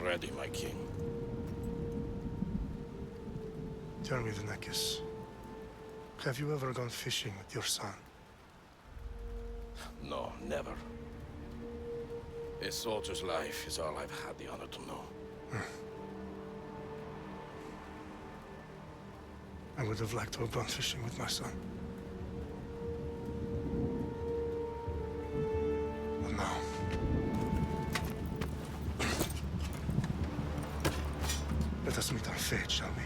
ready, my king. Tell me, Venekis, have you ever gone fishing with your son? No, never. A soldier's life is all I've had the honor to know. I would have liked to have gone fishing with my son. But no. Let us meet our fate, shall we?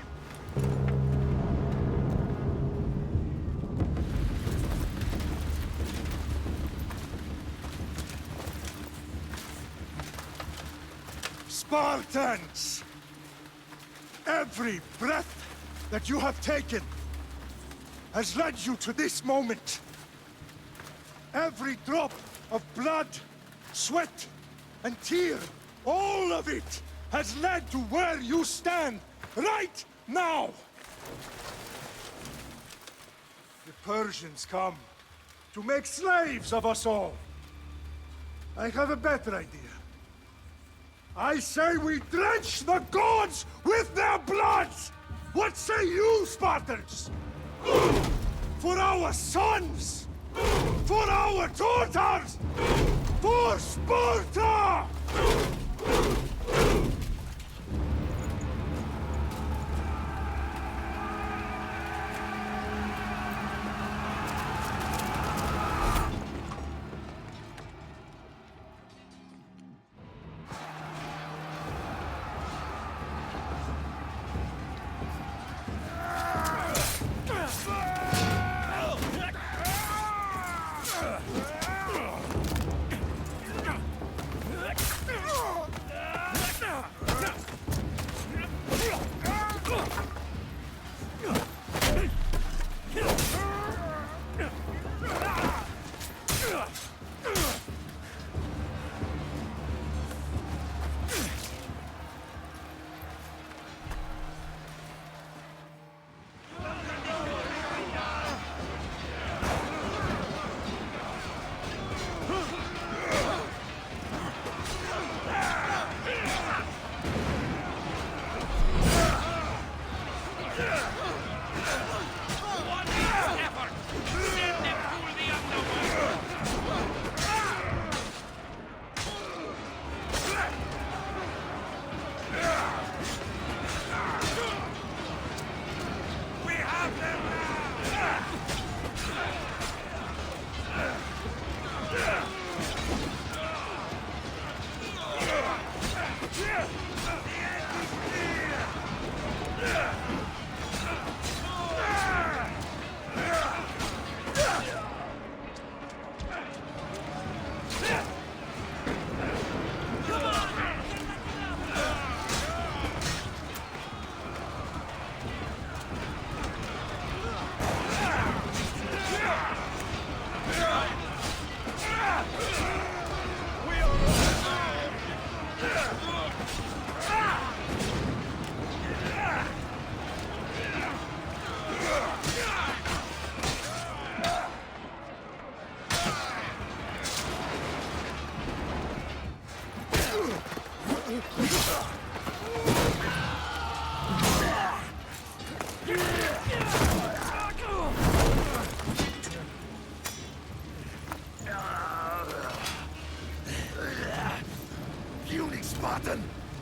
Spartans! Every breath that you have taken has led you to this moment. Every drop of blood, sweat, and tear, all of it has led to where you stand right now. The Persians come to make slaves of us all. I have a better idea. I say we drench the gods with their blood! What say you, Spartans? For our sons! For our daughters! For Sparta!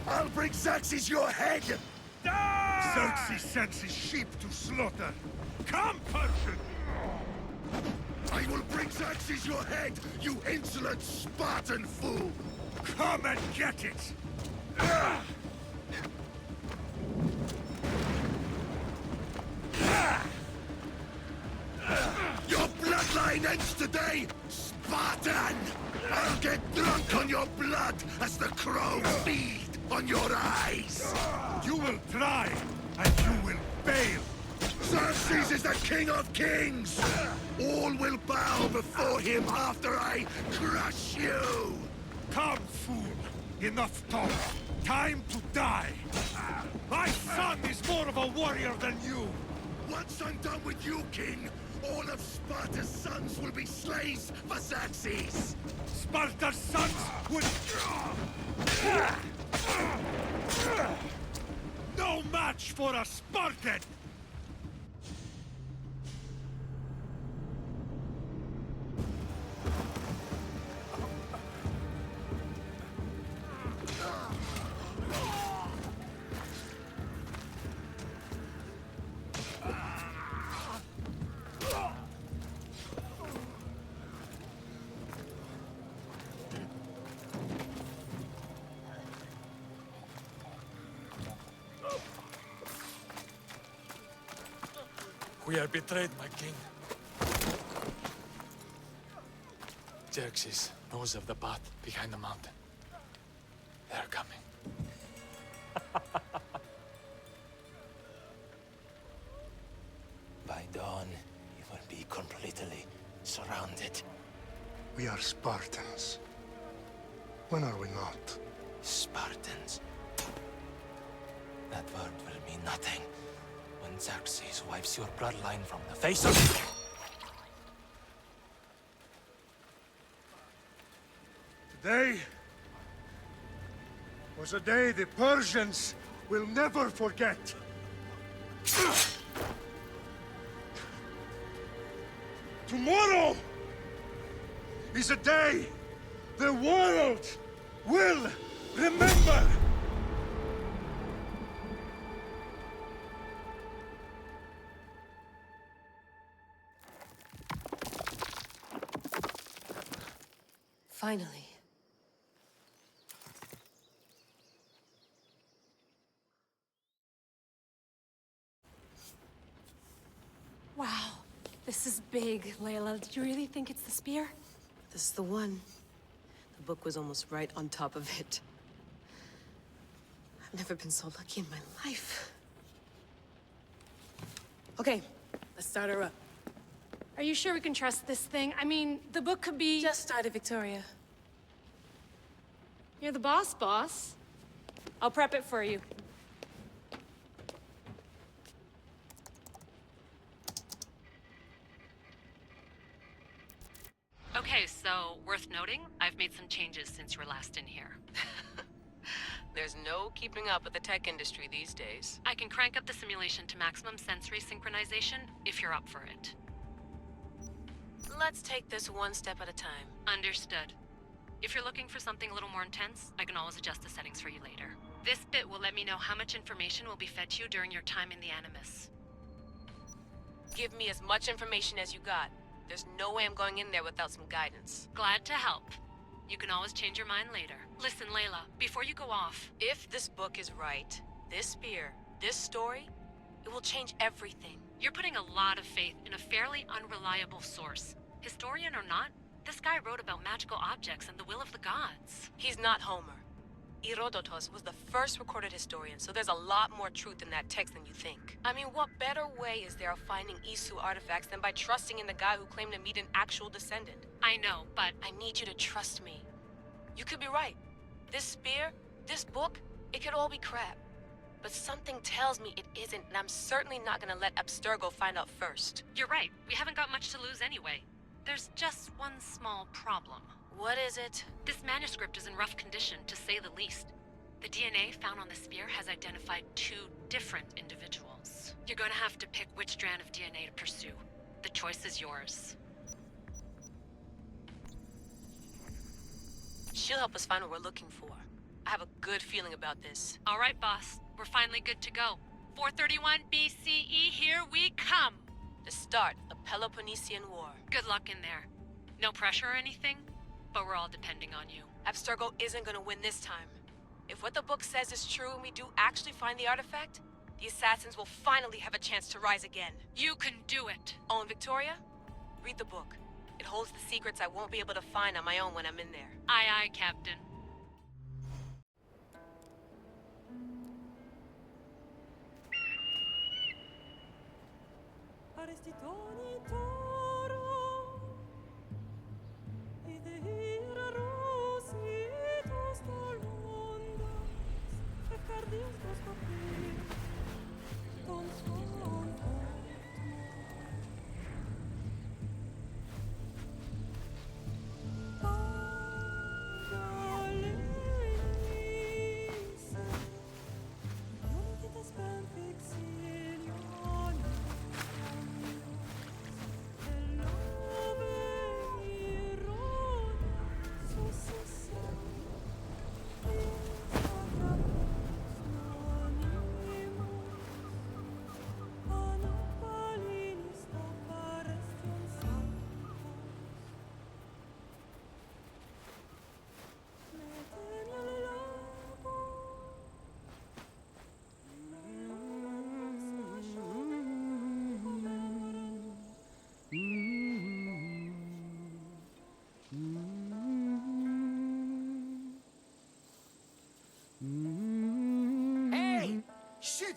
I'll bring Xerxes your head! Xerxes sends his sheep to slaughter. Come, Persian! I will bring Xerxes your head, you insolent Spartan fool! Come and get it! Your bloodline ends today, Spartan! I'll get drunk on your blood as the crows feed on your eyes! You will try, and you will fail! Xerxes is the king of kings! All will bow before him after I crush you! Come, fool! Enough talk! Time to die! My son is more of a warrior than you! Once I'm done with you, king, all of Sparta's sons will be slaves for Xerxes! Sparta's sons would... No match for a Spartan! We are betrayed, my king. Xerxes knows of the path behind the mountain. They're coming. By dawn, you will be completely surrounded. We are Spartans. When are we not? Spartans. That word will mean nothing when Xerxes wipes your bloodline from the face of... Today was a day the Persians will never forget. Tomorrow is a day the world will remember. Finally. Wow, this is big, Layla. Did you really think it's the spear? This is the one. The book was almost right on top of it. I've never been so lucky in my life. Okay, let's start her up. Are you sure we can trust this thing? I mean, the book could be... Just started, Victoria. You're the boss. I'll prep it for you. Okay, so, worth noting, I've made some changes since you were last in here. There's no keeping up with the tech industry these days. I can crank up the simulation to maximum sensory synchronization, if you're up for it. Let's take this one step at a time. Understood. If you're looking for something a little more intense, I can always adjust the settings for you later. This bit will let me know how much information will be fed to you during your time in the Animus. Give me as much information as you got. There's no way I'm going in there without some guidance. Glad to help. You can always change your mind later. Listen, Layla, before you go off... If this book is right, this spear, this story, it will change everything. You're putting a lot of faith in a fairly unreliable source. Historian or not, this guy wrote about magical objects and the will of the gods. He's not Homer. Herodotus was the first recorded historian, so there's a lot more truth in that text than you think. I mean, what better way is there of finding Isu artifacts than by trusting in the guy who claimed to meet an actual descendant? I know, but... I need you to trust me. You could be right. This spear, this book, it could all be crap. But something tells me it isn't, and I'm certainly not gonna let Abstergo find out first. You're right. We haven't got much to lose anyway. There's just one small problem. What is it? This manuscript is in rough condition, to say the least. The DNA found on the spear has identified 2 different individuals. You're going to have to pick which strand of DNA to pursue. The choice is yours. She'll help us find what we're looking for. I have a good feeling about this. All right, boss. We're finally good to go. 431 BCE, here we come! The start of Peloponnesian War. Good luck in there. No pressure or anything, but we're all depending on you. Abstergo isn't gonna win this time. If what the book says is true and we do actually find the artifact, the assassins will finally have a chance to rise again. You can do it! Oh, and Victoria? Read the book. It holds the secrets I won't be able to find on my own when I'm in there. Aye, aye, Captain.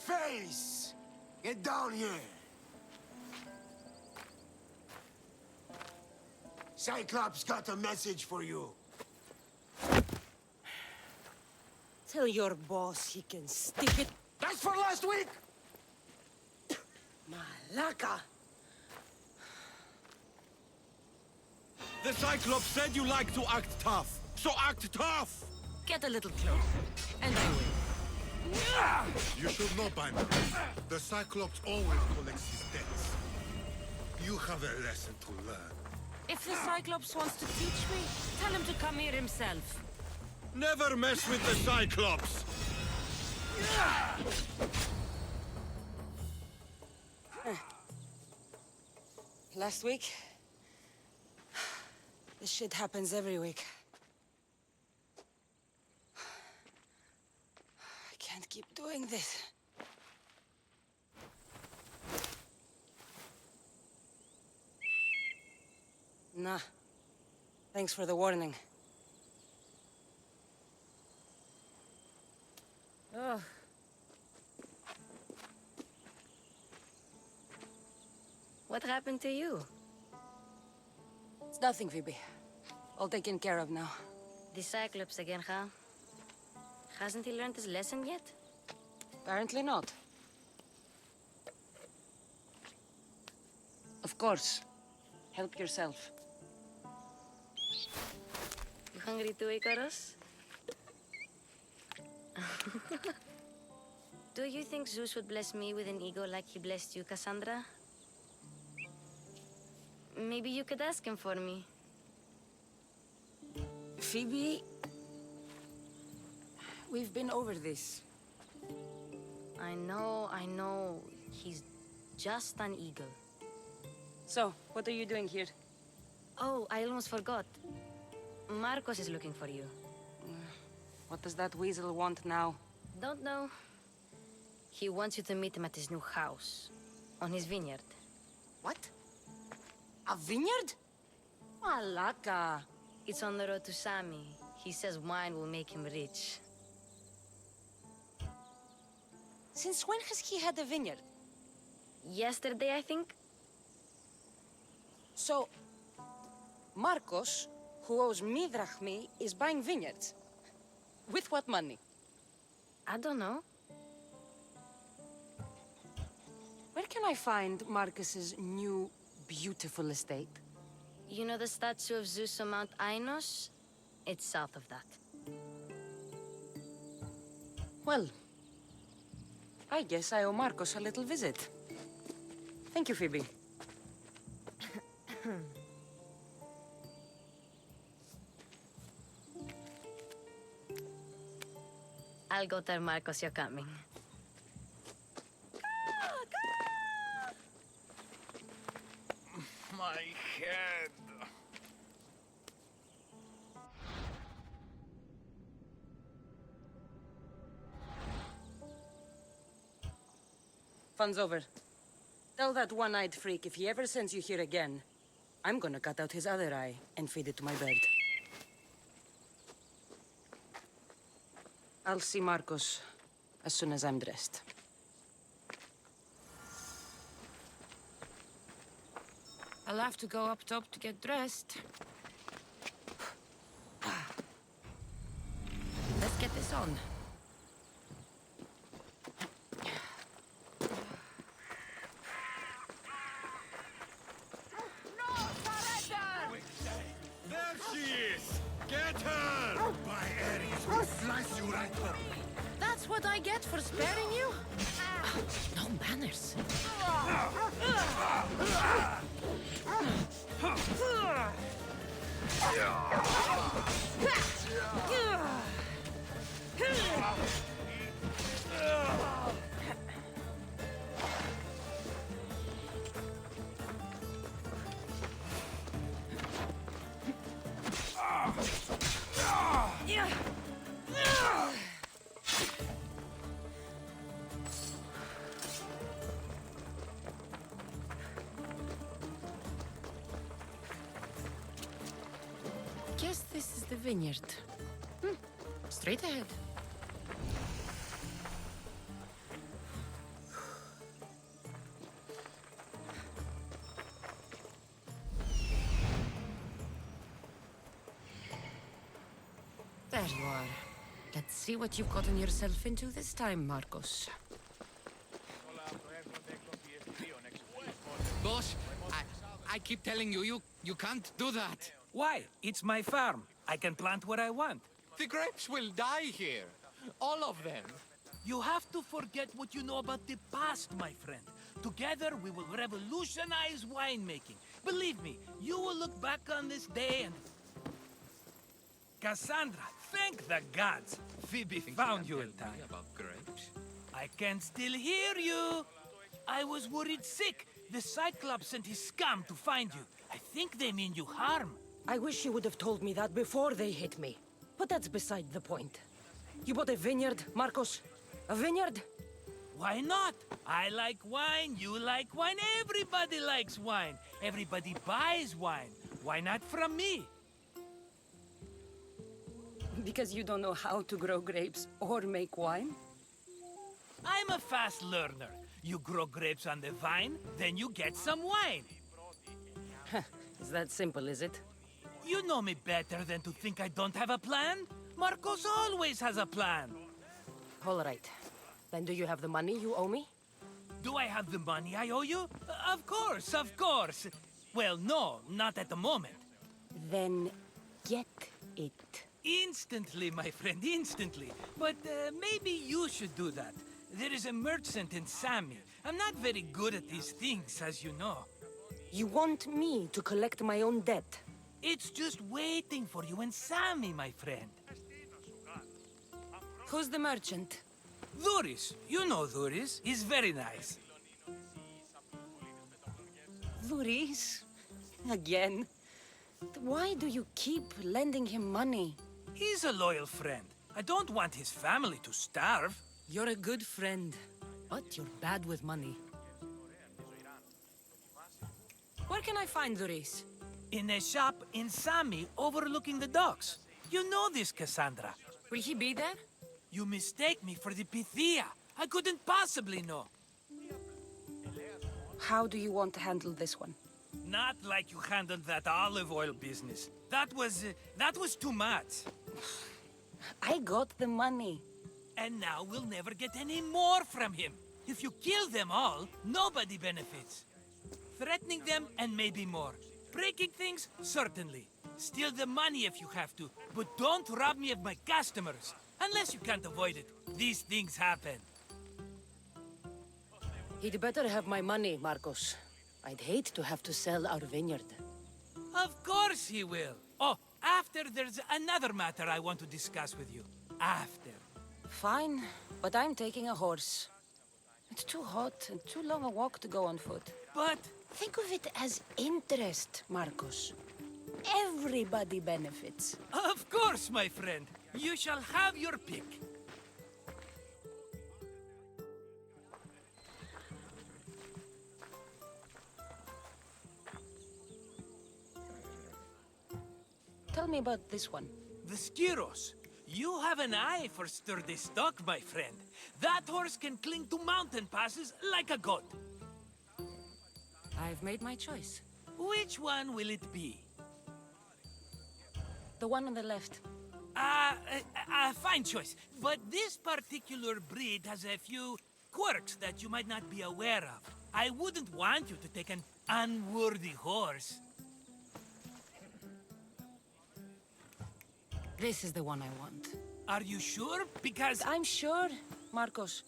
face! Get down here! Cyclops got a message for you. Tell your boss he can stick it. That's for last week! Malaka! The Cyclops said you like to act tough, so act tough! Get a little closer, and I will. You should know by now. The Cyclops always collects his debts. You have a lesson to learn. If the Cyclops wants to teach me, tell him to come here himself. Never mess with the Cyclops! Last week? This shit happens every week. I can't keep doing this. Nah. Thanks for the warning. Oh. What happened to you? It's nothing, Phoebe. All taken care of now. The Cyclops again, huh? Hasn't he learned his lesson yet? Apparently not. Of course. Help yourself. You hungry too, Icarus? Do you think Zeus would bless me with an ego like he blessed you, Kassandra? Maybe you could ask him for me. Phoebe... We've been over this. I know. He's just an eagle. So, what are you doing here? Oh, I almost forgot. Marcos is looking for you. What does that weasel want now? Don't know. He wants you to meet him at his new house. On his vineyard. What? A vineyard? Malaka. It's on the road to Sami. He says wine will make him rich. Since when has he had a vineyard? Yesterday, I think. So, Marcos, who owes me drachmi, is buying vineyards. With what money? I don't know. Where can I find Marcus's new, beautiful estate? You know the statue of Zeus on Mount Ainos? It's south of that. Well, I guess I owe Marcos a little visit. Thank you, Phoebe. I'll go tell Marcos you're coming. My head. Fun's over. Tell that one-eyed freak if he ever sends you here again, I'm gonna cut out his other eye and feed it to my bird. I'll see Marcos as soon as I'm dressed. I'll have to go up top to get dressed. Let's get this on. There she is! Get her! By Ares, we'll slice you right up. That's what I get for sparing you? No manners. Guess this is the vineyard. Straight ahead. There you are. Let's see what you've gotten yourself into this time, Marcos. Boss, I keep telling you, you can't do that. Why? It's my farm. I can plant what I want. The grapes will die here. All of them. You have to forget what you know about the past, my friend. Together, we will revolutionize winemaking. Believe me, you will look back on this day and... Kassandra, thank the gods! Phoebe found you in time. About grapes? I can still hear you! I was worried sick. The Cyclops sent his scum to find you. I think they mean you harm. I wish you would have told me that before they hit me. But that's beside the point. You bought a vineyard, Marcos? A vineyard? Why not? I like wine, you like wine, everybody likes wine. Everybody buys wine. Why not from me? Because you don't know how to grow grapes or make wine? I'm a fast learner. You grow grapes on the vine, then you get some wine. Is that simple, is it? You know me better than to think I don't have a plan. Marcos always has a plan. All right. Then do you have the money you owe me? Do I have the money I owe you? Of course, of course. Well, no, not at the moment. Then get it. Instantly, my friend, instantly. But maybe you should do that. There is a merchant in Sami. I'm not very good at these things, as you know. You want me to collect my own debt? It's just waiting for you in Sami, my friend. Who's the merchant? Duris. You know Duris. He's very nice. Duris? Again? Why do you keep lending him money? He's a loyal friend. I don't want his family to starve. You're a good friend, but you're bad with money. Where can I find Duris? In a shop in Sami overlooking the docks. You know this, Kassandra. Will he be there? You mistake me for the Pythia. I couldn't possibly know. How do you want to handle this one? Not like you handled that olive oil business. That was too much. I got the money. And now we'll never get any more from him. If you kill them all, nobody benefits. Threatening them, and maybe more. Breaking things, certainly. Steal the money if you have to, but don't rob me of my customers. Unless you can't avoid it. These things happen. He'd better have my money, Marcos. I'd hate to have to sell our vineyard. Of course he will. Oh, after there's another matter I want to discuss with you. After. Fine, but I'm taking a horse. It's too hot and too long a walk to go on foot. But... think of it as interest, Marcos. Everybody benefits. Of course, my friend. You shall have your pick. Tell me about this one. The Skiros. You have an eye for sturdy stock, my friend. That horse can cling to mountain passes like a goat. I've made my choice. Which one will it be? The one on the left. Fine choice. But this particular breed has a few quirks that you might not be aware of. I wouldn't want you to take an unworthy horse. This is the one I want. Are you sure? Because... I'm sure, Marcos.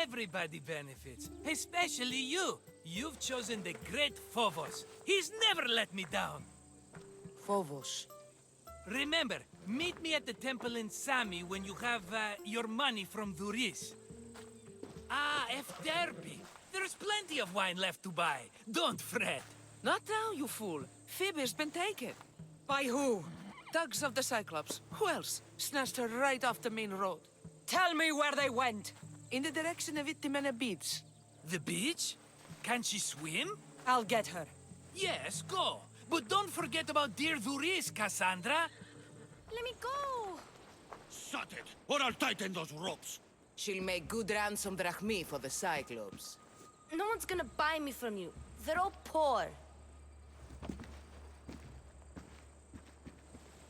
Everybody benefits, especially you. You've chosen the great Phobos. He's never let me down. Phobos. Remember, meet me at the temple in Sami when you have your money from Duris. Ah, Efterpi. There's plenty of wine left to buy. Don't fret. Not now, you fool. Phoebe's been taken. By who? Thugs of the Cyclops. Who else? Snatched her right off the main road. Tell me where they went. In the direction of Itimena Beach. The beach? Can she swim? I'll get her. Yes, go. But don't forget about dear Duris, Kassandra. Let me go! Shut it, or I'll tighten those ropes. She'll make good ransom drachmi for the Cyclops. No one's gonna buy me from you. They're all poor.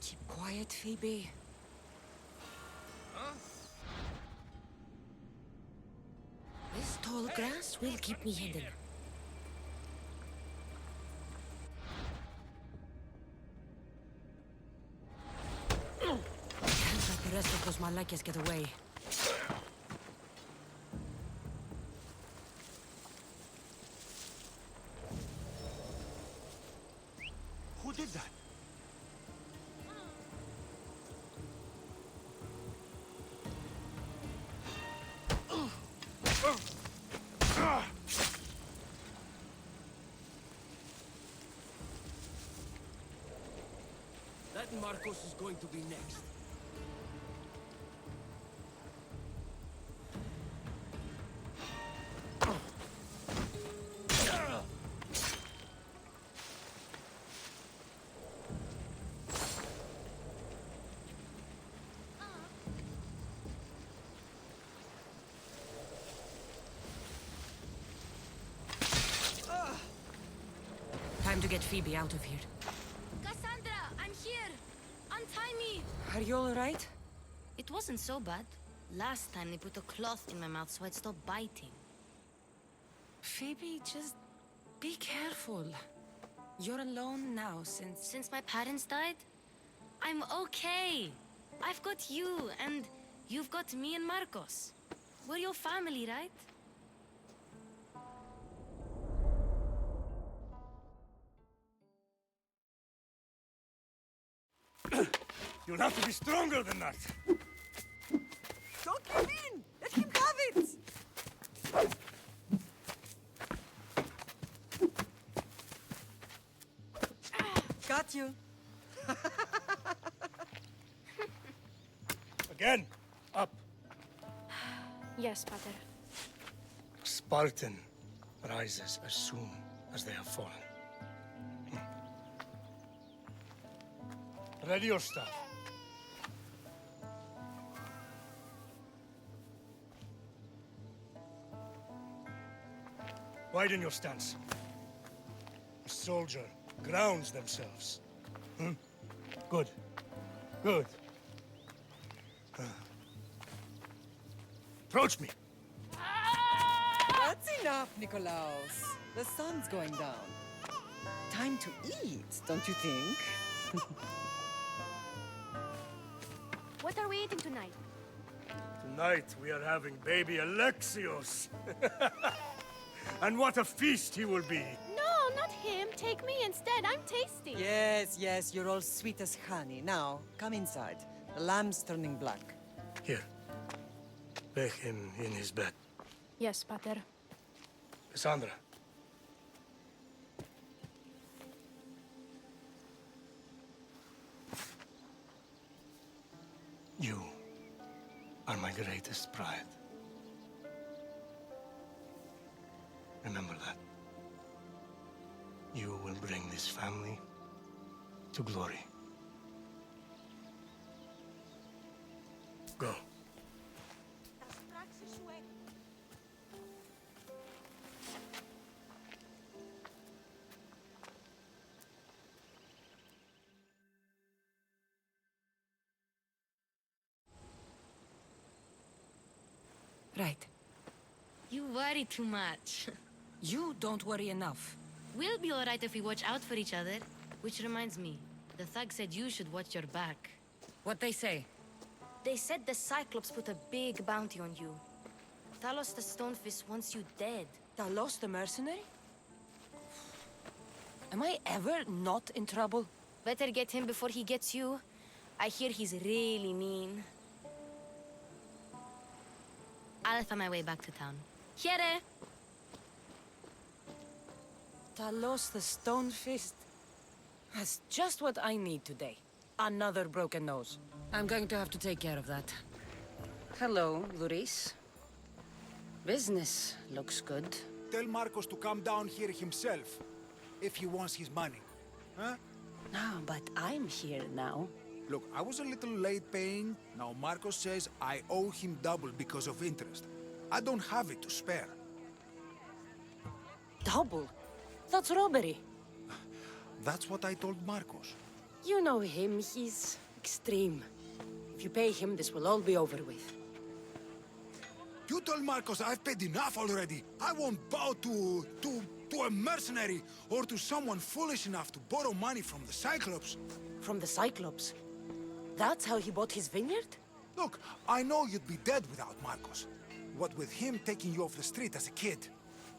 Keep quiet, Phoebe. This tall grass will keep me hidden. Can't let the rest of those Malakias get away. Who did that? That Marcos is going to be next. Time to get Phoebe out of here. Kassandra, I'm here! Untie me! Are you all right? It wasn't so bad. Last time they put a cloth in my mouth so I'd stop biting. Phoebe, just be careful. You're alone now since... Since my parents died? I'm okay. I've got you, and you've got me and Marcos. We're your family, right? You'll have to be stronger than that. Don't give in! Let him have it! Got you. Again, up. Yes, Pater. Spartan rises as soon as they have fallen. Ready your stuff. Widen your stance. A soldier grounds themselves. Good. Good. Approach me. That's enough, Nikolaos. The sun's going down. Time to eat, don't you think? What are we eating tonight? Tonight we are having baby Alexios. And what a feast he will be. No, not him. Take me instead. I'm tasty. Yes, yes, you're all sweet as honey. Now, come inside. The lamb's turning black. Here. Lay him in his bed. Yes, Pater. Kassandra. You are my greatest pride. Remember that. You will bring this family to glory. Go. Right. You worry too much. You don't worry enough. We'll be all right if we watch out for each other. Which reminds me, the thug said you should watch your back. What they say? They said the Cyclops put a big bounty on you. Talos the Stonefist wants you dead. Talos the mercenary? Am I ever not in trouble? Better get him before he gets you. I hear he's really mean. I'll find my way back to town. Here! Talos the Stonefist. That's just what I need today. Another broken nose. I'm going to have to take care of that. Hello, Luris. Business looks good. Tell Marcos to come down here himself, if he wants his money. Huh? No, but I'm here now. Look, I was a little late paying. Now Marcos says I owe him double because of interest. I don't have it to spare. Double? That's robbery. That's what I told Marcos. You know him, he's extreme. If you pay him, this will all be over with. You told Marcos I've paid enough already. I won't bow to a mercenary or to someone foolish enough to borrow money from the Cyclops. From the Cyclops? That's how he bought his vineyard? Look, I know you'd be dead without Marcos. What with him taking you off the street as a kid.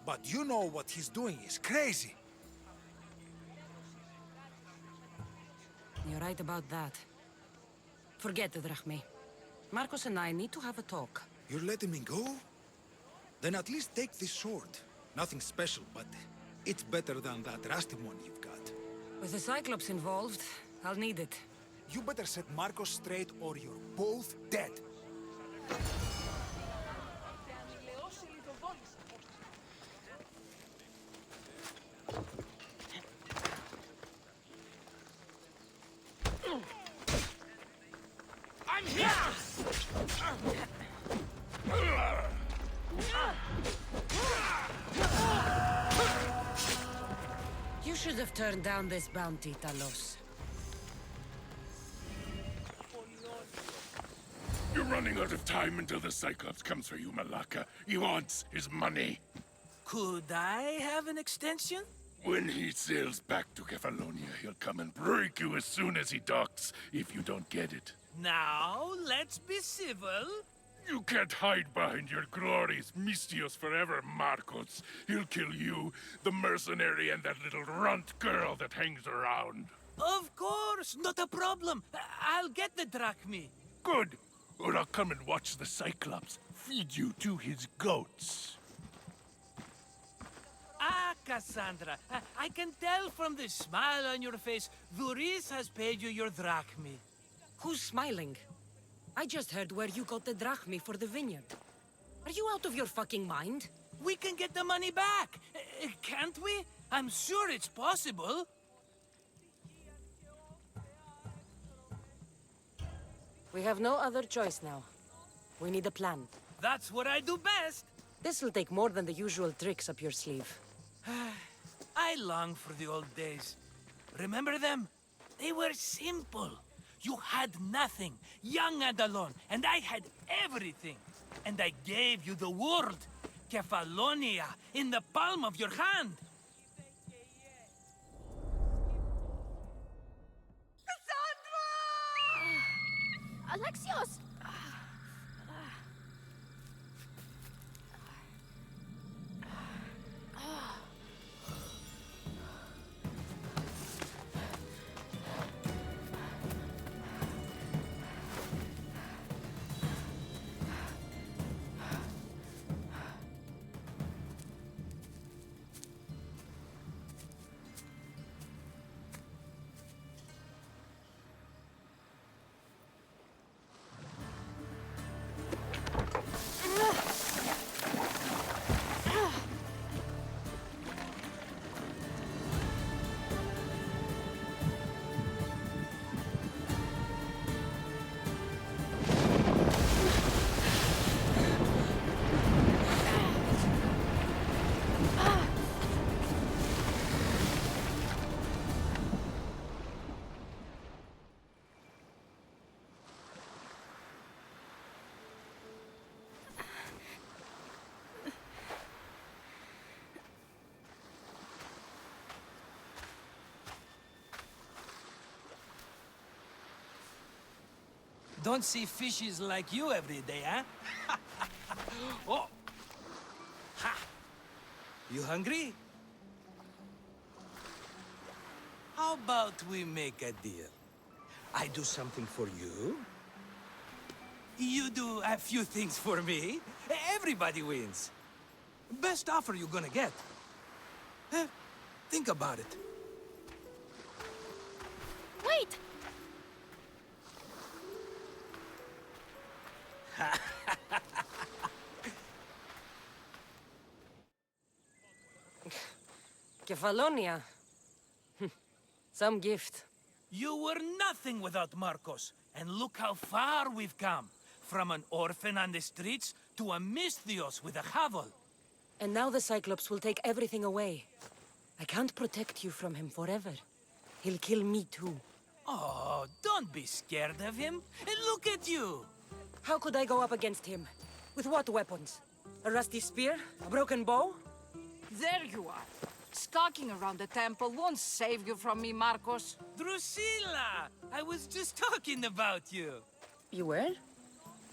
But you know what he's doing is crazy. You're right about that. Forget the drachme. Marcos and I need to have a talk. You're letting me go? Then at least take this sword. Nothing special, but it's better than that rusty one you've got. With the Cyclops involved, I'll need it. You better set Marcos straight or you're both dead. I'm here! You should have turned down this bounty, Talos. You're running out of time until the Cyclops comes for you, Malaka. He wants his money. Could I have an extension? When he sails back to Kefalonia, he'll come and break you as soon as he docks, if you don't get it. Now, let's be civil. You can't hide behind your glories, Mistios forever, Marcos. He'll kill you, the mercenary, and that little runt girl that hangs around. Of course, not a problem. I'll get the drachme. Good. Or I'll come and watch the Cyclops feed you to his goats. Ah, Kassandra, I can tell from the smile on your face, Duris has paid you your drachme. Who's smiling? I just heard where you got the drachme for the vineyard. Are you out of your fucking mind? We can get the money back, can't we? I'm sure it's possible. We have no other choice now. We need a plan. That's what I do best. This'll take more than the usual tricks up your sleeve. I long for the old days. Remember them? They were simple. You had nothing, young and alone, and I had everything. And I gave you the world, Kefalonia, in the palm of your hand. Alexios! Don't see fishes like you every day, huh? Oh! Ha! You hungry? How about we make a deal? I do something for you. You do a few things for me. Everybody wins. Best offer you're gonna get. Think about it. Wait! Kefalonia. Some gift. You were nothing without Marcos, and look how far we've come. From an orphan on the streets to a Mistios with a hovel. And now the Cyclops will take everything away. I can't protect you from him forever. He'll kill me too. Oh, don't be scared of him. And look at you. How could I go up against him? With what weapons? A rusty spear? A broken bow? There you are. Skulking around the temple won't save you from me, Marcos. Drusilla! I was just talking about you. You were?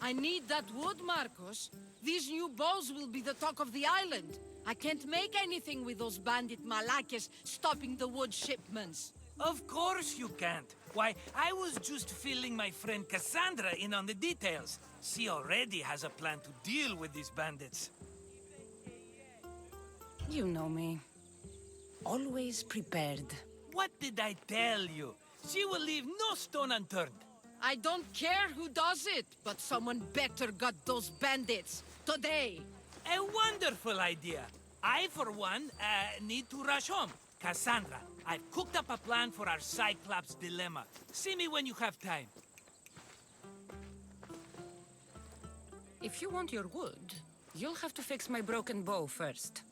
I need that wood, Marcos. These new bows will be the talk of the island. I can't make anything with those bandit malakes stopping the wood shipments. Of course you can't. Why, I was just filling my friend Kassandra in on the details. She already has a plan to deal with these bandits. You know me. Always prepared. What did I tell you? She will leave no stone unturned. I don't care who does it, but someone better got those bandits. Today. A wonderful idea. I, for one, need to rush home. Kassandra, I've cooked up a plan for our Cyclops dilemma. See me when you have time. If you want your wood, you'll have to fix my broken bow first.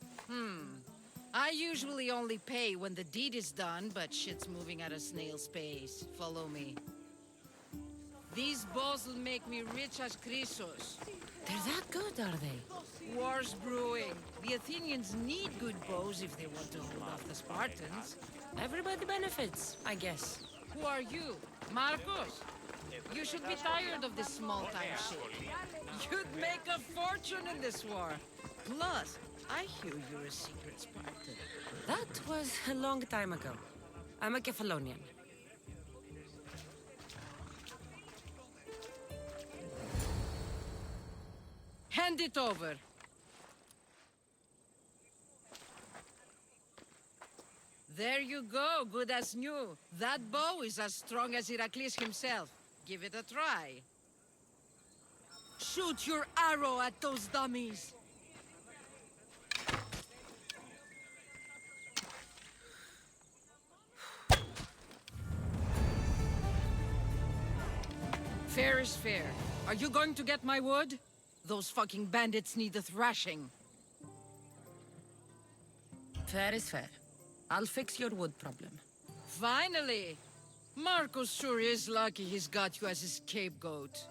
I usually only pay when the deed is done, but shit's moving at a snail's pace. Follow me. These bows will make me rich as Chrysos. They're that good, are they? War's brewing. The Athenians need good bows if they want to hold off the Spartans. Everybody benefits, I guess. Who are you? Marcos? You should be tired of this small-time shit. You'd make a fortune in this war. Plus, I hear you're a secret Spartan. That was a long time ago. I'm a Kephalonian. Hand it over. There you go, good as new. That bow is as strong as Heracles himself. Give it a try. Shoot your arrow at those dummies. Fair is fair. Are you going to get my wood? Those fucking bandits need a thrashing. Fair is fair. I'll fix your wood problem. Finally! Marcos sure is lucky he's got you as his scapegoat.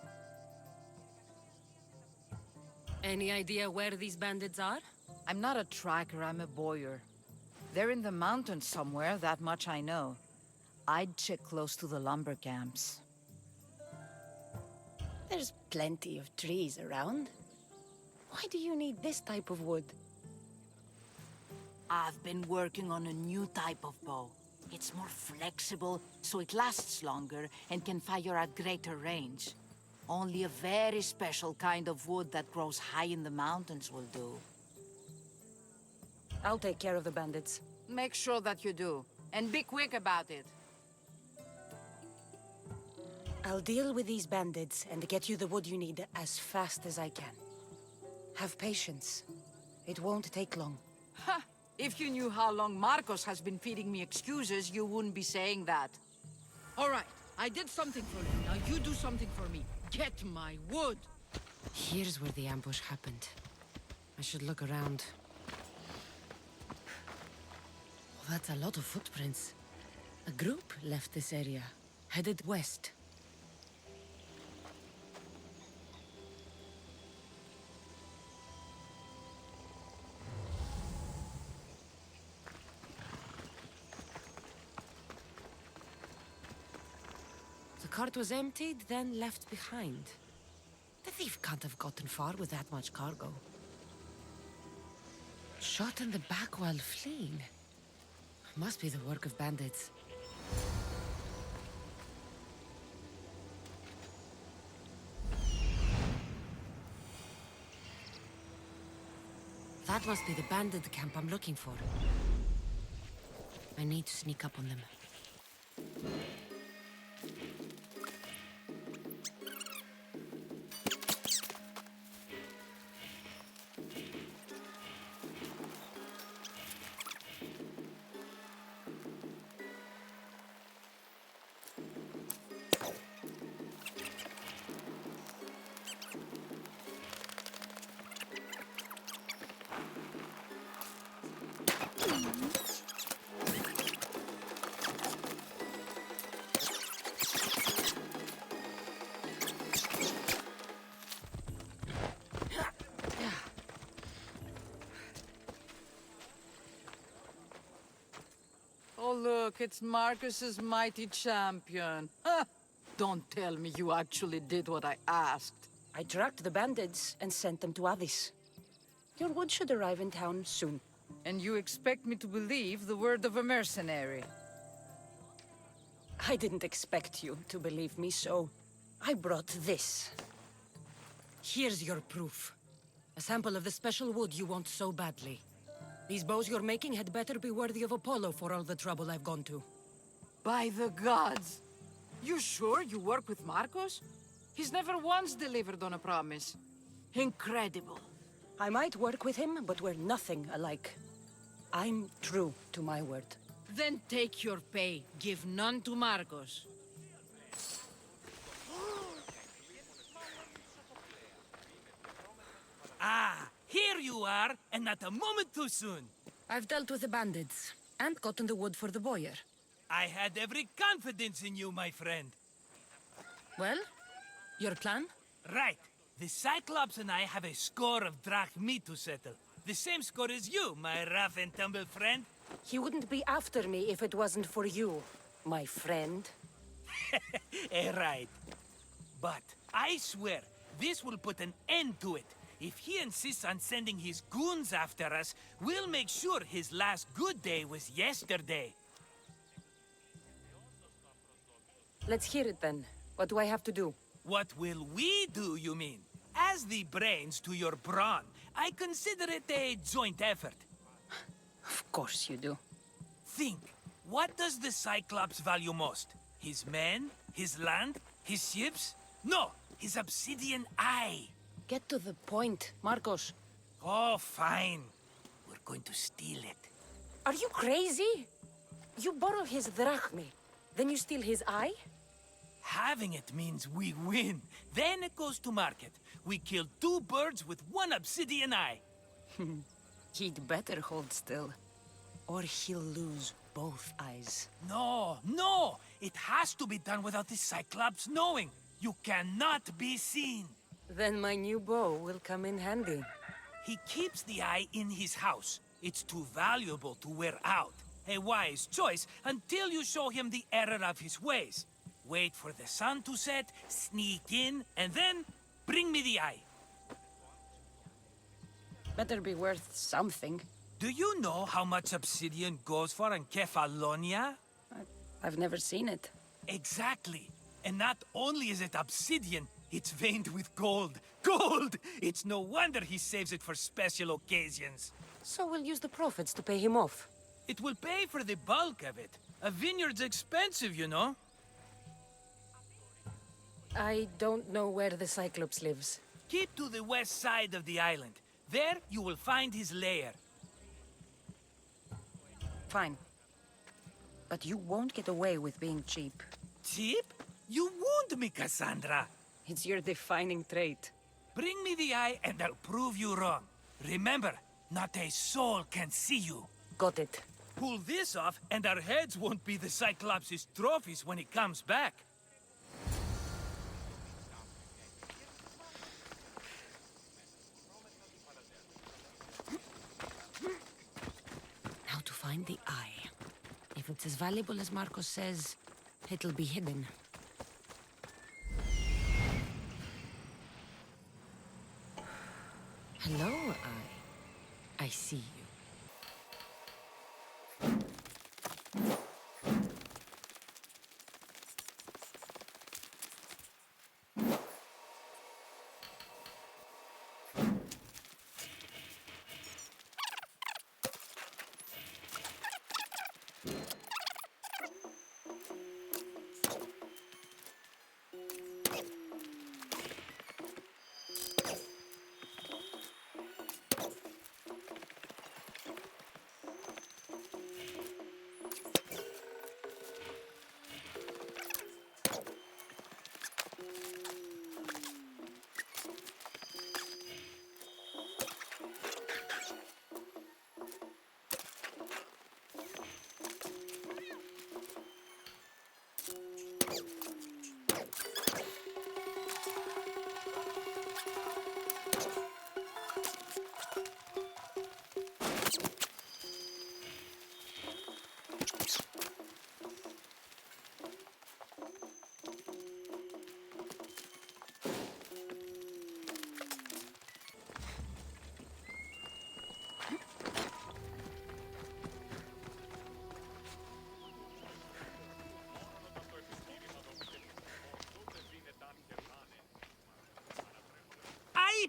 Any idea where these bandits are? I'm not a tracker, I'm a boyer. They're in the mountains somewhere, that much I know. I'd check close to the lumber camps. There's plenty of trees around. Why do you need this type of wood? I've been working on a new type of bow. It's more flexible, so it lasts longer and can fire at greater range. Only a very special kind of wood that grows high in the mountains will do. I'll take care of the bandits. Make sure that you do. And be quick about it. I'll deal with these bandits and get you the wood you need as fast as I can. Have patience. It won't take long. Ha! If you knew how long Marcos has been feeding me excuses, you wouldn't be saying that. All right, I did something for you. Now you do something for me. Get my wood! Here's where the ambush happened. I should look around. Oh, that's a lot of footprints. A group left this area, headed west. The cart was emptied, then left behind. The thief can't have gotten far with that much cargo. Shot in the back while fleeing. Must be the work of bandits. That must be the bandit camp I'm looking for. I need to sneak up on them. look, it's Marcus's mighty champion. Ha! Don't tell me you actually did what I asked. I tracked the bandits and sent them to Odyssey. Your wood should arrive in town soon. And you expect me to believe the word of a mercenary? I didn't expect you to believe me, so I brought this. Here's your proof. A sample of the special wood you want so badly. These bows you're making had better be worthy of Apollo for all the trouble I've gone to. By the gods! You sure you work with Marcos? He's never once delivered on a promise. Incredible. I might work with him, but we're nothing alike. I'm true to my word. Then take your pay. Give none to Marcos. Ah, here you are, and not a moment too soon. I've dealt with the bandits, and gotten the wood for the boyar. I had every confidence in you, my friend. Well, your plan? Right. The Cyclops and I have a score of drachmi to settle. The same score as you, my rough and tumble friend. He wouldn't be after me if it wasn't for you, my friend. Right. But I swear, this will put an end to it. If he insists on sending his goons after us, we'll make sure his last good day was yesterday. Let's hear it then. What do I have to do? What will we do, you mean? As the brains to your brawn, I consider it a joint effort. Of course you do. Think, what does the Cyclops value most? His men? His land? His ships? No, his obsidian eye. Get to the point, Marcos. Oh, fine. We're going to steal it. Are you crazy? You borrow his drachmi, then you steal his eye? Having it means we win. Then it goes to market. We kill 2 birds with 1 obsidian eye. He'd better hold still, or he'll lose both eyes. No, no! It has to be done without the Cyclops knowing. You cannot be seen. Then my new bow will come in handy. He keeps the eye in his house. It's too valuable to wear out. A wise choice until you show him the error of his ways. Wait for the sun to set, sneak in, and then bring me the eye. Better be worth something. Do you know how much obsidian goes for in Kefalonia? I've never seen it. Exactly. And not only is it obsidian, it's veined with gold. Gold! It's no wonder he saves it for special occasions. So we'll use the profits to pay him off. It will pay for the bulk of it. A vineyard's expensive, you know. I don't know where the Cyclops lives. Keep to the west side of the island. There, you will find his lair. Fine. But you won't get away with being cheap. Cheap? You wound me, Kassandra. It's your defining trait. Bring me the eye and I'll prove you wrong. Remember, not a soul can see you. Got it. Pull this off and our heads won't be the Cyclops' trophies when he comes back. Now to find the eye. If it's as valuable as Marcos says, it'll be hidden. Hello, eye. I see you.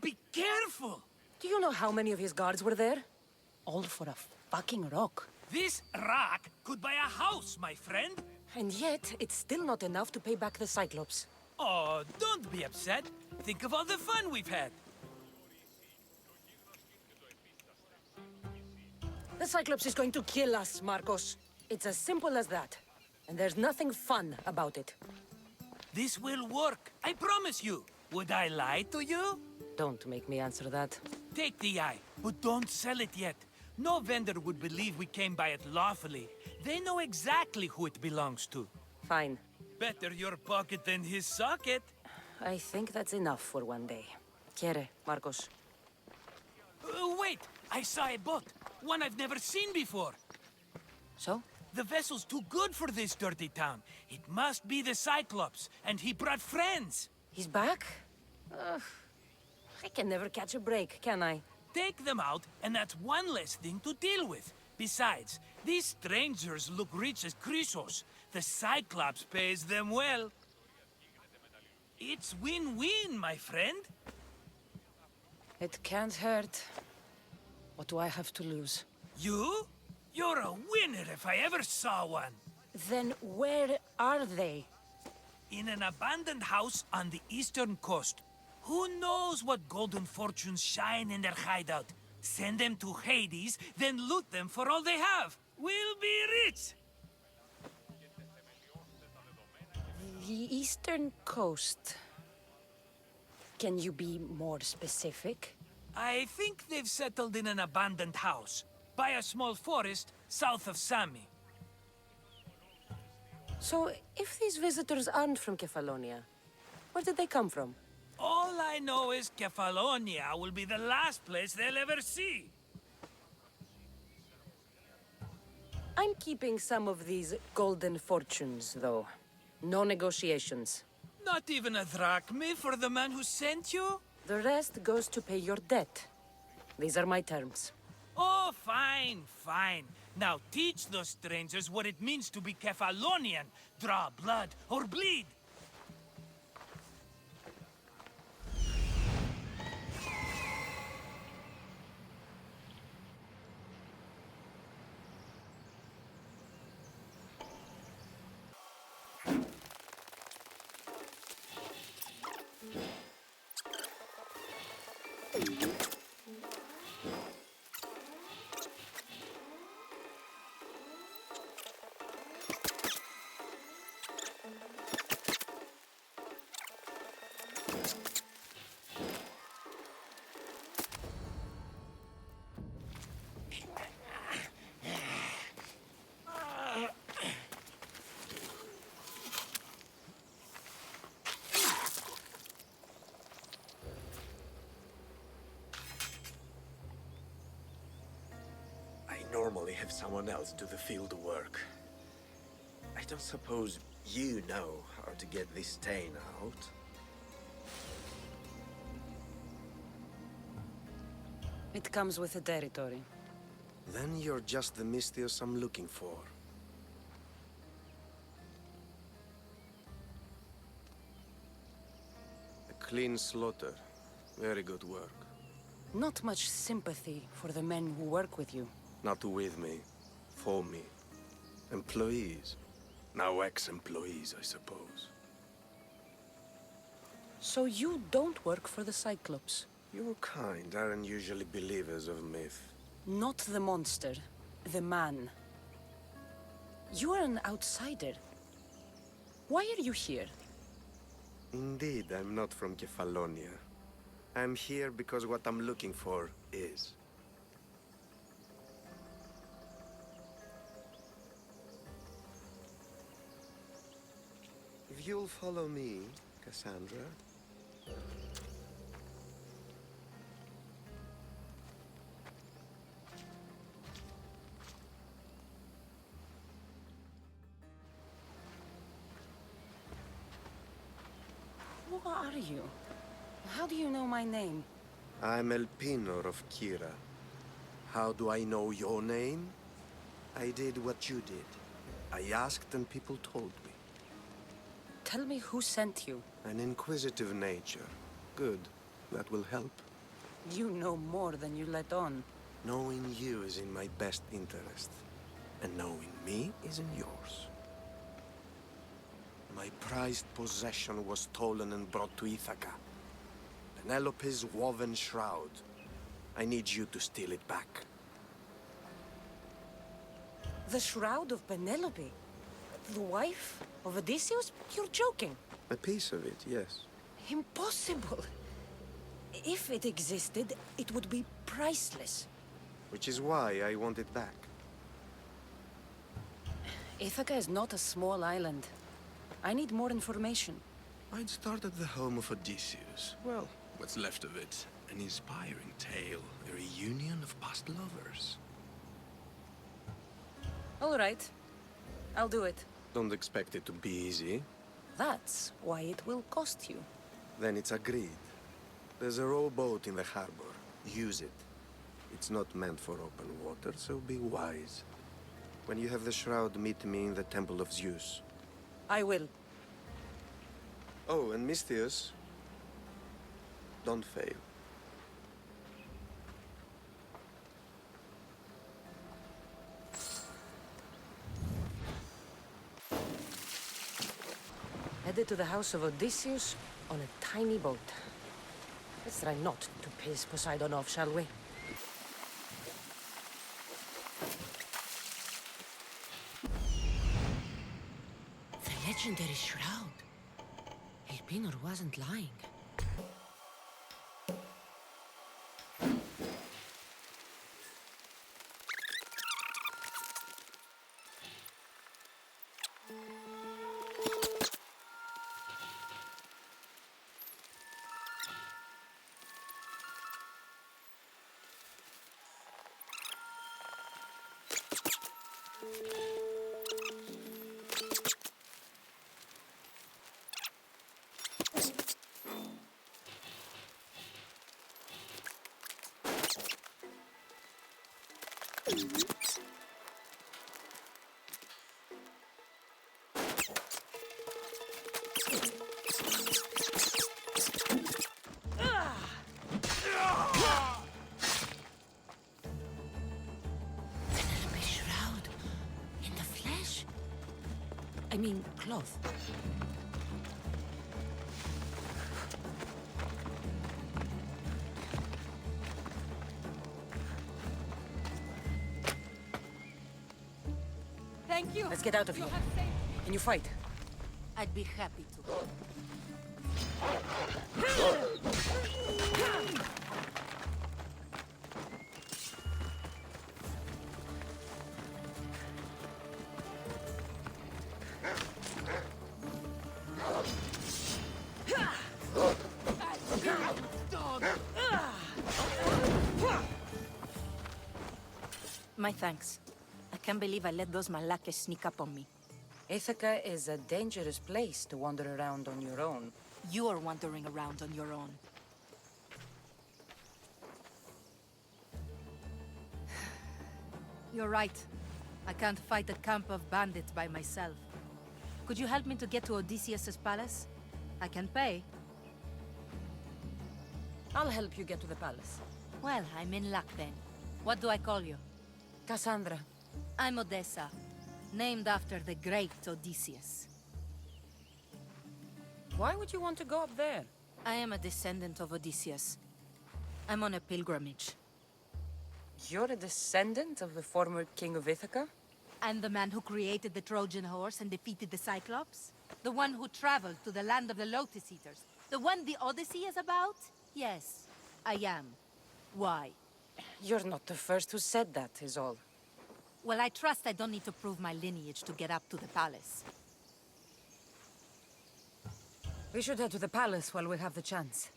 be careful! Do you know how many of his guards were there? All for a fucking rock. This rock could buy a house, my friend. And yet, it's still not enough to pay back the Cyclops. Oh, don't be upset. Think of all the fun we've had. The Cyclops is going to kill us, Marcos. It's as simple as that. And there's nothing fun about it. This will work, I promise you. Would I lie to you? Don't make me answer that. Take the eye, but don't sell it yet. No vendor would believe we came by it lawfully. They know exactly who it belongs to. Fine. Better your pocket than his socket. I think that's enough for one day. Quiere, Marcos? Wait! I saw a boat. One I've never seen before. So? The vessel's too good for this dirty town. It must be the Cyclops, and he brought friends. He's back? I can never catch a break, can I? Take them out, and that's one less thing to deal with. Besides, these strangers look rich as Chrysos. The Cyclops pays them well. It's win-win, my friend. It can't hurt. What do I have to lose? You? You're a winner if I ever saw one. Then where are they? In an abandoned house on the eastern coast. Who knows what golden fortunes shine in their hideout? Send them to Hades, then loot them for all they have. We'll be rich! The eastern coast. Can you be more specific? I think they've settled in an abandoned house, by a small forest south of Sami. So, if these visitors aren't from Kefalonia, where did they come from? All I know is Kefalonia will be the last place they'll ever see. I'm keeping some of these golden fortunes, though. No negotiations. Not even a drachme for the man who sent you? The rest goes to pay your debt. These are my terms. Oh, fine, fine. Now teach those strangers what it means to be Kefalonian. Draw blood or bleed. I normally have someone else do the field work. I don't suppose you know how to get this stain out? It comes with the territory. Then you're just the Mystios I'm looking for. A clean slaughter. Very good work. Not much sympathy for the men who work with you. Not with me. For me. Employees. Now ex-employees, I suppose. So you don't work for the Cyclops? Your kind aren't usually believers of myth. Not the monster. The man. You are an outsider. Why are you here? Indeed, I'm not from Kefalonia. I'm here because what I'm looking for is. If you'll follow me, Kassandra. Who are you? How do you know my name? I'm El Pinor of Kira. How do I know your name? I did what you did. I asked and people told me. Tell me who sent you. An inquisitive nature. Good. That will help. You know more than you let on. Knowing you is in my best interest, and knowing me is in yours. My prized possession was stolen and brought to Ithaca. Penelope's woven shroud. I need you to steal it back. The shroud of Penelope? The wife of Odysseus? You're joking. A piece of it, yes. Impossible. If it existed, it would be priceless. Which is why I want it back. Ithaca is not a small island. I need more information. I'd start at the home of Odysseus. Well, what's left of it. An inspiring tale, a reunion of past lovers. All right. I'll do it. Don't expect it to be easy. That's why it will cost you. Then it's agreed. There's a rowboat in the harbor. Use it. It's not meant for open water, so be wise. When you have the shroud, meet me in the Temple of Zeus. I will. Oh, and Misthios, don't fail. Headed to the house of Odysseus on a tiny boat. Let's try not to piss Poseidon off, shall we? The legendary shroud. Elpinor wasn't lying. Penelope's shroud. In the flesh? I mean, cloth. Thank you. Let's get out of here. Can you fight? I'd be happy to. My thanks. I can't believe I let those Malakes sneak up on me. Ithaca is a dangerous place to wander around on your own. You're wandering around on your own. You're right. I can't fight a camp of bandits by myself. Could you help me to get to Odysseus's palace? I can pay. I'll help you get to the palace. Well, I'm in luck then. What do I call you? Kassandra. I'm Odessa, named after the great Odysseus. Why would you want to go up there? I am a descendant of Odysseus. I'm on a pilgrimage. You're a descendant of the former king of Ithaca? I'm the man who created the Trojan horse and defeated the Cyclops? The one who traveled to the land of the Lotus Eaters? The one the Odyssey is about? Yes, I am. Why? You're not the first who said that, is all. Well, I trust I don't need to prove my lineage to get up to the palace. We should head to the palace while we have the chance.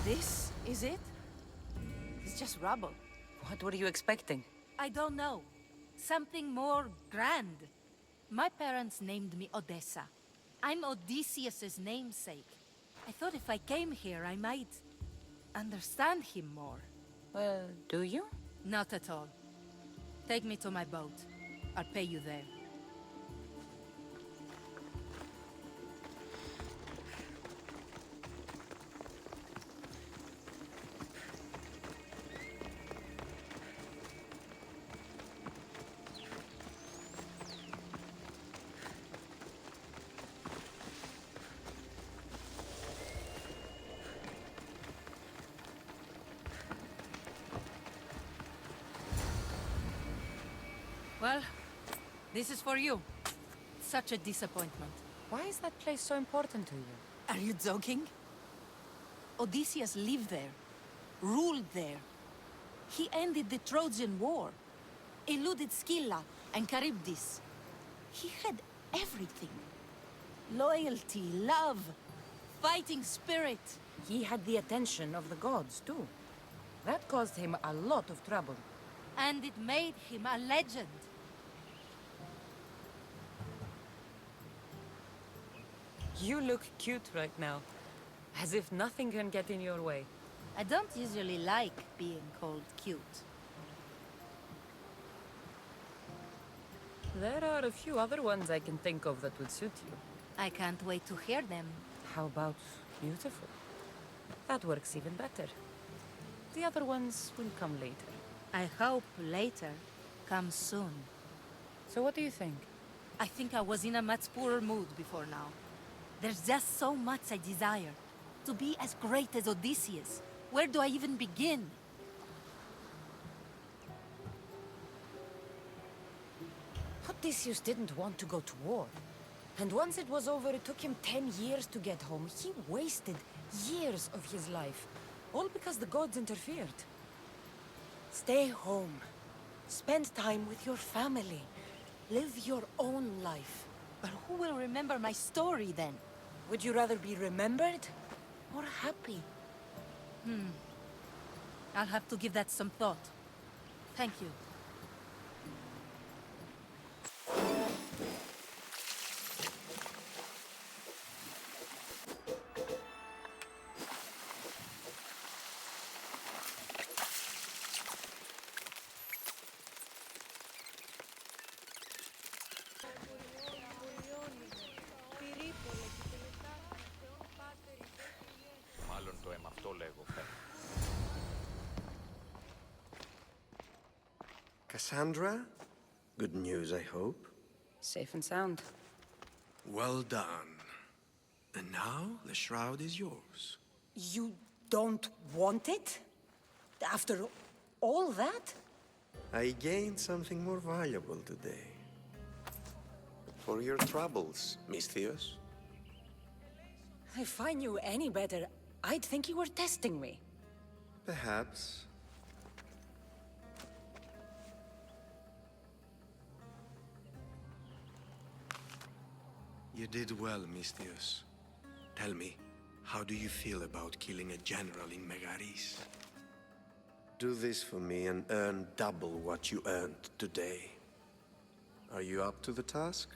This is it? It's just rubble. What were you expecting? I don't know. Something more grand. My parents named me Odessa. I'm Odysseus's namesake. I thought if I came here, I might understand him more. Well, do you? Not at all. Take me to my boat. I'll pay you there. Well, this is for you. Such a disappointment. Why is that place so important to you? Are you joking? Odysseus lived there, ruled there. He ended the Trojan War, eluded Scylla and Charybdis. He had everything. Loyalty, love, fighting spirit. He had the attention of the gods, too. That caused him a lot of trouble. And it made him a legend. You look cute right now. As if nothing can get in your way. I don't usually like being called cute. There are a few other ones I can think of that would suit you. I can't wait to hear them. How about beautiful? That works even better. The other ones will come later. I hope later comes soon. So what do you think? I think I was in a much poorer mood before now. There's just so much I desire. To be as great as Odysseus. Where do I even begin? Odysseus didn't want to go to war. And once it was over, it took him 10 years to get home. He wasted years of his life. All because the gods interfered. Stay home. Spend time with your family. Live your own life. But who will remember my story then? Would you rather be remembered or happy? I'll have to give that some thought. Thank you. Μάλλον το αίμα αυτό λέγω φέρνει. Kassandra? Good news, I hope. Safe and sound. Well done. And now, the shroud is yours. You don't want it? After all that? I gained something more valuable today. For your troubles, Misthios. If I knew any better, I'd think you were testing me. Perhaps. You did well, Misthios. Tell me, how do you feel about killing a general in Megaris? Do this for me and earn double what you earned today. Are you up to the task?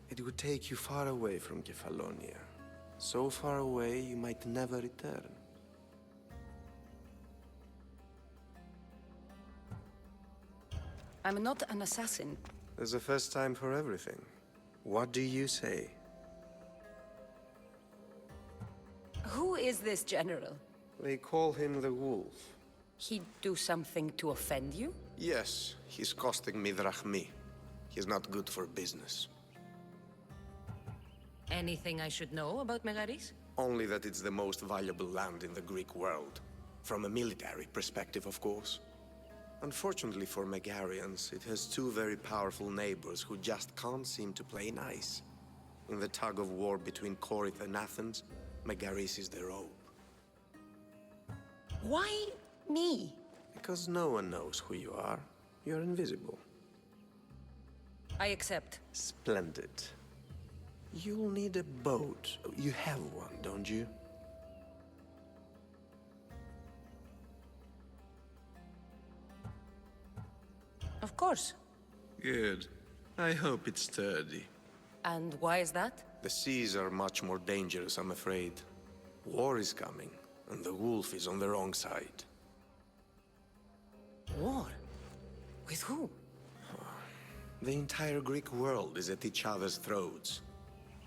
It would take you far away from Kefalonia. So far away, you might never return. I'm not an assassin. There's a first time for everything. What do you say? Who is this general? They call him the Wolf. He'd do something to offend you? Yes, he's costing me drachmi. He's not good for business. Anything I should know about Megaris? Only that it's the most valuable land in the Greek world. From a military perspective, of course. Unfortunately for Megarians, it has two very powerful neighbors who just can't seem to play nice. In the tug of war between Corinth and Athens, Megaris is their hope. Why me? Because no one knows who you are. You're invisible. I accept. Splendid. You'll need a boat. You have one, don't you? Of course. Good. I hope it's sturdy. And why is that? The seas are much more dangerous, I'm afraid. War is coming, and the wolf is on the wrong side. War? With who? The entire Greek world is at each other's throats.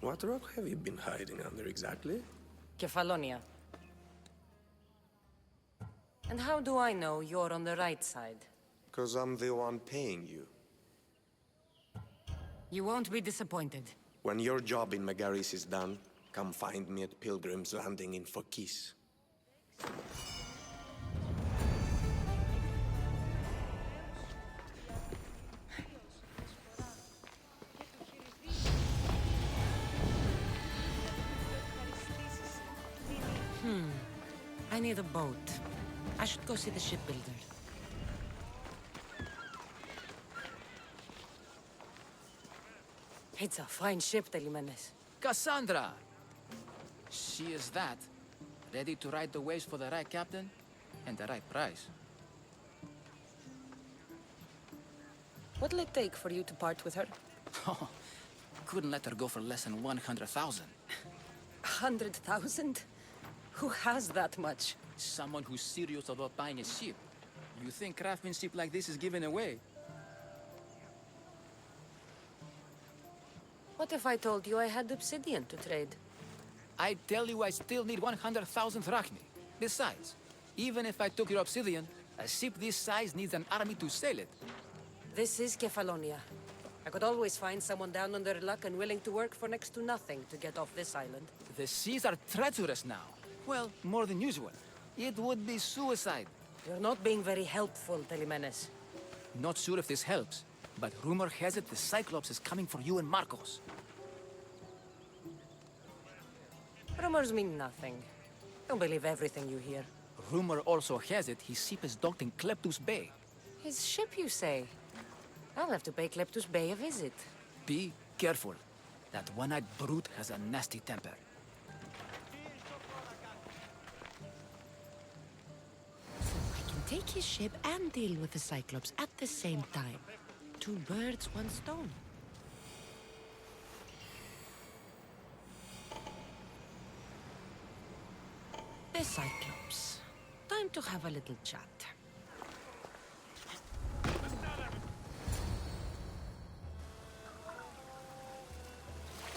What rock have you been hiding under exactly? Kefalonia. And how do I know you're on the right side? 'Cause I'm the one paying you. You won't be disappointed. When your job in Megaris is done, come find me at Pilgrim's Landing in Phokis. I need a boat. I should go see the shipbuilder. It's a fine ship, Telimenes. Kassandra! She is that. Ready to ride the waves for the right captain and the right price. What'll it take for you to part with her? Oh, couldn't let her go for less than 100,000. 100,000? Who has that much? Someone who's serious about buying a ship. You think craftsmanship like this is given away? What if I told you I had obsidian to trade? I tell you I still need 100,000 drachmi. Besides, even if I took your obsidian, a ship this size needs an army to sail it. This is Kefalonia. I could always find someone down on their luck and willing to work for next to nothing to get off this island. The seas are treacherous now. Well, more than usual. It would be suicide. You're not being very helpful, Telimenes. Not sure if this helps, but rumor has it the Cyclops is coming for you and Marcos. Rumors mean nothing. Don't believe everything you hear. Rumor also has it his ship is docked in Kleptus Bay. His ship, you say? I'll have to pay Kleptus Bay a visit. Be careful. That one-eyed brute has a nasty temper. I can take his ship and deal with the Cyclops at the same time. 2 birds, 1 stone. The Cyclops. Time to have a little chat.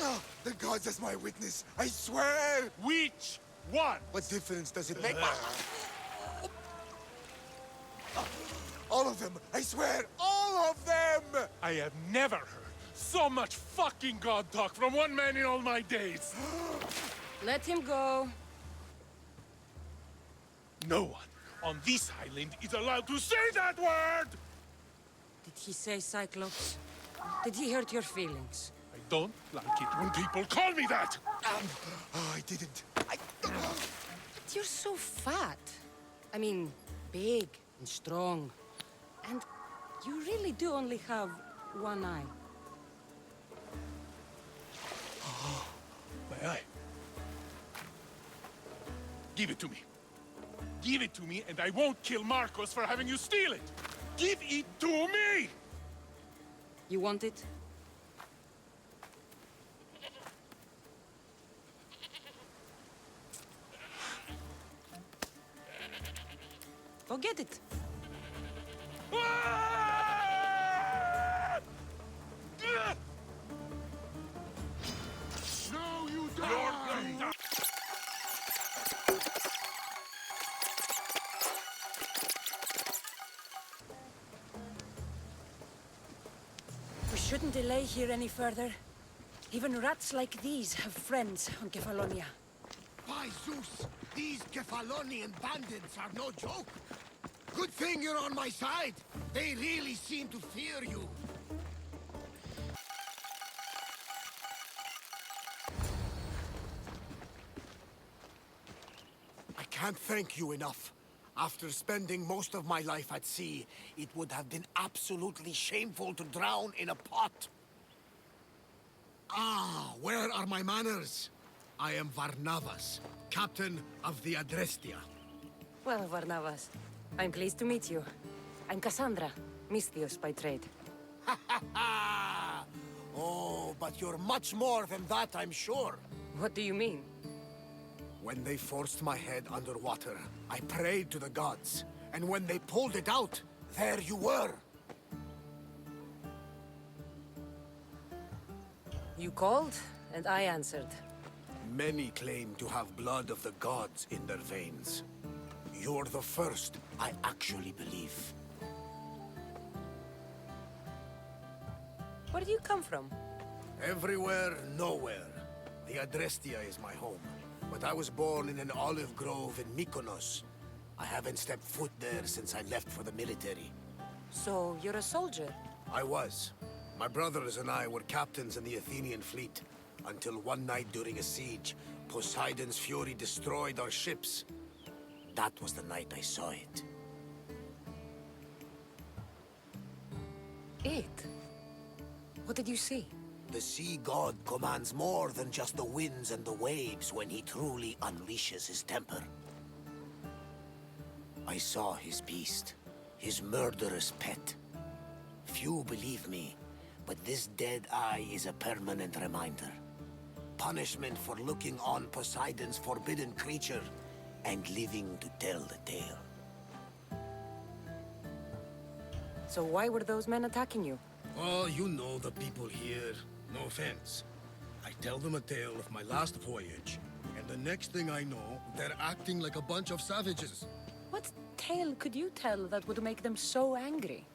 Oh, the gods as my witness, I swear! Which one? What difference does it make? All of them, I swear, all of them! I have never heard so much fucking god talk from one man in all my days. Let him go. No one on this island is allowed to say that word! Did he say Cyclops? Did he hurt your feelings? I don't like it when people call me that! Oh, I didn't. But you're so fat. I mean, big and strong. And you really do only have 1 eye. Oh, my eye. Give it to me. Give it to me, and I won't kill Marcos for having you steal it! Give it to me! You want it? Go get it. No, you don't! We shouldn't delay here any further. Even rats like these have friends on Kefalonia. By Zeus, these Kefalonian bandits are no joke. Good thing you're on my side. They really seem to fear you. I can't thank you enough. After spending most of my life at sea, it would have been absolutely shameful to drown in a pot. Ah, where are my manners? I am Varnavas, captain of the Adrestia. Well, Varnavas, I'm pleased to meet you. I'm Kassandra. Misthios by trade. Oh, but you're much more than that, I'm sure. What do you mean? When they forced my head underwater, I prayed to the gods. And when they pulled it out, there you were. You called, and I answered. Many claim to have blood of the gods in their veins. You're the first I actually believe. Where do you come from? Everywhere, nowhere. The Adrestia is my home. But I was born in an olive grove in Mykonos. I haven't stepped foot there since I left for the military. So, you're a soldier? I was. My brothers and I were captains in the Athenian fleet. Until one night during a siege, Poseidon's fury destroyed our ships. That was the night I saw it. It? What did you see? The sea god commands more than just the winds and the waves when he truly unleashes his temper. I saw his beast, his murderous pet. Few believe me, but this dead eye is a permanent reminder. Punishment for looking on Poseidon's forbidden creature and living to tell the tale. So why were those men attacking you? Oh, you know the people here. No offense. I tell them a tale of my last voyage, and the next thing I know, they're acting like a bunch of savages. What tale could you tell that would make them so angry?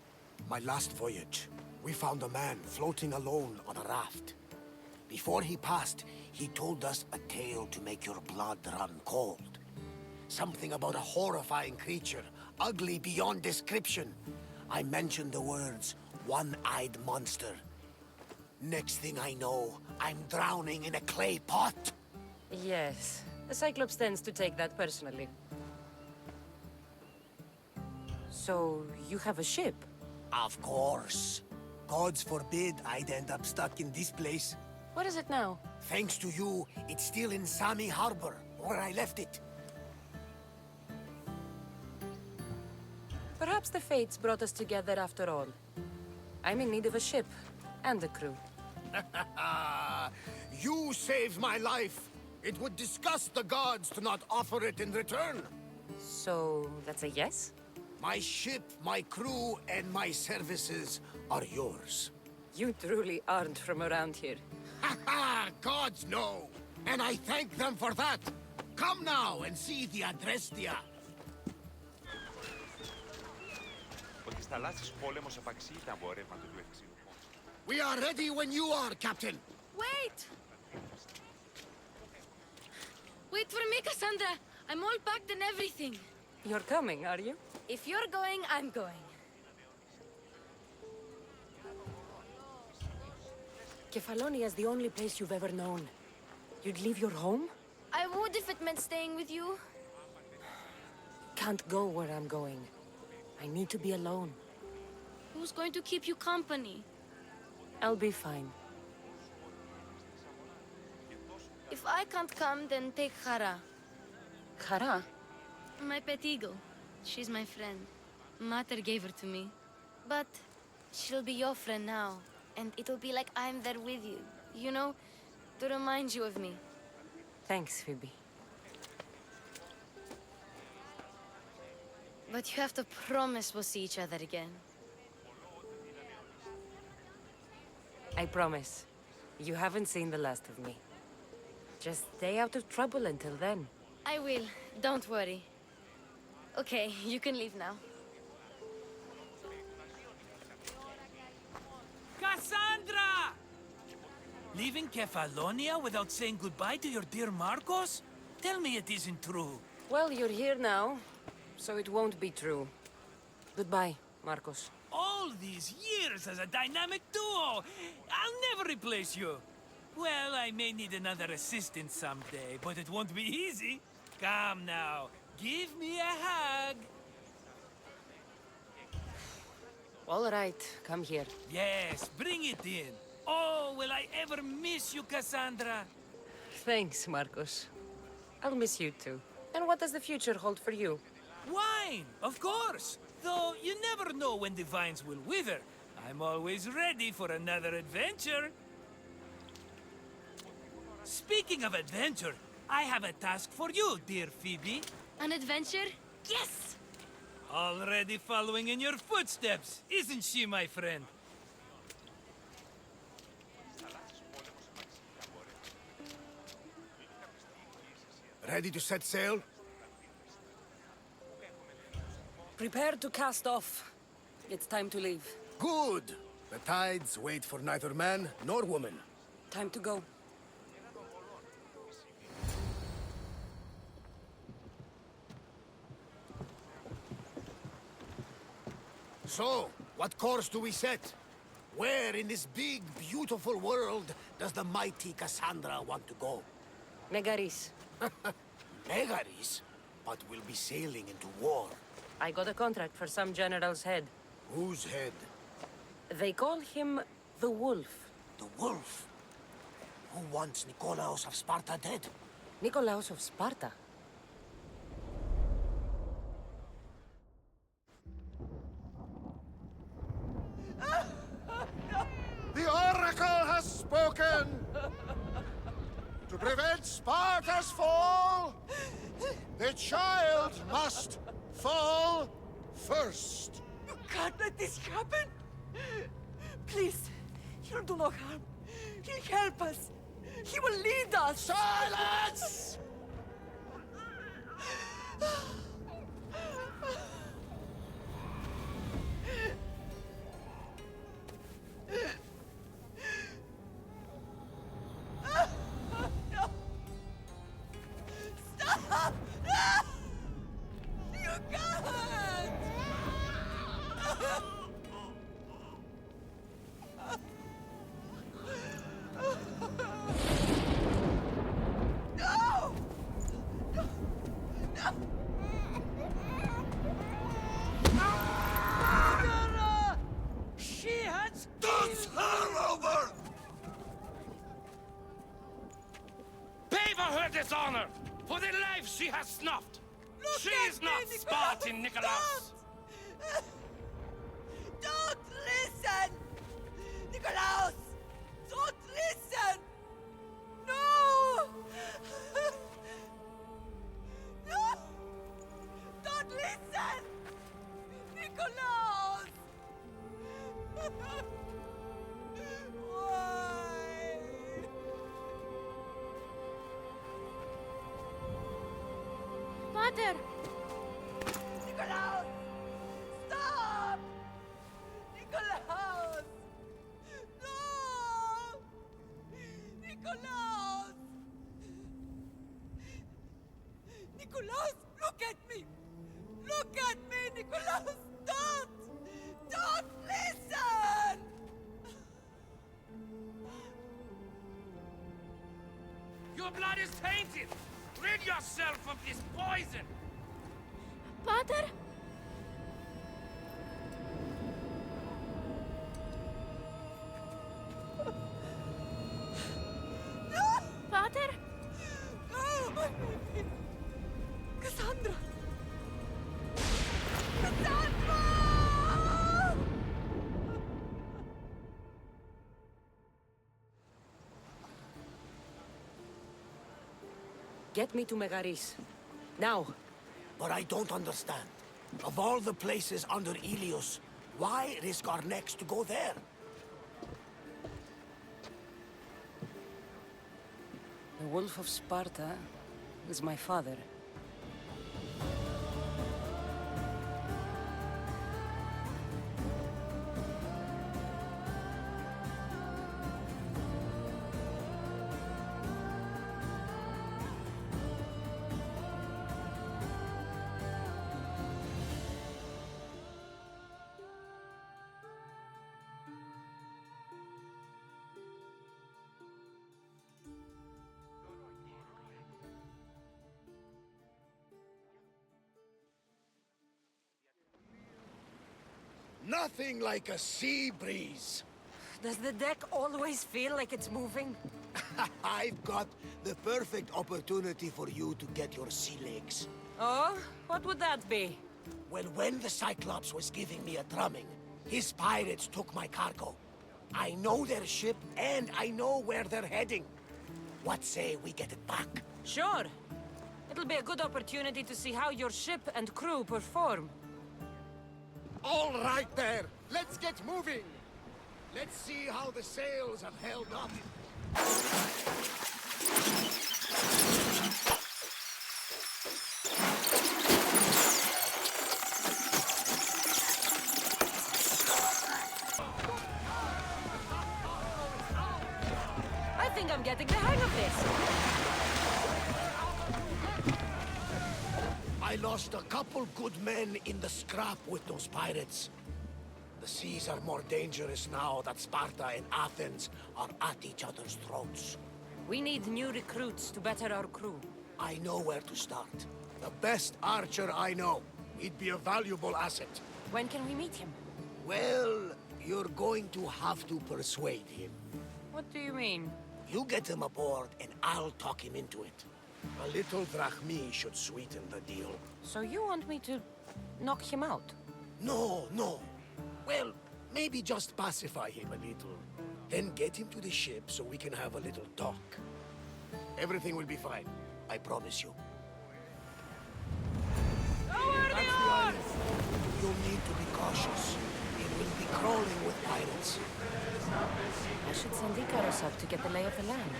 My last voyage, we found a man floating alone on a raft. Before he passed, he told us a tale to make your blood run cold. Something about a horrifying creature, ugly beyond description. I mentioned the words, one-eyed monster. Next thing I know, I'm drowning in a clay pot. Yes, the Cyclops tends to take that personally. So, you have a ship? Of course. Gods forbid I'd end up stuck in this place. What is it now? Thanks to you, it's still in Sami Harbor, where I left it. Perhaps the fates brought us together after all. I'm in need of a ship, and a crew. You saved my life. It would disgust the gods to not offer it in return. So, that's a yes? My ship, my crew, and my services are yours. You truly aren't from around here. Ha ha! Gods know! And I thank them for that! Come now and see the Adrestia! Ότι στα θαλάσσης πόλεμος επαξεί τα εμπορεύματα του εξίου. We are ready when you are, Captain! Wait! Wait for me, Kassandra! I'm all packed and everything. You're coming, are you? If you're going, I'm going. Kefalonia's the only place you've ever known. You'd leave your home? I would if it meant staying with you. Can't go where I'm going. I need to be alone. Who's going to keep you company? I'll be fine. If I can't come, then take Hara. Hara? My pet eagle. She's my friend. Mater gave her to me. But she'll be your friend now. And it'll be like I'm there with you. You know, to remind you of me. Thanks, Phoebe. But you have to promise we'll see each other again. I promise. You haven't seen the last of me. Just stay out of trouble until then. I will. Don't worry. Okay, you can leave now. Kassandra! Leaving Kefalonia without saying goodbye to your dear Marcos? Tell me it isn't true. Well, you're here now, so it won't be true. Goodbye, Marcos. All these years as a dynamic duo! I'll never replace you! Well, I may need another assistant someday, but it won't be easy. Come now, give me a hug! All right, come here. Yes, bring it in. Oh, will I ever miss you, Kassandra? Thanks, Marcos. I'll miss you too. And what does the future hold for you? Wine, of course. Though you never know when the vines will wither. I'm always ready for another adventure. Speaking of adventure, I have a task for you, dear Phoebe. An adventure? Yes! Already following in your footsteps, isn't she, my friend? Ready to set sail? Prepare to cast off. It's time to leave. Good! The tides wait for neither man nor woman. Time to go. So, what course do we set? Where in this big, beautiful world does the mighty Kassandra want to go? Megaris. Megaris? But we'll be sailing into war. I got a contract for some general's head. Whose head? They call him the Wolf. The Wolf? Who wants Nikolaos of Sparta dead? Nikolaos of Sparta? The Oracle has spoken! To prevent Sparta's fall, the child must fall first. You can't let this happen! Please, he'll do no harm. He'll help us. He will lead us. Silence! Stop! You can't! No! No! No! Kassandra! She has That's her over! Pay for her dishonor! For the life she has snuffed! She is not Spartan, Nikolaos! Don't listen! Nikolaos! Don't listen! No! No! Don't listen! Nikolaos! Why? Pater! Nikolaos! Stop! Nikolaos! No! Nikolaos! Nikolaos, look at me! Look at me, Nikolaos! Don't! Don't listen! Your blood is tainted! Rid yourself of this poison! Pater? Pater? Oh, my baby! Kassandra! Kassandra! Get me to Megaris. Now. But I don't understand. Of all the places under Ilios, why risk our necks to go there? The Wolf of Sparta is my father. Nothing like a sea breeze. Does the deck always feel like it's moving? I've got the perfect opportunity for you to get your sea legs. Oh, what would that be? Well, when the Cyclops was giving me a drumming, his pirates took my cargo. I know their ship, and I know where they're heading. What say we get it back? Sure. It'll be a good opportunity to see how your ship and crew perform. All right there, let's get moving. Let's see how the sails have held up. I think I'm getting the hang of this. I lost a couple good men in the scrap with those pirates. The seas are more dangerous now that Sparta and Athens are at each other's throats. We need new recruits to better our crew. I know where to start. The best archer I know. He'd be a valuable asset. When can we meet him? Well, you're going to have to persuade him. What do you mean? You get him aboard and I'll talk him into it. A little drachmi should sweeten the deal. So you want me to knock him out? No, no. Well, maybe just pacify him a little. Then get him to the ship so we can have a little talk. Everything will be fine. I promise you. That's the island. You'll need to be cautious. It will be crawling with pirates. I should send Icarus up to get the lay of the land.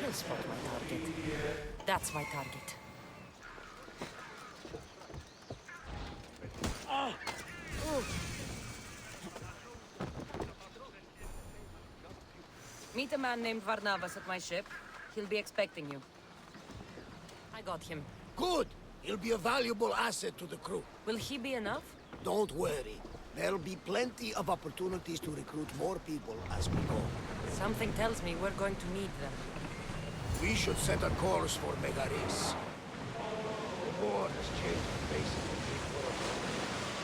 He'll spot my target. That's my target. Meet a man named Varnavas at my ship. He'll be expecting you. I got him. Good! He'll be a valuable asset to the crew. Will he be enough? Don't worry. There'll be plenty of opportunities to recruit more people as we go. Something tells me we're going to need them. We should set a course for Megaris. The war has changed the face of the Greek world.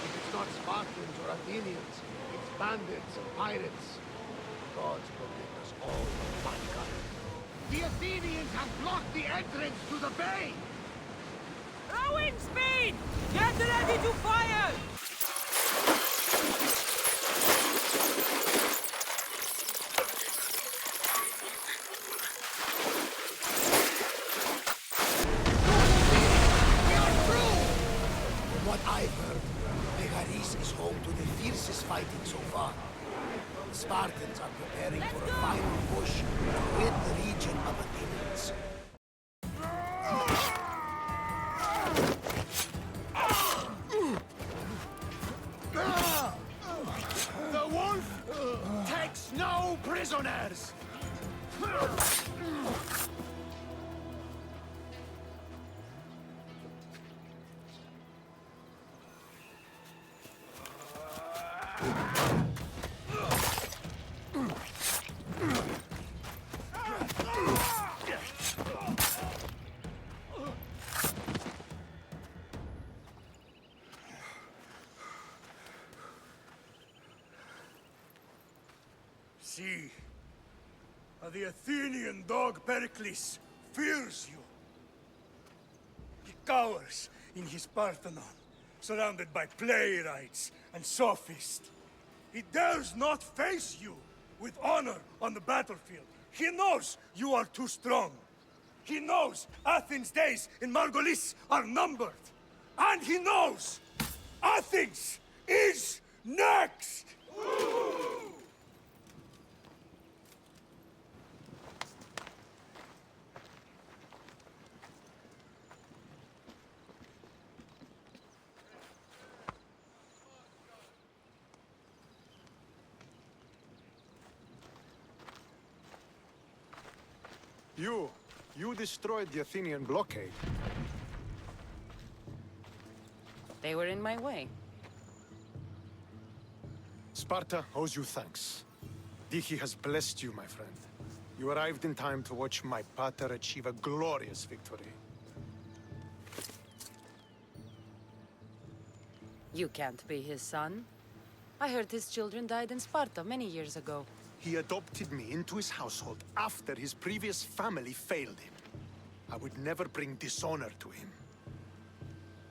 If it's not Spartans or Athenians, it's bandits and pirates. Gods protect us all from mankind. The Athenians have blocked the entrance to the bay! Rowing speed! Get ready to fire! From what I've heard, Megaris is home to the fiercest fighting so far. The Spartans are preparing for a final push to rid the region of Athenians. The wolf takes no prisoners! See, the Athenian dog Pericles fears you. He cowers in his Parthenon, surrounded by playwrights and sophists. He dares not face you with honor on the battlefield. He knows you are too strong. He knows Athens' days in Margolis are numbered. And he knows Athens is next! You destroyed the Athenian blockade. They were in my way. Sparta owes you thanks. Diki has blessed you, my friend. You arrived in time to watch my pater achieve a glorious victory. You can't be his son. I heard his children died in Sparta many years ago. He adopted me into his household after his previous family failed him. I would never bring dishonor to him.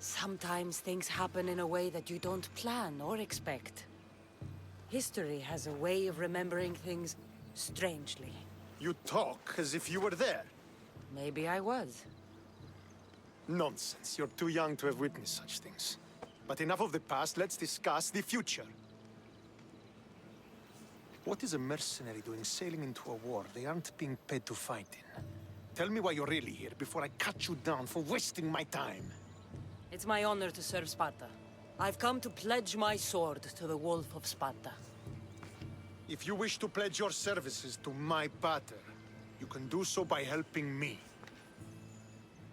Sometimes things happen in a way that you don't plan or expect. History has a way of remembering things strangely. You talk as if you were there. Maybe I was. Nonsense. You're too young to have witnessed such things. But enough of the past, let's discuss the future. What is a mercenary doing sailing into a war they aren't being paid to fight in? Tell me why you're really here before I cut you down for wasting my time. It's my honor to serve Sparta. I've come to pledge my sword to the Wolf of Sparta. If you wish to pledge your services to my pater, you can do so by helping me.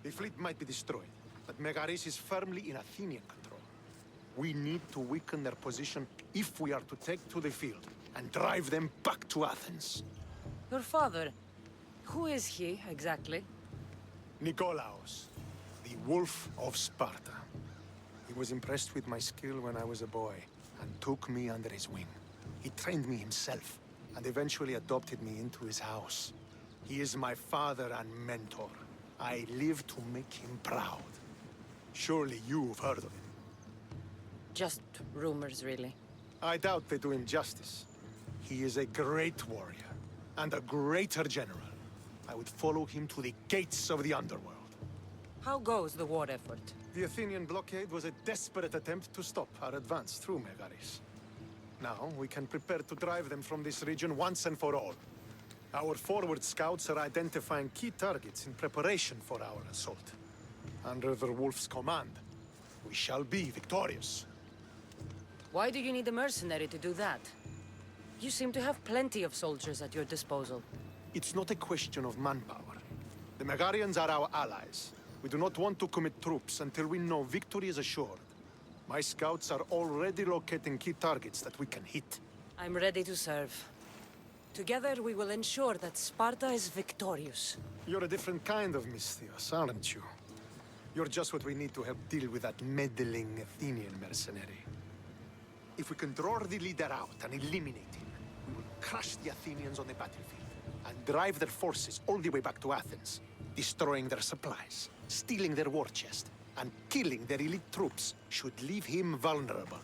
The fleet might be destroyed, but Megaris is firmly in Athenian control. We need to weaken their position if we are to take to the field and drive them back to Athens. Your father, who is he, exactly? Nikolaos, the Wolf of Sparta. He was impressed with my skill when I was a boy, and took me under his wing. He trained me himself, and eventually adopted me into his house. He is my father and mentor. I live to make him proud. Surely you've heard of him. Just rumors, really. I doubt they do him justice. He is a great warrior, and a greater general. I would follow him to the gates of the underworld. How goes the war effort? The Athenian blockade was a desperate attempt to stop our advance through Megaris. Now, we can prepare to drive them from this region once and for all. Our forward scouts are identifying key targets in preparation for our assault. Under the Wolf's command, we shall be victorious. Why do you need a mercenary to do that? You seem to have plenty of soldiers at your disposal. It's not a question of manpower. The Megarians are our allies. We do not want to commit troops until we know victory is assured. My scouts are already locating key targets that we can hit. I'm ready to serve. Together we will ensure that Sparta is victorious. You're a different kind of Misthios, aren't you? You're just what we need to help deal with that meddling Athenian mercenary. If we can draw the leader out and eliminate him, we will crush the Athenians on the battlefield and drive their forces all the way back to Athens, destroying their supplies, stealing their war chest, and killing their elite troops should leave him vulnerable.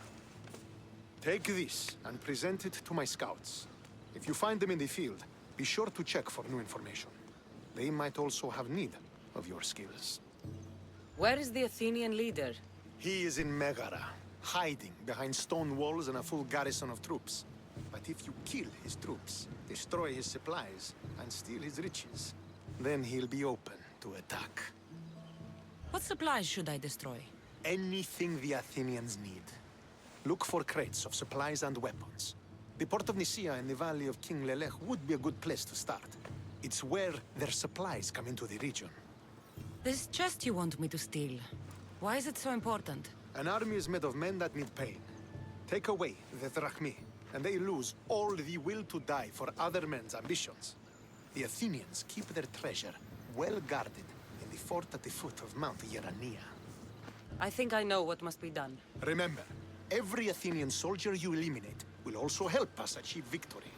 Take this and present it to my scouts. If you find them in the field, be sure to check for new information. They might also have need of your skills. Where is the Athenian leader? He is in Megara, hiding behind stone walls and a full garrison of troops. But if you kill his troops, destroy his supplies, and steal his riches, then he'll be open to attack. What supplies should I destroy? Anything the Athenians need. Look for crates of supplies and weapons. The port of Nicaea in the valley of King Lelech would be a good place to start. It's where their supplies come into the region. This chest you want me to steal. Why is it so important? An army is made of men that need pain. Take away the drachmi, and they lose all the will to die for other men's ambitions. The Athenians keep their treasure well guarded in the fort at the foot of Mount Yerania. I think I know what must be done. Remember, every Athenian soldier you eliminate will also help us achieve victory.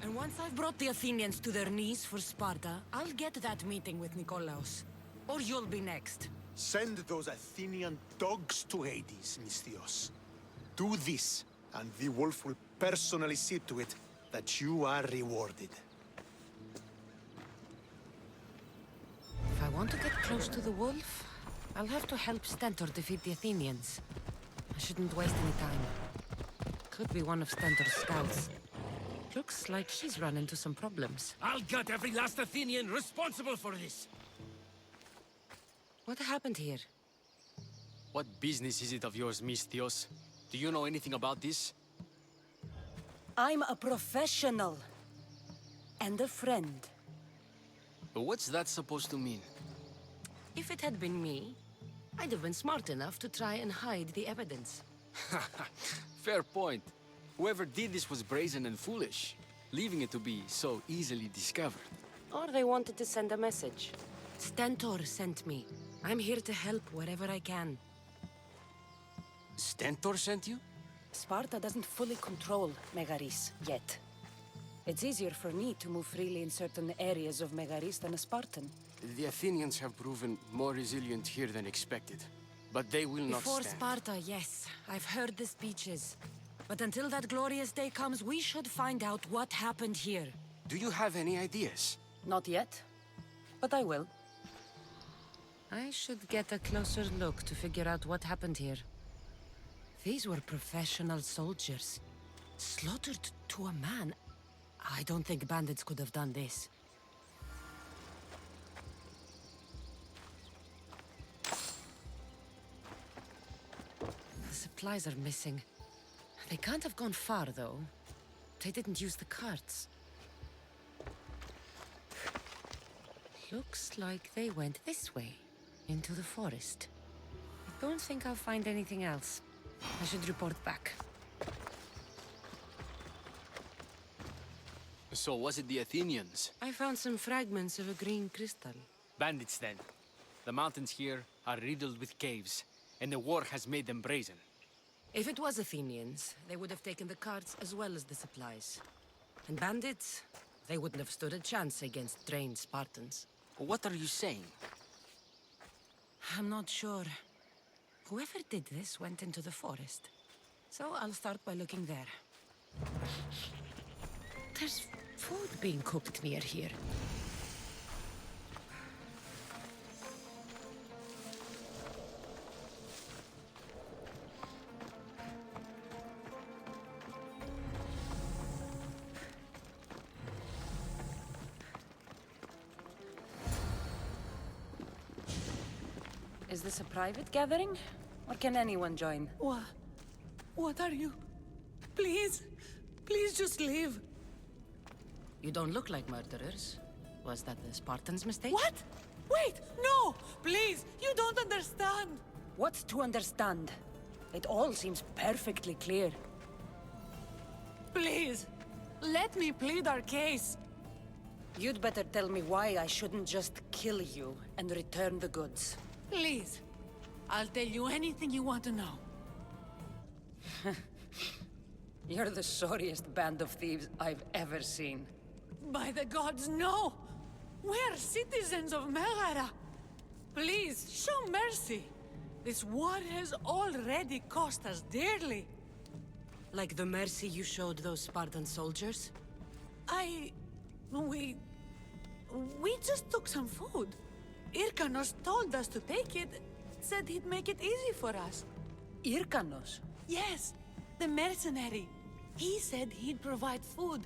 And once I've brought the Athenians to their knees for Sparta, I'll get that meeting with Nikolaos. Or you'll be next. Send those Athenian dogs to Hades, Misthios. Do this, and the Wolf will personally see to it that you are rewarded. If I want to get close to the Wolf, I'll have to help Stentor defeat the Athenians. I shouldn't waste any time. Could be one of Stentor's scouts. Looks like he's run into some problems. I'll gut every last Athenian responsible for this! What happened here? What business is it of yours, Misthios? Do you know anything about this? I'm a professional. And a friend. But what's that supposed to mean? If it had been me, I'd have been smart enough to try and hide the evidence. Fair point. Whoever did this was brazen and foolish, leaving it to be so easily discovered. Or they wanted to send a message. Stentor sent me. I'm here to help wherever I can. Stentor sent you? Sparta doesn't fully control Megaris yet. It's easier for me to move freely in certain areas of Megaris than a Spartan. The Athenians have proven more resilient here than expected. But they will not Before stand. Sparta, yes. I've heard the speeches. But until that glorious day comes, we should find out what happened here. Do you have any ideas? Not yet, but I will. I should get a closer look to figure out what happened here. These were professional soldiers. Slaughtered to a man. I don't think bandits could have done this. The supplies are missing. They can't have gone far, though. They didn't use the carts. Looks like they went this way, into the forest. I don't think I'll find anything else. I should report back. So was it the Athenians? I found some fragments of a green crystal. Bandits, then. The mountains here are riddled with caves, and the war has made them brazen. If it was Athenians, they would have taken the carts as well as the supplies. And bandits, they wouldn't have stood a chance against trained Spartans. What are you saying? I'm not sure. Whoever did this went into the forest. So I'll start by looking there. There's food being cooked near here. Is this a private gathering? Or can anyone join? What are you? Please, please just leave. You don't look like murderers. Was that the Spartans' mistake? What? Wait, no! Please, you don't understand. What's to understand? It all seems perfectly clear. Please, let me plead our case. You'd better tell me why I shouldn't just kill you and return the goods. Please, I'll tell you anything you want to know. You're the sorriest band of thieves I've ever seen. By the gods, no! We're citizens of Megara. Please, show mercy. This war has already cost us dearly. Like the mercy you showed those Spartan soldiers? We just took some food. Irkanos told us to take it, said he'd make it easy for us. Irkanos? Yes, the mercenary. He said he'd provide food.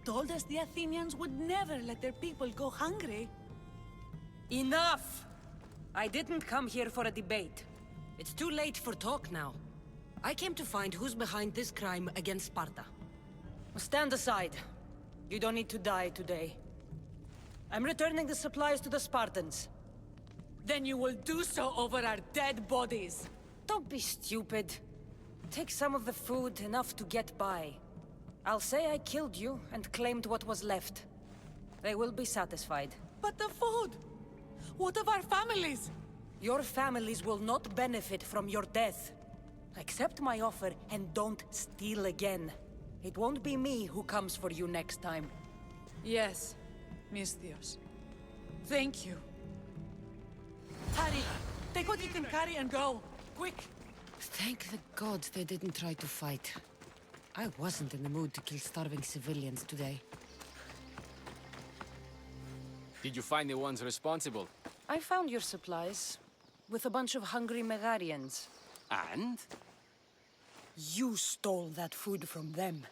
Told us the Athenians would never let their people go hungry. Enough! I didn't come here for a debate. It's too late for talk now. I came to find who's behind this crime against Sparta. Stand aside. You don't need to die today. I'm returning the supplies to the Spartans. Then you will do so over our dead bodies. Don't be stupid. Take some of the food, enough to get by. I'll say I killed you and claimed what was left. They will be satisfied. But the food! What of our families? Your families will not benefit from your death. Accept my offer and don't steal again. It won't be me who comes for you next time. Yes, Misthios. Thank you. Hurry! Take what you can carry and go! Quick! Thank the gods they didn't try to fight. I wasn't in the mood to kill starving civilians today. Did you find the ones responsible? I found your supplies, with a bunch of hungry Megarians. And? You stole that food from them.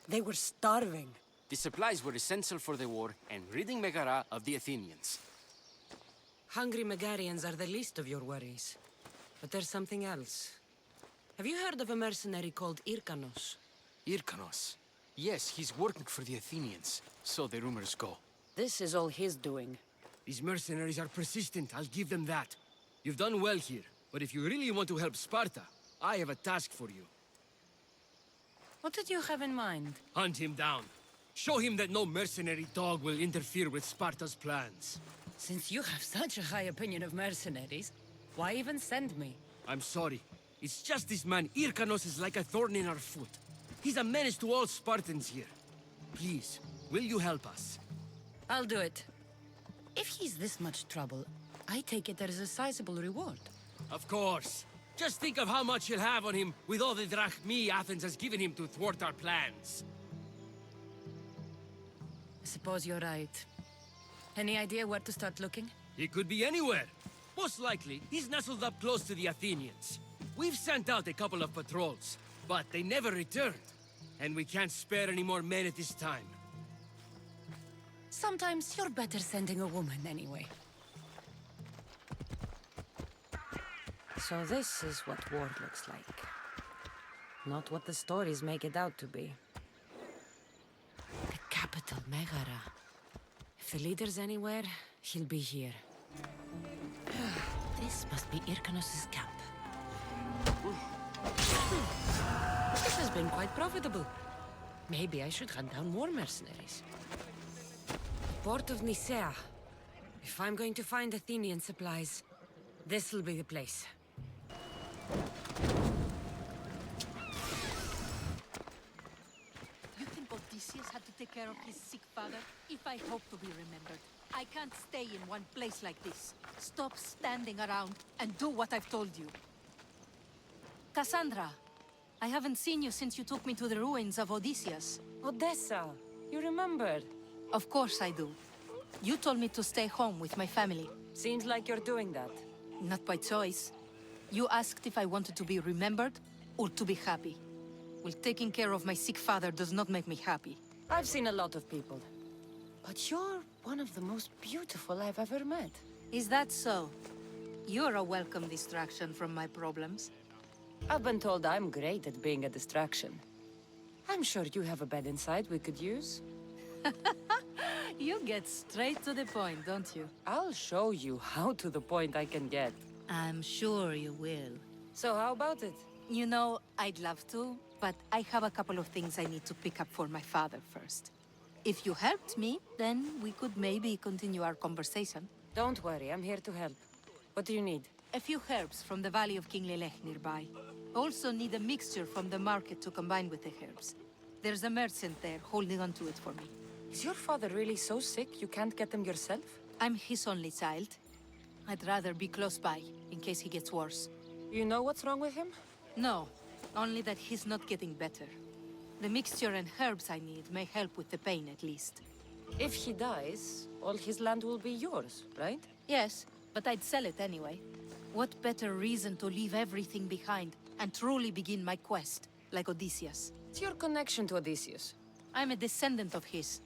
They were starving. The supplies were essential for the war and ridding Megara of the Athenians. Hungry Megarians are the least of your worries. But there's something else. Have you heard of a mercenary called Irkanos? Irkanos? Yes, he's working for the Athenians, so the rumors go. This is all his doing. These mercenaries are persistent, I'll give them that. You've done well here, but if you really want to help Sparta, I have a task for you. What did you have in mind? Hunt him down. Show him that no mercenary dog will interfere with Sparta's plans. Since you have such a high opinion of mercenaries, why even send me? I'm sorry. It's just this man Irkanos is like a thorn in our foot. He's a menace to all Spartans here. Please, will you help us? I'll do it. If he's this much trouble, I take it there is a sizable reward. Of course. Just think of how much he'll have on him with all the drachmi Athens has given him to thwart our plans. I suppose you're right. Any idea where to start looking? He could be anywhere. Most likely, he's nestled up close to the Athenians. We've sent out a couple of patrols, but they never returned. And we can't spare any more men at this time. Sometimes you're better sending a woman anyway. So this is what war looks like. Not what the stories make it out to be. The capital, Megara. If the leader's anywhere, he'll be here. This must be Hyrcanos' camp. This has been quite profitable. Maybe I should hunt down more mercenaries. The port of Nicaea. If I'm going to find Athenian supplies, this'll be the place. You think Odysseus had to take care of his sick father? If I hope to be remembered, I can't stay in one place like this. Stop standing around and do what I've told you. Kassandra, I haven't seen you since you took me to the ruins of Odysseus. Odessa, you remembered? Of course I do. You told me to stay home with my family. Seems like you're doing that. Not by choice. You asked if I wanted to be remembered or to be happy. Well, taking care of my sick father does not make me happy. I've seen a lot of people. But you're one of the most beautiful I've ever met. Is that so? You're a welcome distraction from my problems. I've been told I'm great at being a distraction. I'm sure you have a bed inside we could use. You get straight to the point, don't you? I'll show you how to the point I can get. I'm sure you will. So how about it? You know, I'd love to, but I have a couple of things I need to pick up for my father first. If you helped me, then we could maybe continue our conversation. Don't worry, I'm here to help. What do you need? A few herbs from the valley of King Lelech nearby. Also need a mixture from the market to combine with the herbs. There's a merchant there holding on to it for me. Is your father really so sick you can't get them yourself? I'm his only child. I'd rather be close by, in case he gets worse. You know what's wrong with him? No, only that he's not getting better. The mixture and herbs I need may help with the pain at least. If he dies, all his land will be yours, right? Yes, but I'd sell it anyway. What better reason to leave everything behind and truly begin my quest, like Odysseus? It's your connection to Odysseus. I'm a descendant of his.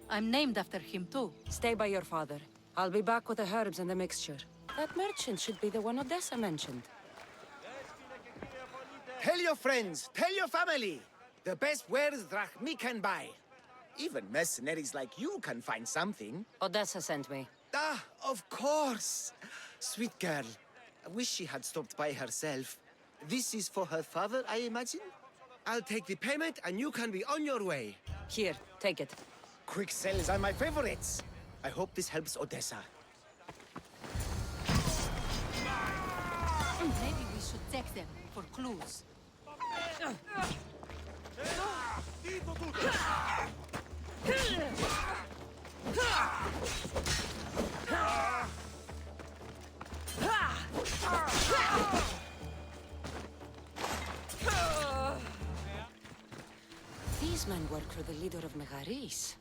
I'm named after him too. Stay by your father. I'll be back with the herbs and the mixture. That merchant should be the one Odessa mentioned. Tell your friends, tell your family. The best wares drachmi can buy. Even mercenaries like you can find something. Odessa sent me. Ah, of course. Sweet girl. I wish she had stopped by herself. This is for her father, I imagine? I'll take the payment and you can be on your way. Here, take it. Quick sales are my favorites. I hope this helps Odessa. Maybe we should take them for clues. These men work for the leader of Megaris.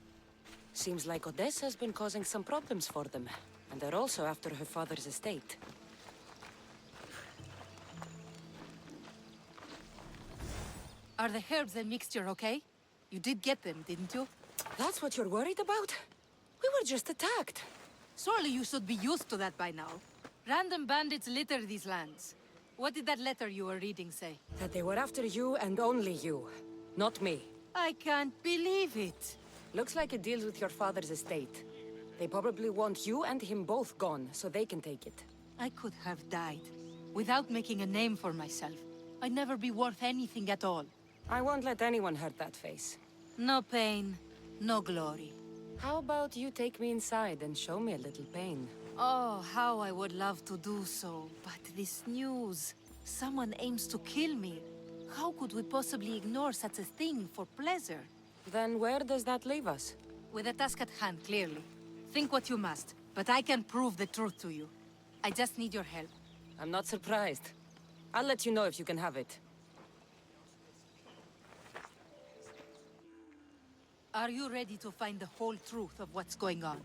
Seems like Odessa's been causing some problems for them, and they're also after her father's estate. Are the herbs and mixture okay? You did get them, didn't you? That's what you're worried about? We were just attacked. Surely you should be used to that by now. Random bandits litter these lands. What did that letter you were reading say? That they were after you and only you, not me. I can't believe it. Looks like it deals with your father's estate. They probably want you and him both gone, so they can take it. I could have died. Without making a name for myself. I'd never be worth anything at all. I won't let anyone hurt that face. No pain, no glory. How about you take me inside and show me a little pain? Oh, how I would love to do so. But this news... Someone aims to kill me. How could we possibly ignore such a thing for pleasure? Then where does that leave us? With a task at hand, clearly. Think what you must, but I can prove the truth to you. I just need your help. I'm not surprised. I'll let you know if you can have it. Are you ready to find the whole truth of what's going on?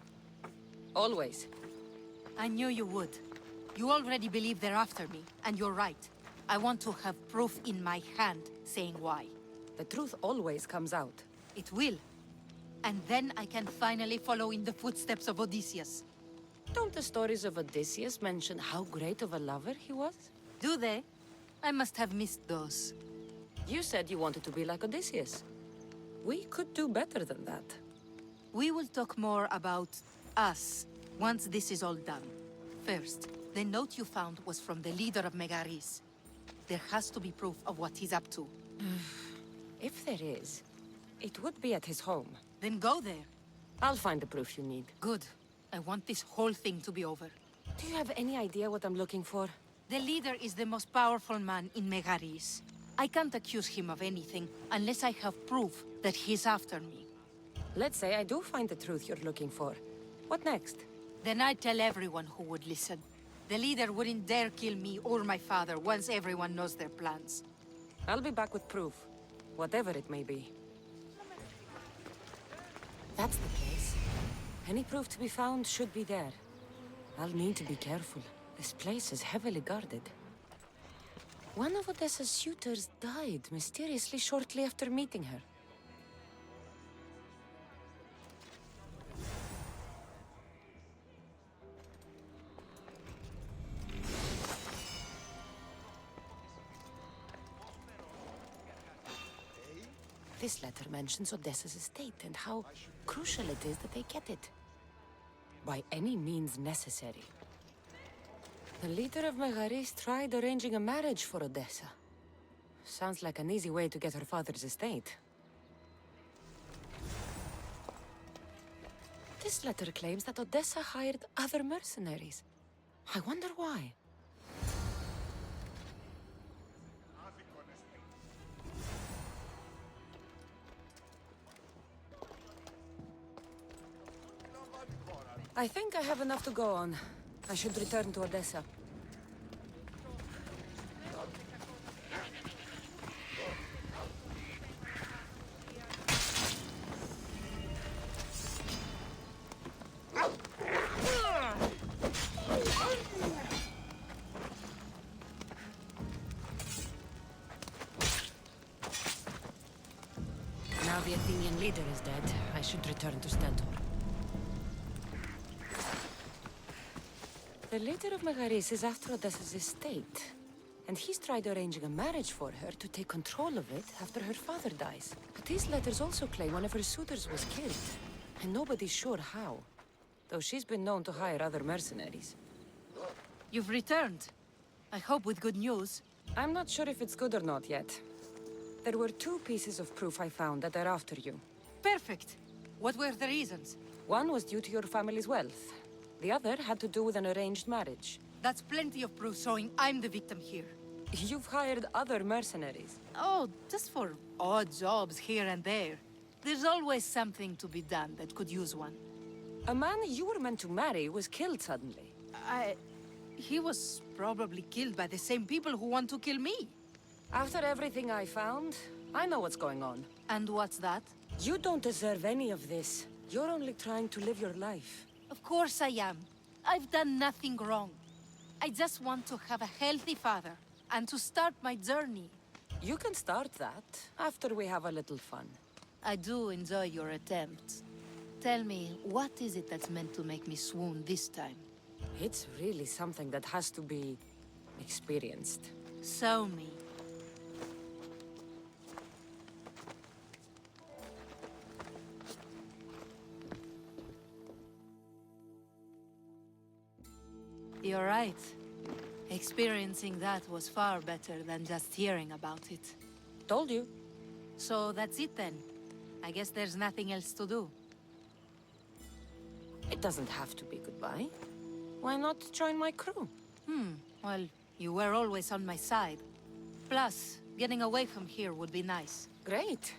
Always. I knew you would. You already believe they're after me, and you're right. I want to have proof in my hand saying why. The truth always comes out. It will. And then I can finally follow in the footsteps of Odysseus. Don't the stories of Odysseus mention how great of a lover he was? Do they? I must have missed those. You said you wanted to be like Odysseus. We could do better than that. We will talk more about us once this is all done. First, the note you found was from the leader of Megaris. There has to be proof of what he's up to. If there is, it would be at his home. Then go there. I'll find the proof you need. Good. I want this whole thing to be over. Do you have any idea what I'm looking for? The leader is the most powerful man in Megaris. I can't accuse him of anything unless I have proof that he's after me. Let's say I do find the truth you're looking for. What next? Then I'd tell everyone who would listen. The leader wouldn't dare kill me or my father once everyone knows their plans. I'll be back with proof, whatever it may be. That's the place. Any proof to be found should be there. I'll need to be careful. This place is heavily guarded. One of Odessa's suitors died mysteriously shortly after meeting her. This letter mentions Odessa's estate and how crucial it is that they get it. By any means necessary. The leader of Megaris tried arranging a marriage for Odessa. Sounds like an easy way to get her father's estate. This letter claims that Odessa hired other mercenaries. I wonder why. I think I have enough to go on. I should return to Odessa. Now the Athenian leader is dead, I should return to Stentor. The leader of Megaris is after Odessa's estate, and he's tried arranging a marriage for her to take control of it after her father dies. But these letters also claim one of her suitors was killed, and nobody's sure how, though she's been known to hire other mercenaries. You've returned. I hope with good news. I'm not sure if it's good or not yet. There were 2 pieces of proof I found that are after you. Perfect. What were the reasons? One was due to your family's wealth. The other had to do with an arranged marriage. That's plenty of proof showing I'm the victim here. You've hired other mercenaries. Oh, just for odd jobs here and there. There's always something to be done that could use one. A man you were meant to marry was killed suddenly. He was probably killed by the same people who want to kill me. After everything I found, I know what's going on. And what's that? You don't deserve any of this. You're only trying to live your life. Of course I am. I've done nothing wrong. I just want to have a healthy father, and to start my journey. You can start that, after we have a little fun. I do enjoy your attempts. Tell me, what is it that's meant to make me swoon this time? It's really something that has to be experienced. Show me. You're right. Experiencing that was far better than just hearing about it. Told you. So that's it then. I guess there's nothing else to do. It doesn't have to be goodbye. Why not join my crew? Well, you were always on my side. Plus, getting away from here would be nice. Great.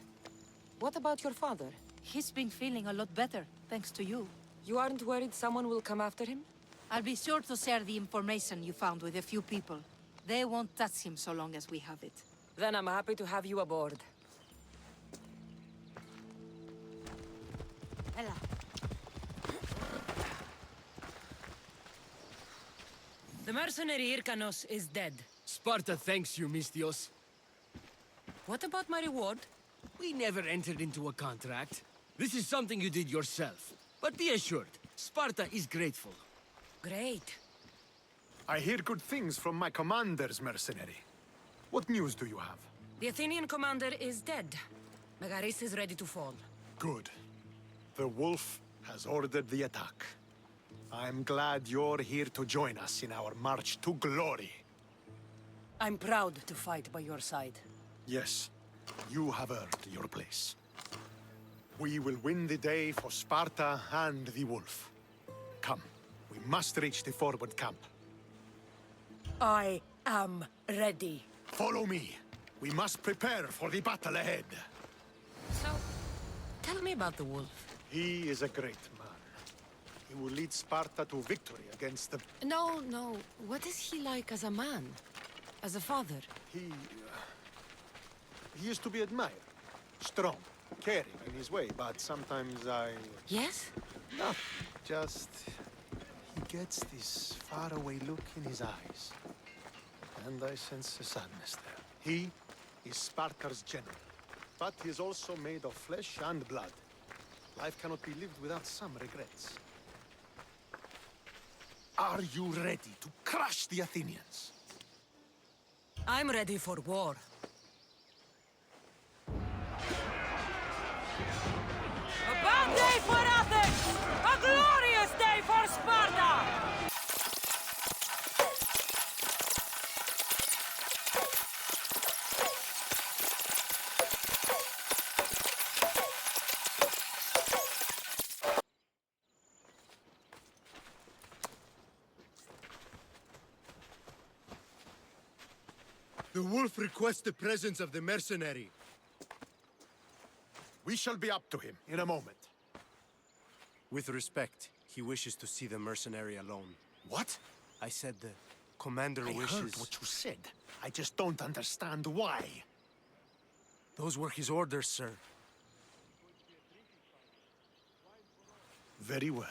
What about your father? He's been feeling a lot better, thanks to you. You aren't worried someone will come after him? I'll be sure to share the information you found with a few people. They won't touch him so long as we have it. Then I'm happy to have you aboard. Ella. The mercenary Hyrkanos is dead. Sparta thanks you, Mystios. What about my reward? We never entered into a contract. This is something you did yourself. But be assured, Sparta is grateful. Great. I hear good things from my commanders, mercenary. What news do you have? The Athenian commander is dead. Megaris is ready to fall. Good. The wolf has ordered the attack. I'm glad you're here to join us in our march to glory. I'm proud to fight by your side. Yes, you have earned your place. We will win the day for Sparta and the wolf. Come, we must reach the forward camp. I am ready. Follow me. We must prepare for the battle ahead. So, tell me about the wolf. He is a great man. He will lead Sparta to victory against the... No. What is he like as a man? As a father? He is to be admired. Strong, caring in his way, but sometimes I... Yes? Nothing. Just... He gets this faraway look in his eyes. And I sense a sadness there. He is Sparta's general. But he is also made of flesh and blood. Life cannot be lived without some regrets. Are you ready to crush the Athenians? I'm ready for war. A bad day for Athens! A glorious day for Sparta! The wolf requests the presence of the mercenary. We shall be up to him in a moment. With respect, he wishes to see the mercenary alone. What? I said the commander wishes... I heard what you said. I just don't understand why. Those were his orders, sir. Very well.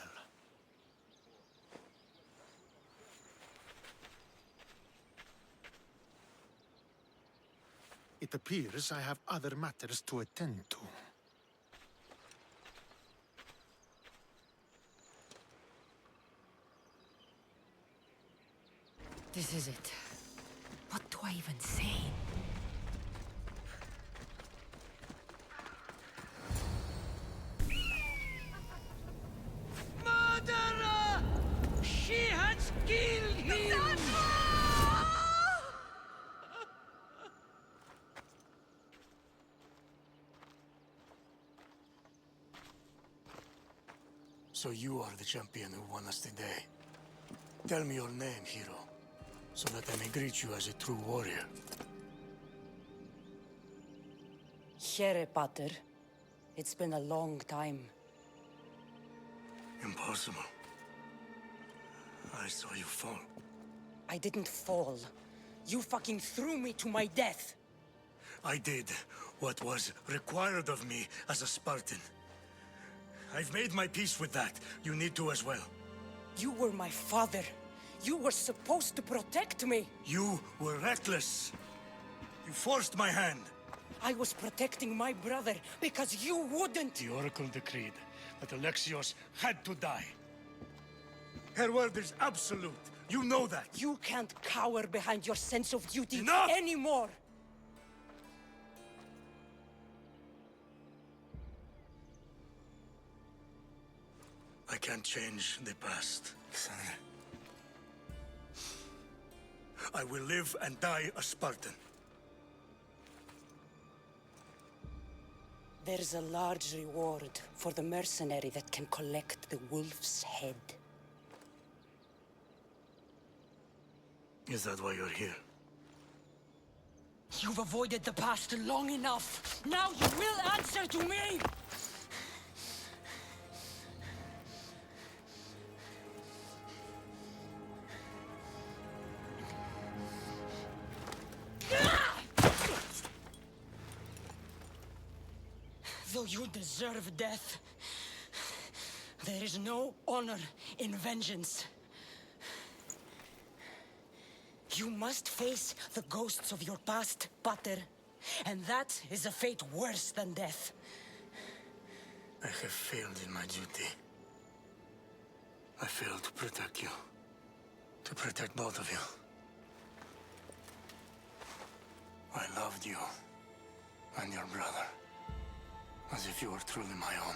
It appears I have other matters to attend to. This is it. What do I even say? Murderer! She has killed him! So you are the champion who won us today. Tell me your name, hero, so that I may greet you as a true warrior. Here, Pater. It's been a long time. Impossible. I saw you fall. I didn't fall. You fucking threw me to my death. I did what was required of me as a Spartan. I've made my peace with that. You need to as well. You were my father. You were supposed to protect me. You were reckless. You forced my hand. I was protecting my brother because you wouldn't. The Oracle decreed that Alexios had to die. Her word is absolute. You know that. You can't cower behind your sense of duty Enough! anymore. I can't change the past, Kassandra. I will live and die a Spartan. There's a large reward for the mercenary that can collect the wolf's head. Is that why you're here? You've avoided the past long enough. Now you will answer to me! Although you deserve death, there is no honor in vengeance. You must face the ghosts of your past, Pater. And that is a fate worse than death. I have failed in my duty. I failed to protect you. To protect both of you. I loved you and your brother as if you were truly my own.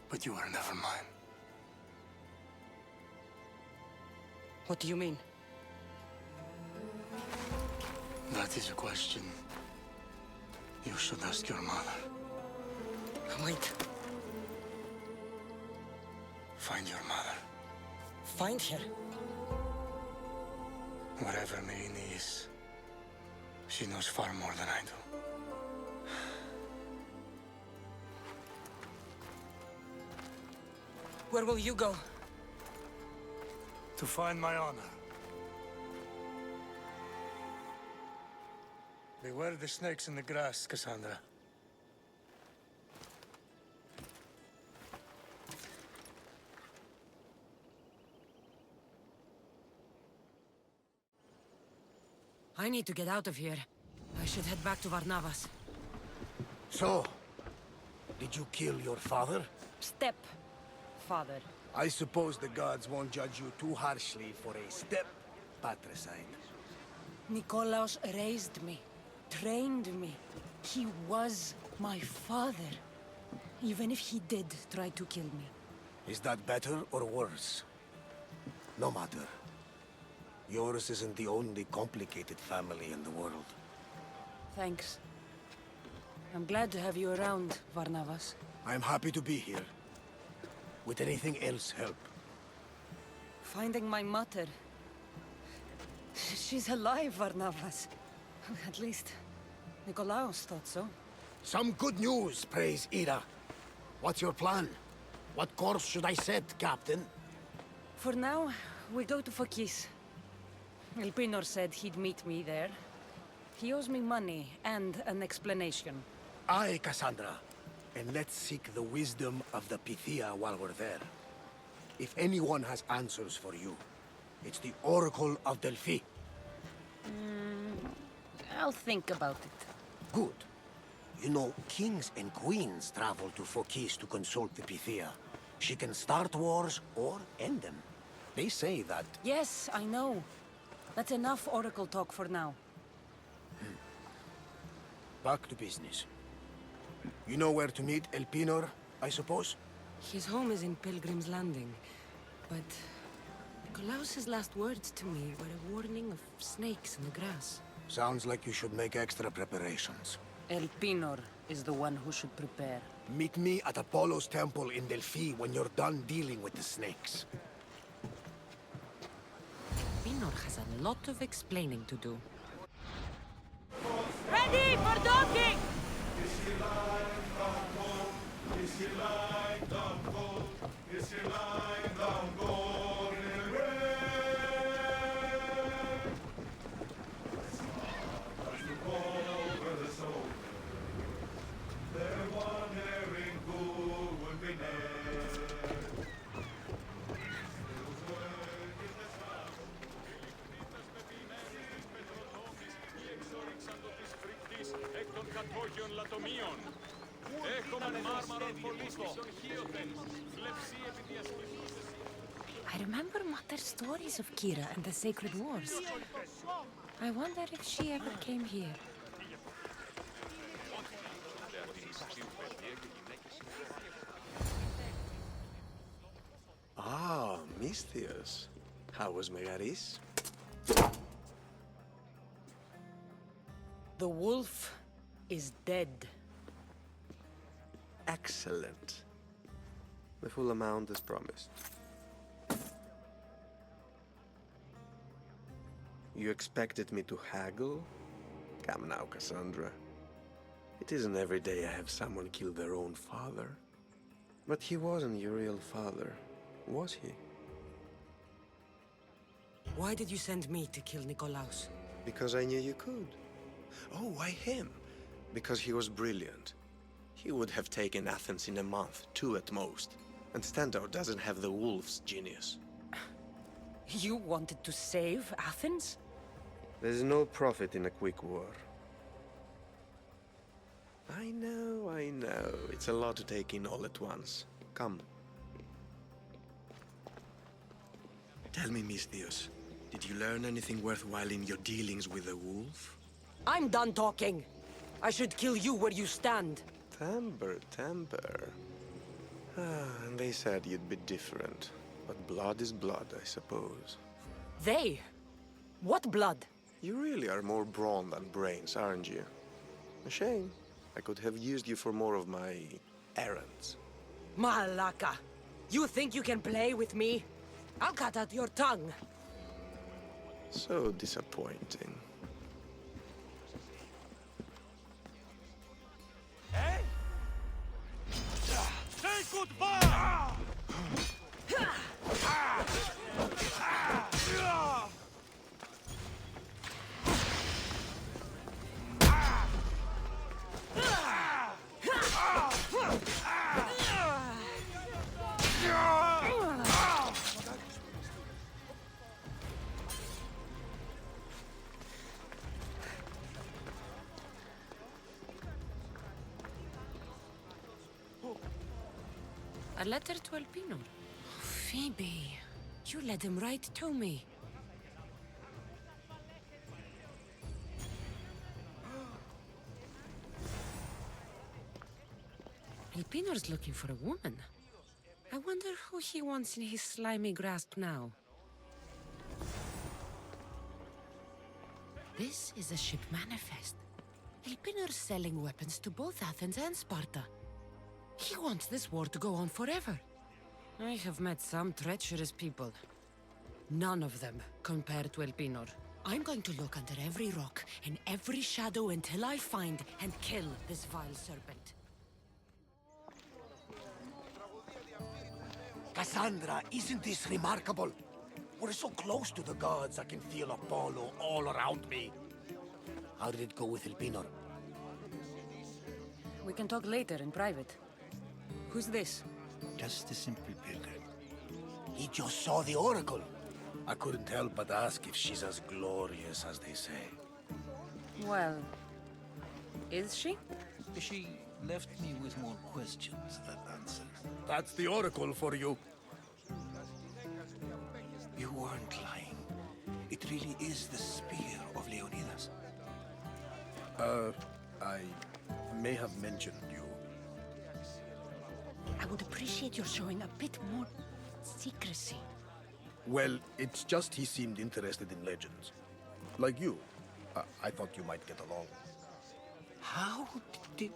But you were never mine. What do you mean? That is a question you should ask your mother. Wait. Find your mother. Find her? Wherever Merini is, she knows far more than I do. Where will you go? To find my honor. Beware the snakes in the grass, Kassandra. I need to get out of here. I should head back to Varnavas. So, did you kill your father? Step-father. I suppose the gods won't judge you too harshly for a step patricide. Nikolaos raised me, trained me. He was my father. Even if he did try to kill me. Is that better or worse? No matter. Yours isn't the only complicated family in the world. Thanks. I'm glad to have you around, Varnavas. I'm happy to be here. Would anything else help? Finding my mother. She's alive, Varnavas. At least, Nikolaos thought so. Some good news, praise Ira. What's your plan? What course should I set, Captain? For now, we go to Phokis. Elpinor said he'd meet me there. He owes me money and an explanation. Aye, Kassandra. And let's seek the wisdom of the Pythia while we're there. If anyone has answers for you, it's the Oracle of Delphi. I'll think about it. Good. You know, kings and queens travel to Phokis to consult the Pythia. She can start wars or end them. They say that... Yes, I know. That's enough Oracle talk for now. Back to business. You know where to meet Elpinor, I suppose? His home is in Pilgrim's Landing, but Nikolaos' last words to me were a warning of snakes in the grass. Sounds like you should make extra preparations. Elpinor is the one who should prepare. Meet me at Apollo's temple in Delphi when you're done dealing with the snakes. Elpinor has a lot of explaining to do. Ready for docking! I remember Mother's stories of Kira and the Sacred Wars. I wonder if she ever came here. Ah, Misthios. How was Megaris? The wolf is dead. Excellent. The full amount is promised. You expected me to haggle? Come now, Kassandra. It isn't every day I have someone kill their own father. But he wasn't your real father, was he? Why did you send me to kill Nikolaos? Because I knew you could. Oh, why him? Because he was brilliant. He would have taken Athens in a month, 2 at most. And Stentor doesn't have the wolf's genius. You wanted to save Athens? There's no profit in a quick war. I know. It's a lot to take in all at once. Come. Tell me, Misthios, did you learn anything worthwhile in your dealings with the wolf? I'm done talking. I should kill you where you stand. Temper. And they said you'd be different. But blood is blood, I suppose. They? What blood? You really are more brawn than brains, aren't you? A shame. I could have used you for more of my errands. Malaka! You think you can play with me? I'll cut out your tongue. So disappointing. Hey? Say goodbye! A letter to Elpinor. Phoebe, you led him right to me. Elpinor's looking for a woman. I wonder who he wants in his slimy grasp now. This is a ship manifest. Elpinor's selling weapons to both Athens and Sparta. He wants this war to go on forever. I have met some treacherous people. None of them compared to Elpinor. I'm going to look under every rock and every shadow until I find and kill this vile serpent. Kassandra, isn't this remarkable? We're so close to the gods, I can feel Apollo all around me. How did it go with Elpinor? We can talk later in private. Who's this? Just a simple pilgrim. He just saw the oracle. I couldn't help but ask if she's as glorious as they say. Well, is she? She left me with more questions than answers. That's the oracle for you. You weren't lying. It really is the spear of Leonidas. I may have mentioned you. I would appreciate your showing a bit more secrecy. Well, it's just he seemed interested in legends. Like you. I thought you might get along. How did...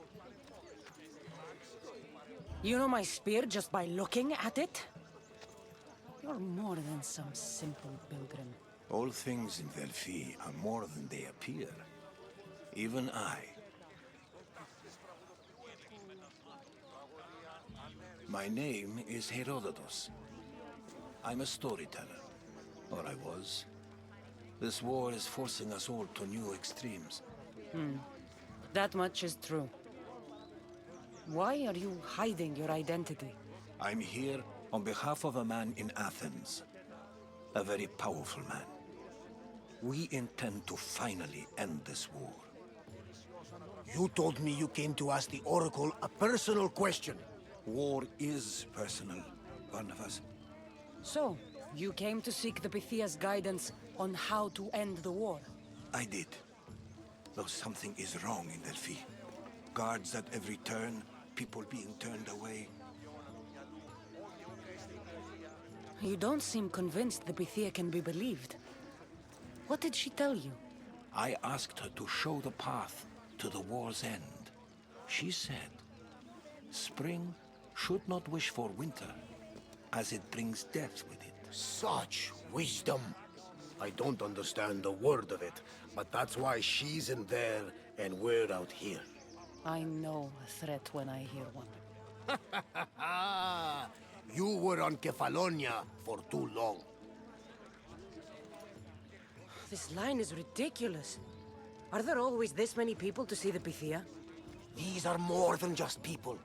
You know my spear just by looking at it? You're more than some simple pilgrim. All things in Delphi are more than they appear. Even I. My name is Herodotus. I'm a storyteller. Or I was. This war is forcing us all to new extremes. That much is true. Why are you hiding your identity? I'm here on behalf of a man in Athens. A very powerful man. We intend to finally end this war. You told me you came to ask the oracle a personal question. War is personal, Barnabas. So, you came to seek the Pythia's guidance on how to end the war? I did. Though something is wrong in Delphi. Guards at every turn, people being turned away. You don't seem convinced the Pythia can be believed. What did she tell you? I asked her to show the path to the war's end. She said, spring should not wish for winter, as it brings death with it. Such wisdom. I don't understand a word of it, but that's why she's in there and we're out here. I know a threat when I hear one. You were on Kefalonia for too long. This line is ridiculous. Are there always this many people to see the Pythia? These are more than just people.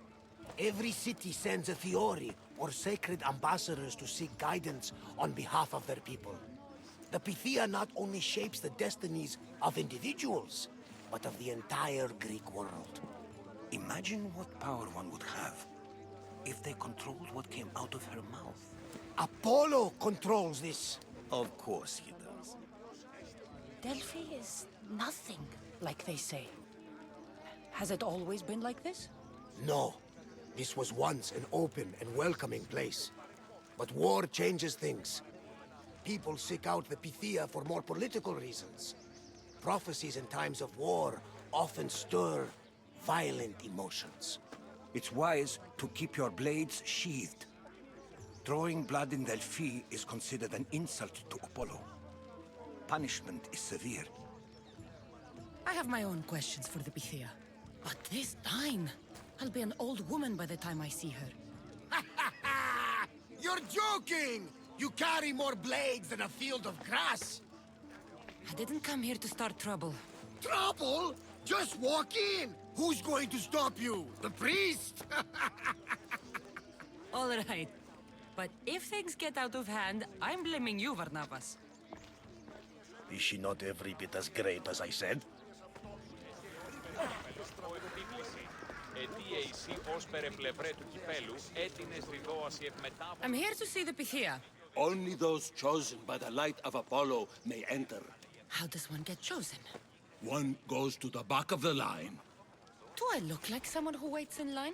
Every city sends a Fiori or sacred ambassadors to seek guidance on behalf of their people. The Pythia not only shapes the destinies of individuals, but of the entire Greek world. Imagine what power one would have if they controlled what came out of her mouth. Apollo controls this. Of course he does. Delphi is nothing, like they say. Has it always been like this? No. This was once an open and welcoming place. But war changes things. People seek out the Pythia for more political reasons. Prophecies in times of war often stir violent emotions. It's wise to keep your blades sheathed. Drawing blood in Delphi is considered an insult to Apollo. Punishment is severe. I have my own questions for the Pythia. But this time, I'll be an old woman by the time I see her. You're joking! You carry more blades than a field of grass! I didn't come here to start trouble. Trouble? Just walk in! Who's going to stop you? The priest? All right. But if things get out of hand, I'm blaming you, Varnavas. Is she not every bit as great as I said? I'm here to see the Pythia. Only those chosen by the light of Apollo may enter. How does one get chosen? One goes to the back of the line. Do I look like someone who waits in line?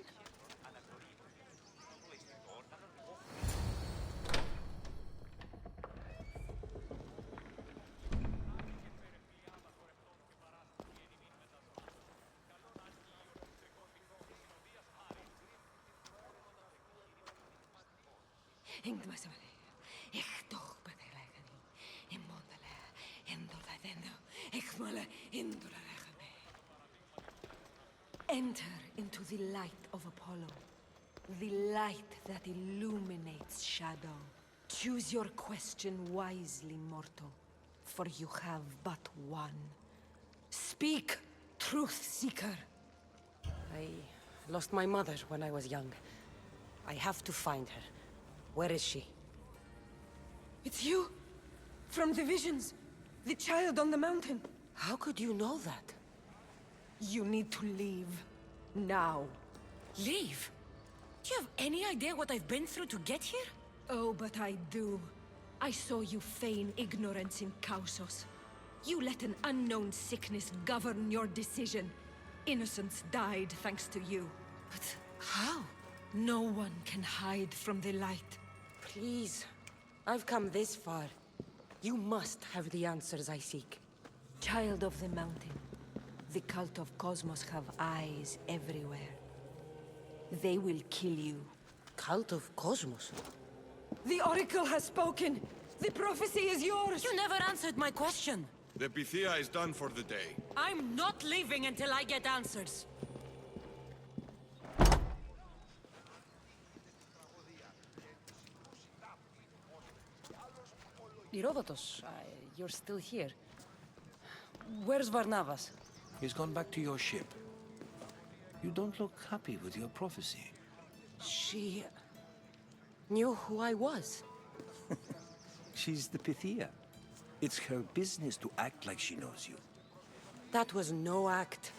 Enter into the light of Apollo, the light that illuminates shadow. Choose your question wisely, mortal, for you have but one. Speak, truth seeker. I lost my mother when I was young. I have to find her. Where is she? It's you! From the visions! The child on the mountain! How could you know that? You need to leave. Now. Leave? Do you have any idea what I've been through to get here? Oh, but I do. I saw you feign ignorance in Kausos. You let an unknown sickness govern your decision. Innocents died thanks to you. But how? No one can hide from the light. Please. I've come this far. You must have the answers I seek. Child of the mountain. The cult of Cosmos have eyes everywhere. They will kill you. Cult of Cosmos? The Oracle has spoken! The prophecy is yours! You never answered my question! The Pythia is done for the day. I'm not leaving until I get answers! Herodotus, you're still here. Where's Varnavas? He's gone back to your ship. You don't look happy with your prophecy. She knew who I was. She's the Pythia. It's her business to act like she knows you. That was no act.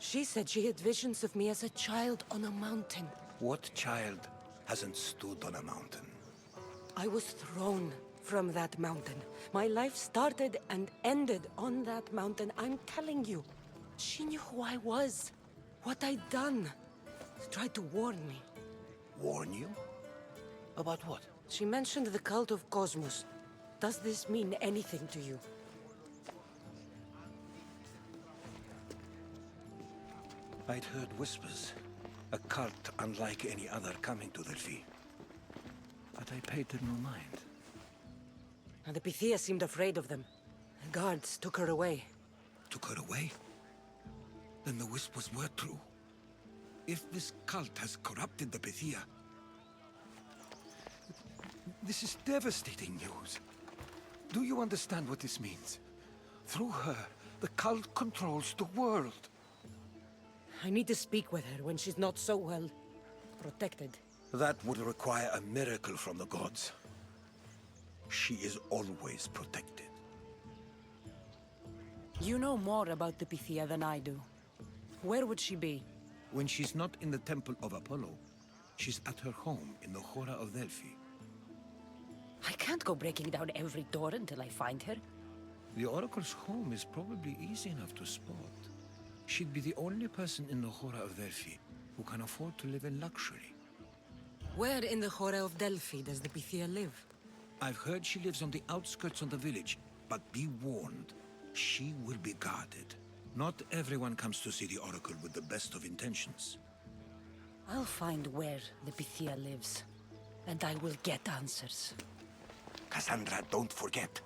She said she had visions of me as a child on a mountain. What child hasn't stood on a mountain? I was thrown from that mountain. My life started and ended on that mountain. I'm telling you. She knew who I was, what I'd done. She tried to warn me. Warn you? About what? She mentioned the cult of Cosmos. Does this mean anything to you? I'd heard whispers. A cult unlike any other coming to Delphi. But I paid them no mind. And the Pythia seemed afraid of them. The guards took her away. Took her away? Then the whispers were true. If this cult has corrupted the Pythia... This is devastating news. Do you understand what this means? Through her, the cult controls the world. I need to speak with her when she's not so well protected. That would require a miracle from the gods. She is always protected. You know more about the Pythia than I do. Where would she be? When she's not in the Temple of Apollo, she's at her home in the Hora of Delphi. I can't go breaking down every door until I find her. The Oracle's home is probably easy enough to spot. She'd be the only person in the Hora of Delphi who can afford to live in luxury. Where in the Hora of Delphi does the Pythia live? I've heard she lives on the outskirts of the village, but be warned, she will be guarded. Not everyone comes to see the Oracle with the best of intentions. I'll find where the Pythia lives, and I will get answers. Kassandra, don't forget.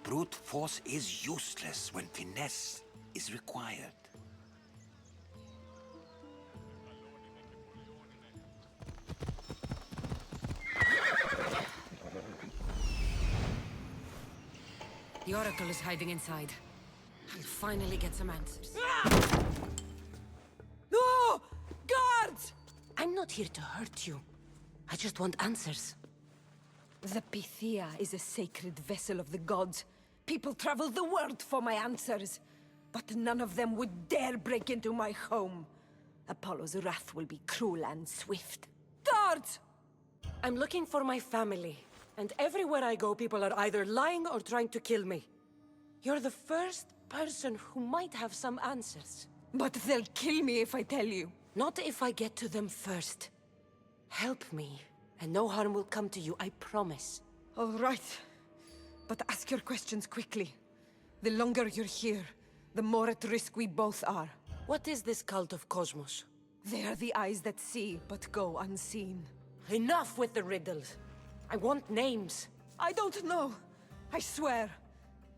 Brute force is useless when finesse is required. The Oracle is hiding inside. I'll finally get some answers. No! Guards! I'm not here to hurt you. I just want answers. The Pythia is a sacred vessel of the gods. People travel the world for my answers. But none of them would dare break into my home. Apollo's wrath will be cruel and swift. Guards! I'm looking for my family. And everywhere I go, people are either lying or trying to kill me. You're the first person who might have some answers. But they'll kill me if I tell you. Not if I get to them first. Help me, and no harm will come to you, I promise. All right. But ask your questions quickly. The longer you're here, the more at risk we both are. What is this cult of Cosmos? They are the eyes that see, but go unseen. Enough with the riddles. I want names. I don't know. I swear.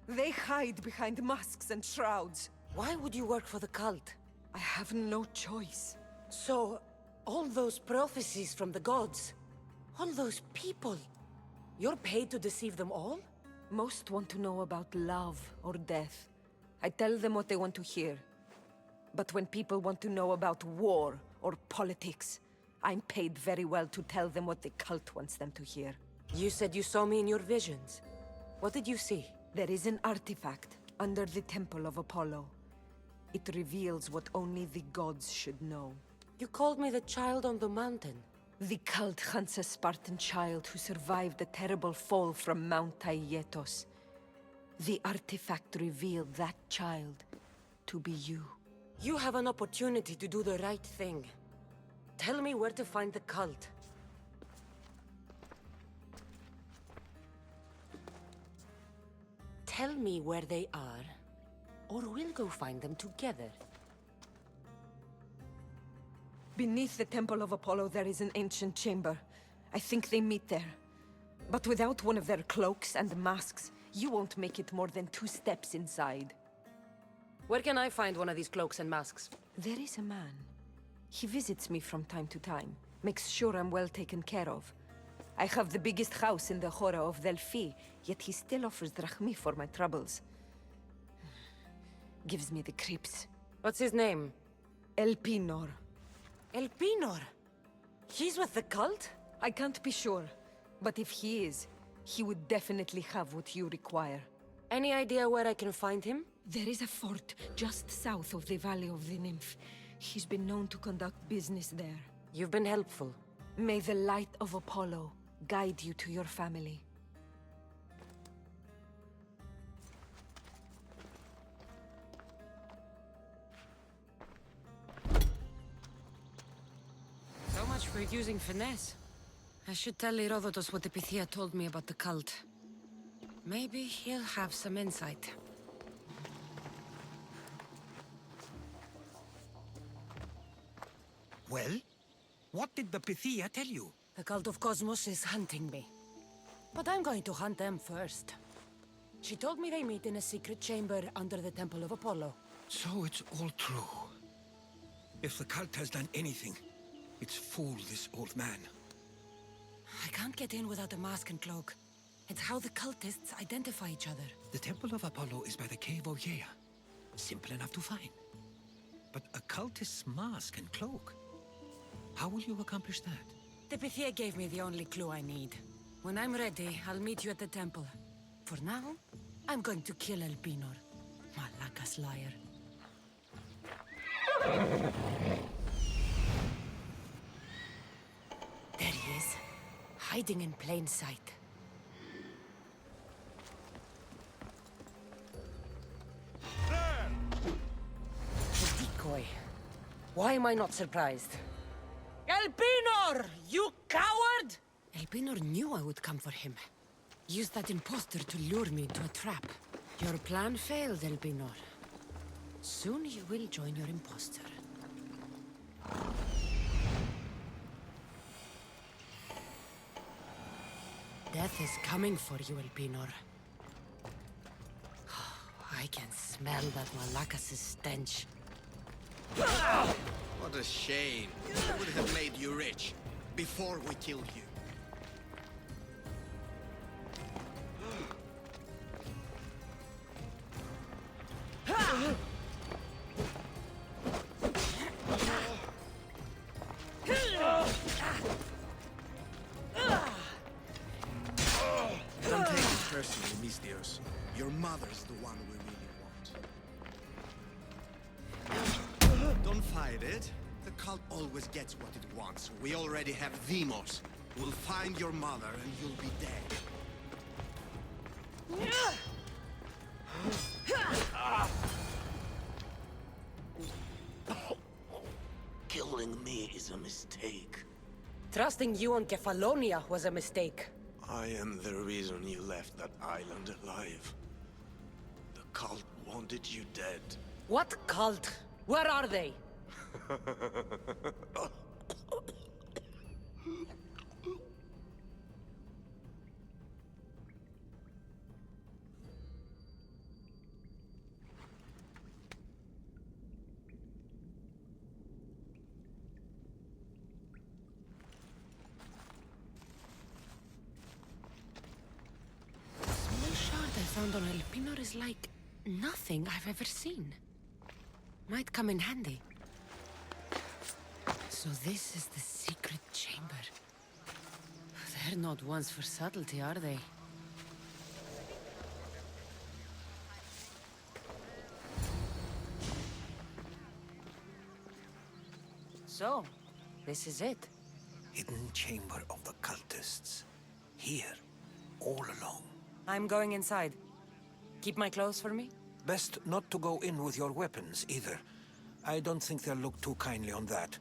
They hide behind masks and shrouds. Why would you work for the cult? I have no choice. So, all those prophecies from the gods, all those people, you're paid to deceive them all? Most want to know about love or death. I tell them what they want to hear. But when people want to know about war or politics, I'm paid very well to tell them what the cult wants them to hear. You said you saw me in your visions. What did you see? There is an artifact under the Temple of Apollo. It reveals what only the gods should know. You called me the child on the mountain. The cult hunts a Spartan child who survived the terrible fall from Mount Taygetos. The artifact revealed that child to be you. You have an opportunity to do the right thing. Tell me where to find the cult. Tell me where they are, or we'll go find them together. Beneath the Temple of Apollo, there is an ancient chamber. I think they meet there. But without one of their cloaks and masks, you won't make it more than 2 steps inside. Where can I find one of these cloaks and masks? There is a man. He visits me from time to time, makes sure I'm well taken care of. I have the biggest house in the Hora of Delphi, yet he still offers drachmi for my troubles. Gives me the creeps. What's his name? Elpinor. Elpinor? He's with the cult? I can't be sure, but if he is, he would definitely have what you require. Any idea where I can find him? There is a fort just south of the Valley of the Nymph. He's been known to conduct business there. You've been helpful. May the light of Apollo guide you to your family. So much for using finesse. I should tell Herodotus what the Pythia told me about the cult. Maybe he'll have some insight. Well? What did the Pythia tell you? The cult of Cosmos is hunting me. But I'm going to hunt them first. She told me they meet in a secret chamber under the Temple of Apollo. So it's all true. If the cult has done anything, it's fooled this old man. I can't get in without a mask and cloak. It's how the cultists identify each other. The Temple of Apollo is by the Cave of Yea. Simple enough to find. But a cultist's mask and cloak. How will you accomplish that? The Pythia gave me the only clue I need. When I'm ready, I'll meet you at the temple. For now, I'm going to kill Elpinor, Malaka's liar. There he is, hiding in plain sight. The decoy. Why am I not surprised? Elpinor! You coward! Elpinor knew I would come for him. Used that imposter to lure me into a trap. Your plan failed, Elpinor. Soon you will join your imposter. Death is coming for you, Elpinor. I can smell that Malakas' stench. What a shame. I would have made you rich before we killed you. Don't take it personally, Mistios. Your mother's the one we really want. Don't fight it. The cult always gets what it wants. We already have Demos. We'll find your mother and you'll be dead. Killing me is a mistake. Trusting you on Kefalonia was a mistake. I am the reason you left that island alive. The cult wanted you dead. What cult? Where are they? Found on Elpinor is like nothing I've ever seen. Might come in handy. So this is the secret chamber. They're not ones for subtlety, are they? So, this is it. Hidden chamber of the cultists. Here, all along. I'm going inside. Keep my clothes for me? Best not to go in with your weapons, either. I don't think they'll look too kindly on that.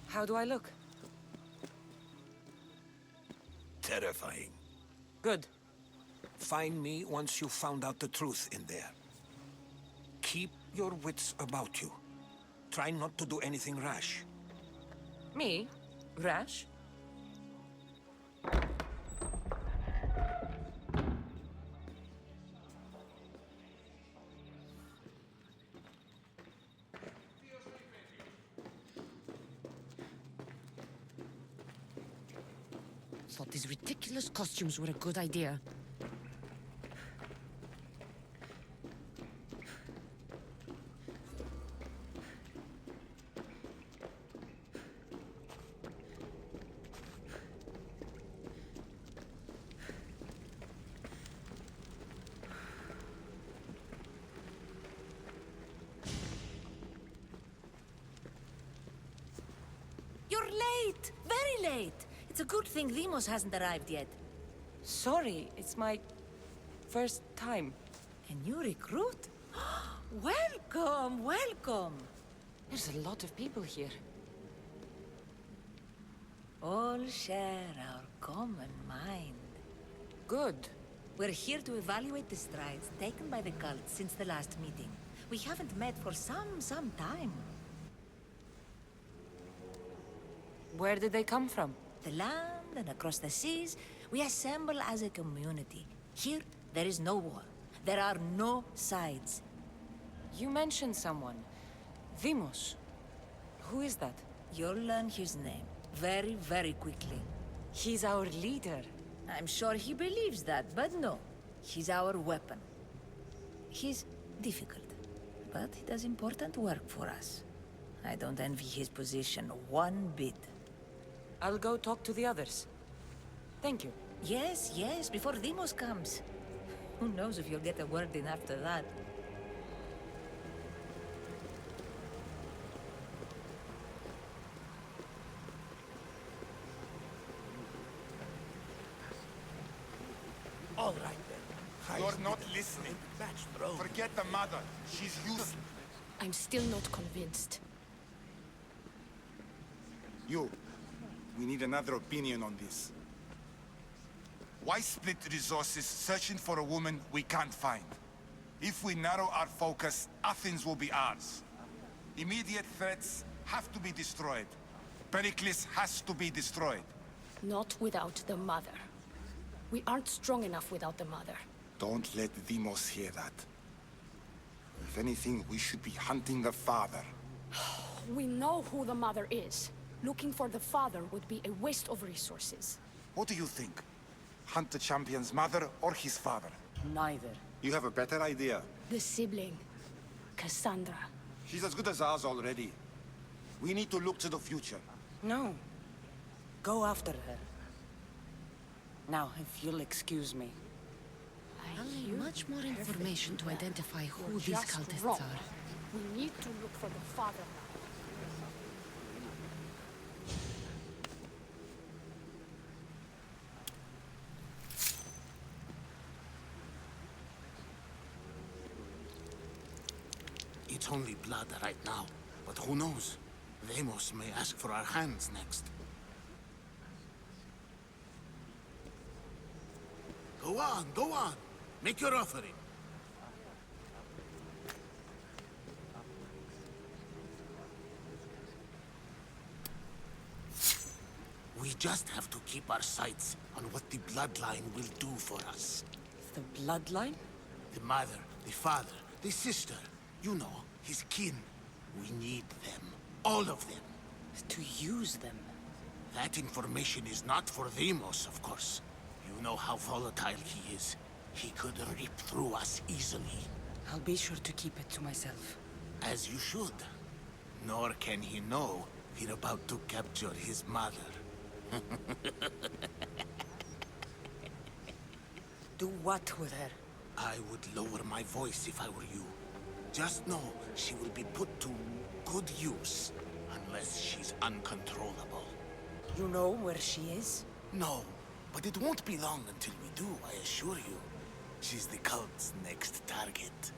How do I look? Terrifying. Good. Find me once you've found out the truth in there. Keep your wits about you. Try not to do anything rash. Me? Rash? Thought these ridiculous costumes were a good idea. You're late! Very late! It's a good thing Demos hasn't arrived yet. Sorry, it's my first time. A new recruit? Welcome, welcome! There's a lot of people here. All share our common mind. Good. We're here to evaluate the strides taken by the cult since the last meeting. We haven't met for some time. Where did they come from? The land and across the seas, we assemble as a community. Here, there is no war. There are no sides. You mentioned someone. Demos. Who is that? You'll learn his name very, very quickly. He's our leader. I'm sure he believes that, but no. He's our weapon. He's difficult, but he does important work for us. I don't envy his position one bit. I'll go talk to the others. Thank you. Yes, yes, before Demos comes. Who knows if you'll get a word in after that. All right then. You're not listening. Forget the mother. She's useless. I'm still not convinced. You. We need another opinion on this. Why split resources searching for a woman we can't find? If we narrow our focus, Athens will be ours. Immediate threats have to be destroyed. Pericles has to be destroyed. Not without the mother. We aren't strong enough without the mother. Don't let Demos hear that. If anything, we should be hunting the father. We know who the mother is. Looking for the father would be a waste of resources. What do you think? Hunt the champion's mother or his father? Neither. You have a better idea. The sibling, Kassandra. She's as good as ours already. We need to look to the future. No. Go after her. Now, if you'll excuse me. I'll need much more information to identify who You're these just cultists wrong. are. We need to look for the father now. It's only blood right now, but who knows? Demos may ask for our hands next. Go on, go on. Make your offering. We just have to keep our sights on what the bloodline will do for us. The bloodline? The mother, the father, the sister. You know, his kin. We need them. All of them. To use them? That information is not for Demos, of course. You know how volatile he is. He could rip through us easily. I'll be sure to keep it to myself. As you should. Nor can he know we're about to capture his mother. Do what with her? I would lower my voice if I were you. Just know she will be put to good use, unless she's uncontrollable. You know where she is? No, but it won't be long until we do, I assure you. She's the cult's next target.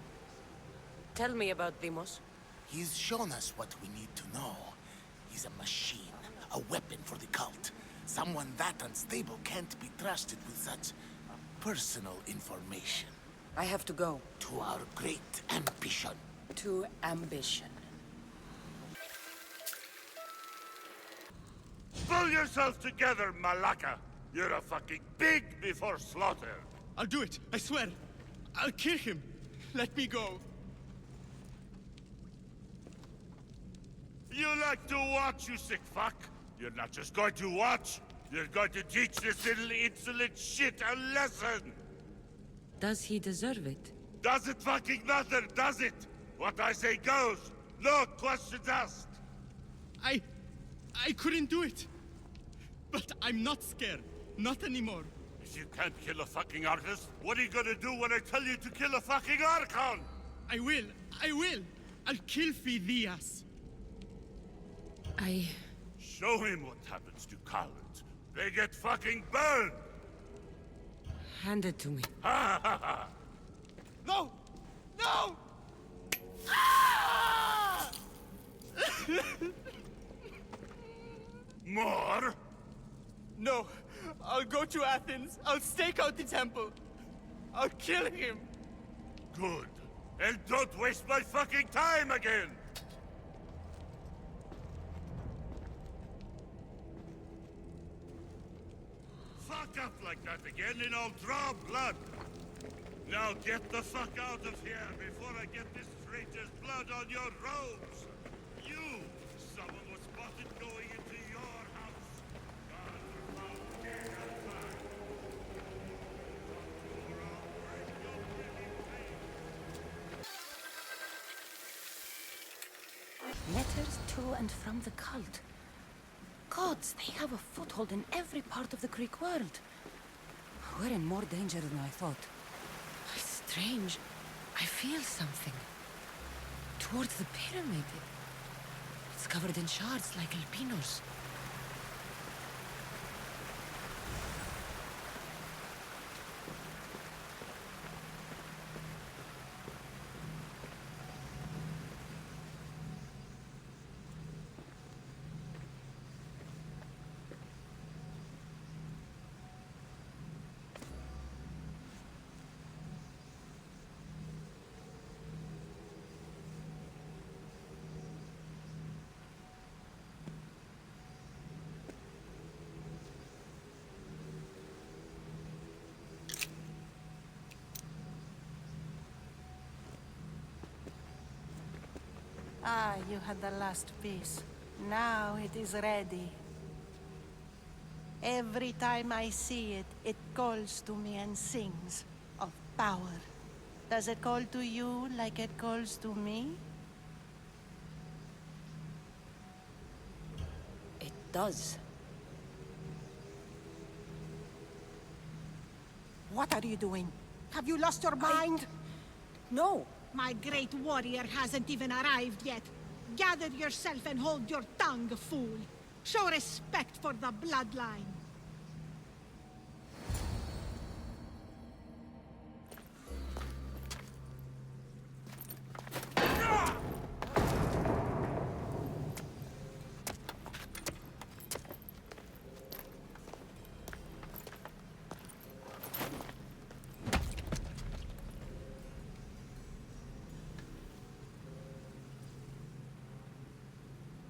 Tell me about Demos. He's shown us what we need to know. He's a machine, a weapon for the cult. Someone that unstable can't be trusted with such personal information. I have to go. To our great ambition. To ambition. Pull yourself together, Malaka! You're a fucking pig before slaughter! I'll do it, I swear. I'll kill him. Let me go. You like to watch, you sick fuck? You're not just going to watch, you're going to teach this little insolent shit a lesson! Does he deserve it? Does it fucking matter, does it? What I say goes. No questions asked. I couldn't do it. But I'm not scared. Not anymore. If you can't kill a fucking artist, what are you gonna do when I tell you to kill a fucking Archon? I will. I'll kill Phidias. Show him what happens to cowards. They get fucking burned! Hand it to me. Ha ha ha! No! No! More? No. I'll go to Athens. I'll stake out the temple. I'll kill him. Good. And don't waste my fucking time again! Fuck up like that again and I'll draw blood! Now get the fuck out of here before I get this traitor's blood on your robes! You! Someone was spotted going into your house! God, found dead and back! Or I'll break your pretty face! to and from the cult. Gods, they have a foothold in every part of the Greek world. We're in more danger than I thought. It's strange. I feel something. Towards the pyramid. It's covered in shards like albinos. Ah, you had the last piece. Now it is ready. Every time I see it, it calls to me and sings of power. Does it call to you like it calls to me? It does. What are you doing? Have you lost your mind? No. My great warrior hasn't even arrived yet. Gather yourself and hold your tongue, fool. Show respect for the bloodline.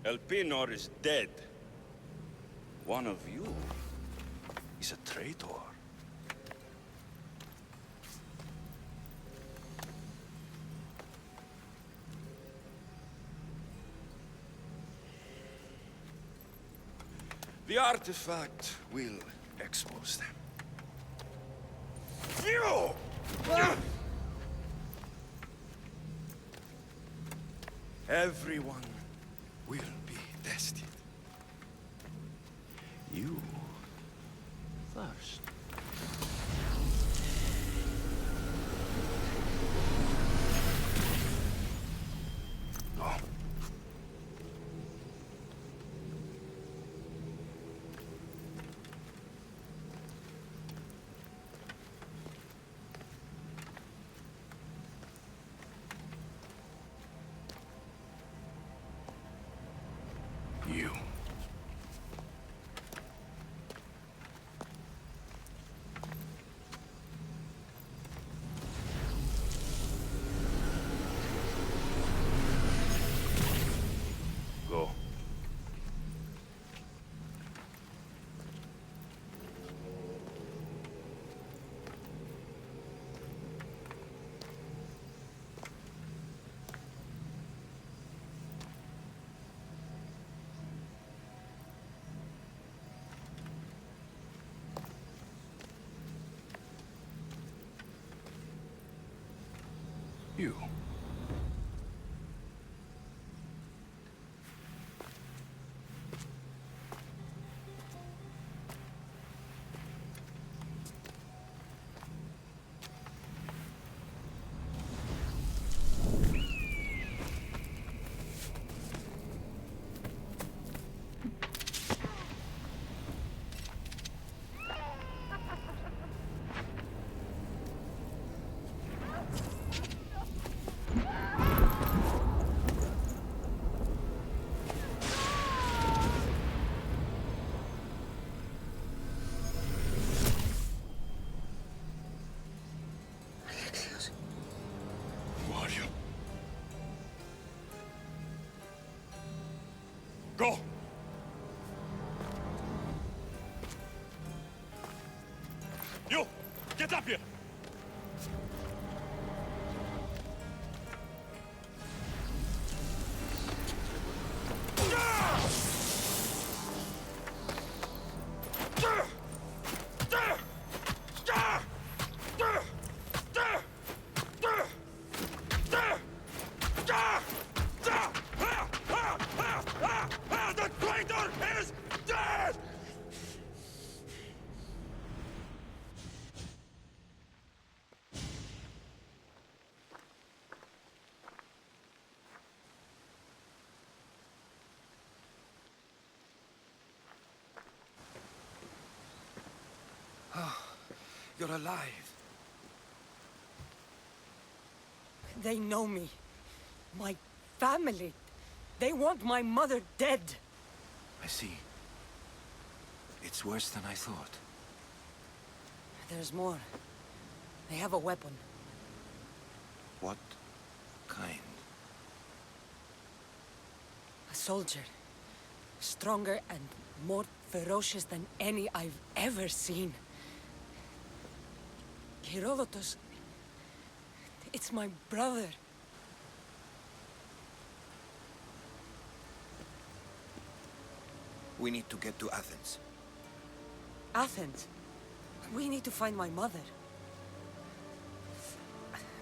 Elpinor is dead. One of you is a traitor. The artifact will expose them. You! Everyone will be tested. You first. Go. You. Go. You. Warrior. Go! You! Get up here! You're alive. They know me. My family. They want my mother dead. I see. It's worse than I thought. There's more. They have a weapon. What kind? A soldier. Stronger and more ferocious than any I've ever seen. Herodotus. It's my brother. We need to get to Athens. Athens? We need to find my mother.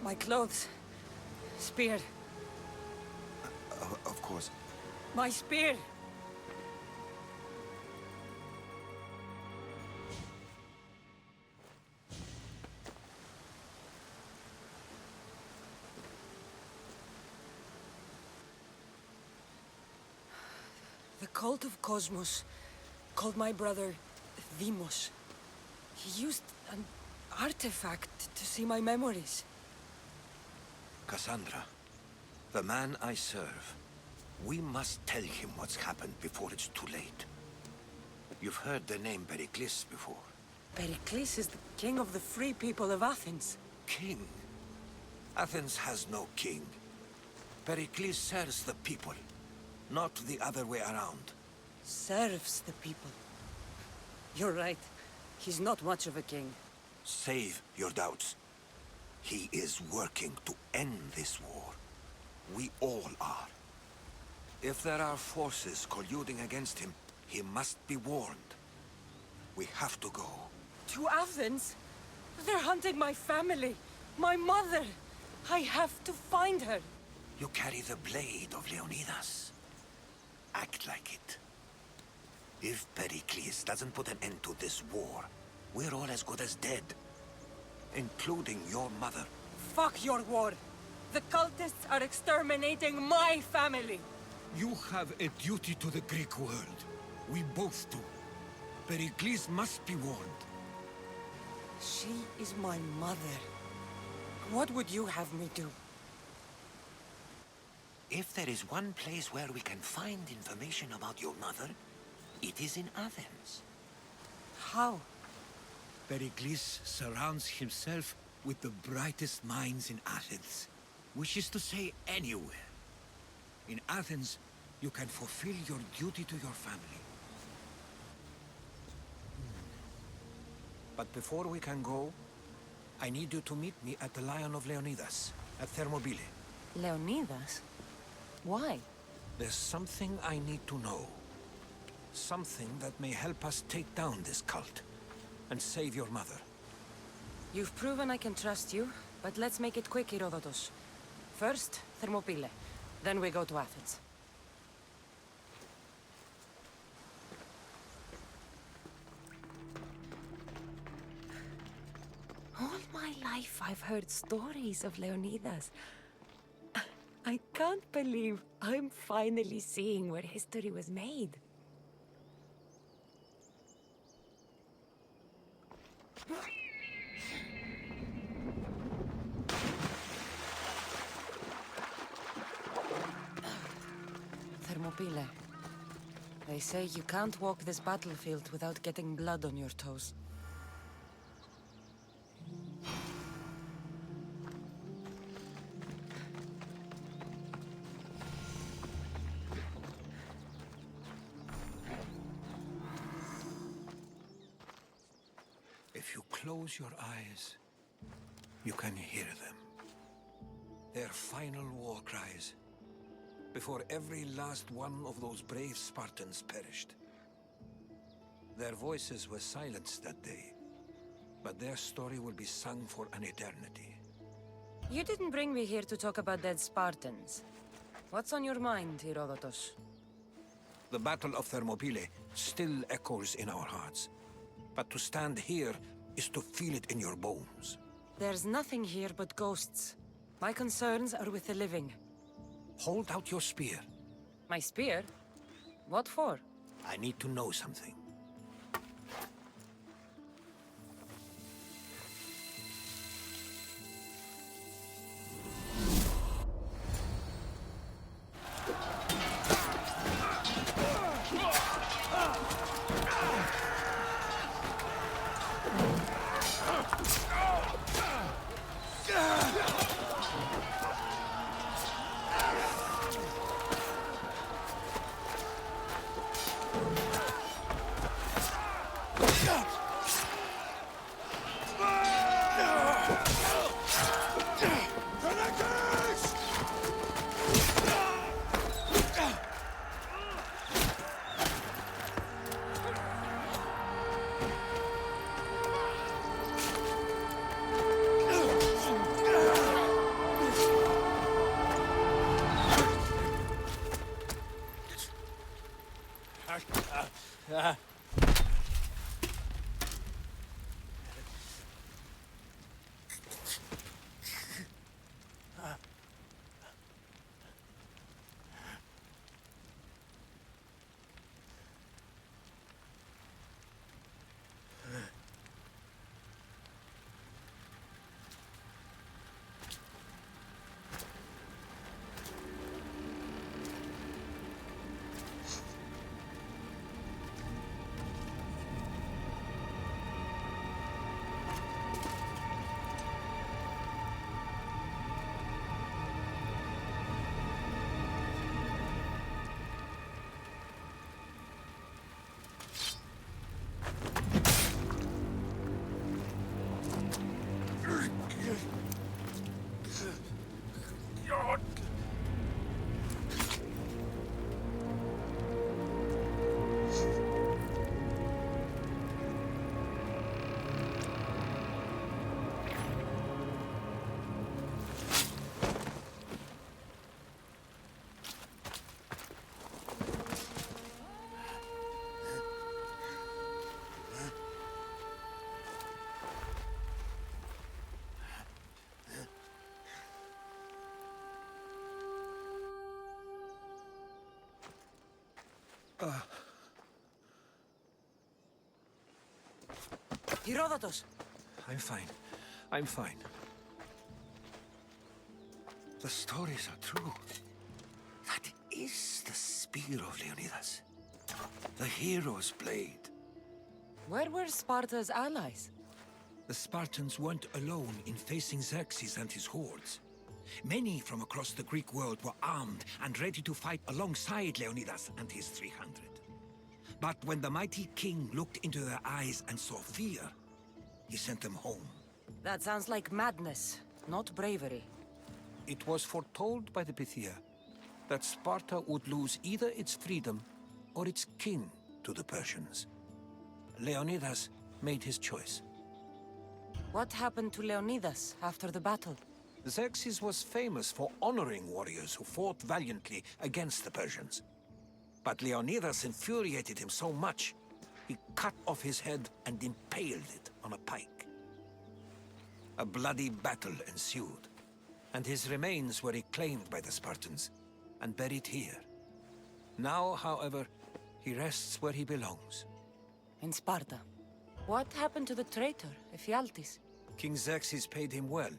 My clothes. Spear. Of course. My spear! The cult of Cosmos called my brother Deimos. He used an artifact to see my memories. Kassandra, the man I serve. We must tell him what's happened before it's too late. You've heard the name Pericles before. Pericles is the king of the free people of Athens. King? Athens has no king. Pericles serves the people, not the other way around. Serves the people. You're right. He's not much of a king. Save your doubts. He is working to end this war. We all are. If there are forces colluding against him, he must be warned. We have to go. To Athens? They're hunting my family. My mother. I have to find her. You carry the blade of Leonidas. Act like it. If Pericles doesn't put an end to this war, we're all as good as dead. Including your mother. Fuck your war. The cultists are exterminating my family. You have a duty to the Greek world. We both do. Pericles must be warned. She is my mother. What would you have me do? If there is one place where we can find information about your mother, it is in Athens. How? Pericles surrounds himself with the brightest minds in Athens. Which is to say, anywhere. In Athens, you can fulfill your duty to your family. But before we can go, I need you to meet me at the Lion of Leonidas, at Thermopylae. Leonidas? Why? There's something I need to know. Something that may help us take down this cult and save your mother. You've proven I can trust you, but let's make it quick, Herodotus. First, Thermopylae. Then we go to Athens. All my life I've heard stories of Leonidas. I can't believe I'm finally seeing where history was made. Thermopylae. They say you can't walk this battlefield without getting blood on your toes. If you close your eyes, you can hear them. Their final war cries, before every last one of those brave Spartans perished. Their voices were silenced that day, but their story will be sung for an eternity. You didn't bring me here to talk about dead Spartans. What's on your mind, Herodotus? The Battle of Thermopylae still echoes in our hearts. But to stand here is to feel it in your bones. There's nothing here but ghosts. My concerns are with the living. Hold out your spear. My spear? What for? I need to know something. Herodotus! I'm fine. I'm fine. The stories are true. That is the spear of Leonidas. The hero's blade. Where were Sparta's allies? The Spartans weren't alone in facing Xerxes and his hordes. Many from across the Greek world were armed and ready to fight alongside Leonidas and his 300. But when the mighty king looked into their eyes and saw fear, he sent them home. That sounds like madness, not bravery. It was foretold by the Pythia that Sparta would lose either its freedom or its king to the Persians. Leonidas made his choice. What happened to Leonidas after the battle? Xerxes was famous for honoring warriors who fought valiantly against the Persians. But Leonidas infuriated him so much, he cut off his head and impaled it on a pike. A bloody battle ensued, and his remains were reclaimed by the Spartans and buried here. Now, however, he rests where he belongs. In Sparta. What happened to the traitor, Ephialtes? King Xerxes paid him well,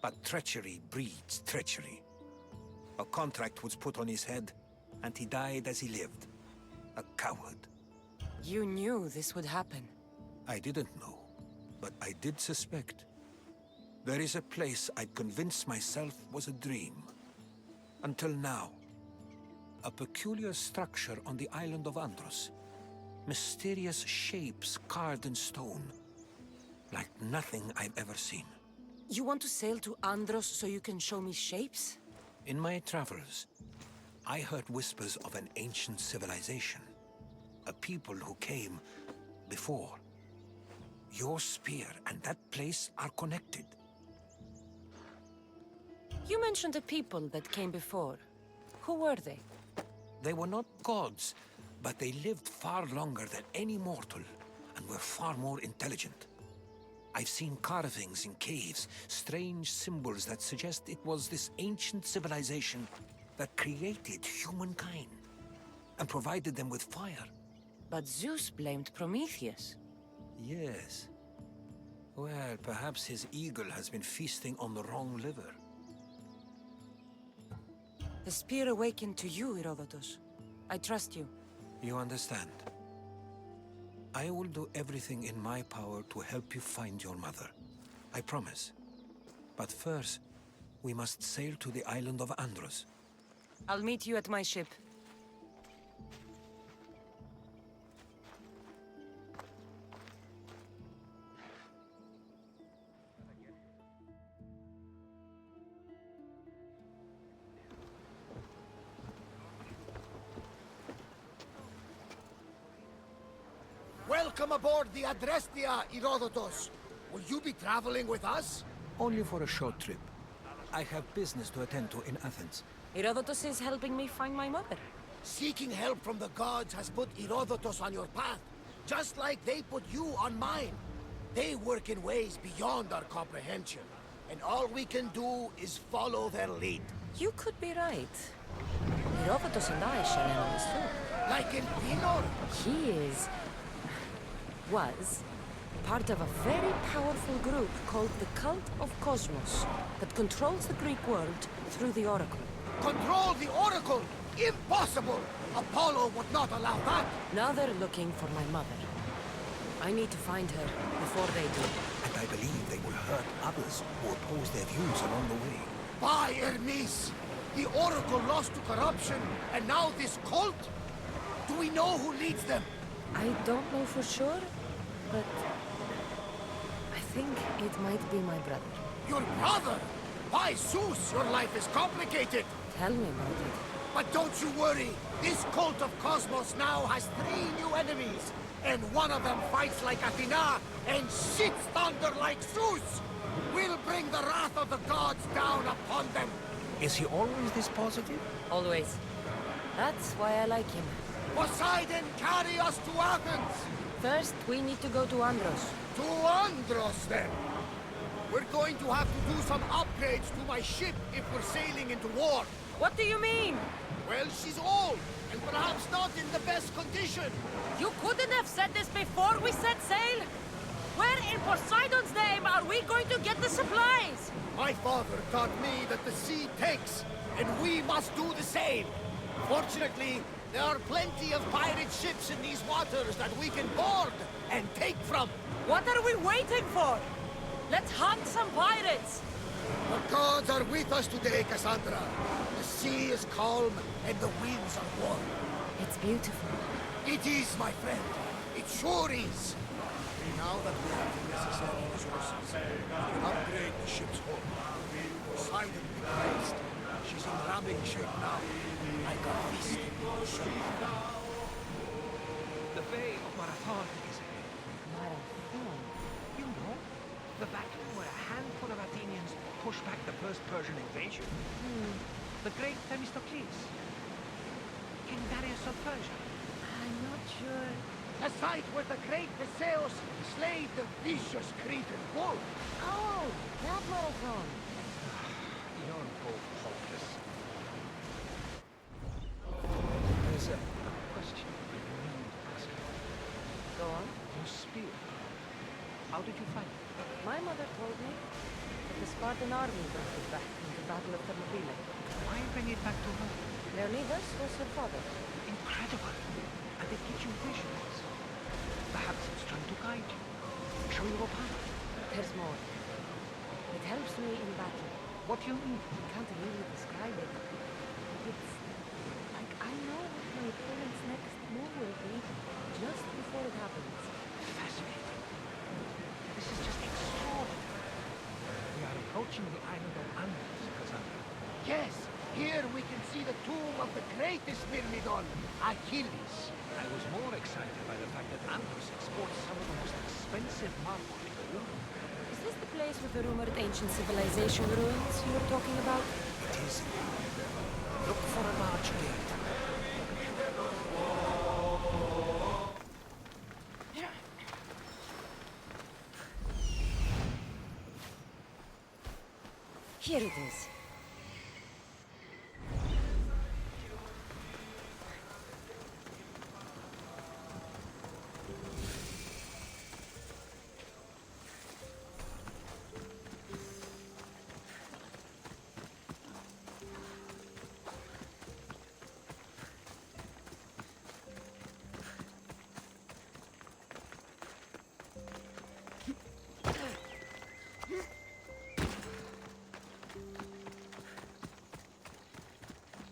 but treachery breeds treachery. A contract was put on his head, and he died as he lived. A coward. You knew this would happen. I didn't know, but I did suspect. There is a place I'd convinced myself was a dream. Until now. A peculiar structure on the island of Andros. Mysterious shapes carved in stone. Like nothing I've ever seen. You want to sail to Andros so you can show me shapes? In my travels, I heard whispers of an ancient civilization. A people who came before. Your spear and that place are connected. You mentioned a people that came before. Who were they? They were not gods, but they lived far longer than any mortal, and were far more intelligent. I've seen carvings in caves, strange symbols that suggest it was this ancient civilization that created humankind, and provided them with fire. But Zeus blamed Prometheus. Yes. Well, perhaps his eagle has been feasting on the wrong liver. The spear awakened to you, Herodotus. I trust you. You understand. I will do everything in my power to help you find your mother. I promise. But first, we must sail to the island of Andros. I'll meet you at my ship. Welcome aboard the Adrestia, Herodotus. Will you be traveling with us? Only for a short trip. I have business to attend to in Athens. Herodotus is helping me find my mother. Seeking help from the gods has put Herodotus on your path, just like they put you on mine. They work in ways beyond our comprehension, and all we can do is follow their lead. You could be right. Herodotus and I share enemies too. Like in Pinor? He was part of a very powerful group called the Cult of Cosmos that controls the Greek world through the Oracle. Control the Oracle? Impossible! Apollo would not allow that! Now they're looking for my mother. I need to find her before they do. And I believe they will hurt others who oppose their views along the way. By Hermes! The Oracle lost to corruption, and now this cult? Do we know who leads them? I don't know for sure, but I think it might be my brother. Your brother? By Zeus, your life is complicated! Tell me about it. But don't you worry, this cult of Cosmos now has 3 new enemies, and one of them fights like Athena and shits thunder like Zeus! We'll bring the wrath of the gods down upon them! Is he always this positive? Always. That's why I like him. Poseidon, carry us to Athens! First, we need to go to Andros. To Andros, then! We're going to have to do some upgrades to my ship if we're sailing into war. What do you mean? Well, she's old, and perhaps not in the best condition. You couldn't have said this before we set sail? Where in Poseidon's name are we going to get the supplies? My father taught me that the sea takes, and we must do the same. Fortunately, there are plenty of pirate ships in these waters that we can board and take from. What are we waiting for? Let's hunt some pirates! The gods are with us today, Kassandra. The sea is calm, and the winds are warm. It's beautiful. It is, my friend. It sure is. Now that we have the necessary resources, we can upgrade the ship's hull. Poseidon be praised. She's in ramming shape now. Like a feast in the ship. The Bay of Marathon is ahead. Marathon? You know, the battle where a handful of Athenians pushed back the first Persian invasion. The great Themistocles. King Darius of Persia. I'm not sure. The site where the great Theseus slayed the vicious Cretan bull. Oh, that marathon. You're both hopeless. There's a question I need to ask you. Go on. Your spear. How did you find it? My mother told me that the Spartan army brought it back in the Battle of Thermopylae. Why bring it back to her? Leonidas was her father. Incredible. And it gives you visions. Perhaps it's trying to guide you. Show you a path. There's more. It helps me in battle. What do you mean? I can't really describe it. It's like I know what my parents' next move will be just before it happens. Fascinating. This is just extraordinary. We are approaching the island of Andros, Kassandra. Yes, here we can see the tomb of the greatest Myrmidon, Achilles. I was more excited by the fact that Andros exports some of the most expensive marble in the world. Is this the place with the rumored ancient civilization ruins you were talking about? It is. Look for a large gate. Here it is.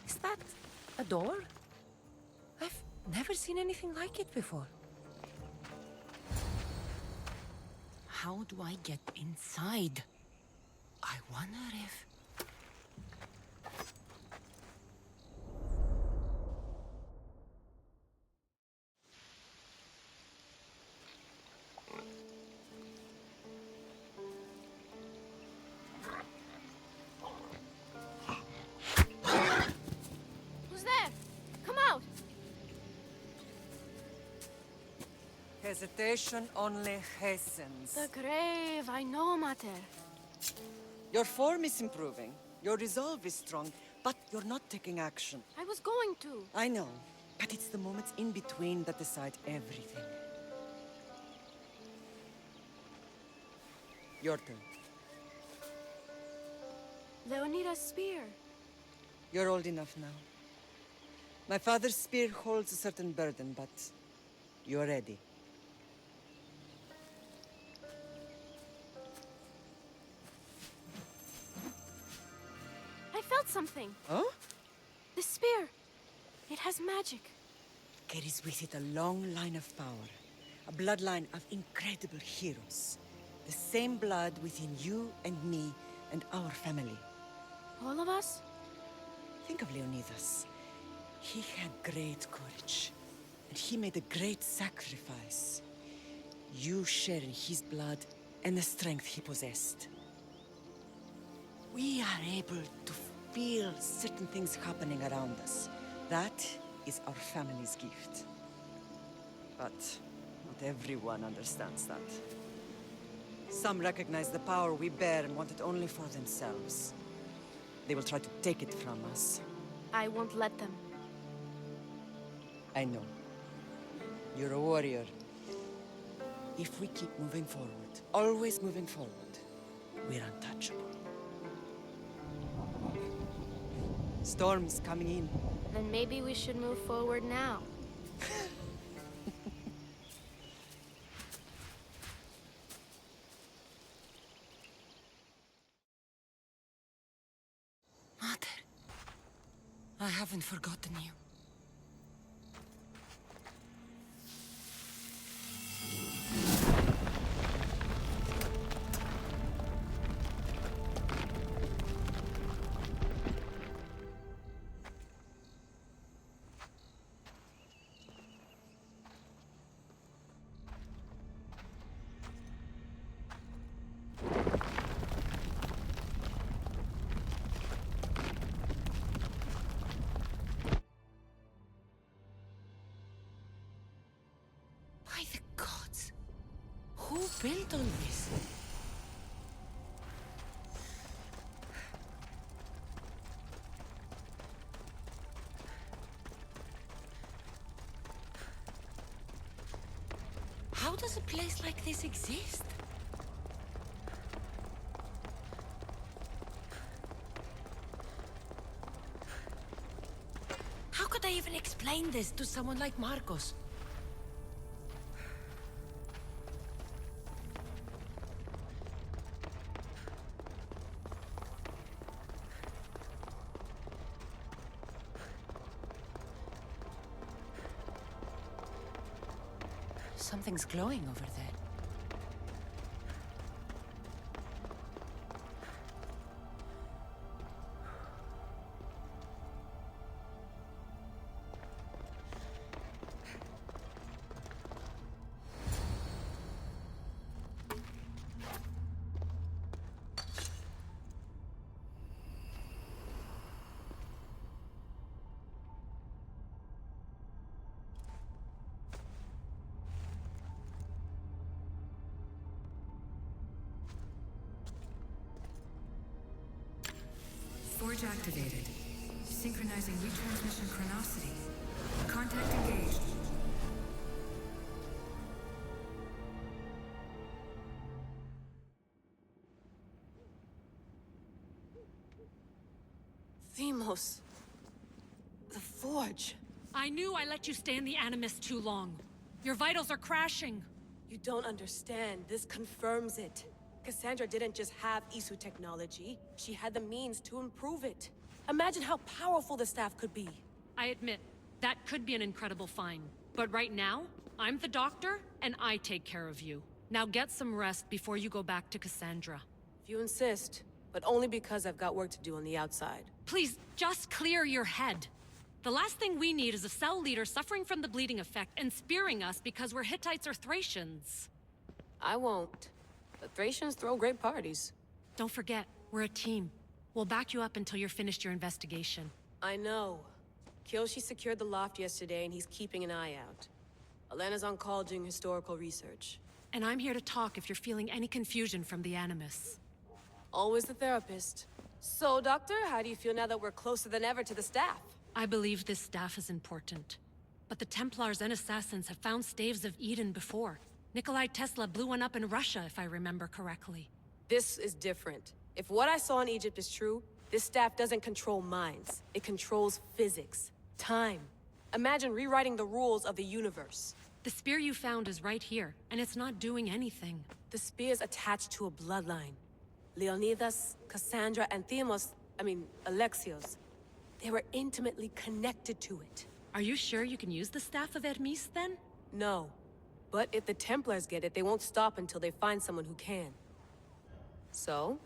Is that a door? I've never seen anything like it before. How do I get inside? I wonder if... hesitation only hastens. The grave, I know, Mater. Your form is improving. Your resolve is strong, but you're not taking action. I was going to. I know, but it's the moments in between that decide everything. Your turn. Leonida's spear. You're old enough now. My father's spear holds a certain burden, but you're ready. I felt something. Huh? The spear. It has magic. Carries with it a long line of power. A bloodline of incredible heroes. The same blood within you and me and our family. All of us? Think of Leonidas. He had great courage. And he made a great sacrifice. You share in his blood and the strength he possessed. We are able to feel certain things happening around us. That is our family's gift. But not everyone understands that. Some recognize the power we bear and want it only for themselves. They will try to take it from us. I won't let them. I know. You're a warrior. If we keep moving forward, always moving forward, we're untouchable. Storm's coming in. Then maybe we should move forward now. Mother, I haven't forgotten you. By the gods! Who built all this? How does a place like this exist? How could I even explain this to someone like Marcos? Something's glowing over there. Forge activated. Synchronizing retransmission chronicity. Contact engaged. Themos. The Forge. I knew I let you stay in the Animus too long. Your vitals are crashing. You don't understand. This confirms it. Kassandra didn't just have Isu technology. She had the means to improve it. Imagine how powerful the staff could be. I admit, that could be an incredible find. But right now, I'm the doctor, and I take care of you. Now get some rest before you go back to Kassandra. If you insist, but only because I've got work to do on the outside. Please, just clear your head. The last thing we need is a cell leader suffering from the bleeding effect and spearing us because we're Hittites or Thracians. I won't. The Thracians throw great parties. Don't forget, we're a team. We'll back you up until you're finished your investigation. I know. Kyoshi secured the loft yesterday and he's keeping an eye out. Elena's on call doing historical research. And I'm here to talk if you're feeling any confusion from the Animus. Always the therapist. So, Doctor, how do you feel now that we're closer than ever to the staff? I believe this staff is important. But the Templars and Assassins have found staves of Eden before. Nikolai Tesla blew one up in Russia, if I remember correctly. This is different. If what I saw in Egypt is true, this staff doesn't control minds. It controls physics, time. Imagine rewriting the rules of the universe. The spear you found is right here, and it's not doing anything. The spear's attached to a bloodline. Leonidas, Kassandra, and Alexios. They were intimately connected to it. Are you sure you can use the Staff of Hermes, then? No. But if the Templars get it, they won't stop until they find someone who can. So,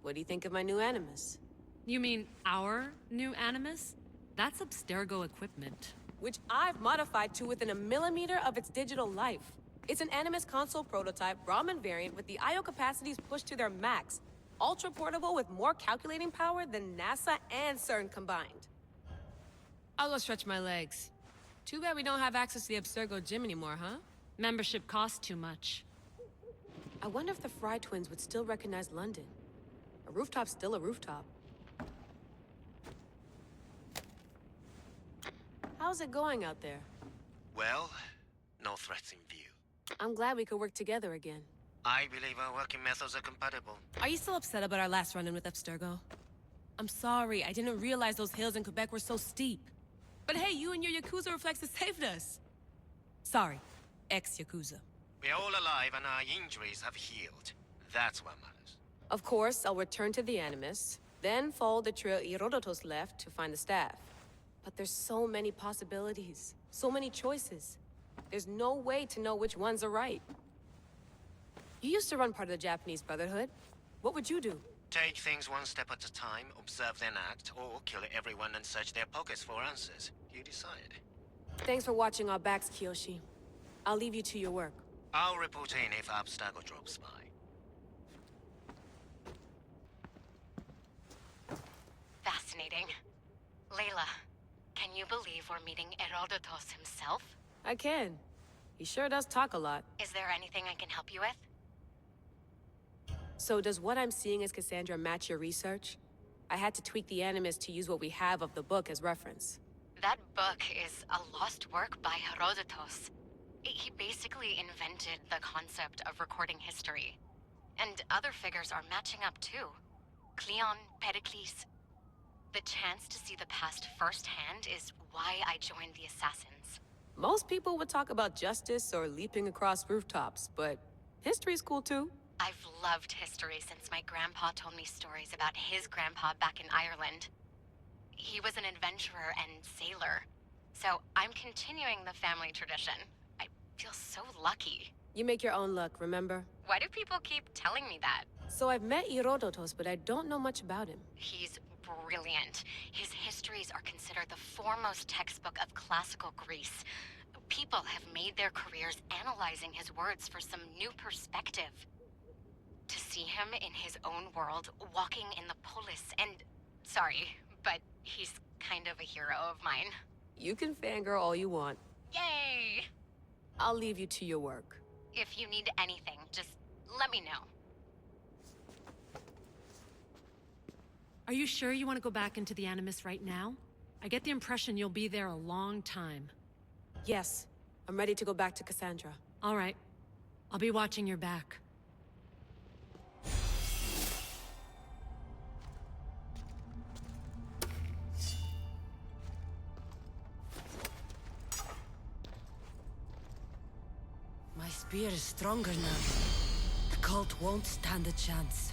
what do you think of my new Animus? You mean our new Animus? That's Abstergo equipment. Which I've modified to within a millimeter of its digital life. It's an Animus console prototype, Brahmin variant, with the I/O capacities pushed to their max. Ultra-portable with more calculating power than NASA and CERN combined. I'll go stretch my legs. Too bad we don't have access to the Abstergo gym anymore, huh? Membership costs too much. I wonder if the Fry twins would still recognize London. A rooftop's still a rooftop. How's it going out there? Well, no threats in view. I'm glad we could work together again. I believe our working methods are compatible. Are you still upset about our last run-in with Abstergo? I'm sorry, I didn't realize those hills in Quebec were so steep. But hey, you and your Yakuza reflexes saved us. Sorry, ex-Yakuza. We're all alive and our injuries have healed. That's what matters. Of course, I'll return to the Animus, then follow the trail Herodotus left to find the staff. But there's so many possibilities, so many choices. There's no way to know which ones are right. You used to run part of the Japanese Brotherhood. What would you do? Take things one step at a time, observe then act, or kill everyone and search their pockets for answers. You decide. Thanks for watching our backs, Kiyoshi. I'll leave you to your work. I'll report in if Abstergo drops by. Fascinating. Layla, can you believe we're meeting Herodotus himself? I can. He sure does talk a lot. Is there anything I can help you with? So does what I'm seeing as Kassandra match your research? I had to tweak the Animus to use what we have of the book as reference. That book is a lost work by Herodotus. He basically invented the concept of recording history. And other figures are matching up too. Cleon, Pericles. The chance to see the past firsthand is why I joined the Assassins. Most people would talk about justice or leaping across rooftops, but history's cool too. I've loved history since my grandpa told me stories about his grandpa back in Ireland. He was an adventurer and sailor, so I'm continuing the family tradition. I feel so lucky. You make your own luck, remember? Why do people keep telling me that? So I've met Herodotus, but I don't know much about him. He's brilliant. His histories are considered the foremost textbook of classical Greece. People have made their careers analyzing his words for some new perspective. To see him in his own world, walking in the polis, and... Sorry, but he's kind of a hero of mine. You can fangirl all you want. Yay! I'll leave you to your work. If you need anything, just let me know. Are you sure you want to go back into the Animus right now? I get the impression you'll be there a long time. Yes, I'm ready to go back to Kassandra. All right. I'll be watching your back. My spear is stronger now. The cult won't stand a chance.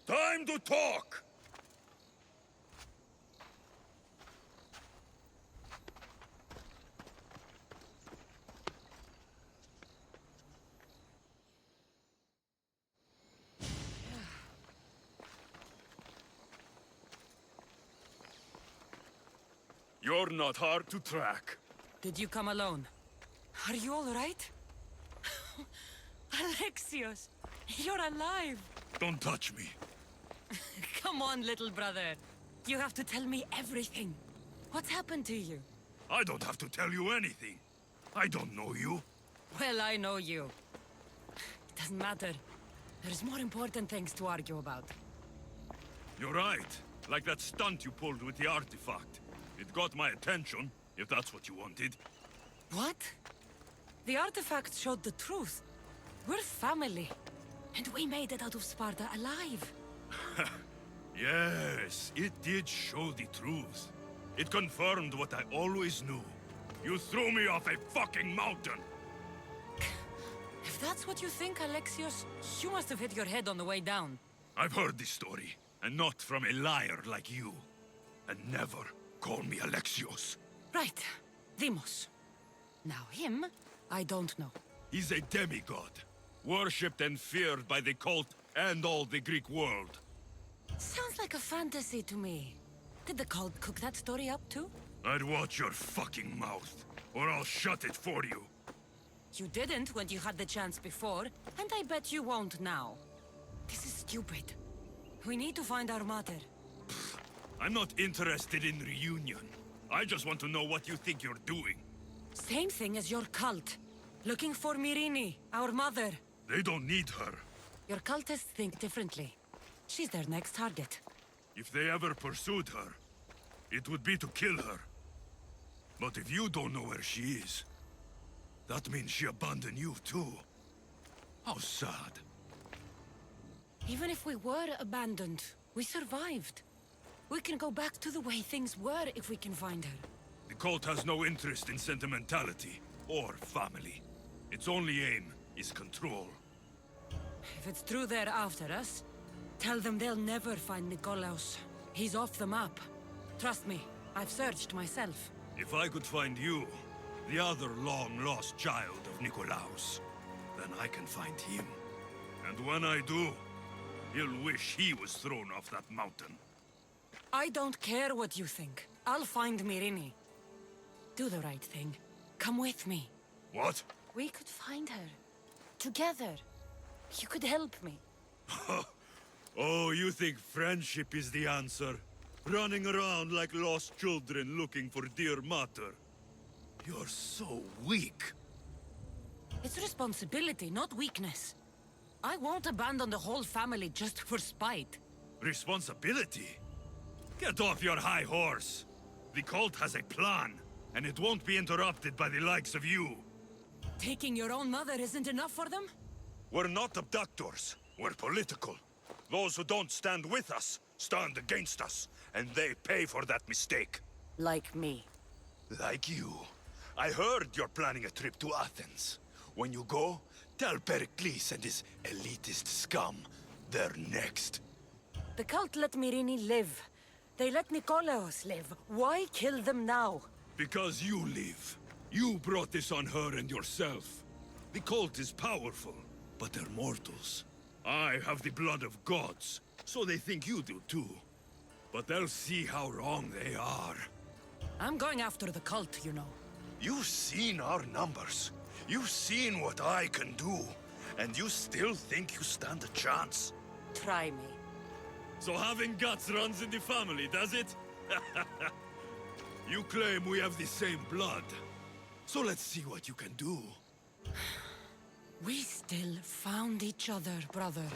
Time to talk! You're not hard to track. Did you come alone? Are you all right? Alexios! You're alive! Don't touch me. Come on, little brother. You have to tell me everything. What's happened to you? I don't have to tell you anything. I don't know you. Well, I know you. It doesn't matter. There's more important things to argue about. You're right. Like that stunt you pulled with the artifact. It got my attention, if that's what you wanted. What? The artifact showed the truth. We're family. And we made it out of Sparta alive. Yes, it did show the truth. It confirmed what I always knew. You threw me off a fucking mountain! If that's what you think, Alexios, you must have hit your head on the way down. I've heard this story, and not from a liar like you. And never call me Alexios. Right. Deimos. Now him, I don't know. He's a demigod. Worshipped and feared by the cult and all the Greek world. Sounds like a fantasy to me. Did the cult cook that story up too? I'd watch your fucking mouth, or I'll shut it for you. You didn't when you had the chance before, and I bet you won't now. This is stupid. We need to find our mother. I'm not interested in reunion. I just want to know what you think you're doing. Same thing as your cult. Looking for Myrrine, our mother. They don't need her. Your cultists think differently. She's their next target. If they ever pursued her, it would be to kill her. But if you don't know where she is, that means she abandoned you too. How sad. Even if we were abandoned, we survived. We can go back to the way things were if we can find her. The cult has no interest in sentimentality or family. Its only aim is control. If it's true they're after us, tell them they'll never find Nikolaos. He's off the map. Trust me, I've searched myself. If I could find you, the other long-lost child of Nikolaos, then I can find him. And when I do, he'll wish he was thrown off that mountain. I don't care what you think. I'll find Myrrine. Do the right thing. Come with me. What? We could find her. Together. You could help me. Oh, you think friendship is the answer? Running around like lost children looking for dear mother. You're so weak. It's responsibility, not weakness. I won't abandon the whole family just for spite. Responsibility? Get off your high horse. The cult has a plan, and it won't be interrupted by the likes of you. Taking your own mother isn't enough for them? We're not abductors. We're political. Those who don't stand with us, stand against us, and they pay for that mistake. Like me. Like you. I heard you're planning a trip to Athens. When you go, tell Pericles and his elitist scum they're next. The cult let Myrrine live. They let Nikolaos live. Why kill them now? Because you live. You brought this on her and yourself. The cult is powerful, but they're mortals. I have the blood of gods, so they think you do too. But they'll see how wrong they are. I'm going after the cult, you know. You've seen our numbers. You've seen what I can do. And you still think you stand a chance? Try me. So having guts runs in the family, does it? You claim we have the same blood. So let's see what you can do. We still found each other, brother.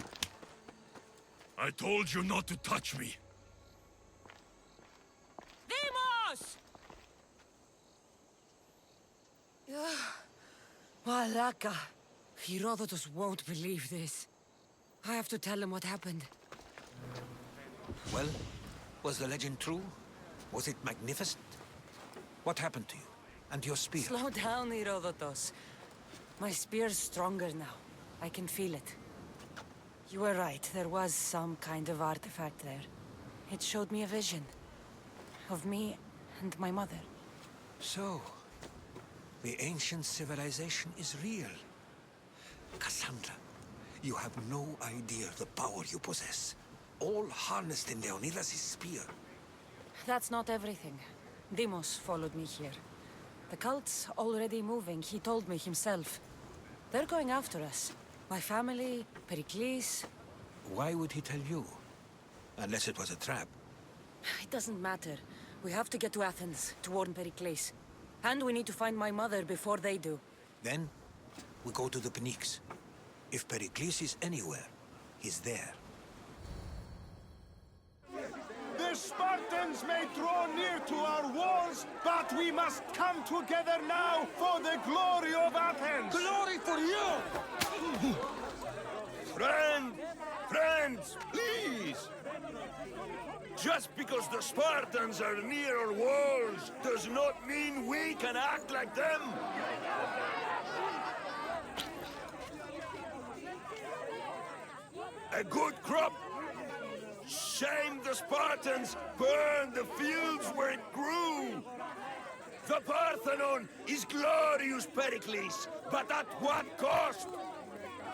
I told you not to touch me. Deimos! Malaka. Herodotus won't believe this. I have to tell him what happened. Well, was the legend true? Was it magnificent? What happened to you? And your spear? Slow down, Herodotus. My spear's stronger now. I can feel it. You were right. There was some kind of artifact there. It showed me a vision. Of me and my mother. So, the ancient civilization is real. Kassandra, you have no idea the power you possess. All harnessed in Leonidas' spear. That's not everything. Deimos followed me here. The cult's already moving, he told me himself. They're going after us. My family, Pericles. Why would he tell you? Unless it was a trap. It doesn't matter. We have to get to Athens to warn Pericles. And we need to find my mother before they do. Then, we go to the Pnyx. If Pericles is anywhere, he's there. The Spartans may draw near to our walls, but we must come together now for the glory of Athens! Glory for you! Friends, please! Just because the Spartans are near our walls does not mean we can act like them! A good crop! Shame the Spartans burned the fields where it grew! The Parthenon is glorious, Pericles, but at what cost?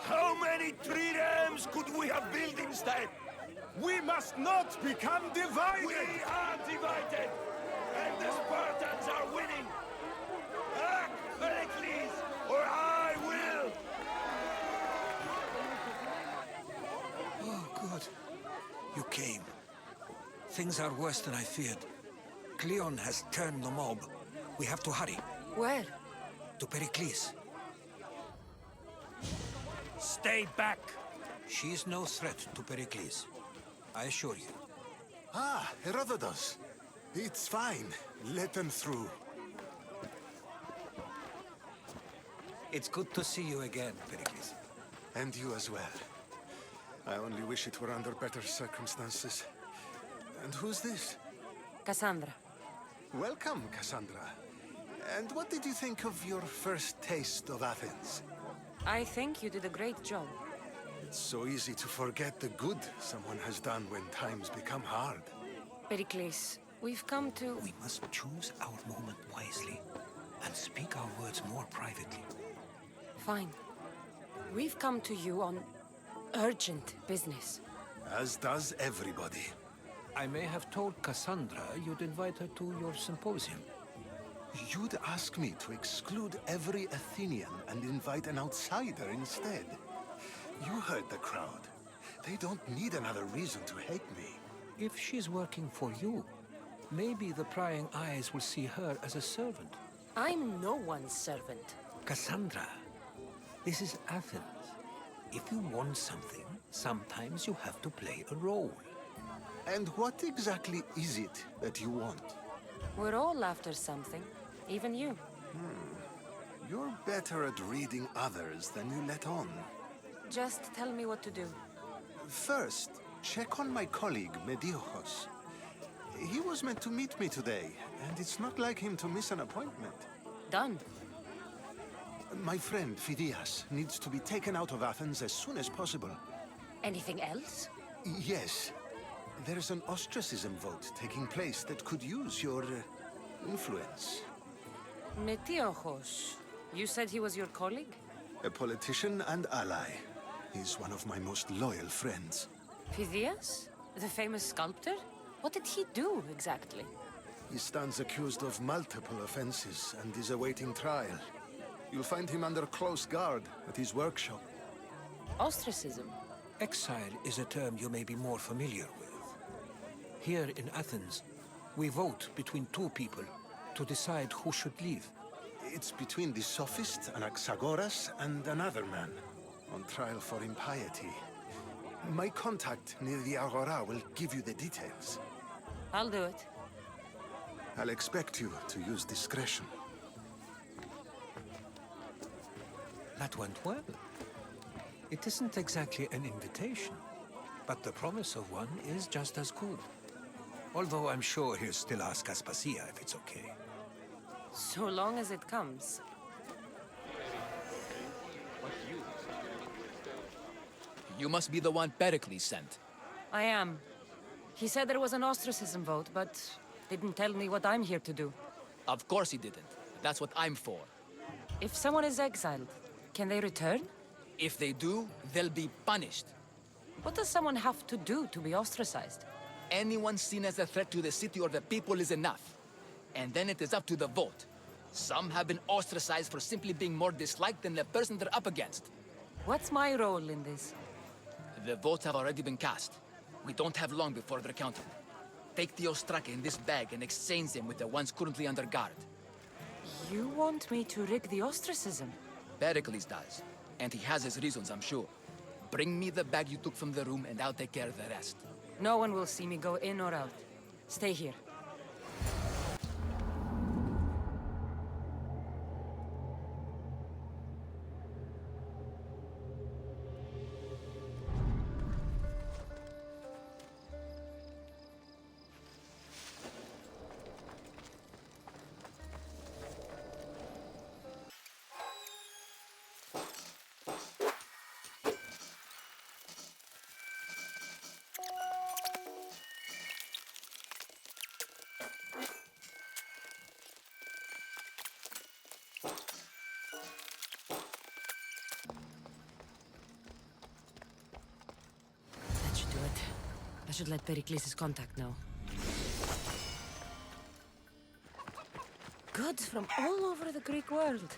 How many triremes could we have built instead? We must not become divided! We are divided! And the Spartans are winning! Act, Pericles, or I will! Oh, good. You came. Things are worse than I feared. Cleon has turned the mob. We have to hurry. Where? To Pericles. Stay back! She's no threat to Pericles. I assure you. Ah, Herodotus. It's fine. Let them through. It's good to see you again, Pericles. And you as well. I only wish it were under better circumstances. And who's this? Kassandra. Welcome, Kassandra. And what did you think of your first taste of Athens? I think you did a great job. It's so easy to forget the good someone has done when times become hard. Pericles, we've come to... We must choose our moment wisely and speak our words more privately. Fine. We've come to you on urgent business. As does everybody. I may have told Kassandra you'd invite her to your symposium. You'd ask me to exclude every Athenian and invite an outsider instead. You heard the crowd. They don't need another reason to hate me. If she's working for you, maybe the prying eyes will see her as a servant. I'm no one's servant. Kassandra, this is Athens. If you want something, sometimes you have to play a role. And what exactly is it that you want? We're all after something, even you. You're better at reading others than you let on. Just tell me what to do. First, check on my colleague, Mediochos. He was meant to meet me today, and it's not like him to miss an appointment. Done. My friend, Phidias, needs to be taken out of Athens as soon as possible. Anything else? Yes. There's an ostracism vote taking place that could use your influence. Metiochos. You said he was your colleague? A politician and ally. He's one of my most loyal friends. Phidias? The famous sculptor? What did he do, exactly? He stands accused of multiple offenses and is awaiting trial. You'll find him under close guard at his workshop. Ostracism? Exile is a term you may be more familiar with. Here in Athens, we vote between two people to decide who should leave. It's between the sophist Anaxagoras and another man, on trial for impiety. My contact near the Agora will give you the details. I'll do it. I'll expect you to use discretion. That went well. It isn't exactly an invitation, but the promise of one is just as good. Although I'm sure he'll still ask Aspasia if it's okay. So long as it comes. You must be the one Pericles sent. I am. He said there was an ostracism vote, but didn't tell me what I'm here to do. Of course he didn't. That's what I'm for. If someone is exiled, can they return? If they do, they'll be punished. What does someone have to do to be ostracized? Anyone seen as a threat to the city or the people is enough. And then it is up to the vote. Some have been ostracized for simply being more disliked than the person they're up against. What's my role in this? The votes have already been cast. We don't have long before they're counted. Take the Ostraka in this bag and exchange them with the ones currently under guard. You want me to rig the ostracism? Pericles does. And he has his reasons, I'm sure. Bring me the bag you took from the room and I'll take care of the rest. No one will see me go in or out. Stay here. That should do it. I should let Pericles' contact know. Goods from all over the Greek world.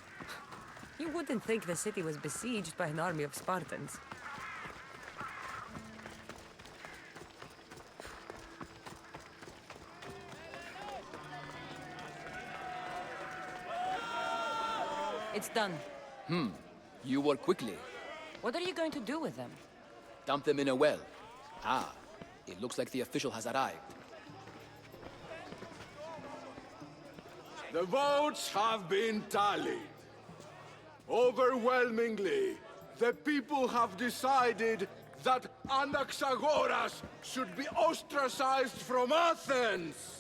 You wouldn't think the city was besieged by an army of Spartans. It's done. You work quickly. What are you going to do with them? Dump them in a well. Ah, it looks like the official has arrived. The votes have been tallied. Overwhelmingly, the people have decided that Anaxagoras should be ostracized from Athens.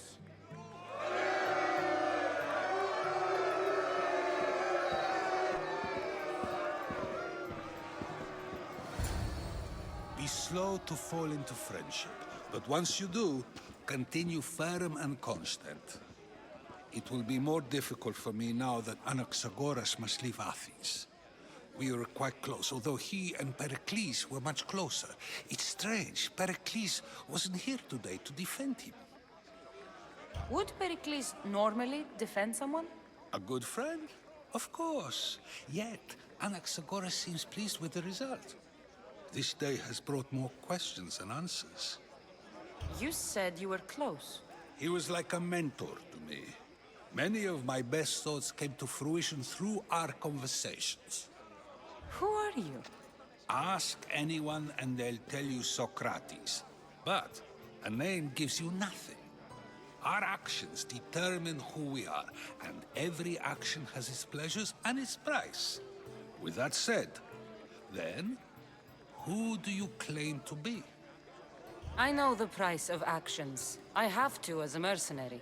Be slow to fall into friendship, but once you do, continue firm and constant. It will be more difficult for me now that Anaxagoras must leave Athens. We were quite close, although he and Pericles were much closer. It's strange, Pericles wasn't here today to defend him. Would Pericles normally defend someone? A good friend? Of course. Yet, Anaxagoras seems pleased with the result. This day has brought more questions than answers. You said you were close. He was like a mentor to me. Many of my best thoughts came to fruition through our conversations. Who are you? Ask anyone and they'll tell you Socrates. But a name gives you nothing. Our actions determine who we are, and every action has its pleasures and its price. With that said, then, who do you claim to be? I know the price of actions. I have to as a mercenary.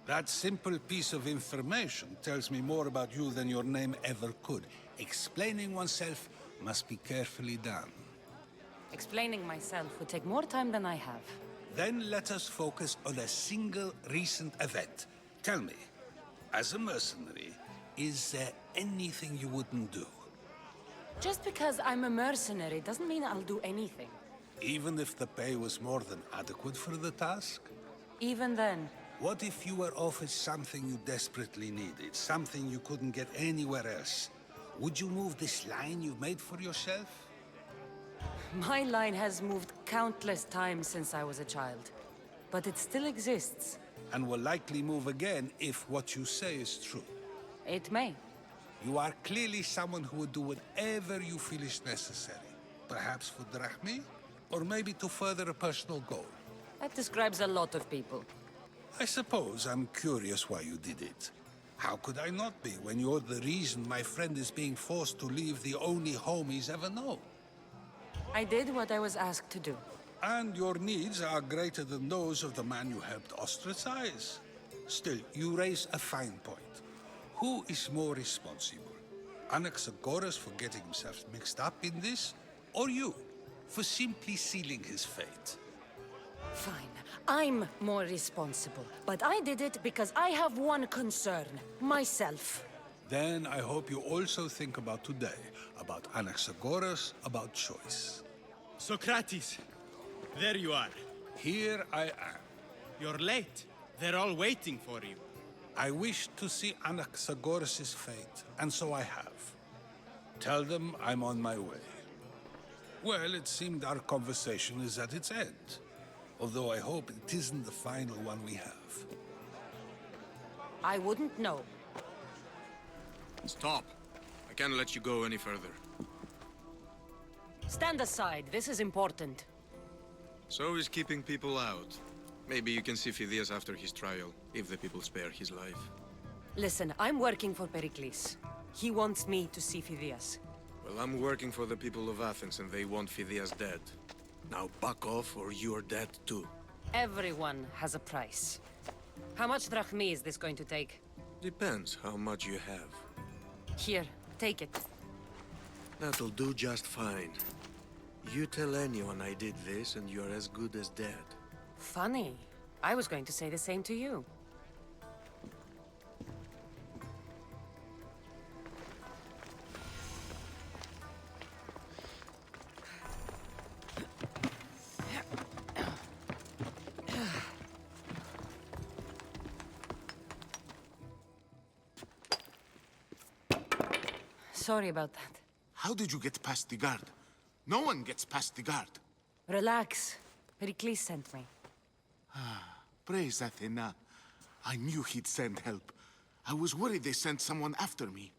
That simple piece of information tells me more about you than your name ever could. Explaining oneself must be carefully done. Explaining myself would take more time than I have. Then let us focus on a single recent event. Tell me, as a mercenary, is there anything you wouldn't do? Just because I'm a mercenary doesn't mean I'll do anything. Even if the pay was more than adequate for the task? Even then. What if you were offered something you desperately needed, something you couldn't get anywhere else? Would you move this line you've made for yourself? My line has moved countless times since I was a child. But it still exists. And will likely move again if what you say is true. It may. You are clearly someone who would do whatever you feel is necessary. Perhaps for drachmi, or maybe to further a personal goal. That describes a lot of people. I suppose I'm curious why you did it. How could I not be when you're the reason my friend is being forced to leave the only home he's ever known? I did what I was asked to do. And your needs are greater than those of the man you helped ostracize. Still, you raise a fine point. Who is more responsible? Anaxagoras for getting himself mixed up in this? Or you, for simply sealing his fate? Fine. I'm more responsible. But I did it because I have one concern. Myself. Then I hope you also think about today. About Anaxagoras, about choice. Socrates! There you are. Here I am. You're late. They're all waiting for you. I wish to see Anaxagoras' fate, and so I have. Tell them I'm on my way. Well, it seemed our conversation is at its end. Although I hope it isn't the final one we have. I wouldn't know. Stop. I can't let you go any further. Stand aside. This is important. So is keeping people out. Maybe you can see Phidias after his trial, if the people spare his life. Listen, I'm working for Pericles. He wants me to see Phidias. Well, I'm working for the people of Athens, and they want Phidias dead. Now back off, or you're dead too. Everyone has a price. How much drachmi is this going to take? Depends how much you have. Here, take it. That'll do just fine. You tell anyone I did this, and you're as good as dead. Funny. I was going to say the same to you. Sorry about that. How did you get past the guard? No one gets past the guard. Relax. Pericles sent me. Praise Athena. I knew he'd send help. I was worried they sent someone after me.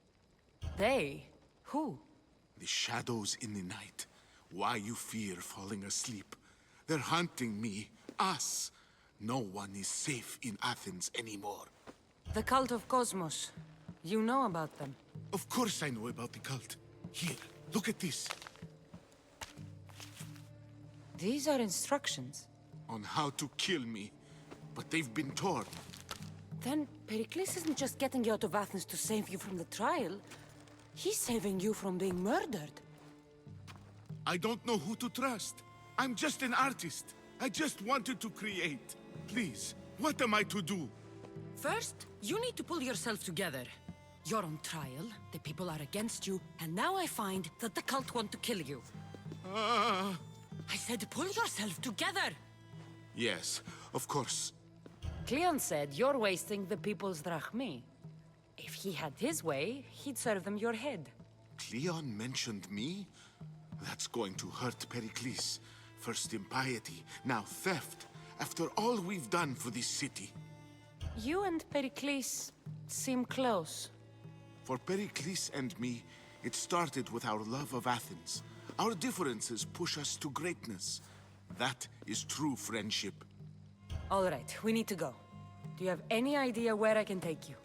They? Who? The shadows in the night. Why you fear falling asleep. They're hunting me. Us. No one is safe in Athens anymore. The cult of Cosmos. You know about them. Of course I know about the cult. Here, look at this. These are instructions. On how to kill me. But they've been torn. Then Pericles isn't just getting you out of Athens to save you from the trial. He's saving you from being murdered. I don't know who to trust. I'm just an artist. I just wanted to create. Please, what am I to do? First, you need to pull yourself together. You're on trial, the people are against you, and now I find that the cult want to kill you. I said pull yourself together! Yes, of course. Cleon said you're wasting the people's drachmi. If he had his way, he'd serve them your head. Cleon mentioned me? That's going to hurt Pericles. First impiety, now theft. After all we've done for this city. You and Pericles seem close. For Pericles and me, it started with our love of Athens. Our differences push us to greatness. That is true friendship. All right, we need to go. Do you have any idea where I can take you?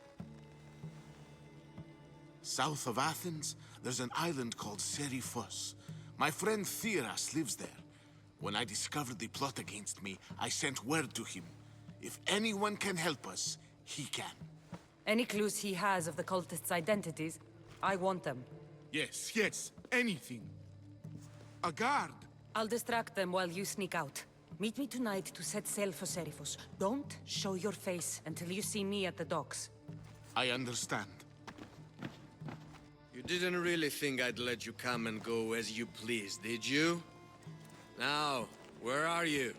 South of Athens, there's an island called Seriphos. My friend Theras lives there. When I discovered the plot against me, I sent word to him. If anyone can help us, he can. Any clues he has of the cultists' identities, I want them. Yes, yes, anything. A guard! I'll distract them while you sneak out. Meet me tonight to set sail for Seriphos. Don't show your face until you see me at the docks. I understand. You didn't really think I'd let you come and go as you please, did you? Now, where are you?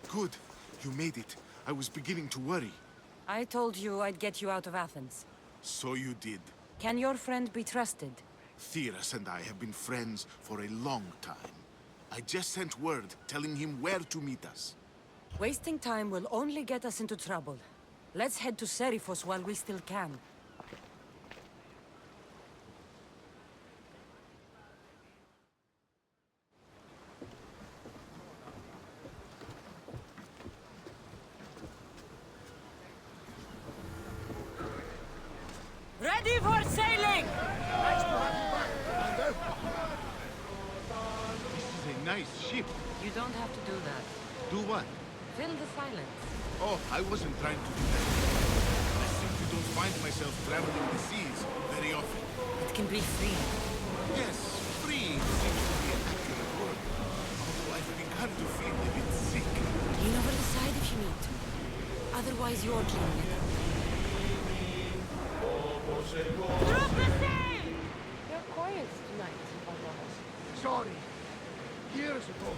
Good. You made it. I was beginning to worry. I told you I'd get you out of Athens. So you did. Can your friend be trusted? Theras and I have been friends for a long time. I just sent word telling him where to meet us. Wasting time will only get us into trouble. Let's head to Seriphos while we still can. Ready for sailing! Nice to have you back, Commander. This is a nice ship. You don't have to do that. Do what? Fill the silence. Oh, I wasn't trying to do that. I simply don't find myself traveling the seas very often. It can be free. Yes, free seems to be an accurate word. Although I've begun to feel a bit sick. Lean over the side if you need to. Otherwise, you're clean. Drop the sail! You're quiet tonight. sorry. Years ago,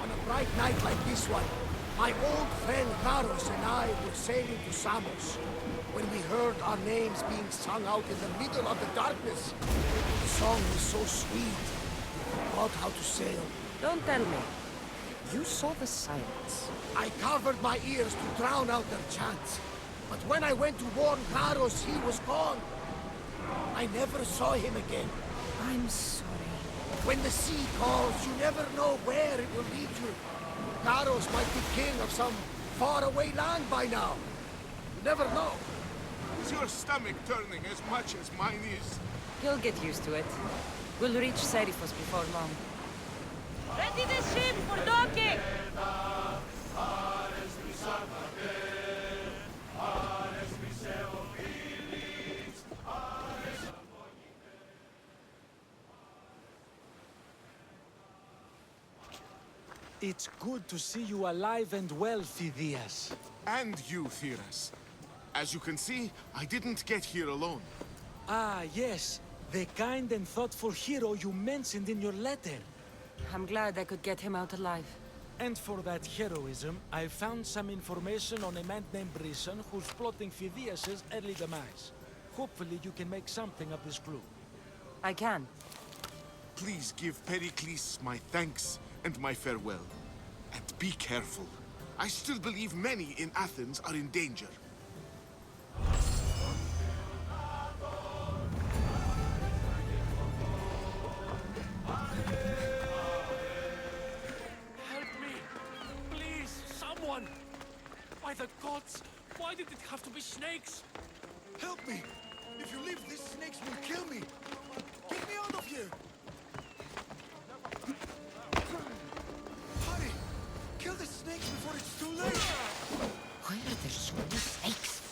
on a bright night like this one, my old friend Karos and I were sailing to Samos when we heard our names being sung out in the middle of the darkness. The song was so sweet, we forgot how to sail. Don't tell me. You saw the silence. I covered my ears to drown out their chants. But when I went to warn Karos, he was gone. I never saw him again. I'm sorry. When the sea calls, you never know where it will lead you. Karos might be king of some faraway land by now. You never know. Is your stomach turning as much as mine is? You'll get used to it. We'll reach Serifos before long. Ready the ship for docking! It's good to see you alive and well, Phidias. And you, Theras. As you can see, I didn't get here alone. Ah, yes. The kind and thoughtful hero you mentioned in your letter. I'm glad I could get him out alive. And for that heroism, I found some information on a man named Brisson who's plotting Phidias' early demise. Hopefully you can make something of this clue. I can. Please give Pericles my thanks and my farewell. And be careful. I still believe many in Athens are in danger. Help me! Please, someone! By the gods, why did it have to be snakes? Help me! If you leave, these snakes will kill me! Get me out of here! Hurry! Kill the snakes before it's too late! Why are there so many snakes?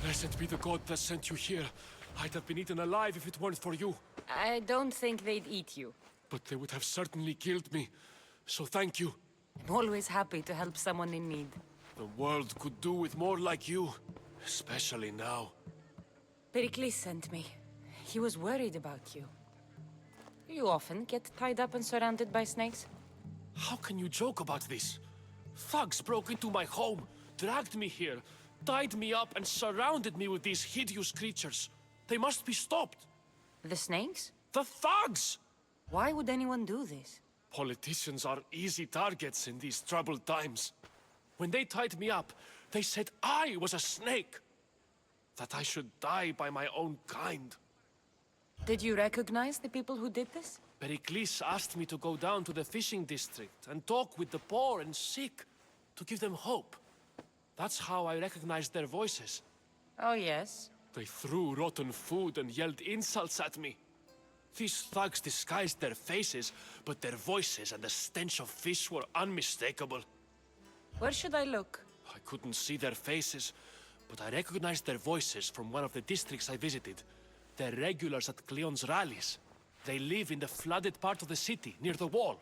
Blessed be the god that sent you here. I'd have been eaten alive if it weren't for you. I don't think they'd eat you. But they would have certainly killed me. So thank you. I'm always happy to help someone in need. The world could do with more like you. Especially now. Pericles sent me. He was worried about you. You often get tied up and surrounded by snakes? How can you joke about this? Thugs broke into my home, dragged me here, tied me up and surrounded me with these hideous creatures. They must be stopped. The snakes? The thugs! Why would anyone do this? Politicians are easy targets in these troubled times. When they tied me up, they said I was a snake. That I should die by my own kind. Did you recognize the people who did this? Pericles asked me to go down to the fishing district and talk with the poor and sick, to give them hope. That's how I recognized their voices. Oh, yes? They threw rotten food and yelled insults at me. These thugs disguised their faces, but their voices and the stench of fish were unmistakable. Where should I look? I couldn't see their faces, but I recognized their voices from one of the districts I visited. They're regulars at Cleon's rallies. They live in the flooded part of the city, near the wall.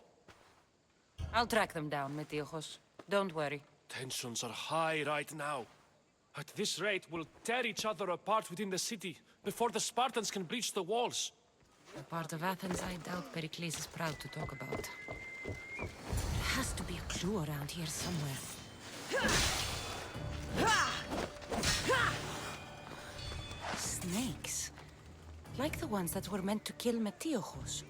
I'll track them down, Metiochos. Don't worry. Tensions are high right now. At this rate, we'll tear each other apart within the city, before the Spartans can breach the walls. A part of Athens I doubt Pericles is proud to talk about. There has to be a clue around here somewhere. Snakes. Like the ones that were meant to kill Metiochos.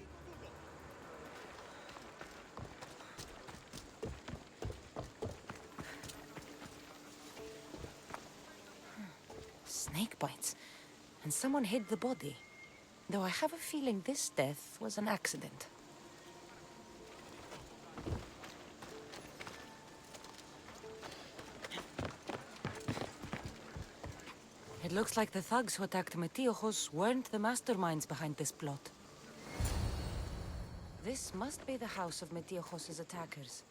Snake bites. And someone hid the body. Though I have a feeling this death was an accident. It looks like the thugs who attacked Metiochos weren't the masterminds behind this plot. This must be the house of Metiochos' attackers.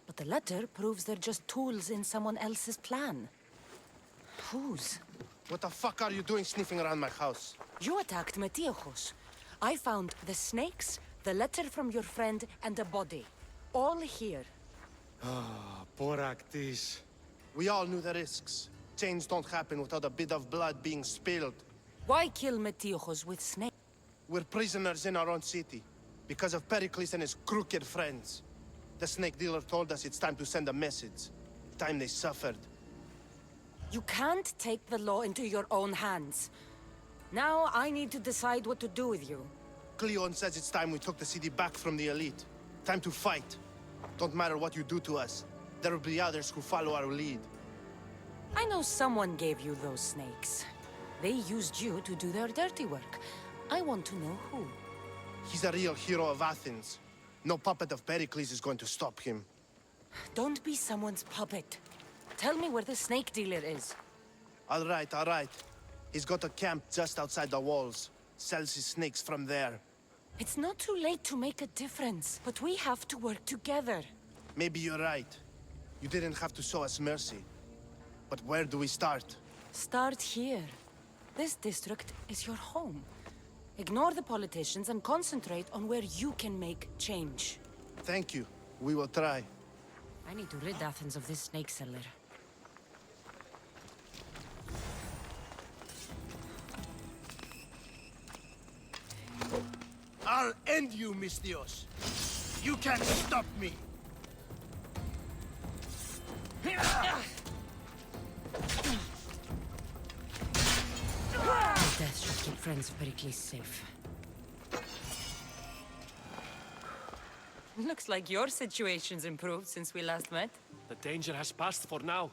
But the letter proves they're just tools in someone else's plan. Whose? What the fuck are you doing sniffing around my house? You attacked Metiochos. I found the snakes, the letter from your friend, and a body. All here. Poor Actis. We all knew the risks. Change don't happen without a bit of blood being spilled. Why kill Metiojos with snakes? We're prisoners in our own city, because of Pericles and his crooked friends. The snake dealer told us it's time to send a message. Time they suffered. You can't take the law into your own hands. Now I need to decide what to do with you. Cleon says it's time we took the city back from the elite. Time to fight. Don't matter what you do to us. There will be others who follow our lead. I know someone gave you those snakes. They used you to do their dirty work. I want to know who. He's a real hero of Athens. No puppet of Pericles is going to stop him. Don't be someone's puppet. Tell me where the snake dealer is. All right. He's got a camp just outside the walls. Sells his snakes from there. It's not too late to make a difference, but we have to work together. Maybe you're right. You didn't have to show us mercy. But where do we start? Start here. This district is your home. Ignore the politicians and concentrate on where you can make change. Thank you. We will try. I need to rid Athens of this snake seller. I'll end you, Misthios. You can't stop me. Death should keep friends of Pericles safe. Looks like your situation's improved since we last met. The danger has passed for now.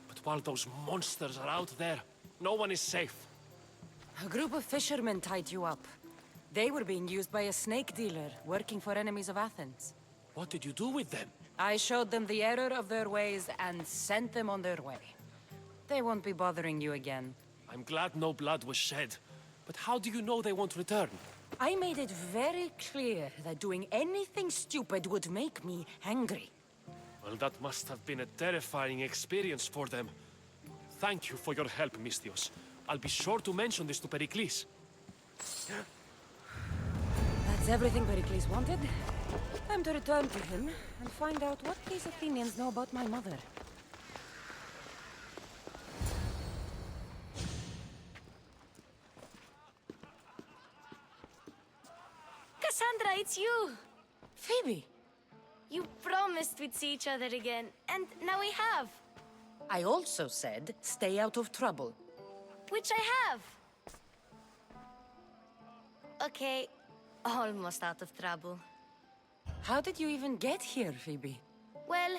But while those monsters are out there, no one is safe. A group of fishermen tied you up. They were being used by a snake dealer, working for enemies of Athens. What did you do with them? I showed them the error of their ways and sent them on their way. They won't be bothering you again. I'm glad no blood was shed. But how do you know they won't return? I made it very clear that doing anything stupid would make me angry. Well, that must have been a terrifying experience for them. Thank you for your help, Misthios. I'll be sure to mention this to Pericles. That's everything Pericles wanted. Time to return to him and find out what these Athenians know about my mother. Kassandra, it's you! Phoebe! You promised we'd see each other again, and now we have. I also said, stay out of trouble. Which I have. Okay, almost out of trouble. How did you even get here, Phoebe? Well,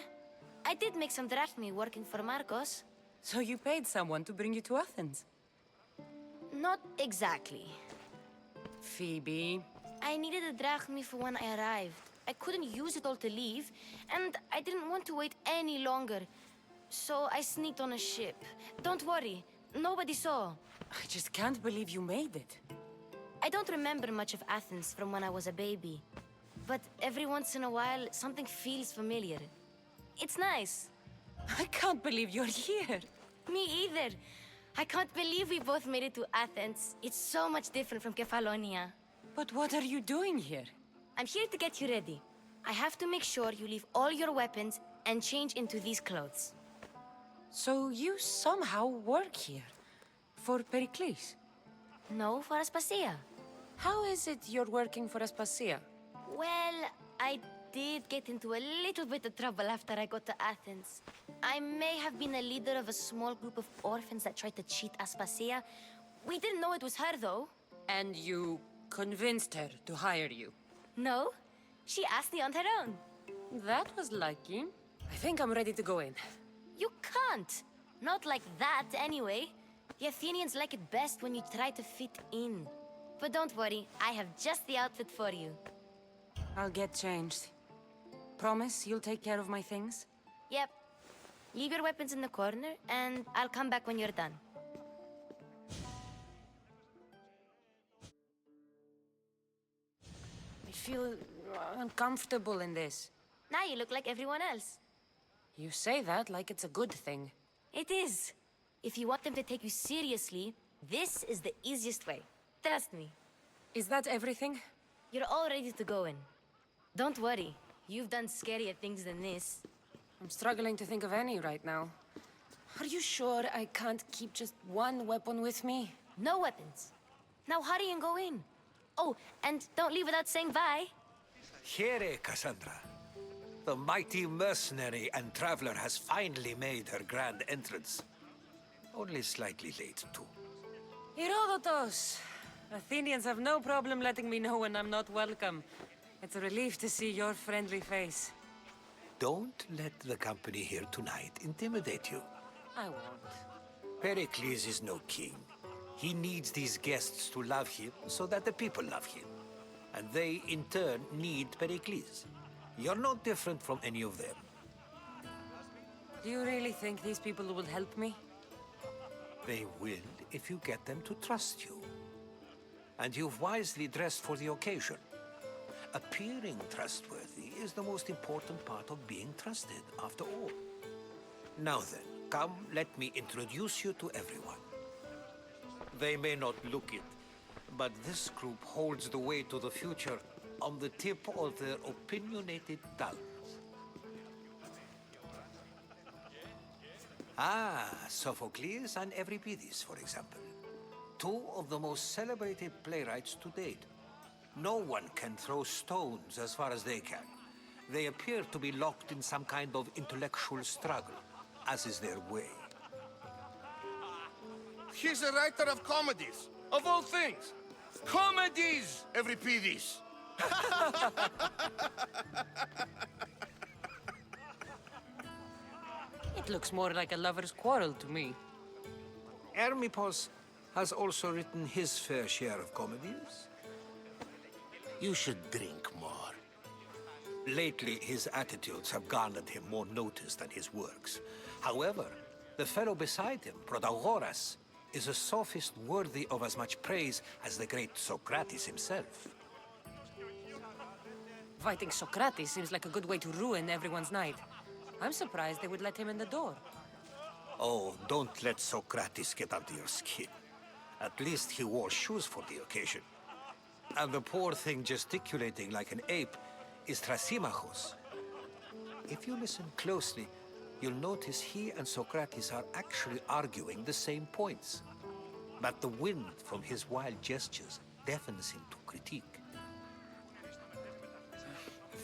I did make some drachmae working for Marcos. So you paid someone to bring you to Athens? Not exactly. Phoebe... I needed a drachmae for when I arrived. I couldn't use it all to leave, and I didn't want to wait any longer. So I sneaked on a ship. Don't worry, nobody saw. I just can't believe you made it. I don't remember much of Athens from when I was a baby. But every once in a while, something feels familiar. It's nice. I can't believe you're here. Me either. I can't believe we both made it to Athens. It's so much different from Kefalonia. But what are you doing here? I'm here to get you ready. I have to make sure you leave all your weapons and change into these clothes. So you somehow work here? For Pericles? No, for Aspasia. How is it you're working for Aspasia? Well, I did get into a little bit of trouble after I got to Athens. I may have been a leader of a small group of orphans that tried to cheat Aspasia. We didn't know it was her, though. And you convinced her to hire you? No, she asked me on her own. That was lucky. I think I'm ready to go in. You can't. Not like that, anyway. The Athenians like it best when you try to fit in. But don't worry, I have just the outfit for you. I'll get changed. Promise you'll take care of my things? Yep. Leave your weapons in the corner, and I'll come back when you're done. I feel uncomfortable in this. Now you look like everyone else. You say that like it's a good thing. It is. If you want them to take you seriously, this is the easiest way. Trust me. Is that everything? You're all ready to go in. Don't worry. You've done scarier things than this. I'm struggling to think of any right now. Are you sure I can't keep just one weapon with me? No weapons. Now hurry and go in. Oh, and don't leave without saying bye. Here, Kassandra. The mighty mercenary and traveler has finally made her grand entrance. Only slightly late, too. Herodotos! Athenians have no problem letting me know when I'm not welcome. It's a relief to see your friendly face. Don't let the company here tonight intimidate you. I won't. Pericles is no king. He needs these guests to love him so that the people love him. And they, in turn, need Pericles. You're no different from any of them. Do you really think these people will help me? They will if you get them to trust you. And you've wisely dressed for the occasion. Appearing trustworthy is the most important part of being trusted, after all. Now then, come, let me introduce you to everyone. They may not look it, but this group holds the way to the future on the tip of their opinionated tongues. Ah, Sophocles and Euripides, for example. Two of the most celebrated playwrights to date. No one can throw stones as far as they can. They appear to be locked in some kind of intellectual struggle, as is their way. He's a writer of comedies, of all things. Comedies, Euripides. It looks more like a lover's quarrel to me. Hermippos has also written his fair share of comedies. You should drink more. Lately, his attitudes have garnered him more notice than his works. However, the fellow beside him, Protagoras, is a sophist worthy of as much praise as the great Socrates himself. Fighting Socrates seems like a good way to ruin everyone's night. I'm surprised they would let him in the door. Oh, don't let Socrates get under your skin. At least he wore shoes for the occasion. And the poor thing gesticulating like an ape is Thrasymachos. If you listen closely, you'll notice he and Socrates are actually arguing the same points. But the wind from his wild gestures deafens him to critique.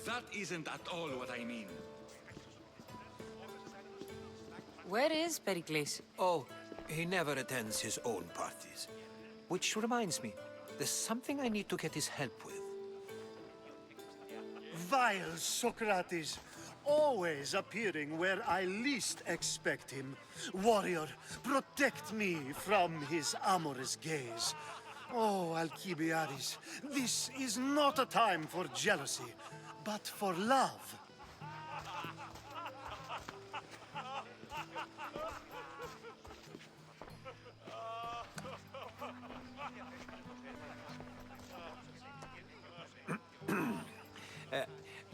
That isn't at all what I mean. Where is Pericles? Oh, he never attends his own parties. Which reminds me, there's something I need to get his help with. Vile Socrates, always appearing where I least expect him. Warrior, protect me from his amorous gaze. Oh, Alcibiades, this is not a time for jealousy, but for love.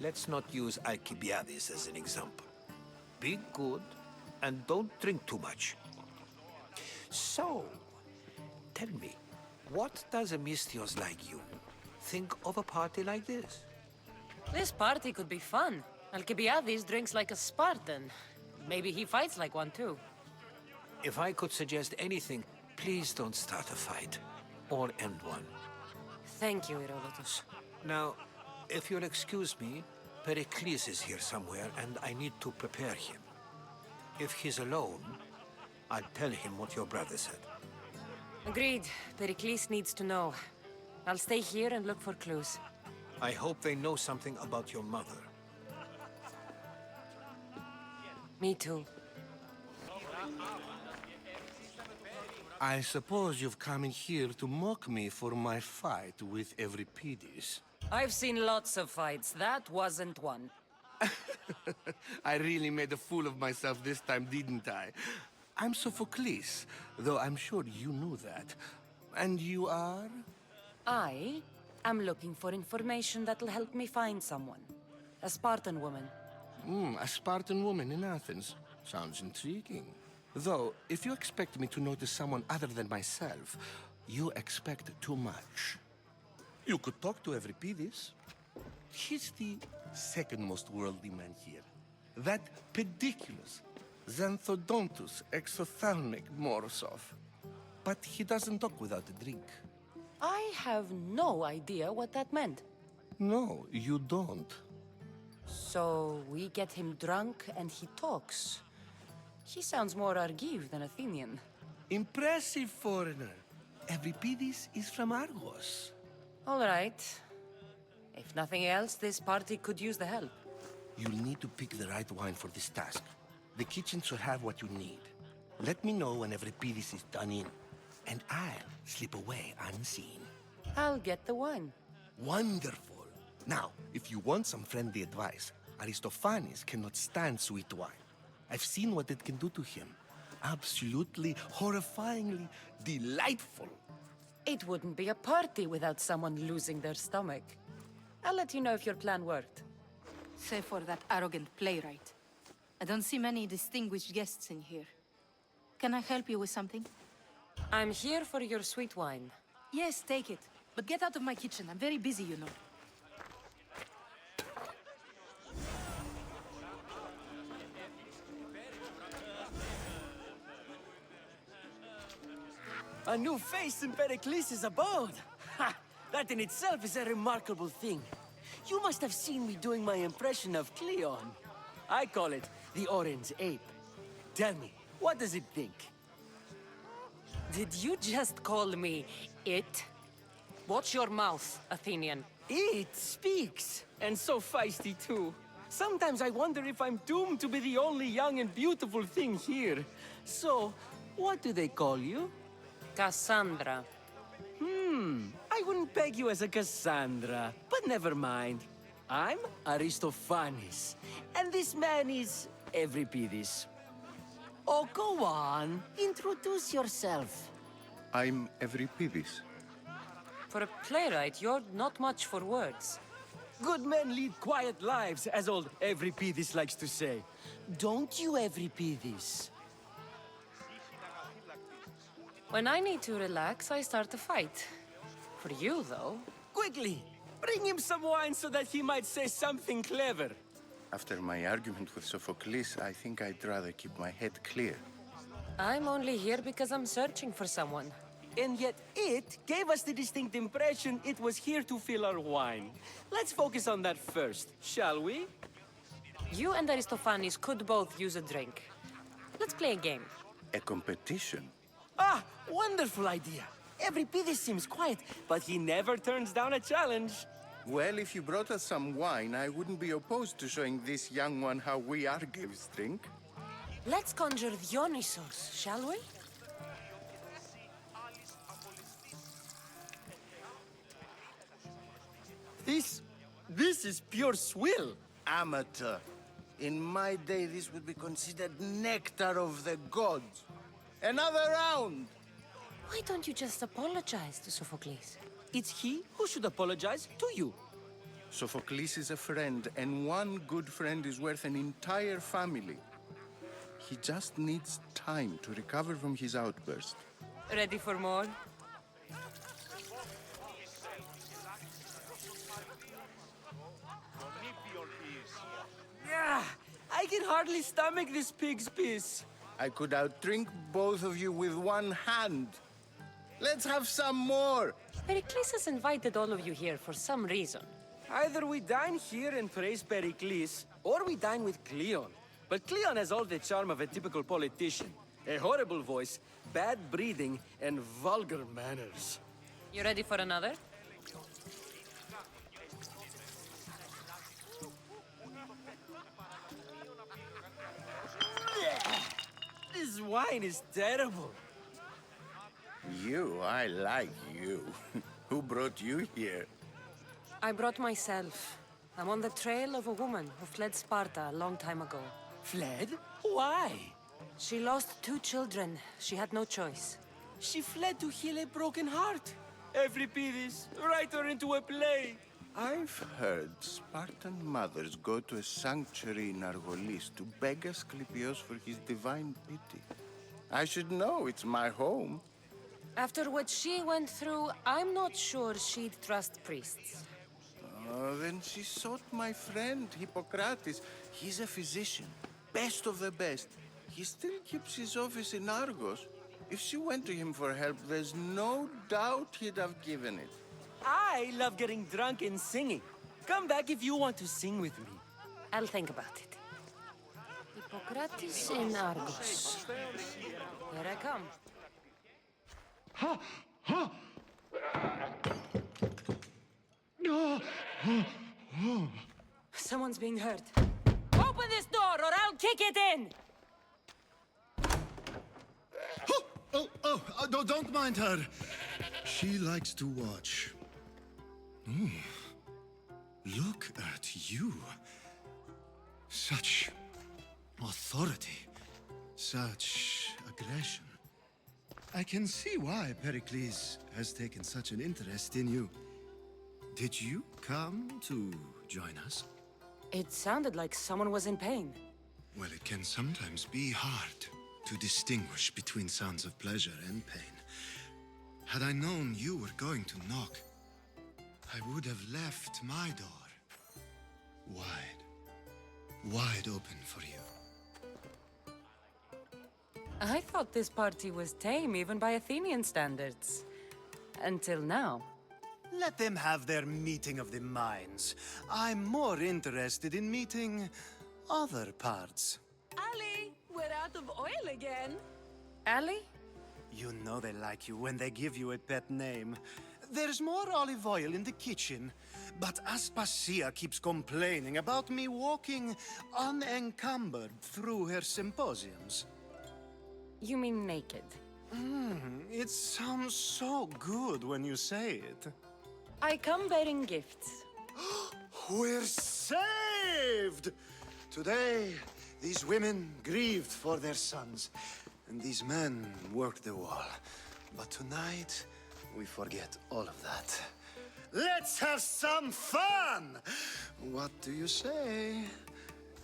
Let's not use Alcibiades as an example. Be good, and don't drink too much. So, tell me, what does a Misthios like you think of a party like this? This party could be fun. Alcibiades drinks like a Spartan. Maybe he fights like one too. If I could suggest anything, please don't start a fight, or end one. Thank you, Herodotus. Now, if you'll excuse me, Pericles is here somewhere, and I need to prepare him. If he's alone, I'll tell him what your brother said. Agreed. Pericles needs to know. I'll stay here and look for clues. I hope they know something about your mother. Me too. I suppose you've come in here to mock me for my fight with Euripides. I've seen lots of fights. That wasn't one. I really made a fool of myself this time, didn't I? I'm Sophocles, though I'm sure you knew that. And you are? I am looking for information that'll help me find someone. A Spartan woman. A Spartan woman in Athens. Sounds intriguing. Though, if you expect me to notice someone other than myself, you expect too much. You could talk to Euripides. He's the second most worldly man here. That pediculous Xanthodontus exophthalmic Morosov. But he doesn't talk without a drink. I have no idea what that meant. No, you don't. So we get him drunk and he talks. He sounds more Argiv than Athenian. Impressive, foreigner. Euripides is from Argos. All right. If nothing else, this party could use the help. You'll need to pick the right wine for this task. The kitchen should have what you need. Let me know when Euripides is done in, and I'll slip away unseen. I'll get the wine. Wonderful. Now, if you want some friendly advice, Aristophanes cannot stand sweet wine. I've seen what it can do to him. Absolutely, horrifyingly delightful. It wouldn't be a party without someone losing their stomach. I'll let you know if your plan worked. Save for that arrogant playwright. I don't see many distinguished guests in here. Can I help you with something? I'm here for your sweet wine. Yes, take it. But get out of my kitchen. I'm very busy, you know. A new face in Pericles' abode! Ha! That in itself is a remarkable thing. You must have seen me doing my impression of Cleon. I call it the Orange Ape. Tell me, what does it think? Did you just call me it? Watch your mouth, Athenian. It speaks, and so feisty too. Sometimes I wonder if I'm doomed to be the only young and beautiful thing here. So, what do they call you? Kassandra. I wouldn't peg you as a Kassandra, but never mind. I'm Aristophanes, and this man is Euripides. Oh, go on. Introduce yourself. I'm Euripides. For a playwright, you're not much for words. Good men lead quiet lives, as old Euripides likes to say. Don't you, Euripides? When I need to relax, I start a fight. For you, though... Quickly! Bring him some wine so that he might say something clever. After my argument with Sophocles, I think I'd rather keep my head clear. I'm only here because I'm searching for someone. And yet it gave us the distinct impression it was here to fill our wine. Let's focus on that first, shall we? You and Aristophanes could both use a drink. Let's play a game. A competition? Ah, wonderful idea. Euripides seems quiet, but he never turns down a challenge. Well, if you brought us some wine, I wouldn't be opposed to showing this young one how we Argives drink. Let's conjure Dionysos, shall we? This is pure swill. Amateur. In my day, this would be considered nectar of the gods. Another round! Why don't you just apologize to Sophocles? It's he who should apologize to you. Sophocles is a friend, and one good friend is worth an entire family. He just needs time to recover from his outburst. Ready for more? Yeah, I can hardly stomach this pig's piss. I could outdrink both of you with one hand. Let's have some more! Pericles has invited all of you here for some reason. Either we dine here and praise Pericles, or we dine with Cleon. But Cleon has all the charm of a typical politician. A horrible voice, bad breeding, and vulgar manners. You ready for another? This wine is terrible. I like you. Who brought you here? I brought myself. I'm on the trail of a woman who fled Sparta a long time ago. Fled? Why? She lost 2 children. She had no choice. She fled to heal a broken heart. Euripides, write her into a play. I've heard Spartan mothers go to a sanctuary in Argolis to beg Asclepios for his divine pity. I should know, it's my home. After what she went through, I'm not sure she'd trust priests. Oh, then she sought my friend, Hippocrates. He's a physician, best of the best. He still keeps his office in Argos. If she went to him for help, there's no doubt he'd have given it. I love getting drunk and singing. Come back if you want to sing with me. I'll think about it. Hippocrates in Argos. Here I come. Someone's being hurt. Open this door or I'll kick it in! Don't mind her. She likes to watch. Oh, look at you. Such authority. Such aggression. I can see why Pericles has taken such an interest in you. Did you come to join us? It sounded like someone was in pain. Well, it can sometimes be hard to distinguish between sounds of pleasure and pain. Had I known you were going to knock, I would have left my door wide open for you. I thought this party was tame even by Athenian standards. Until now. Let them have their meeting of the minds. I'm more interested in meeting other parts. Ali, we're out of oil again. Ali? You know they like you when they give you a pet name. There's more olive oil in the kitchen, but Aspasia keeps complaining about me walking unencumbered through her symposiums. You mean naked? It sounds so good when you say it. I come bearing gifts. We're saved! Today, these women grieved for their sons, and these men worked the wall. But tonight, we forget all of that. Let's have some fun! What do you say?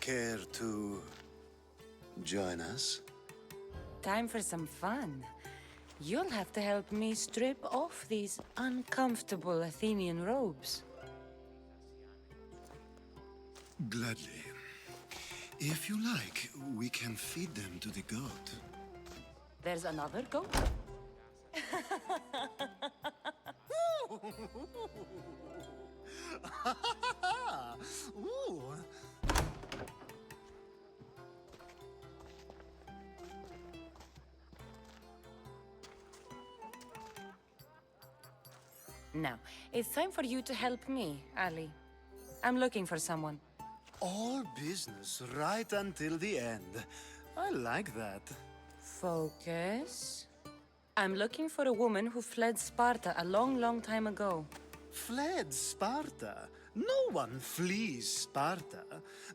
Care to join us? Time for some fun. You'll have to help me strip off these uncomfortable Athenian robes. Gladly. If you like, we can feed them to the goat. There's another goat? Ooh. Now, it's time for you to help me, Ali. I'm looking for someone. All business right until the end. I like that. Focus. I'm looking for a woman who fled Sparta a long time ago. Fled Sparta? No one flees Sparta.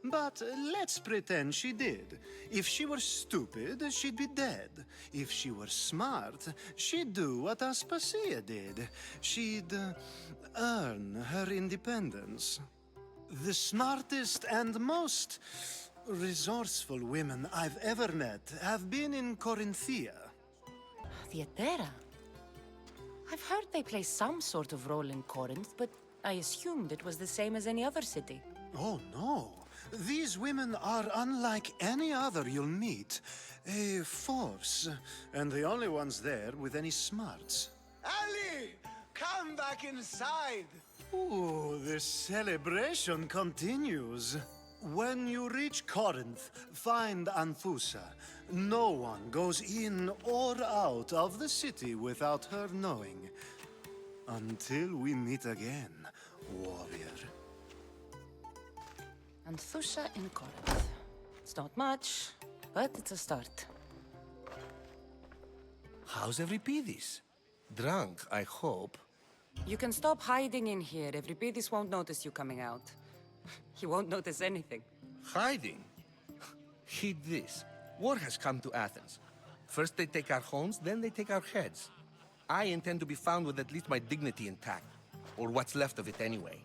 But let's pretend she did. If she were stupid, she'd be dead. If she were smart, she'd do what Aspasia did. She'd earn her independence. The smartest and most resourceful women I've ever met have been in Corinthia. Theatera? I've heard they play some sort of role in Corinth, but I assumed it was the same as any other city. Oh, no. These women are unlike any other you'll meet. A force, and the only ones there with any smarts. Ali! Come back inside! Ooh, the celebration continues. When you reach Corinth, find Anthusa. No one goes in or out of the city without her knowing. Until we meet again, warrior. Anthusa in Corinth. It's not much, but it's a start. How's Euripides? Drunk, I hope. You can stop hiding in here. Euripides won't notice you coming out. He won't notice anything. Hiding? Heed this. War has come to Athens. First they take our homes, then they take our heads. I intend to be found with at least my dignity intact. Or what's left of it anyway.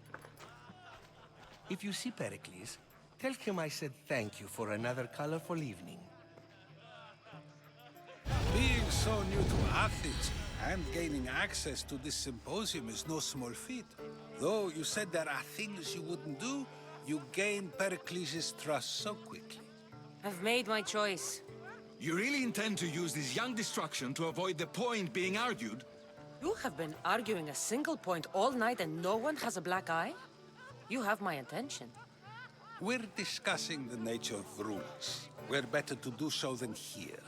If you see Pericles, tell him I said thank you for another colorful evening. Being so new to Athens and gaining access to this symposium is no small feat. Though you said there are things you wouldn't do, you gain Pericles' trust so quickly. I've made my choice. You really intend to use this young destruction to avoid the point being argued? You have been arguing a single point all night and no one has a black eye? You have my attention. We're discussing the nature of rulers. Where better to do so than here?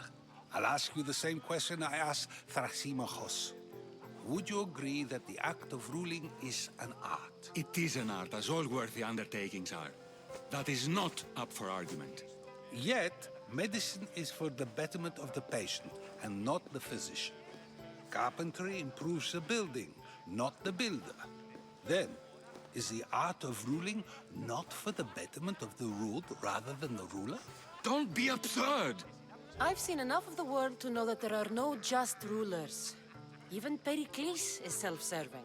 I'll ask you the same question I asked Thrasymachos. Would you agree that the act of ruling is an art? It is an art, as all worthy undertakings are. That is not up for argument. Yet, medicine is for the betterment of the patient, and not the physician. Carpentry improves the building, not the builder. Then, is the art of ruling not for the betterment of the ruled rather than the ruler? Don't be absurd! I've seen enough of the world to know that there are no just rulers. Even Pericles is self-serving.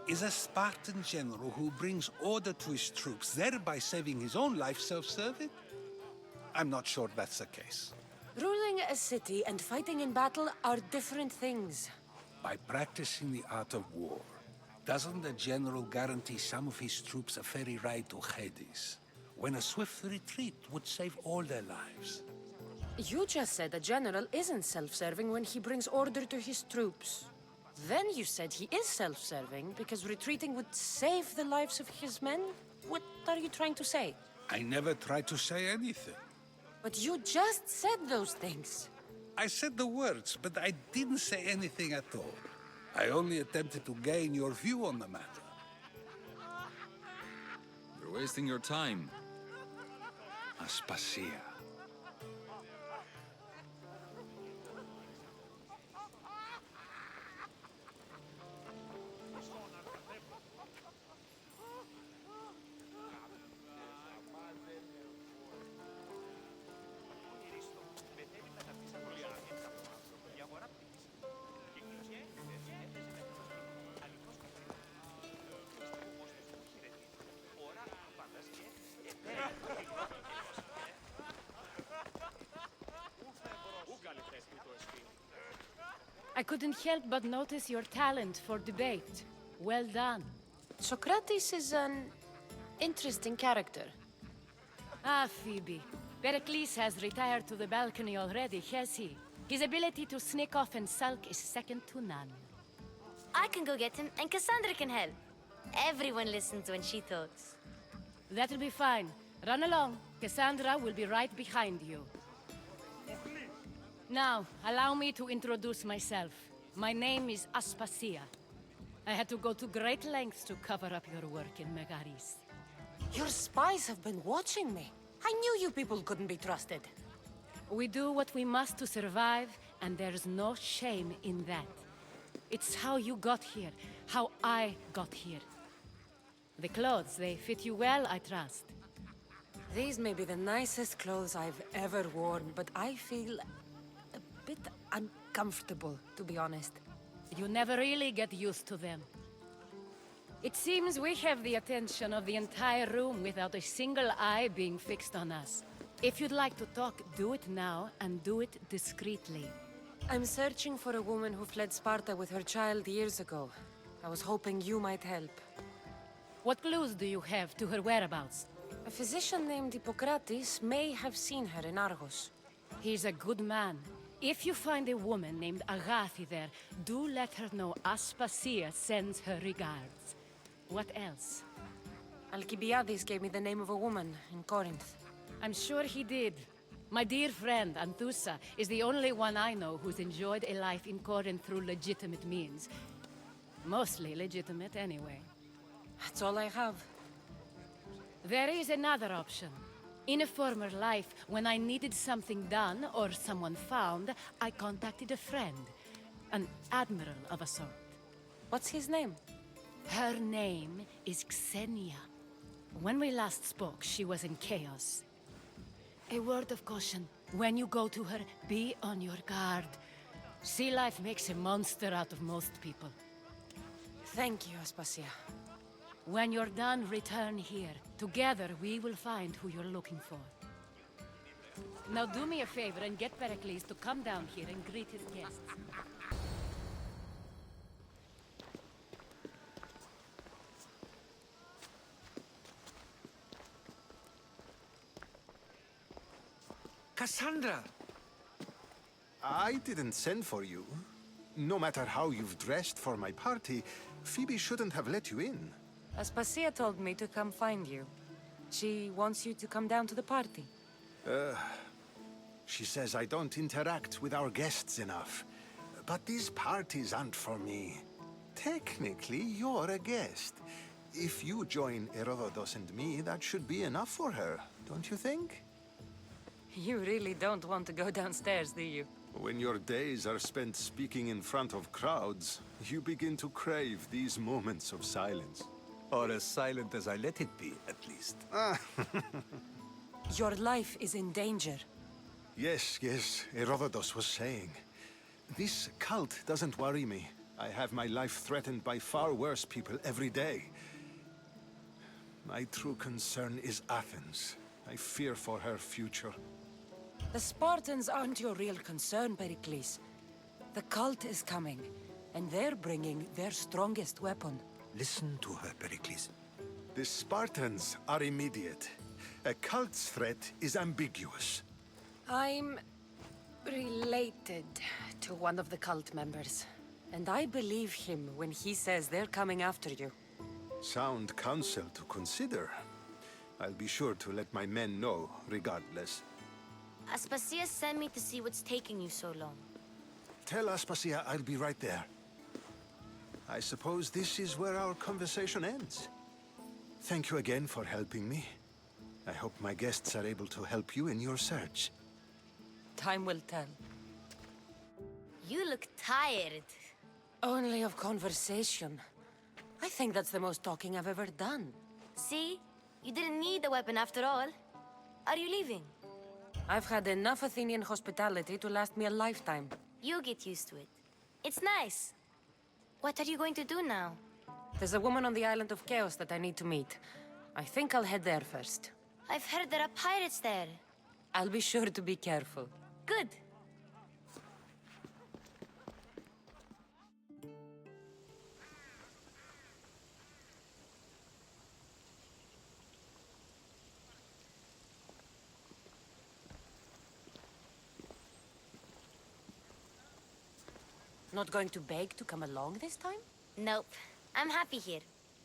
Is a Spartan general who brings order to his troops, thereby saving his own life, self-serving? I'm not sure that's the case. Ruling a city and fighting in battle are different things. By practicing the art of war, doesn't the general guarantee some of his troops a ferry ride to Hades, when a swift retreat would save all their lives? You just said a general isn't self-serving when he brings order to his troops. Then you said he is self-serving because retreating would save the lives of his men? What are you trying to say? I never tried to say anything. But you just said those things. I said the words, but I didn't say anything at all. I only attempted to gain your view on the matter. You're wasting your time. Aspasia. I couldn't help but notice your talent for debate. Well done. Socrates is an interesting character. Ah, Phoebe. Pericles has retired to the balcony already, has he? His ability to sneak off and sulk is second to none. I can go get him, and Kassandra can help. Everyone listens when she talks. That'll be fine. Run along. Kassandra will be right behind you. Now, allow me to introduce myself. My name is Aspasia. I had to go to great lengths to cover up your work in Megaris. Your spies have been watching me. I knew you people couldn't be trusted. We do what we must to survive, and there's no shame in that. It's how you got here, how I got here. The clothes, they fit you well, I trust. These may be the nicest clothes I've ever worn, but I feel a bit uncomfortable, to be honest. You never really get used to them. It seems we have the attention of the entire room without a single eye being fixed on us. If you'd like to talk, do it now, and do it discreetly. I'm searching for a woman who fled Sparta with her child years ago. I was hoping you might help. What clues do you have to her whereabouts? A physician named Hippocrates may have seen her in Argos. He's a good man. If you find a woman named Agathi there, do let her know Aspasia sends her regards. What else? Alcibiades gave me the name of a woman in Corinth. I'm sure he did. My dear friend, Anthusa, is the only one I know who's enjoyed a life in Corinth through legitimate means. Mostly legitimate, anyway. That's all I have. There is another option. In a former life, when I needed something done or someone found, I contacted a friend. An admiral of a sort. What's his name? Her name is Xenia. When we last spoke, she was in chaos. A word of caution. When you go to her, be on your guard. Sea life makes a monster out of most people. Thank you, Aspasia. When you're done, return here. Together, we will find who you're looking for. Now do me a favor and get Pericles to come down here and greet his guests. Kassandra! I didn't send for you. No matter how you've dressed for my party, Phoebe shouldn't have let you in. Aspasia told me to come find you. She wants you to come down to the party. She says I don't interact with our guests enough. But these parties aren't for me. Technically, you're a guest. If you join Herodotus and me, that should be enough for her, don't you think? You really don't want to go downstairs, do you? When your days are spent speaking in front of crowds, you begin to crave these moments of silence. Or as silent as I let it be, at least. Your life is in danger. Yes, Herodotus was saying. This cult doesn't worry me. I have my life threatened by far worse people every day. My true concern is Athens. I fear for her future. The Spartans aren't your real concern, Pericles. The cult is coming, and they're bringing their strongest weapon. Listen to her, Pericles. The Spartans are immediate. A cult's threat is ambiguous. I'm related to one of the cult members. And I believe him when he says they're coming after you. Sound counsel to consider. I'll be sure to let my men know, regardless. Aspasia sent me to see what's taking you so long. Tell Aspasia I'll be right there. I suppose this is where our conversation ends. Thank you again for helping me. I hope my guests are able to help you in your search. Time will tell. You look tired. Only of conversation. I think that's the most talking I've ever done. See? You didn't need the weapon after all. Are you leaving? I've had enough Athenian hospitality to last me a lifetime. You'll get used to it. It's nice. What are you going to do now? There's a woman on the island of Chaos that I need to meet. I think I'll head there first. I've heard there are pirates there. I'll be sure to be careful. Good. Not going to beg to come along this time? Nope. I'm happy here.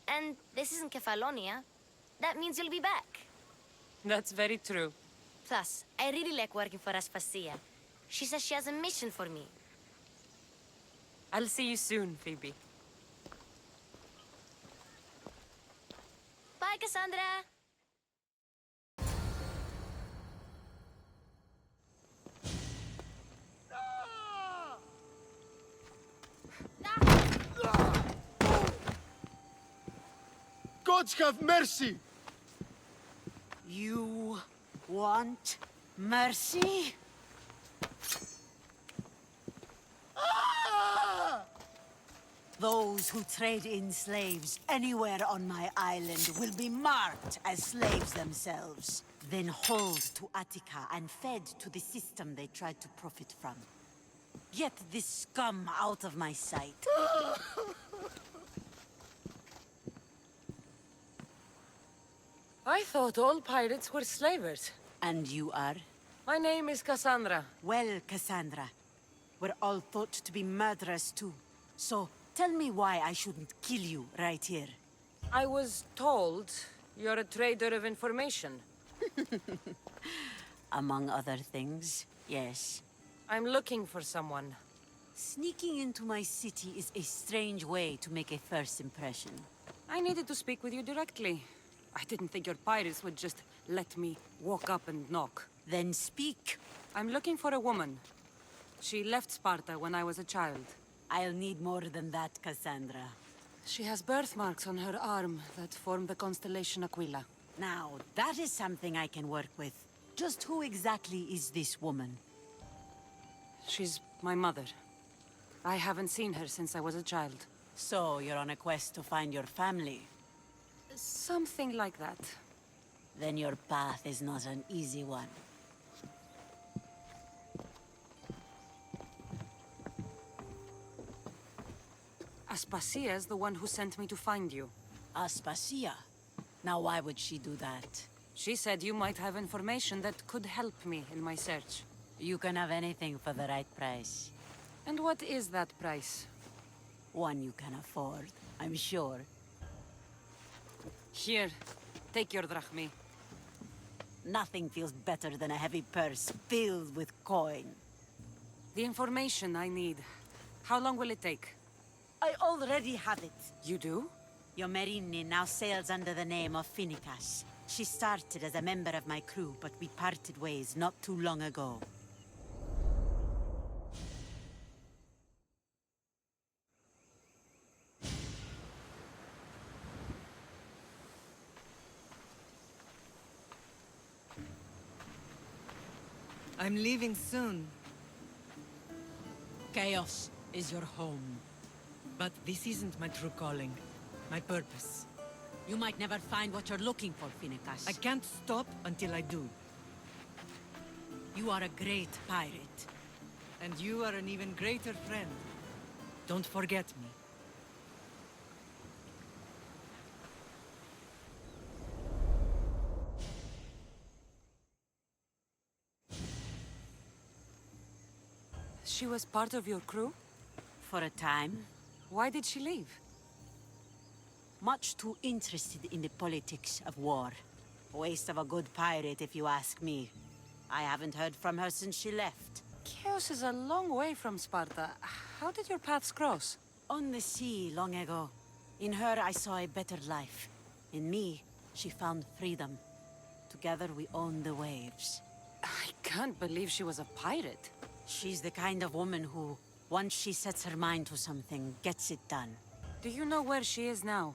And this isn't Kefalonia. That means you'll be back. That's very true. Plus, I really like working for Aspasia. She says she has a mission for me. I'll see you soon, Phoebe. Bye, Kassandra! Gods have mercy! You want mercy? Those who trade in slaves anywhere on my island will be marked as slaves themselves, then hauled to Attica and fed to the system they tried to profit from. Get this scum out of my sight. I thought all pirates were slavers. And you are? My name is Kassandra. Well, Kassandra, we're all thought to be murderers too. So, tell me why I shouldn't kill you right here. I was told you're a trader of information. Among other things, yes. I'm looking for someone. Sneaking into my city is a strange way to make a first impression. I needed to speak with you directly. I didn't think your pirates would just let me walk up and knock. Then speak. I'm looking for a woman. She left Sparta when I was a child. I'll need more than that, Kassandra. She has birthmarks on her arm that form the constellation Aquila. Now, that is something I can work with. Just who exactly is this woman? She's my mother. I haven't seen her since I was a child. So, you're on a quest to find your family? Something like that. Then your path is not an easy one. Aspasia's the one who sent me to find you. Aspasia? Now why would she do that? She said you might have information that could help me in my search. You can have anything for the right price. And what is that price? One you can afford, I'm sure. Here, take your drachmi. Nothing feels better than a heavy purse filled with coin. The information I need. How long will it take? I already have it. You do? Your Merini now sails under the name of Finicas. She started as a member of my crew, but we parted ways not too long ago. I'm leaving soon. Chaos is your home. But this isn't my true calling. My purpose. You might never find what you're looking for, Finicas. I can't stop until I do. You are a great pirate. And you are an even greater friend. Don't forget me. She was part of your crew? For a time. Why did she leave? Much too interested in the politics of war. Waste of a good pirate, if you ask me. I haven't heard from her since she left. Chaos is a long way from Sparta. How did your paths cross? On the sea, long ago. In her, I saw a better life. In me, she found freedom. Together, we owned the waves. I can't believe she was a pirate. She's the kind of woman who, once she sets her mind to something, gets it done. Do you know where she is now?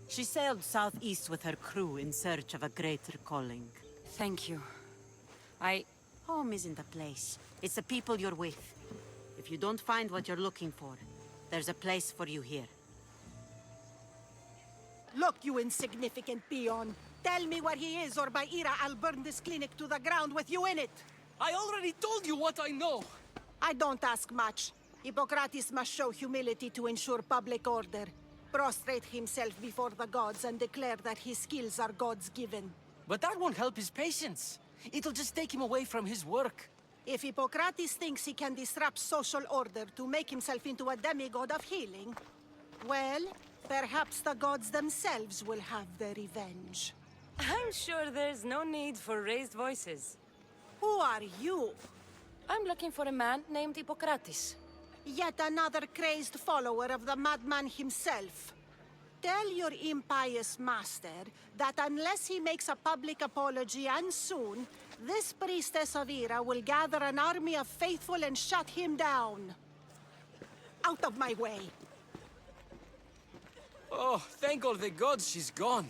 She sailed southeast with her crew in search of a greater calling. Thank you. Home isn't a place. It's the people you're with. If you don't find what you're looking for, there's a place for you here. Look, you insignificant peon. Tell me where he is, or by Ira, I'll burn this clinic to the ground with you in it. I already told you what I know. I don't ask much. Hippocrates must show humility to ensure public order. Prostrate himself before the gods and declare that his skills are gods given. But that won't help his patients. It'll just take him away from his work. If Hippocrates thinks he can disrupt social order to make himself into a demigod of healing, well, perhaps the gods themselves will have their revenge. I'm sure there's no need for raised voices. Who are you? I'm looking for a man named Hippocrates. Yet another crazed follower of the madman himself. Tell your impious master that unless he makes a public apology, and soon, this priestess of Ira will gather an army of faithful and shut him down. Out of my way! Oh, thank all the gods she's gone.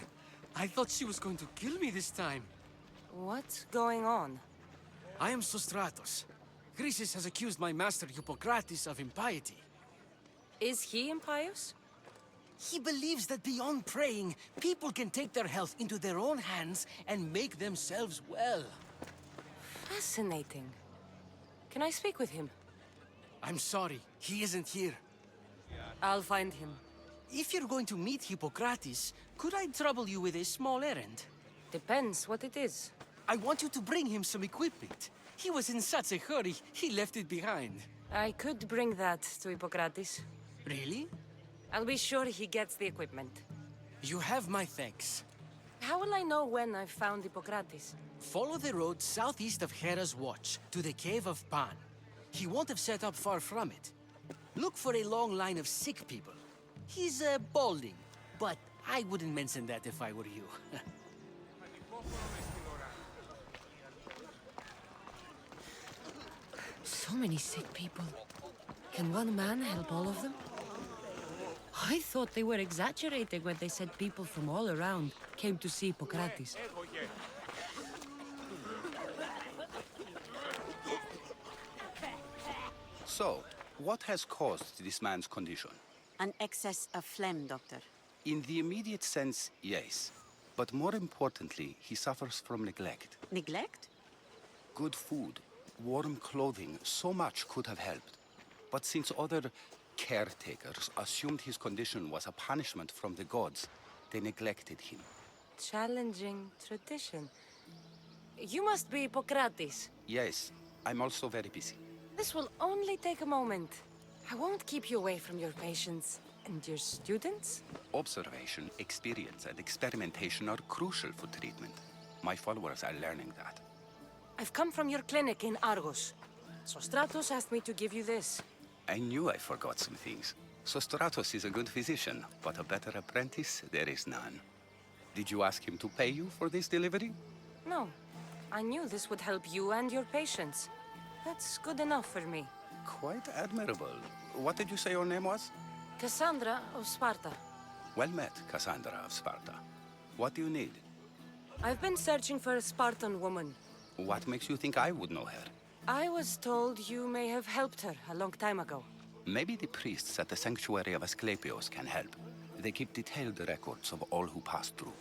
I thought she was going to kill me this time. What's going on? I am Sostratos. Chrysis has accused my master Hippocrates of impiety. Is he impious? He believes that beyond praying, people can take their health into their own hands and make themselves well. Fascinating. Can I speak with him? I'm sorry, he isn't here. I'll find him. If you're going to meet Hippocrates, could I trouble you with a small errand? Depends what it is. I want you to bring him some equipment. He was in such a hurry, he left it behind. I could bring that to Hippocrates. Really? I'll be sure he gets the equipment. You have my thanks. How will I know when I've found Hippocrates? Follow the road southeast of Hera's Watch, to the Cave of Pan. He won't have set up far from it. Look for a long line of sick people. He's balding, but I wouldn't mention that if I were you. So many sick people. Can one man help all of them? I thought they were exaggerating when they said people from all around came to see Hippocrates. So, what has caused this man's condition? An excess of phlegm, Doctor. In the immediate sense, yes. But more importantly, he suffers from neglect. Neglect? Good food, warm clothing, so much could have helped. But since other caretakers assumed his condition was a punishment from the gods, they neglected him. challenging tradition. You must be Hippocrates. Yes, I'm also very busy. This will only take a moment. I won't keep you away from your patients. And your students? Observation, experience, and experimentation are crucial for treatment. My followers are learning that. I've come from your clinic in Argos. So Stratos asked me to give you this. I knew I forgot some things. Sostratos is a good physician, but a better apprentice there is none. Did you ask him to pay you for this delivery? No. I knew this would help you and your patients. That's good enough for me. Quite admirable. What did you say your name was? Kassandra of Sparta. Well met, Kassandra of Sparta. What do you need? I've been searching for a Spartan woman. What makes you think I would know her? I was told you may have helped her a long time ago. Maybe the priests at the sanctuary of Asclepios can help. They keep detailed records of all who passed through.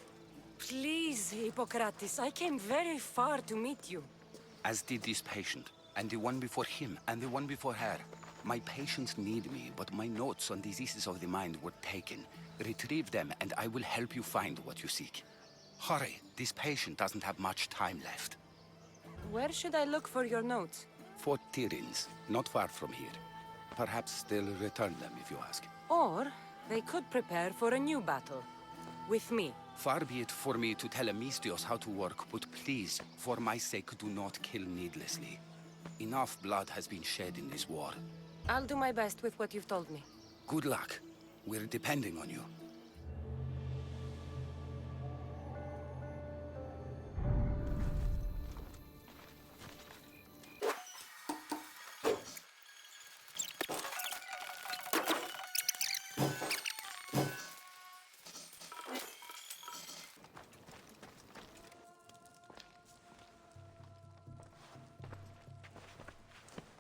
Please, Hippocrates, I came very far to meet you. As did this patient, and the one before him, and the one before her. My patients need me, but my notes on diseases of the mind were taken. Retrieve them, and I will help you find what you seek. Hurry, this patient doesn't have much time left. Where should I look for your notes? Fort Tyrins, not far from here. Perhaps they'll return them if you ask. Or they could prepare for a new battle. With me. Far be it for me to tell Amistios how to work, but please, for my sake, do not kill needlessly. Enough blood has been shed in this war. I'll do my best with what you've told me. Good luck. We're depending on you.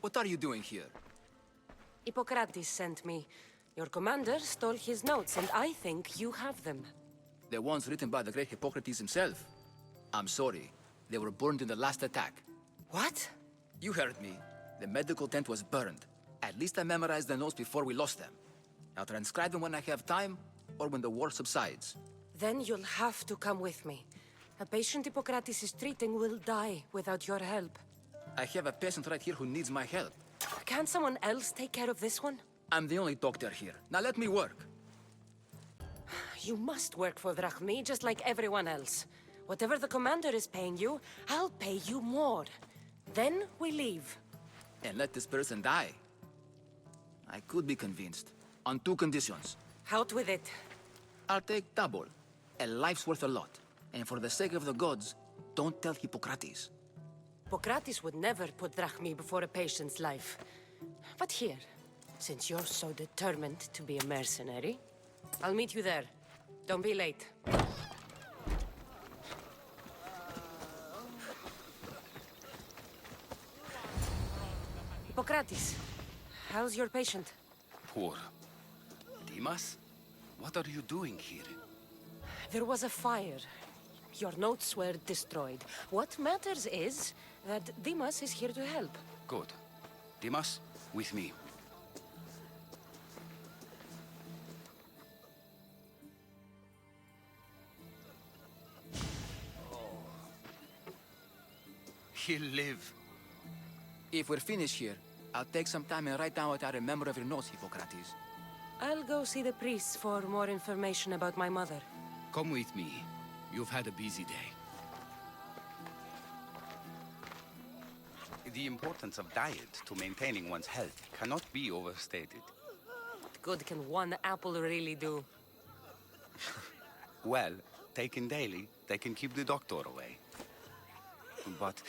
What are you doing here? Hippocrates sent me. Your commander stole his notes, and I think you have them. The ones written by the great Hippocrates himself. I'm sorry. They were burned in the last attack. What? You heard me. The medical tent was burned. At least I memorized the notes before we lost them. I'll transcribe them when I have time, or when the war subsides. Then you'll have to come with me. A patient Hippocrates is treating will die without your help. I have a patient right here who needs my help. Can't someone else take care of this one? I'm the only doctor here. Now let me work. You must work for Drachmi, just like everyone else. Whatever the commander is paying you, I'll pay you more. Then we leave. And let this person die. I could be convinced. On two conditions. Out with it. I'll take double. A life's worth a lot. And for the sake of the gods, don't tell Hippocrates. Hippocrates would never put Drachmi before a patient's life. But here, since you're so determined to be a mercenary, I'll meet you there. Don't be late. Hippocrates, how's your patient? Poor. Dimas? What are you doing here? There was a fire. Your notes were destroyed. What matters is that Dimas is here to help. Good. Dimas, with me. He'll live. If we're finished here, I'll take some time and write down what I remember of your notes, Hippocrates. I'll go see the priests for more information about my mother. Come with me. You've had a busy day. The importance of diet to maintaining one's health cannot be overstated. What good can one apple really do? Well, taken daily, they can keep the doctor away. But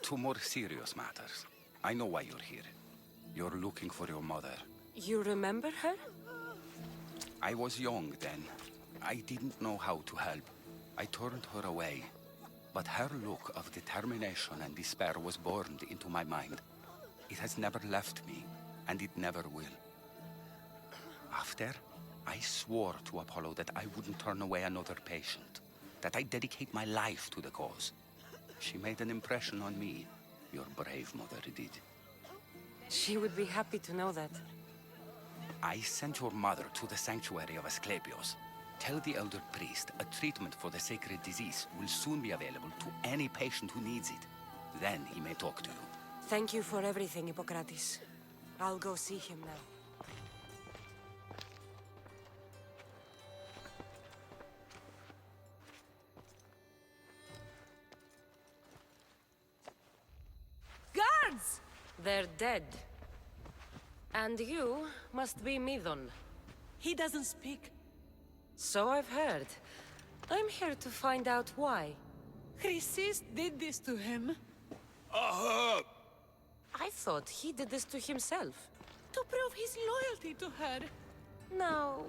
to more serious matters, I know why you're here. You're looking for your mother. You remember her? I was young then. I didn't know how to help. I turned her away. But her look of determination and despair was burned into my mind. It has never left me, and it never will. After, I swore to Apollo that I wouldn't turn away another patient, that I'd dedicate my life to the cause. She made an impression on me. Your brave mother did. She would be happy to know that. I sent your mother to the sanctuary of Asclepios. Tell the elder priest a treatment for the sacred disease will soon be available to any patient who needs it. Then he may talk to you. Thank you for everything, Hippocrates. I'll go see him now. Guards! They're dead. And you must be Midon. He doesn't speak. So I've heard. I'm here to find out why. Chrysis did this to him. I thought he did this to himself. To prove his loyalty to her. Now,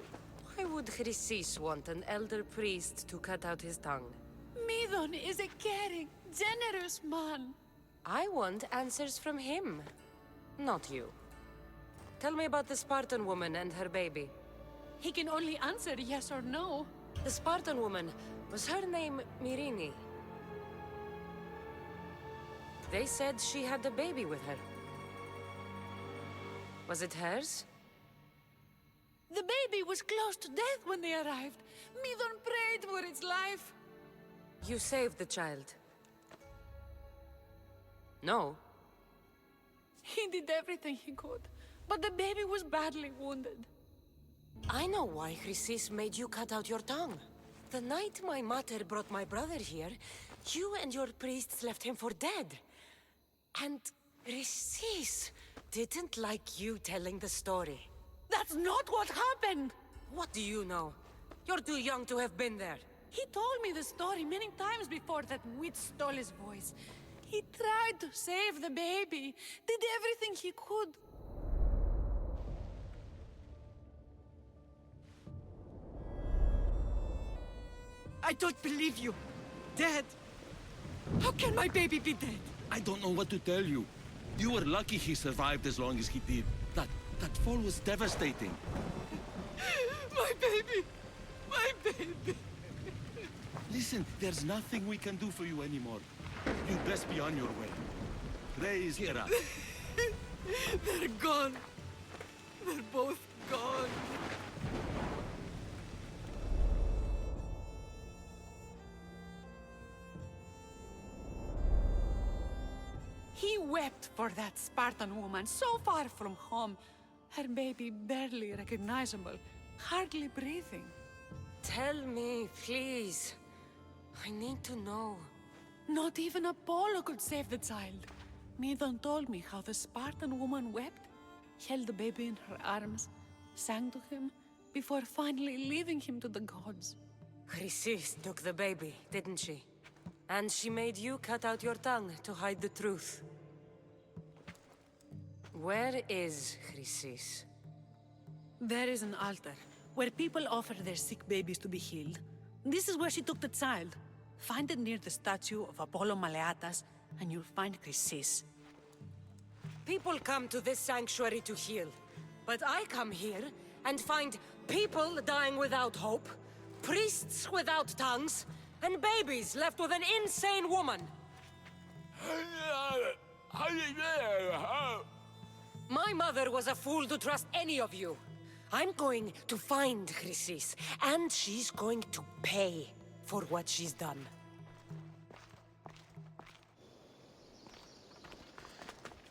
why would Chrysis want an elder priest to cut out his tongue? Midon is a caring, generous man. I want answers from him, not you. Tell me about the Spartan woman and her baby. He can only answer yes or no. The Spartan woman, was her name Myrine? They said she had a baby with her. Was it hers? The baby was close to death when they arrived. Midon prayed for its life. You saved the child. No. He did everything he could, but the baby was badly wounded. I know why Chrysis made you cut out your tongue. The night my mater brought my brother here, you and your priests left him for dead. And Chrysis didn't like you telling the story. That's not what happened! What do you know? You're too young to have been there. He told me the story many times before that witch stole his voice. He tried to save the baby, did everything he could. I don't believe you. Dead. How can my baby be dead? I don't know what to tell you. You were lucky he survived as long as he did. That fall was devastating. My baby! My baby! Listen, there's nothing we can do for you anymore. You'd best be on your way. Praise Hera. They're gone. They're both gone. He wept for that Spartan woman so far from home. Her baby barely recognizable, hardly breathing. Tell me, please. I need to know. Not even Apollo could save the child. Midon told me how the Spartan woman wept, held the baby in her arms, sang to him, before finally leaving him to the gods. Chrysis took the baby, didn't she? And she made you cut out your tongue to hide the truth. Where is Chrysis? There is an altar, where people offer their sick babies to be healed. This is where she took the child. Find it near the statue of Apollo Maleatas, and you'll find Chrysis. People come to this sanctuary to heal. But I come here and find people dying without hope, priests without tongues, and babies left with an insane woman. My mother was a fool to trust any of you. I'm going to find Chrysis, and she's going to pay for what she's done.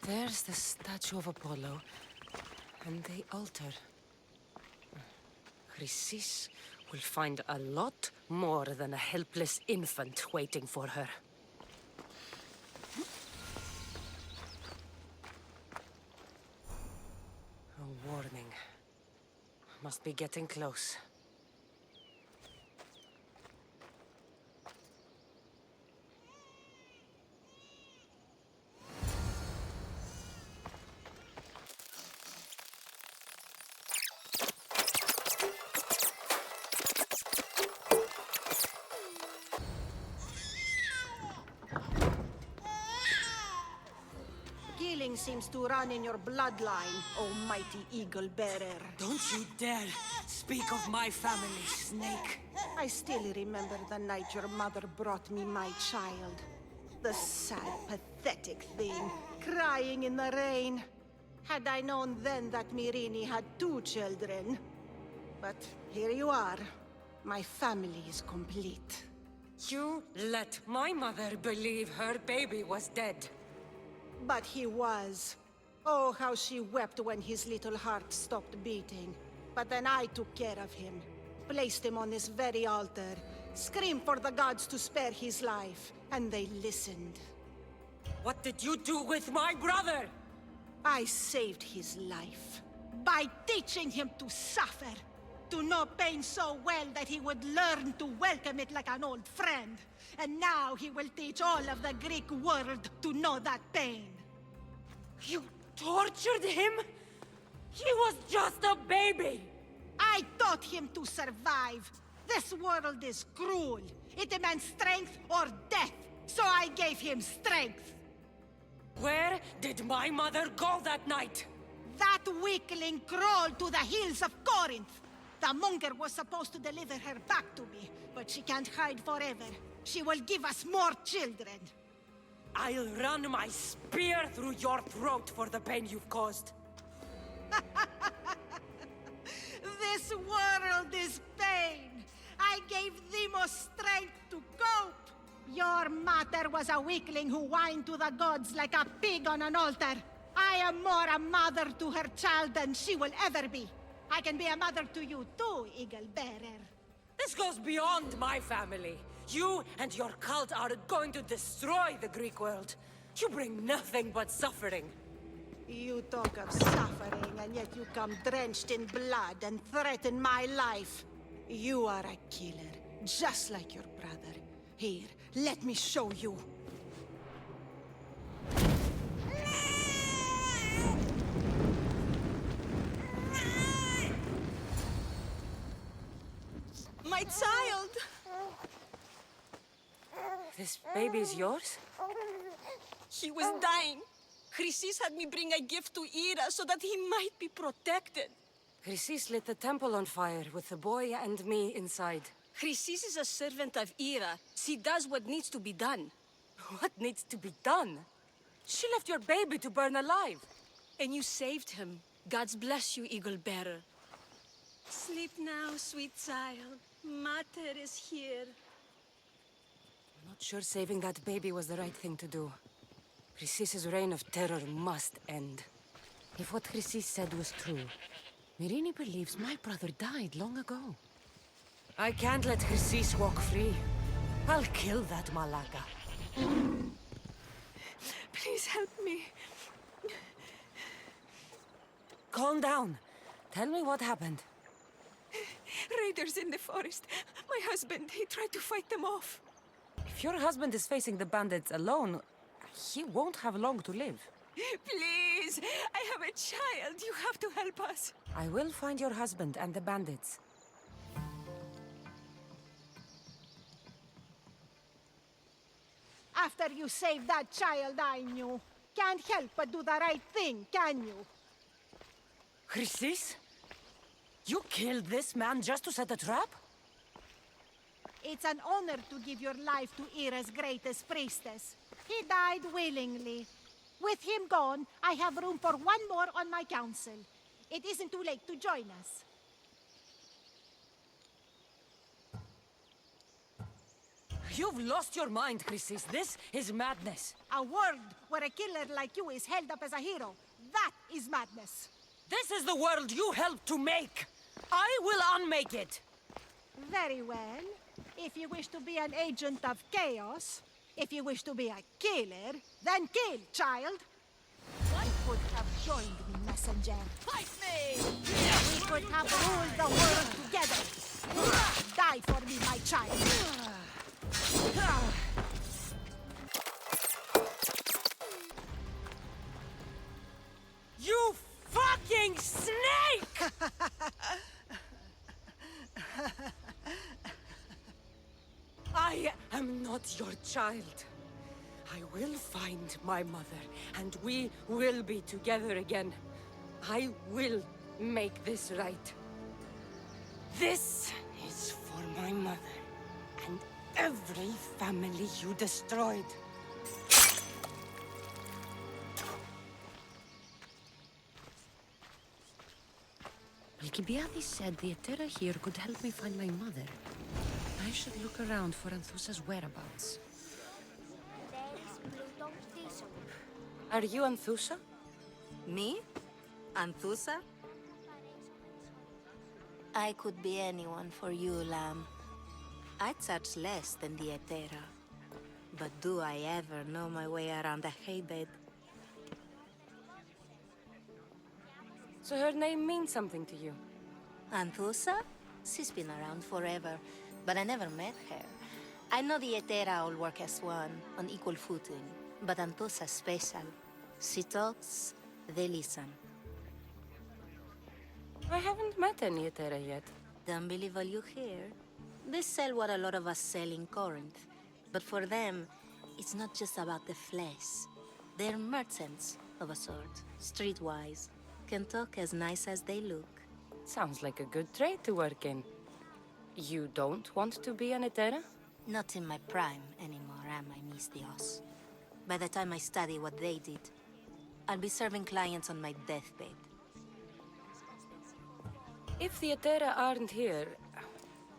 There's the statue of Apollo, and the altar. Chrysis will find a lot more than a helpless infant waiting for her. A warning. Must be getting close. Killing seems to run in your bloodline, oh mighty eagle bearer. Don't you dare speak of my family, Snake. I still remember the night your mother brought me my child. The sad, pathetic thing, crying in the rain. Had I known then that Myrine had 2 children. But here you are. My family is complete. You let my mother believe her baby was dead. But he was. Oh, how she wept when his little heart stopped beating. But then I took care of him, placed him on this very altar, screamed for the gods to spare his life, and they listened. What did you do with my brother? I saved his life by teaching him to suffer, to know pain so well that he would learn to welcome it like an old friend. And now he will teach all of the Greek world to know that pain. You tortured him? He was just a baby! I taught him to survive. This world is cruel. It demands strength or death, so I gave him strength. Where did my mother go that night? That weakling crawled to the hills of Corinth. The monger was supposed to deliver her back to me, but she can't hide forever. She will give us more children. I'll run my spear through your throat for the pain you've caused. This world is pain. I gave Demos strength to cope. Your mother was a weakling who whined to the gods like a pig on an altar. I am more a mother to her child than she will ever be. I can be a mother to you too, Eagle Bearer. This goes beyond my family. You and your cult are going to destroy the Greek world. You bring nothing but suffering. You talk of suffering, and yet you come drenched in blood and threaten my life. You are a killer, just like your brother. Here, let me show you. My child! This baby's yours? He was dying. Chrysis had me bring a gift to Ira so that he might be protected. Chrysis lit the temple on fire with the boy and me inside. Chrysis is a servant of Ira. She does what needs to be done. What needs to be done? She left your baby to burn alive. And you saved him. God's bless you, Eagle Bearer. Sleep now, sweet child. Mater is here. I'm not sure saving that baby was the right thing to do. Chrysis' reign of terror must end. If what Chrysis said was true, Myrine believes my brother died long ago. I can't let Chrysis walk free. I'll kill that Malaka. Please help me. Calm down. Tell me what happened. Raiders in the forest. My husband, he tried to fight them off. If your husband is facing the bandits alone, he won't have long to live. Please, I have a child. You have to help us. I will find your husband and the bandits. After you saved that child, I knew. Can't help but do the right thing, can you? Chrysis? You killed this man just to set a trap? It's an honor to give your life to Ira's greatest priestess. He died willingly. With him gone, I have room for one more on my council. It isn't too late to join us. You've lost your mind, Chrysis. This is madness. A world where a killer like you is held up as a hero. That is madness. This is the world you helped to make. I will unmake it. Very well. If you wish to be an agent of chaos, if you wish to be a killer, then kill, child. You could have joined me, messenger. Fight me! We could have ruled the world together. Die for me, my child. You fucking snake! I am not your child. I will find my mother, and we will be together again. I will make this right. This is for my mother, and every family you destroyed. Alcibiades said the Etera here could help me find my mother. I should look around for Anthusa's whereabouts. Are you Anthusa? Me? Anthusa? I could be anyone for you, Lamb. I charge less than the Etera. But do I ever know my way around a haybed? So her name means something to you? Anthusa? She's been around forever, but I never met her. I know the Etera all work as one, on equal footing. But Anthusa's special. She talks, they listen. I haven't met any Etera yet. Don't believe all you hear. They sell what a lot of us sell in Corinth. But for them, it's not just about the flesh. They're merchants of a sort, streetwise. Can talk as nice as they look. Sounds like a good trade to work in. You don't want to be an Etera? Not in my prime anymore, am I, Miss Dios? By the time I study what they did, I'll be serving clients on my deathbed. If the Etera aren't here,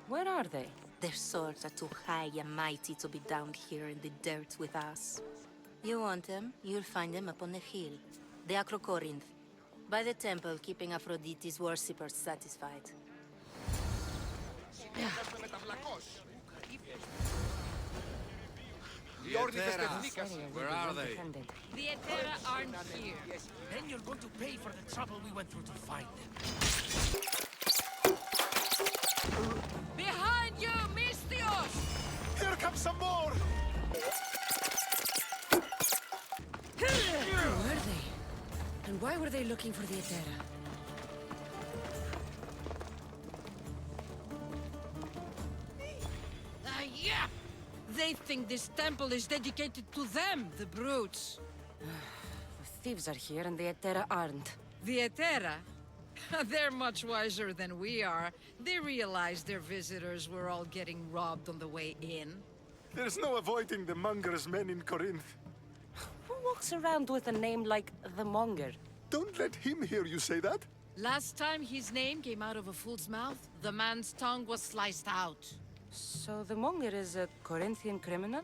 where are they? Their swords are too high and mighty to be down here in the dirt with us. You want them, you'll find them up on the hill. The Acrocorinth. By the temple, keeping Aphrodite's worshippers satisfied. Where are they? The Etera aren't here. Then you're going to pay for the trouble we went through to find them. Behind you, Mystios! Here comes some more! Who were they? And why were they looking for the Etera? Yeah! They think this temple is dedicated to them, the brutes. The thieves are here and the Etera aren't. The Etera? They're much wiser than we are. They realized their visitors were all getting robbed on the way in. There's no avoiding the Monger's men in Corinth. Who walks around with a name like the Monger? Don't let him hear you say that. Last time his name came out of a fool's mouth, the man's tongue was sliced out. So the Monger is a Corinthian criminal?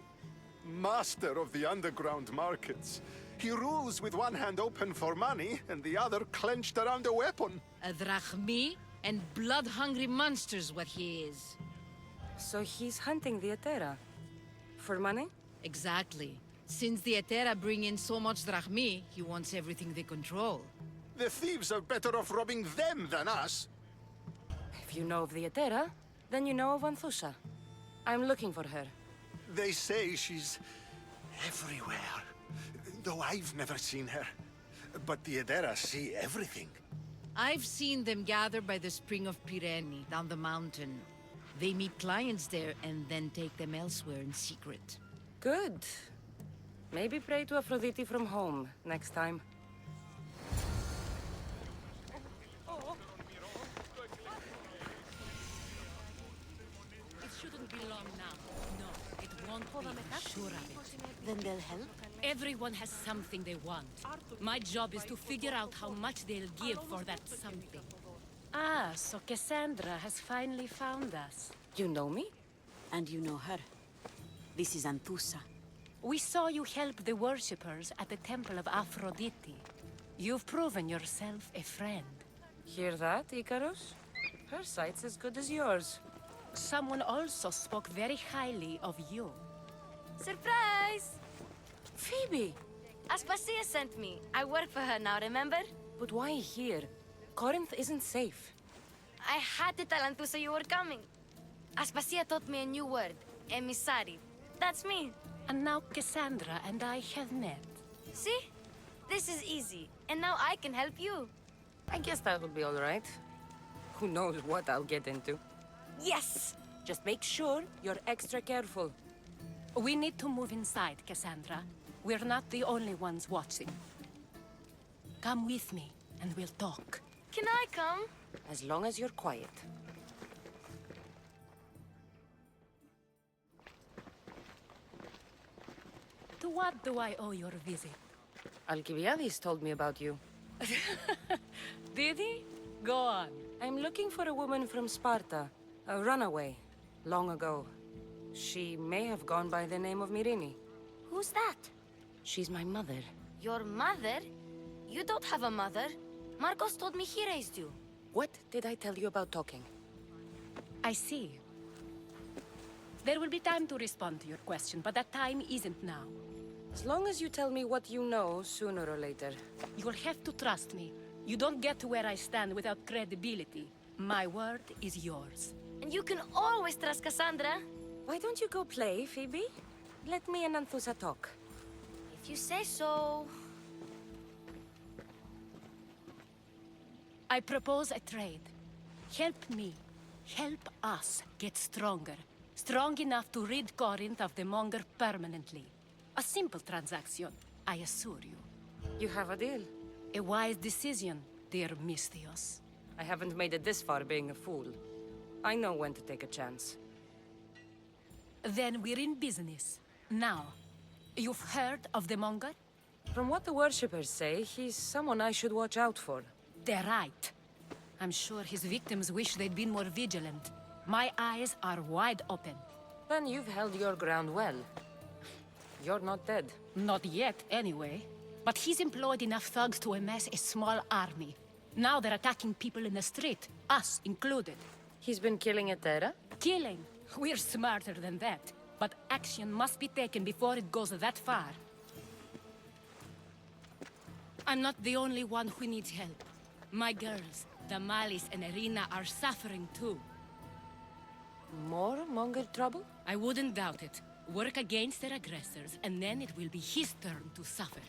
Master of the underground markets. He rules with one hand open for money and the other clenched around a weapon. A drachmi and blood-hungry monster's what he is. So he's hunting the Etera. For money? Exactly. Since the Etera bring in so much drachmi, he wants everything they control. The thieves are better off robbing them than us. If you know of the Etera, then you know of Anthusa. I'm looking for her. They say she's everywhere. Though I've never seen her. But the Etera see everything. I've seen them gather by the spring of Pirene, down the mountain. They meet clients there and then take them elsewhere in secret. Good. Maybe pray to Aphrodite from home next time. It shouldn't be long now. No, it won't be. Sure of it. Then they'll help? Everyone has something they want. My job is to figure out how much they'll give for that something. Ah, so Kassandra has finally found us. You know me? And you know her. This is Anthusa. We saw you help the worshippers at the temple of Aphrodite. You've proven yourself a friend. Hear that, Icarus? Her sight's as good as yours. Someone also spoke very highly of you. Surprise! Phoebe! Aspasia sent me. I work for her now, remember? But why here? Corinth isn't safe. I had to tell Anthusa you were coming. Aspasia taught me a new word, emissary. That's me. And now Kassandra and I have met. See? This is easy. And now I can help you. I guess that will be all right. Who knows what I'll get into. Yes! Just make sure you're extra careful. We need to move inside, Kassandra. We're not the only ones watching. Come with me, and we'll talk. Can I come? As long as you're quiet. To what do I owe your visit? Alcibiades told me about you. Did he? Go on. I'm looking for a woman from Sparta. A runaway. Long ago. She may have gone by the name of Myrrine. Who's that? She's my mother. Your mother? You don't have a mother. Marcos told me he raised you. What did I tell you about talking? I see. There will be time to respond to your question, but that time isn't now. As long as you tell me what you know, sooner or later. You'll have to trust me. You don't get to where I stand without credibility. My word is yours. And you can always trust Kassandra. Why don't you go play, Phoebe? Let me and Anthusa talk. If you say so... I propose a trade. Help me. Help us get stronger. Strong enough to rid Corinth of the Monger permanently. A simple transaction, I assure you. You have a deal. A wise decision, dear Misthios. I haven't made it this far being a fool. I know when to take a chance. Then we're in business. Now, you've heard of the Monger? From what the worshippers say, he's someone I should watch out for. They're right. I'm sure his victims wish they'd been more vigilant. My eyes are wide open. Then you've held your ground well. You're not dead. Not yet, anyway. But he's employed enough thugs to amass a small army. Now they're attacking people in the street, us included. He's been killing at Terra? Killing? We're smarter than that. But action must be taken before it goes that far. I'm not the only one who needs help. My girls, Damalis and Irina, are suffering too. More Monger trouble? I wouldn't doubt it. Work against their aggressors, and then it will be his turn to suffer.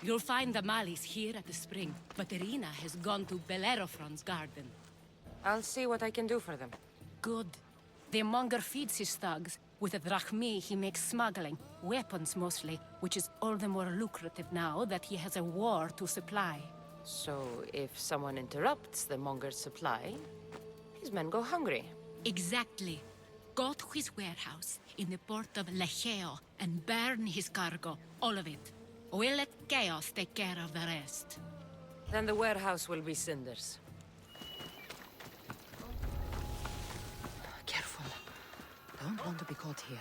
You'll find Damalis here at the spring, but Irina has gone to Bellerophon's garden. I'll see what I can do for them. Good. The Monger feeds his thugs. With a drachmi, he makes smuggling. Weapons, mostly, which is all the more lucrative now that he has a war to supply. So, if someone interrupts the Monger's supply, his men go hungry. Exactly. Go to his warehouse in the port of Lecheo and burn his cargo, all of it. We'll let chaos take care of the rest. Then the warehouse will be cinders. Careful. Don't want to be caught here.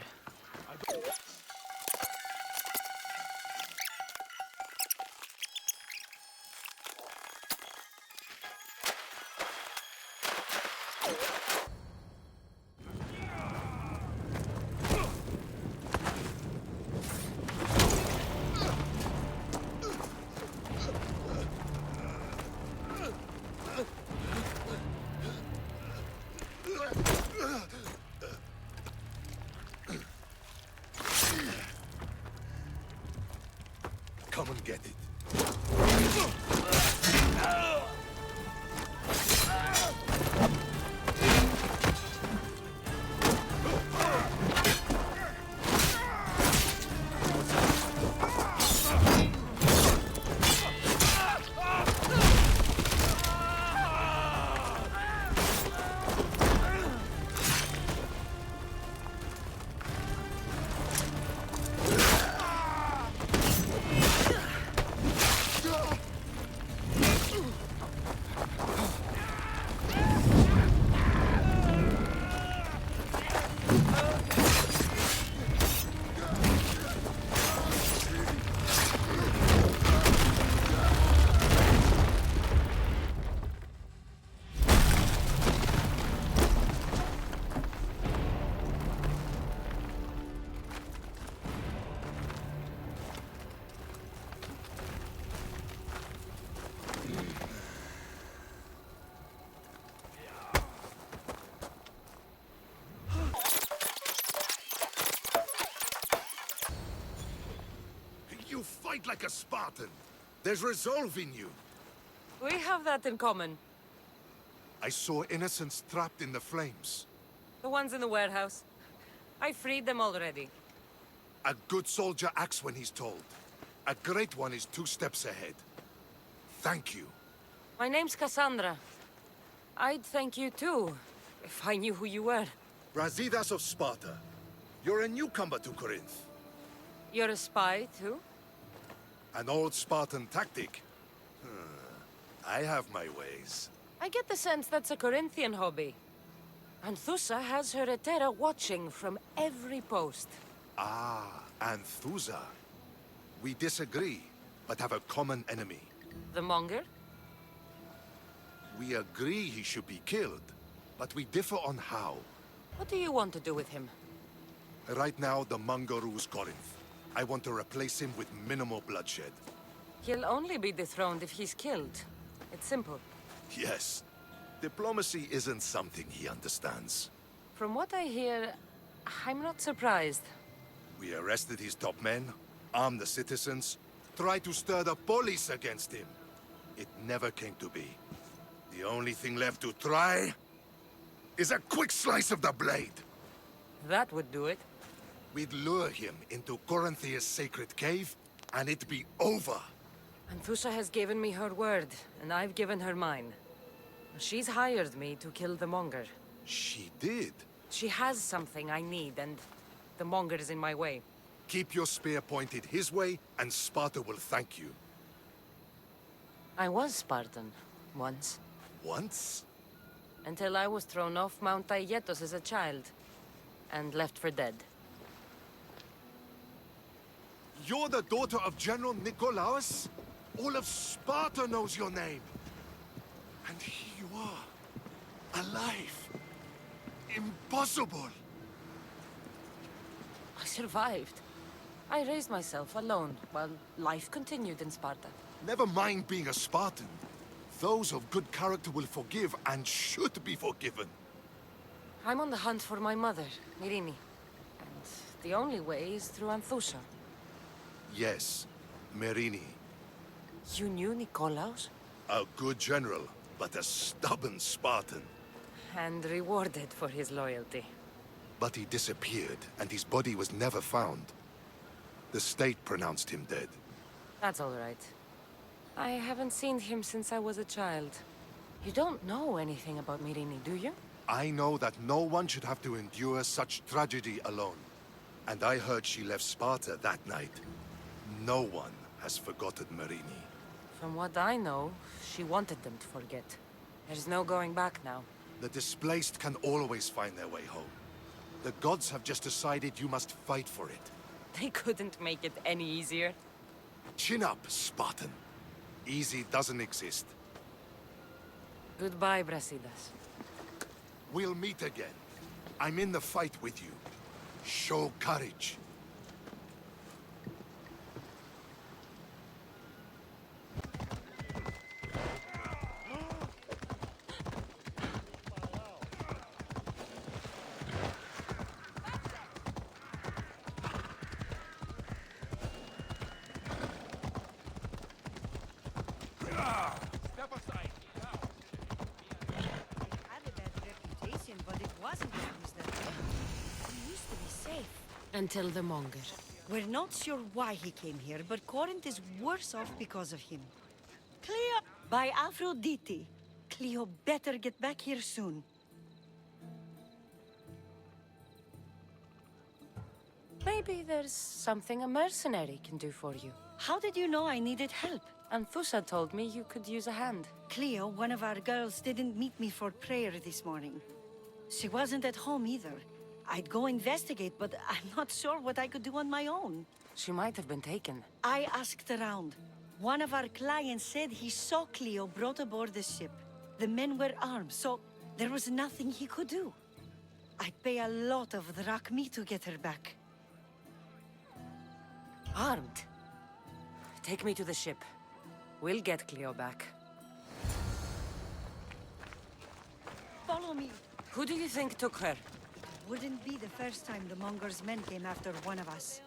Come and get it. You fight like a Spartan. There's resolve in you. We have that in common. I saw innocents trapped in the flames. The ones in the warehouse. I freed them already. A good soldier acts when he's told. A great one is 2 steps ahead. Thank you. My name's Kassandra. I'd thank you too, if I knew who you were. Brasidas of Sparta. You're a newcomer to Corinth. You're a spy too? An old Spartan tactic. I have my ways. I get the sense that's a Corinthian hobby. Anthusa has her Etera watching from every post. Ah, Anthusa. We disagree, but have a common enemy. The Monger? We agree he should be killed, but we differ on how. What do you want to do with him? Right now, the Monger rules Corinth. I want to replace him with minimal bloodshed. He'll only be dethroned if he's killed. It's simple. Yes. Diplomacy isn't something he understands. From what I hear, I'm not surprised. We arrested his top men, armed the citizens, tried to stir the police against him. It never came to be. The only thing left to try is a quick slice of the blade. That would do it. We'd lure him into Corinthia's sacred cave, and it'd be over. Anthusa has given me her word, and I've given her mine. She's hired me to kill the Monger. She did? She has something I need, and the Monger is in my way. Keep your spear pointed his way, and Sparta will thank you. I was Spartan, once. Once? Until I was thrown off Mount Aietos as a child, and left for dead. You're the daughter of General Nikolaos? All of Sparta knows your name. And here you are, alive. Impossible. I survived. I raised myself alone, while life continued in Sparta. Never mind being a Spartan. Those of good character will forgive and should be forgiven. I'm on the hunt for my mother, Myrini. And the only way is through Anthusa. Yes, Myrini. You knew Nikolaos? A good general, but a stubborn Spartan. And rewarded for his loyalty. But he disappeared, and his body was never found. The state pronounced him dead. That's all right. I haven't seen him since I was a child. You don't know anything about Myrini, do you? I know that no one should have to endure such tragedy alone. And I heard she left Sparta that night. No one has forgotten Myrini. From what I know, she wanted them to forget. There's no going back now. The displaced can always find their way home. The gods have just decided you must fight for it. They couldn't make it any easier. Chin up, Spartan. Easy doesn't exist. Goodbye, Brasidas. We'll meet again. I'm in the fight with you. Show courage. Until the Monger. We're not sure why he came here, but Corinth is worse off because of him. Cleo! By Aphrodite. Cleo better get back here soon. Maybe there's something a mercenary can do for you. How did you know I needed help? Anthusa told me you could use a hand. Cleo, one of our girls, didn't meet me for prayer this morning. She wasn't at home either. I'd go investigate, but I'm not sure what I could do on my own. She might have been taken. I asked around. One of our clients said he saw Cleo brought aboard the ship. The men were armed, so there was nothing he could do. I'd pay a lot of drachmi to get her back. Armed? Take me to the ship. We'll get Cleo back. Follow me. Who do you think took her? Wouldn't be the first time the Monger's men came after one of us.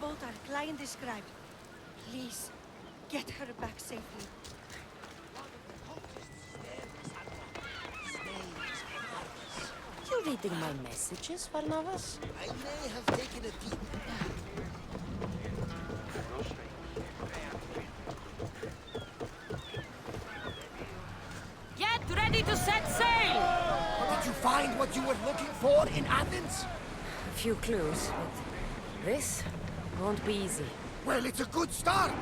boat our client described. Please, get her back safely. You reading my messages, Varnavas? I may have taken a deep. Get ready to set sail! Did you find what you were looking for in Athens? A few clues, but this won't be easy. Well, it's a good start.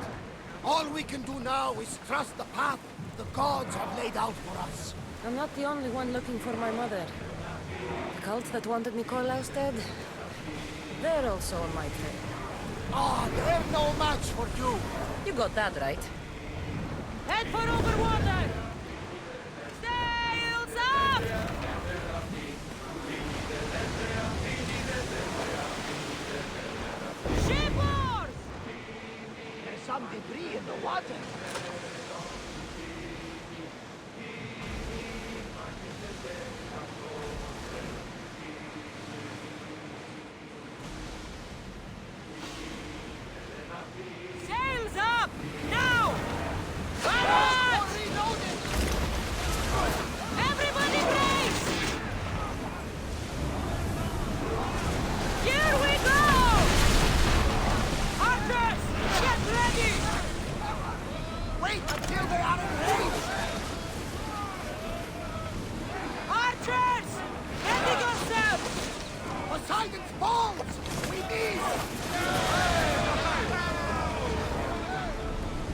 All we can do now is trust the path the gods have laid out for us. I'm not the only one looking for my mother. The cult that wanted Nikolaus dead, they're also on my trail. Ah, they're no match for you. You got that right. Head for overwater! Sails up! Shipboard! There's some debris in the water. Sails up! Now! Forward! Everybody brace! Here we go! Archers, get ready! Wait until they are in range! Archers! Ready yourself! Poseidon's balls! We need!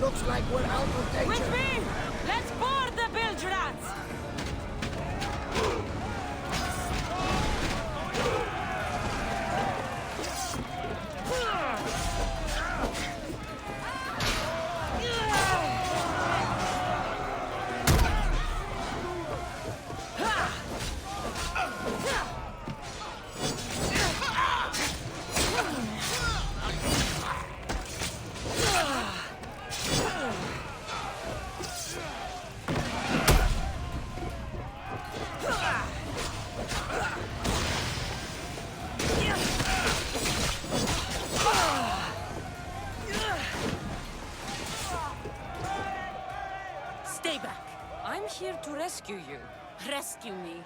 Looks like we're out of danger. With me! Let's board the bilge rats! Stay back. I'm here to rescue you. Rescue me.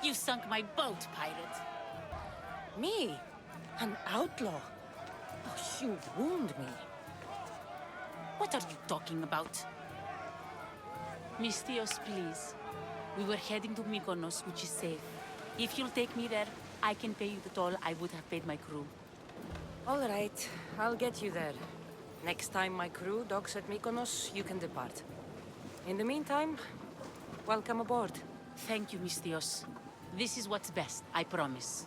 You sunk my boat, pirate. Me? An outlaw? Oh, you wound me. What are you talking about? Mystios, please. We were heading to Mykonos, which is safe. If you'll take me there, I can pay you the toll I would have paid my crew. All right, I'll get you there. Next time my crew docks at Mykonos, you can depart. In the meantime, welcome aboard. Thank you, Mystios. This is what's best, I promise.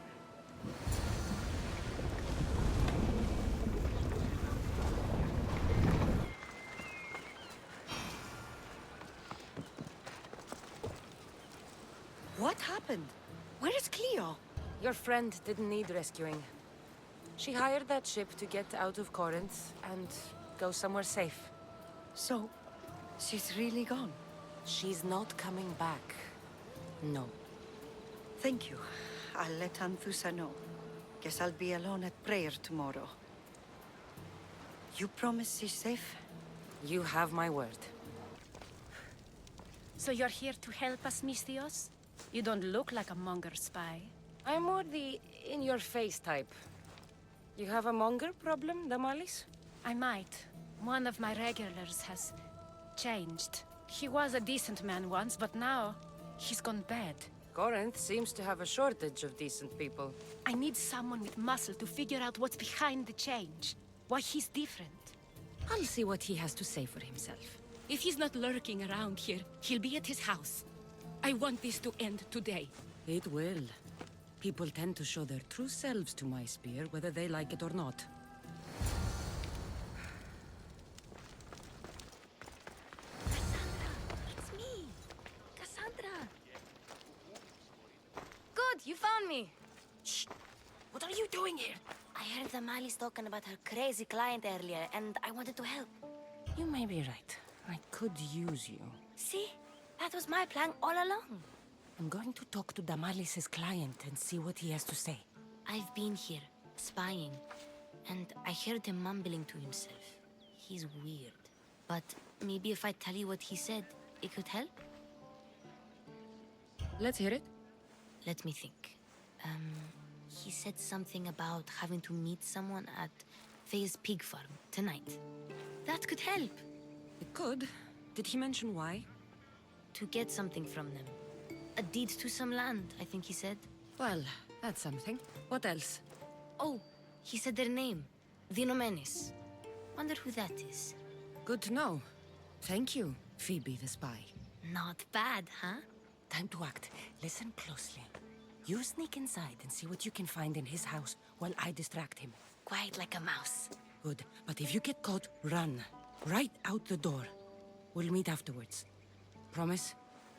What happened? Where is Cleo? Your friend didn't need rescuing. She hired that ship to get out of Corinth and go somewhere safe. So, she's really gone? She's not coming back. No. Thank you. I'll let Anthusa know. Guess I'll be alone at prayer tomorrow. You promise she's safe? You have my word. So you're here to help us, Mystios? You don't look like a monger spy. I'm more the in-your-face type. You have a monger problem, Damalis? I might. One of my regulars has changed. He was a decent man once, but now he's gone bad. Corinth seems to have a shortage of decent people. I need someone with muscle to figure out what's behind the change. Why he's different. I'll see what he has to say for himself. If he's not lurking around here, he'll be at his house. I want this to end today. It will. People tend to show their true selves to my spear, whether they like it or not. It's me! Kassandra! Good, you found me! Shh! What are you doing here? I heard the Malis talking about her crazy client earlier, and I wanted to help. You may be right. I could use you. See? That was my plan all along. I'm going to talk to Damalis' client and see what he has to say. I've been here, spying. and I heard him mumbling to himself. He's weird. But maybe if I tell you what he said, it could help? Let's hear it. Let me think. He said something about having to meet someone at Faye's pig farm tonight. That could help. It could. Did he mention why? To get something from them. A deed to some land, I think he said. Well, that's something. What else? Oh, he said their name. The Nomenis. Wonder who that is. Good to know. Thank you, Phoebe the spy. Not bad, huh? Time to act. Listen closely. You sneak inside and see what you can find in his house while I distract him. Quiet like a mouse. Good. But if you get caught, run. Right out the door. We'll meet afterwards. Promise?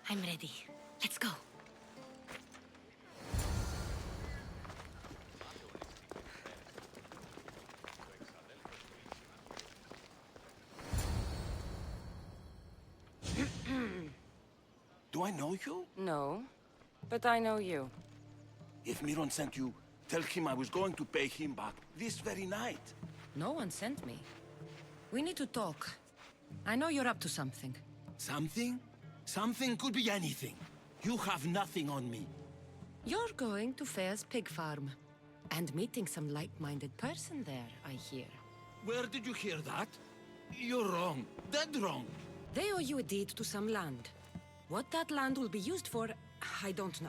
I'm ready. Let's go. Do I know you? No, but I know you. If Miron sent you, tell him I was going to pay him back this very night. No one sent me. We need to talk. I know you're up to something. Something? Something could be anything. You have nothing on me. You're going to Faye's pig farm. And meeting some like-minded person there, I hear. Where did you hear that? You're wrong. Dead wrong. They owe you a deed to some land. What that land will be used for, I don't know.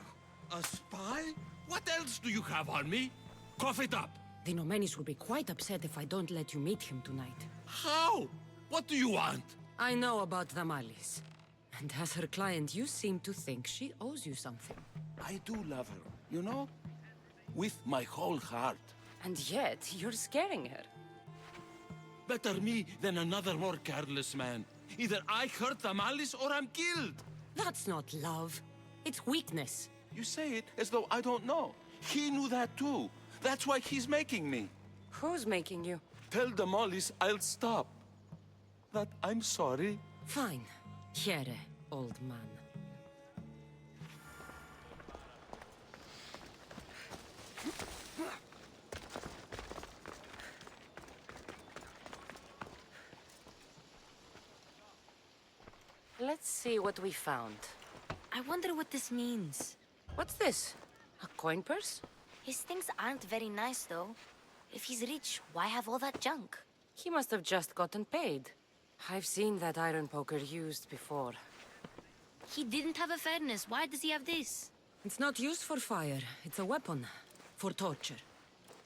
A spy? What else do you have on me? Cough it up. The Nomenis will be quite upset if I don't let you meet him tonight. How? What do you want? I know about the Malis. And as her client, you seem to think she owes you something. I do love her, you know? With my whole heart. And yet, you're scaring her. Better me than another more careless man. Either I hurt the Malis or I'm killed. That's not love. It's weakness. You say it as though I don't know. He knew that too. That's why he's making me. Who's making you? Tell the Mollies I'll stop. That I'm sorry. Fine. Here, old man. Let's see what we found. I wonder what this means. What's this? A coin purse? His things aren't very nice, though. If he's rich, why have all that junk? He must have just gotten paid. I've seen that iron poker used before. He didn't have a furnace. Why does he have this? It's not used for fire. It's a weapon. For torture.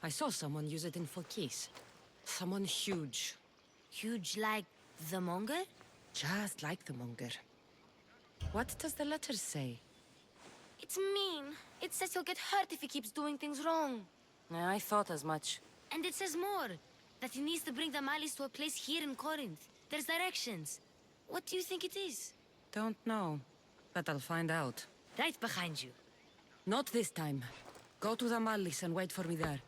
I saw someone use it in Phokis. Someone huge. Huge like the Monger? Just like the Monger. What does the letter say? It's mean. It says he'll get hurt if he keeps doing things wrong. I thought as much. And it says more. That he needs to bring the Malis to a place here in Corinth. There's directions. What do you think it is? Don't know. But I'll find out. Right behind you. Not this time. Go to the Malis and wait for me there.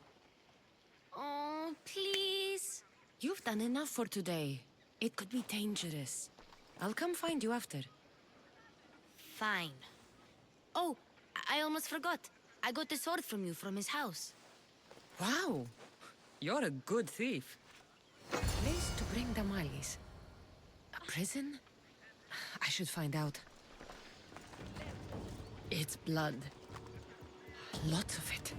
Oh, please. You've done enough for today. It could be dangerous. I'll come find you after. Fine. Oh, I almost forgot. I got the sword from you from his house. Wow. You're a good thief. Place to bring the Malis. A prison? I should find out. It's blood. Lots of it.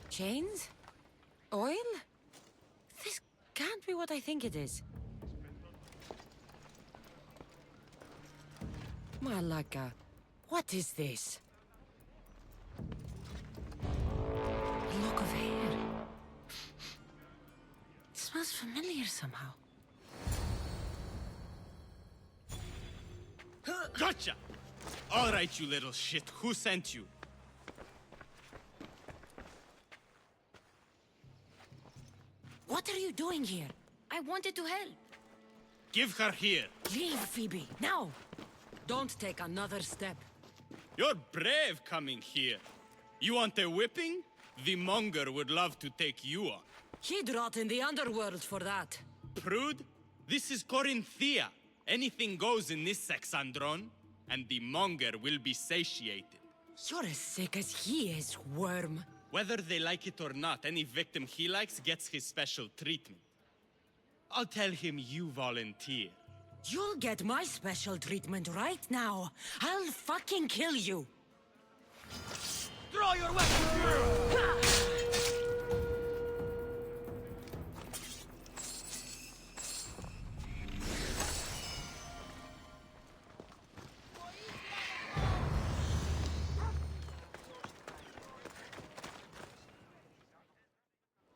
Chains? Oil? This can't be what I think it is. Malaka, what is this? A lock of hair. It smells familiar somehow. Gotcha! All right, you little shit. Who sent you? What are you doing here? I wanted to help. Give her here. Leave, Phoebe, now! Don't take another step. You're brave coming here. You want a whipping? The Monger would love to take you on. He'd rot in the underworld for that. Prude, this is Corinthia. Anything goes in this Kassandron, and the Monger will be satiated. You're as sick as he is, worm. Whether they like it or not, any victim he likes gets his special treatment. I'll tell him you volunteer. You'll get my special treatment right now. I'll fucking kill you. Draw your weapon!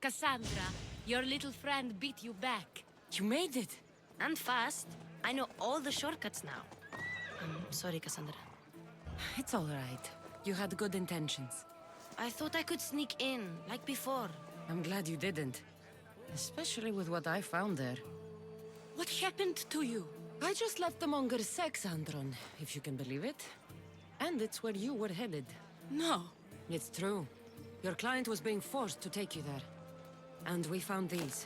Kassandra, your little friend beat you back. You made it. And fast. I know all the shortcuts now. Sorry, Kassandra. It's all right. You had good intentions. I thought I could sneak in, like before. I'm glad you didn't. Especially with what I found there. What happened to you? I just left the monger's sex andron, if you can believe it. And it's where you were headed. No. It's true. Your client was being forced to take you there. And we found these.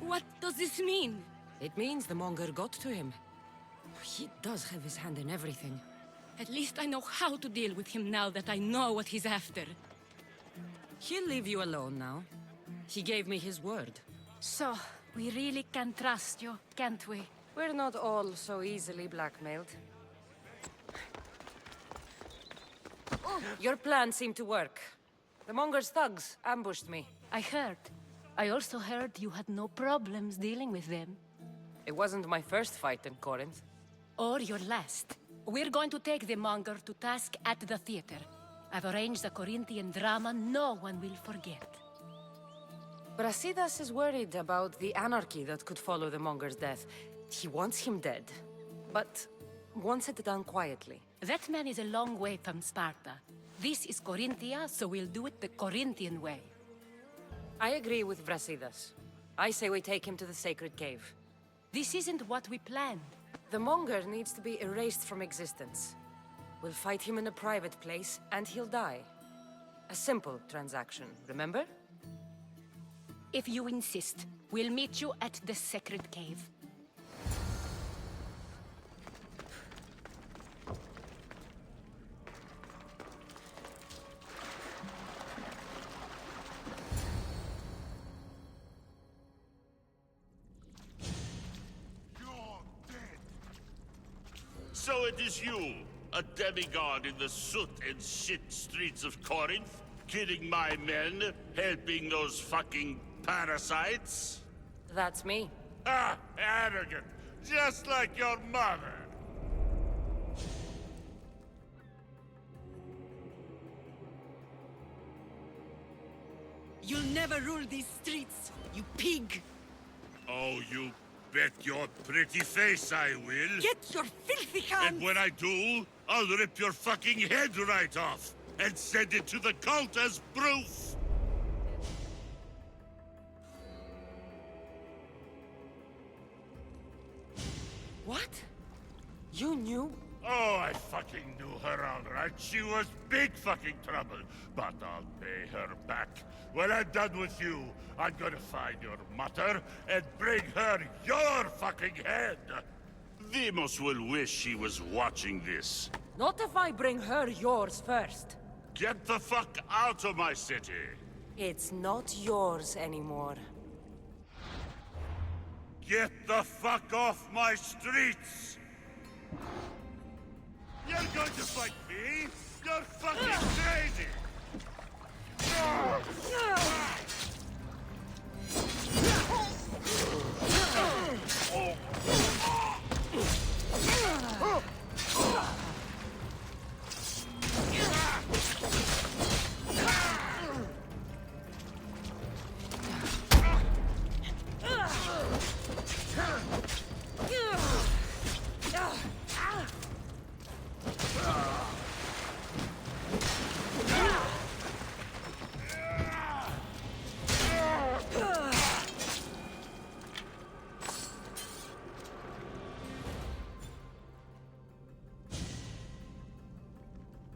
What does this mean? It means the monger got to him. He does have his hand in everything. At least I know how to deal with him now that I know what he's after. He'll leave you alone now. He gave me his word. So, we really can trust you, can't we? We're not all so easily blackmailed. Your plan seemed to work. The monger's thugs ambushed me. I heard. I also heard you had no problems dealing with them. It wasn't my first fight in Corinth. Or your last. We're going to take the monger to task at the theater. I've arranged a Corinthian drama no one will forget. Brasidas is worried about the anarchy that could follow the monger's death. He wants him dead, but wants it done quietly. That man is a long way from Sparta. This is Corinthia, so we'll do it the Corinthian way. I agree with Brasidas. I say we take him to the sacred cave. This isn't what we planned. The monger needs to be erased from existence. We'll fight him in a private place, and he'll die. A simple transaction, remember? If you insist, we'll meet you at the sacred cave. So it is you, a demigod in the soot and shit streets of Corinth, killing my men, helping those fucking parasites? That's me. Ah, arrogant, just like your mother. You'll never rule these streets, you pig! Oh, you bet your pretty face I will. Get your filthy hands! And when I do, I'll rip your fucking head right off and send it to the cult as proof. What? You knew? Oh, I fucking knew her all right. She was big fucking trouble. But I'll pay her back. When I'm done with you, I'm gonna find your mother and bring her your fucking head. Demos will wish she was watching this. Not if I bring her yours first. Get the fuck out of my city. It's not yours anymore. Get the fuck off my streets! You're going to fight me? You're fucking crazy!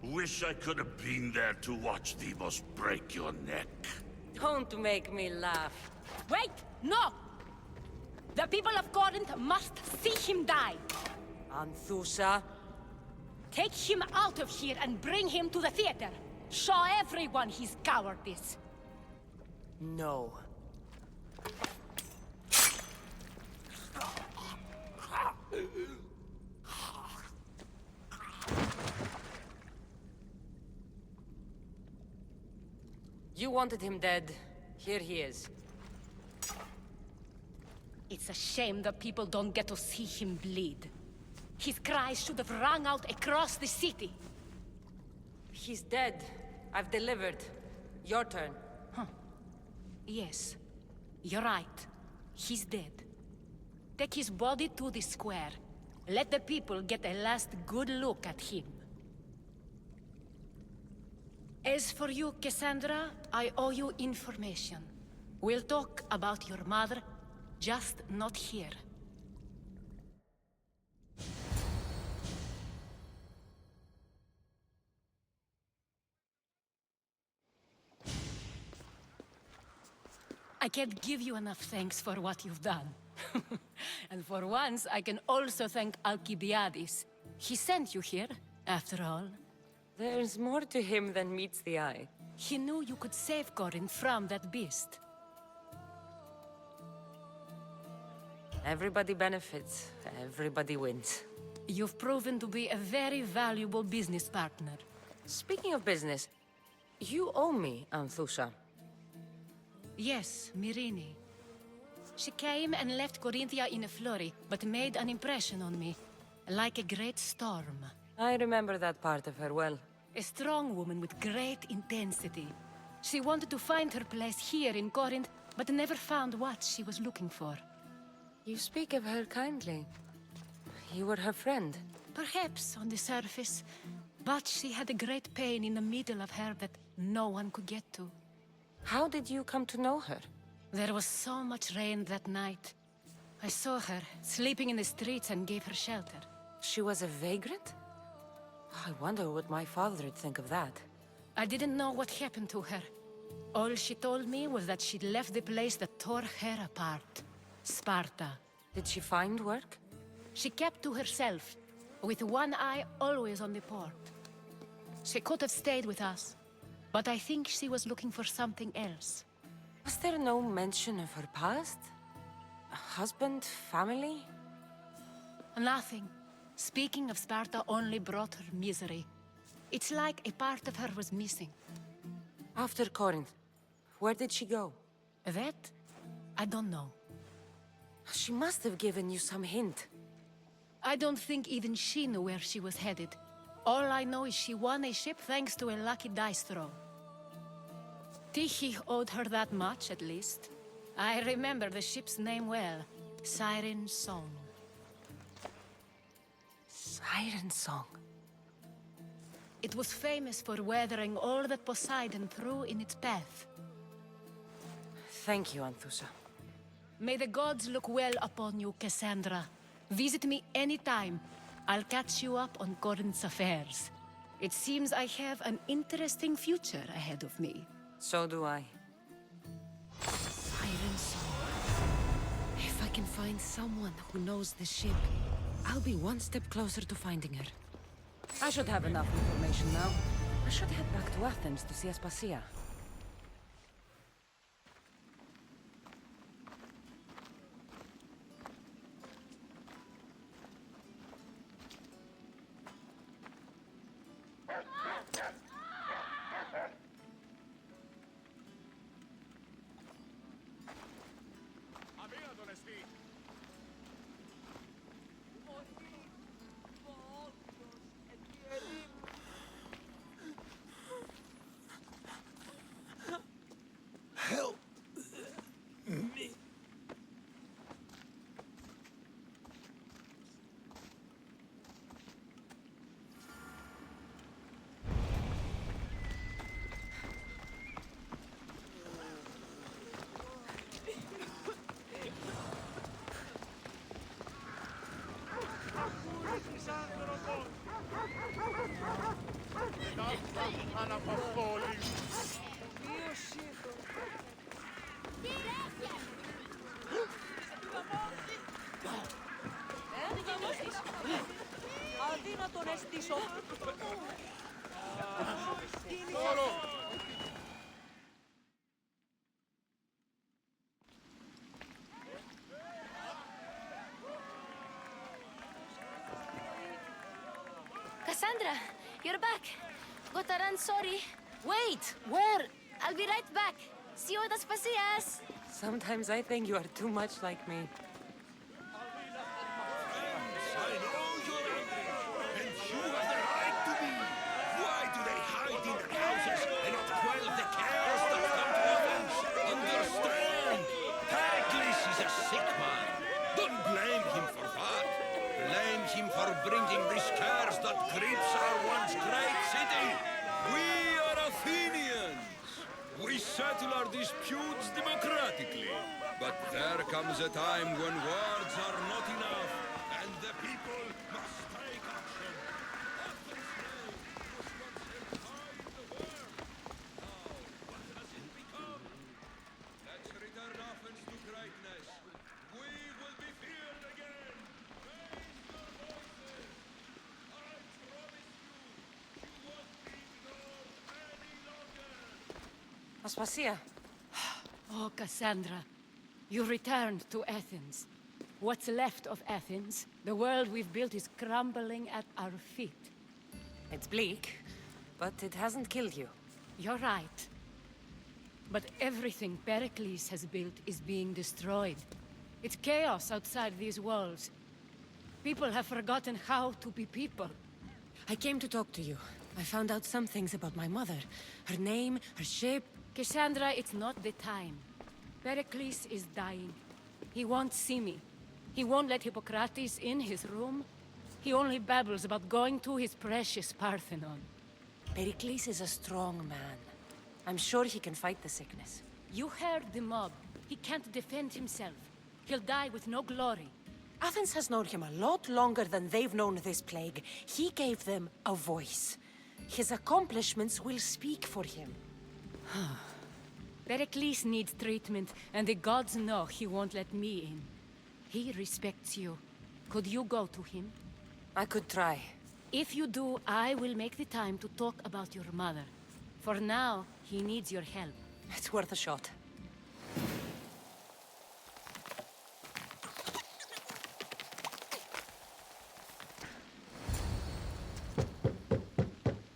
Wish I could have been there to watch Demos break your neck. Don't make me laugh. Wait! No! The people of Corinth must see him die. Anthusa. Take him out of here and bring him to the theater. Show everyone his cowardice. No. You wanted him dead. Here he is. It's a shame that people don't get to see him bleed. His cries should have rung out across the city. He's dead. I've delivered. Your turn. Huh. Yes. You're right. He's dead. Take his body to the square. Let the people get a last good look at him. As for you, Kassandra, I owe you information. We'll talk about your mother, just not here. I can't give you enough thanks for what you've done. And for once, I can also thank Alcibiades. He sent you here, after all. There's more to him than meets the eye. He knew you could save Corinth from that beast. Everybody benefits. Everybody wins. You've proven to be a very valuable business partner. Speaking of business, you owe me, Anthusa. Yes, Myrine. She came and left Corinthia in a flurry, but made an impression on me, like a great storm. I remember that part of her well. A strong woman with great intensity. She wanted to find her place here in Corinth, but never found what she was looking for. You speak of her kindly. You were her friend. Perhaps on the surface, but she had a great pain in the middle of her that no one could get to. How did you come to know her? There was so much rain that night. I saw her, sleeping in the streets, and gave her shelter. She was a vagrant? I wonder what my father would think of that. I didn't know what happened to her. All she told me was that she'd left the place that tore her apart. Sparta. Did she find work? She kept to herself, with one eye always on the port. She could have stayed with us, but I think she was looking for something else. Was there no mention of her past? A husband, family? Nothing. Speaking of Sparta only brought her misery. It's like a part of her was missing. After Corinth, where did she go? That? I don't know. She must have given you some hint. I don't think even she knew where she was headed. All I know is she won a ship thanks to a lucky dice throw. Tyche owed her that much, at least. I remember the ship's name well. Siren Song. Siren Song? It was famous for weathering all that Poseidon threw in its path. Thank you, Anthusa. May the gods look well upon you, Kassandra. Visit me anytime. I'll catch you up on Corinth's affairs. It seems I have an interesting future ahead of me. So do I. Siren Song. If I can find someone who knows the ship, I'll be one step closer to finding her. I should have enough information now. I should head back to Athens to see Aspasia. Help me. Kassandra, you're back. Gotta run, sorry. Wait! Where? I'll be right back. See you at Aspasias. Sometimes I think you are too much like me. I know you're angry, and you have the right to be. Why do they hide in their houses and not quell the chaos that come to Athens? Understand! Pericles is a sick man. Don't blame him for that. Blame him for bringing this curse that grips our once great city. We are Athenians. We settle our disputes democratically. But there comes a time when words are not enough, and the people must take action. Let's return Athens to greatness. We will be feared again. Raise your voices. I promise you won't be ignored any longer. Aspasia. Oh, Kassandra. You returned to Athens. What's left of Athens, the world we've built is crumbling at our feet. It's bleak, but it hasn't killed you. You're right. But everything Pericles has built is being destroyed. It's chaos outside these walls. People have forgotten how to be people. I came to talk to you. I found out some things about my mother. Her name, her shape. Kassandra, it's not the time. Pericles is dying. He won't see me. He won't let Hippocrates in his room. He only babbles about going to his precious Parthenon. Pericles is a strong man. I'm sure he can fight the sickness. You heard the mob. He can't defend himself. He'll die with no glory. Athens has known him a lot longer than they've known this plague. He gave them a voice. His accomplishments will speak for him. Pericles needs treatment, and the gods know he won't let me in. He respects you. Could you go to him? I could try. If you do, I will make the time to talk about your mother. For now, he needs your help. It's worth a shot.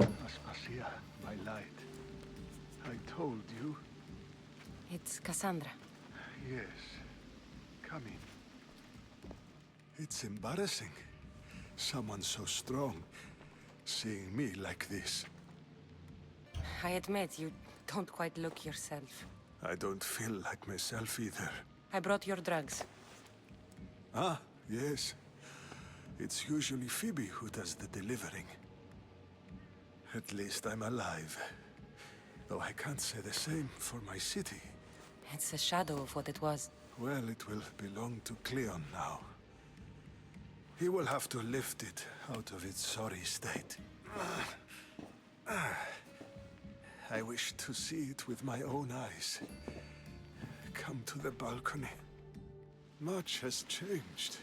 Aspasia, my light. I told you. It's Kassandra. Yes. Come in. It's embarrassing. Someone so strong, seeing me like this. I admit, you don't quite look yourself. I don't feel like myself either. I brought your drugs. Ah, yes. It's usually Phoebe who does the delivering. At least I'm alive. Though I can't say the same for my city. It's a shadow of what it was. Well, it will belong to Cleon now. He will have to lift it out of its sorry state. I wish to see it with my own eyes. Come to the balcony. Much has changed.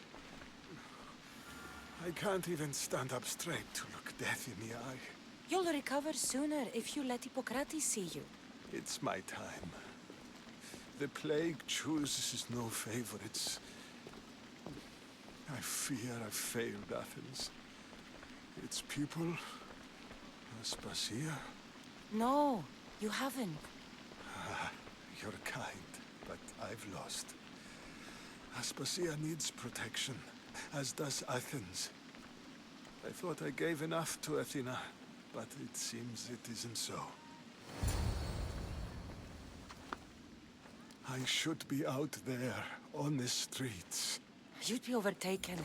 I can't even stand up straight to look death in the eye. You'll recover sooner if you let Hippocrates see you. It's my time. The plague chooses no favorites. I fear I've failed Athens. Its people, Aspasia. No, you haven't. You're kind, but I've lost. Aspasia needs protection, as does Athens. I thought I gave enough to Athena, but it seems it isn't so. I should be out there, on the streets. You'd be overtaken.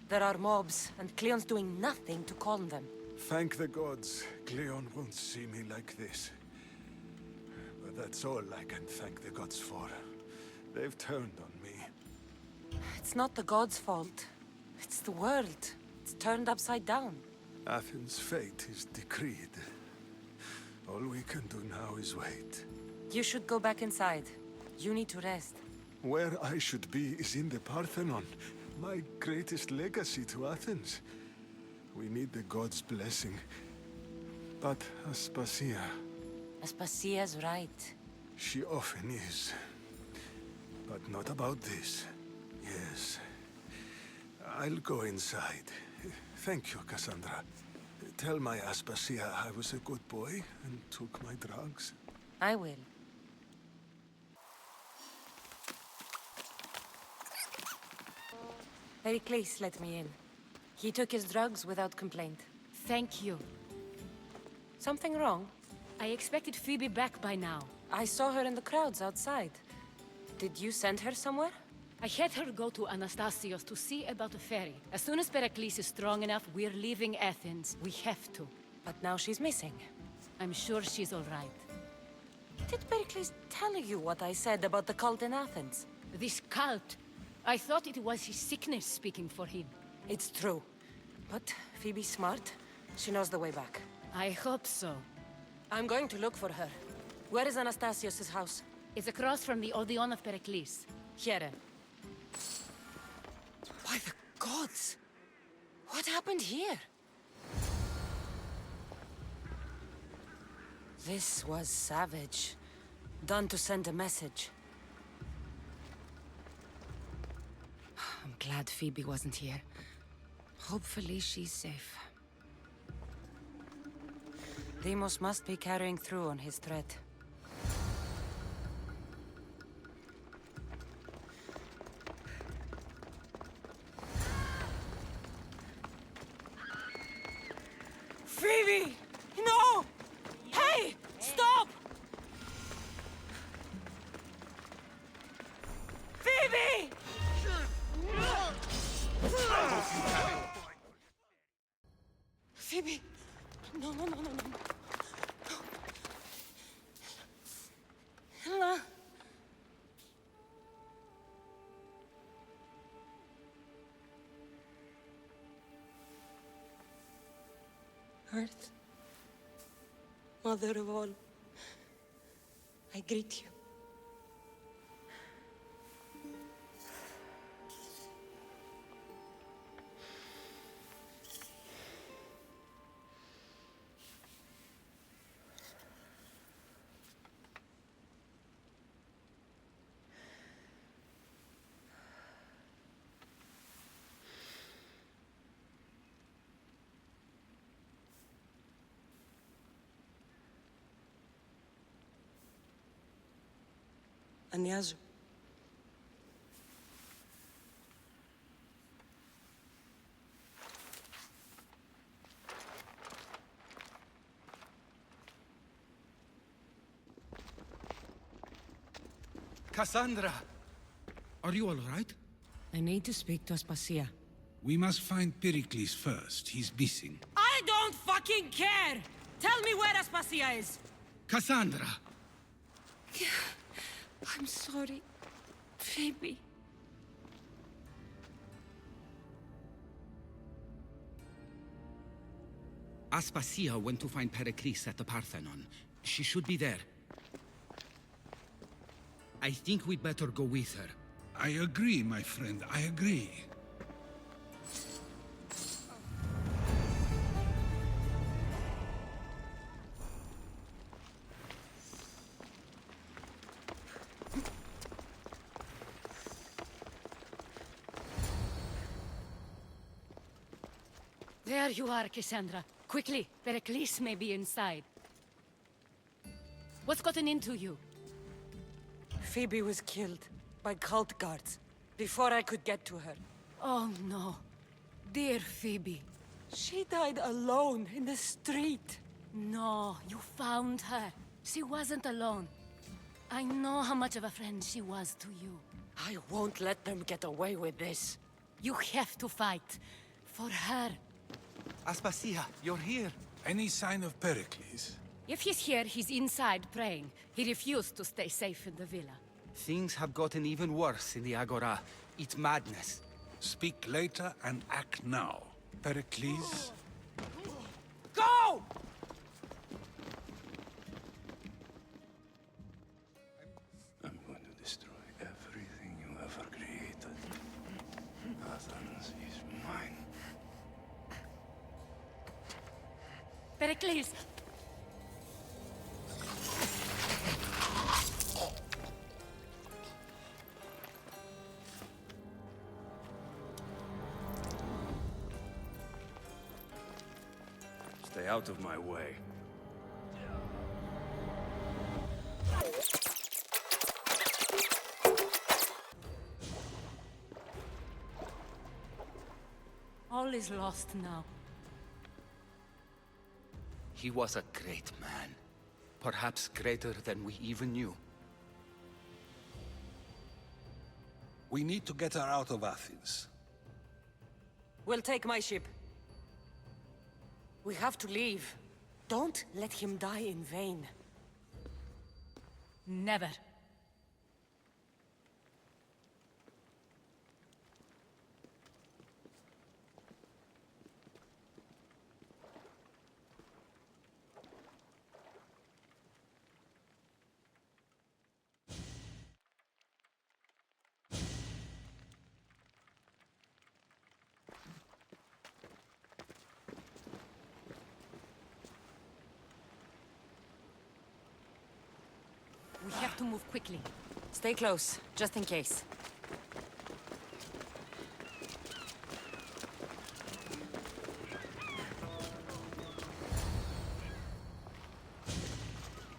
There are mobs, and Cleon's doing nothing to calm them. Thank the gods, Cleon won't see me like this. But that's all I can thank the gods for. They've turned on me. It's not the gods' fault. It's the world. It's turned upside down. Athens' fate is decreed. All we can do now is wait. You should go back inside. You need to rest. Where I should be is in the Parthenon, My greatest legacy to Athens. We need the gods' blessing. But Aspasia... Aspasia's right. She often is. But not about this. Yes. I'll go inside. Thank you, Kassandra. Tell my Aspasia I was a good boy and took my drugs. I will. Pericles let me in. He took his drugs without complaint. Thank you. Something wrong? I expected Phoebe back by now. I saw her in the crowds outside. Did you send her somewhere? I had her go to Anastasios to see about a ferry. As soon as Pericles is strong enough, we're leaving Athens. We have to. But now she's missing. I'm sure she's all right. Did Pericles tell you what I said about the cult in Athens? This cult? I thought it was his sickness speaking for him. It's true. But Phoebe's smart. She knows the way back. I hope so. I'm going to look for her. Where is Anastasios' house? It's across from the Odeon of Pericles. Here. By the gods! What happened here? This was savage. Done to send a message. I'm glad Phoebe wasn't here. Hopefully she's safe. Deimos must be carrying through on his threat. Phoebe! No! Hey! Stop! Phoebe! Phoebe! No, no, no, no, no. Ella. Earth, Mother of all, I greet you. Ανιάζω. Kassandra! Are you all right? I need to speak to Aspasia. We must find Pericles first. He's missing. I don't fucking care! Tell me where Aspasia is! Kassandra! I'm sorry, Phoebe. Aspasia went to find Pericles at the Parthenon. She should be there. I think we'd better go with her. I agree, my friend. I agree. There you are, Kassandra. Quickly, Pericles may be inside. What's gotten into you? Phoebe was killed by cult guards before I could get to her. Oh no. Dear Phoebe. She died alone in the street. No, you found her. She wasn't alone. I know how much of a friend she was to you. I won't let them get away with this. You have to fight. For her. Aspasia, you're here. Any sign of Pericles? If he's here, he's inside praying. He refused to stay safe in the villa. Things have gotten even worse in the Agora. It's madness. Speak later and act now. Pericles? Go! I'm going to destroy everything you ever created. Other Pericles! Stay out of my way. All is lost now. He was a great man. Perhaps greater than we even knew. We need to get her out of Athens. We'll take my ship. We have to leave. Don't let him die in vain. Never. We have to move quickly. Stay close, just in case.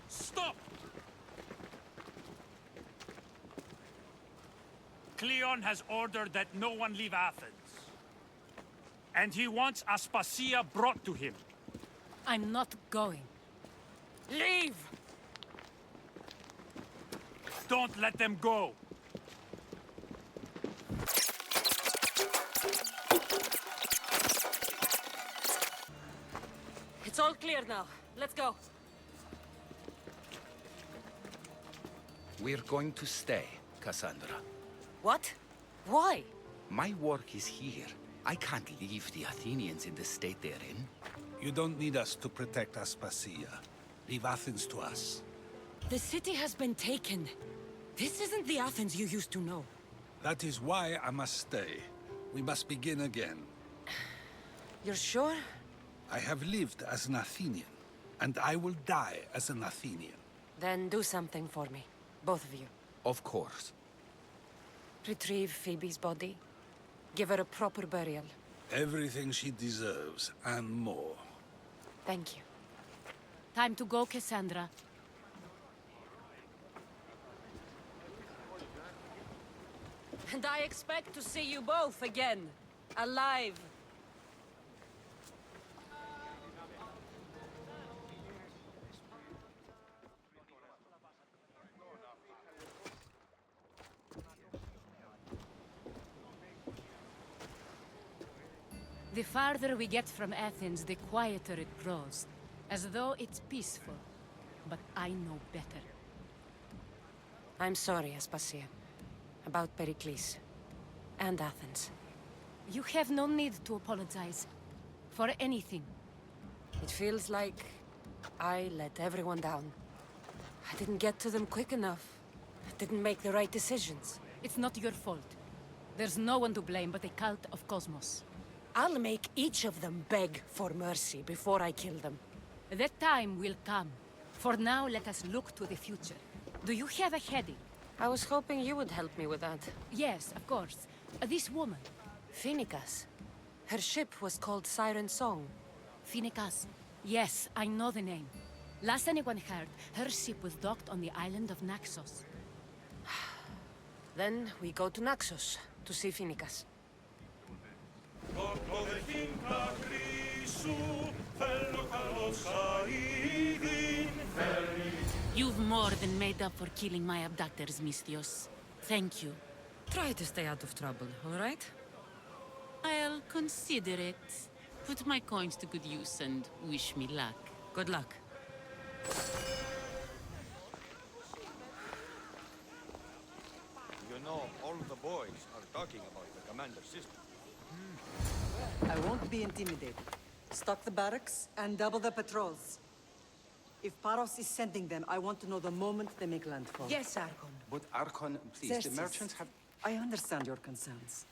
Stop! Cleon has ordered that no one leave Athens. And he wants Aspasia brought to him. I'm not going. Leave! Don't let them go! It's all clear now. Let's go. We're going to stay, Kassandra. What? Why? My work is here. I can't leave the Athenians in the state they're in. You don't need us to protect Aspasia. Leave Athens to us. The city has been taken. This isn't the Athens you used to know. That is why I must stay. We must begin again. You're sure? I have lived as an Athenian, and I will die as an Athenian. Then do something for me. Both of you. Of course. Retrieve Phoebe's body. Give her a proper burial. Everything she deserves, and more. Thank you. Time to go, Kassandra. And I expect to see you both again. Alive. The farther we get from Athens, the quieter it grows. As though it's peaceful. But I know better. I'm sorry, Aspasia. About Pericles. And Athens. You have no need to apologize. For anything. It feels like I let everyone down. I didn't get to them quick enough. I didn't make the right decisions. It's not your fault. There's no one to blame but the cult of Cosmos. I'll make each of them beg for mercy before I kill them. That time will come. For now, let us look to the future. Do you have a heading? I was hoping you would help me with that. Yes, of course. This woman. Phoenicas. Her ship was called Siren Song. Phoenicas. Yes, I know the name. Last anyone heard, her ship was docked on the island of Naxos. Then we go to Naxos to see Phoenicas. You've more than made up for killing my abductors, Misthios. Thank you. Try to stay out of trouble, all right? I'll consider it. Put my coins to good use and wish me luck. Good luck. You know, all the boys are talking about the commander's system. I won't be intimidated. Stock the barracks and double the patrols. If Paros is sending them, I want to know the moment they make landfall. Yes, Archon. But Archon, please, Xerxes, the merchants have... I understand your concerns.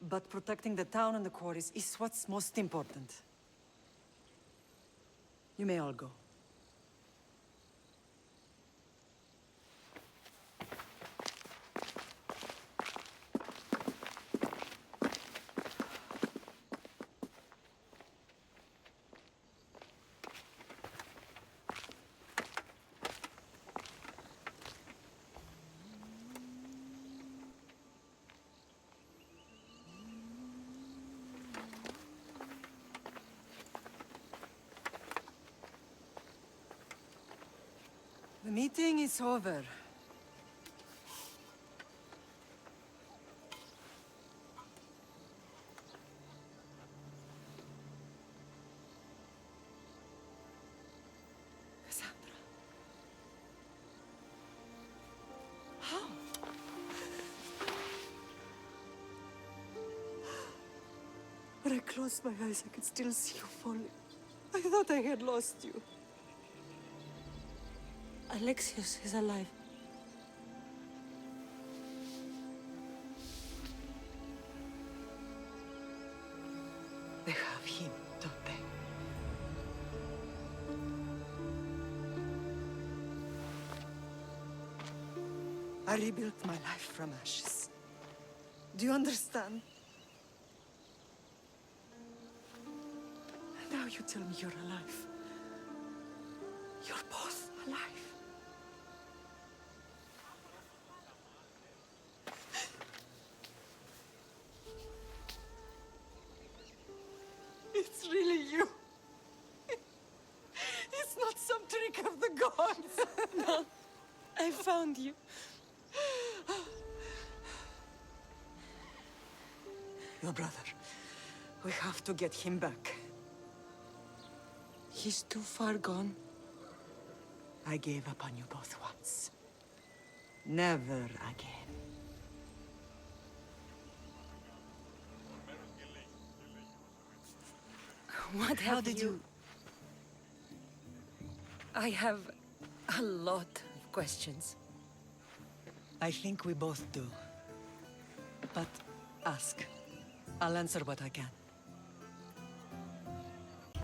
But protecting the town and the quarries is what's most important. You may all go. The meeting is over. Kassandra. How? When I closed my eyes, I could still see you falling. I thought I had lost you. Alexios is alive. They have him, don't they? I rebuilt my life from ashes. Do you understand? Now you tell me you're alive. You're both alive. It's really you. It's not some trick of the gods. No, I found you. Your brother. We have to get him back. He's too far gone. I gave up on you both once. Never again. What How have did you... I have a lot of questions. I think we both do. But ask. I'll answer what I can.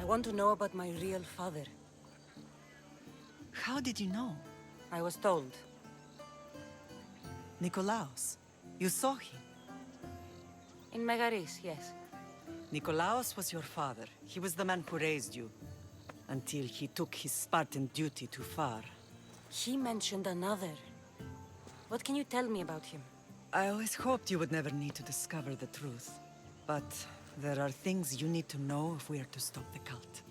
I want to know about my real father. How did you know? I was told. Nikolaos. You saw him. In Megaris, yes. Nikolaos was your father. He was the man who raised you. Until he took his Spartan duty too far. He mentioned another. What can you tell me about him? I always hoped you would never need to discover the truth. But there are things you need to know if we are to stop the cult.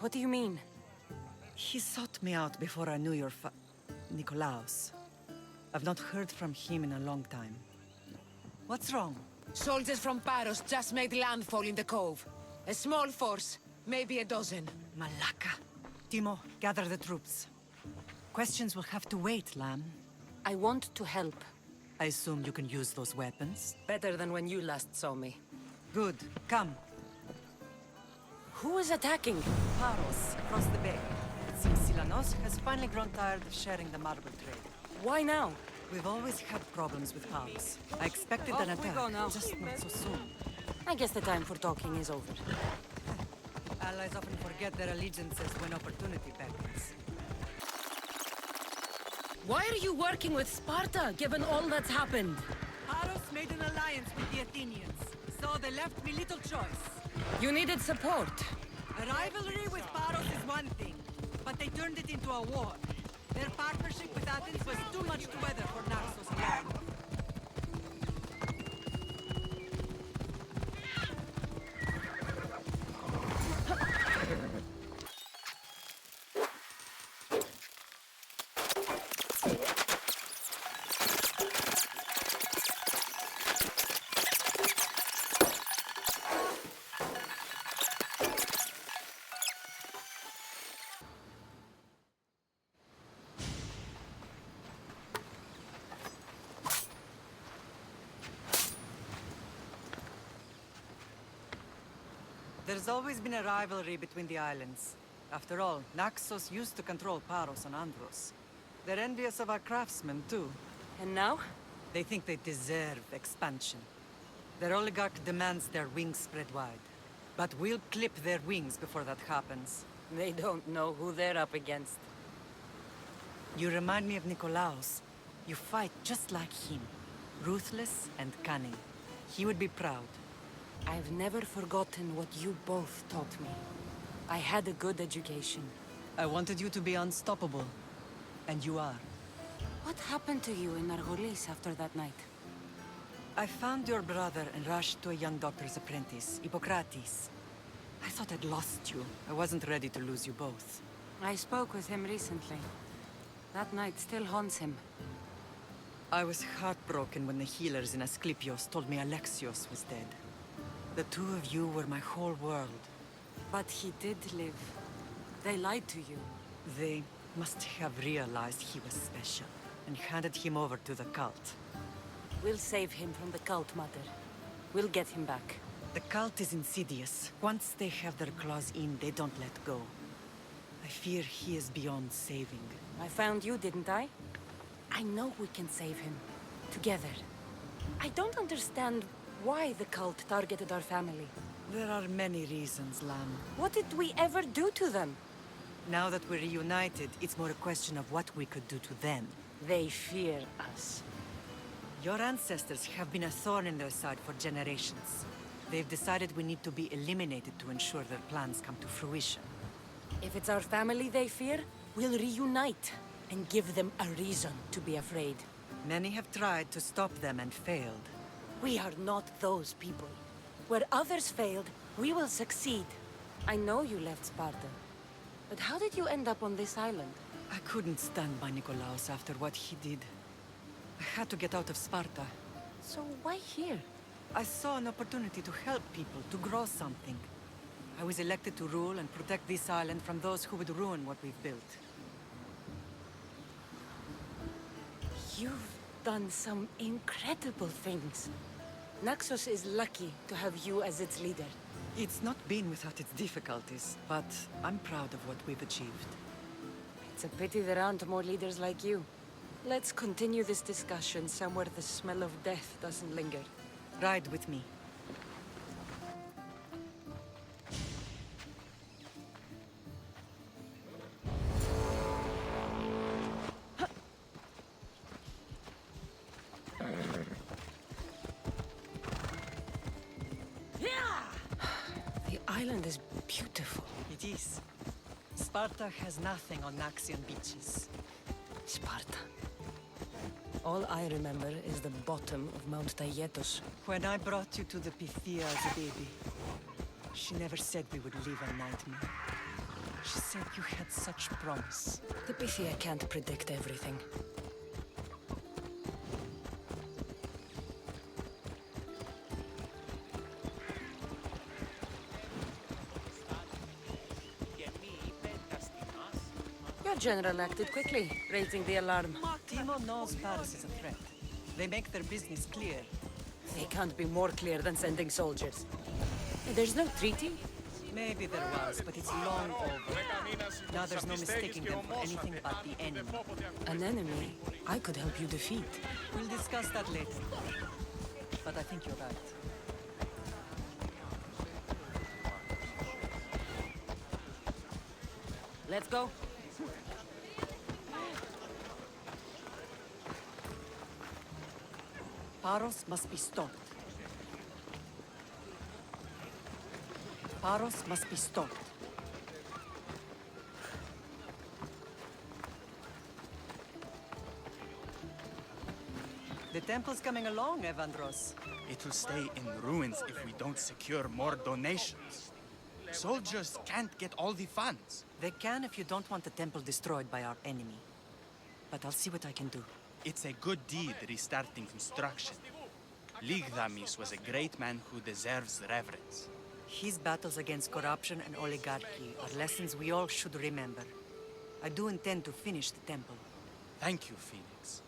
What do you mean? He sought me out before I knew your Nikolaos. I've not heard from him in a long time. What's wrong? Soldiers from Paros just made landfall in the cove. A small force, maybe a dozen. Malaka. Timo, gather the troops. Questions will have to wait, Lamb. I want to help. I assume you can use those weapons? Better than when you last saw me. Good. Come. Who is attacking? Paros, across the bay. It seems Silanos has finally grown tired of sharing the marble trade. Why now? We've always had problems with Paros. I expected an attack, just not so soon. I guess the time for talking is over. Allies often forget their allegiances when opportunity beckons. Why are you working with Sparta, given all that's happened? Paros made an alliance with the Athenians, so they left me little choice. You needed support. A rivalry with Paros is one thing, but they turned it into a war. Their partnership with Athens was too much to weather for Naxos alone. There's always been a rivalry between the islands. After all, Naxos used to control Paros and Andros. They're envious of our craftsmen, too. And now? They think they deserve expansion. Their oligarch demands their wings spread wide. But we'll clip their wings before that happens. They don't know who they're up against. You remind me of Nikolaos. You fight just like him. Ruthless and cunning. He would be proud. I've never forgotten what you both taught me. I had a good education. I wanted you to be unstoppable. And you are. What happened to you in Argolis after that night? I found your brother and rushed to a young doctor's apprentice, Hippocrates. I thought I'd lost you. I wasn't ready to lose you both. I spoke with him recently. That night still haunts him. I was heartbroken when the healers in Asclepios told me Alexios was dead. The two of you were my whole world. But he did live. They lied to you. They must have realized he was special and handed him over to the cult. We'll save him from the cult, Mother. We'll get him back. The cult is insidious. Once they have their claws in, they don't let go. I fear he is beyond saving. I found you, didn't I? I know we can save him. Together. I don't understand why the cult targeted our family. There are many reasons, Lamb. What did we ever do to them? Now that we're reunited, it's more a question of what we could do to them. They fear us. Your ancestors have been a thorn in their side for generations. They've decided we need to be eliminated to ensure their plans come to fruition. If it's our family they fear, we'll reunite and give them a reason to be afraid. Many have tried to stop them and failed. We are not those people. Where others failed, we will succeed. I know you left Sparta. But how did you end up on this island? I couldn't stand by Nikolaos after what he did. I had to get out of Sparta. So why here? I saw an opportunity to help people, to grow something. I was elected to rule and protect this island from those who would ruin what we've built. You've done some incredible things. Naxos is lucky to have you as its leader. It's not been without its difficulties, but I'm proud of what we've achieved. It's a pity there aren't more leaders like you. Let's continue this discussion somewhere the smell of death doesn't linger. Ride with me. The island is beautiful. It is. Sparta has nothing on Naxian beaches. Sparta. All I remember is the bottom of Mount Taygetos. When I brought you to the Pythia as a baby, she never said we would live a nightmare. She said you had such promise. The Pythia can't predict everything. Your general acted quickly, raising the alarm. Timo knows Paris is a threat. They make their business clear. They can't be more clear than sending soldiers. There's no treaty? Maybe there was, but it's long over. Now there's no mistaking them for anything but the enemy. An enemy I could help you defeat. We'll discuss that later. But I think you're right. Let's go. Paros must be stopped. Paros must be stopped. The temple's coming along, Evandros. It will stay in ruins if we don't secure more donations. Soldiers can't get all the funds. They can if you don't want the temple destroyed by our enemy. But I'll see what I can do. It's a good deed restarting construction. Ligdamis was a great man who deserves reverence. His battles against corruption and oligarchy are lessons we all should remember. I do intend to finish the temple. Thank you, Phoenix.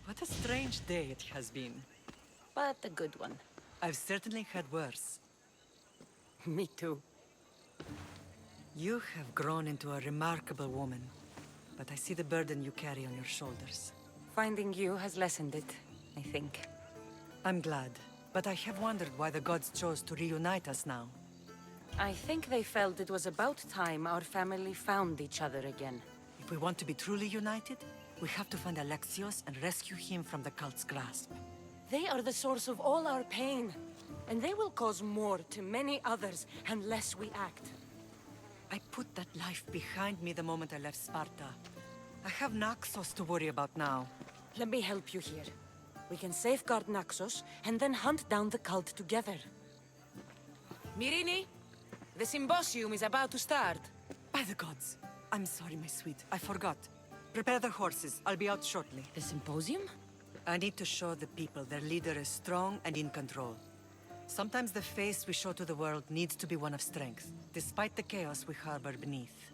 What a strange day it has been. But a good one. I've certainly had worse. Me too. You have grown into a remarkable woman, but I see the burden you carry on your shoulders. Finding you has lessened it, I think. I'm glad, but I have wondered why the gods chose to reunite us now. I think they felt it was about time our family found each other again. If we want to be truly united, we have to find Alexios and rescue him from the cult's grasp. They are the source of all our pain, and they will cause more to many others unless we act. I put that life behind me the moment I left Sparta. I have Naxos to worry about now. Let me help you here. We can safeguard Naxos, and then hunt down the cult together. Myrrine, the symposium is about to start. By the gods. I'm sorry, my sweet. I forgot. Prepare the horses. I'll be out shortly. The symposium? I need to show the people their leader is strong and in control. Sometimes the face we show to the world needs to be one of strength, despite the chaos we harbor beneath.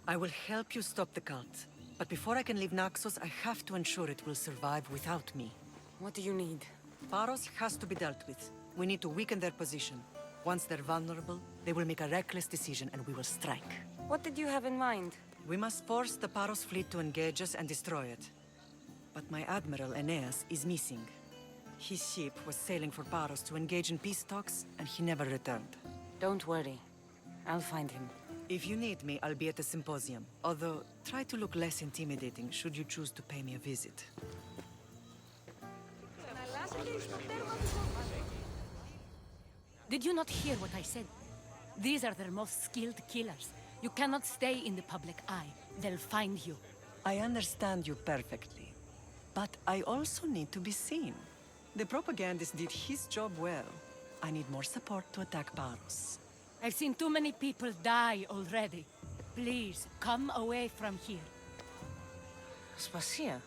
I will help you stop the cult, but before I can leave Naxos, I have to ensure it will survive without me. What do you need? Paros has to be dealt with. We need to weaken their position. Once they're vulnerable, they will make a reckless decision and we will strike. What did you have in mind? We must force the Paros fleet to engage us and destroy it. But my admiral, Aeneas, is missing. His ship was sailing for Paros to engage in peace talks, and he never returned. Don't worry. I'll find him. If you need me, I'll be at the symposium. Although, try to look less intimidating should you choose to pay me a visit. Did you not hear what I said? These are their most skilled killers. You cannot stay in the public eye. They'll find you. I understand you perfectly. But I also need to be seen. The propagandist did his job well. I need more support to attack Paros. I've seen too many people die already. Please, come away from here. Aspasia?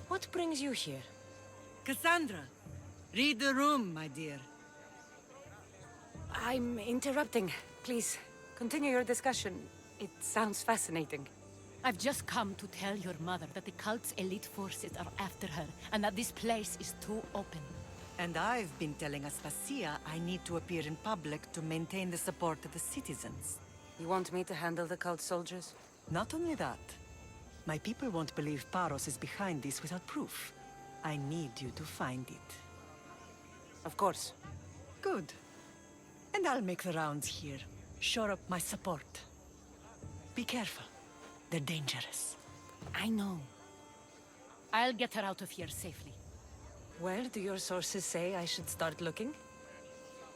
What brings you here? Kassandra! Read the room, my dear. I'm interrupting. Please, continue your discussion. It sounds fascinating. I've just come to tell your mother that the cult's elite forces are after her, and that this place is too open. And I've been telling Aspasia I need to appear in public to maintain the support of the citizens. You want me to handle the cult soldiers? Not only that. My people won't believe Paros is behind this without proof. I need you to find it. Of course. Good. And I'll make the rounds here. Shore up my support. Be careful. They're dangerous. I know. I'll get her out of here safely. Where do your sources say I should start looking?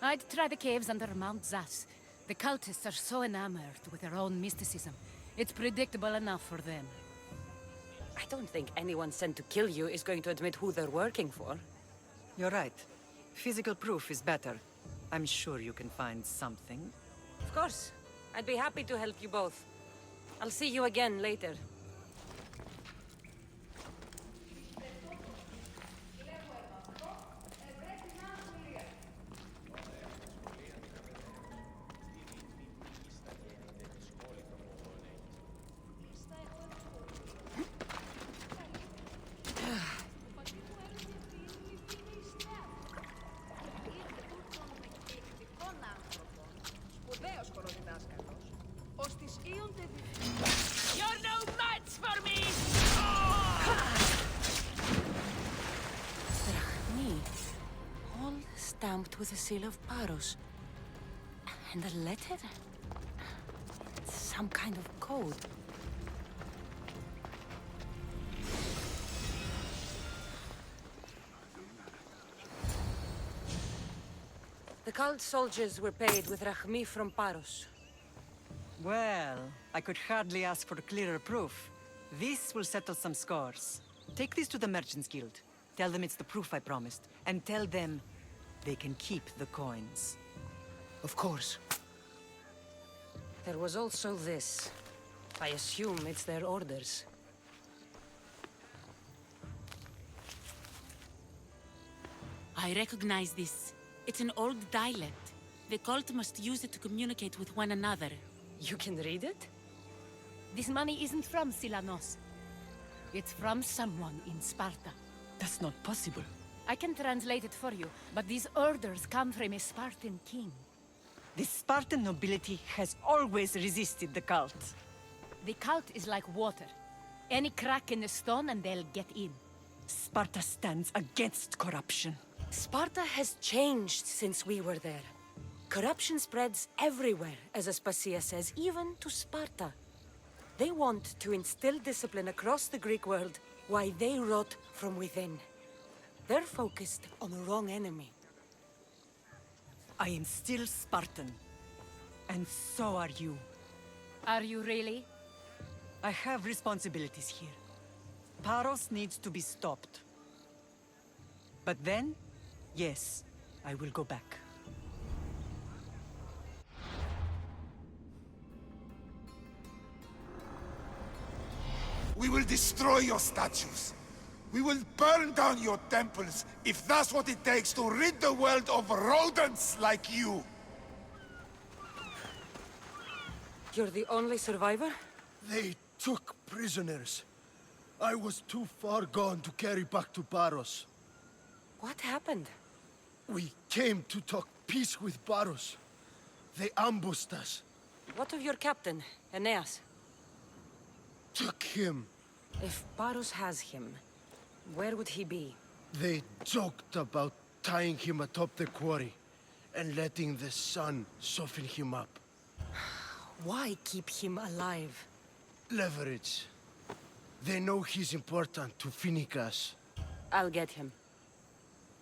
I'd try the caves under Mount Zas. The cultists are so enamored with their own mysticism. It's predictable enough for them. I don't think anyone sent to kill you is going to admit who they're working for. You're right. Physical proof is better. I'm sure you can find something. Of course. I'd be happy to help you both. I'll see you again later. You're no match for me! Drachmi. All stamped with the seal of Paros. And a letter? It's some kind of code. The cult soldiers were paid with Drachmi from Paros. Well, I could hardly ask for clearer proof. This will settle some scores. Take this to the Merchants Guild. Tell them it's the proof I promised. And tell them they can keep the coins. Of course. There was also this. I assume it's their orders. I recognize this. It's an old dialect. The cult must use it to communicate with one another. You can read it? This money isn't from Silanos. It's from someone in Sparta. That's not possible. I can translate it for you, but these orders come from a Spartan king. The Spartan nobility has always resisted the cult. The cult is like water. Any crack in the stone and they'll get in. Sparta stands against corruption. Sparta has changed since we were there. Corruption spreads everywhere, as Aspasia says, even to Sparta. They want to instill discipline across the Greek world, while they rot from within. They're focused on the wrong enemy. I am still Spartan. And so are you. Are you really? I have responsibilities here. Paros needs to be stopped. But then, yes, I will go back. We will destroy your statues. We will burn down your temples, if that's what it takes to rid the world of rodents like you. You're the only survivor? They took prisoners. I was too far gone to carry back to Paros. What happened? We came to talk peace with Paros. They ambushed us. What of your captain, Aeneas? Took him. If Paros has him, where would he be? They joked about tying him atop the quarry and letting the sun soften him up. Why keep him alive? Leverage. They know he's important to Phoenicus. I'll get him.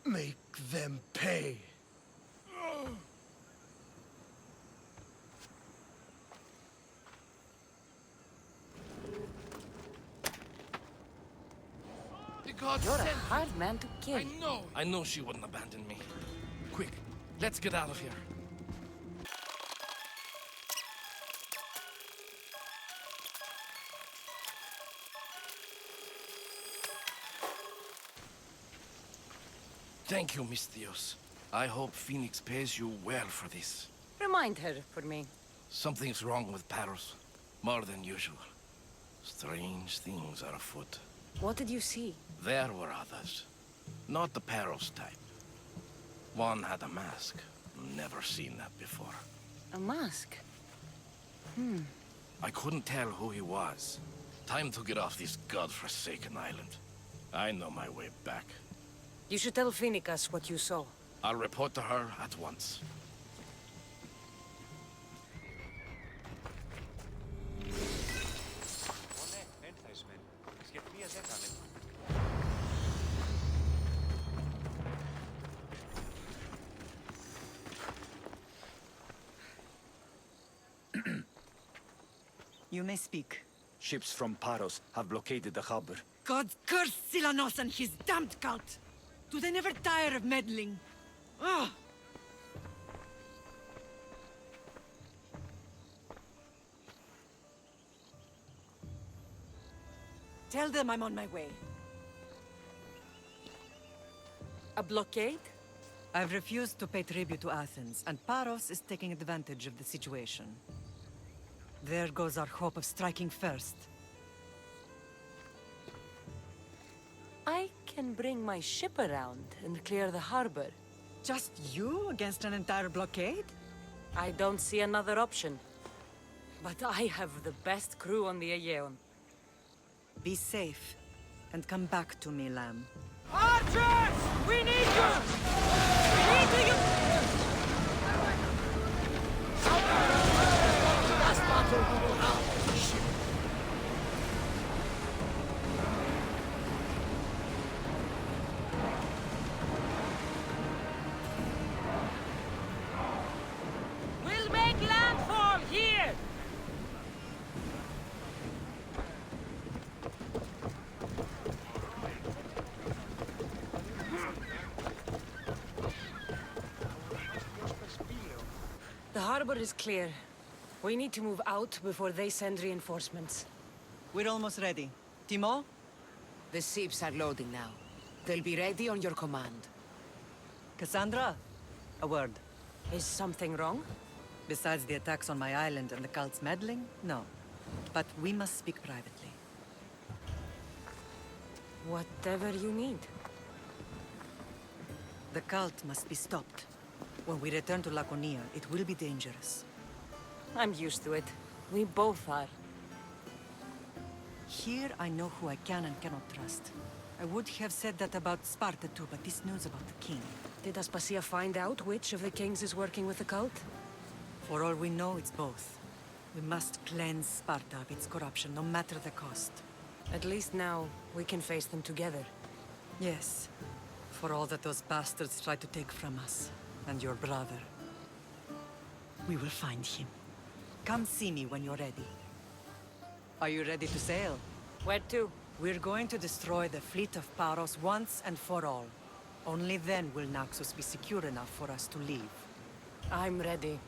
Make them pay. You're a hard man to kill. I know she wouldn't abandon me. Quick, let's get out of here. Thank you, Misthios. I hope Phoenix pays you well for this. Remind her for me. Something's wrong with Paros. More than usual. Strange things are afoot. What did you see? There were others. Not the Paros type. One had a mask. Never seen that before. A mask? I couldn't tell who he was. Time to get off this godforsaken island. I know my way back. You should tell Phoenicus what you saw. I'll report to her at once. You may speak. Ships from Paros have blockaded the harbor. God curse Silanos and his damned cult! Do they never tire of meddling? Ah! Tell them I'm on my way. A blockade? I've refused to pay tribute to Athens, and Paros is taking advantage of the situation. There goes our hope of striking first. I can bring my ship around and clear the harbor. Just you against an entire blockade? I don't see another option. But I have the best crew on the Aegean. Be safe, and come back to me, lamb. Archers! We need you! We need you! Last battle we will have the ship. We'll make landfall here! The harbor is clear. We need to move out before they send reinforcements. We're almost ready. Timo? The ships are loading now. They'll be ready on your command. Kassandra? A word. Is something wrong? Besides the attacks on my island and the cult's meddling? No. But we must speak privately. Whatever you need. The cult must be stopped. When we return to Laconia, it will be dangerous. I'm used to it. We both are. Here I know who I can and cannot trust. I would have said that about Sparta too, but this news about the king, Did Aspasia find out which of the kings is working with the cult? For all we know, it's both. We must cleanse Sparta of its corruption, no matter the cost. At least now, we can face them together. Yes. For all that those bastards tried to take from us, and your brother. We will find him. Come see me when you're ready. Are you ready to sail? Where to? We're going to destroy the fleet of Paros once and for all. Only then will Naxos be secure enough for us to leave. I'm ready.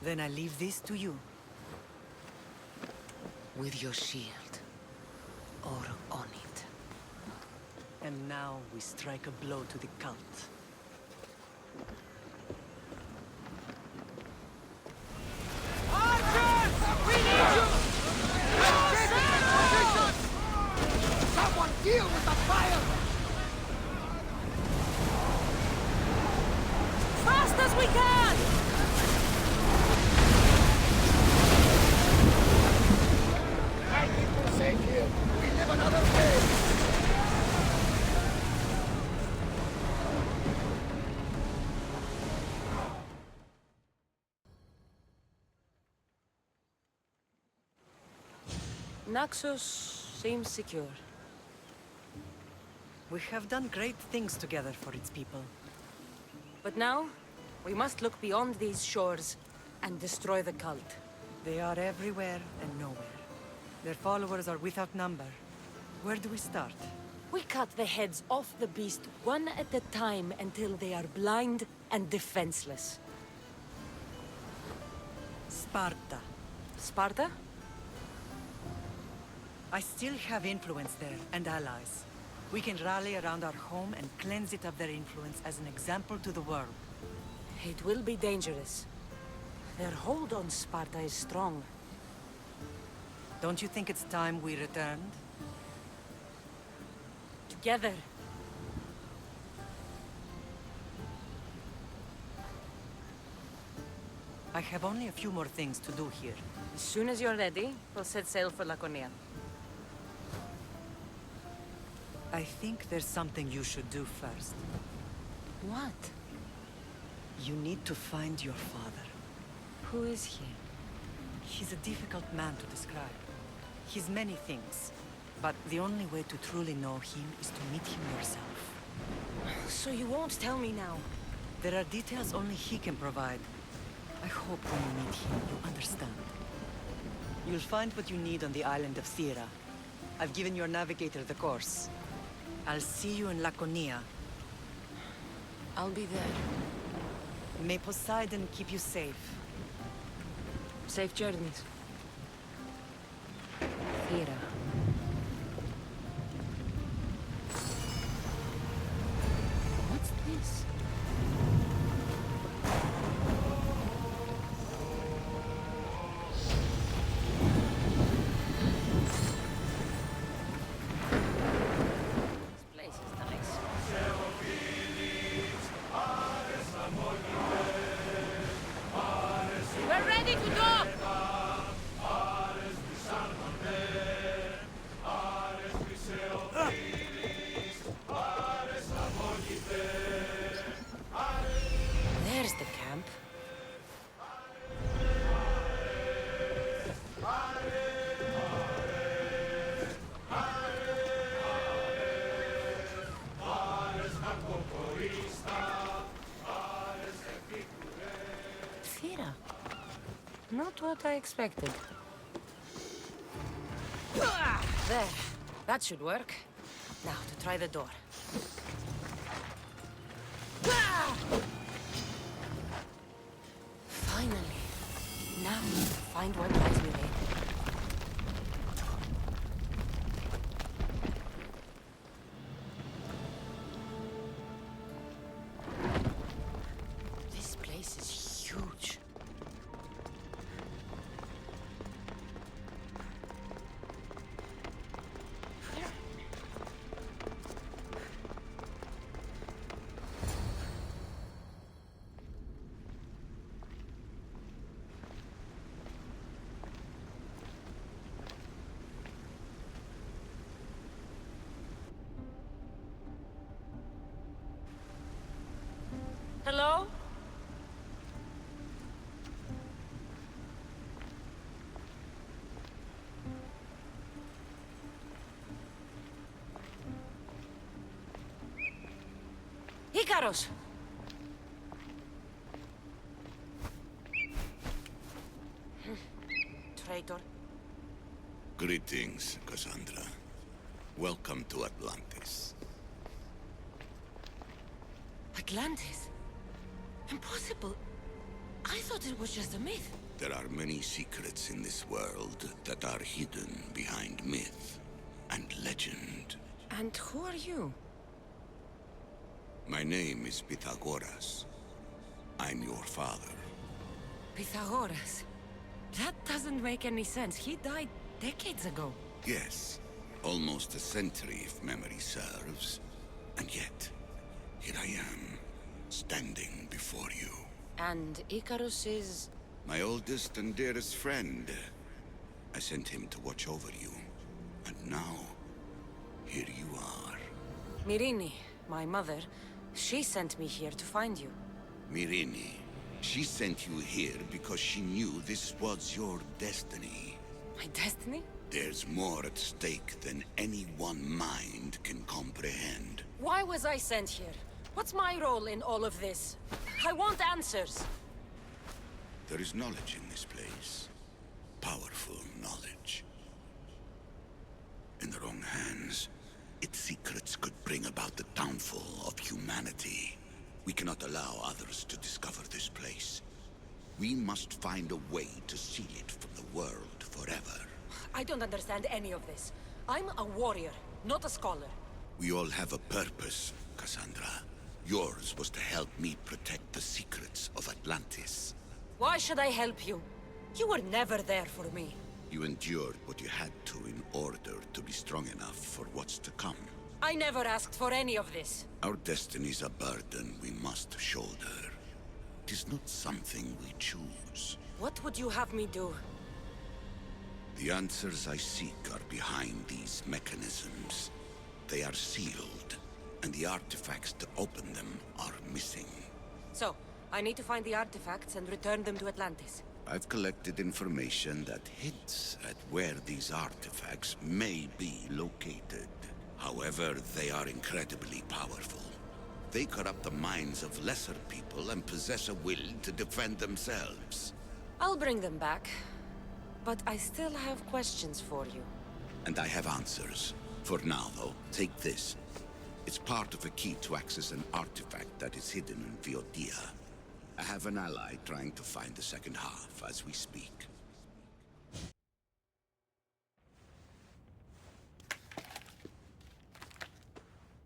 Then I leave this to you. With your shield. Or on it. And now we strike a blow to the cult. Archers! We need you! Someone deal with the fire! Fast as we can! I think we're safe here. We live another day. Naxos seems secure. We have done great things together for its people. But now, we must look beyond these shores and destroy the cult. They are everywhere and nowhere. Their followers are without number. Where do we start? We cut the heads off the beast one at a time until they are blind and defenseless. Sparta. Sparta? I still have influence there, and allies. We can rally around our home and cleanse it of their influence as an example to the world. It will be dangerous. Their hold on Sparta is strong. Don't you think it's time we returned? Together. I have only a few more things to do here. As soon as you're ready, we'll set sail for Laconia. I think there's something you should do first. What? You need to find your father. Who is he? He's a difficult man to describe. He's many things, but the only way to truly know him is to meet him yourself. So you won't tell me now? There are details only he can provide. I hope when you meet him, you understand. You'll find what you need on the island of Thera. I've given your navigator the course. I'll see you in Laconia. I'll be there. May Poseidon keep you safe. Safe journeys. Thera. What's this? We're ready to dock! There's the camp. Thera. Not what I expected. There. That should work. Now to try the door. Finally. Now to find what lies within. This place is huge. Icaros! Traitor. Greetings, Kassandra. Welcome to Atlantis. Atlantis? Impossible. I thought it was just a myth. There are many secrets in this world that are hidden behind myth and legend. And who are you? My name is Pythagoras. I'm your father. Pythagoras? That doesn't make any sense. He died decades ago. Yes, almost a century if memory serves. And yet, here I am, standing before you. And Icarus is... My oldest and dearest friend. I sent him to watch over you. And now, here you are. Myrrine, my mother, she sent me here to find you. Myrrine. She sent you here because she knew this was your destiny. My destiny? There's more at stake than any one mind can comprehend. Why was I sent here? What's my role in all of this? I want answers. There is knowledge in this place. Powerful knowledge. In the wrong hands, its secrets could bring about the downfall of humanity. We cannot allow others to discover this place. We must find a way to seal it from the world forever. I don't understand any of this. I'm a warrior, not a scholar. We all have a purpose, Kassandra. Yours was to help me protect the secrets of Atlantis. Why should I help you? You were never there for me. You endured what you had to in order to be strong enough for what's to come. I never asked for any of this. Our destiny's a burden we must shoulder. It is not something we choose. What would you have me do? The answers I seek are behind these mechanisms. They are sealed, and the artifacts to open them are missing. So, I need to find the artifacts and return them to Atlantis. I've collected information that hints at where these artifacts may be located. However, they are incredibly powerful. They corrupt the minds of lesser people and possess a will to defend themselves. I'll bring them back. But I still have questions for you. And I have answers. For now, though, take this. It's part of a key to access an artifact that is hidden in Viodia. I have an ally trying to find the second half as we speak.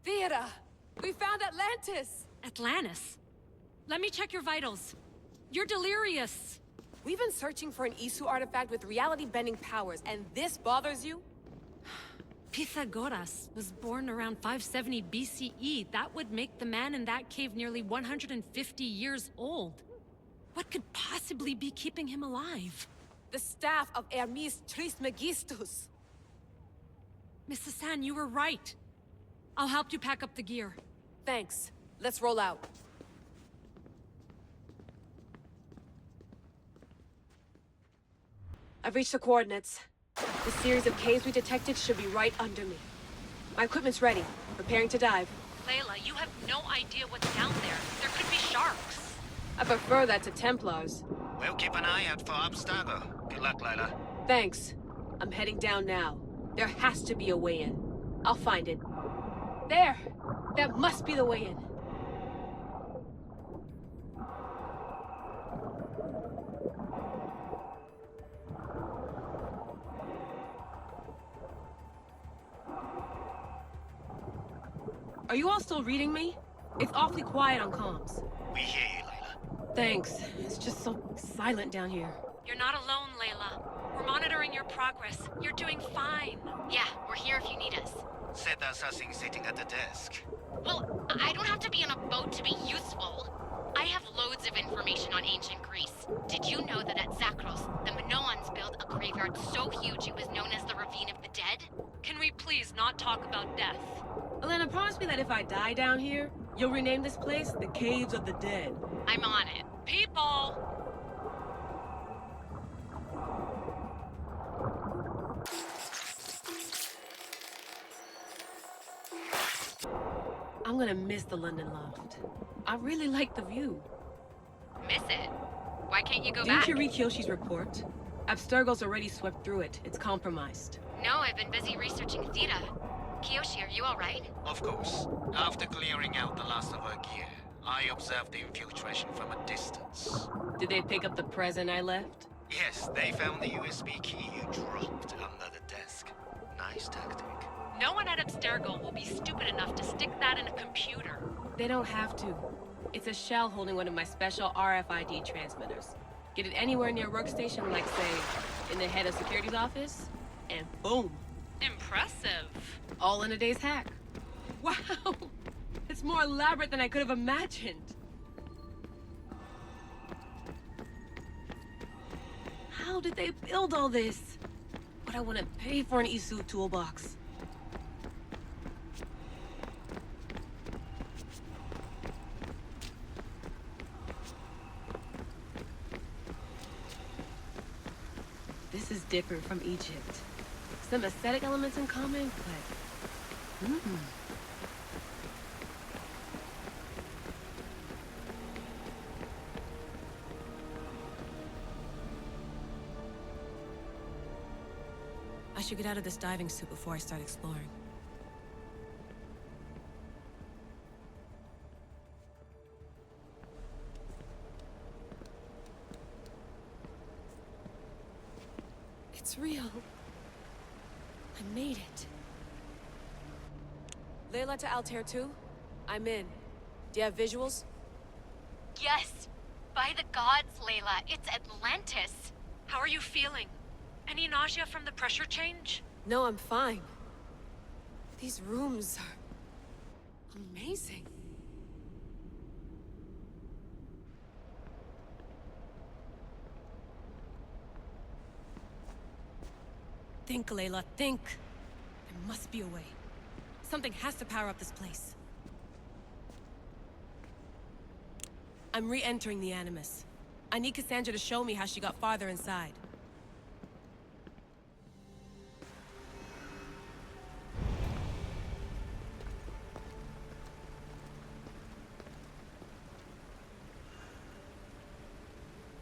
Vera! We found Atlantis! Atlantis? Let me check your vitals. You're delirious. We've been searching for an Isu artifact with reality-bending powers, and this bothers you? Pythagoras was born around 570 BCE. That would make the man in that cave nearly 150 years old. What could possibly be keeping him alive? The staff of Hermes Trismegistus. Mrs. San, you were right. I'll help you pack up the gear. Thanks. Let's roll out. I've reached the coordinates. The series of caves we detected should be right under me. My equipment's ready. Preparing to dive. Layla, you have no idea what's down there. There could be sharks. I prefer that to Templars. We'll keep an eye out for Abstergo. Good luck, Layla. Thanks. I'm heading down now. There has to be a way in. I'll find it. There! That must be the way in. Are you all still reading me? It's awfully quiet on comms. We hear you, Layla. Thanks. It's just so silent down here. You're not alone, Layla. We're monitoring your progress. You're doing fine. Yeah, we're here if you need us. Said assassin sitting at the desk. Well, I don't have to be on a boat to be useful. I have loads of information on ancient Greece. Did you know that at Zakros, the Minoans built a graveyard so huge it was known as the Ravine of the Dead? Can we please not talk about death? Elena, promise me that if I die down here, you'll rename this place the Caves of the Dead. I'm on it. People! I'm gonna miss the London loft. I really like the view. Miss it? Why can't you go Didn't back? you read Kyoshi's report? Abstergo's already swept through it. It's compromised. No, I've been busy researching Theta. Kiyoshi, are you alright? Of course. After clearing out the last of her gear, I observed the infiltration from a distance. Did they pick up the present I left? Yes, they found the USB key you dropped under the desk. Nice tactic. No one at Abstergo will be stupid enough to stick that in a computer. They don't have to. It's a shell holding one of my special RFID transmitters. Get it anywhere near a workstation, like, say, in the head of security's office, and boom. Impressive. All in a day's hack. Wow! It's more elaborate than I could have imagined. How did they build all this? What I want to pay for an Isu toolbox. This is different from Egypt. Some aesthetic elements in common, but... I should get out of this diving suit before I start exploring. It's real. I made it. Layla to Altair 2? I'm in. Do you have visuals? Yes. By the gods, Layla, it's Atlantis. How are you feeling? Any nausea from the pressure change? No, I'm fine. These rooms are... amazing. Think, Layla, think. There must be a way. Something has to power up this place. I'm re-entering the Animus. I need Kassandra to show me how she got farther inside.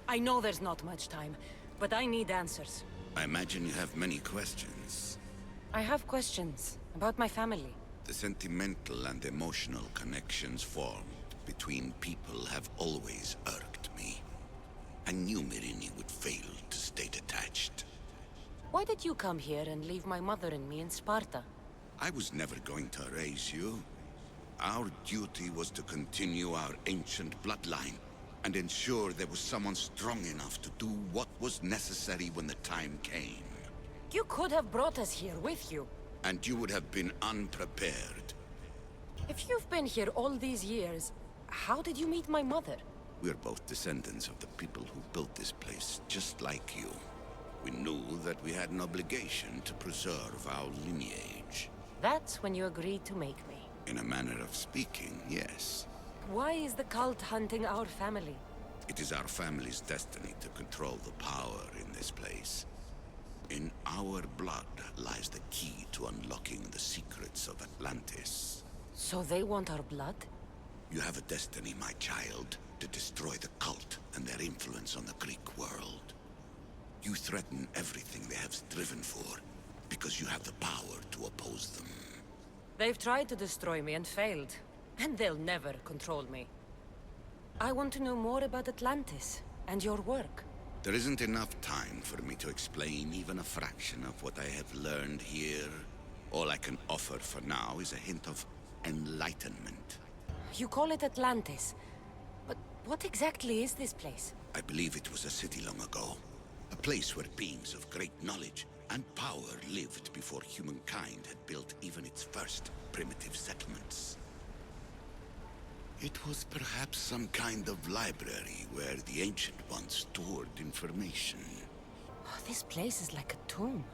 I know there's not much time, but I need answers. I imagine you have many questions. I have questions about my family. The sentimental and emotional connections formed between people have always irked me. I knew Myrini would fail to stay detached. Why did you come here and leave my mother and me in Sparta? I was never going to raise you. Our duty was to continue our ancient bloodline and ensure there was someone strong enough to do what was necessary when the time came. You could have brought us here with you. And you would have been unprepared. If you've been here all these years, how did you meet my mother? We're both descendants of the people who built this place, just like you. We knew that we had an obligation to preserve our lineage. That's when you agreed to make me. In a manner of speaking, yes. Why is the cult hunting our family? It is our family's destiny to control the power in this place. In our blood lies the key to unlocking the secrets of Atlantis. So they want our blood? You have a destiny, my child, to destroy the cult and their influence on the Greek world. You threaten everything they have striven for, because you have the power to oppose them. They've tried to destroy me and failed, and they'll never control me. I want to know more about Atlantis and your work. There isn't enough time for me to explain even a fraction of what I have learned here. All I can offer for now is a hint of enlightenment. You call it Atlantis, but what exactly is this place? I believe it was a city long ago. A place where beings of great knowledge and power lived before humankind had built even its first primitive settlements. It was perhaps some kind of library where the Ancient Ones stored information. Oh, this place is like a tomb.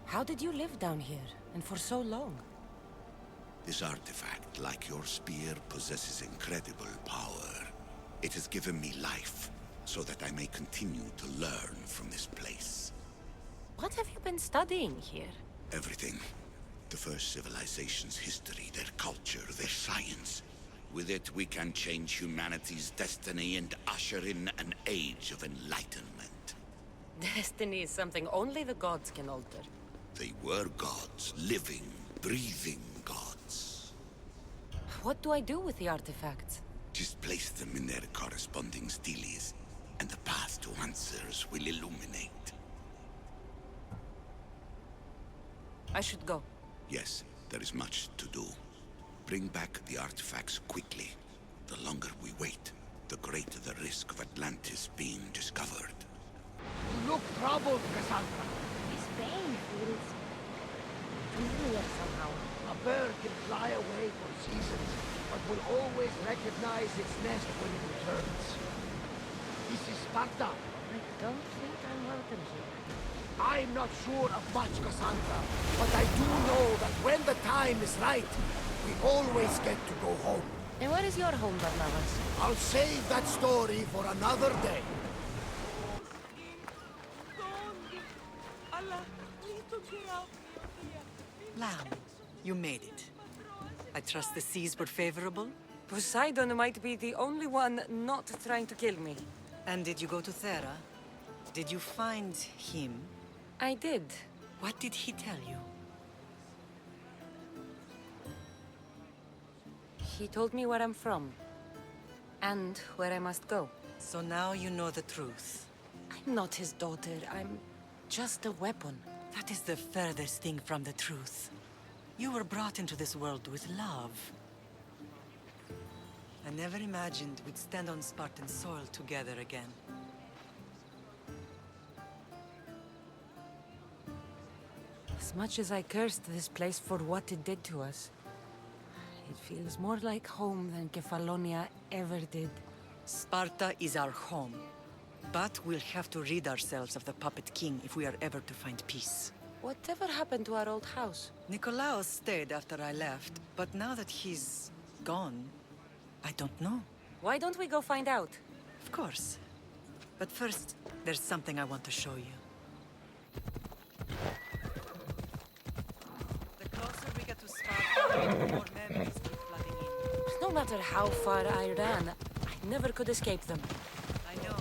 How did you live down here, and for so long? This artifact, like your spear, possesses incredible power. It has given me life, so that I may continue to learn from this place. What have you been studying here? Everything. The first civilization's history, their culture, their science. With it, we can change humanity's destiny and usher in an age of enlightenment. Destiny is something only the gods can alter. They were gods, living, breathing gods. What do I do with the artifacts? Just place them in their corresponding steles, and the path to answers will illuminate. I should go. Yes, there is much to do. Bring back the artifacts quickly. The longer we wait, the greater the risk of Atlantis being discovered. You look troubled, Kassandra. His pain feels familiar somehow. A bird can fly away for seasons, but will always recognize its nest when it returns. This is Sparta. I don't think I'm welcome here. I'm not sure of much, Kassandra, but I do know that when the time is right, we always get to go home. And where is your home, Barnabas? I'll save that story for another day. Lamb, you made it. I trust the seas were favorable? Poseidon might be the only one not trying to kill me. And did you go to Thera? Did you find him? I did. What did he tell you? He told me where I'm from. And where I must go. So now you know the truth. I'm not his daughter. I'm just a weapon. That is the furthest thing from the truth. You were brought into this world with love. I never imagined we'd stand on Spartan soil together again. As much as I cursed this place for what it did to us, it feels more like home than Kefalonia ever did. Sparta is our home. But we'll have to rid ourselves of the Puppet King if we are ever to find peace. Whatever happened to our old house? Nikolaos stayed after I left, but now that he's gone, I don't know. Why don't we go find out? Of course. But first, there's something I want to show you. The closer we get to Sparta, the more memories keep flooding in. No matter how far I ran, I never could escape them. I know.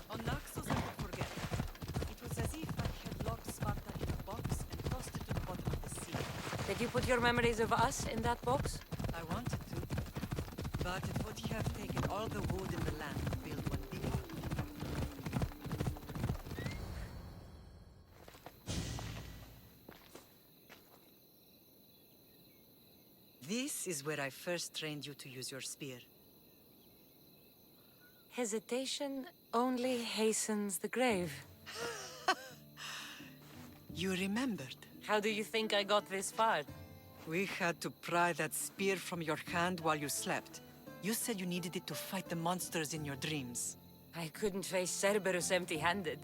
On Naxos, I could forget. It was as if I had locked Sparta in a box and tossed it to the bottom of the sea. Did you put your memories of us in that box? I wanted to, but it would have taken all the wood in the land to build one big one. This is where I first trained you to use your spear. Hesitation only hastens the grave. You remembered. How do you think I got this far? We had to pry that spear from your hand while you slept. You said you needed it to fight the monsters in your dreams. I couldn't face Cerberus empty-handed.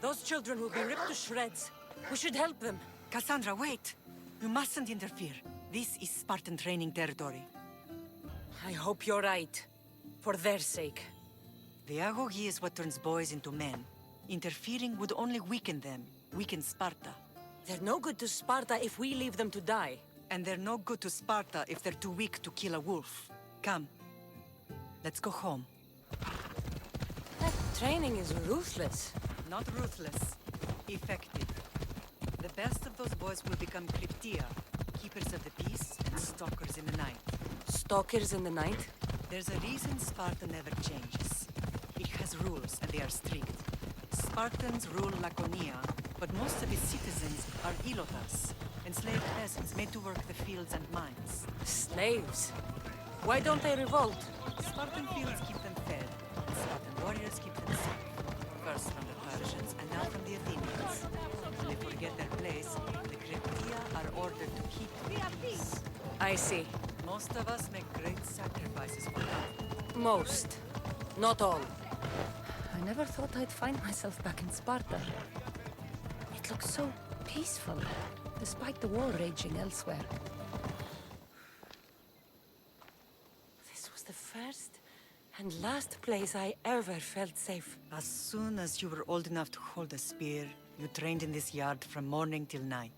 Those children will be ripped to shreds. We should help them. Kassandra, wait! You mustn't interfere. This is Spartan training territory. I hope you're right. For their sake. The agogi is what turns boys into men. Interfering would only weaken them, weaken Sparta. They're no good to Sparta if we leave them to die. And they're no good to Sparta if they're too weak to kill a wolf. Come. Let's go home. That training is ruthless. Not ruthless. Effective. The best of those boys will become Cryptia, keepers of the peace and stalkers in the night. Stalkers in the night? There's a reason Sparta never changes. It has rules, and they are strict. Spartans rule Laconia, but most of its citizens are ilotas, enslaved peasants made to work the fields and mines. Slaves? Why don't they revolt? Spartan fields keep them fed, and Spartan warriors keep them safe. First from the Persians, and now from the Athenians. When they forget their place, the Cryptia are ordered to keep the peace. I see. Most of us make great sacrifices for that. Most. Not all. I never thought I'd find myself back in Sparta. It looks so peaceful, despite the war raging elsewhere. This was the first and last place I ever felt safe. As soon as you were old enough to hold a spear, you trained in this yard from morning till night.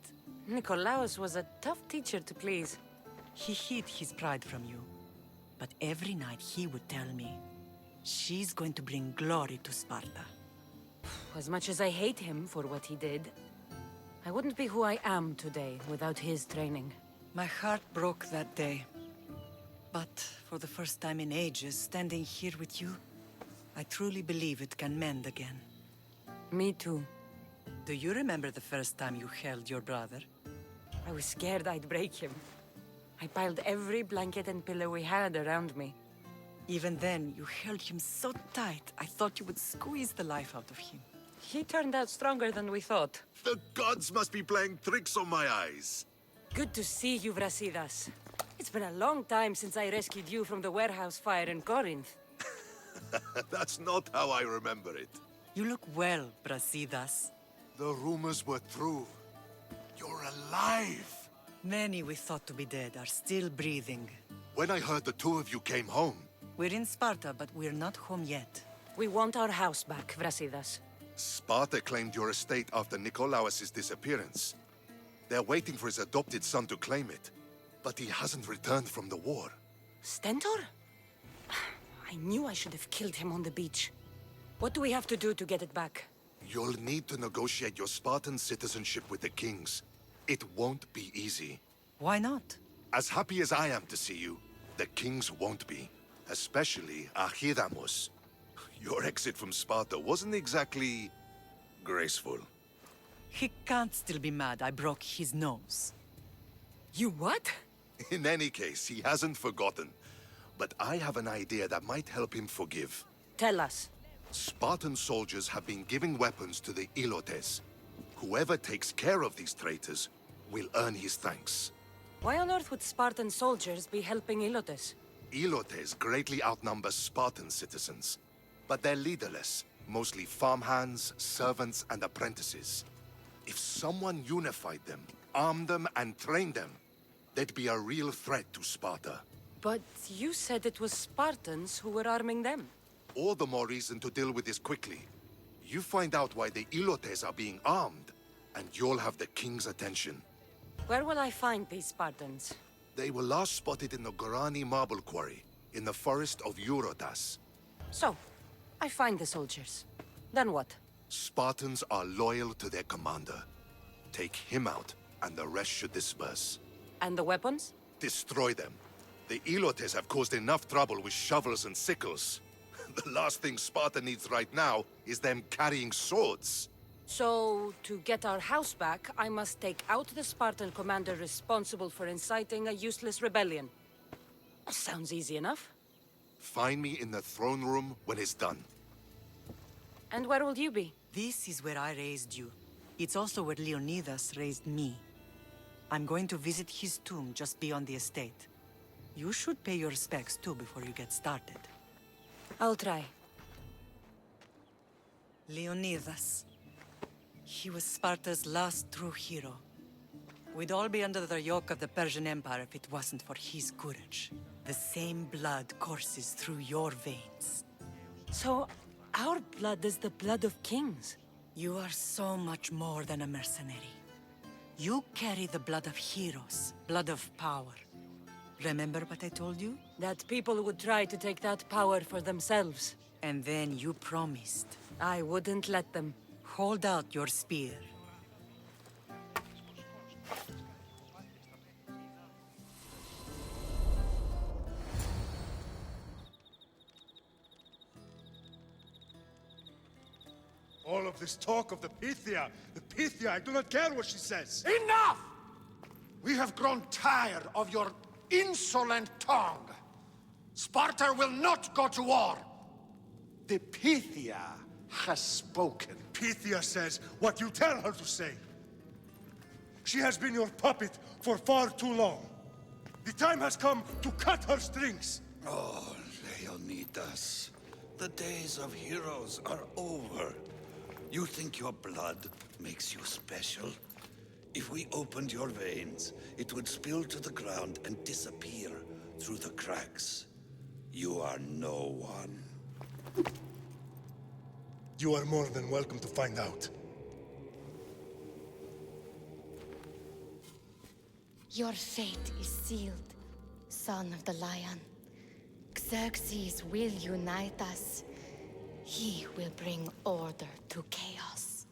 Nikolaos was a tough teacher to please. He hid his pride from you. But every night he would tell me, she's going to bring glory to Sparta. As much as I hate him for what he did, I wouldn't be who I am today without his training. My heart broke that day. But for the first time in ages, standing here with you, I truly believe it can mend again. Me too. Do you remember the first time you held your brother? I was scared I'd break him. I piled every blanket and pillow we had around me. Even then, you held him so tight, I thought you would squeeze the life out of him. He turned out stronger than we thought. The gods must be playing tricks on my eyes. Good to see you, Brasidas. It's been a long time since I rescued you from the warehouse fire in Corinth. That's not how I remember it. You look well, Brasidas. The rumors were true. You're alive! Many we thought to be dead are still breathing. When I heard the two of you came home... We're in Sparta, but we're not home yet. We want our house back, Brasidas. Sparta claimed your estate after Nikolaos' disappearance. They're waiting for his adopted son to claim it. But he hasn't returned from the war. Stentor? I knew I should have killed him on the beach. What do we have to do to get it back? You'll need to negotiate your Spartan citizenship with the kings. It won't be easy. Why not? As happy as I am to see you, the kings won't be. Especially Archidamos. Your exit from Sparta wasn't exactly... graceful. He can't still be mad I broke his nose. You what? In any case, he hasn't forgotten. But I have an idea that might help him forgive. Tell us. Spartan soldiers have been giving weapons to the Ilotes. Whoever takes care of these traitors will earn his thanks. Why on earth would Spartan soldiers be helping Ilotes? Ilotes greatly outnumber Spartan citizens. But they're leaderless, mostly farmhands, servants, and apprentices. If someone unified them, armed them, and trained them, they'd be a real threat to Sparta. But you said it was Spartans who were arming them. All the more reason to deal with this quickly. You find out why the Ilotes are being armed, and you'll have the king's attention. Where will I find these Spartans? They were last spotted in the Gorani marble quarry, in the forest of Eurotas. So, I find the soldiers. Then what? Spartans are loyal to their commander. Take him out, and the rest should disperse. And the weapons? Destroy them. The Ilotes have caused enough trouble with shovels and sickles. The last thing Sparta needs right now is them carrying swords. So, to get our house back, I must take out the Spartan commander responsible for inciting a useless rebellion. Sounds easy enough. Find me in the throne room when it's done. And where will you be? This is where I raised you. It's also where Leonidas raised me. I'm going to visit his tomb just beyond the estate. You should pay your respects too before you get started. I'll try. Leonidas. He was Sparta's last true hero. We'd all be under the yoke of the Persian Empire if it wasn't for his courage. The same blood courses through your veins. So, our blood is the blood of kings. You are so much more than a mercenary. You carry the blood of heroes, blood of power. Remember what I told you? That people would try to take that power for themselves. And then you promised. I wouldn't let them. Hold out your spear. All of this talk of the Pythia, I do not care what she says. Enough! We have grown tired of your insolent tongue. Sparta will not go to war. The Pythia has spoken. Pythia says what you tell her to say. She has been your puppet for far too long. The time has come to cut her strings. Oh, Leonidas. The days of heroes are over. You think your blood makes you special? If we opened your veins, it would spill to the ground and disappear through the cracks. You are no one. You are more than welcome to find out. Your fate is sealed, son of the lion. Xerxes will unite us. He will bring order to chaos.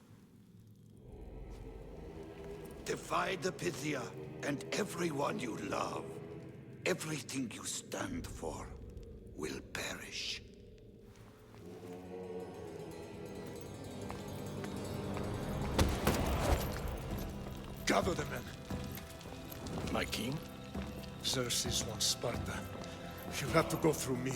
Divide the Pythia and everyone you love. Everything you stand for will perish. Gather the men. My king? Xerxes wants Sparta. He'll have to go through me.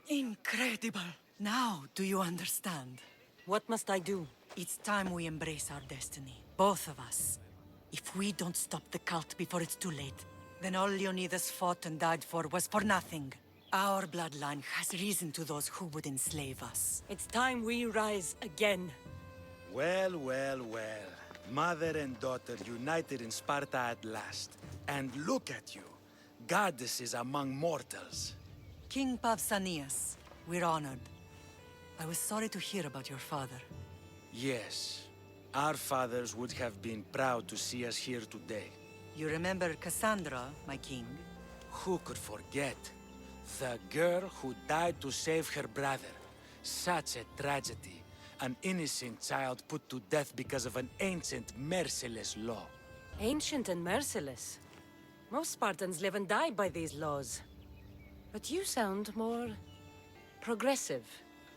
Incredible! Now, do you understand? What must I do? It's time we embrace our destiny. Both of us. If we don't stop the cult before it's too late, then all Leonidas fought and died for was for nothing. Our bloodline has risen to those who would enslave us. It's time we rise again. Well, well, well. Mother and daughter united in Sparta at last. And look at you. Goddesses among mortals. King Pausanias, we're honored. I was sorry to hear about your father. Yes. Our fathers would have been proud to see us here today. You remember Kassandra, my king? Who could forget? The girl who died to save her brother. Such a tragedy. An innocent child put to death because of an ancient, merciless law. Ancient and merciless. Most Spartans live and die by these laws. But you sound more progressive.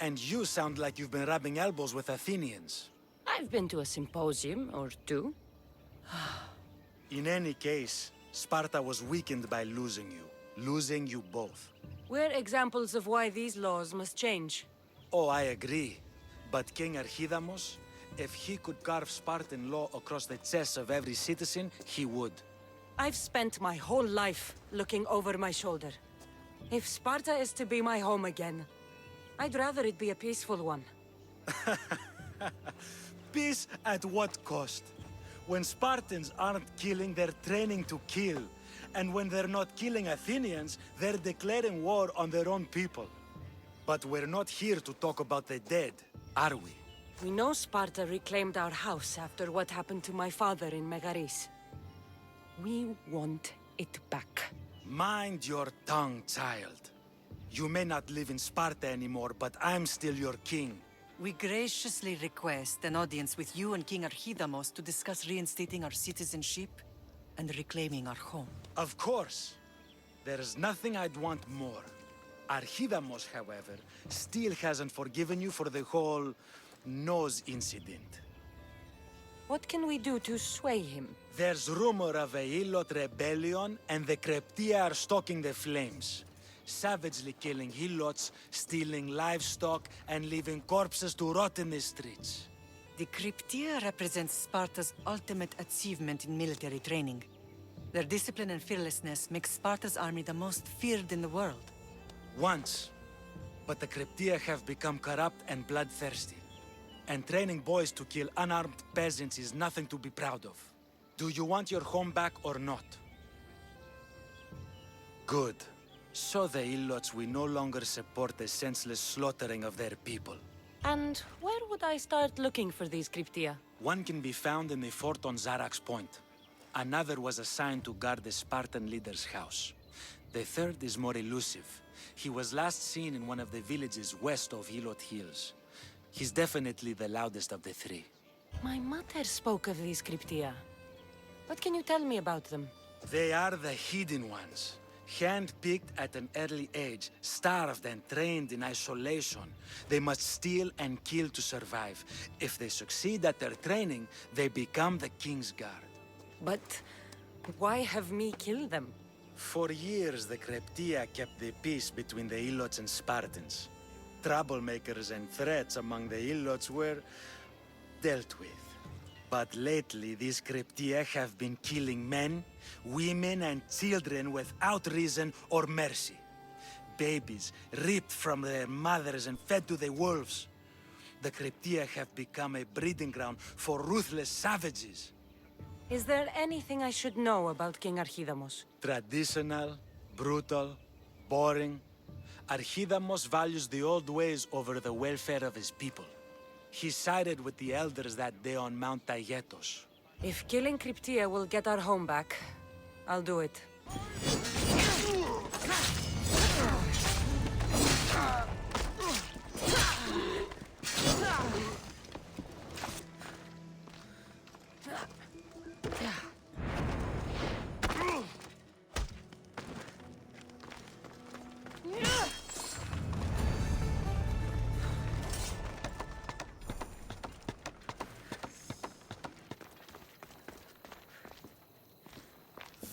And you sound like you've been rubbing elbows with Athenians. I've been to a symposium or two. In any case, Sparta was weakened by losing you. Losing you both. We're examples of why these laws must change. Oh, I agree. But King Archidamos, if he could carve Spartan law across the chests of every citizen, he would. I've spent my whole life looking over my shoulder. If Sparta is to be my home again, I'd rather it be a peaceful one. Peace at what cost? When Spartans aren't killing, they're training to kill. And when they're not killing Athenians, they're declaring war on their own people. But we're not here to talk about the dead, are we? We know Sparta reclaimed our house after what happened to my father in Megaris. We want it back. Mind your tongue, child. You may not live in Sparta anymore, but I'm still your king. We graciously request an audience with you and King Archidamos to discuss reinstating our citizenship and reclaiming our home. Of course. There's nothing I'd want more. Archidamos, however, still hasn't forgiven you for the whole nose incident. What can we do to sway him? There's rumor of a Hilot rebellion, and the Kreptia are stalking the flames. Savagely killing Hilots, stealing livestock, and leaving corpses to rot in the streets. The Kryptia represents Sparta's ultimate achievement in military training. Their discipline and fearlessness make Sparta's army the most feared in the world. Once. But the Kryptia have become corrupt and bloodthirsty. And training boys to kill unarmed peasants is nothing to be proud of. Do you want your home back or not? Good. So the Ilots will no longer support the senseless slaughtering of their people. And where would I start looking for these Kryptia? One can be found in the fort on Zarax Point. Another was assigned to guard the Spartan leader's house. The third is more elusive. He was last seen in one of the villages west of Hilot Hills. He's definitely the loudest of the three. My mother spoke of these Kryptia. What can you tell me about them? They are the hidden ones. Hand-picked at an early age, starved and trained in isolation. They must steal and kill to survive. If they succeed at their training, they become the King's Guard. But why have me kill them? For years, the Kryptia kept the peace between the Ilots and Spartans. Troublemakers and threats among the Ilots were dealt with. But lately, these Kryptia have been killing men, women, and children without reason or mercy. Babies ripped from their mothers and fed to the wolves. The Kryptia have become a breeding ground for ruthless savages. Is there anything I should know about King Archidamos? Traditional, brutal, boring. Archidamos values the old ways over the welfare of his people. He sided with the elders that day on Mount Taygetos. If killing Cryptia will get our home back, I'll do it.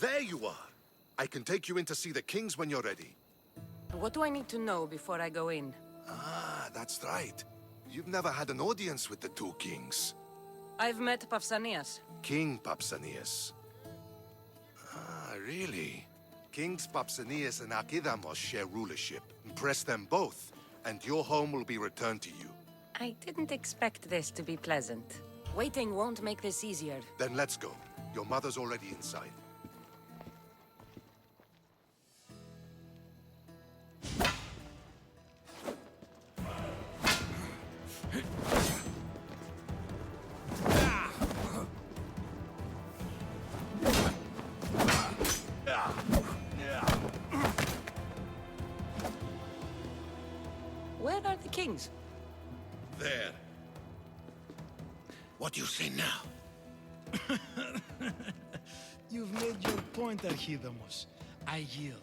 There you are! I can take you in to see the kings when you're ready. What do I need to know before I go in? Ah, that's right. You've never had an audience with the two kings. I've met Pausanias. King Pausanias. Ah, really? Kings Pausanias and Archidamos share rulership. Impress them both, and your home will be returned to you. I didn't expect this to be pleasant. Waiting won't make this easier. Then let's go. Your mother's already inside. Where are the kings? There. What do you say now? You've made your point, Archidamos. I yield.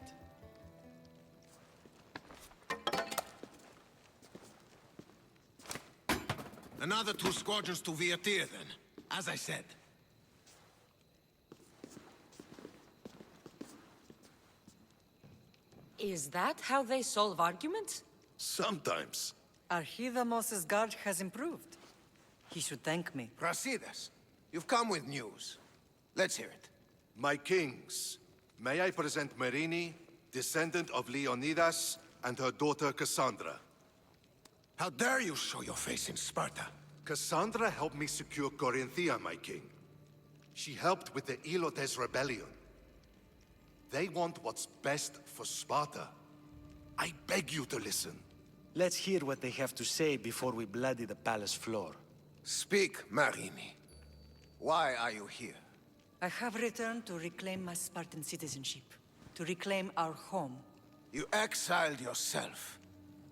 Another 2 squadrons to Viatir, then. As I said. Is that how they solve arguments? Sometimes. Archidamos' guard has improved. He should thank me. Brasidas, you've come with news. Let's hear it. My kings, may I present Marini, descendant of Leonidas, and her daughter Kassandra. How dare you show your face in Sparta? Kassandra helped me secure Corinthia, my king. She helped with the Ilotes rebellion. They want what's best for Sparta. I beg you to listen. Let's hear what they have to say before we bloody the palace floor. Speak, Marini. Why are you here? I have returned to reclaim my Spartan citizenship, to reclaim our home. You exiled yourself.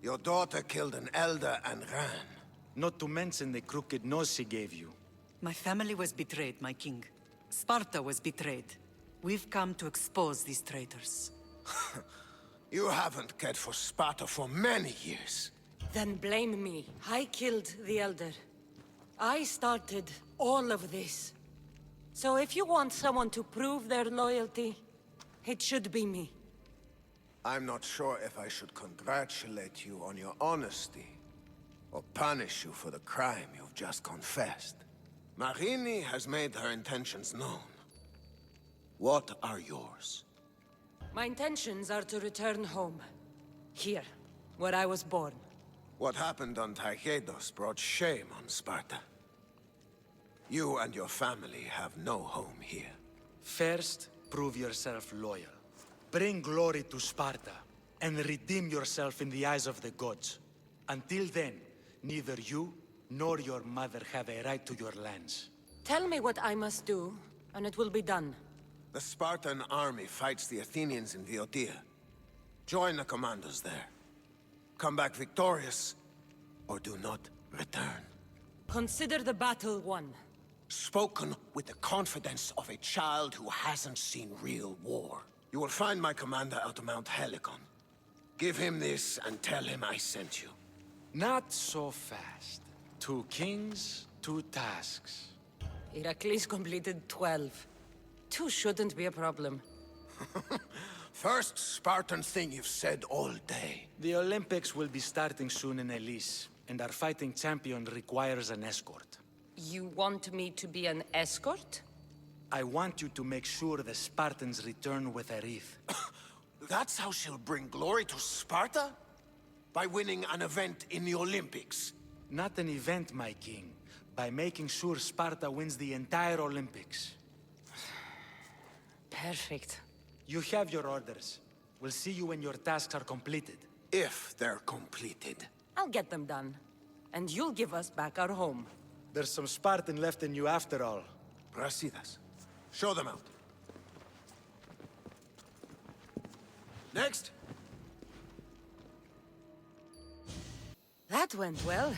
Your daughter killed an elder and ran. Not to mention the crooked nose she gave you. My family was betrayed, my king. Sparta was betrayed. We've come to expose these traitors. You haven't cared for Sparta for many years. Then blame me. I killed the Elder. I started all of this. So if you want someone to prove their loyalty, it should be me. I'm not sure if I should congratulate you on your honesty, or punish you for the crime you've just confessed. Marini has made her intentions known. What are yours? My intentions are to return home. Here, where I was born. What happened on Taygetos brought shame on Sparta. You and your family have no home here. First, prove yourself loyal. Bring glory to Sparta, and redeem yourself in the eyes of the gods. Until then, neither you nor your mother have a right to your lands. Tell me what I must do, and it will be done. The Spartan army fights the Athenians in Viotia. Join the commandos there. Come back victorious, or do not return. Consider the battle won. Spoken with the confidence of a child who hasn't seen real war. You will find my commander out of Mount Helicon. Give him this and tell him I sent you. Not so fast. 2 kings, 2 tasks. Heracles completed 12. 2 shouldn't be a problem. First Spartan thing you've said all day. The Olympics will be starting soon in Elise, and our fighting champion requires an escort. You want me to be an escort? I want you to make sure the Spartans return with a wreath. That's how she'll bring glory to Sparta? By winning an event in the Olympics? Not an event, my king. By making sure Sparta wins the entire Olympics. Perfect. You have your orders. We'll see you when your tasks are completed. If they're completed. I'll get them done. And you'll give us back our home. There's some Spartan left in you after all. Brasidas. Show them out. Next. That went well.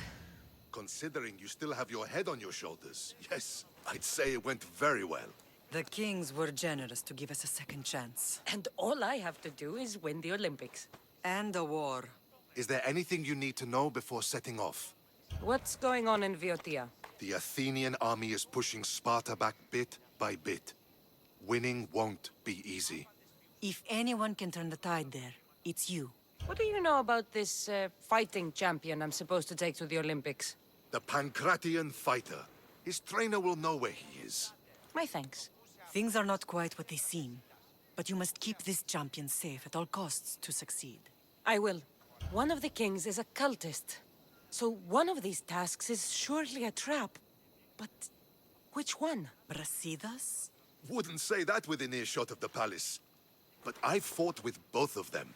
Considering you still have your head on your shoulders, yes, I'd say it went very well. The kings were generous to give us a second chance. And all I have to do is win the Olympics. And a war. Is there anything you need to know before setting off? What's going on in Viotia? The Athenian army is pushing Sparta back bit by bit. Winning won't be easy. If anyone can turn the tide there, it's you. What do you know about this fighting champion I'm supposed to take to the Olympics? The Pancratian fighter. His trainer will know where he is. My thanks. Things are not quite what they seem. But you must keep this champion safe at all costs to succeed. I will. One of the kings is a cultist. So one of these tasks is surely a trap. But which one? Brasidas? Wouldn't say that within earshot of the palace. But I've fought with both of them.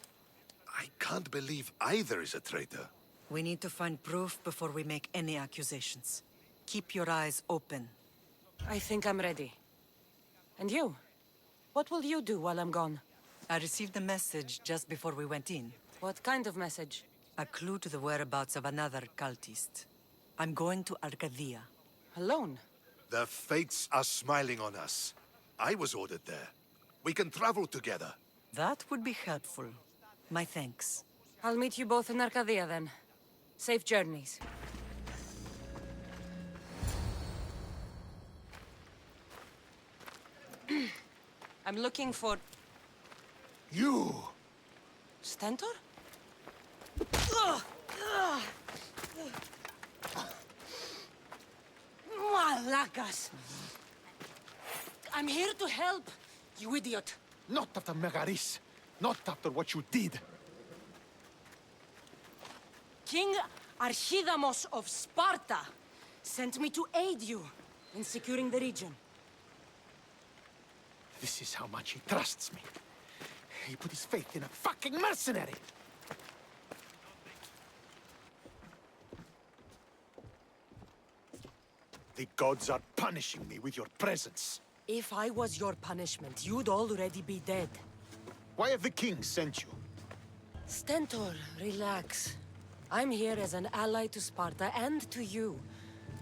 I can't believe either is a traitor. We need to find proof before we make any accusations. Keep your eyes open. I think I'm ready. And you? What will you do while I'm gone? I received a message just before we went in. What kind of message? A clue to the whereabouts of another cultist. I'm going to Arcadia. Alone? The fates are smiling on us. I was ordered there. We can travel together. That would be helpful. My thanks. I'll meet you both in Arcadia then. Safe journeys. I'm looking for... You! Stentor? Malacas! I'm here to help, you idiot. Not after Megaris. Not after what you did. King Archidamos of Sparta sent me to aid you in securing the region. This is how much he trusts me. He put his faith in a fucking mercenary! The gods are punishing me with your presence. If I was your punishment, you'd already be dead. Why have the kings sent you? Stentor, relax. I'm here as an ally to Sparta and to you.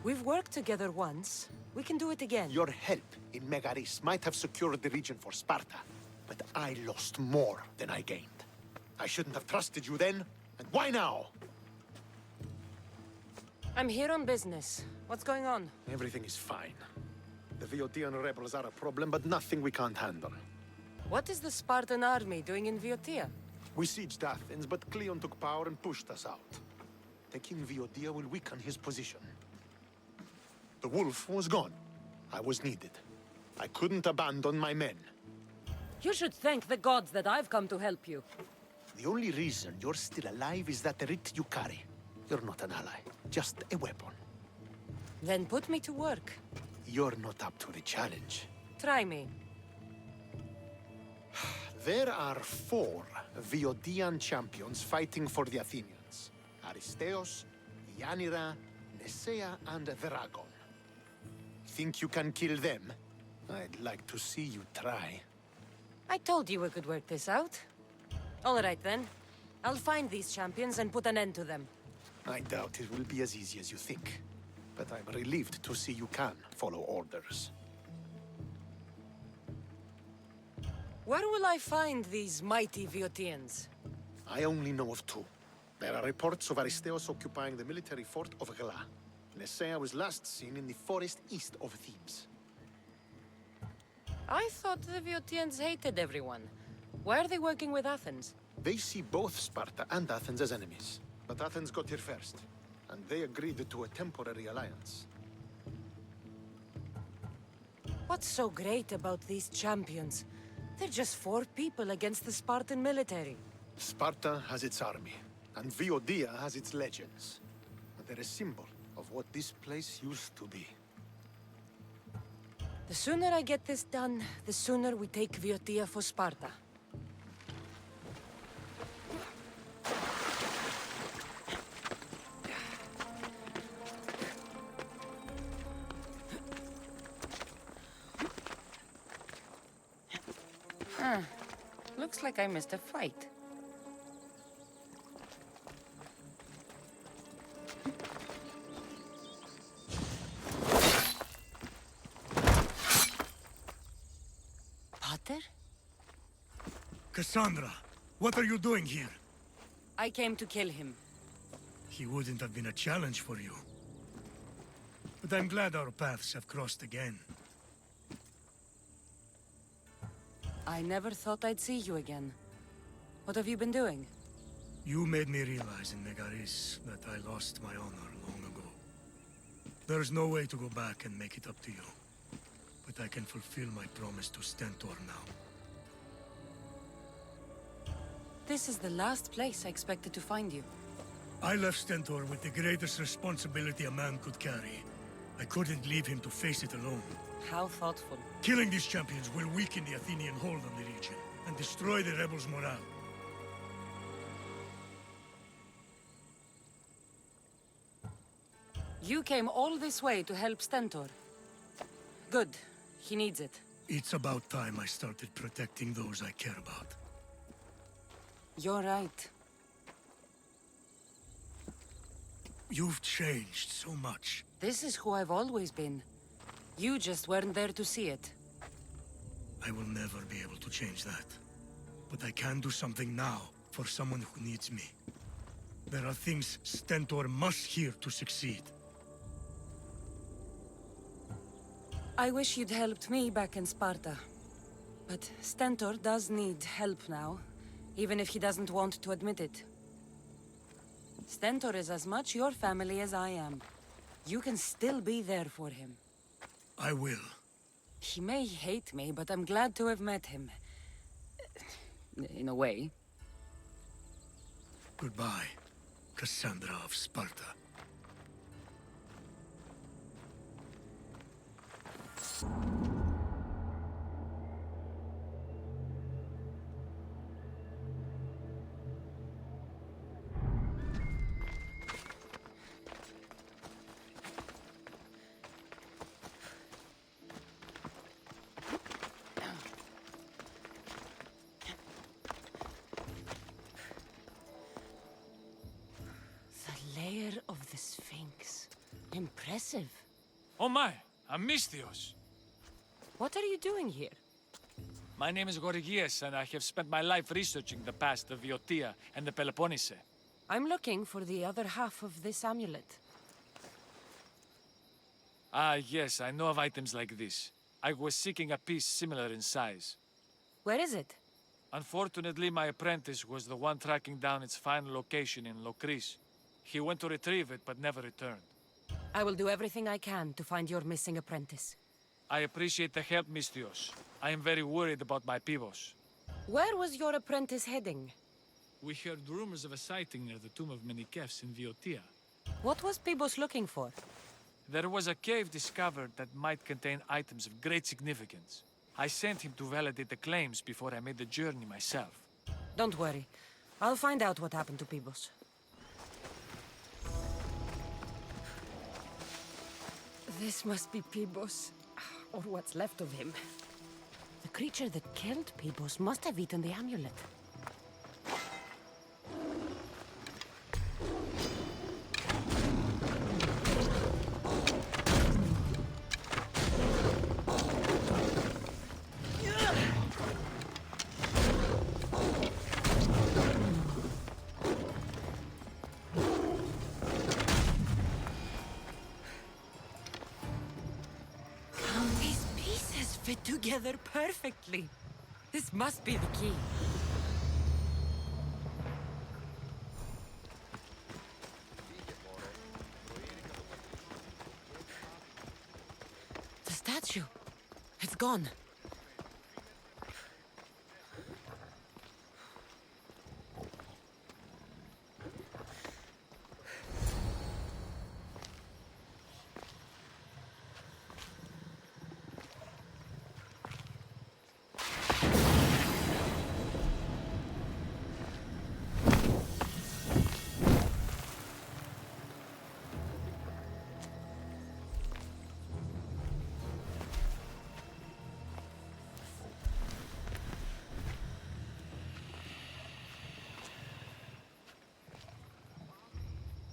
We've worked together once. We can do it again. Your help in Megaris might have secured the region for Sparta, but I lost more than I gained. I shouldn't have trusted you then, and why now? I'm here on business. What's going on? Everything is fine. The Viotian rebels are a problem, but nothing we can't handle. What is the Spartan army doing in Viotia? We sieged Athens, but Cleon took power and pushed us out. Taking Viotia will weaken his position. The wolf was gone. I was needed. I couldn't abandon my men. You should thank the gods that I've come to help you. The only reason you're still alive is that writ you carry. You're not an ally, just a weapon. Then put me to work. You're not up to the challenge. Try me. There are 4 Viotian champions fighting for the Athenians. Aristeos, Yanira, Nesea, and Veragon. Think you can kill them? I'd like to see you try. I told you we could work this out. All right then. I'll find these champions and put an end to them. I doubt it will be as easy as you think. But I'm relieved to see you can follow orders. Where will I find these mighty Viotians? I only know of 2. There are reports of Aristeos occupying the military fort of Gela. Nesea was last seen in the forest east of Thebes. I thought the Viotians hated everyone. Why are they working with Athens? They see both Sparta and Athens as enemies. But Athens got here first, and they agreed to a temporary alliance. What's so great about these champions? They're just 4 people against the Spartan military. Sparta has its army, and Viotia has its legends. But they're a symbol of what this place used to be. The sooner I get this done, the sooner we take Viotia for Sparta. Looks like I missed a fight. Potter? Kassandra, what are you doing here? I came to kill him. He wouldn't have been a challenge for you. But I'm glad our paths have crossed again. I never thought I'd see you again. What have you been doing? You made me realize in Megaris that I lost my honor long ago. There's no way to go back and make it up to you. But I can fulfill my promise to Stentor now. This is the last place I expected to find you. I left Stentor with the greatest responsibility a man could carry. I couldn't leave him to face it alone. How thoughtful. Killing these champions will weaken the Athenian hold on the region and destroy the rebels' morale. You came all this way to help Stentor. Good. He needs it. It's about time I started protecting those I care about. You're right. You've changed so much. This is who I've always been. You just weren't there to see it. I will never be able to change that. But I can do something now for someone who needs me. There are things Stentor must hear to succeed. I wish you'd helped me back in Sparta. But Stentor does need help now, even if he doesn't want to admit it. Stentor is as much your family as I am. You can still be there for him. I will. He may hate me, but I'm glad to have met him. In a way. Goodbye, Kassandra of Sparta. Of the Sphinx. Impressive. Oh my, Amistios. What are you doing here? My name is Gorgias, and I have spent my life researching the past of Viotia and the Peloponnese. I'm looking for the other half of this amulet. Ah, yes, I know of items like this. I was seeking a piece similar in size. Where is it? Unfortunately, my apprentice was the one tracking down its final location in Locris. He went to retrieve it, but never returned. I will do everything I can to find your missing apprentice. I appreciate the help, Mistios. I am very worried about my Pibos. Where was your apprentice heading? We heard rumors of a sighting near the tomb of Menikefs in Viotia. What was Pibos looking for? There was a cave discovered that might contain items of great significance. I sent him to validate the claims before I made the journey myself. Don't worry. I'll find out what happened to Pibos. This must be Pibos, or what's left of him. The creature that killed Pibos must have eaten the amulet. Fit together perfectly. This must be the key. The statue. It's gone.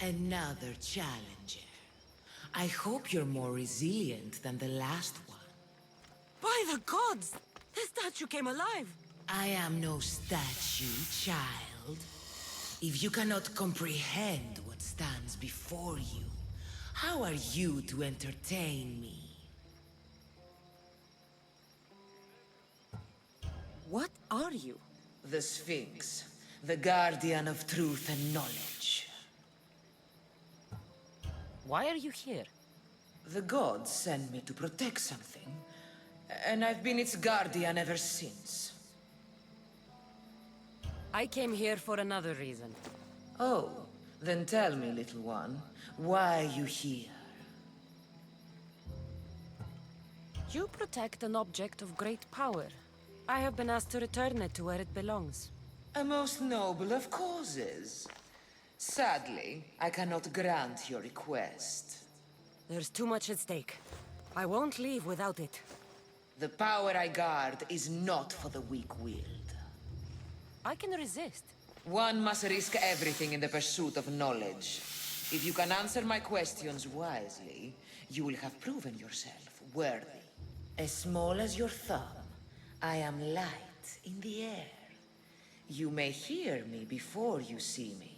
Another challenger. I hope you're more resilient than the last one. By the gods! The statue came alive! I am no statue, child. If you cannot comprehend what stands before you, how are you to entertain me? What are you? The Sphinx, the guardian of truth and knowledge. Why are you here? The gods sent me to protect something, and I've been its guardian ever since. I came here for another reason. Oh, then tell me, little one, why are you here? You protect an object of great power. I have been asked to return it to where it belongs. A most noble of causes. Sadly, I cannot grant your request. There's too much at stake. I won't leave without it. The power I guard is not for the weak-willed. I can resist. One must risk everything in the pursuit of knowledge. If you can answer my questions wisely, you will have proven yourself worthy. As small as your thumb, I am light in the air. You may hear me before you see me,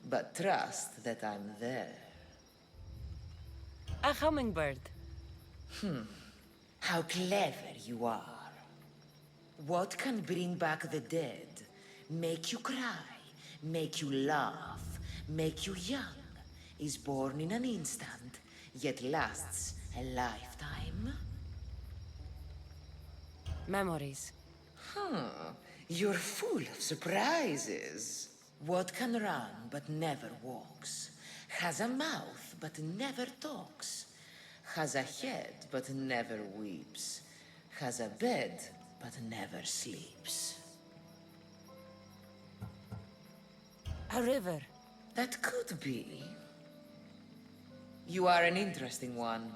but trust that I'm there. A hummingbird. How clever you are. What can bring back the dead, make you cry, make you laugh, make you young, is born in an instant, yet lasts a lifetime? Memories. You're full of surprises. What can run but never walks? Has a mouth but never talks? Has a head but never weeps? Has a bed but never sleeps? A river. That could be. You are an interesting one.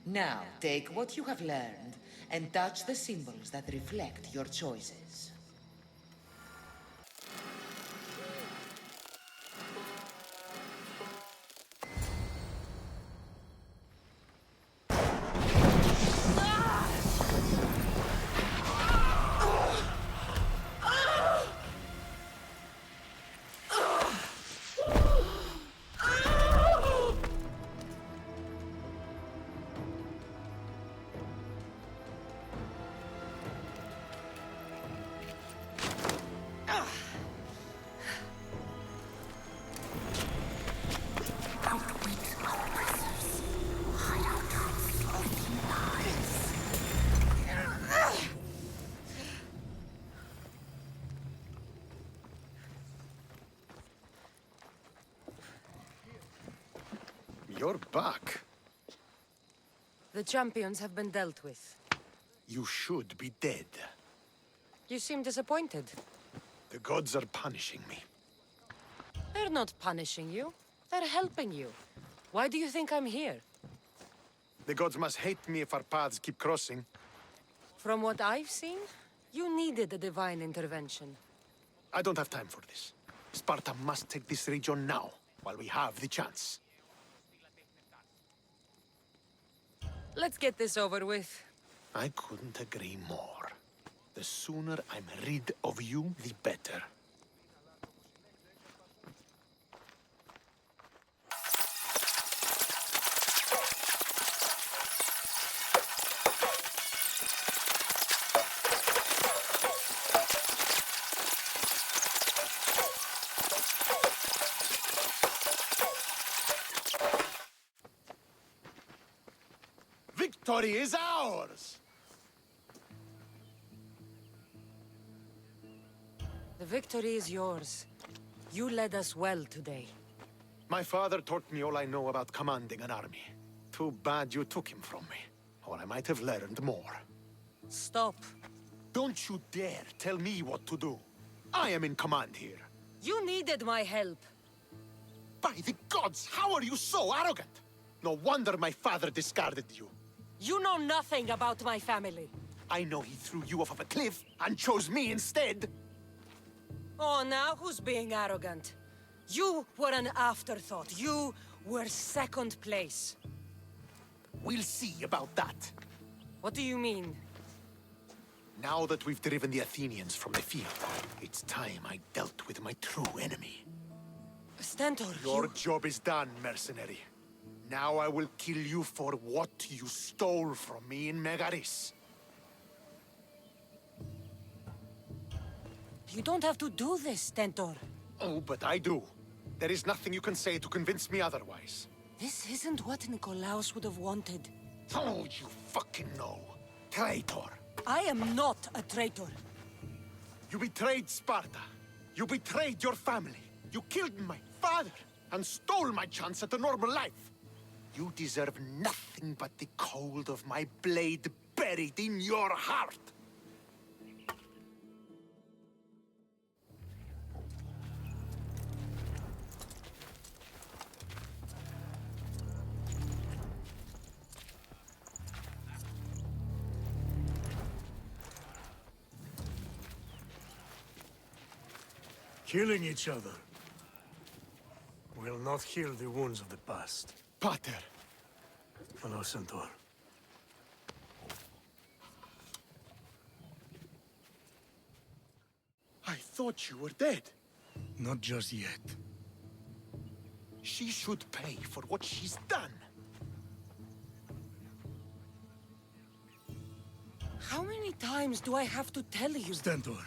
Now, take what you have learned and touch the symbols that reflect your choices. You're back. The champions have been dealt with. You should be dead. You seem disappointed. The gods are punishing me. They're not punishing you. They're helping you. Why do you think I'm here? The gods must hate me if our paths keep crossing. From what I've seen, you needed a divine intervention. I don't have time for this. Sparta must take this region now, while we have the chance. Let's get this over with. I couldn't agree more. The sooner I'm rid of you, the better. Victory is ours! The victory is yours. You led us well today. My father taught me all I know about commanding an army. Too bad you took him from me, or I might have learned more. Stop. Don't you dare tell me what to do. I am in command here. You needed my help. By the gods, how are you so arrogant? No wonder my father discarded you. You know nothing about my family. I know he threw you off of a cliff and chose me instead. Oh, now who's being arrogant? You were an afterthought. You were second place. We'll see about that. What do you mean? Now that we've driven the Athenians from the field, it's time I dealt with my true enemy. Stentor, Your job is done, mercenary. Now I will kill you for what you stole from me in Megaris. You don't have to do this, Stentor. Oh, but I do. There is nothing you can say to convince me otherwise. This isn't what Nikolaos would have wanted. Oh, you fucking know. Traitor. I am not a traitor. You betrayed Sparta. You betrayed your family. You killed my father and stole my chance at a normal life. You deserve nothing but the cold of my blade buried in your heart. Killing each other will not heal the wounds of the past. Pater! Hello, Centaur. I thought you were dead. Not just yet. She should pay for what she's done. How many times do I have to tell you? Stentor,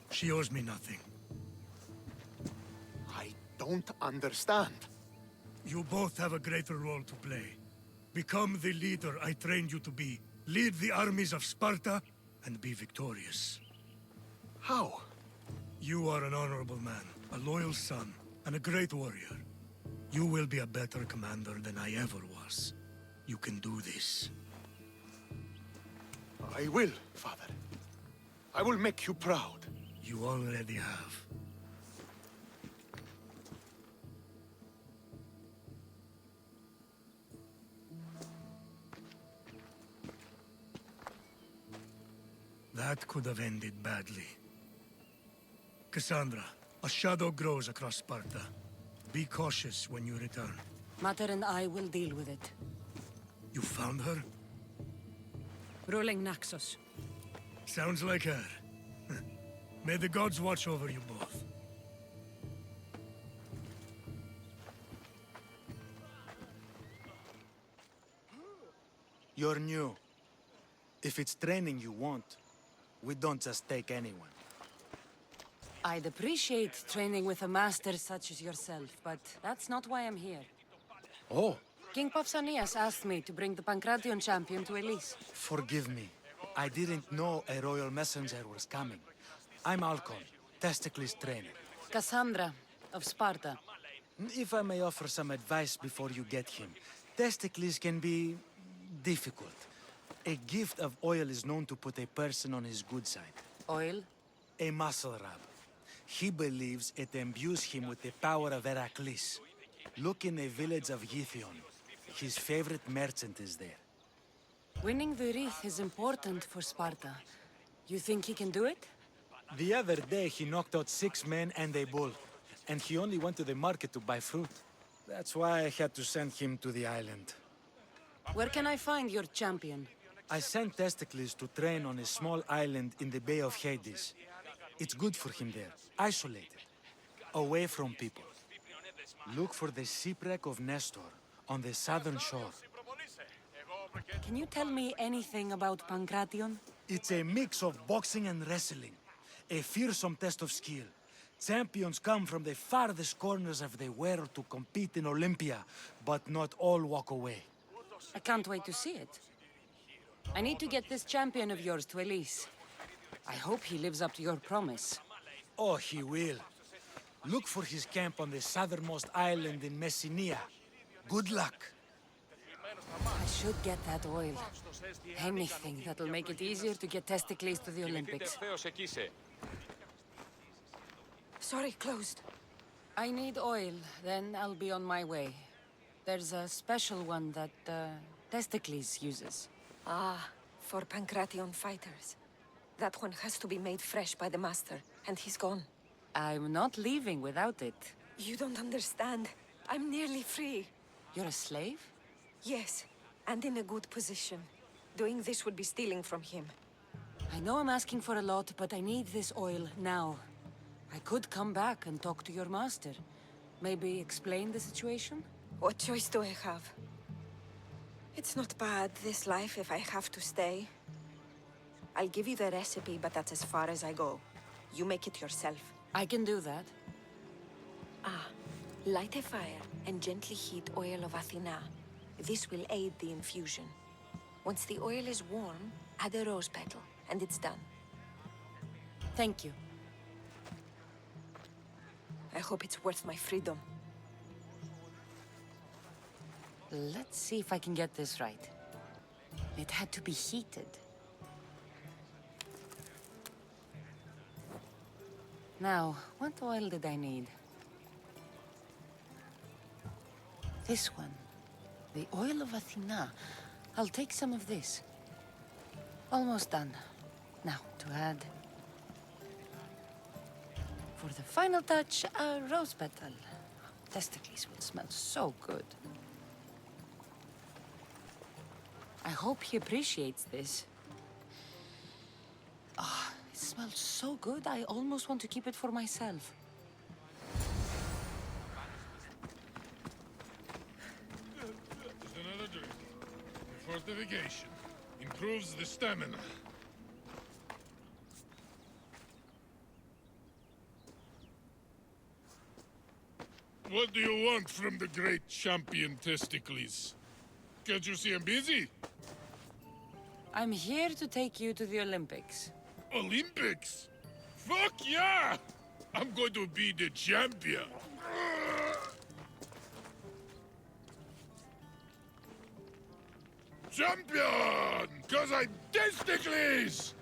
she owes me nothing. I don't understand. You both have a greater role to play. Become the leader I trained you to be. Lead the armies of Sparta and be victorious. How? You are an honorable man, a loyal son, and a great warrior. You will be a better commander than I ever was. You can do this. I will, Father. I will make you proud. You already have. That could have ended badly. Kassandra, a shadow grows across Sparta. Be cautious when you return. Mater and I will deal with it. You found her? Ruling Naxos. Sounds like her. May the gods watch over you both. You're new. If it's training you want, we don't just take anyone. I'd appreciate training with a master such as yourself, but that's not why I'm here. Oh. King Pausanias asked me to bring the Pancration champion to Elise. Forgive me. I didn't know a royal messenger was coming. I'm Alcon, Testicles trainer. Kassandra, of Sparta. If I may offer some advice before you get him, Testicles can be difficult. A gift of oil is known to put a person on his good side. Oil? A muscle rub. He believes it imbues him with the power of Heracles. Look in the village of Githyon. His favorite merchant is there. Winning the wreath is important for Sparta. You think he can do it? The other day he knocked out 6 men and a bull. And he only went to the market to buy fruit. That's why I had to send him to the island. Where can I find your champion? I sent Testicles to train on a small island in the Bay of Hades. It's good for him there, isolated, away from people. Look for the shipwreck of Nestor on the southern shore. Can you tell me anything about Pancration? It's a mix of boxing and wrestling. A fearsome test of skill. Champions come from the farthest corners of the world to compete in Olympia, but not all walk away. I can't wait to see it. I need to get this champion of yours to Elise. I hope he lives up to your promise. Oh, he will. Look for his camp on the southernmost island in Messenia. Good luck. I should get that oil. Anything that'll make it easier to get Testicles to the Olympics. Sorry, closed. I need oil, then I'll be on my way. There's a special one that, Testicles uses. Ah, for Pancration fighters. That one has to be made fresh by the master, and he's gone. I'm not leaving without it. You don't understand. I'm nearly free. You're a slave? Yes, and in a good position. Doing this would be stealing from him. I know I'm asking for a lot, but I need this oil now. I could come back and talk to your master. Maybe explain the situation? What choice do I have? It's not bad, this life, if I have to stay. I'll give you the recipe, but that's as far as I go. You make it yourself. I can do that. Light a fire and gently heat oil of Athena. This will aid the infusion. Once the oil is warm, add a rose petal, and it's done. Thank you. I hope it's worth my freedom. Let's see if I can get this right. It had to be heated. Now, what oil did I need? This one. The oil of Athena. I'll take some of this. Almost done. Now, to add... For the final touch, a rose petal. Testicles will smell so good. I hope he appreciates this. Ah, it smells so good, I almost want to keep it for myself. Just another drink. The fortification improves the stamina. What do you want from the great champion Testicles? Can't you see I'm busy? I'm here to take you to the Olympics. Olympics? Fuck yeah! I'm going to be the champion. Champion! 'Cause I'm Testicles!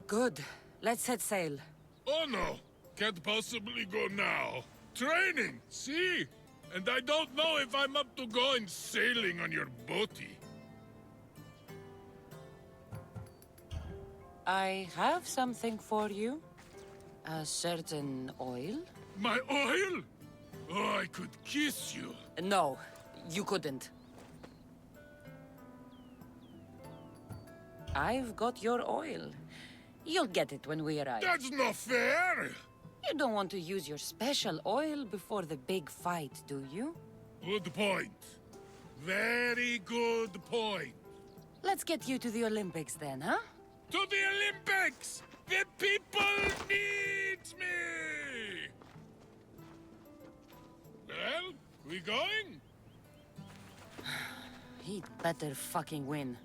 Good. Let's set sail. Oh no! Can't possibly go now. Training, see? And I don't know if I'm up to going sailing on your boaty. I have something for you. A certain oil. My oil? Oh, I could kiss you. No, you couldn't. I've got your oil. You'll get it when we arrive. That's not fair! You don't want to use your special oil before the big fight, do you? Good point. Very good point. Let's get you to the Olympics then, huh? To the Olympics! The people need me! Well, we going? He'd better fucking win.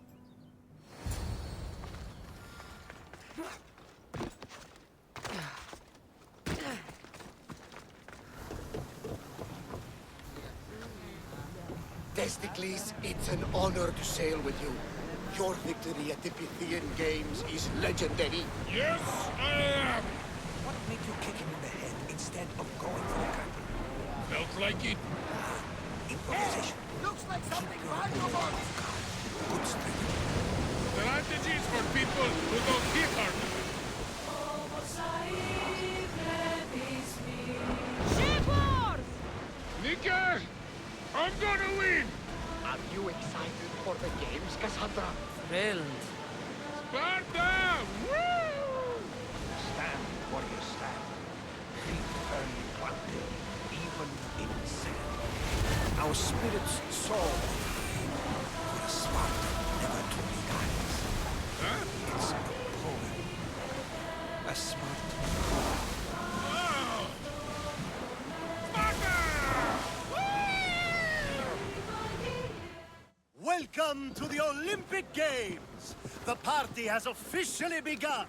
Testicles, it's an honor to sail with you. Your victory at the Pythian Games is legendary. Yes, I am! What made you kick him in the head instead of going for the captain? Felt like it. Improvisation. Looks like something valuable. Good strategy. Strategies for people who don't hit hard. Shipboard! Nika, I'm gonna win! Are you excited for the games, Kassandra? Thrilled. Sparta! Woo! Stand, warrior, stand. Feet firmly planted, even in sand. Our spirits soar. For a Spartan never truly dies. Huh? It's a poem. A Spartan. Oh! Sparta! Welcome to the Olympic Games! The party has officially begun!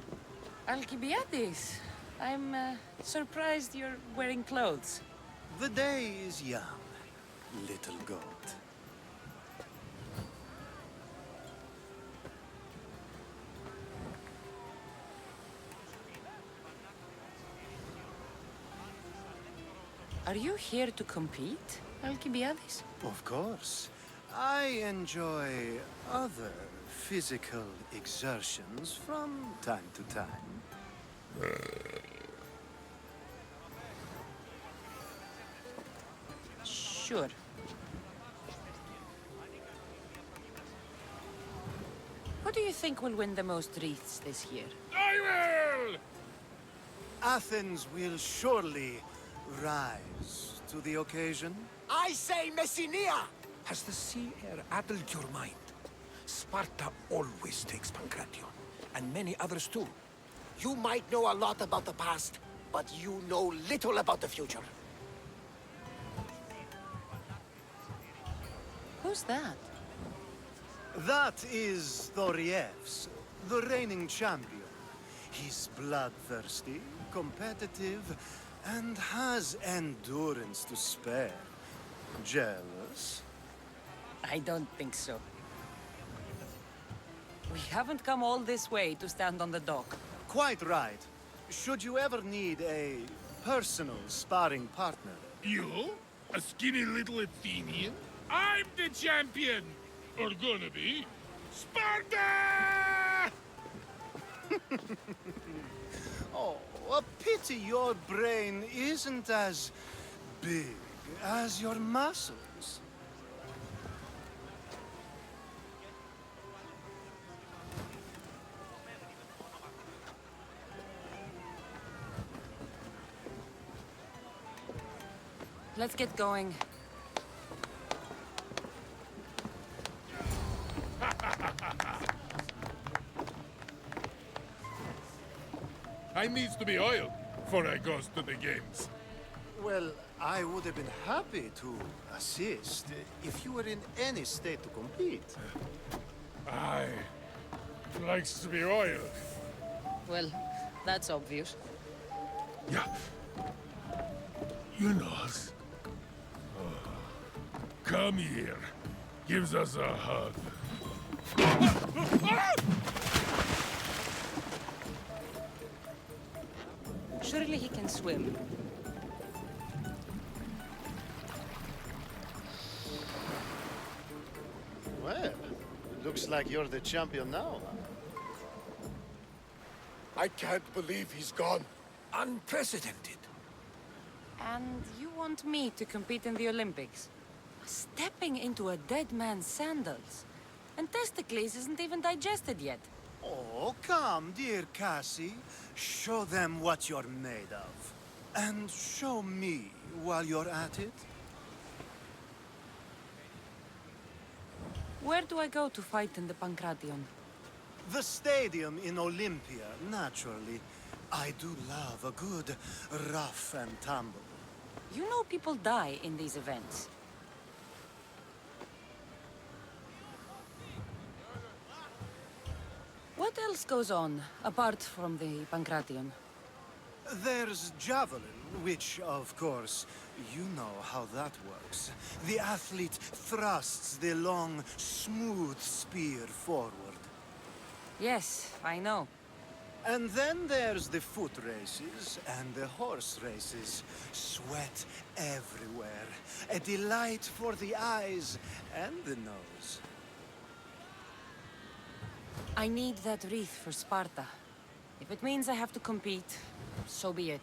Alcibiades, I'm surprised you're wearing clothes. The day is young, little goat. Are you here to compete, Alcibiades? Of course. I enjoy other physical exertions from time to time. Sure. Who do you think will win the most wreaths this year? I will! Athens will surely rise to the occasion. I say Messinia! Has the sea air addled your mind? Sparta always takes Pancration, and many others too. You might know a lot about the past, but you know little about the future. Who's that? That is Thorievs, the reigning champion. He's bloodthirsty, competitive, and has endurance to spare. Jealous? I don't think so. We haven't come all this way to stand on the dock. Quite right. Should you ever need a personal sparring partner? You? A skinny little Athenian? I'm the champion! Or gonna be. Sparta! Oh, a pity your brain isn't as big as your muscles. Let's get going. I needs to be oiled before I goes to the games. Well, I would have been happy to assist if you were in any state to compete. I likes to be oiled. Well, that's obvious. Yeah. You know. Come here. Gives us a hug. Surely he can swim. Well, it looks like you're the champion now. I can't believe he's gone. Unprecedented. And you want me to compete in the Olympics? Stepping into a dead man's sandals. And Testicles isn't even digested yet. Oh, come, dear Cassie. Show them what you're made of. And show me while you're at it. Where do I go to fight in the Pancration? The stadium in Olympia, naturally. I do love a good rough and tumble. You know people die in these events. What else goes on, apart from the Pancration? There's javelin, which, of course, you know how that works. The athlete thrusts the long, smooth spear forward. Yes, I know. And then there's the foot races and the horse races. Sweat everywhere. A delight for the eyes and the nose. I need that wreath for Sparta. If it means I have to compete, so be it.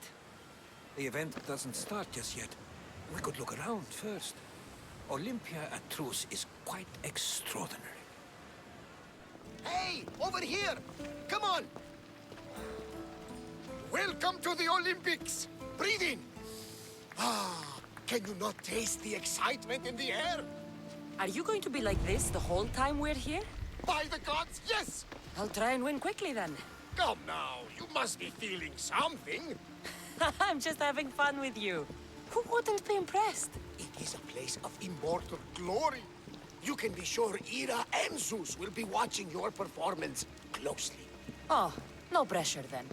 The event doesn't start just yet. We could look around first. Olympia at Truce is quite extraordinary. Hey, over here! Come on! Welcome to the Olympics! Breathe in! Ah, can you not taste the excitement in the air? Are you going to be like this the whole time we're here? By the gods, yes! I'll try and win quickly then. Come now, you must be feeling something. I'm just having fun with you. Who wouldn't be impressed? It is a place of immortal glory. You can be sure Ira and Zeus will be watching your performance closely. Oh, no pressure then.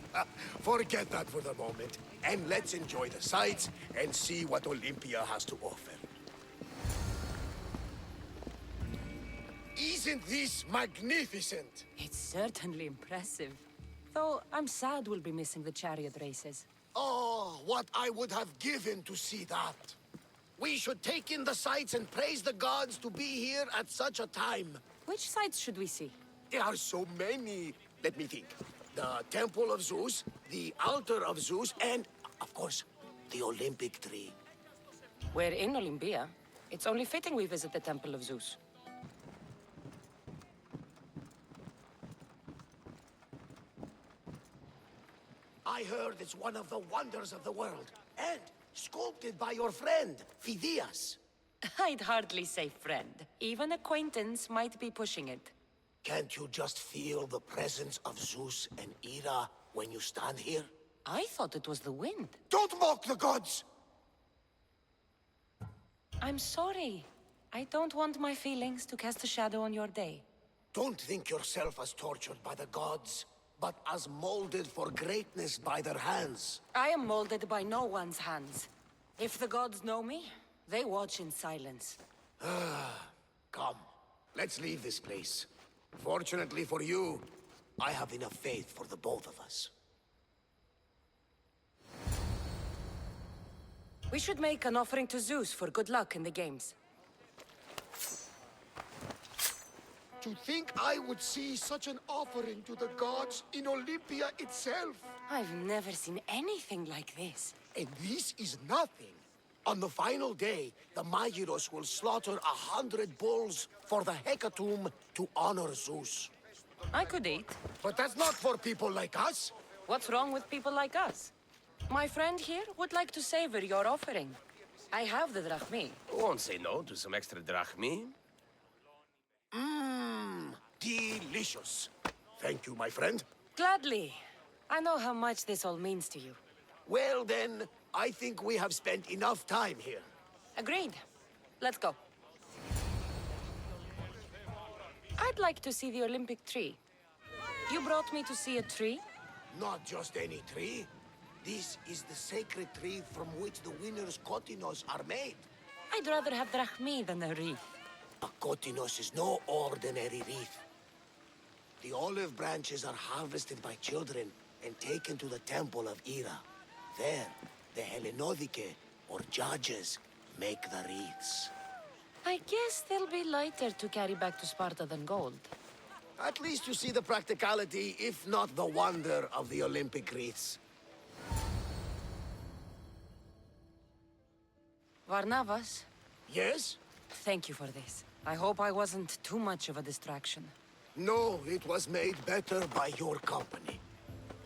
Forget that for the moment, and let's enjoy the sights and see what Olympia has to offer. Isn't this magnificent? It's certainly impressive. Though I'm sad we'll be missing the chariot races. Oh, what I would have given to see that. We should take in the sights and praise the gods to be here at such a time. Which sights should we see? There are so many. Let me think. The Temple of Zeus, the Altar of Zeus, and, of course, the Olympic tree. We're in Olympia. It's only fitting we visit the Temple of Zeus. I heard it's one of the wonders of the world, and sculpted by your friend, Phidias. I'd hardly say friend. Even acquaintance might be pushing it. Can't you just feel the presence of Zeus and Hera when you stand here? I thought it was the wind. Don't mock the gods! I'm sorry. I don't want my feelings to cast a shadow on your day. Don't think yourself as tortured by the gods, but as molded for greatness by their hands. I am molded by no one's hands. If the gods know me, they watch in silence. Come, let's leave this place. Fortunately for you, I have enough faith for the both of us. We should make an offering to Zeus for good luck in the games. To think I would see such an offering to the gods in Olympia itself. I've never seen anything like this. And this is nothing. On the final day, the Magiros will slaughter 100 bulls for the hecatomb to honor Zeus. I could eat. But that's not for people like us. What's wrong with people like us? My friend here would like to savor your offering. I have the drachmi. Won't say no to some extra drachmi. Mmm, delicious. Thank you, my friend. Gladly. I know how much this all means to you. Well then, I think we have spent enough time here. Agreed. Let's go. I'd like to see the Olympic tree. You brought me to see a tree? Not just any tree. This is the sacred tree from which the winner's kotinos are made. I'd rather have drachmi than a wreath. A kotinos is no ordinary wreath. The olive branches are harvested by children and taken to the temple of Hera. There, the Hellenodike, or judges, make the wreaths. I guess they'll be lighter to carry back to Sparta than gold. At least you see the practicality, if not the wonder, of the Olympic wreaths. Varnavas? Yes? Thank you for this. I hope I wasn't too much of a distraction. No, it was made better by your company.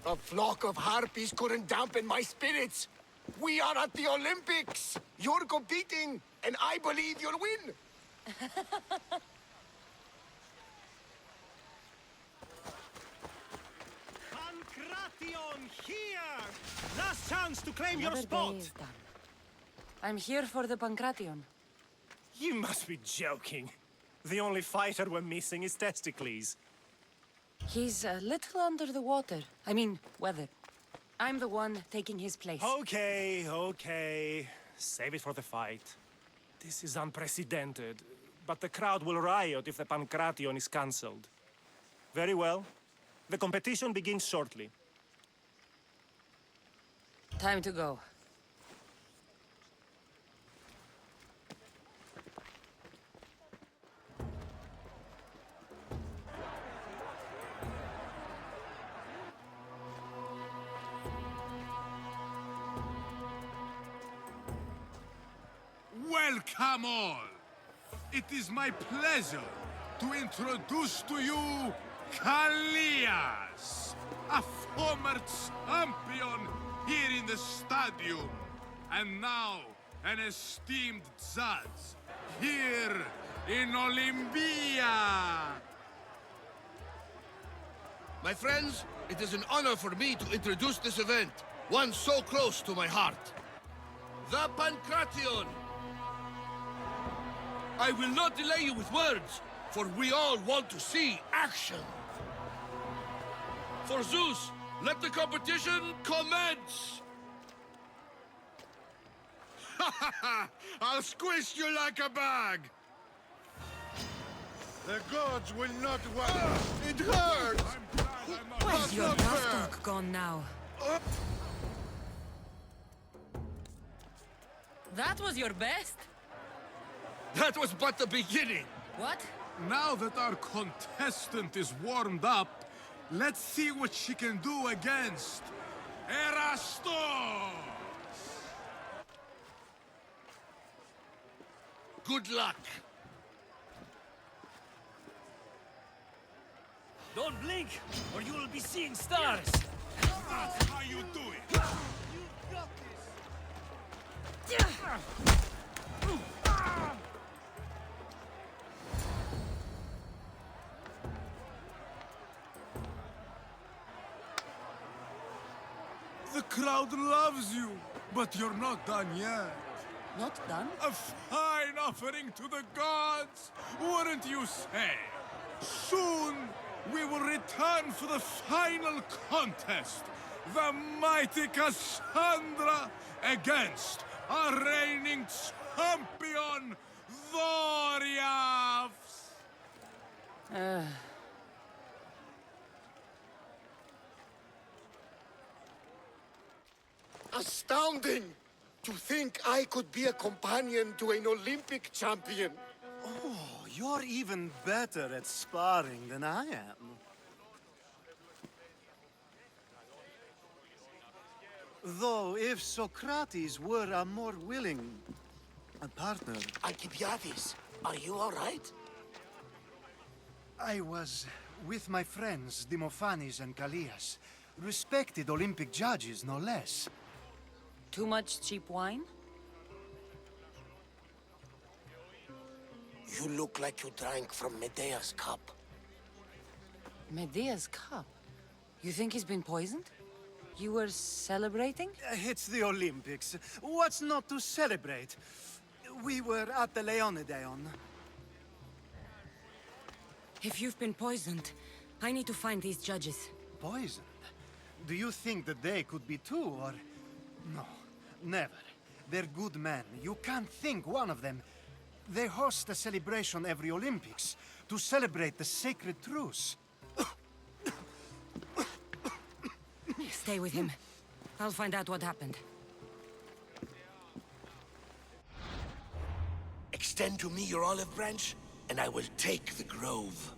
A flock of harpies couldn't dampen my spirits. We are at the Olympics! You're competing, and I believe you'll win! Pancration, here! Last chance to claim your Another spot! day is done. I'm here for the Pancration. You must be joking. The only fighter we're missing is Testicles. He's a little under the water. I mean, weather. I'm the one taking his place. Okay, okay. Save it for the fight. This is unprecedented, but the crowd will riot if the Pancration is cancelled. Very well. The competition begins shortly. Time to go. Welcome all! It is my pleasure to introduce to you Kallias, a former champion here in the stadium, and now an esteemed judge here in Olympia. My friends, it is an honor for me to introduce this event, one so close to my heart. The Pancration! I will not delay you with words, for we all want to see action. For Zeus, let the competition commence! I'll squish you like a bag! The gods will not want. It hurts! Where's your tough talk gone now? That was your best? That was but the beginning! What? Now that our contestant is warmed up, let's see what she can do against Erastos! Good luck. Don't blink, or you will be seeing stars. That's how you do it. The crowd loves you, but you're not done yet. Not done? A fine offering to the gods, wouldn't you say? Soon, we will return for the final contest. The mighty Kassandra against our reigning champion, Voriavs. Astounding! To think I could be a companion to an Olympic champion. Oh, you're even better at sparring than I am. Though, if Socrates were a more willing partner... Alcibiades, are you all right? I was with my friends, Demophanes and Callias. Respected Olympic judges, no less. Too much cheap wine? You look like you drank from Medea's cup. Medea's cup? You think he's been poisoned? You were celebrating? It's the Olympics. What's not to celebrate? We were at the Leonideon. If you've been poisoned, I need to find these judges. Poisoned? Do you think that they could be too, or... No, never. They're good men. You can't think one of them. They host a celebration every Olympics to celebrate the sacred truce. Stay with him. I'll find out what happened. Extend to me your olive branch, and I will take the grove.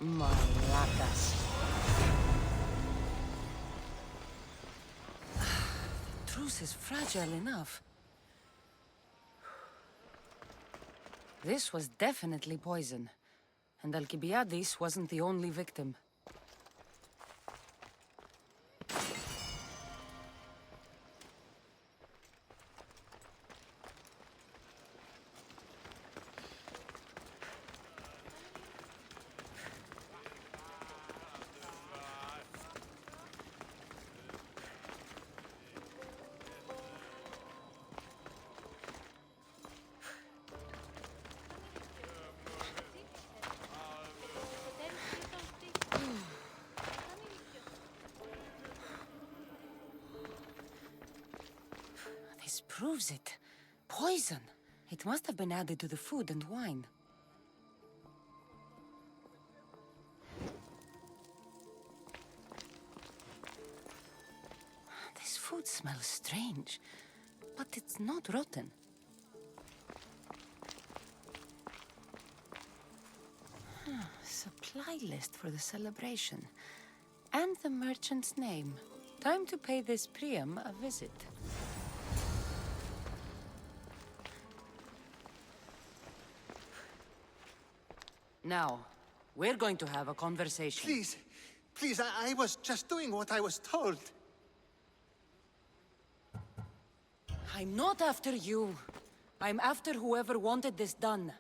Malacas. The truce is fragile enough. This was definitely poison. And Alcibiades wasn't the only victim. This proves it. Poison. It must have been added to the food and wine. This food smells strange, but it's not rotten. Supply list for the celebration. And the merchant's name. Time to pay this Priam a visit. Now, we're going to have a conversation. Please, I was just doing what I was told. I'm not after you. I'm after whoever wanted this done.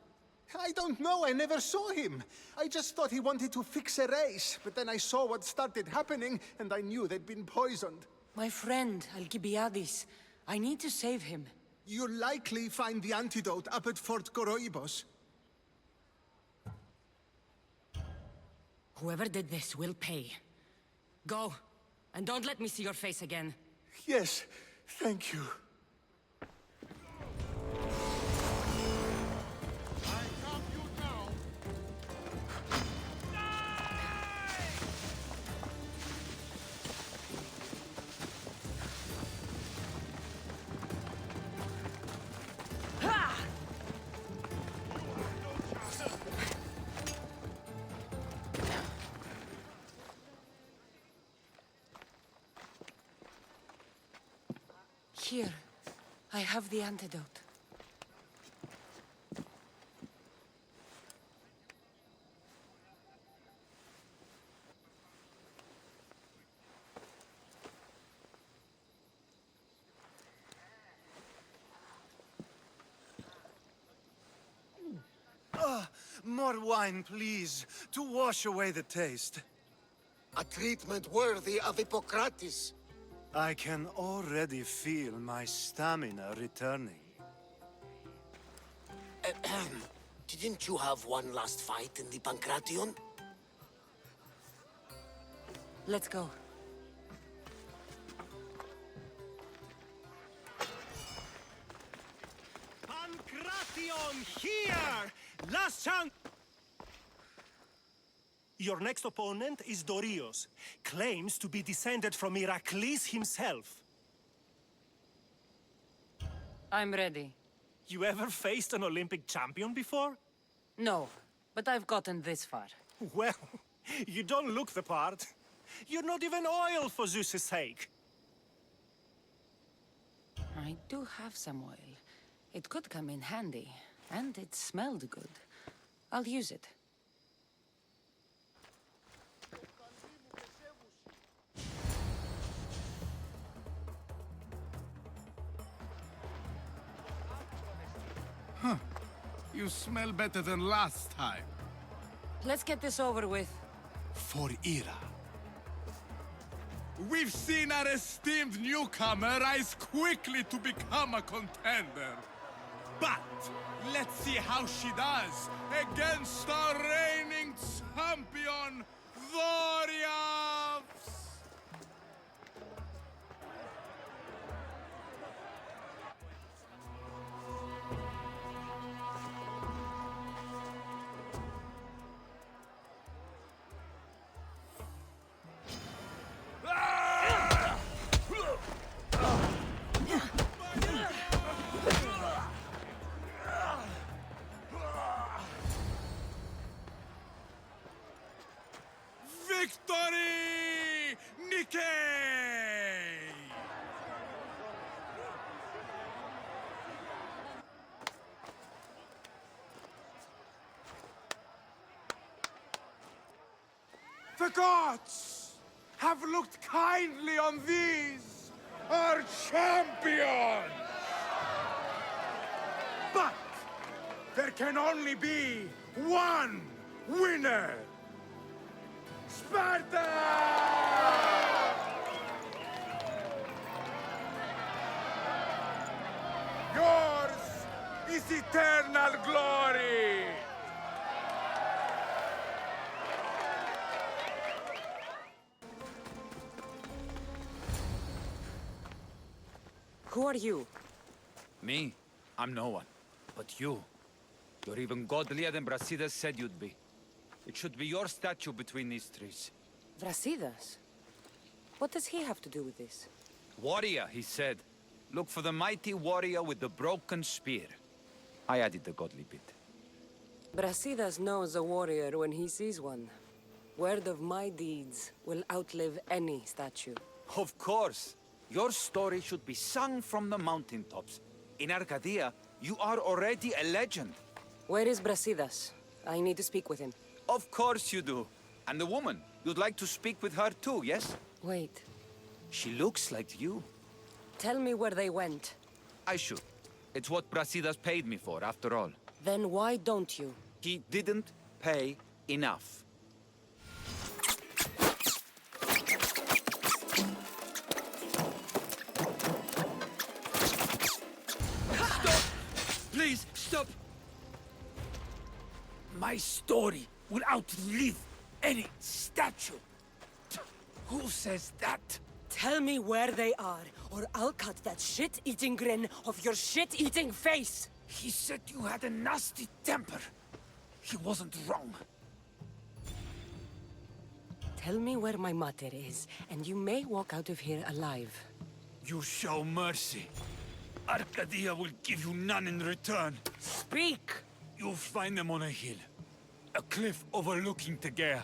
I don't know, I never saw him. I just thought he wanted to fix a race, but then I saw what started happening, and I knew they'd been poisoned. My friend, Alcibiades. I need to save him. You'll likely find the antidote up at Fort Koroibos. Whoever did this will pay. Go, and don't let me see your face again. Yes, thank you. Here, I have the antidote. More wine, please, to wash away the taste. A treatment worthy of Hippocrates. I can already feel my stamina returning. Didn't you have one last fight in the Pancration? Let's go. Pancration, here! Last chance! Your next opponent is Dorios. Claims to be descended from Heracles himself. I'm ready. You ever faced an Olympic champion before? No, but I've gotten this far. Well, you don't look the part. You're not even oil for Zeus's sake. I do have some oil. It could come in handy, and it smelled good. I'll use it. Huh. You smell better than last time. Let's get this over with. For Ira. We've seen our esteemed newcomer rise quickly to become a contender. But let's see how she does against our reigning champion, Dorios! Victory! Nikkei! The gods have looked kindly on these, our champions! But there can only be one winner! Sparta! Yours is eternal glory! Who are you? Me? I'm no one. But you. You're even godlier than Brasidas said you'd be. It should be your statue between these trees. Brasidas? What does he have to do with this? Warrior, he said. Look for the mighty warrior with the broken spear. I added the godly bit. Brasidas knows a warrior when he sees one. Word of my deeds will outlive any statue. Of course. Your story should be sung from the mountaintops. In Arcadia, you are already a legend. Where is Brasidas? I need to speak with him. Of course you do. And the woman, you'd like to speak with her too, yes? Wait. She looks like you. Tell me where they went. I should. It's what Brasidas paid me for, after all. Then why don't you? He didn't pay enough. Stop! Please, stop! My story will outlive any statue. Who says that? Tell me where they are, or I'll cut that shit-eating grin off your shit-eating face! He said you had a nasty temper. He wasn't wrong. Tell me where my mater is, and you may walk out of here alive. You show mercy. Arcadia will give you none in return. Speak! You'll find them on a hill. A cliff overlooking Tegea.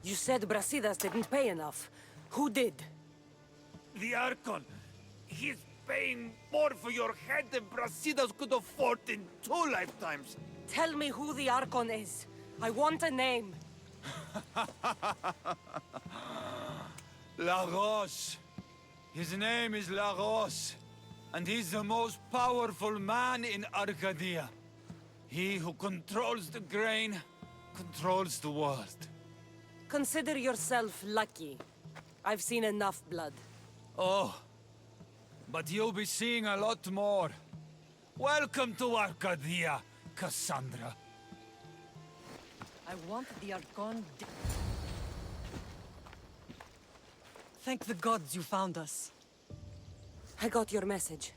You said Brasidas didn't pay enough. Who did? The Archon! He's paying more for your head than Brasidas could afford in 2 lifetimes! Tell me who the Archon is. I want a name. Lagos. His name is Lagos. And he's the most powerful man in Arcadia. He who controls the grain, controls the world. Consider yourself lucky. I've seen enough blood. Oh, but you'll be seeing a lot more. Welcome to Arcadia, Kassandra. I want the Archon. Thank the gods you found us. I got your message.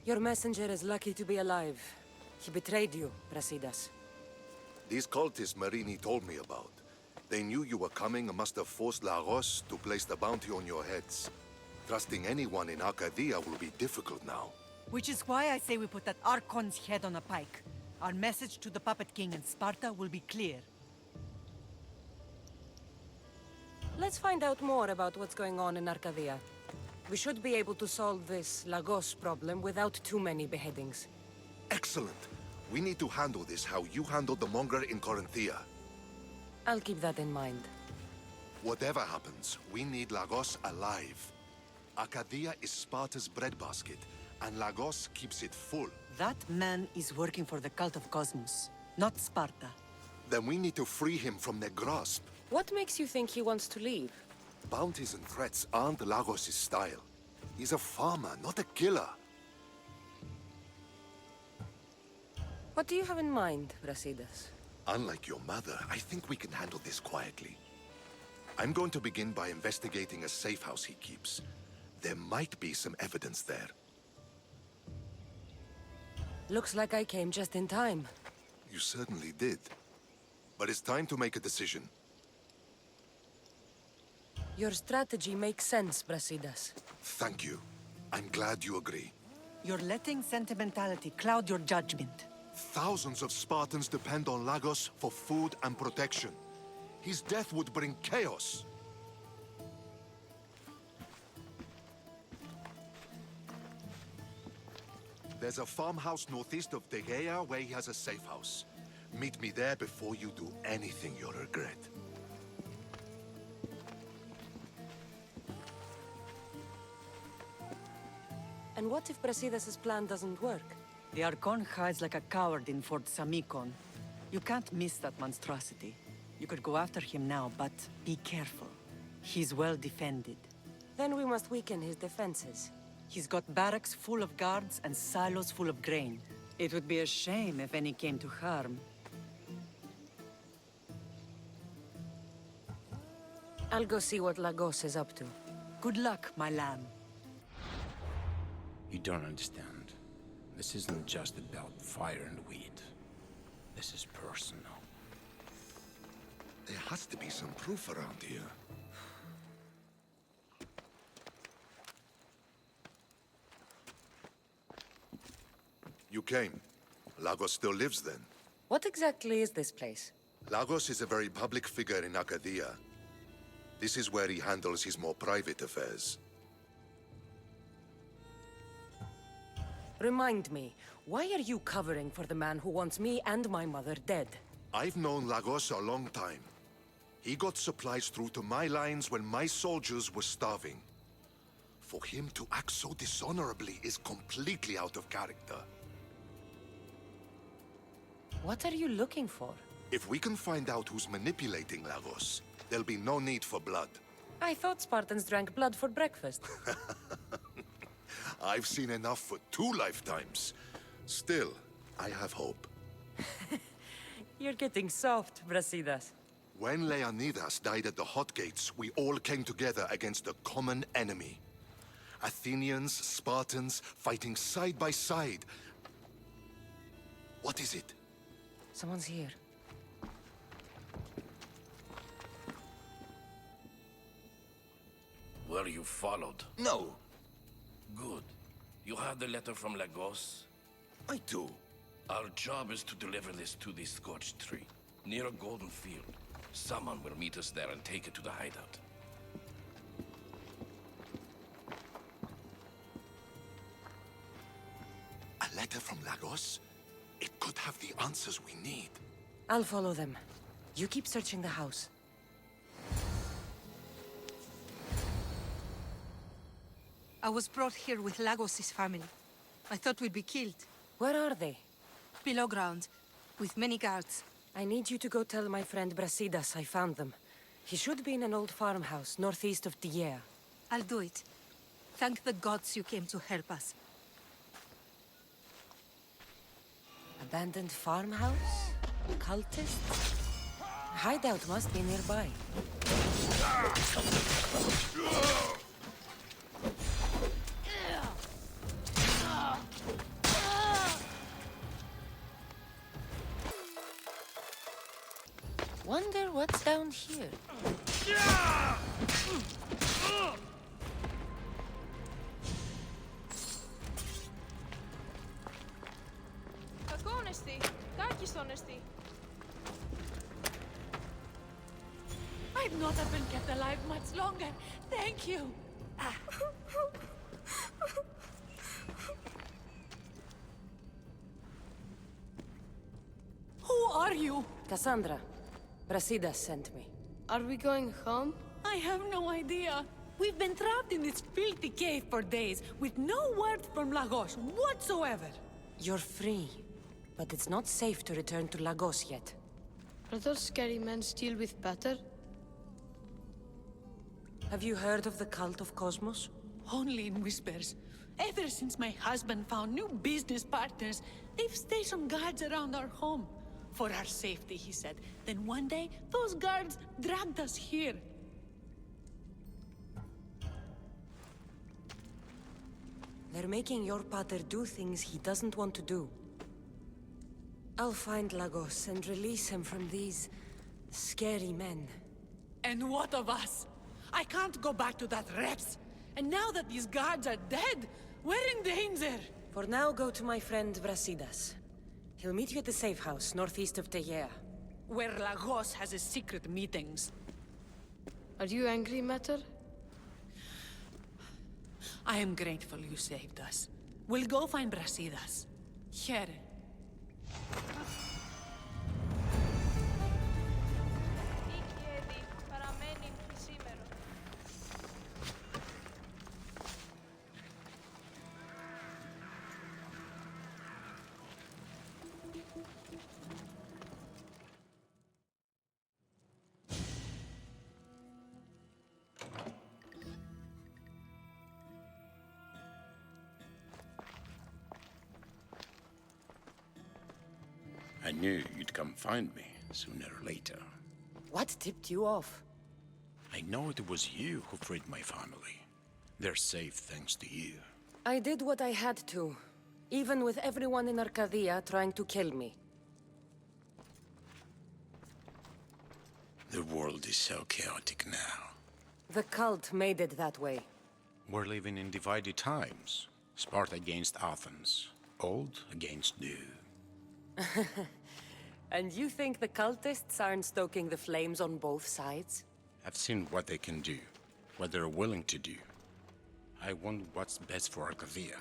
Your messenger is lucky to be alive. He betrayed you, Brasidas. These cultists Marini told me about. They knew you were coming and must have forced Lagos to place the bounty on your heads. Trusting anyone in Arcadia will be difficult now. Which is why I say we put that Archon's head on a pike. Our message to the Puppet King in Sparta will be clear. Let's find out more about what's going on in Arcadia. We should be able to solve this Lagos problem without too many beheadings. Excellent. We need to handle this how you handled the monger in Corinthia. I'll keep that in mind. Whatever happens, we need Lagos alive. Arcadia is Sparta's breadbasket, and Lagos keeps it full. That man is working for the cult of Cosmos, not Sparta. Then we need to free him from their grasp. What makes you think he wants to leave? Bounties and threats aren't Lagos' style. He's a farmer, not a killer. What do you have in mind, Brasidas? Unlike your mother, I think we can handle this quietly. I'm going to begin by investigating a safe house he keeps. There might be some evidence there. Looks like I came just in time. You certainly did. But it's time to make a decision. Your strategy makes sense, Brasidas. Thank you. I'm glad you agree. You're letting sentimentality cloud your judgment. Thousands of Spartans depend on Lagos for food and protection. His death would bring chaos. There's a farmhouse northeast of Tegea where he has a safe house. Meet me there before you do anything you'll regret. And what if Brasidas' plan doesn't work? The Archon hides like a coward in Fort Samikon. You can't miss that monstrosity. You could go after him now, but be careful. He's well defended. Then we must weaken his defenses. He's got barracks full of guards and silos full of grain. It would be a shame if any came to harm. I'll go see what Lagos is up to. Good luck, my lamb. You don't understand. This isn't just about fire and weed. This is personal. There has to be some proof around here. You came. Lagos still lives then? What exactly is this place? Lagos is a very public figure in Arcadia. This is where he handles his more private affairs. Remind me, why are you covering for the man who wants me and my mother dead? I've known Lagos a long time. He got supplies through to my lines when my soldiers were starving. For him to act so dishonorably is completely out of character. What are you looking for? If we can find out who's manipulating Lagos, there'll be no need for blood. I thought Spartans drank blood for breakfast. I've seen enough for 2 lifetimes. Still, I have hope. You're getting soft, Brasidas. When Leonidas died at the Hot Gates, we all came together against a common enemy. Athenians, Spartans, fighting side by side. What is it? Someone's here. Were you followed? No. Good. You have the letter from Lagos? I do. Our job is to deliver this to the scorched tree, near a golden field. Someone will meet us there and take it to the hideout. letter from Lagos? It could have the answers we need. I'll follow them. You keep searching the house. I was brought here with Lagos's family. I thought we'd be killed. Where are they? Below ground, with many guards. I need you to go tell my friend Brasidas I found them. He should be in an old farmhouse northeast of Tiea. I'll do it. Thank the gods you came to help us. Abandoned farmhouse? Cultists? Hideout must be nearby. Wonder what's down here. I'd not have been kept alive much longer. Thank you. Who are you? Kassandra. Brasidas sent me. Are we going home? I have no idea. We've been trapped in this filthy cave for days, with no word from Lagos whatsoever. You're free, but it's not safe to return to Lagos yet. Are those scary men still with Pater? Have you heard of the cult of Cosmos? Only in whispers. Ever since my husband found new business partners, they've stationed guards around our home. For our safety, he said. Then one day, those guards dragged us here. They're making your pater do things he doesn't want to do. I'll find Lagos and release him from these scary men. And what of us? I can't go back to that Reps. And now that these guards are dead, we're in danger. For now, go to my friend Brasidas. He'll meet you at the safe house, northeast of Tiea. Where Lagos has his secret meetings. Are you angry, Mater? I am grateful you saved us. We'll go find Brasidas. Here. I knew you'd come find me, sooner or later. What tipped you off? I know it was you who freed my family. They're safe thanks to you. I did what I had to, even with everyone in Arcadia trying to kill me. The world is so chaotic now. The cult made it that way. We're living in divided times. Sparta against Athens. Old against new. And you think the cultists aren't stoking the flames on both sides? I've seen what they can do, what they're willing to do. I want what's best for Arcadia.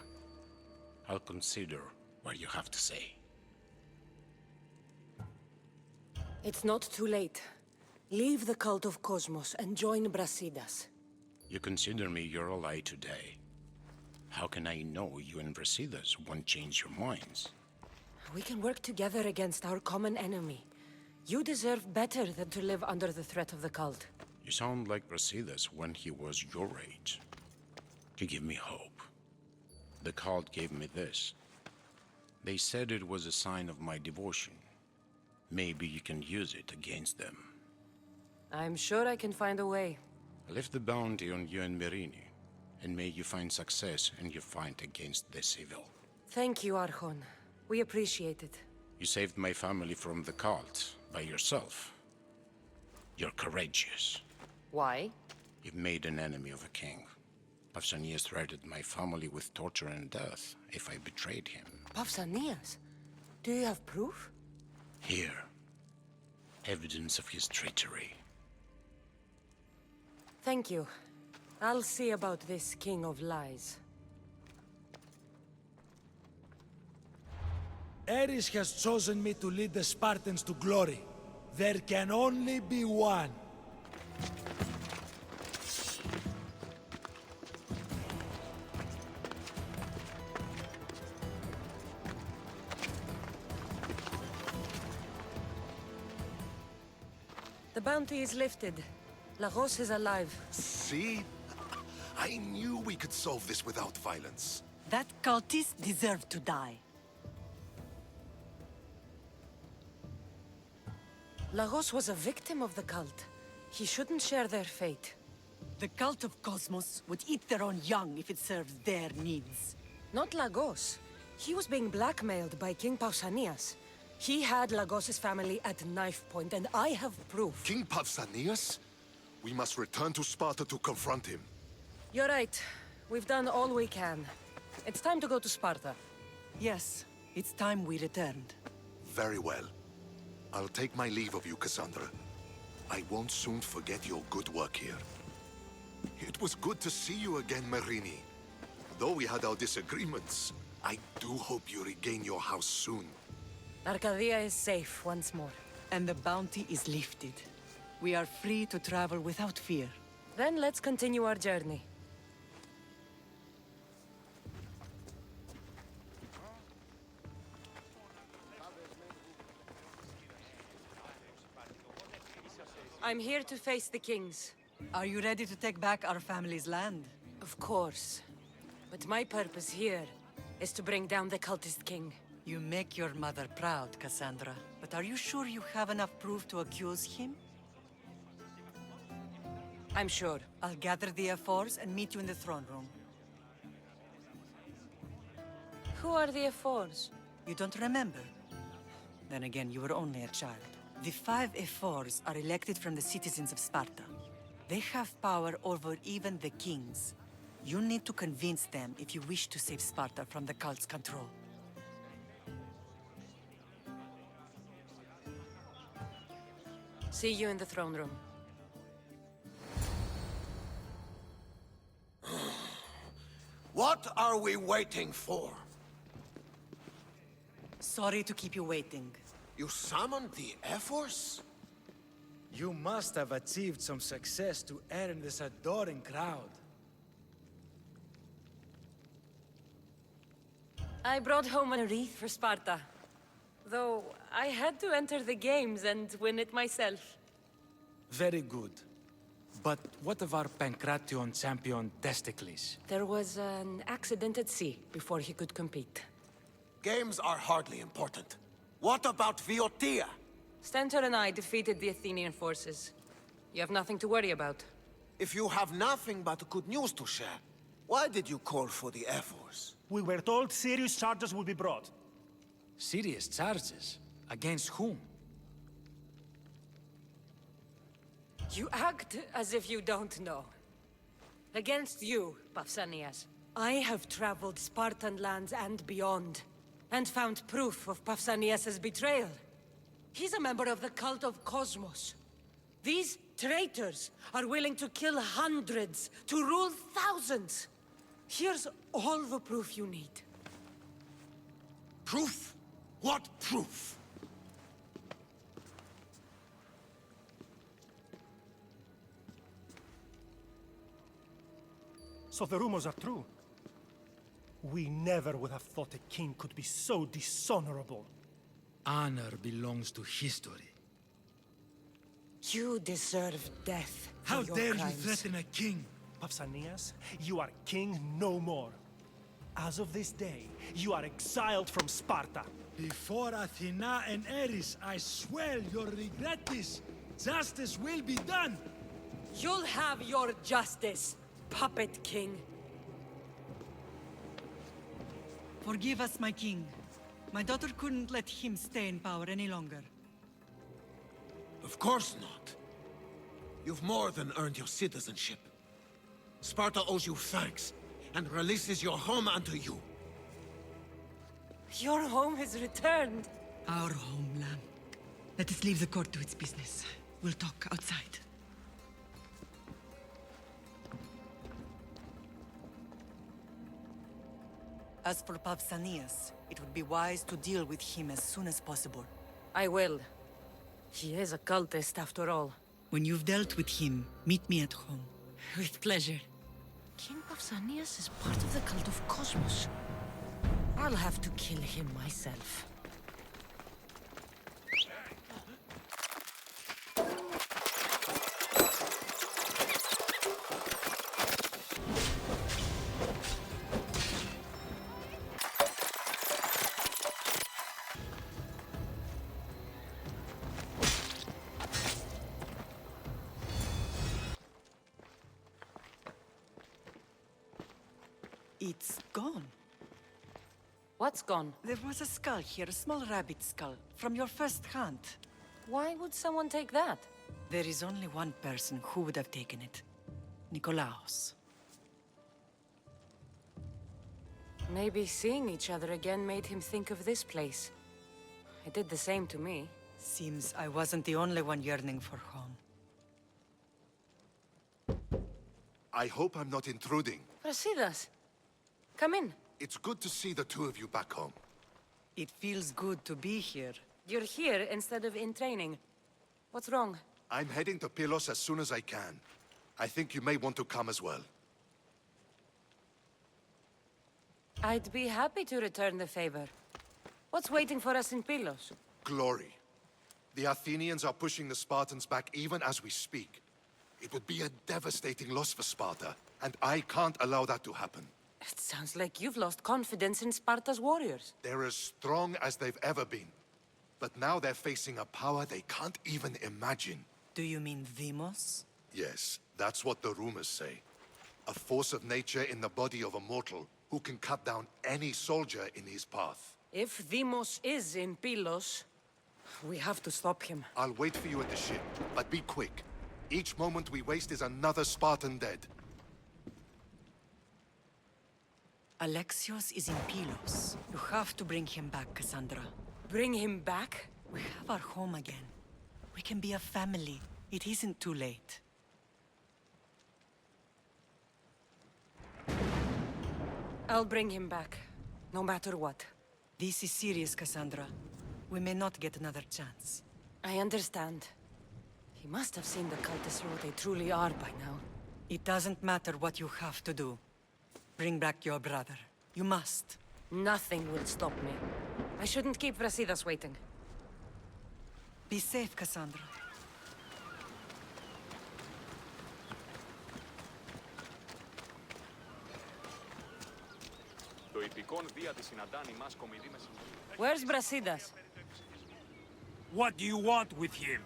I'll consider what you have to say. It's not too late. Leave the cult of Cosmos and join Brasidas. You consider me your ally today. How can I know you and Brasidas won't change your minds? We can work together against our common enemy. You deserve better than to live under the threat of the cult. You sound like Brasidas when he was your age. You give me hope. The cult gave me this. They said it was a sign of my devotion. Maybe you can use it against them. I'm sure I can find a way. I left the bounty on you and Merini, and may you find success in your fight against the evil. Thank you, Archon. We appreciate it. You saved my family from the cult by yourself. You're courageous. Why? You've made an enemy of a king. Pausanias threatened my family with torture and death if I betrayed him. Pausanias? Do you have proof? Here. Evidence of his treachery. Thank you. I'll see about this King of Lies. Ares has chosen me to lead the Spartans to glory. There can only be one. The bounty is lifted. Lagos is alive. See? I knew we could solve this without violence. That cultist deserved to die. Lagos was a victim of the cult. He shouldn't share their fate. The cult of Cosmos would eat their own young if it serves their needs. Not Lagos. He was being blackmailed by King Pausanias. He had Lagos's family at knife point, and I have proof. King Pausanias? We must return to Sparta to confront him. You're right. We've done all we can. It's time to go to Sparta. Yes, it's time we returned. Very well. I'll take my leave of you, Kassandra. I won't soon forget your good work here. It was good to see you again, Marini. Though we had our disagreements, I do hope you regain your house soon. Arcadia is safe once more. And the bounty is lifted. We are free to travel without fear. Then let's continue our journey. I'm here to face the kings. Are you ready to take back our family's land? Of course. But my purpose here is to bring down the cultist king. You make your mother proud, Kassandra. But are you sure you have enough proof to accuse him? I'm sure. I'll gather the F4s and meet you in the throne room. Who are the F4s? You don't remember? Then again, you were only a child. The 5 F4s are elected from the citizens of Sparta. They have power over even the kings. You need to convince them if you wish to save Sparta from the cult's control. See you in the throne room. What are we waiting for? Sorry to keep you waiting. You summoned the F-Force? You must have achieved some success to earn this adoring crowd. I brought home a wreath for Sparta. Though I had to enter the games and win it myself. Very good. But what of our Pancration champion, Testicles? There was an accident at sea before he could compete. Games are hardly important. What about Viotia? Stentor and I defeated the Athenian forces. You have nothing to worry about. If you have nothing but good news to share, why did you call for the F-Force? We were told serious charges would be brought. Serious charges? Against whom? You act as if you don't know. Against you, Pausanias. I have traveled Spartan lands and beyond, and found proof of Pausanias' betrayal. He's a member of the cult of Cosmos. These traitors are willing to kill hundreds to rule thousands. Here's all the proof you need. Proof? What proof? So the rumors are true. We never would have thought a king could be so dishonorable. Honor belongs to history. You deserve death. How dare crimes. you threaten a king? Pausanias, you are king no more. As of this day, you are exiled from Sparta. Before Athena and Ares, I swear you'll regret this. Justice will be done. You'll have your justice, puppet king. Forgive us, my king. My daughter couldn't let him stay in power any longer. Of course not. You've more than earned your citizenship. Sparta owes you thanks, and releases your home unto you. Your home is returned. Our homeland. Let us leave the court to its business. We'll talk outside. As for Pausanias, it would be wise to deal with him as soon as possible. I will. He is a cultist after all. When you've dealt with him, meet me at home. With pleasure. King Pausanias is part of the cult of Cosmos. I'll have to kill him myself. It's gone. What's gone? There was a skull here, a small rabbit skull, from your first hunt. Why would someone take that? There is only one person who would have taken it. Nikolaos. Maybe seeing each other again made him think of this place. It did the same to me. Seems I wasn't the only one yearning for home. I hope I'm not intruding. Brasidas, come in. It's good to see the two of you back home. It feels good to be here. You're here instead of in training. What's wrong? I'm heading to Pylos as soon as I can. I think you may want to come as well. I'd be happy to return the favor. What's waiting for us in Pylos? Glory. The Athenians are pushing the Spartans back even as we speak. It would be a devastating loss for Sparta, and I can't allow that to happen. It sounds like you've lost confidence in Sparta's warriors. They're as strong as they've ever been. But now they're facing a power they can't even imagine. Do you mean Deimos? Yes, that's what the rumors say. A force of nature in the body of a mortal who can cut down any soldier in his path. If Deimos is in Pylos, we have to stop him. I'll wait for you at the ship, but be quick. Each moment we waste is another Spartan dead. Alexios is in Pylos. You have to bring him back, Kassandra. Bring him back? We have our home again. We can be a family. It isn't too late. I'll bring him back, no matter what. This is serious, Kassandra. We may not get another chance. I understand. He must have seen the cultists for what they truly are by now. It doesn't matter what you have to do. Bring back your brother. You must. Nothing will stop me. I shouldn't keep Brasidas waiting. Be safe, Kassandra. Where's Brasidas? What do you want with him?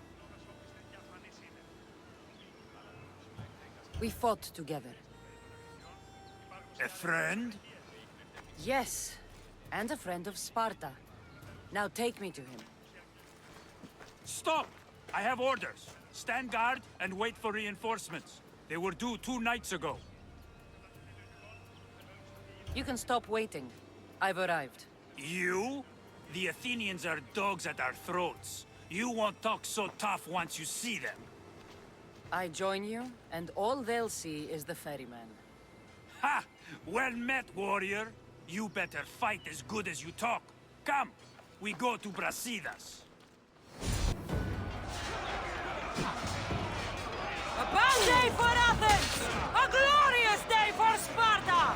We fought together. A friend? Yes, and a friend of Sparta. Now take me to him. Stop! I have orders. Stand guard and wait for reinforcements. They were due 2 nights ago. You can stop waiting. I've arrived. You? The Athenians are dogs at our throats. You won't talk so tough once you see them. I join you, and all they'll see is the ferryman. Ha! Well met, warrior. You better fight as good as you talk. Come, we go to Brasidas. A bad day for Athens! A glorious day for Sparta!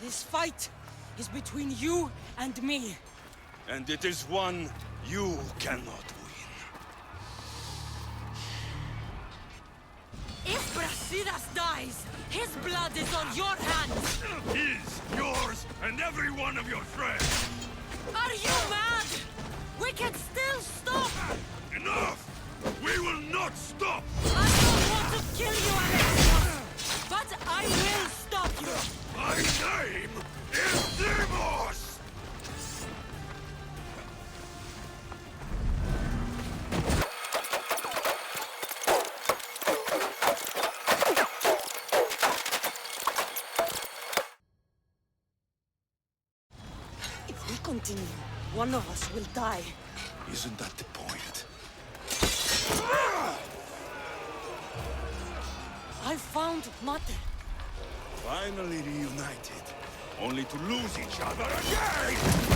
This fight is between you and me. And it is one you cannot win. If Brasidas dies, his blood is on your hands! His, yours, and every one of your friends! Are you mad? We can still stop! Enough! We will not stop! I don't want to kill you, Alexios! But I will stop you! My name is Demos! If we continue, one of us will die. Isn't that the point? I found Mater. Finally reunited, only to lose each other again!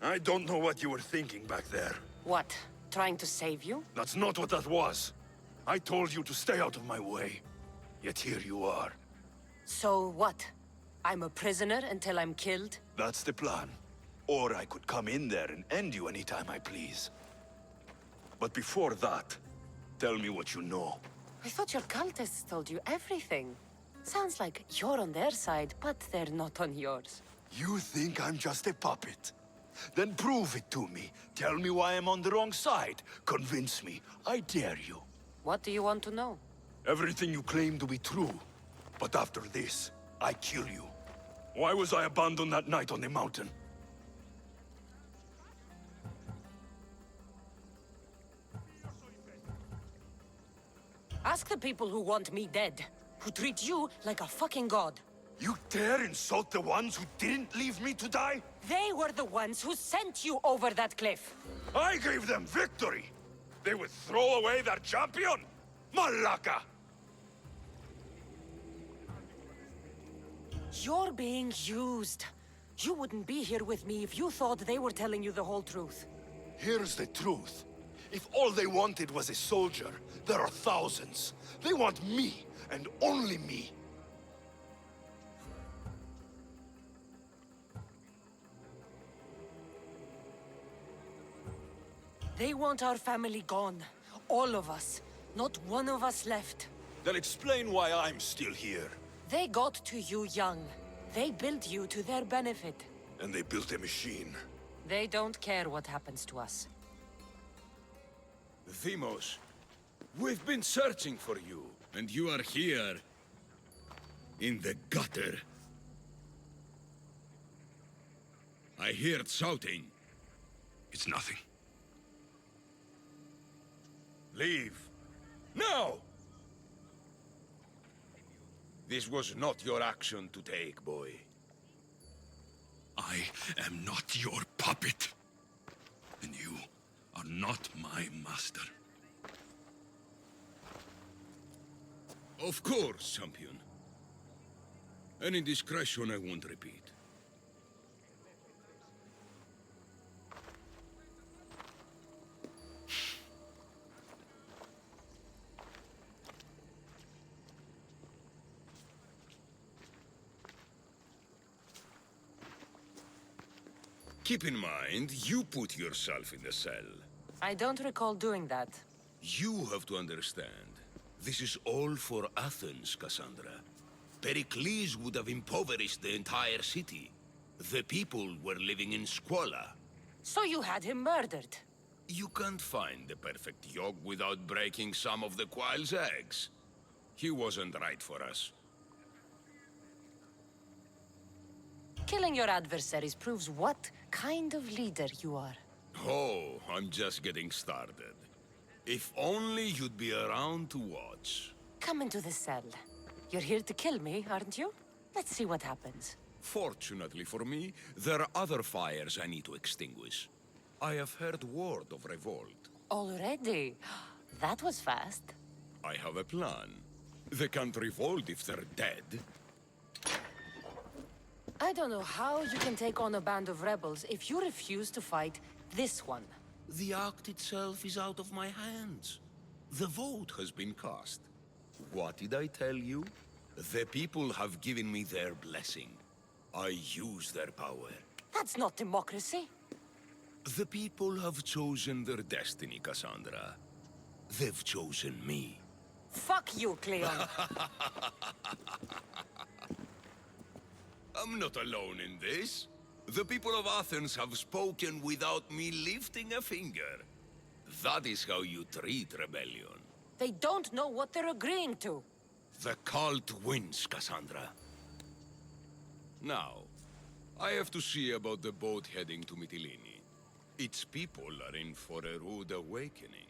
I don't know what you were thinking back there. What? Trying to save you? That's not what that was. I told you to stay out of my way. Yet here you are. So what? I'm a prisoner until I'm killed? That's the plan. Or I could come in there and end you anytime I please. But before that, tell me what you know. I thought your cultists told you everything. Sounds like you're on their side, but they're not on yours. You think I'm just a puppet? Then prove it to me. Tell me why I'm on the wrong side. Convince me. I dare you. What do you want to know? Everything you claim to be true. But after this, I kill you. Why was I abandoned that night on the mountain? Ask the people who want me dead, who treat you like a fucking god. You dare insult the ones who didn't leave me to die? They were the ones who sent you over that cliff. I gave them victory! They would throw away their champion? Malaka! You're being used. You wouldn't be here with me if you thought they were telling you the whole truth. Here's the truth. If all they wanted was a soldier, there are thousands. They want me, and only me. They want our family gone. All of us. Not one of us left. Then explain why I'm still here. They got to you young. They built you to their benefit. And they built a machine. They don't care what happens to us. Themos, we've been searching for you. And you are here, in the gutter. I heard shouting. It's nothing. Leave. Now! This was not your action to take, boy. I am not your puppet. And you are not my master. Of course, champion. Any indiscretion I won't repeat. Keep in mind, you put yourself in the cell. I don't recall doing that. You have to understand. This is all for Athens, Kassandra. Pericles would have impoverished the entire city. The people were living in squalor. So you had him murdered? You can't find the perfect yolk without breaking some of the quail's eggs. He wasn't right for us. Killing your adversaries proves what kind of leader you are. Oh, I'm just getting started. If only you'd be around to watch. Come into the cell. You're here to kill me, aren't you? Let's see what happens. Fortunately for me, there are other fires I need to extinguish. I have heard word of revolt. Already? That was fast. I have a plan. They can't revolt if they're dead. I don't know how you can take on a band of rebels if you refuse to fight this one. The act itself is out of my hands. The vote has been cast. What did I tell you? The people have given me their blessing. I use their power. That's not democracy. The people have chosen their destiny, Kassandra. They've chosen me. Fuck you, Cleon. I'm not alone in this. The people of Athens have spoken without me lifting a finger. That is how you treat rebellion. They don't know what they're agreeing to. The cult wins, Kassandra. Now, I have to see about the boat heading to Mytilene. Its people are in for a rude awakening.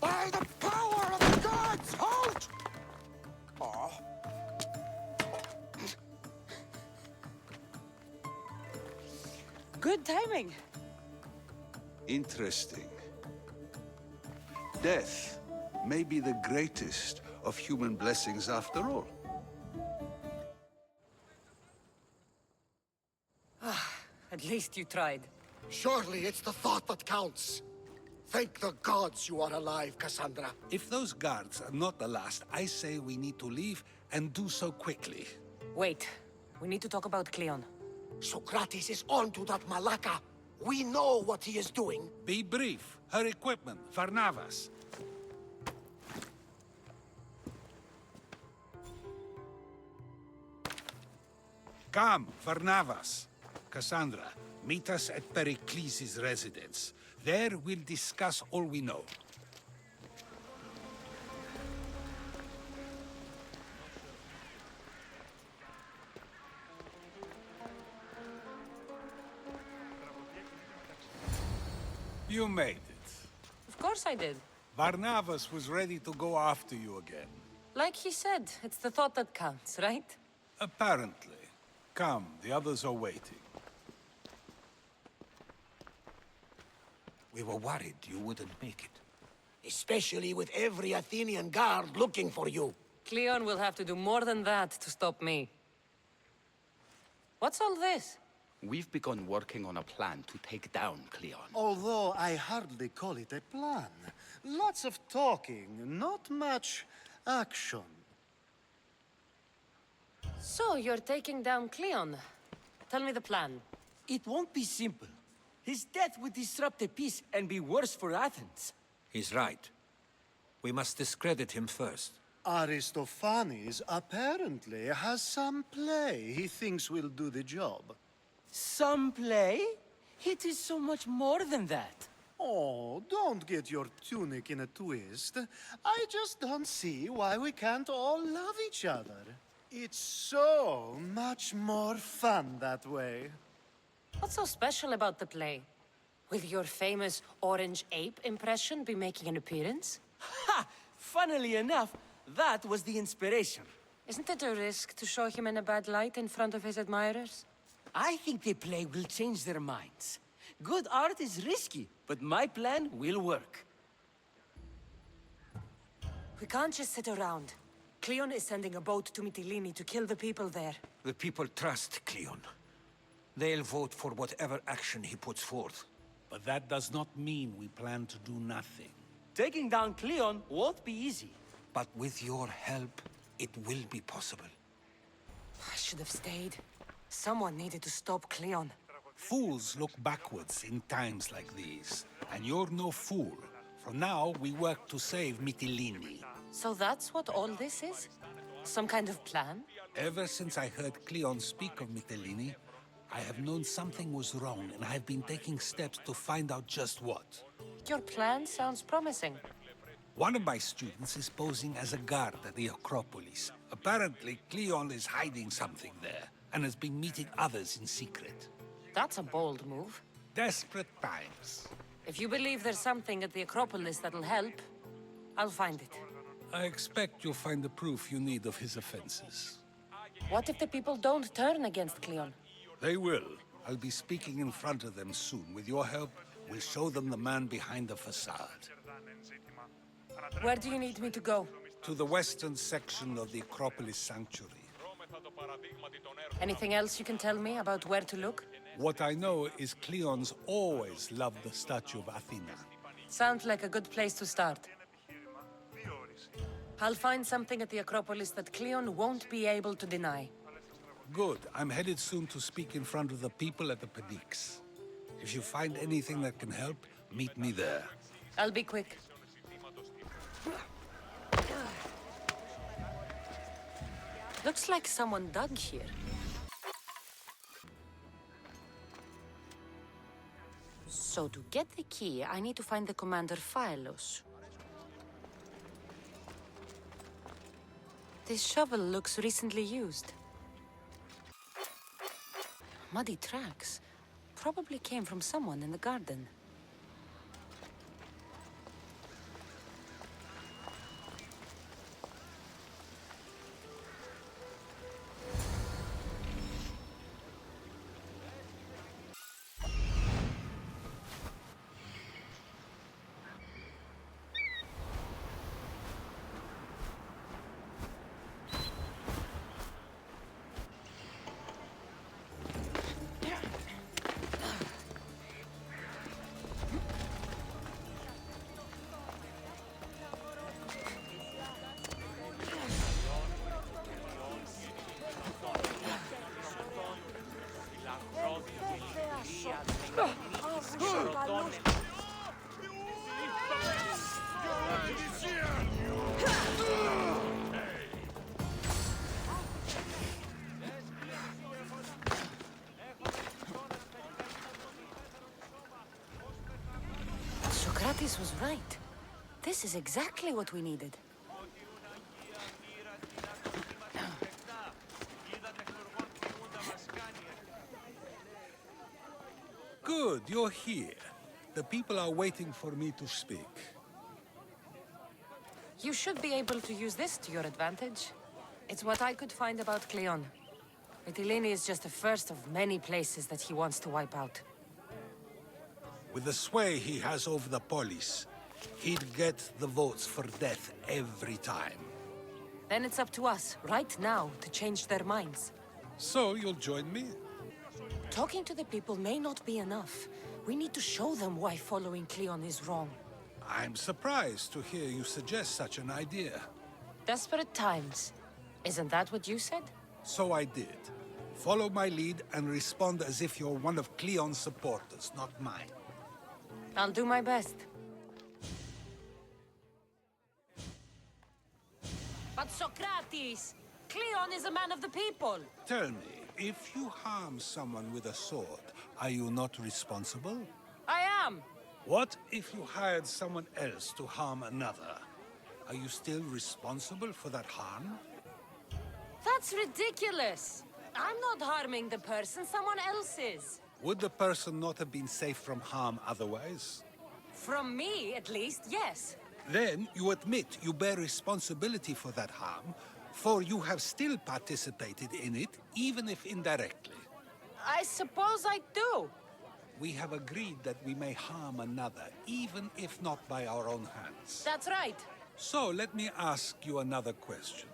By the power of the gods, halt! Good timing. Interesting. Death may be the greatest of human blessings after all. At least you tried. Surely it's the thought that counts. Thank the gods you are alive, Kassandra. If those guards are not the last, I say we need to leave and do so quickly. Wait. We need to talk about Cleon. Socrates is on to that Malaka. We know what he is doing. Be brief. Her equipment, Varnavas. Come, Varnavas. Kassandra, meet us at Pericles' residence. There we'll discuss all we know. You made it. Of course I did. Varnavas was ready to go after you again. Like he said, it's the thought that counts, right? Apparently. Come, the others are waiting. We were worried you wouldn't make it. Especially with every Athenian guard looking for you. Cleon will have to do more than that to stop me. What's all this? We've begun working on a plan to take down Cleon. Although I hardly call it a plan. Lots of talking, not much action. So, you're taking down Cleon. Tell me the plan. It won't be simple. His death would disrupt the peace and be worse for Athens. He's right. We must discredit him first. Aristophanes apparently has some play he thinks will do the job. Some play? It is so much more than that. Oh, don't get your tunic in a twist. I just don't see why we can't all love each other. It's so much more fun that way. What's so special about the play? Will your famous orange ape impression be making an appearance? Ha! Funnily enough, that was the inspiration. Isn't it a risk to show him in a bad light in front of his admirers? I think the play will change their minds. Good art is risky, but my plan will work. We can't just sit around. Cleon is sending a boat to Mytilene to kill the people there. The people trust Cleon. They'll vote for whatever action he puts forth. But that does not mean we plan to do nothing. Taking down Cleon won't be easy. But with your help, it will be possible. I should have stayed. Someone needed to stop Cleon. Fools look backwards in times like these. And you're no fool. For now, we work to save Mytilene. So that's what all this is? Some kind of plan? Ever since I heard Cleon speak of Mytilene, I have known something was wrong, and I have been taking steps to find out just what. Your plan sounds promising. One of my students is posing as a guard at the Acropolis. Apparently, Cleon is hiding something there, and has been meeting others in secret. That's a bold move. Desperate times. If you believe there's something at the Acropolis that'll help, I'll find it. I expect you'll find the proof you need of his offenses. What if the people don't turn against Cleon? They will. I'll be speaking in front of them soon. With your help, we'll show them the man behind the facade. Where do you need me to go? To the western section of the Acropolis Sanctuary. Anything else you can tell me about where to look? What I know is Cleon's always loved the statue of Athena. Sounds like a good place to start. I'll find something at the Acropolis that Cleon won't be able to deny. Good. I'm headed soon to speak in front of the people at the Pnyx. If you find anything that can help, meet me there. I'll be quick. Looks like someone dug here. So to get the key, I need to find the commander Phylos. This shovel looks recently used. Muddy tracks. Probably came from someone in the garden. Socrates was right. This is exactly what we needed. Good, you're here. The people are waiting for me to speak. You should be able to use this to your advantage. It's what I could find about Cleon. Mytilene is just the first of many places that he wants to wipe out. With the sway he has over the polis, he'd get the votes for death every time. Then it's up to us, right now, to change their minds. So you'll join me? Talking to the people may not be enough. We need to show them why following Cleon is wrong. I'm surprised to hear you suggest such an idea. Desperate times. Isn't that what you said? So I did. Follow my lead and respond as if you're one of Cleon's supporters, not mine. I'll do my best. But Socrates! Cleon is a man of the people! Tell me, if you harm someone with a sword, are you not responsible? I am! What if you hired someone else to harm another? Are you still responsible for that harm? That's ridiculous! I'm not harming the person, someone else is. Would the person not have been safe from harm otherwise? From me, at least, yes. Then you admit you bear responsibility for that harm, for you have still participated in it, even if indirectly. I suppose I do. We have agreed that we may harm another, even if not by our own hands. That's right. So let me ask you another question.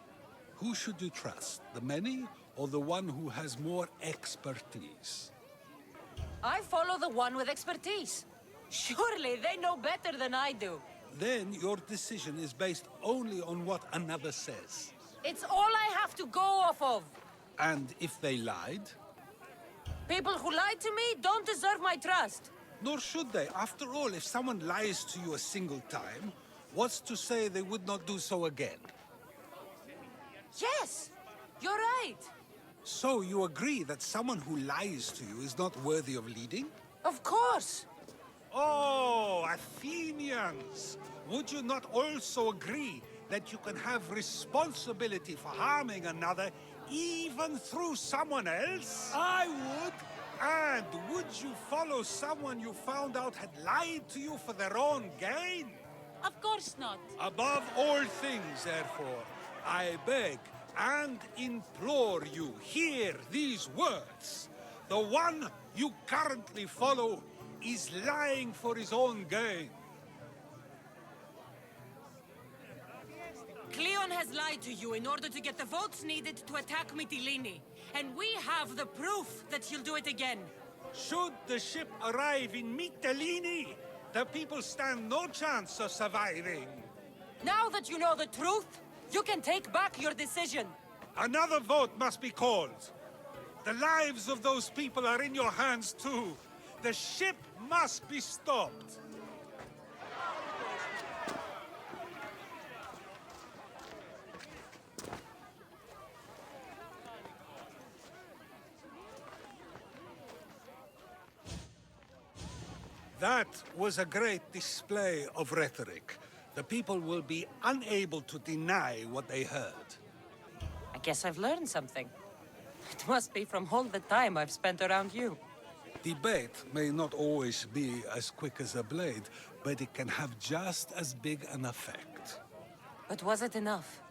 Who should you trust, the many or the one who has more expertise? I follow the one with expertise. Surely they know better than I do. then your decision is based only on what another says. It's all I have to go off of. And if they lied? People who lied to me don't deserve my trust. Nor should they. After all, if someone lies to you a single time, what's to say they would not do so again? Yes, you're right. So you agree that someone who lies to you is not worthy of leading? Of course. Oh, Athenians! Would you not also agree that you can have responsibility for harming another even through someone else? I would. And would you follow someone you found out had lied to you for their own gain? Of course not. Above all things, therefore, I beg and implore you, hear these words. The one you currently follow is lying for his own gain. Cleon has lied to you in order to get the votes needed to attack Mytilene. And we have the proof that he'll do it again. Should the ship arrive in Mytilene, the people stand no chance of surviving. Now that you know the truth, you can take back your decision. Another vote must be called. The lives of those people are in your hands too. The ship must be stopped. That was a great display of rhetoric. The people will be unable to deny what they heard. I guess I've learned something. It must be from all the time I've spent around you. Debate may not always be as quick as a blade, but it can have just as big an effect. But was it enough?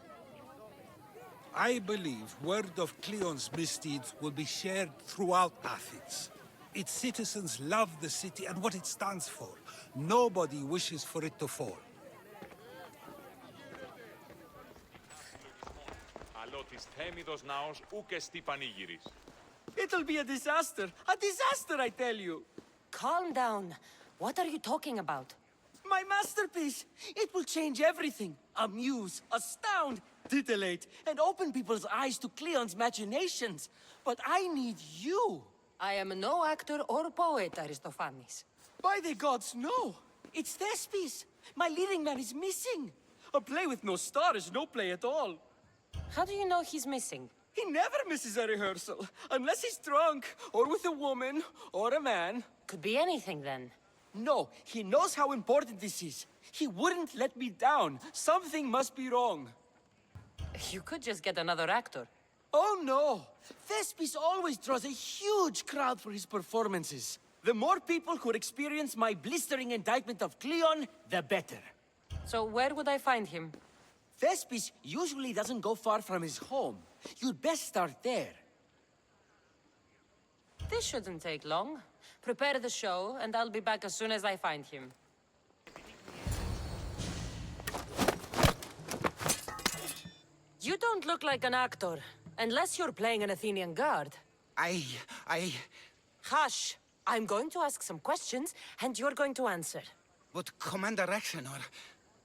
I believe word of Cleon's misdeeds will be shared throughout Athens. Its citizens love the city and what it stands for. Nobody wishes for it to fall. It'll be a disaster! A disaster, I tell you! Calm down. What are you talking about? My masterpiece! It will change everything. Amuse, astound, titillate, and open people's eyes to Cleon's machinations. But I need you! I am no actor or poet, Aristophanes. By the gods, no! It's Thespis! My leading man is missing! A play with no star is no play at all. How do you know he's missing? He never misses a rehearsal, unless he's drunk, or with a woman, or a man. Could be anything, then. No, he knows how important this is. He wouldn't let me down. Something must be wrong. You could just get another actor. Oh no! Thespis always draws a huge crowd for his performances. The more people who experience my blistering indictment of Cleon, the better. So where would I find him? Thespis usually doesn't go far from his home. You'd best start there. This shouldn't take long. Prepare the show, and I'll be back as soon as I find him. You don't look like an actor, unless you're playing an Athenian guard. Hush! I'm going to ask some questions, and you're going to answer. But Commander Rexenor...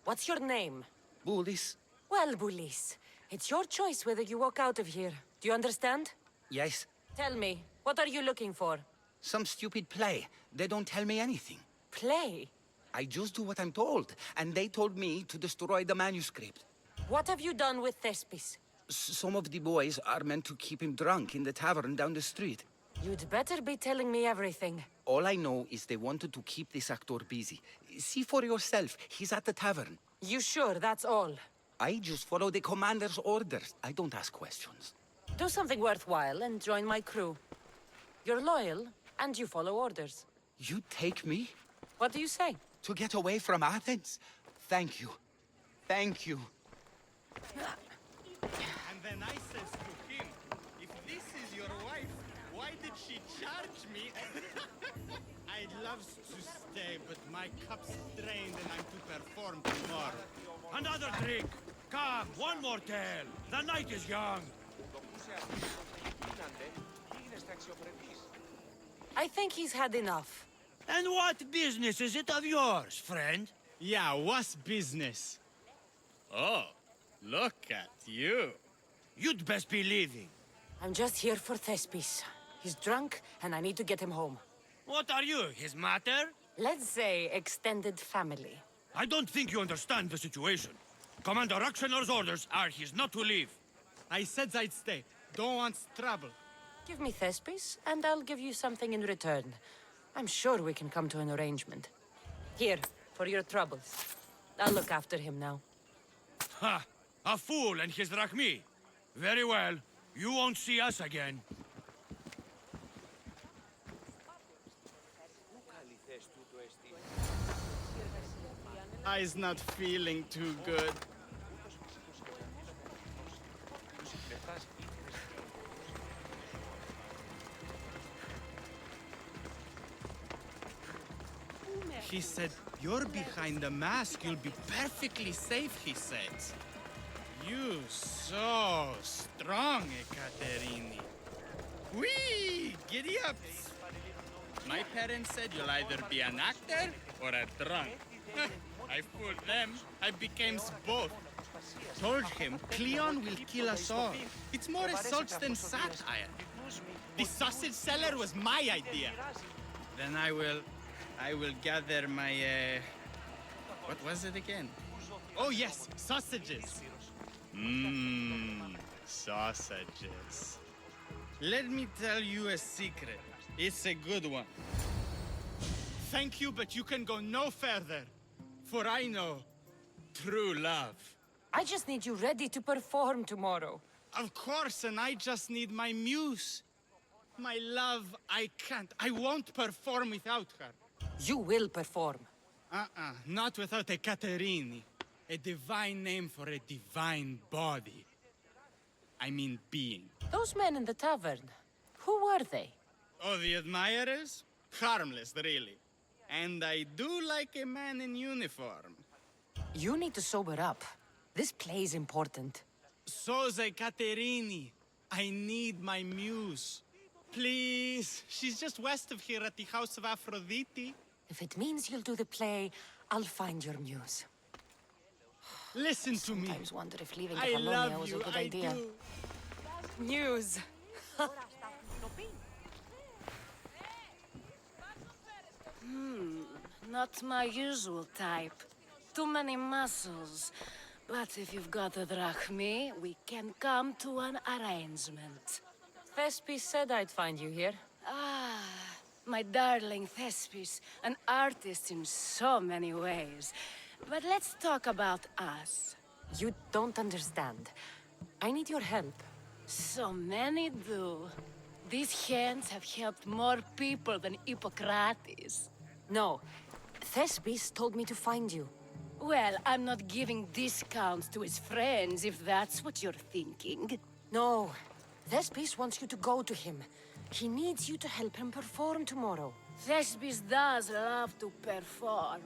What's your name? Bulis? Well, Bulis, it's your choice whether you walk out of here. Do you understand? Yes. Tell me, what are you looking for? Some stupid play. They don't tell me anything. Play? I just do what I'm told, and they told me to destroy the manuscript. What have you done with Thespis? Some of the boys are meant to keep him drunk in the tavern down the street. You'd better be telling me everything. All I know is they wanted to keep this actor busy. See for yourself, he's at the tavern. You sure that's all? I just follow the commander's orders. I don't ask questions. Do something worthwhile and join my crew. You're loyal, and you follow orders. You take me? What do you say? To get away from Athens? Thank you. Thank you. And then I says to him, if this is your wife, why did she charge me? I'd love to stay, but my cup's drained and I'm to perform tomorrow. Another drink! Come, one more tale! The night is young! I think he's had enough. And what business is it of yours, friend? Yeah, what's business? Oh, look at you. You'd best be leaving. I'm just here for Thespis. He's drunk, and I need to get him home. What are you, his mater? Let's say extended family. I don't think you understand the situation. Commander Rakshanor's orders are he's not to leave. I said I'd stay. Don't want trouble. Give me Thespis, and I'll give you something in return. I'm sure we can come to an arrangement. Here, for your troubles. I'll look after him now. Ha! A fool and his drachmi. Very well. You won't see us again. I's not feeling too good. He said, you're behind the mask, you'll be perfectly safe, he said. You so strong, Ekaterini. Whee! Giddy up! My parents said you'll either be an actor or a drunk. I fooled them. I became both. Told him Cleon will kill us all. It's more assaults than satire. The sausage seller was my idea. Then I will gather my, what was it again? Oh yes, sausages. Mmm, sausages. Let me tell you a secret. It's a good one. Thank you, but you can go no further. For I know true love. I just need you ready to perform tomorrow. Of course, and I just need my muse. My love, I can't. I won't perform without her. You will perform. Not without a Caterini. A divine name for a divine body. I mean being. Those men in the tavern, who were they? Oh, the admirers? Harmless, really. And I do like a man in uniform. You need to sober up. This play is important. Soze Caterini. I need my muse. Please. She's just west of here at the House of Aphrodite. If it means you'll do the play, I'll find your muse. Listen to me. Sometimes wonder if leaving I Kefalonia love was you, a good I idea. do. Muse. Not my usual type. Too many muscles. But if you've got a drachmi, we can come to an arrangement. Thespis said I'd find you here. Ah, my darling Thespis, an artist in so many ways. But let's talk about us. You don't understand. I need your help. So many do. These hands have helped more people than Hippocrates. No. Thespis told me to find you. Well, I'm not giving discounts to his friends, if that's what you're thinking. No. Thespis wants you to go to him. He needs you to help him perform tomorrow. Thespis does love to perform,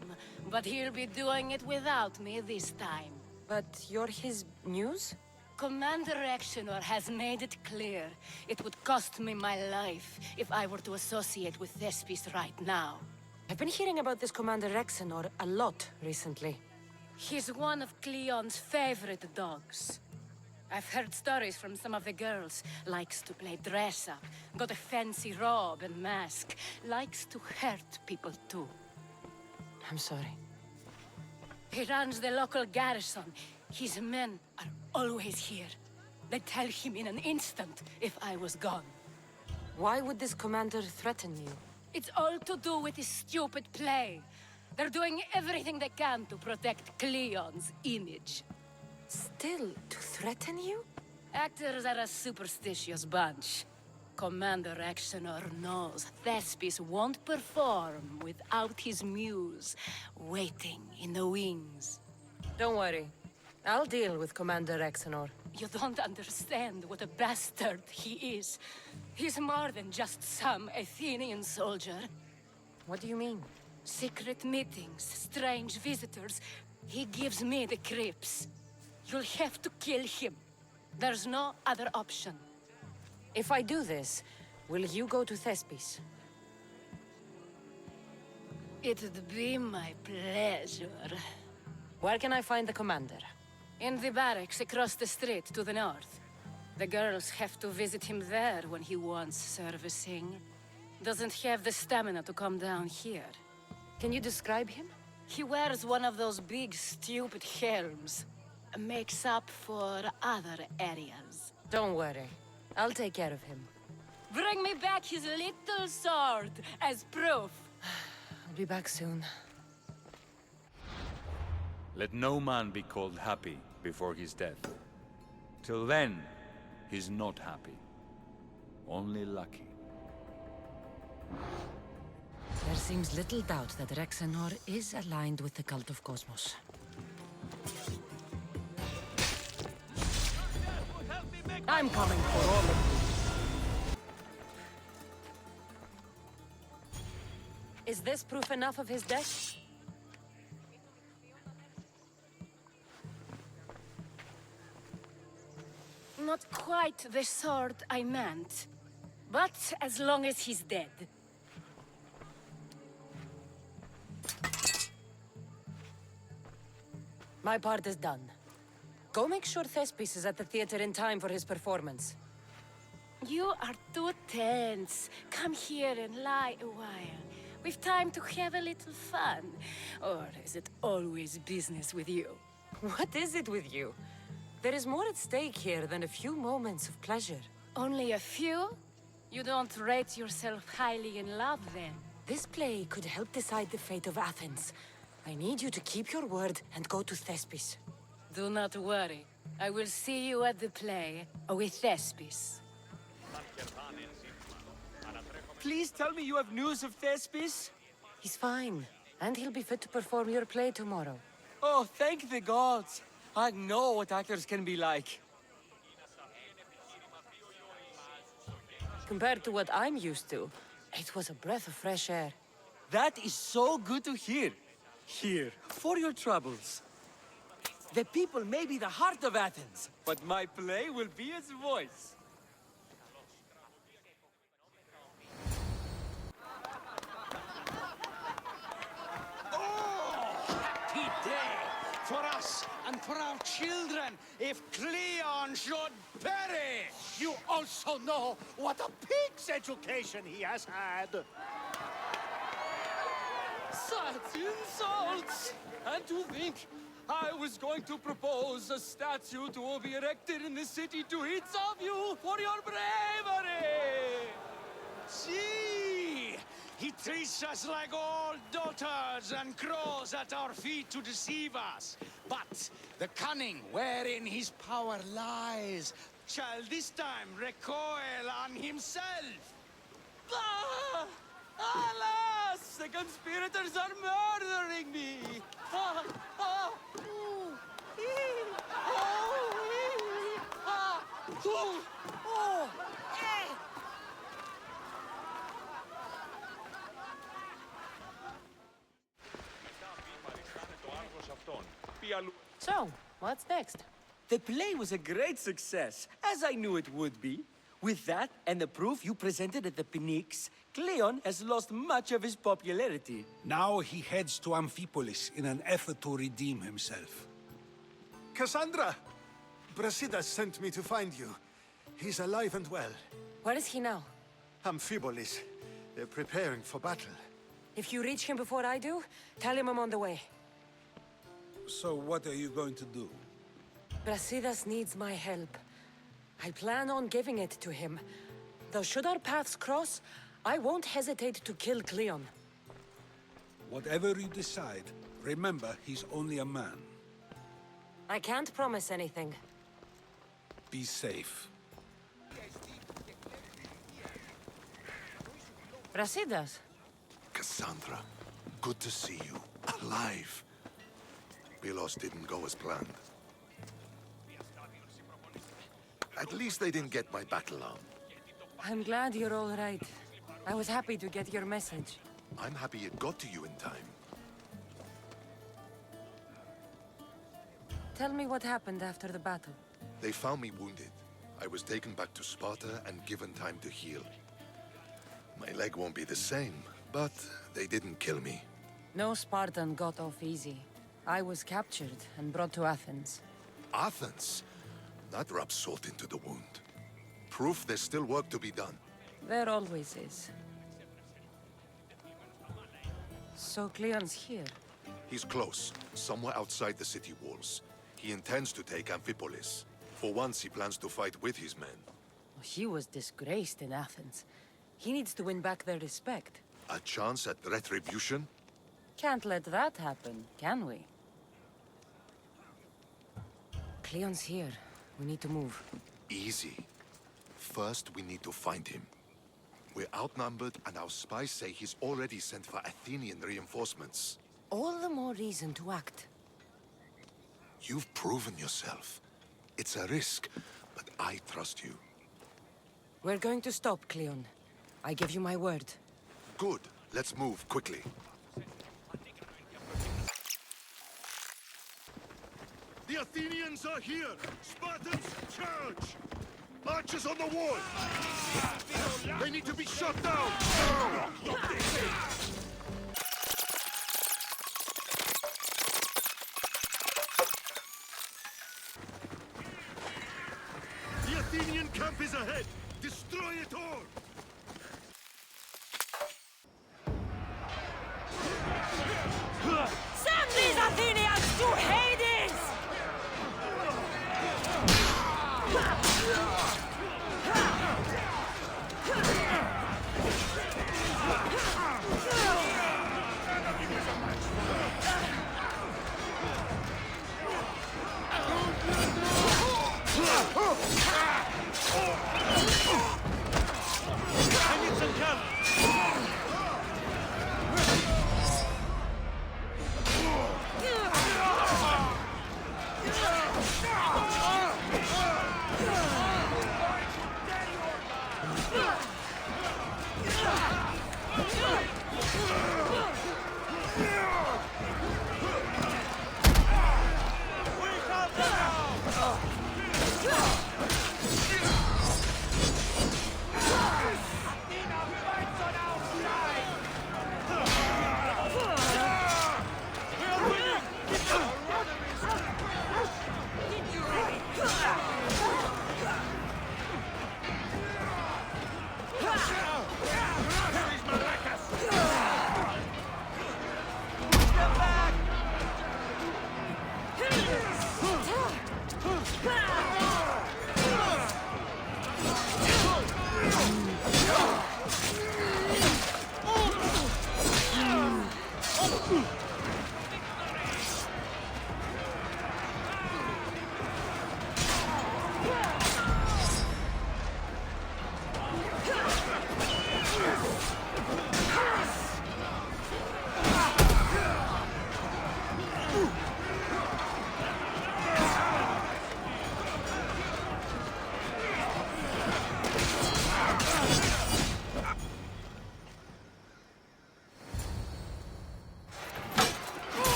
but he'll be doing it without me this time. But you're his muse? Commander Exenor has made it clear it would cost me my life if I were to associate with Thespis right now. I've been hearing about this Commander Exenor a lot recently. He's one of Cleon's favorite dogs. I've heard stories from some of the girls. Likes to play dress-up, got a fancy robe and mask. Likes to hurt people too. I'm sorry. He runs the local garrison. His men are always here. They'd tell him in an instant if I was gone. Why would this commander threaten you? It's all to do with his stupid play. They're doing everything they can to protect Cleon's image. Still, to threaten you? Actors are a superstitious bunch. Commander Exenor knows Thespis won't perform without his muse waiting in the wings. Don't worry. I'll deal with Commander Exenor. You don't understand what a bastard he is. He's more than just some Athenian soldier. What do you mean? Secret meetings, strange visitors. He gives me the creeps. You'll have to kill him. There's no other option. If I do this, will you go to Thespis? It'd be my pleasure. Where can I find the commander? In the barracks across the street to the north. The girls have to visit him there when he wants servicing. Doesn't have the stamina to come down here. Can you describe him? He wears one of those big, stupid helms. Makes up for other areas. Don't worry. I'll take care of him. Bring me back his little sword as proof. I'll be back soon. Let no man be called happy before his death. Till then, he's not happy. Only lucky. There seems little doubt that Rexenor is aligned with the cult of Cosmos. I'm coming for all of you. Is this proof enough of his death? Not quite the sword I meant. But as long as he's dead. My part is done. Go make sure Thespis is at the theater in time for his performance. You are too tense. Come here and lie a while. We've time to have a little fun. Or is it always business with you? What is it with you? There is more at stake here than a few moments of pleasure. Only a few? You don't rate yourself highly in love, then? This play could help decide the fate of Athens. I need you to keep your word and go to Thespis. Do not worry. I will see you at the play with Thespis. Please tell me you have news of Thespis? He's fine, and he'll be fit to perform your play tomorrow. Oh, thank the gods. I know what actors can be like. Compared to what I'm used to, it was a breath of fresh air. That is so good to hear. Here, for your troubles. The people may be the heart of Athens, but my play will be its voice. Today, for us and for our children, if Cleon should perish! You also know what a pig's education he has had. Such insults! And to think I was going to propose a statue to be erected in the city to each of you for your bravery! See! He treats us like old dotards and crawls at our feet to deceive us. But the cunning wherein his power lies shall this time recoil on himself. Ah! Alas! The conspirators are murdering me! Ah! Ah! Ooh! Ee! Oh! Ee! Ah! Ooh! Oh! Eh! So, what's next? The play was a great success, as I knew it would be. With that, and the proof you presented at the Pnyx, Cleon has lost much of his popularity. Now he heads to Amphipolis in an effort to redeem himself. Kassandra! Brasidas sent me to find you. He's alive and well. Where is he now? Amphipolis. They're preparing for battle. If you reach him before I do, tell him I'm on the way. So what are you going to do? Brasidas needs my help. I plan on giving it to him. Though should our paths cross, I won't hesitate to kill Cleon. Whatever you decide, remember he's only a man. I can't promise anything. Be safe. Brasidas? Kassandra, good to see you. Alive. Pylos didn't go as planned. At least they didn't get my battle arm. I'm glad you're all right. I was happy to get your message. I'm happy it got to you in time. Tell me what happened after the battle. They found me wounded. I was taken back to Sparta and given time to heal. My leg won't be the same, but they didn't kill me. No Spartan got off easy. I was captured and brought to Athens. Athens? That rubs salt into the wound. Proof there's still work to be done. There always is. So Cleon's here. He's close, somewhere outside the city walls. He intends to take Amphipolis. For once, he plans to fight with his men. He was disgraced in Athens. He needs to win back their respect. A chance at retribution? Can't let that happen, can we? Cleon's here. We need to move. Easy. First, we need to find him. We're outnumbered, and our spies say he's already sent for Athenian reinforcements. All the more reason to act. You've proven yourself. It's a risk, but I trust you. We're going to stop, Cleon. I give you my word. Good. Let's move quickly. The Athenians are here! Spartans, charge! Archers on the wall! They need to be shot down! The Athenian camp is ahead! Destroy it all! Send these Athenians to Hades! I need some help!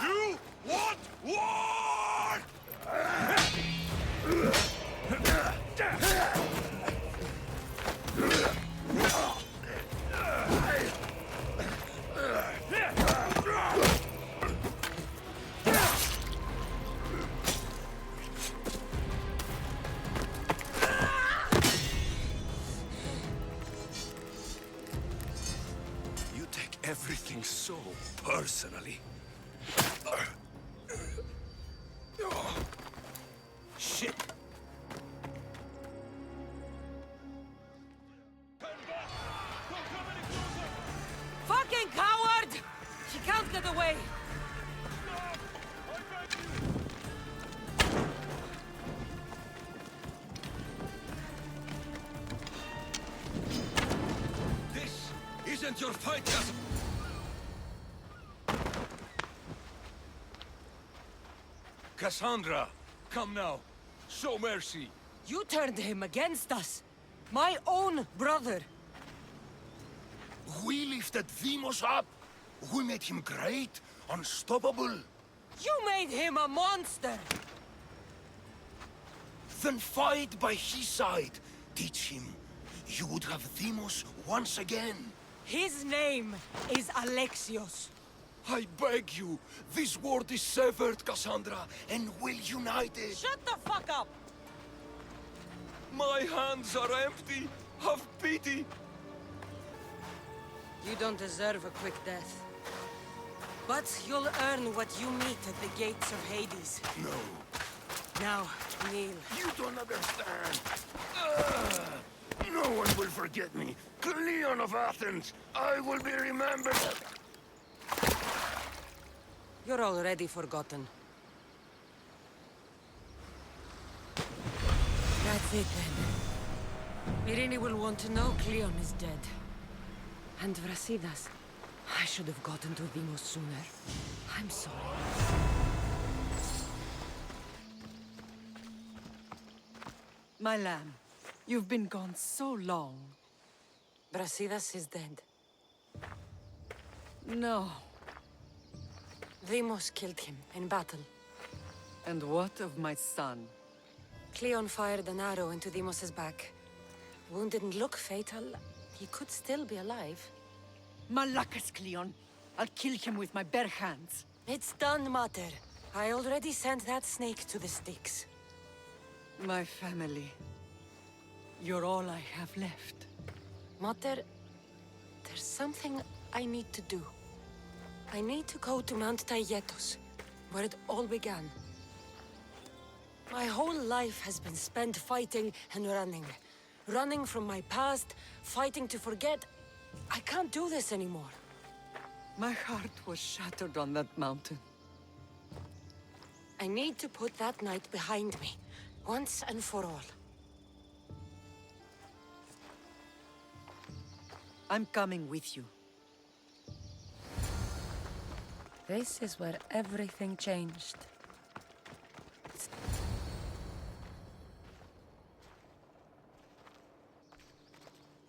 You want war? You take everything so personally. Shit! Fucking coward! She can't get away! This isn't your fight, Kassandra! Kassandra, come now. Show mercy. You turned him against us. My own brother. We lifted Deimos up. We made him great, unstoppable. You made him a monster. Then fight by his side. Teach him. You would have Deimos once again. His name is Alexios. I beg you, this world is severed, Kassandra, and will unite it. Shut the fuck up! My hands are empty. Have pity. You don't deserve a quick death. But you'll earn what you meet at the gates of Hades. No. Now, kneel. You don't understand. No one will forget me. Cleon of Athens, I will be remembered. You're already forgotten. That's it then. Myrine will want to know Cleon is dead. And Brasidas. I should have gotten to Deimos sooner. I'm sorry. My lamb, you've been gone so long. Brasidas is dead. No. Deimos killed him in battle. And what of my son? Cleon fired an arrow into Deimos's back. Wound didn't look fatal. He could still be alive. Malakas, Cleon. I'll kill him with my bare hands. It's done, Mater. I already sent that snake to the Styx. My family. You're all I have left. Mater, there's something I need to do. I need to go to Mount Taygetos, where it all began. My whole life has been spent fighting and running. Running from my past, fighting to forget. I can't do this anymore. My heart was shattered on that mountain. I need to put that night behind me, once and for all. I'm coming with you. This is where everything changed.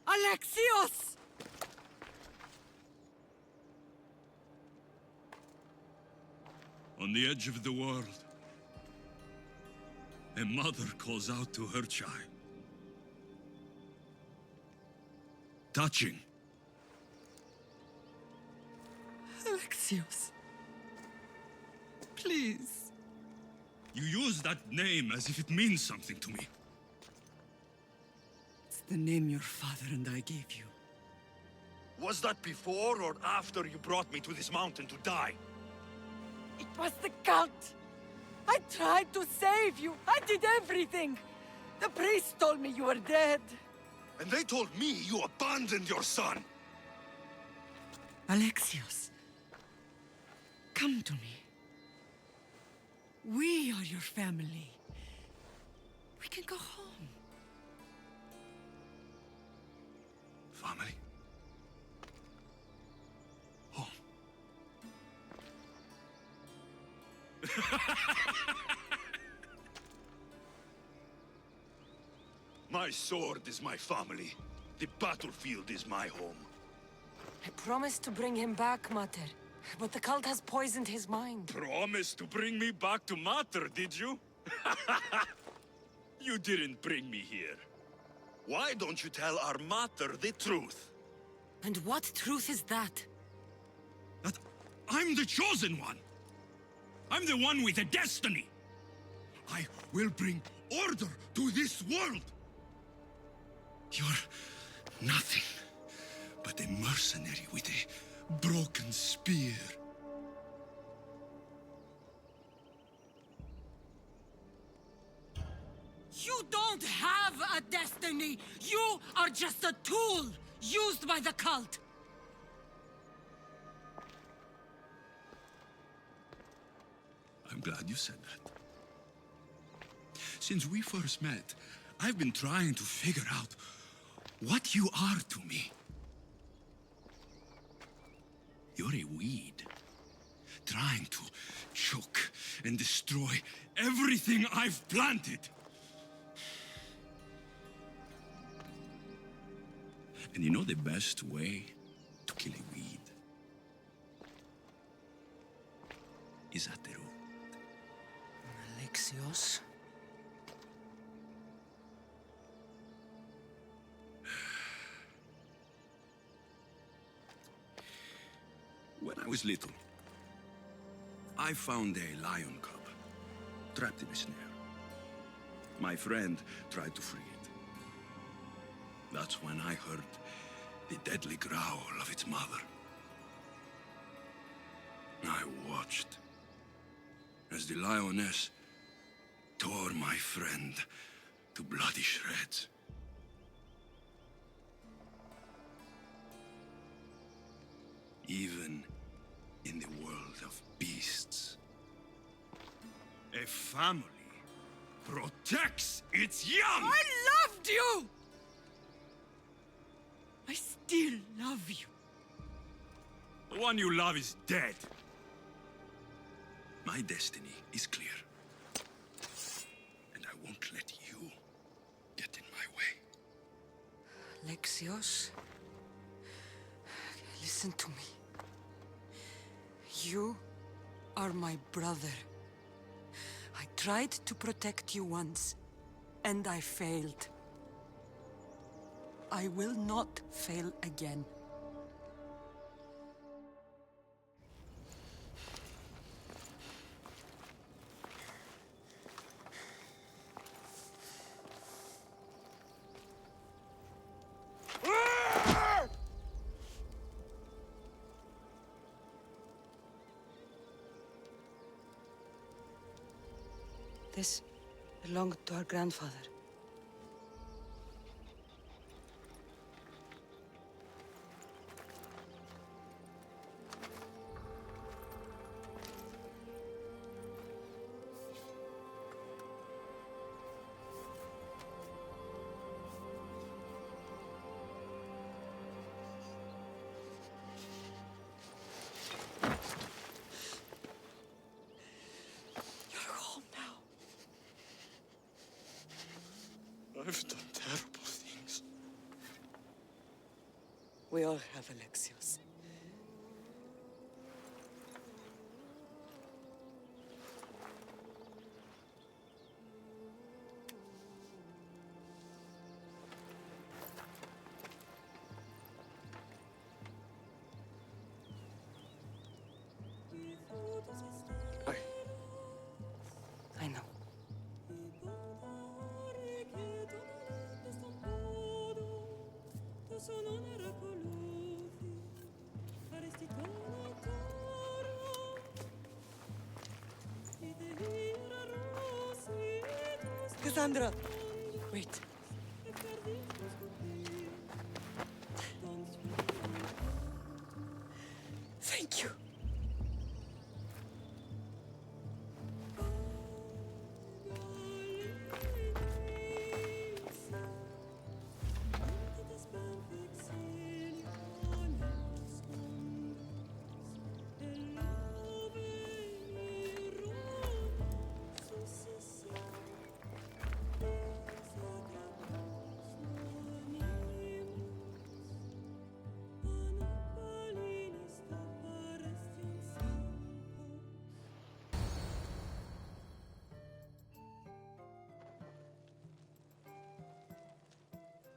Alexios! On the edge of the world, a mother calls out to her child. Touching. Alexios. Please. You use that name as if it means something to me. It's the name your father and I gave you. Was that before or after you brought me to this mountain to die? It was the cult! I tried to save you! I did everything! The priest told me you were dead! And they told me you abandoned your son! Alexios, come to me. We are your family. We can go home. Family? Home. My sword is my family. The battlefield is my home. I promised to bring him back, Mater. But the cult has poisoned his mind. Promised to bring me back to Mater, did you? You didn't bring me here. Why don't you tell our Mater the truth? And what truth is that? That I'm the chosen one. I'm the one with a destiny. I will bring order to this world. You're nothing but a mercenary with a broken spear. You don't have a destiny! You are just a tool used by the cult! I'm glad you said that. Since we first met, I've been trying to figure out what you are to me. You're a weed, trying to choke and destroy everything I've planted. And you know the best way to kill a weed is at the root. Alexios? When I was little, I found a lion cub trapped in a snare. My friend tried to free it. That's when I heard the deadly growl of its mother. I watched as the lioness tore my friend to bloody shreds. Even in the world of beasts, a family protects its young! I loved you! I still love you. The one you love is dead. My destiny is clear. And I won't let you get in my way. Alexios? Listen to me. You are my brother. I tried to protect you once, and I failed. I will not fail again. This belonged to our grandfather. I've done terrible things. We all have, Alexios. I know. Kassandra! Wait. Thank you.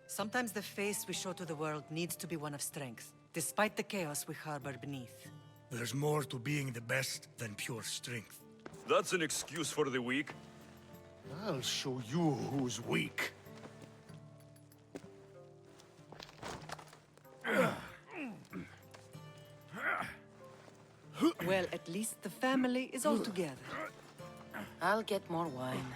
Sometimes the face we show to the world needs to be one of strength, despite the chaos we harbor beneath. There's more to being the best than pure strength. That's an excuse for the weak. I'll show you who's weak. Well, at least the family is all together. I'll get more wine.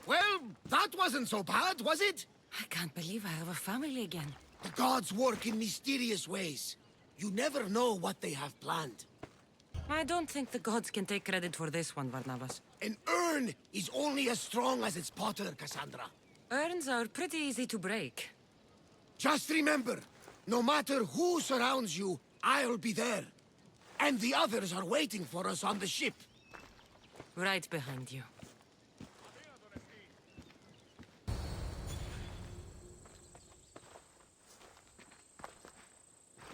Well, that wasn't so bad, was it? I can't believe I have a family again. The gods work in mysterious ways. You never know what they have planned. I don't think the gods can take credit for this one, Varnavas. An urn is only as strong as its potter, Kassandra. Urns are pretty easy to break. Just remember, no matter who surrounds you, I'll be there. And the others are waiting for us on the ship. Right behind you.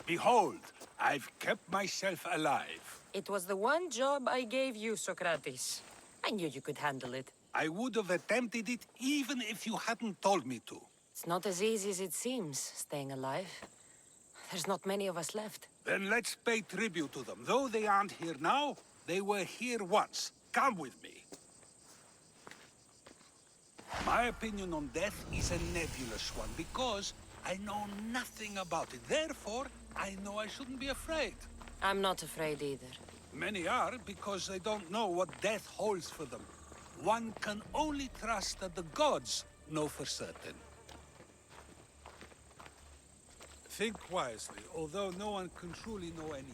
Behold, I've kept myself alive. It was the one job I gave you, Socrates. I knew you could handle it. I would have attempted it even if you hadn't told me to. It's not as easy as it seems, staying alive. There's not many of us left. Then let's pay tribute to them. Though they aren't here now, they were here once. Come with me. My opinion on death is a nebulous one, because I know nothing about it. Therefore, I know I shouldn't be afraid. I'm not afraid either. Many are, because they don't know what death holds for them. One can only trust that the gods know for certain. Think wisely, although no one can truly know anything.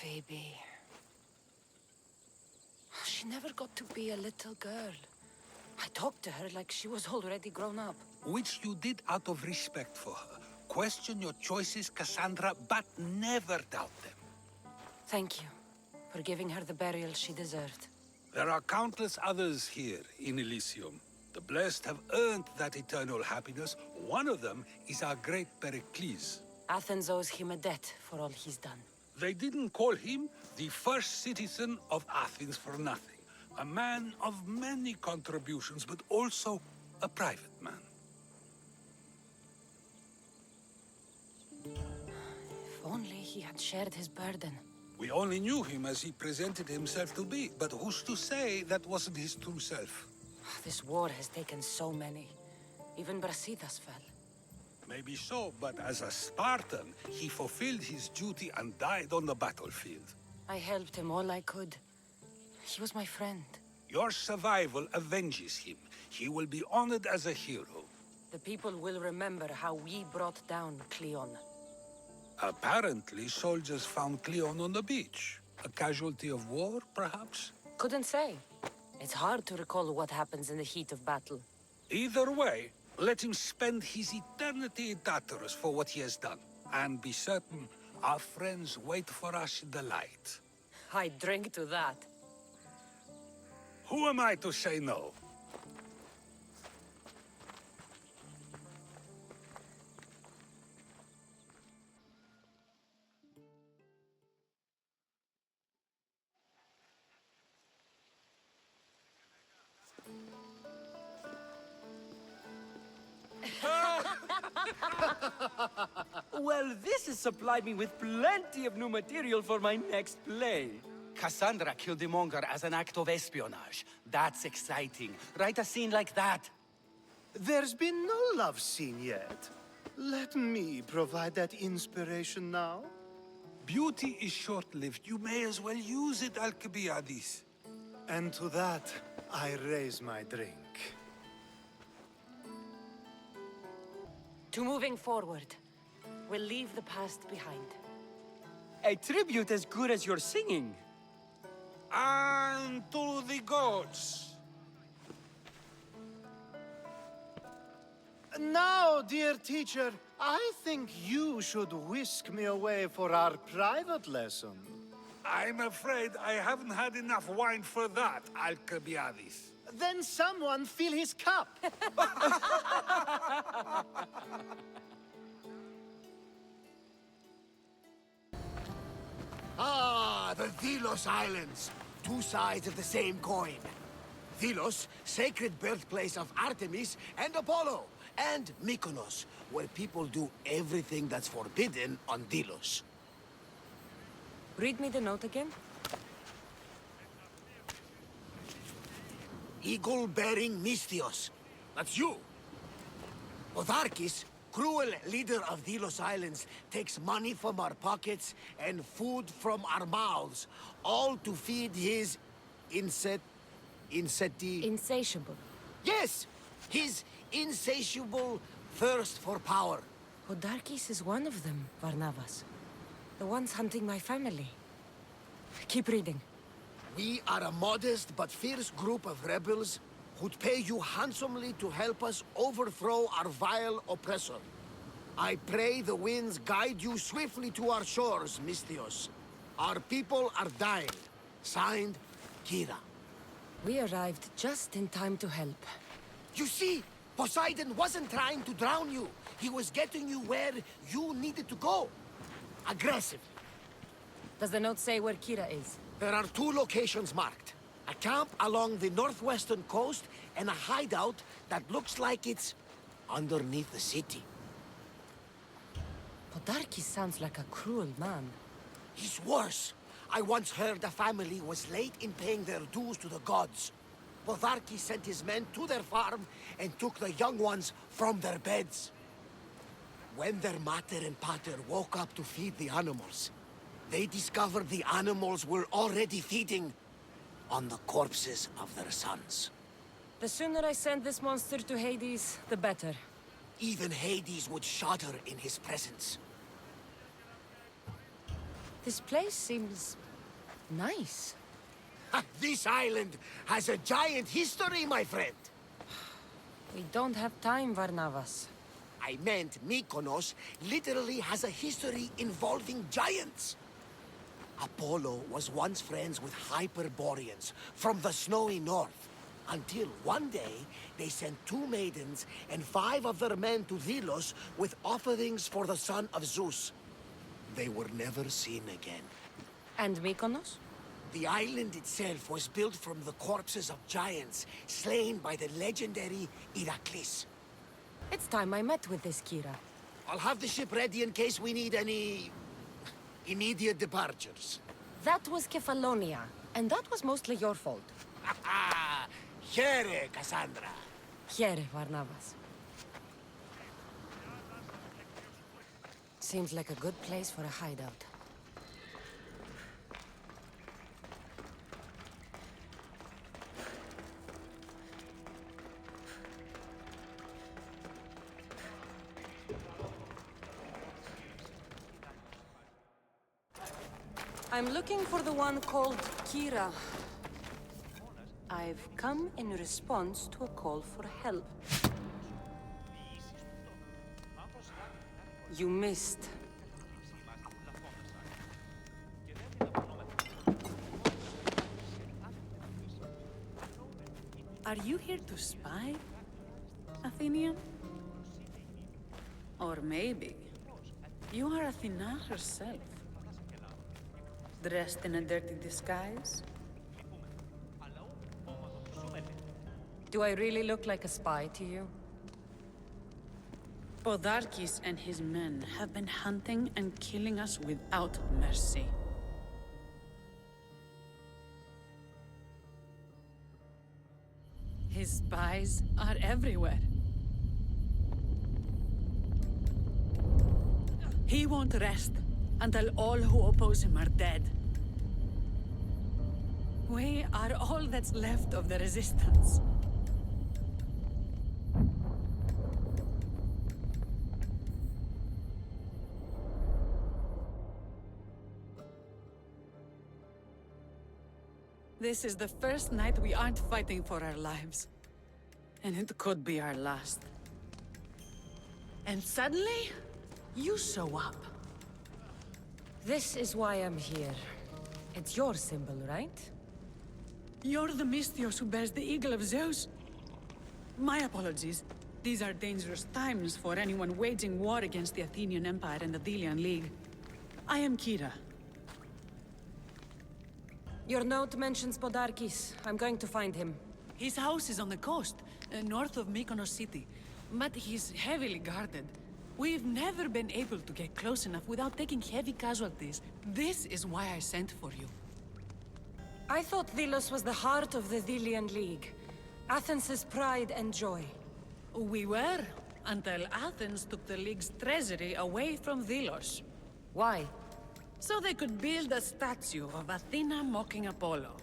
Phoebe. She never got to be a little girl. I talked to her like she was already grown up. Which you did out of respect for her. Question your choices, Kassandra, but never doubt them. Thank you for giving her the burial she deserved. There are countless others here in Elysium. The blessed have earned that eternal happiness. One of them is our great Pericles. Athens owes him a debt for all he's done. They didn't call him the first citizen of Athens for nothing. A man of many contributions, but also a private man. If only he had shared his burden. We only knew him as he presented himself to be, but who's to say that wasn't his true self? This war has taken so many. Even Brasidas fell. Maybe so, but as a Spartan, he fulfilled his duty and died on the battlefield. I helped him all I could. He was my friend. Your survival avenges him. He will be honored as a hero. The people will remember how we brought down Cleon. Apparently, soldiers found Cleon on the beach. A casualty of war, perhaps? Couldn't say. It's hard to recall what happens in the heat of battle. Either way, let him spend his eternity in Tartarus for what he has done. And be certain, our friends wait for us in the light. I drink to that. Who am I to say no? Well, this has supplied me with plenty of new material for my next play. Kassandra killed the monger as an act of espionage. That's exciting. Write a scene like that. There's been no love scene yet. Let me provide that inspiration now. Beauty is short-lived. You may as well use it, Alcibiades. And to that, I raise my drink. To moving forward. We'll leave the past behind. A tribute as good as your singing. And to the gods. Now, dear teacher, I think you should whisk me away for our private lesson. I'm afraid I haven't had enough wine for that, Alcibiades. Then someone fill his cup. Ah, the Delos Islands. Two sides of the same coin. Delos, sacred birthplace of Artemis and Apollo. And Mykonos, where people do everything that's forbidden on Delos. Read me the note again. Eagle-bearing Misthios. That's you. Otharkis, cruel leader of Delos Islands, takes money from our pockets and food from our mouths, all to feed his Insatiable. Yes! His insatiable thirst for power. Podarkis is one of them, Varnavas. The ones hunting my family. Keep reading. We are a modest but fierce group of rebels who'd pay you handsomely to help us overthrow our vile oppressor. I pray the winds guide you swiftly to our shores, Misthios. Our people are dying. Signed, Kira. We arrived just in time to help. You see, Poseidon wasn't trying to drown you. He was getting you where you needed to go. Aggressively. Does the note say where Kira is? There are 2 locations marked. A camp along the northwestern coast and a hideout that looks like it's underneath the city. Podarkis sounds like a cruel man. He's worse. I once heard a family was late in paying their dues to the gods. Podarkis sent his men to their farm and took the young ones from their beds. When their mater and pater woke up to feed the animals, they discovered the animals were already feeding on the corpses of their sons. The sooner I send this monster to Hades, the better. Even Hades would shudder in his presence. This place seems nice. This island has a giant history, my friend. We don't have time, Varnavas. I meant Mykonos literally has a history involving giants. Apollo was once friends with Hyperboreans from the snowy north, until one day they sent 2 maidens and 5 of their men to Delos with offerings for the son of Zeus. They were never seen again. And Mykonos? The island itself was built from the corpses of giants slain by the legendary Iraklis. It's time I met with this Kira. I'll have the ship ready in case we need any immediate departures. That was Kefalonia, and that was mostly your fault. Here, Kassandra. Here, Varnavas. Seems like a good place for a hideout. I'm looking for the one called Kira. I've come in response to a call for help. You missed. Are you here to spy, Athenian? Or maybe you are Athena herself, dressed in a dirty disguise? Do I really look like a spy to you? Podarkis and his men have been hunting and killing us without mercy. His spies are everywhere. He won't rest until all who oppose him are dead. We are all that's left of the resistance. This is the first night we aren't fighting for our lives. And it could be our last. And suddenly, you show up. This is why I'm here. It's your symbol, right? You're the Misthios who bears the eagle of Zeus. My apologies. These are dangerous times for anyone waging war against the Athenian Empire and the Delian League. I am Kira. Your note mentions Podarkis. I'm going to find him. His house is on the coast, north of Mykonos city. But he's heavily guarded. We've never been able to get close enough without taking heavy casualties. This is why I sent for you. I thought Delos was the heart of the Delian League. Athens' pride and joy. We were, until Athens took the League's treasury away from Delos. Why? So they could build a statue of Athena mocking Apollo.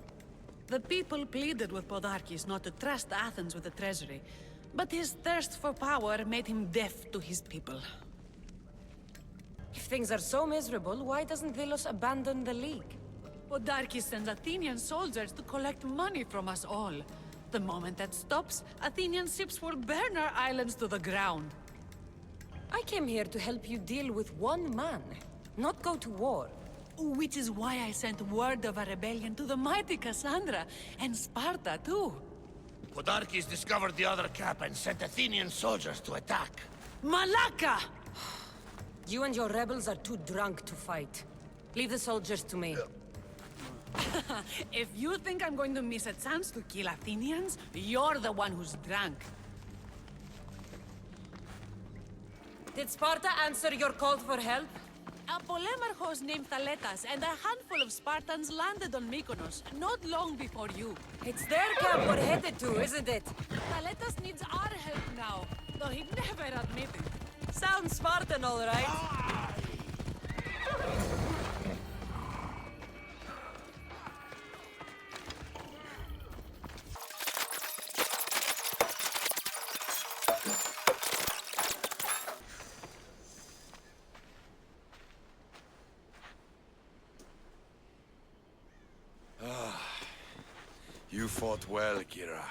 The people pleaded with Podarkis not to trust Athens with the treasury, but his thirst for power made him deaf to his people. If things are so miserable, why doesn't Delos abandon the League? Podarkis sends Athenian soldiers to collect money from us all. The moment that stops, Athenian ships will burn our islands to the ground. I came here to help you deal with one man, not go to war. Which is why I sent word of a rebellion to the mighty Kassandra, and Sparta too. Podarkis discovered the other cap and sent Athenian soldiers to attack. Malaka! You and your rebels are too drunk to fight. Leave the soldiers to me. If you think I'm going to miss a chance to kill Athenians, you're the one who's drunk. Did Sparta answer your call for help? A polemarchos named Thaletas and a handful of Spartans landed on Mykonos, not long before you. It's their camp we're headed to, isn't it? Thaletas needs our help now, though he'd never admit it. Sounds Spartan, all right. You fought well, Kira.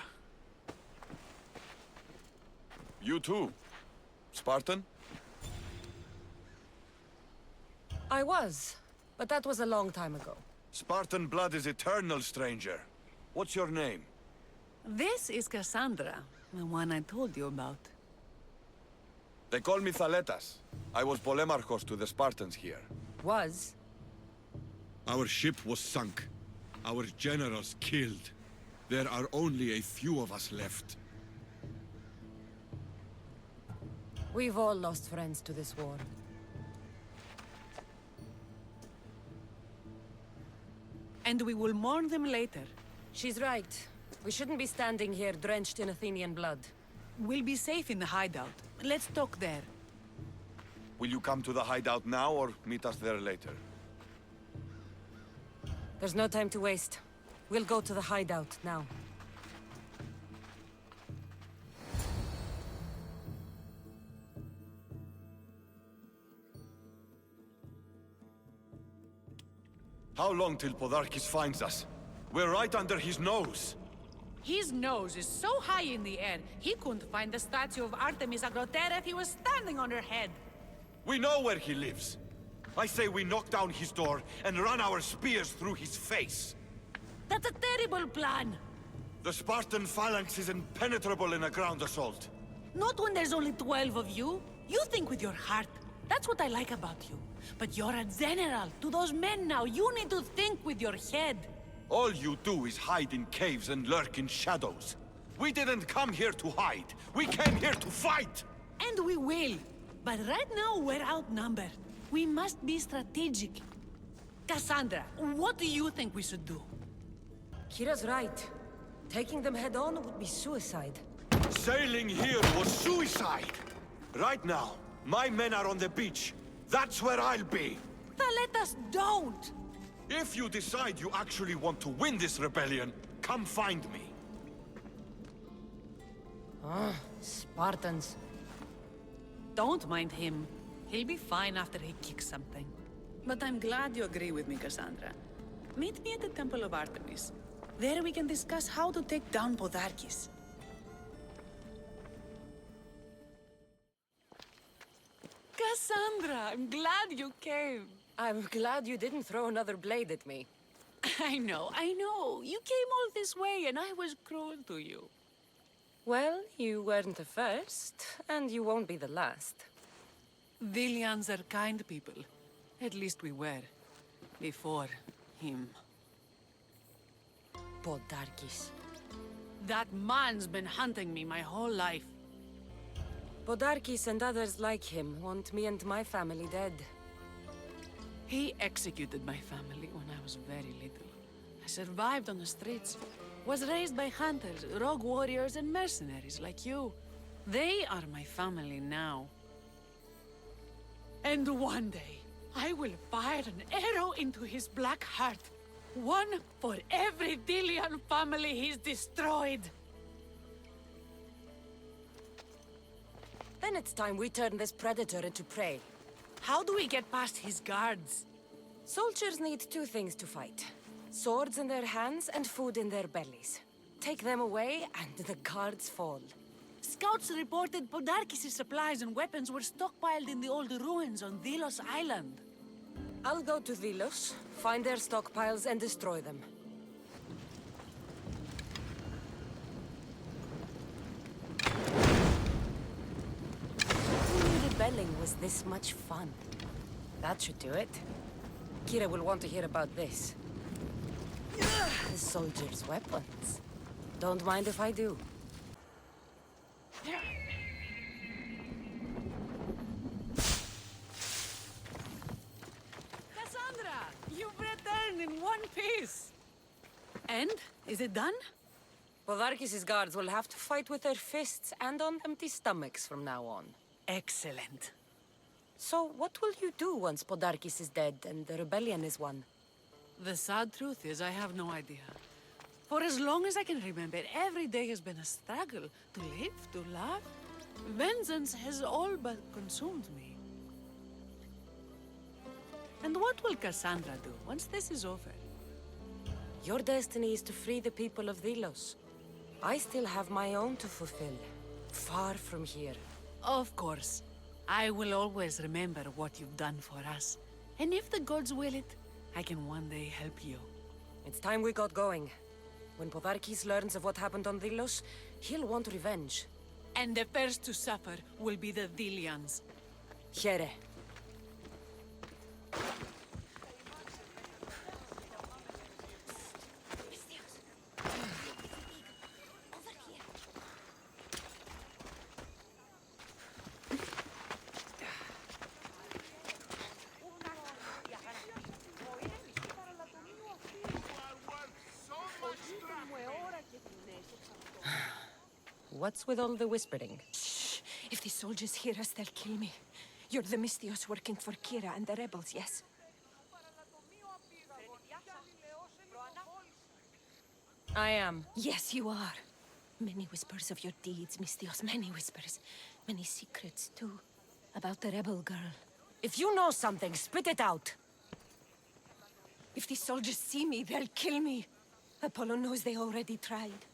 You too, Spartan? I was, but that was a long time ago. Spartan blood is eternal, stranger. What's your name? This is Kassandra, the one I told you about. They call me Thaletas. I was polemarchos to the Spartans here. Was? Our ship was sunk. Our generals killed. There are only a few of us left. We've all lost friends to this war. And we will mourn them later. She's right. We shouldn't be standing here drenched in Athenian blood. We'll be safe in the hideout. Let's talk there. Will you come to the hideout now or meet us there later? There's no time to waste. We'll go to the hideout now. How long till Podarkis finds us? We're right under his nose. His nose is so high in the air, he couldn't find the statue of Artemis Agrotera if he was standing on her head. We know where he lives. I say we knock down his door and run our spears through his face. That's a terrible plan. The Spartan phalanx is impenetrable in a ground assault. Not when there's only 12 of you. You think with your heart. That's what I like about you. But you're a general. To those men now, you need to think with your head. All you do is hide in caves and lurk in shadows. We didn't come here to hide. We came here to fight! And we will. But right now, we're outnumbered. We must be strategic. Kassandra, what do you think we should do? Kira's right. Taking them head-on would be suicide. Sailing here was suicide! Right now, my men are on the beach. That's where I'll be! Let us don't! If you decide you actually want to win this rebellion, come find me. Ah, Spartans. Don't mind him. He'll be fine after he kicks something. But I'm glad you agree with me, Kassandra. Meet me at the Temple of Artemis. There we can discuss how to take down Podarkis. Kassandra, I'm glad you came. I'm glad you didn't throw another blade at me. I know. You came all this way and I was cruel to you. Well, you weren't the first, and you won't be the last. Delians are kind people. At least we were. Before him. Podarkis. That man's been hunting me my whole life. Podarkis and others like him want me and my family dead. He executed my family when I was very little. I survived on the streets. Was raised by hunters, rogue warriors, and mercenaries like you. They are my family now. And one day, I will fire an arrow into his black heart. One for every Delian family he's destroyed. Then it's time we turn this predator into prey. How do we get past his guards? Soldiers need two things to fight. Swords in their hands and food in their bellies. Take them away, and the guards fall. Scouts reported Podarkis' supplies and weapons were stockpiled in the old ruins on Delos Island. I'll go to Delos, find their stockpiles, and destroy them. Who knew rebelling was this much fun? That should do it. Kira will want to hear about this. The soldiers' weapons. Don't mind if I do. Kassandra! You've returned in one piece! And? Is it done? Podarkis' guards will have to fight with their fists and on empty stomachs from now on. Excellent. So, what will you do once Podarkis is dead and the rebellion is won? The sad truth is I have no idea. For as long as I can remember, every day has been a struggle to live, to love. Vengeance has all but consumed me. And what will Kassandra do once this is over? Your destiny is to free the people of Delos. I still have my own to fulfill, far from here. Of course. I will always remember what you've done for us. And if the gods will it, I can one day help you. It's time we got going. When Podarkis learns of what happened on Delos, he'll want revenge. And the first to suffer will be the Delians. Here. What's with all the whispering? Shh! If the soldiers hear us, they'll kill me. You're the Mystios working for Kira and the rebels, yes? I am. Yes, you are. Many whispers of your deeds, Mystios. Many whispers. Many secrets, too. About the rebel girl. If you know something, spit it out! If the soldiers see me, they'll kill me. Apollo knows they already tried.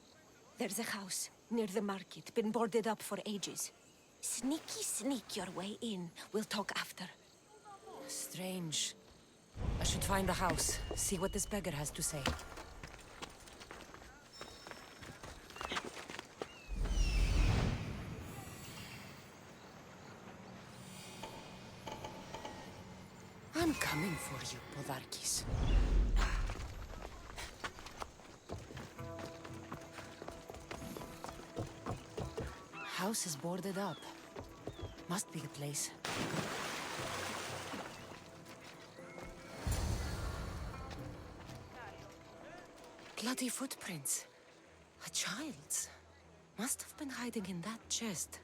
There's a house near the market, been boarded up for ages. Sneak your way in. We'll talk after. Strange. I should find the house, see what this beggar has to say. I'm coming for you, Podarkis. House is boarded up. Must be the place. Bloody footprints. A child's. Must have been hiding in that chest.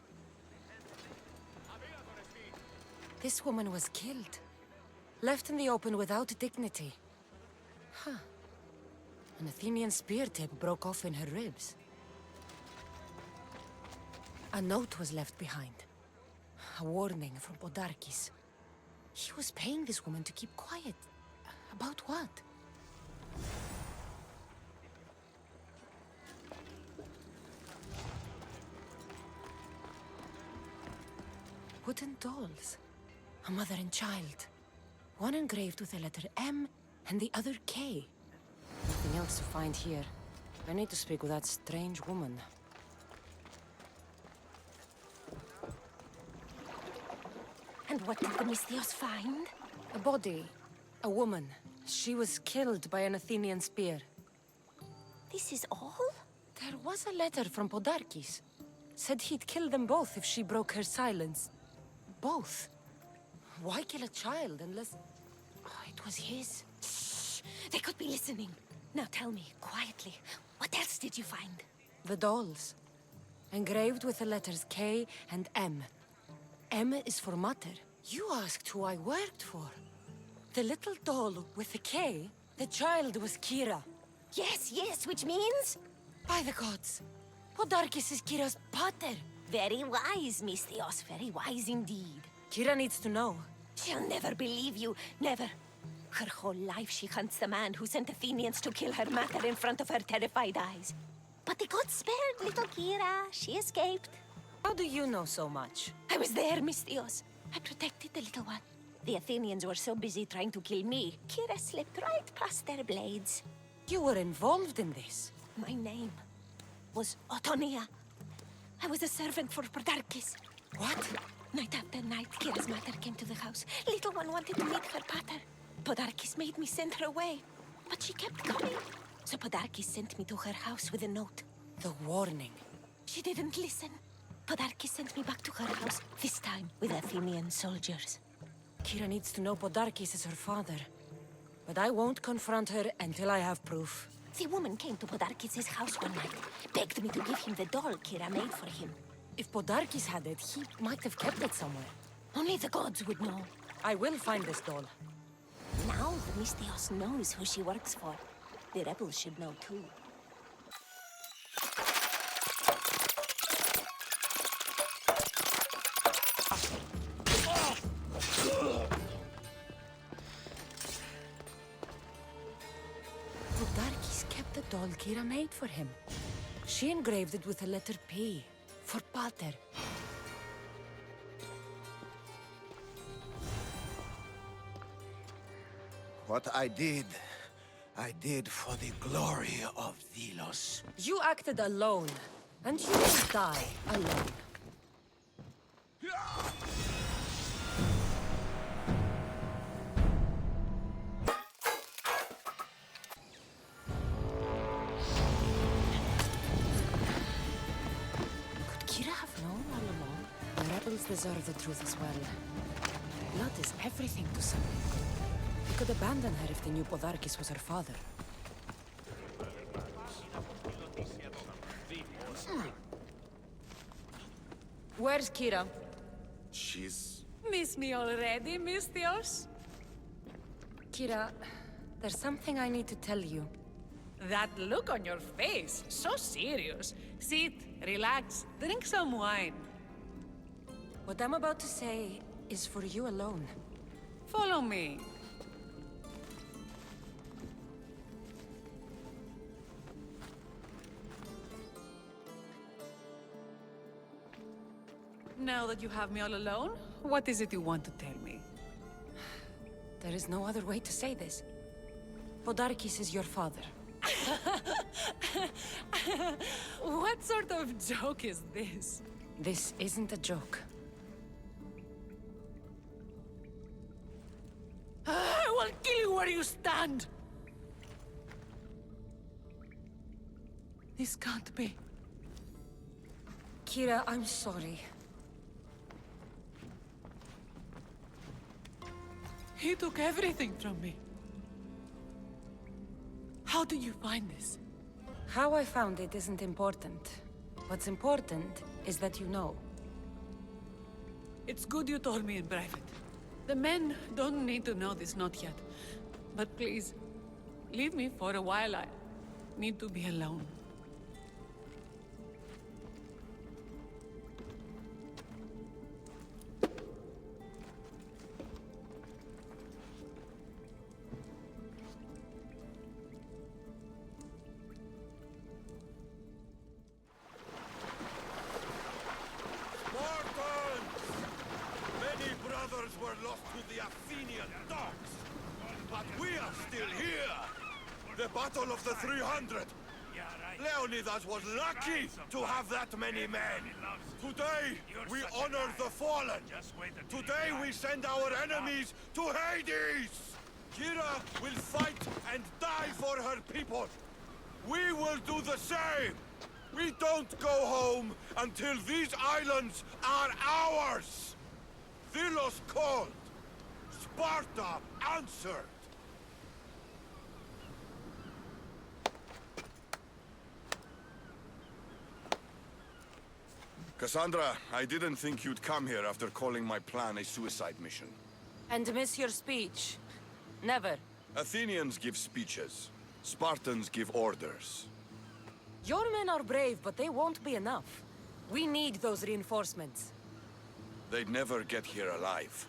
This woman was killed. Left in the open without dignity. Huh. An Athenian spear tip broke off in her ribs. A note was left behind. A warning from Podarkis. He was paying this woman to keep quiet. About what? Wooden dolls. A mother and child. One engraved with the letter M and the other K. Nothing else to find here. I need to speak with that strange woman. And what did the Mystios find? A body. A woman. She was killed by an Athenian spear. This is all? There was a letter from Podarkis. Said he'd kill them both if she broke her silence. Both? Why kill a child unless... Oh, it was his. Shh! They could be listening. Now tell me, quietly, what else did you find? The dolls. Engraved with the letters K and M. M is for Mater. You asked who I worked for. The little doll with the K, the child was Kira. Yes, which means? By the gods, Podarkis is Kira's pater. Very wise, Mystios, very wise indeed. Kira needs to know. She'll never believe you, never. Her whole life she hunts the man who sent Athenians to kill her mater in front of her terrified eyes. But the gods spared little Kira. She escaped. How do you know so much? I was there, Mystios. I protected the little one. The Athenians were so busy trying to kill me, Kira slipped right past their blades. You were involved in this? My name was Otonia. I was a servant for Podarkis. What? Night after night, Kira's mater came to the house. Little one wanted to meet her pater. Podarkis made me send her away, but she kept coming. So Podarkis sent me to her house with a note. The warning. She didn't listen. Podarkis sent me back to her house, this time with Athenian soldiers. Kira needs to know Podarkis is her father. But I won't confront her until I have proof. The woman came to Podarkis' house one night, begged me to give him the doll Kira made for him. If Podarkis had it, he might have kept it somewhere. Only the gods would know. I will find this doll. Now the Mystios knows who she works for. The rebels should know too. Podarkis kept the doll Kira made for him. She engraved it with the letter P, for Pater. What I did for the glory of Delos. You acted alone, and you will die alone. Could Kira have known all along? The rebels deserve the truth as well. Blood is everything to some. They could abandon her if they knew Podarkis was her father. Where's Kira? She's... Miss me already, Mystios? Kira, there's something I need to tell you. That look on your face, so serious. Sit, relax, drink some wine. What I'm about to say is for you alone. Follow me. Now that you have me all alone, what is it you want to tell me? There is no other way to say this. Podarkis is your father. What sort of joke is this? This isn't a joke. I will kill you where you stand! This can't be. Kira, I'm sorry. He took everything from me. How did you find this? How I found it isn't important. What's important is that you know. It's good you told me in private. The men don't need to know this, not yet. But please, leave me for a while. I need to be alone. Were lost to the Athenian dogs. But we are still here! The Battle of the 300! Leonidas was lucky to have that many men! Today, we honor the fallen! Today, we send our enemies to Hades! Kira will fight and die for her people! We will do the same! We don't go home until these islands are ours! Delos called. Sparta answered. Kassandra, I didn't think you'd come here after calling my plan a suicide mission. And miss your speech. Never. Athenians give speeches. Spartans give orders. Your men are brave, but they won't be enough. We need those reinforcements. They'd never get here alive.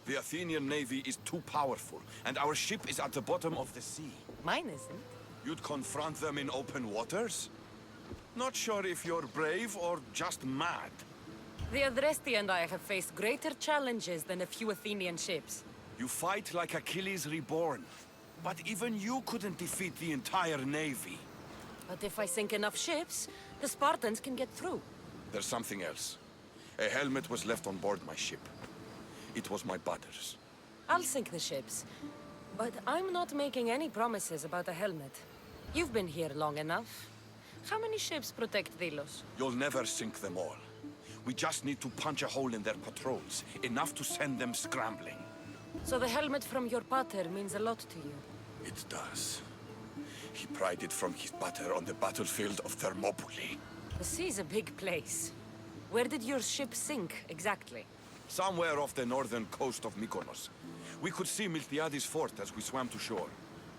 The Athenian navy is too powerful, and our ship is at the bottom of the sea. Mine isn't. You'd confront them in open waters? Not sure if you're brave or just mad. The Adresti and I have faced greater challenges than a few Athenian ships. You fight like Achilles reborn. But even you couldn't defeat the entire navy. But if I sink enough ships, the Spartans can get through. There's something else. A helmet was left on board my ship. It was my brother's. I'll sink the ships. But I'm not making any promises about a helmet. You've been here long enough. How many ships protect Delos? You'll never sink them all. We just need to punch a hole in their patrols, enough to send them scrambling. So the helmet from your pater means a lot to you? It does. He pried it from his pater on the battlefield of Thermopylae. The sea's a big place. Where did your ship sink, exactly? Somewhere off the northern coast of Mykonos. We could see Miltiades fort as we swam to shore.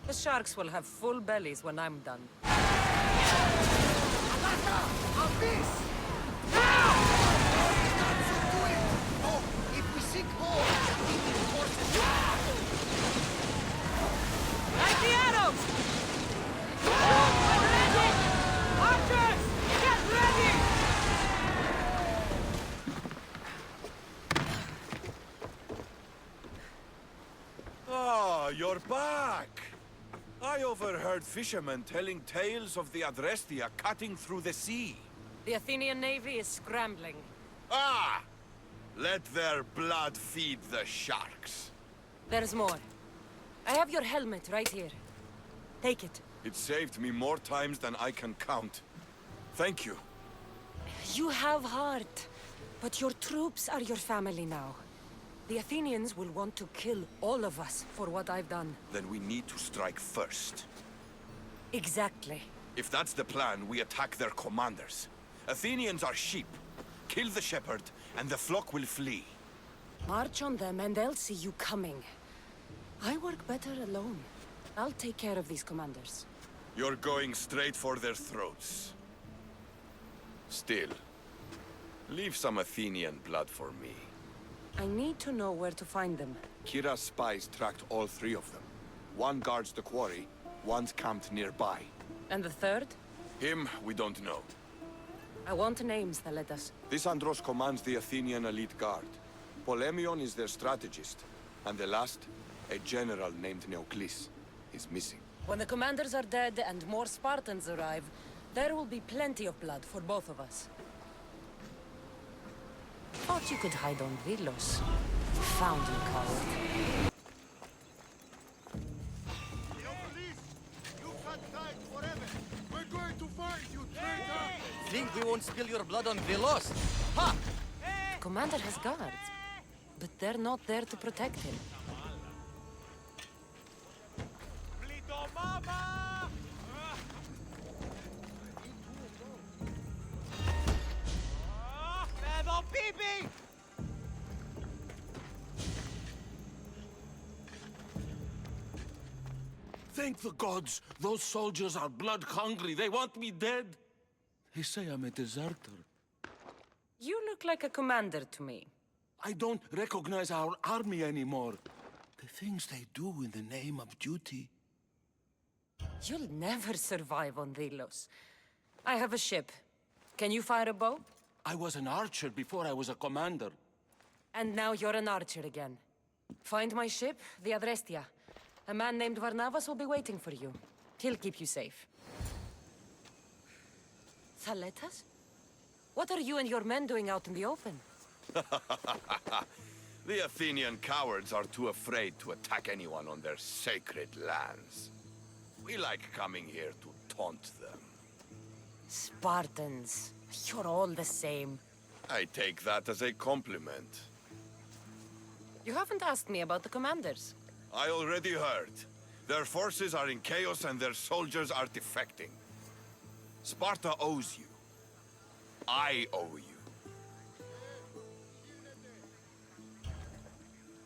The sharks will have full bellies when I'm done. If we sink more, the forces... Light the arrows! We're ready! Archers, get ready! Ah, you're back! I overheard fishermen telling tales of the Adrestia cutting through the sea. The Athenian navy is scrambling. Ah! Let their blood feed the sharks. There's more. I have your helmet right here. Take it. It saved me more times than I can count. Thank you. You have heart, but your troops are your family now. The Athenians will want to kill all of us for what I've done. Then we need to strike first. Exactly. If that's the plan, we attack their commanders. Athenians are sheep. Kill the shepherd, and the flock will flee. March on them and they'll see you coming. I work better alone. I'll take care of these commanders. You're going straight for their throats. Still, leave some Athenian blood for me. I need to know where to find them. Kira's spies tracked all three of them. One guards the quarry, one's camped nearby. And the third? Him, we don't know. I want names, Thaletas. This Andros commands the Athenian elite guard. Polemion is their strategist. And the last, a general named Neoclis, is missing. When the commanders are dead and more Spartans arrive, there will be plenty of blood for both of us. Thought you could hide on Delos. Found you, coward. You can't hide forever. We're going to find you, traitor! Think we won't spill your blood on Delos? Ha! Commander has guards, but they're not there to protect him. Thank the gods, those soldiers are blood-hungry. They want me dead. They say I'm a deserter. You look like a commander to me. I don't recognize our army anymore. The things they do in the name of duty. You'll never survive on Delos. I have a ship. Can you fire a bow? I was an archer before I was a commander. And now you're an archer again. Find my ship, the Adrestia. A man named Varnavas will be waiting for you. He'll keep you safe. Thaletas? What are you and your men doing out in the open? The Athenian cowards are too afraid to attack anyone on their sacred lands. We like coming here to taunt them. Spartans. You're all the same. I take that as a compliment. You haven't asked me about the commanders. I already heard. Their forces are in chaos and their soldiers are defecting. Sparta owes you. I owe you.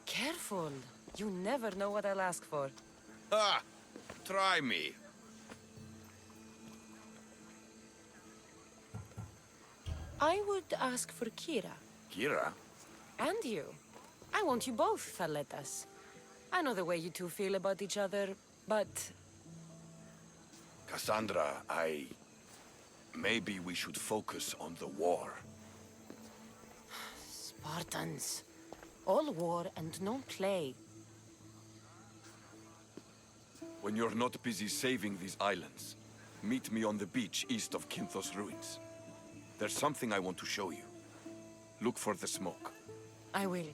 Careful. You never know what I'll ask for. Ah! Try me. I would ask for Kira. Kira? And you. I want you both, Thaletas. I know the way you two feel about each other, but... Kassandra, maybe we should focus on the war. Spartans. All war and no play. When you're not busy saving these islands, meet me on the beach east of Kinthos ruins. There's something I want to show you. Look for the smoke. I will.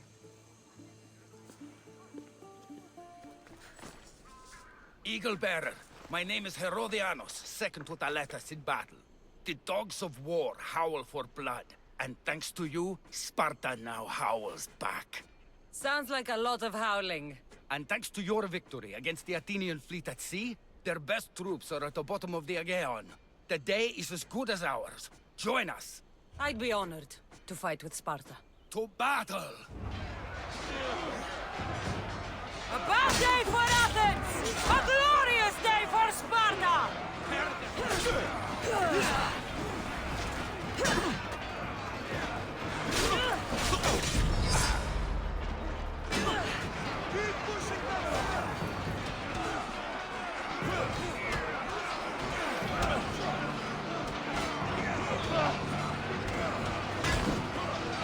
Eagle Bearer, my name is Herodianos, second to Thaletas in battle. The dogs of war howl for blood, and thanks to you, Sparta now howls back. Sounds like a lot of howling. And thanks to your victory against the Athenian fleet at sea, their best troops are at the bottom of the Aegean. The day is as good as ours. Join us. I'd be honored to fight with Sparta. To battle! A bad day for Athens! A glorious day for Sparta!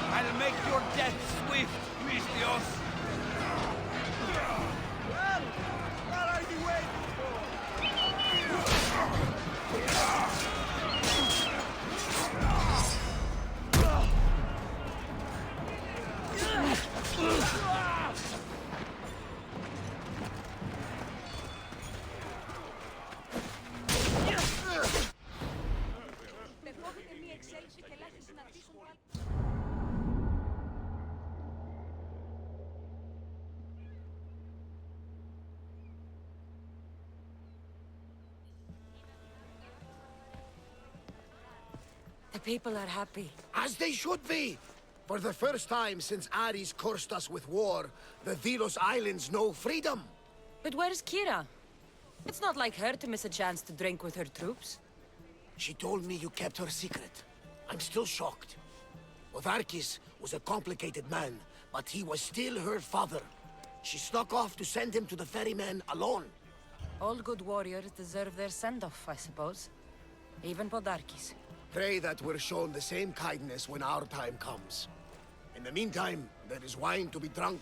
I'll make your death swift, Misthios! Well, what are you waiting for? The people are happy. As they should be! For the first time since Ares cursed us with war, the Delos Islands know freedom! But where's Kira? It's not like her to miss a chance to drink with her troops. She told me you kept her secret. I'm still shocked. Otharkis was a complicated man, but he was still her father. She snuck off to send him to the ferryman alone. All good warriors deserve their send-off, I suppose. Even Podarkis. Pray that we're shown the same kindness when our time comes. In the meantime, there is wine to be drunk,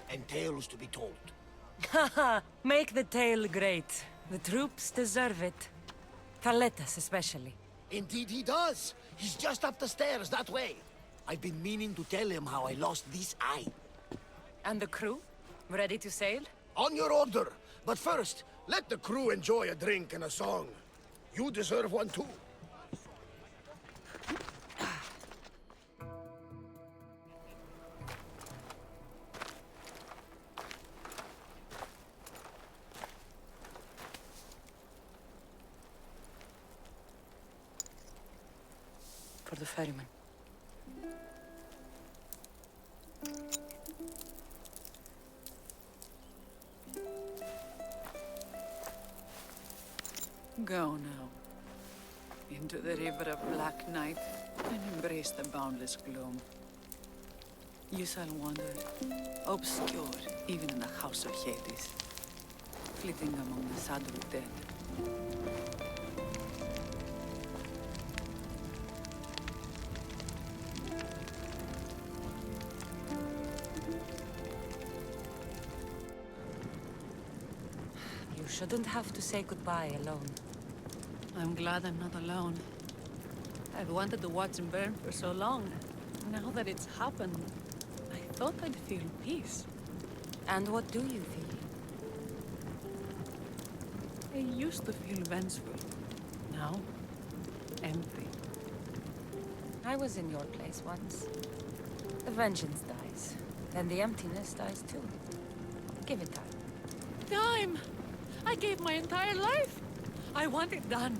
and tales to be told. Haha, make the tale great. The troops deserve it. Thaletas especially. Indeed he does. He's just up the stairs that way. I've been meaning to tell him how I lost this eye. And the crew? Ready to sail? On your order. But first, let the crew enjoy a drink and a song. You deserve one too. For the ferryman. Go now. Into the river of black night and embrace the boundless gloom. You shall wander, obscure even in the house of Hades, flitting among the saddled dead. You shouldn't have to say goodbye alone. I'm glad I'm not alone. I've wanted to watch him burn for so long. Now that it's happened, I thought I'd feel peace. And what do you feel? I used to feel vengeful. Now, empty. I was in your place once. The vengeance dies. Then the emptiness dies too. Give it time. Time! I gave my entire life! I want it done.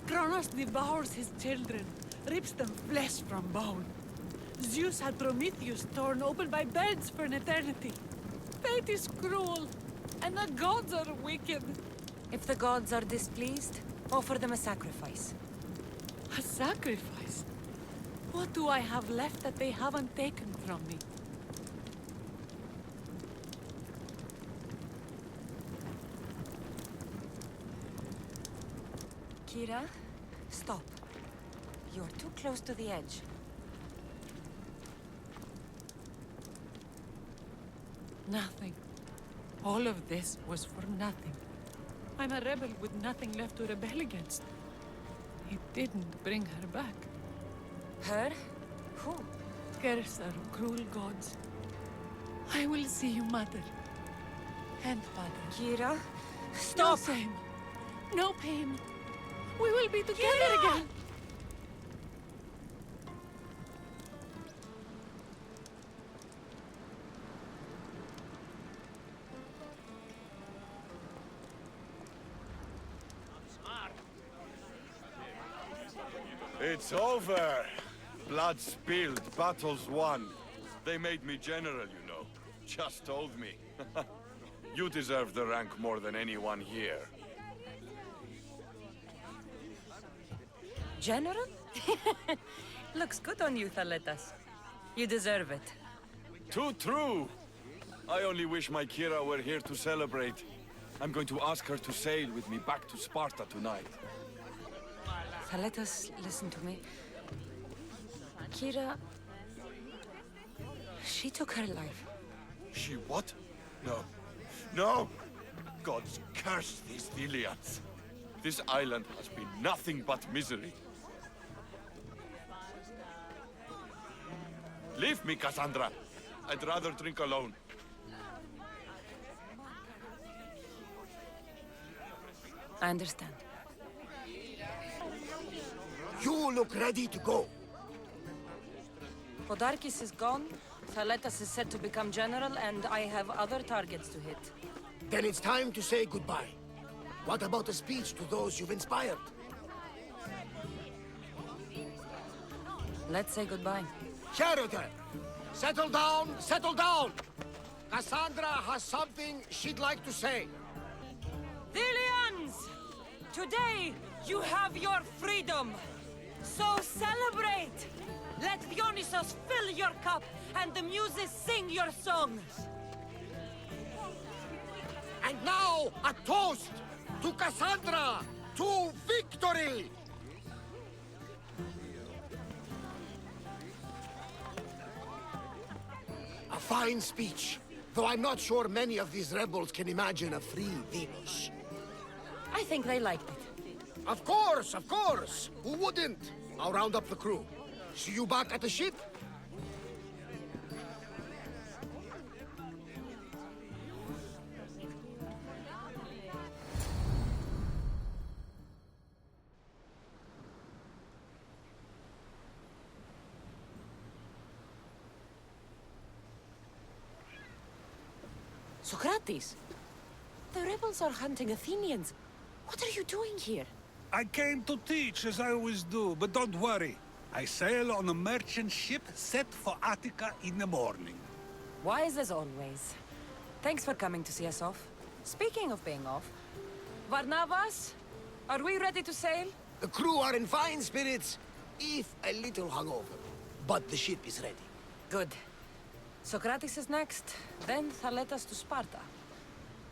Kronos devours his children, rips them flesh from bone. Zeus had Prometheus torn open by birds for an eternity. Fate is cruel, and the gods are wicked. If the gods are displeased, offer them a sacrifice. A sacrifice? What do I have left that they haven't taken from me? Kira, stop. You're too close to the edge. Nothing. All of this was for nothing. I'm a rebel with nothing left to rebel against. He didn't bring her back. Her? Who? Curse are cruel gods. I will see you, mother. And father. Kira, stop! No shame. No pain. We will be together again. It's over. Blood spilled, battles won. They made me general, you know. Just told me. You deserve the rank more than anyone here. General? Looks good on you, Thaletas. You deserve it. Too true! I only wish my Kira were here to celebrate. I'm going to ask her to sail with me back to Sparta tonight. Thaletas, listen to me. Kira... she took her life. She what? No. No! Gods curse these Delians. This island has been nothing but misery. Leave me, Kassandra. I'd rather drink alone. I understand. You look ready to go. Podarkis is gone, Thaletas is set to become general, and I have other targets to hit. Then it's time to say goodbye. What about a speech to those you've inspired? Let's say goodbye. Sheridan, settle down, settle down! Kassandra has something she'd like to say. Delians! Today, you have your freedom! So celebrate! Let Dionysos fill your cup, and the muses sing your songs! And now, a toast to Kassandra! To victory! A fine speech, though I'm not sure many of these rebels can imagine a free Delos. I think they liked it. Of course, of course! Who wouldn't? I'll round up the crew. See you back at the ship? Socrates! The rebels are hunting Athenians. What are you doing here? I came to teach, as I always do, but don't worry. I sail on a merchant ship set for Attica in the morning. Wise as always. Thanks for coming to see us off. Speaking of being off, Varnavas, are we ready to sail? The crew are in fine spirits, if a little hungover. But the ship is ready. Good. Socrates is next, then Thaletas to Sparta.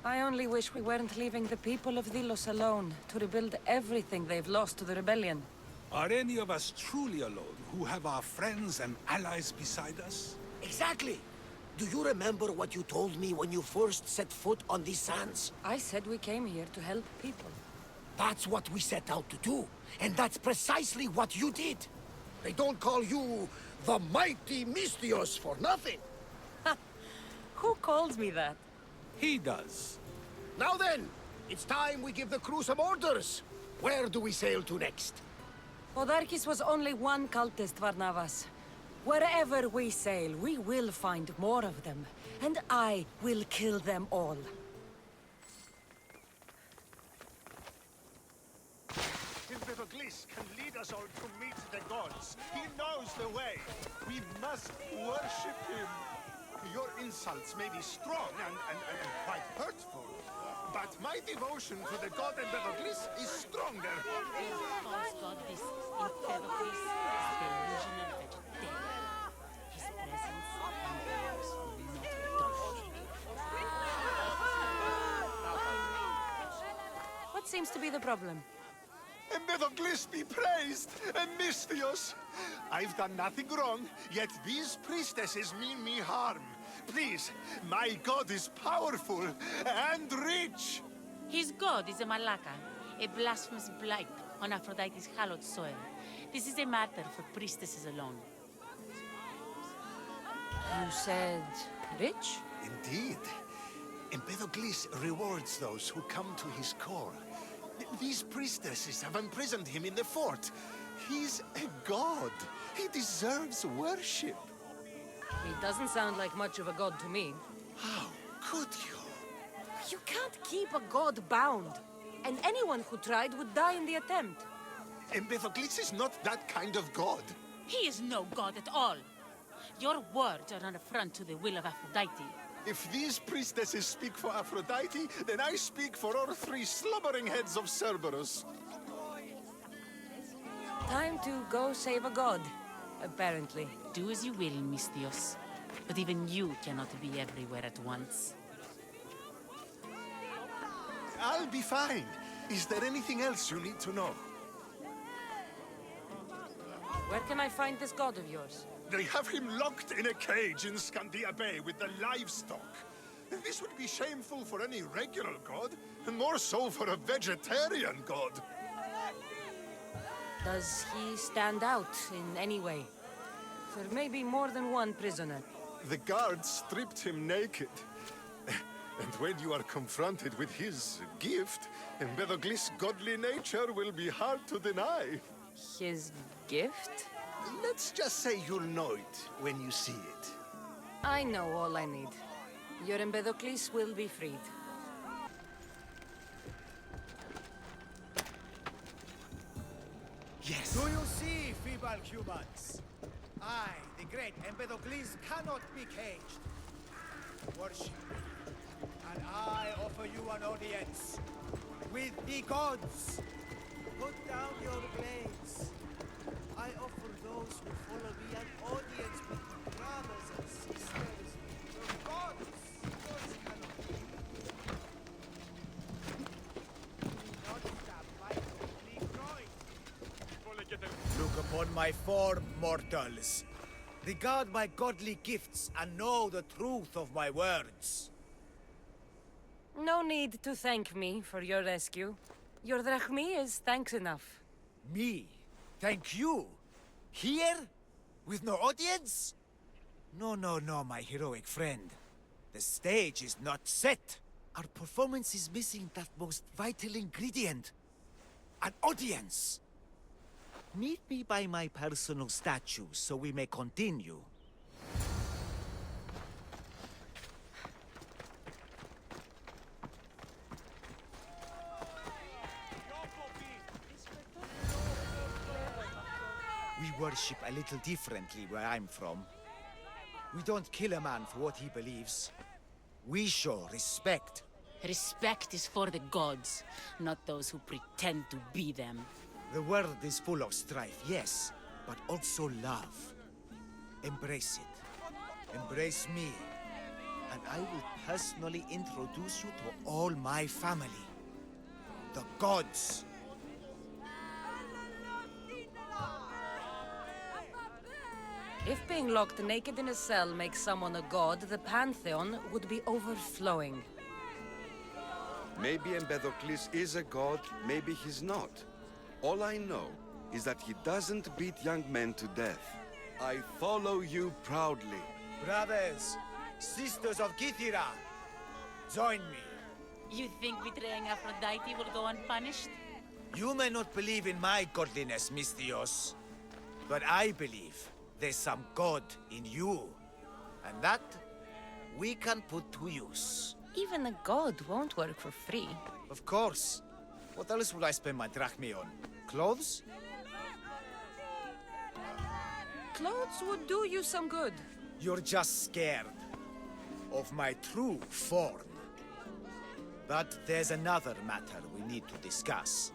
I only wish we weren't leaving the people of Delos alone to rebuild everything they've lost to the rebellion. Are any of us truly alone, who have our friends and allies beside us? Exactly! Do you remember what you told me when you first set foot on these sands? I said we came here to help people. That's what we set out to do, and that's precisely what you did. They don't call you the mighty Misthios for nothing. Who calls me that? He does. Now then, it's time we give the crew some orders. Where do we sail to next? Podarkis was only one cultist, Varnavas. Wherever we sail, we will find more of them, and I will kill them all. Empedocles can lead us all to meet the gods. He knows the way. We must worship him. Your insults may be strong and quite hurtful, but my devotion to the god Empedocles is stronger. False god this Empedocles is delusional vegetarian. His presence and prayers will not tolerated. What seems to be the problem? Empedocles be praised, and Misthios. I've done nothing wrong, yet these priestesses mean me harm. Please, my god is powerful and rich. His god is a Malaka, a blasphemous blight on Aphrodite's hallowed soil. This is a matter for priestesses alone. You said rich? Indeed. Empedocles rewards those who come to his call. These priestesses have imprisoned him in the fort. He's a god. He deserves worship. He doesn't sound like much of a god to me. How could you? You can't keep a god bound. And anyone who tried would die in the attempt. Empedocles is not that kind of god. He is no god at all. Your words are an affront to the will of Aphrodite. If these priestesses speak for Aphrodite, then I speak for all three slumbering heads of Cerberus. Time to go save a god, apparently. Do as you will, Misthios. But even you cannot be everywhere at once. I'll be fine. Is there anything else you need to know? Where can I find this god of yours? They have him locked in a cage in Scandia Bay with the livestock. This would be shameful for any regular god, and more so for a vegetarian god. Does he stand out in any way? For maybe more than one prisoner. The guards stripped him naked. And when you are confronted with his gift, Empedocles' godly nature will be hard to deny. His gift? Let's just say you'll know it when you see it. I know all I need. Your Empedocles will be freed. Yes. Do you see, feeble humans? I, the great Empedocles, cannot be caged. Worship me, and I offer you an audience with the gods. Put down your blades. I offer those who follow me an audience with the brothers and sisters. The gods cannot be. Not stab my godly groin. Look upon my form, mortals. Regard my godly gifts and know the truth of my words. No need to thank me for your rescue. Your drachmi is thanks enough. Me? Thank you? Here? With no audience? No, my heroic friend. The stage is not set. Our performance is missing that most vital ingredient. An audience. Meet me by my personal statue so we may continue. We worship a little differently where I'm from. We don't kill a man for what he believes. We show respect. Respect is for the gods, not those who pretend to be them. The world is full of strife, yes, but also love. Embrace it. Embrace me. And I will personally introduce you to all my family. The gods. If being locked naked in a cell makes someone a god, the Pantheon would be overflowing. Maybe Empedocles is a god, maybe he's not. All I know is that he doesn't beat young men to death. I follow you proudly. Brothers, sisters of Kythera, join me. You think betraying Aphrodite will go unpunished? You may not believe in my godliness, Misthios, but I believe there's some god in you, and that we can put to use. Even a god won't work for free. Of course. What else would I spend my drachmi on? Clothes? Clothes would do you some good. You're just scared of my true form. But there's another matter we need to discuss.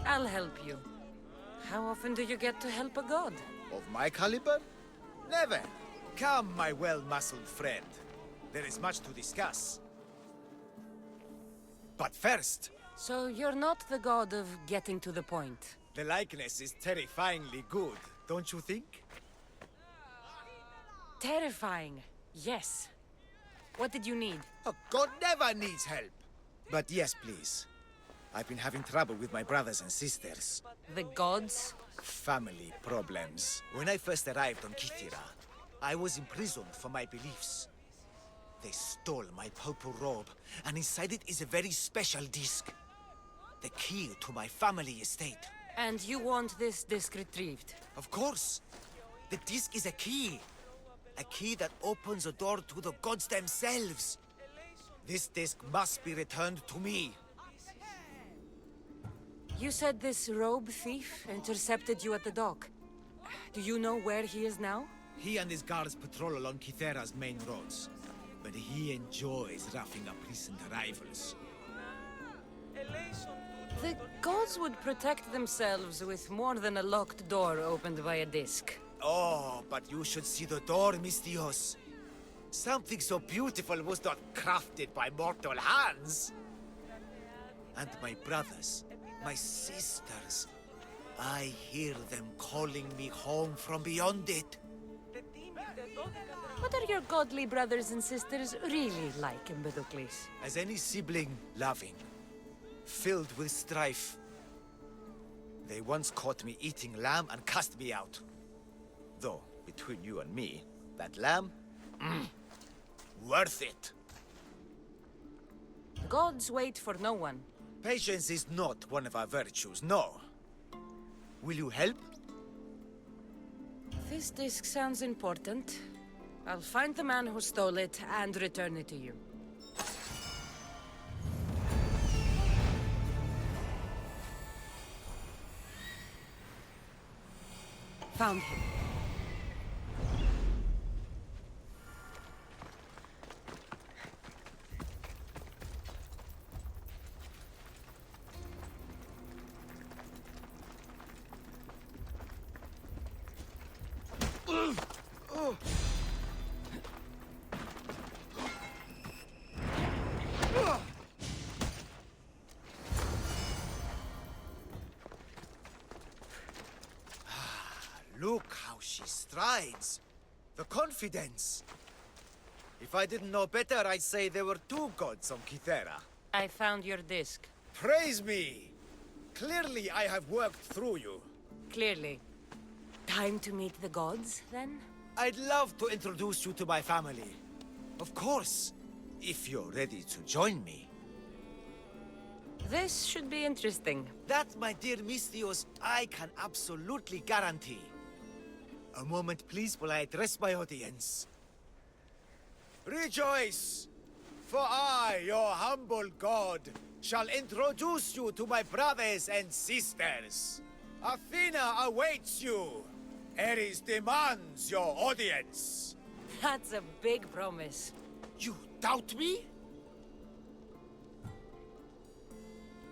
I'll help you. How often do you get to help a god? Of my caliber? Never. Come, my well-muscled friend. There is much to discuss. But first, So you're not the god of getting to the point. The likeness is terrifyingly good, don't you think? Terrifying, yes. What did you need? A god never needs help. But yes, please. I've been having trouble with my brothers and sisters. The gods? Family problems. When I first arrived on Kythera, I was imprisoned for my beliefs. They stole my purple robe, and inside it is a very special disc. The key to my family estate. And you want this disc retrieved? Of course. The disc is a key. A key that opens a door to the gods themselves. This disc must be returned to me. You said this robe thief intercepted you at the dock. Do you know where he is now? He and his guards patrol along Kythera's main roads, but he enjoys roughing up recent arrivals. The gods would protect themselves with more than a locked door opened by a disc. Oh, but you should see the door, Mistios. Something so beautiful was not crafted by mortal hands. And my brothers, my sisters, I hear them calling me home from beyond it. What are your godly brothers and sisters really like, Empedocles? As any sibling, loving, filled with strife. They once caught me eating lamb and cast me out. Though, between you and me, that lamb, worth it. Gods wait for no one. Patience is not one of our virtues, no. Will you help? This disc sounds important. I'll find the man who stole it and return it to you. Found him. Look how she strides. The confidence. If I didn't know better, I'd say there were two gods on Kythera. I found your disc. Praise me! Clearly I have worked through you. Clearly. Time to meet the gods, then? I'd love to introduce you to my family. Of course, if you're ready to join me. This should be interesting. That, my dear Mistios, I can absolutely guarantee. A moment, please, while I address my audience. Rejoice! For I, your humble god, shall introduce you to my brothers and sisters. Athena awaits you. Ares demands your audience. That's a big promise. You doubt me?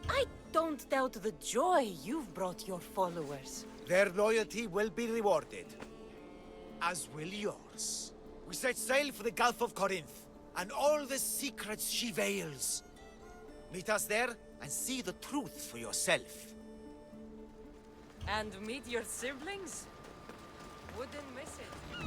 I don't doubt the joy you've brought your followers. Their loyalty will be rewarded. As will yours. We set sail for the Gulf of Corinth, and all the secrets she veils. Meet us there, and see the truth for yourself. And meet your siblings? Wouldn't miss it.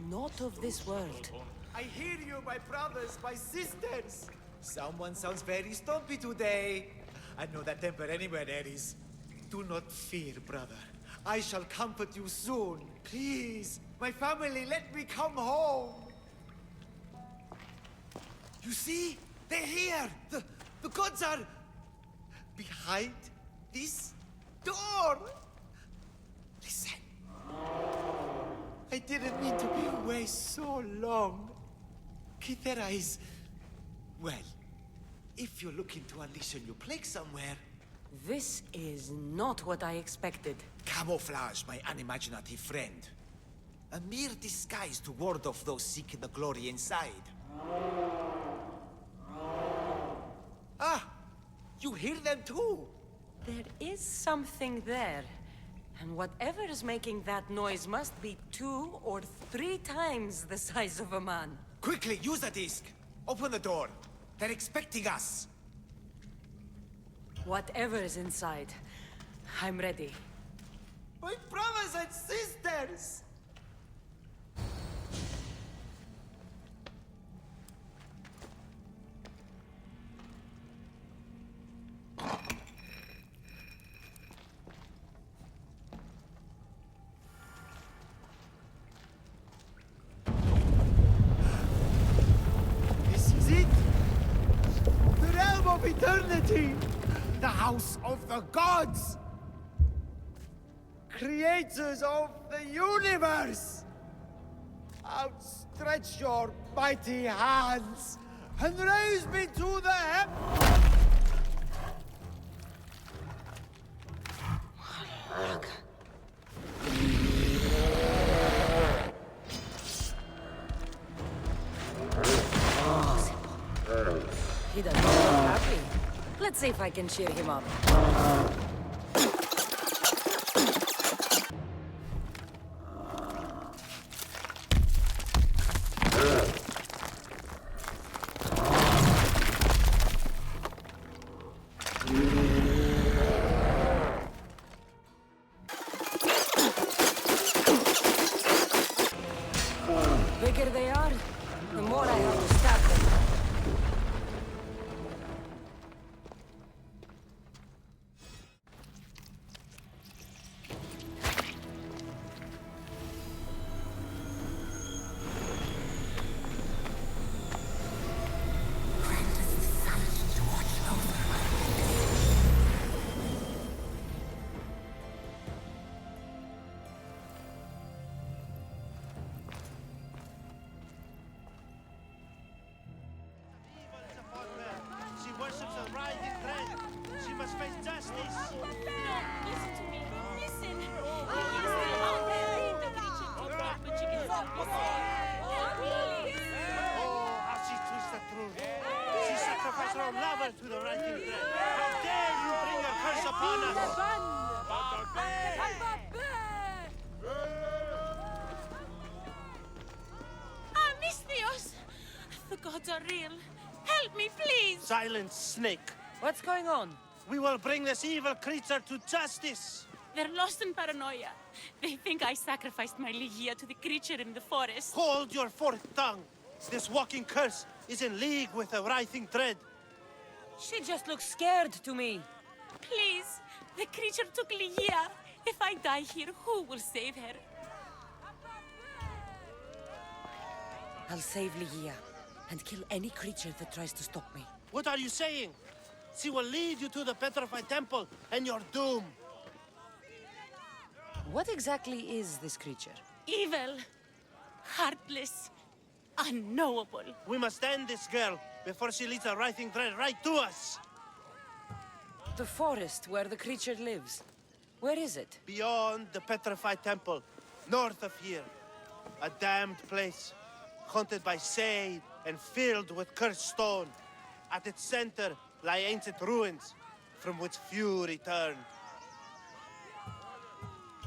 Not of this world. I hear you, my brothers, my sisters. Someone sounds very stumpy today. I know that temper anywhere, Ares. Do not fear, brother. I shall comfort you soon. Please, my family, let me come home. You see? They're here. The gods are behind this door. Listen. didn't mean to be away so long. Kythera is... well, if you're looking to unleash a new plague somewhere... This is not what I expected. Camouflage, my unimaginative friend. A mere disguise to ward off those seeking the glory inside. Ah! You hear them too! There is something there. And whatever is making that noise must be 2 or 3 times the size of a man. Quickly, use the disc! Open the door. They're expecting us. Whatever is inside, I'm ready. My brothers and sisters! This is it! The realm of eternity! The house of the gods! Creators of the universe! Outstretch your mighty hands and raise me to the He doesn't look happy. Let's see if I can cheer him up. Bigger they are, the more I have to stab them. She worships a writhing thread. She must face justice. No, listen to me. Listen. He is still out there. The creature took back what she can help me. Help me, please. Oh, how she twists the truth. She sacrificed her own lover to the writhing thread. How dare you bring your curse upon us? Ah, Misthios! The gods are real. Help me, please! Silence, snake. What's going on? We will bring this evil creature to justice. They're lost in paranoia. They think I sacrificed my Ligia to the creature in the forest. Hold your forked tongue. This walking curse is in league with a writhing thread. She just looks scared to me. Please, the creature took Ligia. If I die here, who will save her? I'll save Ligia and kill any creature that tries to stop me. What are you saying? She will lead you to the petrified temple and your doom. What exactly is this creature? Evil, heartless, unknowable. We must end this girl before she leads a writhing thread right to us. The forest where the creature lives. Where is it? Beyond the petrified temple, north of here. A damned place, haunted by shade and filled with cursed stone. At its center lie ancient ruins, from which few return.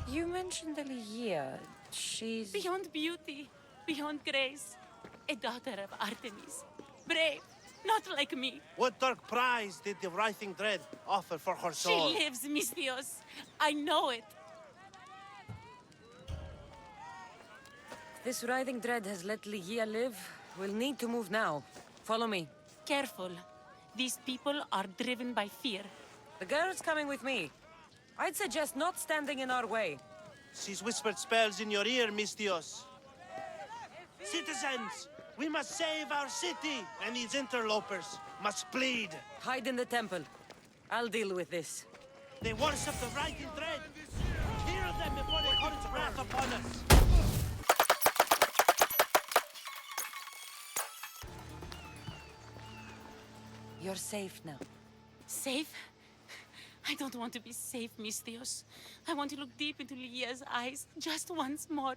You mentioned Ligia. She's... Beyond beauty, beyond grace. A daughter of Artemis. Brave, not like me. What dark prize did the writhing dread offer for her soul? She lives, Misthios. I know it. This writhing dread has let Ligia live. We'll need to move now. Follow me. Careful. These people are driven by fear. The girl's coming with me. I'd suggest not standing in our way. She's whispered spells in your ear, Misthios. Citizens, we must save our city, and these interlopers must bleed. Hide in the temple. I'll deal with this. They worship the writhing thread. Kill them before they call its wrath upon us. You're safe now. Safe? I don't want to be safe, Misthios. I want to look deep into Lygia's eyes just once more,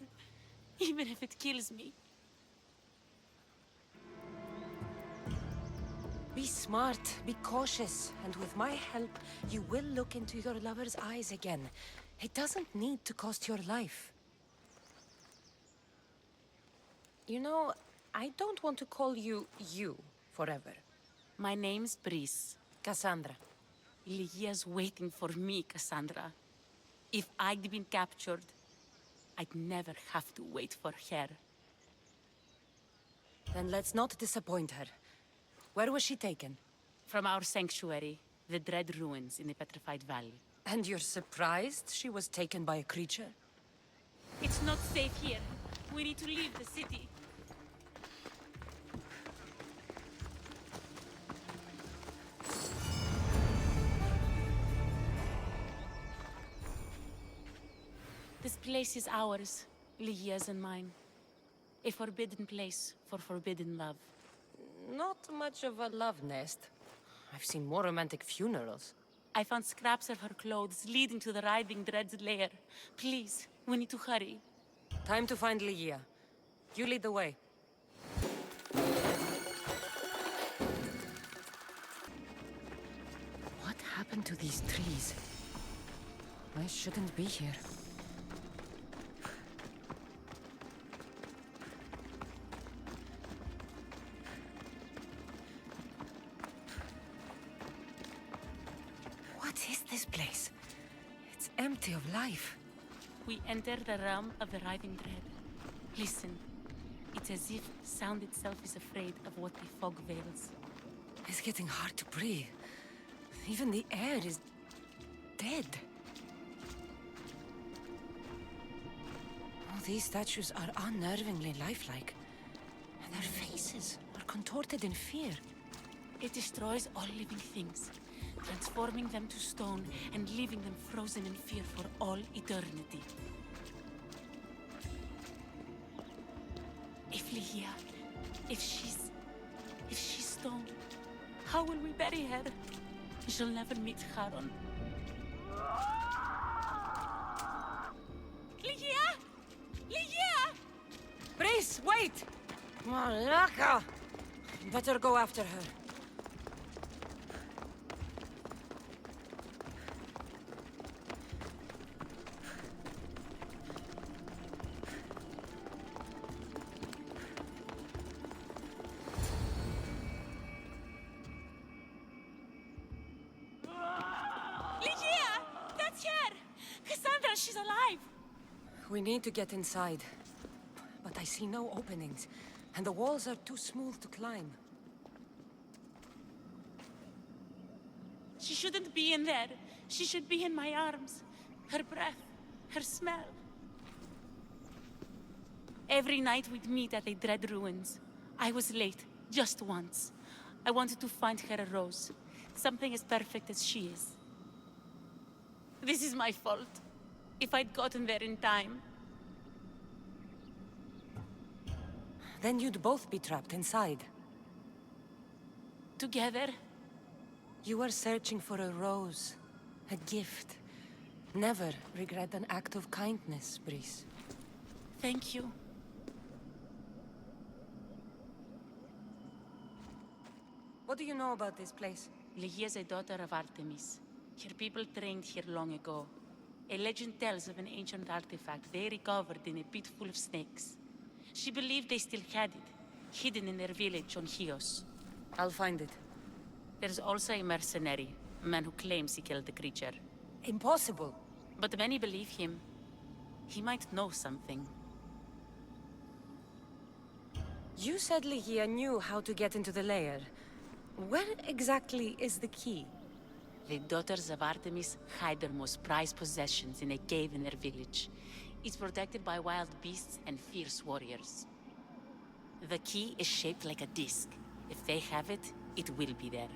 even if it kills me. Be smart, be cautious, and with my help, you will look into your lover's eyes again. It doesn't need to cost your life. You know, I don't want to call you forever. My name's Brice. Kassandra. Lygia's waiting for me, Kassandra. If I'd been captured, I'd never have to wait for her. Then let's not disappoint her. Where was she taken? From our sanctuary, the Dread Ruins in the Petrified Valley. And you're surprised she was taken by a creature? It's not safe here. We need to leave the city. This place is ours, Lygia's and mine. A forbidden place for forbidden love. Not much of a love nest. I've seen more romantic funerals. I found scraps of her clothes leading to the Riding Dread's lair. Please, we need to hurry. Time to find Lygia. You lead the way. What happened to these trees? I shouldn't be here. What is this place? It's empty of life. We enter the realm of the Riding Dread. Listen. It's as if sound itself is afraid of what the fog veils. It's getting hard to breathe. Even the air is dead. Oh, these statues are unnervingly lifelike. And their faces are contorted in fear. It destroys all living things, transforming them to stone and leaving them frozen in fear for all eternity. If Lygia, if she's stone, how will we bury her? She'll never meet Charon. Lygia! Lygia! Brice, wait! Malaka! Better go after her. Lygia! That's her! Kassandra, she's alive! We need to get inside. But I see no openings, and the walls are too smooth to climb. She shouldn't be in there. She should be in my arms. Her breath, her smell. Every night we'd meet at the Dread Ruins. I was late, just once. I wanted to find her a rose. Something as perfect as she is. This is my fault. If I'd gotten there in time. Then you'd both be trapped inside. Together? You were searching for a rose. A gift. Never regret an act of kindness, Brice. Thank you. What do you know about this place? Lygia is a daughter of Artemis. Her people trained here long ago. A legend tells of an ancient artifact they recovered in a pit full of snakes. She believed they still had it, hidden in their village on Chios. I'll find it. There's also a mercenary, a man who claims he killed the creature. Impossible. But many believe him. He might know something. You said Lygia knew how to get into the lair. Where exactly is the key? The daughters of Artemis hide their most prized possessions in a cave in their village. It's protected by wild beasts and fierce warriors. The key is shaped like a disc. If they have it, it will be there.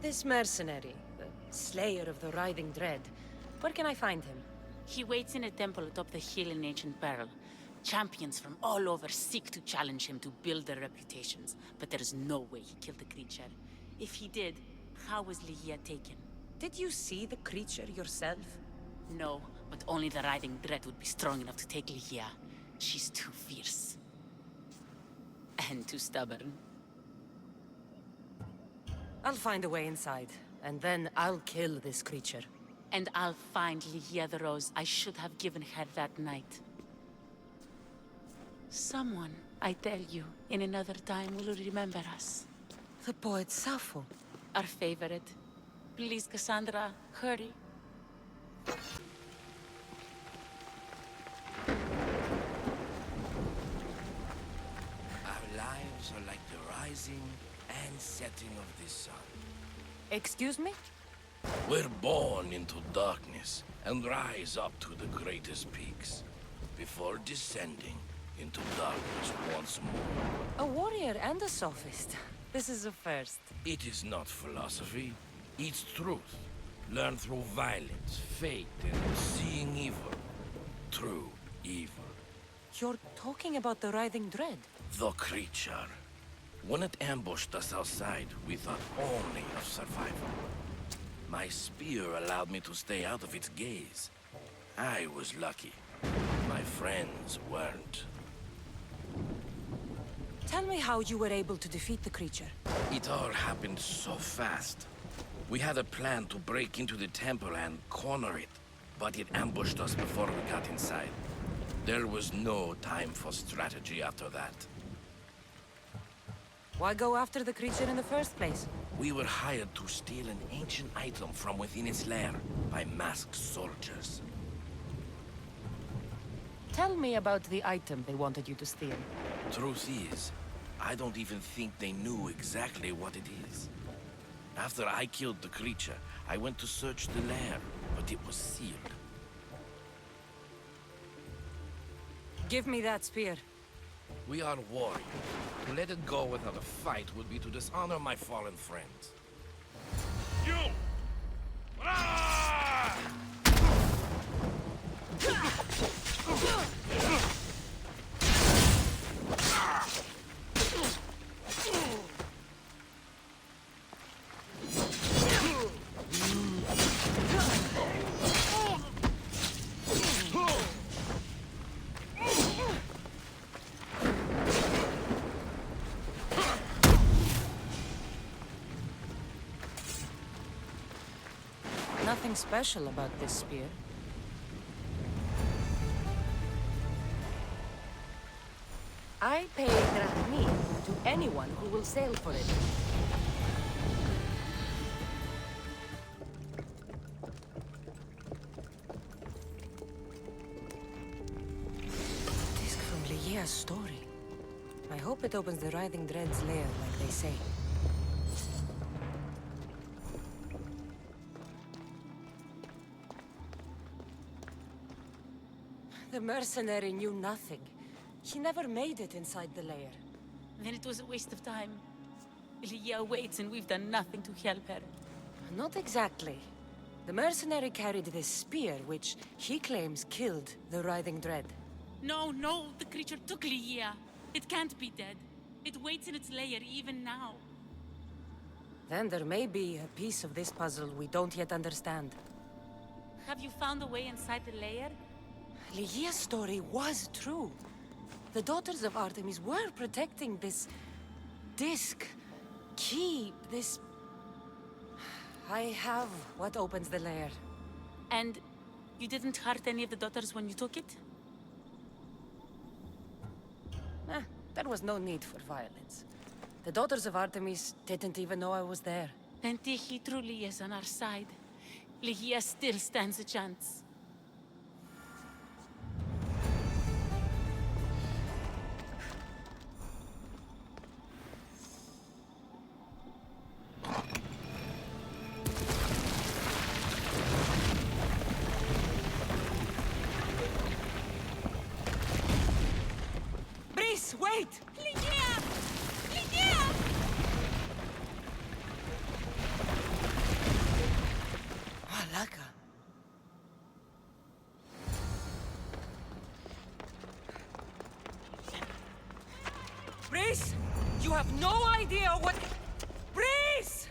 This mercenary, the slayer of the Riding Dread, where can I find him? He waits in a temple atop the hill in Ancient Peril, Champions from all over seek to challenge him to build their reputations, but there is no way he killed the creature. If he did, how was Ligia taken? Did you see the creature yourself? No, but only the Writhing Dread would be strong enough to take Ligia. She's too fierce. And too stubborn. I'll find a way inside, and then I'll kill this creature. And I'll find Ligia the rose I should have given her that night. Someone, I tell you, in another time will remember us. The poet Sappho. Our favorite. Please, Kassandra, hurry. Our lives are like the rising and setting of the sun. Excuse me? We're born into darkness and rise up to the greatest peaks, before descending into darkness once more. A warrior and a sophist. This is a first. It is not philosophy, it's truth. Learned through violence, fate, and seeing evil. True evil. You're talking about the Writhing Dread? The creature. When it ambushed us outside, we thought only of survival. My spear allowed me to stay out of its gaze. I was lucky. My friends weren't. Tell me how you were able to defeat the creature. It all happened so fast. We had a plan to break into the temple and corner it, but it ambushed us before we got inside. There was no time for strategy after that. Why go after the creature in the first place? We were hired to steal an ancient item from within its lair by masked soldiers. Tell me about the item they wanted you to steal. Truth is, I don't even think they knew exactly what it is. After I killed the creature, I went to search the lair, but it was sealed. Give me that spear. We are warriors. To let it go without a fight would be to dishonor my fallen friends. You! Nothing special about this spear. I pay drachmi to anyone who will sail for it. Disc from Ligia's story. I hope it opens the Writhing Dread's lair like they say. The mercenary knew nothing. He never made it inside the lair. Then it was a waste of time. Ligia waits and we've done nothing to help her. Not exactly. The mercenary carried this spear, which he claims killed the Writhing Dread. No, the creature took Ligia. It can't be dead. It waits in its lair even now. Then there may be a piece of this puzzle we don't yet understand. Have you found a way inside the lair? Ligia's story was true. The daughters of Artemis were protecting this disc, key, this... I have what opens the lair. And you didn't hurt any of the daughters when you took it? There was no need for violence. The daughters of Artemis didn't even know I was there. Then Tiki truly is on our side. Ligia still stands a chance. Wait! Ligia! Ligia! Malaka. You have no idea what... Breeze!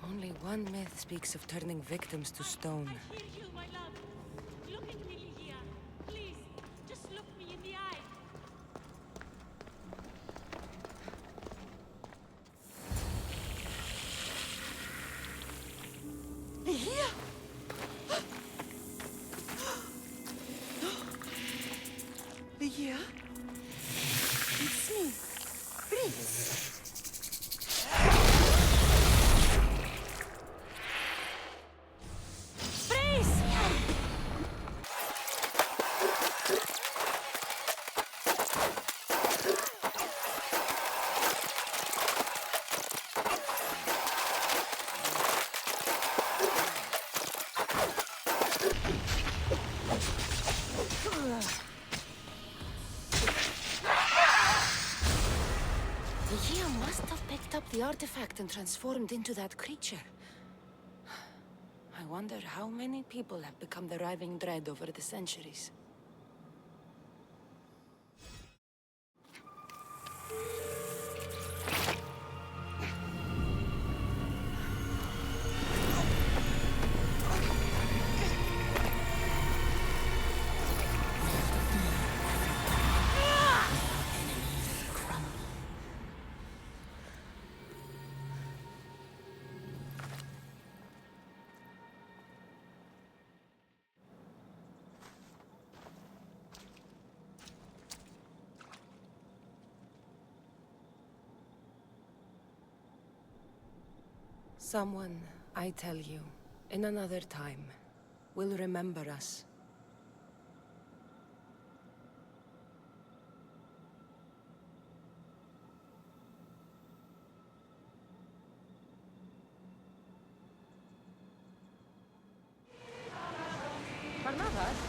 Only one myth speaks of turning victims to stone. I hear you, my love. Look at me, Ligia. Please, just look me in the eye. Ligia! Ligia? It's me. Please. Ligia must have picked up the artifact and transformed into that creature. I wonder how many people have become the riving dread over the centuries. Someone, I tell you, in another time, will remember us. Barnabas,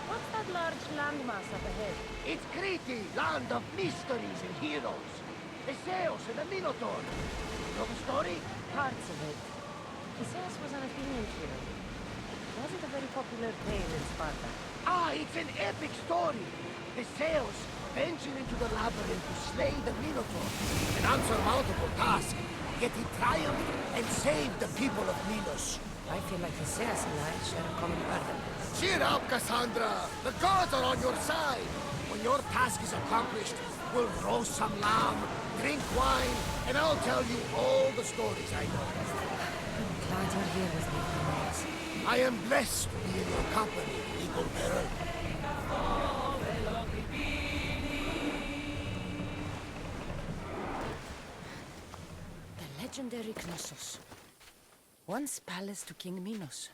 what's that large landmass up ahead? It's Crete, land of mysteries and heroes. The Zeus and the Minotaur. Know the story? Parts of it. Zeus was an Athenian hero. It wasn't a very popular tale in Sparta. Ah, it's an epic story. The Zeus ventured into the labyrinth to slay the Minotaur. An unsurmountable task. Yet he triumphed and saved the people of Minos. I feel like the Zeus and I share a common burden. Cheer up, Kassandra! The gods are on your side! When your task is accomplished, we'll roast some lamb, drink wine, and I'll tell you all the stories I know. I'm glad you're here with me, Barnabas. I am blessed to be in your company, Eagle Bearer. The legendary Knossos. Once palace to King Minos.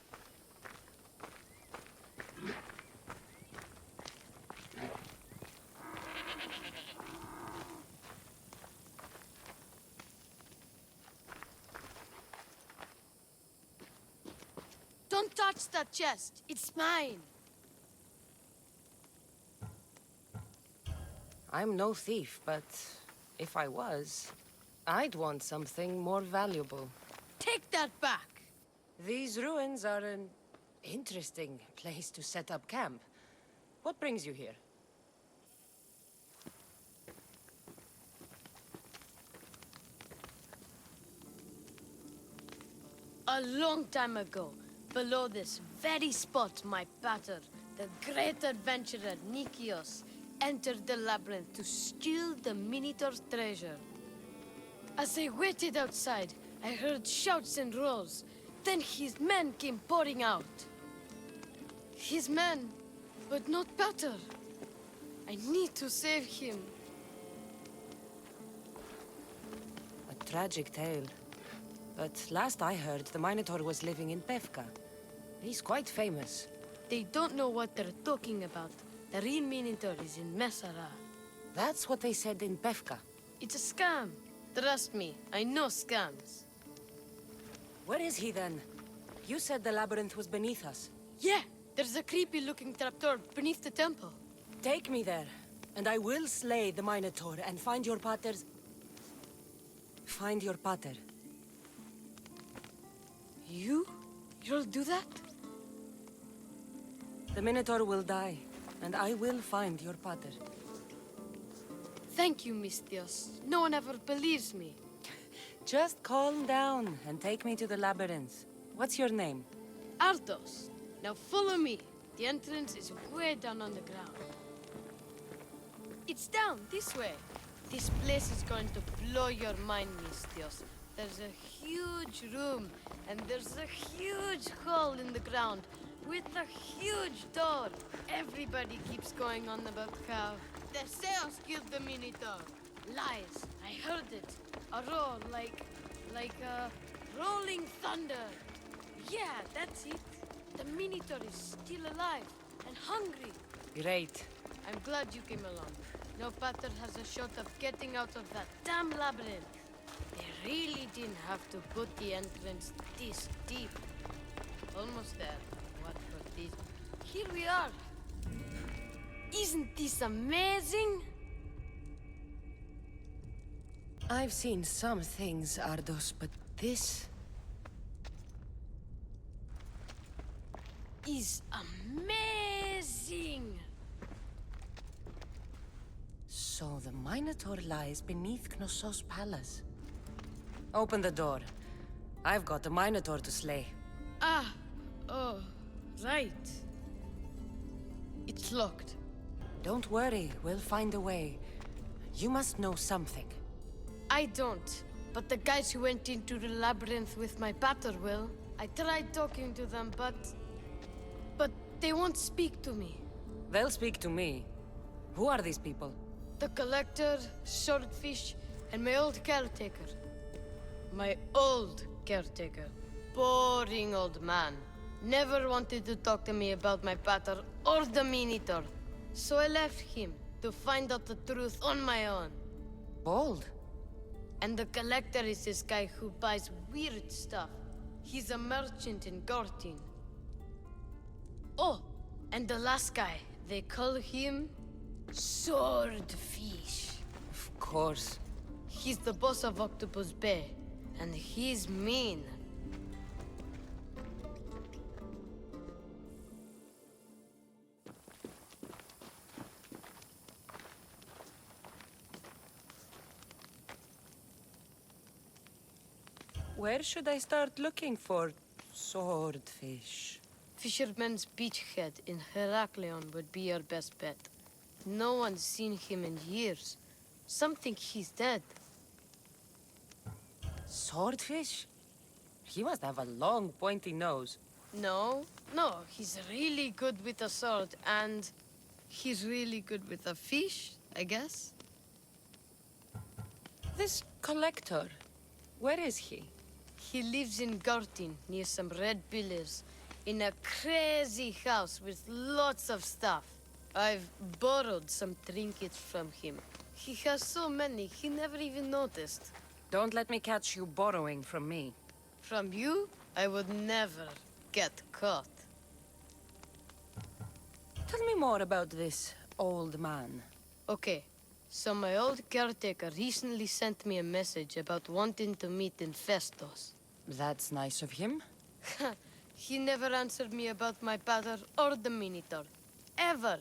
Don't touch that chest. It's mine. I'm no thief, but if I was, I'd want something more valuable. Take that back. These ruins are an interesting place to set up camp. What brings you here? A long time ago, below this very spot, my pater, the great adventurer Nikios, entered the labyrinth to steal the Minotaur's treasure. As I waited outside, I heard shouts and roars. Then his men came pouring out. His men, but not pater. I need to save him. A tragic tale. But last I heard, the Minotaur was living in Pevka. He's quite famous. They don't know what they're talking about. The real Minotaur is in Messara. That's what they said in Pevka. It's a scam. Trust me, I know scams. Where is he then? You said the labyrinth was beneath us. Yeah, there's a creepy-looking trapdoor beneath the temple. Take me there. And I will slay the Minotaur and find your pater's... Find your pater. You'll do that? The Minotaur will die, and I will find your pater. Thank you, Misthios. No one ever believes me. Just calm down and take me to the labyrinth. What's your name? Ardos. Now follow me. The entrance is way down on the ground. It's down this way. This place is going to blow your mind, Misthios. There's a huge room, and there's a huge hole in the ground with a huge door. Everybody keeps going on about how Theseus killed the Minotaur. Lies. I heard it. A roar like rolling thunder. Yeah, that's it. The Minotaur is still alive and hungry. Great. I'm glad you came along. No pater has a shot of getting out of that damn labyrinth. They really didn't have to put the entrance this deep. Almost there. What for this? Here we are. Isn't this amazing? I've seen some things, Ardos, but this... is amazing! So the Minotaur lies beneath Knossos' palace. Open the door. I've got a Minotaur to slay. Oh, right. It's locked. Don't worry, we'll find a way. You must know something. I don't, but the guys who went into the labyrinth with my pater will. I tried talking to them, but they won't speak to me. They'll speak to me. Who are these people? The Collector, Swordfish, and my old caretaker. My old caretaker. Boring old man. Never wanted to talk to me about my pater or the Minotaur. So I left him to find out the truth on my own. Bold. And the Collector is this guy who buys weird stuff. He's a merchant in Gortin. Oh, and the last guy, they call him Swordfish. Of course. He's the boss of Octopus Bay, and he's mean. Where should I start looking for Swordfish? Fisherman's Beachhead in Heraklion would be your best bet. No one's seen him in years. Some think he's dead. Swordfish? He must have a long, pointy nose. No, he's really good with a sword, and he's really good with a fish, I guess. This Collector, where is he? He lives in Gortin, near some red pillars, in a crazy house with lots of stuff. I've borrowed some trinkets from him. He has so many, he never even noticed. Don't let me catch you borrowing from me. From you, I would never get caught. Tell me more about this old man. Okay, so my old caretaker recently sent me a message about wanting to meet in Festos. That's nice of him. He never answered me about my pater or the Minotaur. Ever.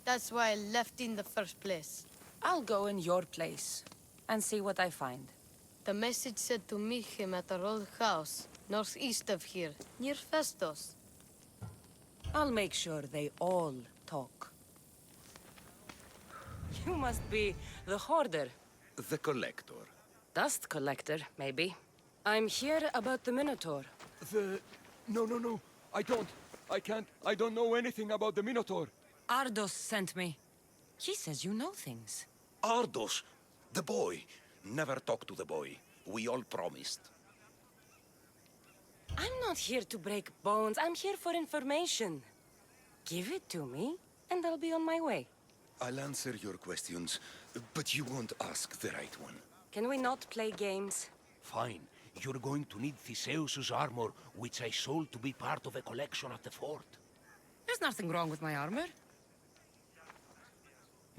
That's why I left in the first place. I'll go in your place and see what I find. The message said to meet him at our old house, northeast of here, near Festos. I'll make sure they all talk. You must be the Hoarder. The Collector. Dust Collector, maybe. I'm here about the Minotaur. No. I can't. I don't know anything about the Minotaur. Ardos sent me. He says you know things. Ardos, the boy. Never talk to the boy. We all promised. I'm not here to break bones. I'm here for information. Give it to me, and I'll be on my way. I'll answer your questions, but you won't ask the right one. Can we not play games? Fine. You're going to need Theseus's armor, which I sold to be part of a collection at the fort. There's nothing wrong with my armor.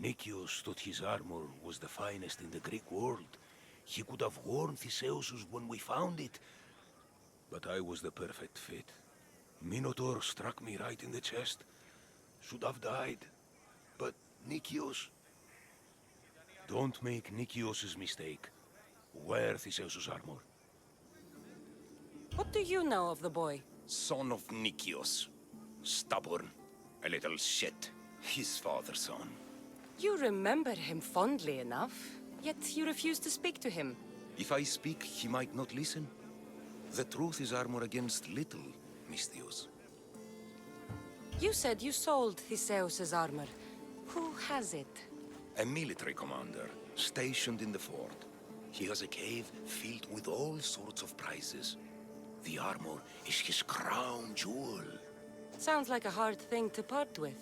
Nicios thought his armor was the finest in the Greek world. He could have worn Theseus' when we found it. But I was the perfect fit. Minotaur struck me right in the chest. Should have died. But Nicios... Don't make Nicios' mistake. Wear Theseus' armor. What do you know of the boy? Son of Nicios. Stubborn. A little shit. His father's son. You remember him fondly enough, yet you refuse to speak to him. If I speak, he might not listen. The truth is armor against little, Misthios. You said you sold Theseus' armor. Who has it? A military commander, stationed in the fort. He has a cave filled with all sorts of prizes. The armor is his crown jewel. Sounds like a hard thing to part with.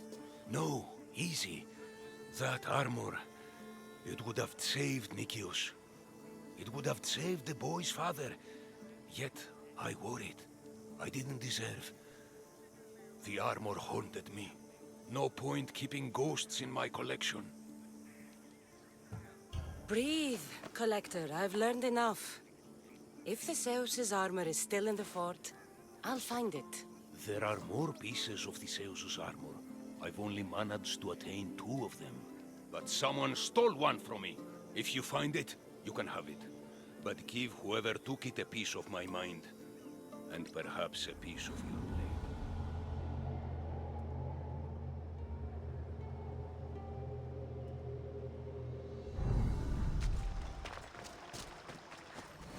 No, easy. That armor, it would have saved Nicios. It would have saved the boy's father. Yet, I wore it. I didn't deserve. The armor haunted me. No point keeping ghosts in my collection. Breathe, Collector. I've learned enough. If Theseus' armor is still in the fort, I'll find it. There are more pieces of Theseus' armor. I've only managed to attain 2 of them. But someone stole one from me. If you find it, you can have it. But give whoever took it a piece of my mind. And perhaps a piece of your blade.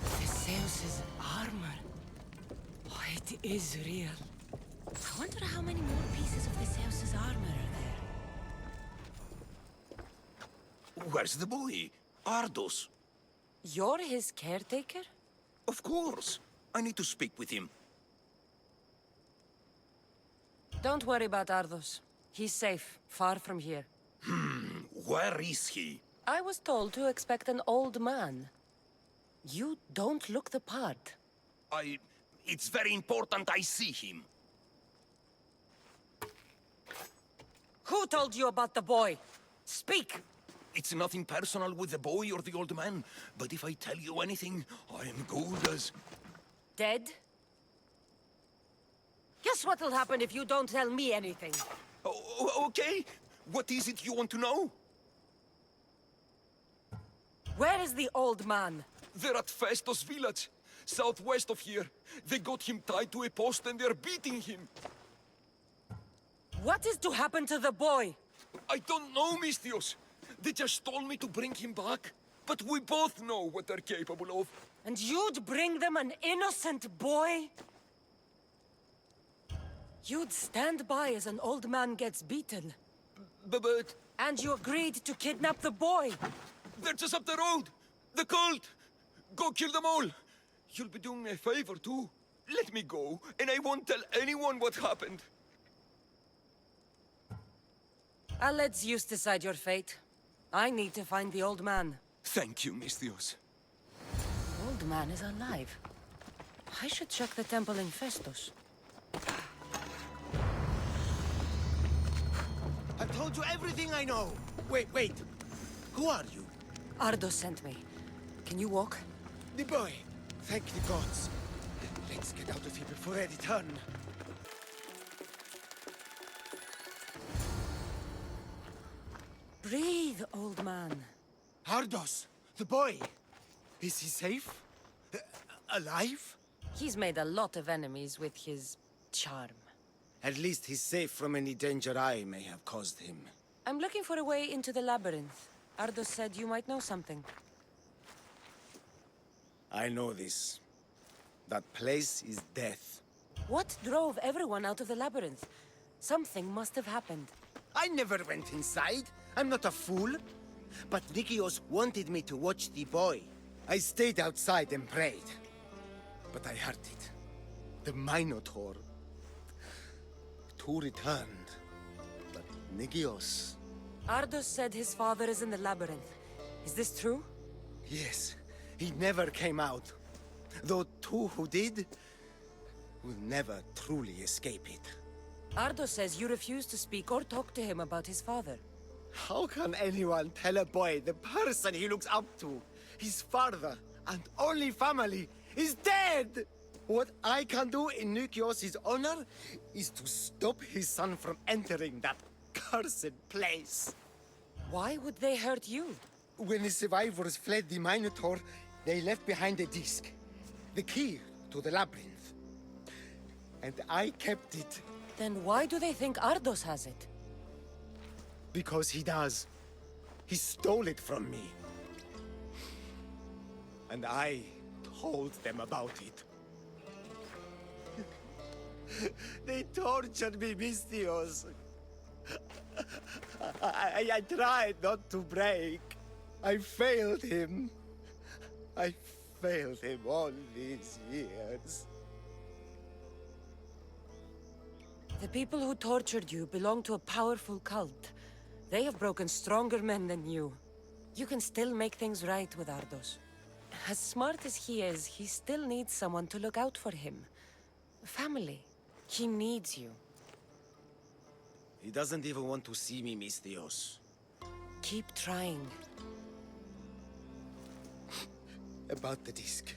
Theseus' armor. Oh, it is real. I wonder how many more pieces of Theseus' armor are there. Where's the boy? Ardos. You're his caretaker? Of course. I need to speak with him. Don't worry about Ardos. He's safe, far from here. Where is he? I was told to expect an old man. You don't look the part. It's very important I see him. Who told you about the boy? Speak! It's nothing personal with the boy or the old man, but if I tell you anything, I am good as... Dead? Guess what'll happen if you don't tell me anything? Okay. What is it you want to know? Where is the old man? They're at Festos village, southwest of here. They got him tied to a post and they're beating him. What is to happen to the boy? I don't know, Misthios. They just told me to bring him back. But we both know what they're capable of. And you'd bring them an innocent boy? You'd stand by as an old man gets beaten. But... And you agreed to kidnap the boy. They're just up the road. The cult. Go kill them all. You'll be doing me a favor, too. Let me go, and I won't tell anyone what happened. I'll let Zeus decide your fate. I need to find the old man. Thank you, Misthios. Old man is alive. I should check the temple in Festus. I've told you everything I know. Wait. Who are you? Ardos sent me. Can you walk? The boy. Thank the gods. Let's get out of here before I return. Breathe, old man. Ardos, the boy. Is he safe? Alive? He's made a lot of enemies with his charm. At least he's safe from any danger I may have caused him. I'm looking for a way into the labyrinth. Ardos said you might know something. I know this. That place is death. What drove everyone out of the labyrinth? Something must have happened. I never went inside. I'm not a fool. But Nicios wanted me to watch the boy. I stayed outside and prayed. But I heard it. The Minotaur. Two returned. But Nicios... Ardos said his father is in the labyrinth. Is this true? Yes. He never came out. Though 2 who did... will never truly escape it. Ardos says you refuse to speak or talk to him about his father. How can anyone tell a boy the person he looks up to, his father and only family, is dead? What I can do in Nikios' honor is to stop his son from entering that cursed place. Why would they hurt you? When the survivors fled the Minotaur, they left behind a disc, the key to the labyrinth. And I kept it. Then why do they think Ardos has it? Because he does. He stole it from me. And I told them about it. They tortured me, Mystios. I tried not to break. I failed him. I failed him all these years. The people who tortured you belong to a powerful cult. They have broken stronger men than you. You can still make things right with Ardos. As smart as he is, he still needs someone to look out for him. Family. He needs you. He doesn't even want to see me, Mystios. Keep trying. About the disc.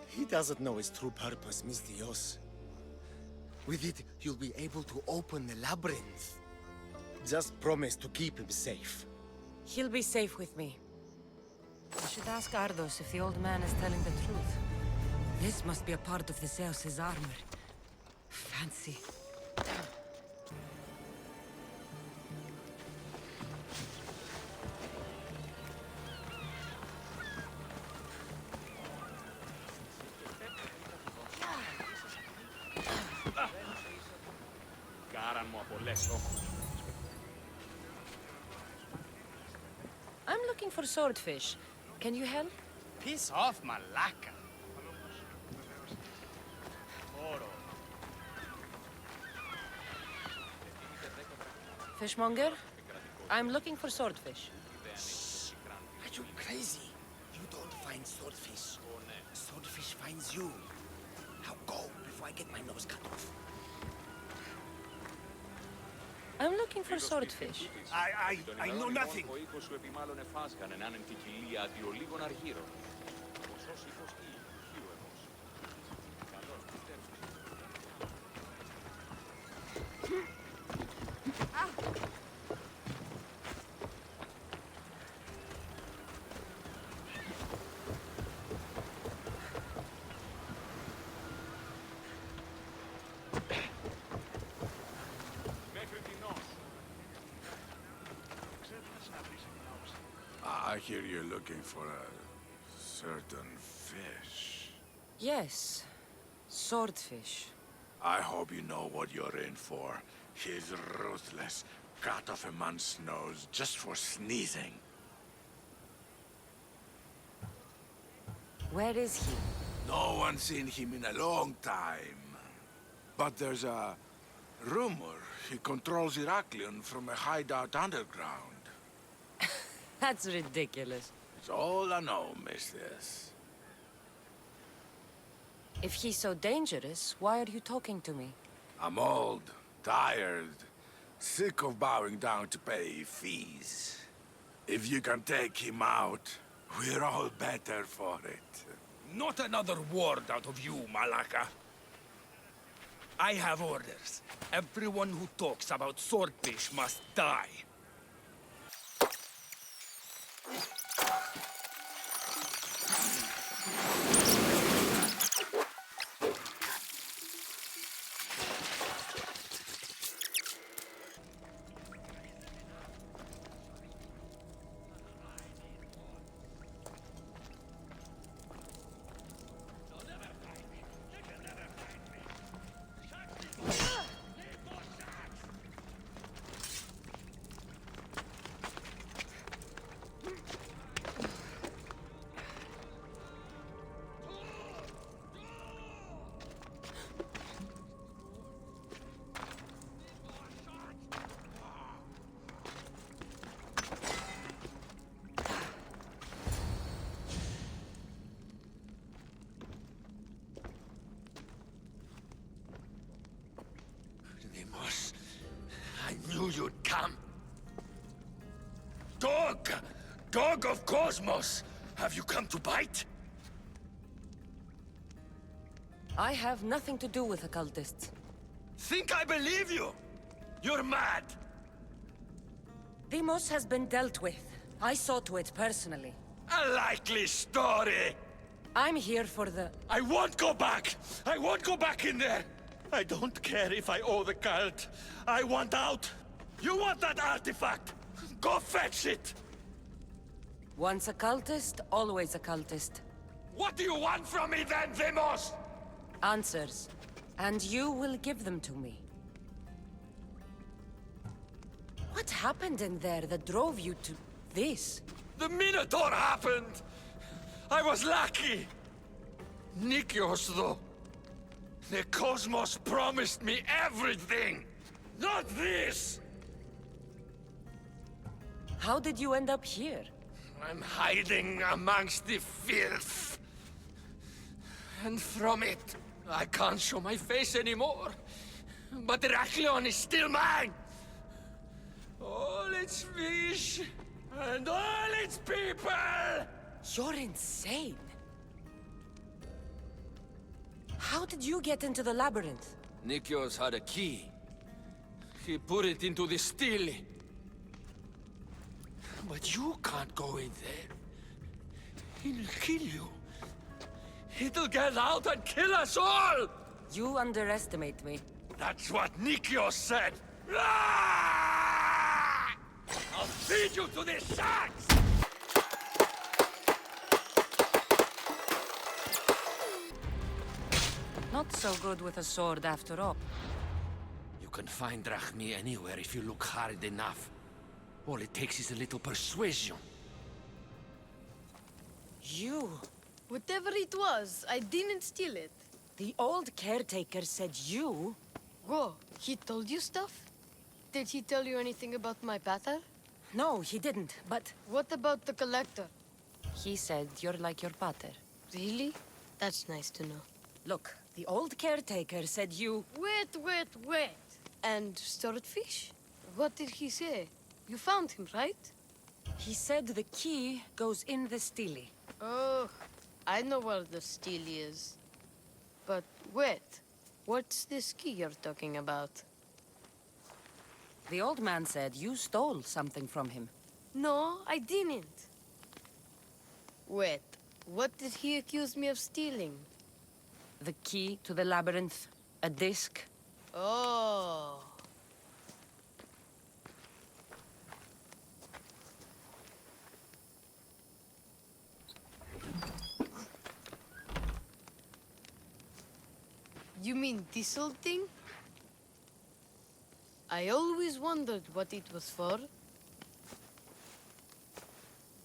He doesn't know his true purpose, Mystios. With it, you'll be able to open the labyrinth. Just promise to keep him safe. He'll be safe with me. I should ask Ardos if the old man is telling the truth. This must be a part of the Zeus's armor. Fancy. I'm looking for swordfish. Can you help? Piss off, malaka. Fishmonger? I'm looking for swordfish. Are you crazy? You don't find swordfish. Swordfish finds you. Now go before I get my nose cut off. I'm looking for swordfish. I know nothing. I hear you're looking for a certain fish. Yes. Swordfish. I hope you know what you're in for. He's ruthless. Cut off a man's nose just for sneezing. Where is he? No one's seen him in a long time. But there's a rumor he controls Heraklion from a hideout underground. That's ridiculous. It's all I know, mistress. If he's so dangerous, why are you talking to me? I'm old, tired, sick of bowing down to pay fees. If you can take him out, we're all better for it. Not another word out of you, Malaka. I have orders. Everyone who talks about swordfish must die. I knew you'd come. Dog! Dog of Cosmos! Have you come to bite? I have nothing to do with the cultists. Think I believe you? You're mad! Deimos has been dealt with. I saw to it personally. A likely story! I'm here for the... I won't go back! I won't go back in there! I don't care if I owe the cult. I want out! You want that artifact? Go fetch it! Once a cultist, always a cultist. What do you want from me then, Deimos? Answers. And you will give them to me. What happened in there that drove you to this? The Minotaur happened! I was lucky! Nikios, though. The Cosmos promised me everything! Not this! How did you end up here? I'm hiding amongst the filth. And from it, I can't show my face anymore. But Heraklion is still mine! All its fish, and all its people! You're insane. How did you get into the labyrinth? Nikios had a key. He put it into the stele. But you can't go in there. He'll kill you. It'll get out and kill us all! You underestimate me. That's what Nikios said! Ah! I'll feed you to the sharks! Not so good with a sword after all. You can find Drachmi anywhere if you look hard enough. All it takes is a little persuasion. You... Whatever it was, I didn't steal it. The old caretaker said you... Whoa, he told you stuff? Did he tell you anything about my pater? No, he didn't, but... What about the collector? He said you're like your pater. Really? That's nice to know. Look, the old caretaker said you... Wait. And swordfish? What did he say? You found him, right? He said the key goes in the stele. Oh, I know where the stele is. But wait, what's this key you're talking about? The old man said you stole something from him. No, I didn't. Wait, what did he accuse me of stealing? The key to the labyrinth, a disc. Oh. You mean this old thing? I always wondered what it was for.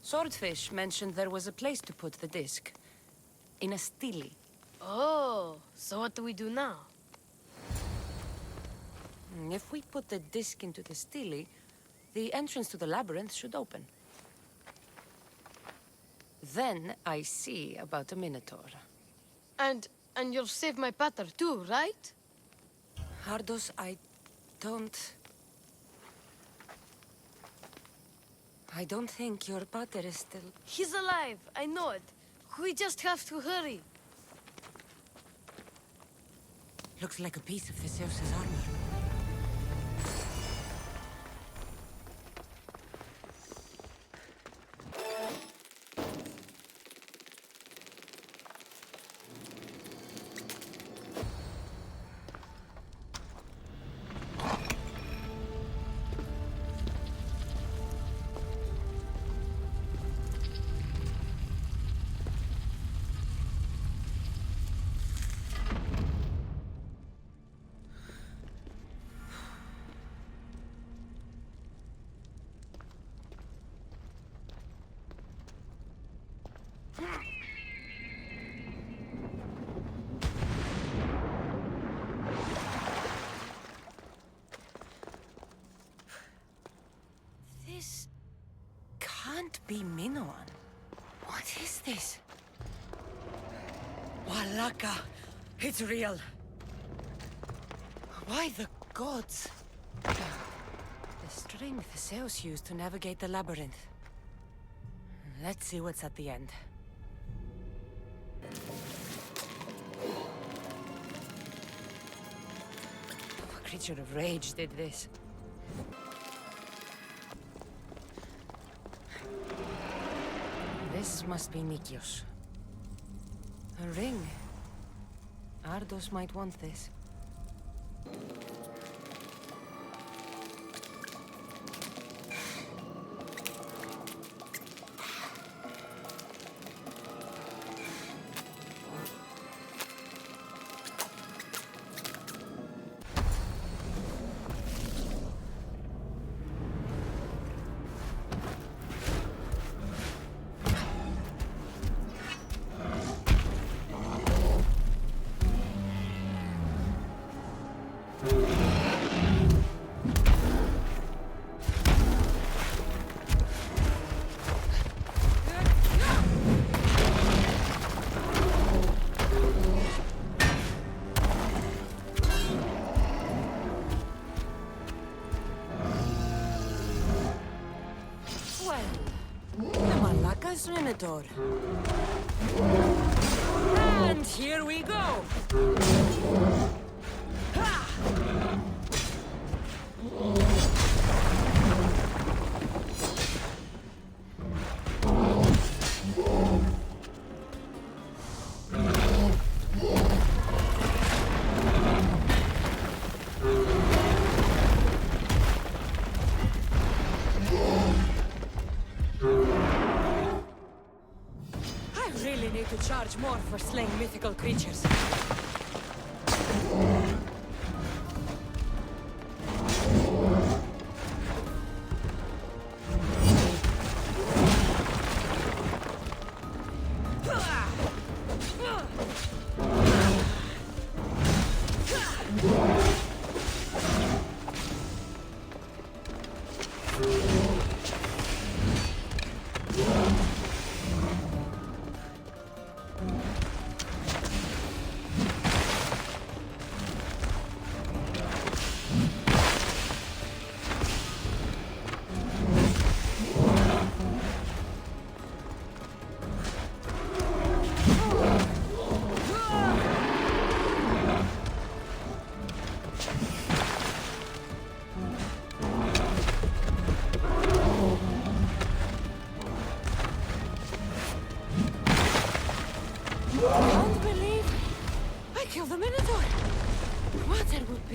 Swordfish mentioned there was a place to put the disc. In a stele. Oh, so what do we do now? If we put the disc into the stele, the entrance to the labyrinth should open. Then I see about the Minotaur. And you'll save my pater too, right? Hardos, I don't think your pater is still... He's alive, I know it. We just have to hurry. Looks like a piece of Theseus' armor. This can't be Minoan. What is this? Walaka! It's real! Why the gods? The string Theseus used to navigate the labyrinth. Let's see what's at the end. A creature of rage did this. This must be Nikios. A ring. Ardos might want this. Minotaur. And here we go! Ha! Charge more for slaying mythical creatures.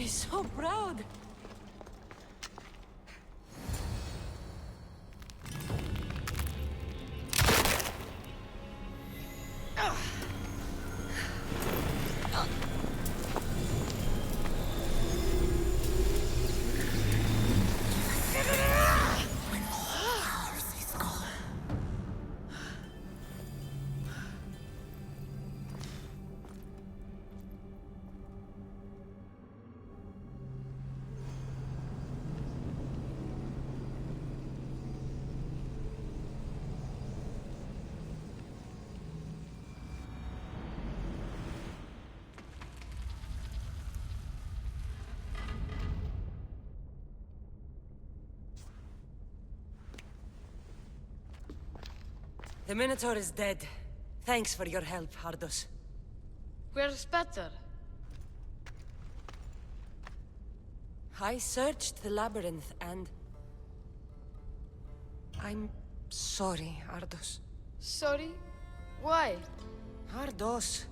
So proud! The Minotaur is dead. Thanks for your help, Ardos. Where's Petter? I searched the labyrinth and... I'm sorry, Ardos. Sorry? Why? Ardos,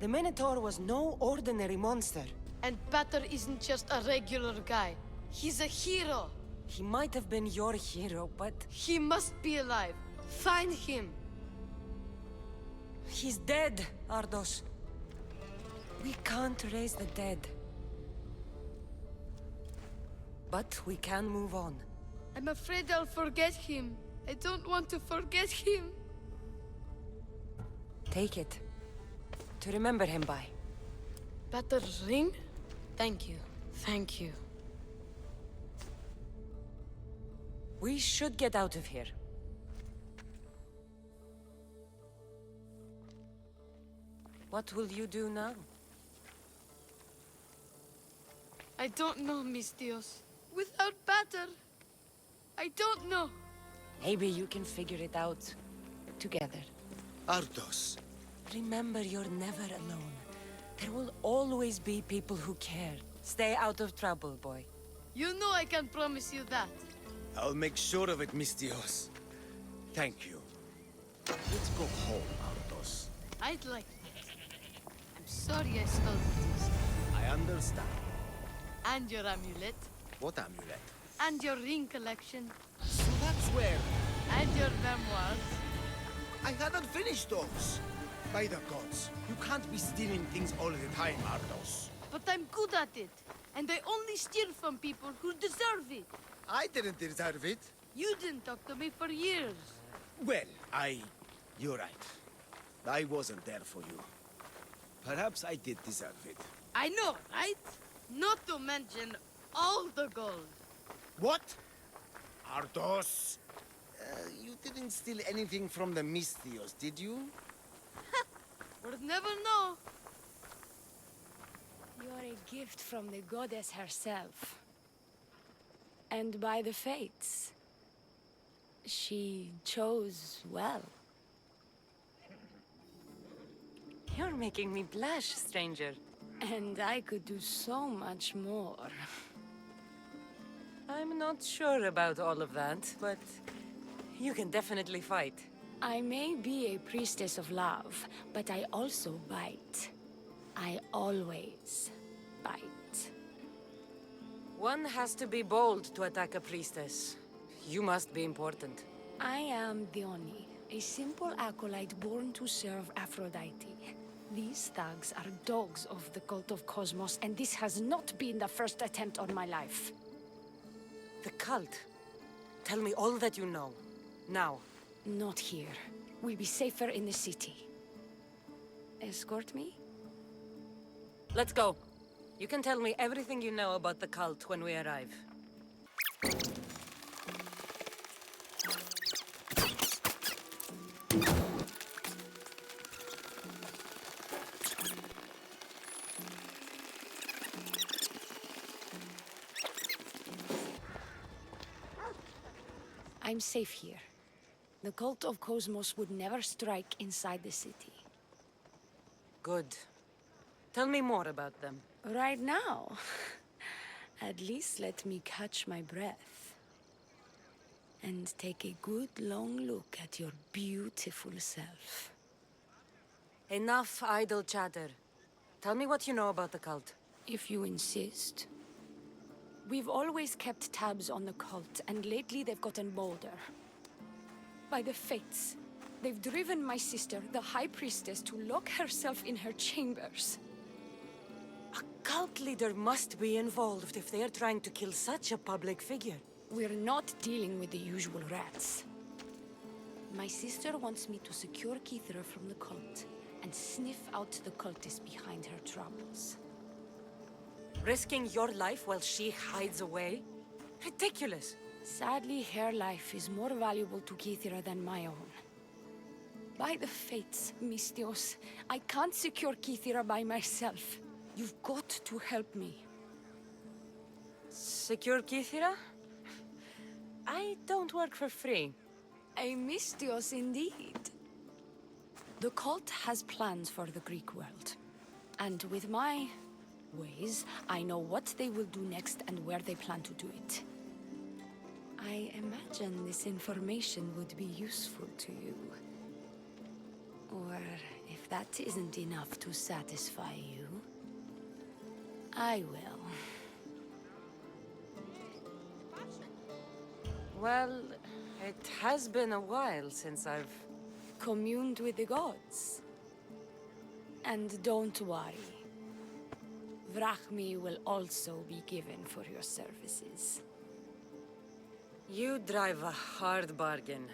the Minotaur was no ordinary monster. And Petter isn't just a regular guy. He's a hero. He might have been your hero, but... He must be alive. Find him. He's dead, Ardos. We can't raise the dead. But we can move on. I'm afraid I'll forget him. I don't want to forget him. Take it. To remember him by. Petter's ring? Thank you. Thank you. We should get out of here. What will you do now? I don't know, Mistios. Without Petter, I don't know. Maybe you can figure it out. together. Ardos. Remember, you're never alone. There will always be people who care. Stay out of trouble, boy. You know I can promise you that. I'll make sure of it, Mistios. Thank you. Let's go home, Ardos. I'd like that. I'm sorry I stole this. I understand. And your amulet. What amulet? And your ring collection. So that's where... And your memoirs. I hadn't finished those. By the gods, you can't be stealing things all the time, Ardos. But I'm good at it. And I only steal from people who deserve it. I didn't deserve it. You didn't talk to me for years. Well, you're right. I wasn't there for you. Perhaps I did deserve it. I know, right? Not to mention all the gold. What? Ardos? You didn't steal anything from the Mistios, did you? We'll never know. You're a gift from the goddess herself. And by the fates. She chose well. You're making me blush, stranger. And I could do so much more. I'm not sure about all of that, but you can definitely fight. I may be a priestess of love, but I also bite. I always bite. One has to be bold to attack a priestess. You must be important. I am Dione, a simple acolyte born to serve Aphrodite. These thugs are dogs of the cult of Cosmos, and this has not been the first attempt on my life. The cult? Tell me all that you know. Now. Not here. We'll be safer in the city. Escort me? Let's go. You can tell me everything you know about the cult when we arrive. I'm safe here. The cult of Cosmos would never strike inside the city. Good. Tell me more about them. Right now? At least let me catch my breath. And take a good long look at your beautiful self. Enough idle chatter. Tell me what you know about the cult. If you insist. We've always kept tabs on the cult, and lately they've gotten bolder. By the fates, they've driven my sister, the High Priestess, to lock herself in her chambers. A cult leader must be involved if they're trying to kill such a public figure. We're not dealing with the usual rats. My sister wants me to secure Kassandra from the cult, and sniff out the cultists behind her troubles. Risking your life while she hides away? Ridiculous! Sadly, her life is more valuable to Kassandra than my own. By the fates, Mistios, I can't secure Kassandra by myself. You've got to help me. Secure Kassandra? I don't work for free. A Mistios indeed. The cult has plans for the Greek world. And with my ways, I know what they will do next and where they plan to do it. I imagine this information would be useful to you. Or if that isn't enough to satisfy you, I will. Well, it has been a while since I've communed with the gods. And don't worry. Vrachmi will also be given for your services. You drive a hard bargain.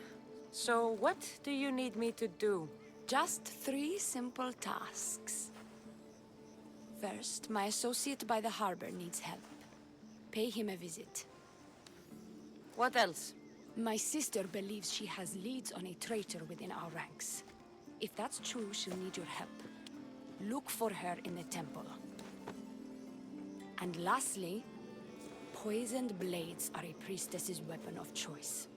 So what do you need me to do? Just 3 simple tasks. First, my associate by the harbor needs help. Pay him a visit. What else? My sister believes she has leads on a traitor within our ranks. If that's true, she'll need your help. Look for her in the temple. And lastly, poisoned blades are a priestess's weapon of choice.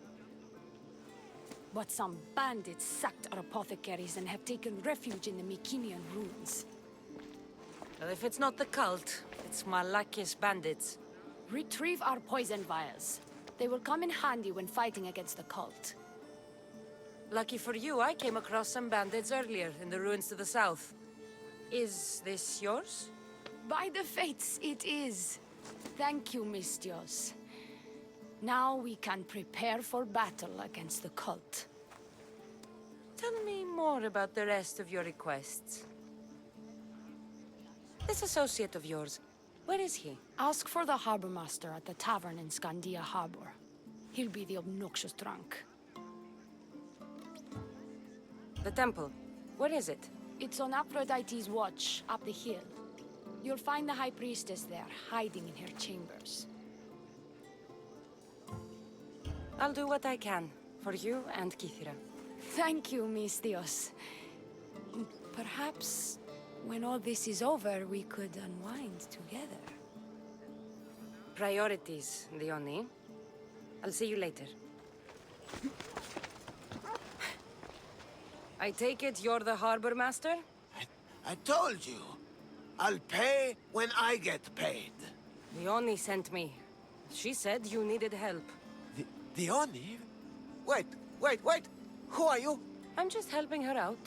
but some bandits sacked our apothecaries and have taken refuge in the Mycenaean ruins. Well, if it's not the cult, it's Malakis bandits. Retrieve our poison vials. They will come in handy when fighting against the cult. Lucky for you, I came across some bandits earlier in the ruins to the south. Is this yours? By the fates, it is. Thank you, Mistios. Now we can prepare for battle against the cult. Tell me more about the rest of your requests. This associate of yours, where is he? Ask for the harbor master at the tavern in Scandia Harbor. He'll be the obnoxious drunk. The temple, where is it? It's on Aphrodite's watch, up the hill. You'll find the High Priestess there, hiding in her chambers. I'll do what I can, for you and Kithira. Thank you, Mistios. Perhaps, when all this is over, we could unwind together. Priorities, Dione. I'll see you later. I take it you're the harbor master? I told you. I'll pay when I get paid. Dione sent me. She said you needed help. Dione? Wait. Who are you? I'm just helping her out.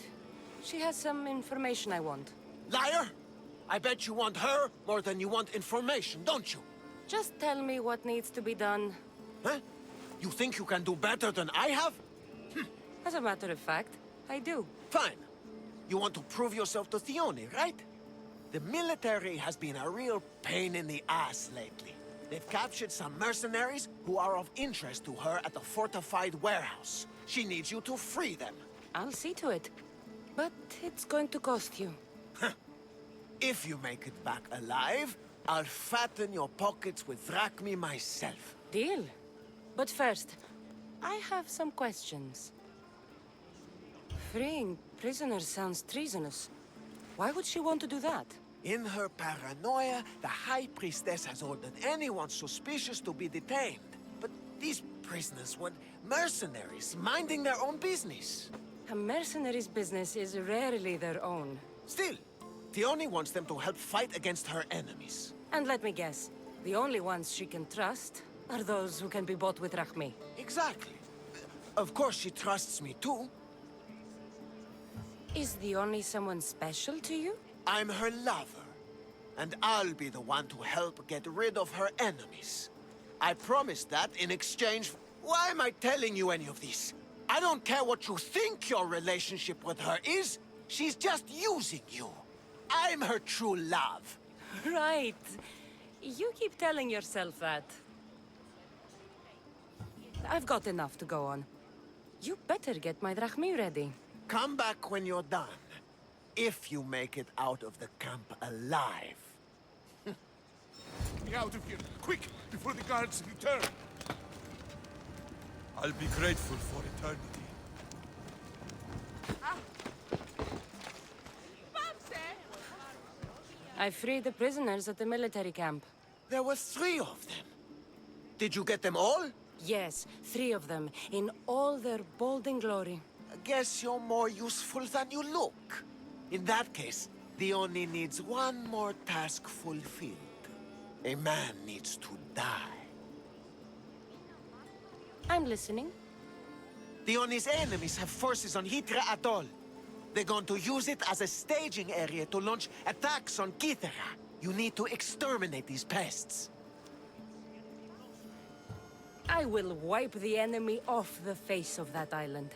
She has some information I want. Liar! I bet you want her more than you want information, don't you? Just tell me what needs to be done. Huh? You think you can do better than I have? As a matter of fact, I do. Fine. You want to prove yourself to Thione, right? The military has been a real pain in the ass lately. They've captured some mercenaries who are of interest to her at the fortified warehouse. She needs you to free them. I'll see to it. But it's going to cost you. If you make it back alive, I'll fatten your pockets with drachmi myself. Deal. But first, I have some questions. Freeing prisoners sounds treasonous. Why would she want to do that? In her paranoia, the High Priestess has ordered anyone suspicious to be detained. But these prisoners were mercenaries, minding their own business. A mercenary's business is rarely their own. Still, Thione wants them to help fight against her enemies. And let me guess, the only ones she can trust are those who can be bought with Rachmi. Exactly. Of course she trusts me too. Is the only someone special to you? I'm her lover. And I'll be the one to help get rid of her enemies. I promised that in exchange for... Why am I telling you any of this? I don't care what you think your relationship with her is. She's just using you. I'm her true love. Right. You keep telling yourself that. I've got enough to go on. You better get my drachmi ready. Come back when you're done. If you make it out of the camp alive. Get me out of here, quick, before the guards return. I'll be grateful for eternity. I freed the prisoners at the military camp. There were 3 of them. Did you get them all? Yes, 3 of them, in all their bolden glory. I guess you're more useful than you look. In that case, the only needs one more task fulfilled. A man needs to die. I'm listening. Dion's enemies have forces on Hitra Atoll. They're going to use it as a staging area to launch attacks on Kithera. You need to exterminate these pests. I will wipe the enemy off the face of that island.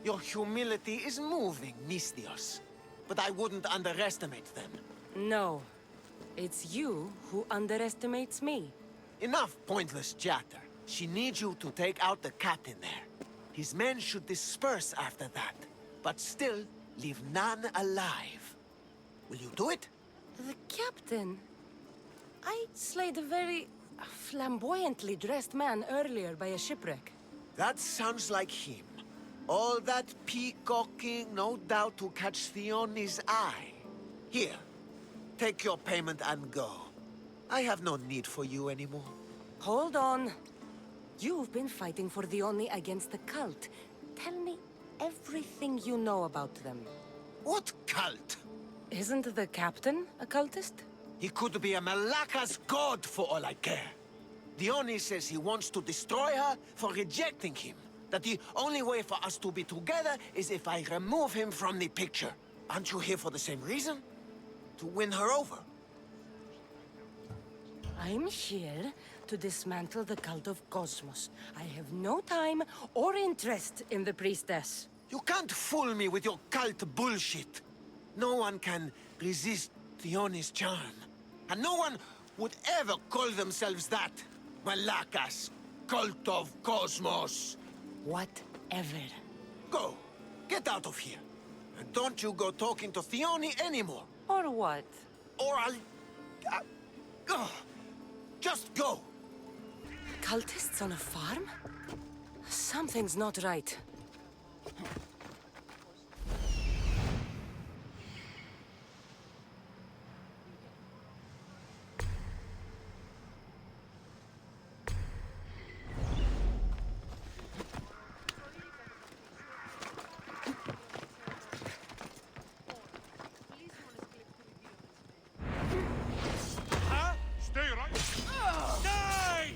Your humility is moving, Mistios. But I wouldn't underestimate them. No. It's you who underestimates me. Enough pointless chatter. She needs you to take out the captain there. His men should disperse after that, but still leave none alive. Will you do it? The captain? I slayed a very flamboyantly dressed man earlier by a shipwreck. That sounds like him. All that peacocking, no doubt to catch Theoni's eye. Here, take your payment and go. I have no need for you anymore. Hold on. You've been fighting for Dione against the cult. Tell me everything you know about them. What cult? Isn't the captain a cultist? He could be a Malaka's god for all I care. Dione says he wants to destroy her for rejecting him. That the only way for us to be together is if I remove him from the picture. Aren't you here for the same reason? To win her over? I'm here to dismantle the cult of Cosmos. I have no time or interest in the priestess. You can't fool me with your cult bullshit. No one can resist Dione's charm. And no one would ever call themselves that. Malakas, cult of Cosmos. Whatever. Go. Get out of here. And don't you go talking to Thione anymore. Or what? Or just go. Cultists on a farm? Something's not right. Stay right. Die!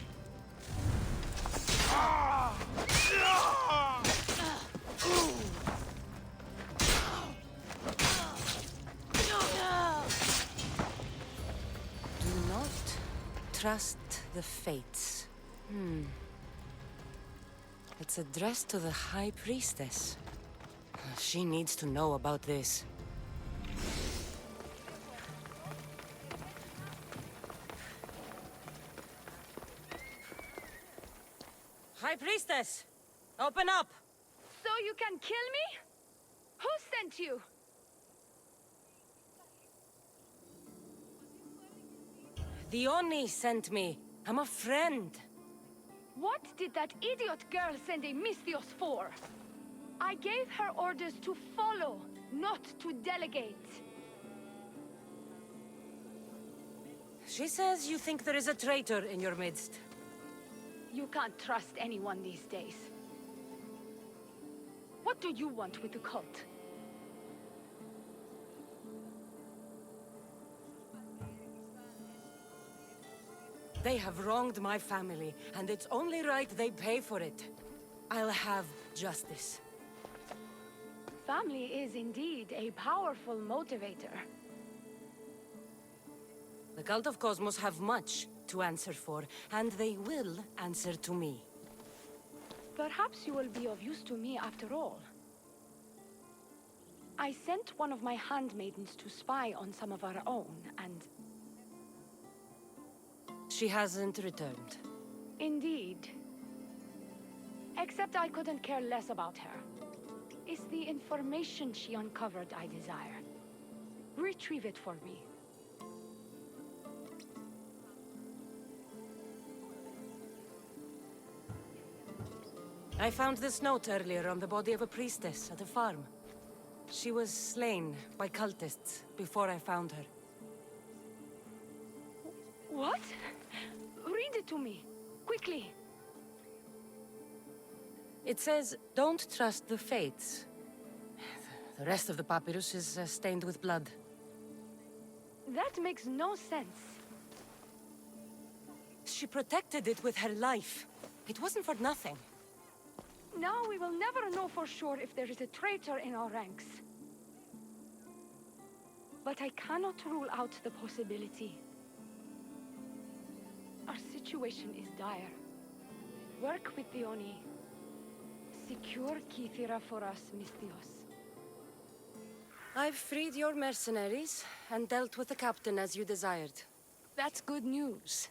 Do not trust the fates. It's addressed to the High Priestess. She needs to know about this. High Priestess! Open up! So you can kill me? Who sent you? The Oni sent me. I'm a friend. What did that idiot girl send a Misthios for? I gave her orders to follow, not to delegate. She says you think there is a traitor in your midst. You can't trust anyone these days. What do you want with the cult? They have wronged my family, and it's only right they pay for it. I'll have justice. Family is indeed a powerful motivator. The Cult of Cosmos have much to answer for, and they will answer to me. Perhaps you will be of use to me after all. I sent one of my handmaidens to spy on some of our own, and... She hasn't returned. Indeed. Except I couldn't care less about her. It's the information she uncovered I desire. Retrieve it for me. I found this note earlier on the body of a priestess at a farm. She was slain by cultists before I found her. What? Read it to me. Quickly. It says, don't trust the fates. The rest of the papyrus is stained with blood. That makes no sense. She protected it with her life. It wasn't for nothing. Now we will never know for sure if there is a traitor in our ranks. But I cannot rule out the possibility. Our situation is dire. Work with the Oni. Secure Kythera for us, Misthios. I've freed your mercenaries and dealt with the captain as you desired. That's good news.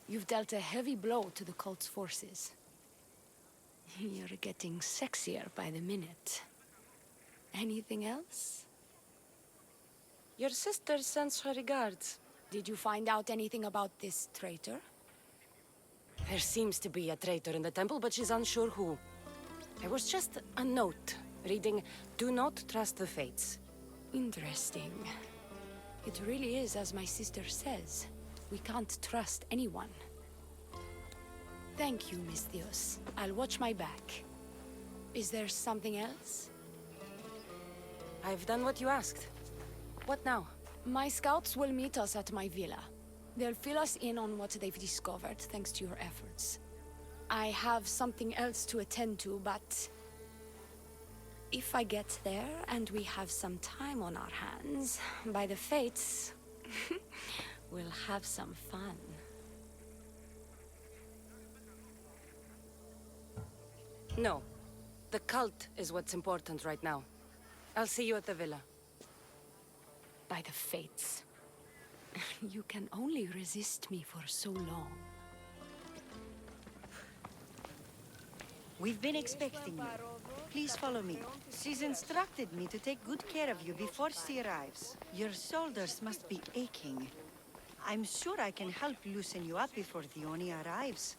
You've dealt a heavy blow to the cult's forces. You're getting sexier by the minute. Anything else? Your sister sends her regards. Did you find out anything about this traitor? There seems to be a traitor in the temple, but she's unsure who. It was just a note, reading, "Do not trust the fates." Interesting. It really is as my sister says. We can't trust anyone. Thank you, Misthios. I'll watch my back. Is there something else? I've done what you asked. What now? My scouts will meet us at my villa. They'll fill us in on what they've discovered, thanks to your efforts. I have something else to attend to, but... if I get there and we have some time on our hands, by the fates, we'll have some fun. No. The cult is what's important right now. I'll see you at the villa. By the fates. You can only resist me for so long. We've been expecting you. Please follow me. She's instructed me to take good care of you before she arrives. Your shoulders must be aching. I'm sure I can help loosen you up before the Oni arrives.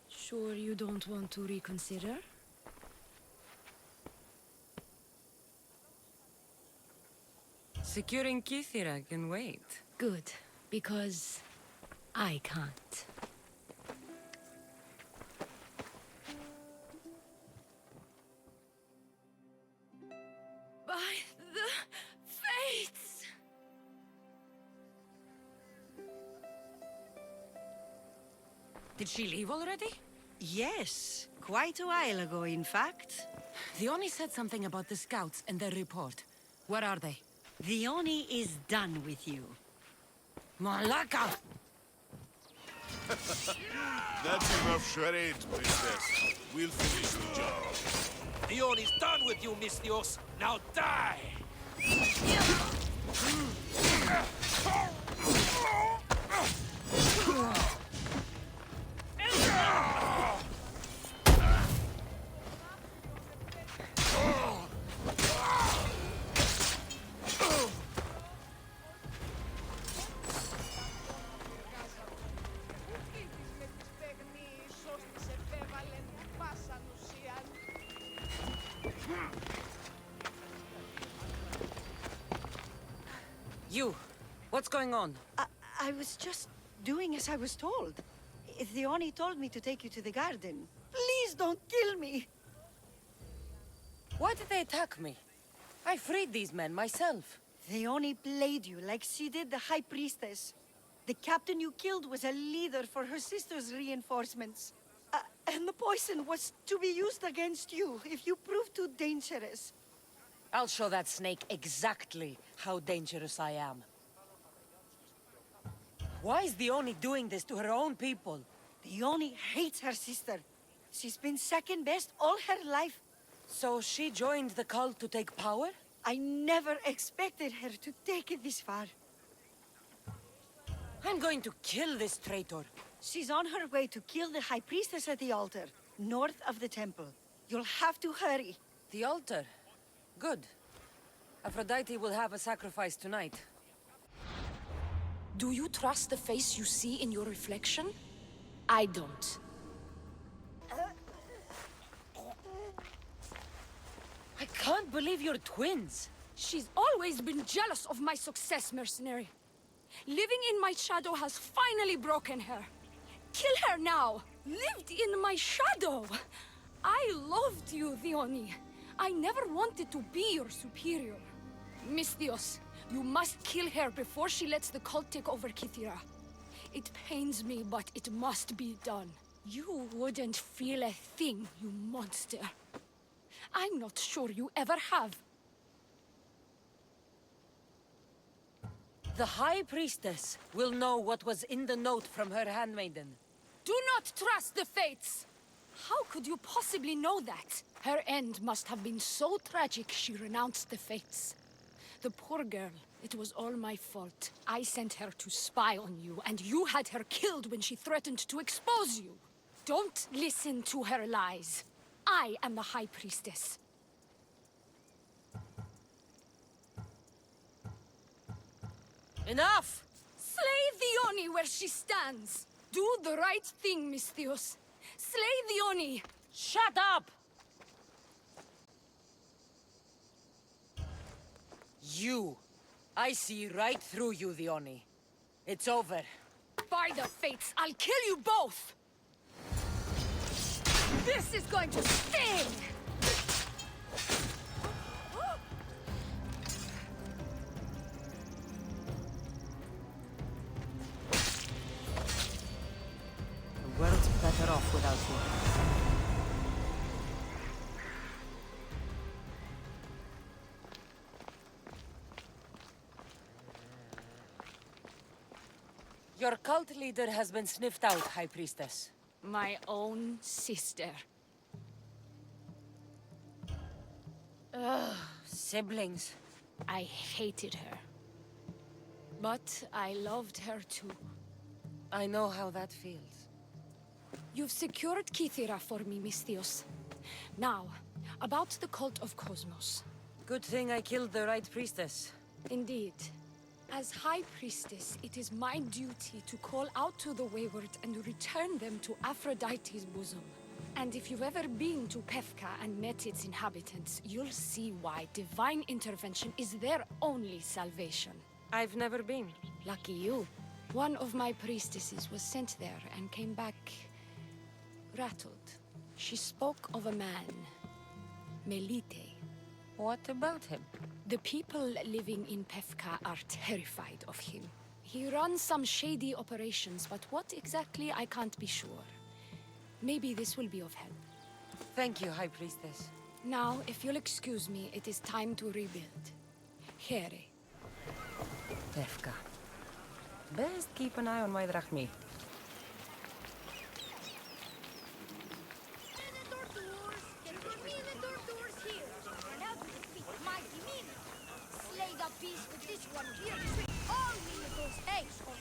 Sure you don't want to reconsider? Securing Kithira can wait. Good, because I can't. By the fates! Did she leave already? Yes, quite a while ago, in fact. The Oni said something about the scouts and their report. Where are they? The Oni is done with you. Malaka! That's enough charades, princess. We'll finish the job. The Oni's done with you, Misthios. Now die! You! What's going on? I was just doing as I was told. The Oni told me to take you to the garden. Please don't kill me! Why did they attack me? I freed these men myself. The Oni played you like she did the High Priestess. The captain you killed was a leader for her sister's reinforcements. And the poison was to be used against you if you prove too dangerous. I'll show that snake exactly how dangerous I am. Why is the Oni doing this to her own people? The Oni hates her sister. She's been second best all her life. So she joined the cult to take power? I never expected her to take it this far. I'm going to kill this traitor. She's on her way to kill the High Priestess at the altar, north of the temple. You'll have to hurry. The altar? Good. Aphrodite will have a sacrifice tonight. Do you trust the face you see in your reflection? I don't. I can't believe you're twins. She's always been jealous of my success, mercenary. Living in my shadow has finally broken her. Kill her now! Lived in my shadow! I loved you, Theoni. I never wanted to be your superior. Misthios, you must kill her before she lets the cult take over Kithira. It pains me, but it must be done. You wouldn't feel a thing, you monster. I'm not sure you ever have. The High Priestess will know what was in the note from her handmaiden. Do not trust the fates! How could you possibly know that? Her end must have been so tragic she renounced the fates. The poor girl, it was all my fault. I sent her to spy on you, and you had her killed when she threatened to expose you. Don't listen to her lies. I am the High Priestess. Enough! Slay the Oni where she stands! Do the right thing, Misthios. Slay the Oni! Shut up! You. I see right through you, Dione. It's over. By the fates, I'll kill you both! This is going to sting! The world's better off without you. Your cult leader has been sniffed out, High Priestess. My own sister. Ugh, siblings. I hated her. But I loved her too. I know how that feels. You've secured Kythera for me, Misthios. Now, about the cult of Cosmos. Good thing I killed the right priestess. Indeed. As High Priestess, it is my duty to call out to the wayward and return them to Aphrodite's bosom. And if you've ever been to Pefka and met its inhabitants, you'll see why divine intervention is their only salvation. I've never been. Lucky you. One of my priestesses was sent there and came back rattled. She spoke of a man, Melite. What about him? The people living in Pefka are terrified of him. He runs some shady operations, but what exactly I can't be sure. Maybe this will be of help. Thank you, High Priestess. Now, if you'll excuse me, it is time to rebuild. Here. Pefka. Best keep an eye on my drachmi.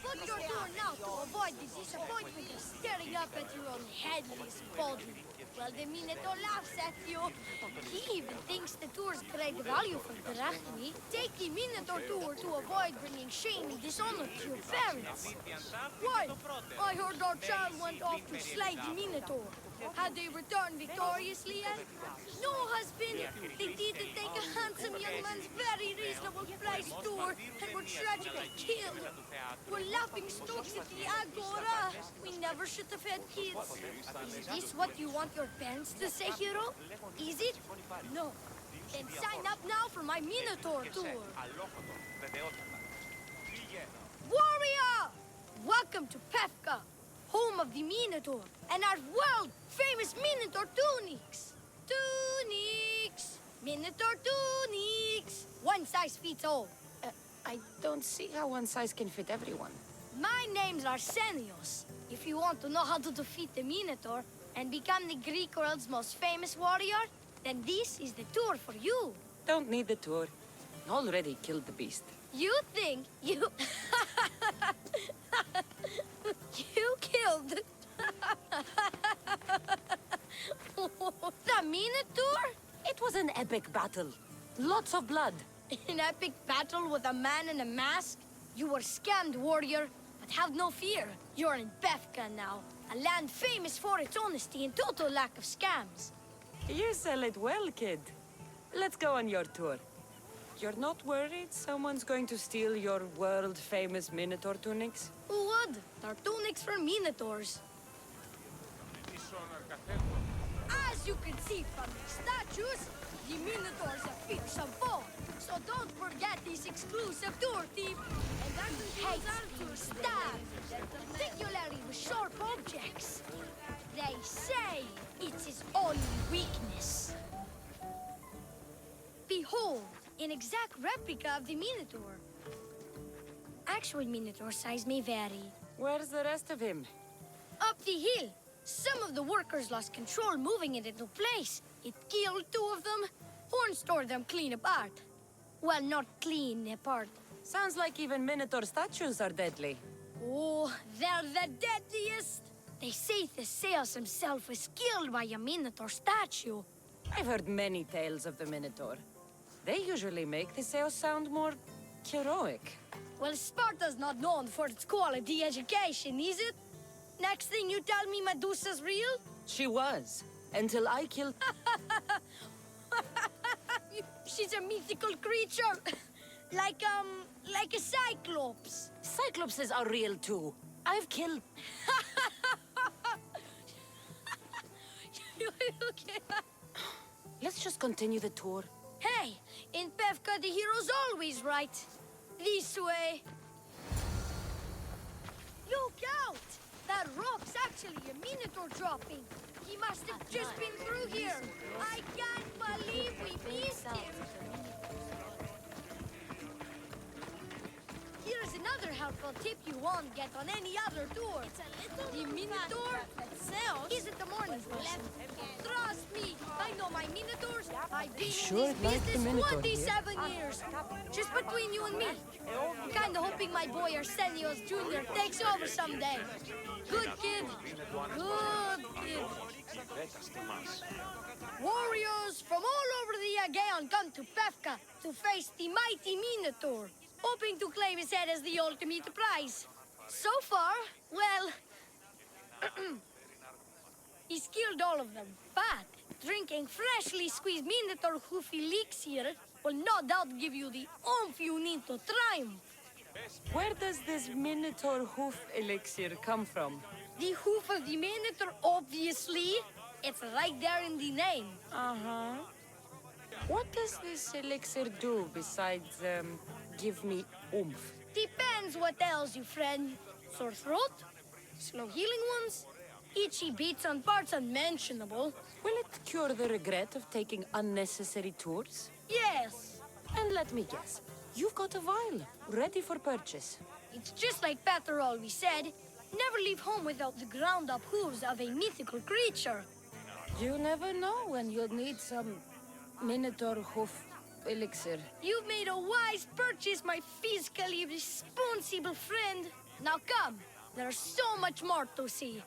Put your door now to avoid the disappointment of staring up at your own headless body. Well, the Minotaur laughs at you. He even thinks the tour's great value for drachmi. Take the Minotaur tour to avoid bringing shame and dishonor to your parents. Why? I heard our child went off to slay the Minotaur. Had they returned victoriously yet? No, husband. They didn't take a handsome young man's very reasonable price tour and were tragically killed. We're laughing stocks at the Agora. We never should have had kids. Is this what you want your parents to say, hero? Is it? No. Then sign up now for my Minotaur tour. Warrior! Welcome to Pefka, home of the Minotaur, and our world-famous Minotaur tunics. Tunics! Minotaur tunics! One size fits all. I don't see how one size can fit everyone. My name's Arsenios. If you want to know how to defeat the Minotaur and become the Greek world's most famous warrior, then this is the tour for you. Don't need the tour. Already killed the beast. You think you... you killed... the Minotaur? It was an epic battle. Lots of blood. An epic battle with a man in a mask? You were scammed, warrior. But have no fear. You're in Pefka now. A land famous for its honesty and total lack of scams. You sell it well, kid. Let's go on your tour. You're not worried someone's going to steal your world-famous Minotaur tunics? Who would? They're tunics for Minotaurs. As you can see from the statues, the Minotaur's a fearsome foe. So don't forget this exclusive tour tip. And that hates to stab, particularly with sharp objects. They say it's his only weakness. Behold, an exact replica of the Minotaur. Actual Minotaur size may vary. Where's the rest of him? Up the hill. Some of the workers lost control moving it into place. It killed 2 of them. Horns tore them clean apart. Well, not clean apart. Sounds like even Minotaur statues are deadly. Oh, they're the deadliest. They say Theseus himself was killed by a Minotaur statue. I've heard many tales of the Minotaur. They usually make Theseus sound more heroic. Well, Sparta's not known for its quality education, is it? Next thing you tell me Medusa's real? She was, until I killed... She's a mythical creature. Like a cyclops. Cyclopses are real too. I've killed... Let's just continue the tour. Hey, in Pevka the hero's always right. This way. Look out! That rock's actually a minotaur dropping. He must have just been through here. I can't believe we missed him. Here's another helpful tip you won't get on any other tour. The Minotaur isn't the morning person. Trust me, I know my Minotaurs. I've been in this business 27 years. Just between you and me. Kinda hoping my boy Arsenio's Jr. takes over someday. Good kid. Good kid. Warriors from all over the Aegean come to Pevka to face the mighty Minotaur, hoping to claim his head as the ultimate prize. So far, well, he's killed all of them. But drinking freshly squeezed Minotaur hoof elixir will no doubt give you the oomph you need to triumph. Where does this Minotaur hoof elixir come from? The hoof of the Minotaur, obviously. It's right there in the name. Uh-huh. What does this elixir do besides, give me oomph? Depends what ails you, friend. Sore throat? Slow healing ones? Itchy beats on parts unmentionable? Will it cure the regret of taking unnecessary tours? Yes. And let me guess, you've got a vial, ready for purchase. It's just like Pater always said, never leave home without the ground-up hooves of a mythical creature. You never know when you'll need some Minotaur hoof elixir. You've made a wise purchase, my fiscally responsible friend. Now come, there's so much more to see.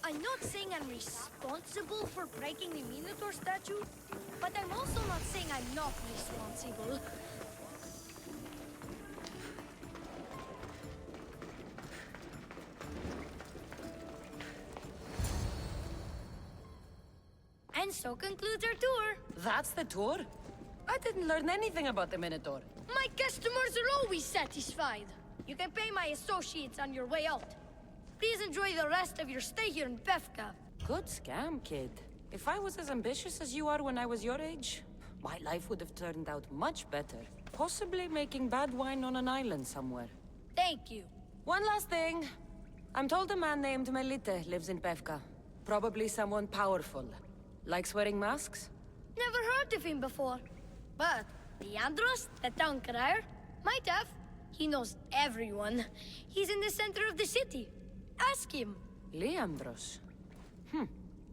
I'm not saying I'm responsible for breaking the Minotaur statue, but I'm also not saying I'm not responsible. And so concludes our tour. That's the tour? I didn't learn anything about the Minotaur. My customers are always satisfied. You can pay my associates on your way out. Please enjoy the rest of your stay here in Pevka. Good scam, kid. If I was as ambitious as you are when I was your age, my life would have turned out much better. Possibly making bad wine on an island somewhere. Thank you. One last thing. I'm told a man named Melite lives in Pevka. Probably someone powerful. Likes wearing masks? Never heard of him before. But Leandros, the town crier, might have. He knows everyone. He's in the center of the city. Ask him. Leandros?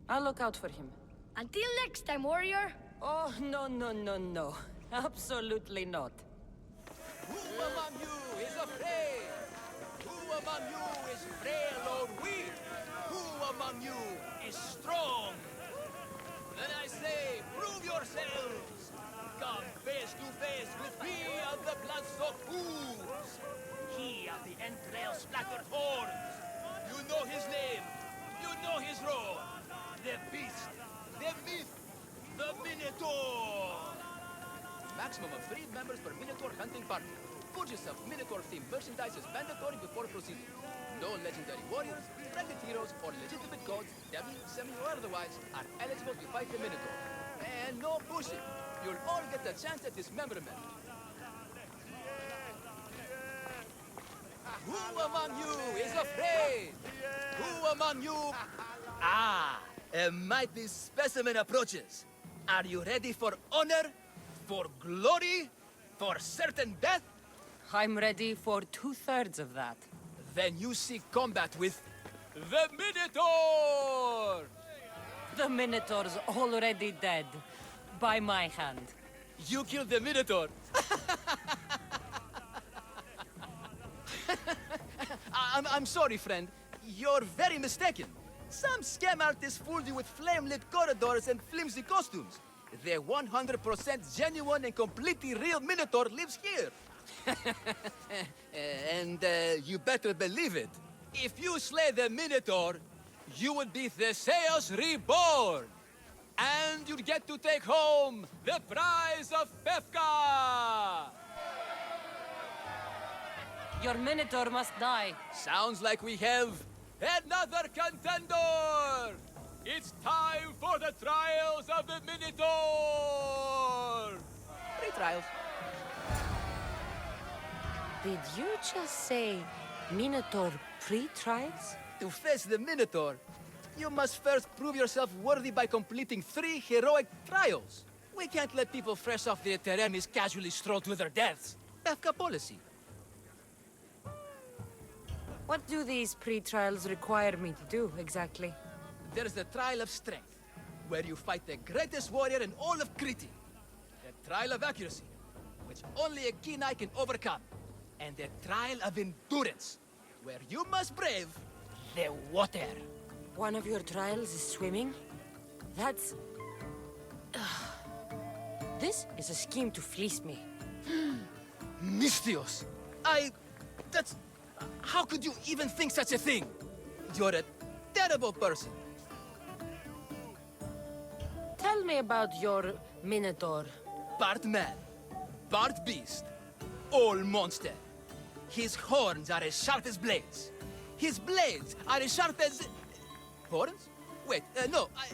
I'll look out for him. Until next time, warrior. Oh, no. Absolutely not. Who among you is afraid? Who among you is frail or weak? Who among you is strong? Then I say, prove yourselves! Come face to face with me of the blood-soaked hooves! He of the entrail-splattered horns! You know his name! You know his roar! The beast! The myth! The Minotaur! Maximum of 3 members per Minotaur hunting party. Purchase of Minotaur-themed merchandise is mandatory before proceeding. No legendary warriors, branded heroes, or legitimate gods, devil, semi, or otherwise, are eligible to fight the Minotaur. And no pushing. You'll all get a chance at dismemberment. Who among you is afraid? Who among you... Ah, a mighty specimen approaches. Are you ready for honor? For glory? For certain death? I'm ready for 2/3 of that. Then you seek combat with... the Minotaur! The Minotaur's already dead. By my hand. You killed the Minotaur! I'm sorry, friend. You're very mistaken. Some scam artists fooled you with flame-lit corridors and flimsy costumes. The 100% genuine and completely real Minotaur lives here. And you better believe it. If you slay the Minotaur, you will be Theseus reborn. And you get to take home the prize of Pefka! Your Minotaur must die. Sounds like we have another contender! It's time for the trials of the Minotaur! Pre-trials. Did you just say Minotaur pre-trials? To face the Minotaur, you must first prove yourself worthy by completing 3 heroic trials. We can't let people fresh off the Teremis casually stroll to their deaths. Pefka policy. What do these pre-trials require me to do, exactly? There's the Trial of Strength, where you fight the greatest warrior in all of Crete. The Trial of Accuracy, which only a keen eye can overcome. And the Trial of Endurance, where you must brave the water. One of your trials is swimming? That's... This is a scheme to fleece me. Mystios! That's... How could you even think such a thing? You're a terrible person. Tell me about your Minotaur. Part man, part beast, all monster. His horns are as sharp as blades. His blades are as sharp as... Horns? Wait, no, I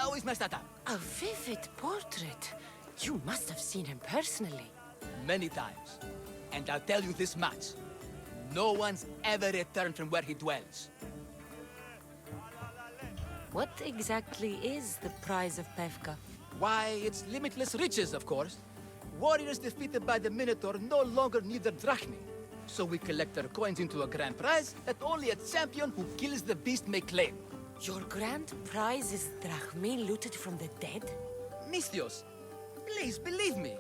always mess that up. A vivid portrait. You must have seen him personally. Many times. And I'll tell you this much. No one's ever returned from where he dwells. What exactly is the prize of Pefka? Why, it's limitless riches, of course. Warriors defeated by the Minotaur no longer need their drachmi. So we collect their coins into a grand prize that only a champion who kills the beast may claim. Your grand prize is drachmi looted from the dead? Mystios, please believe me.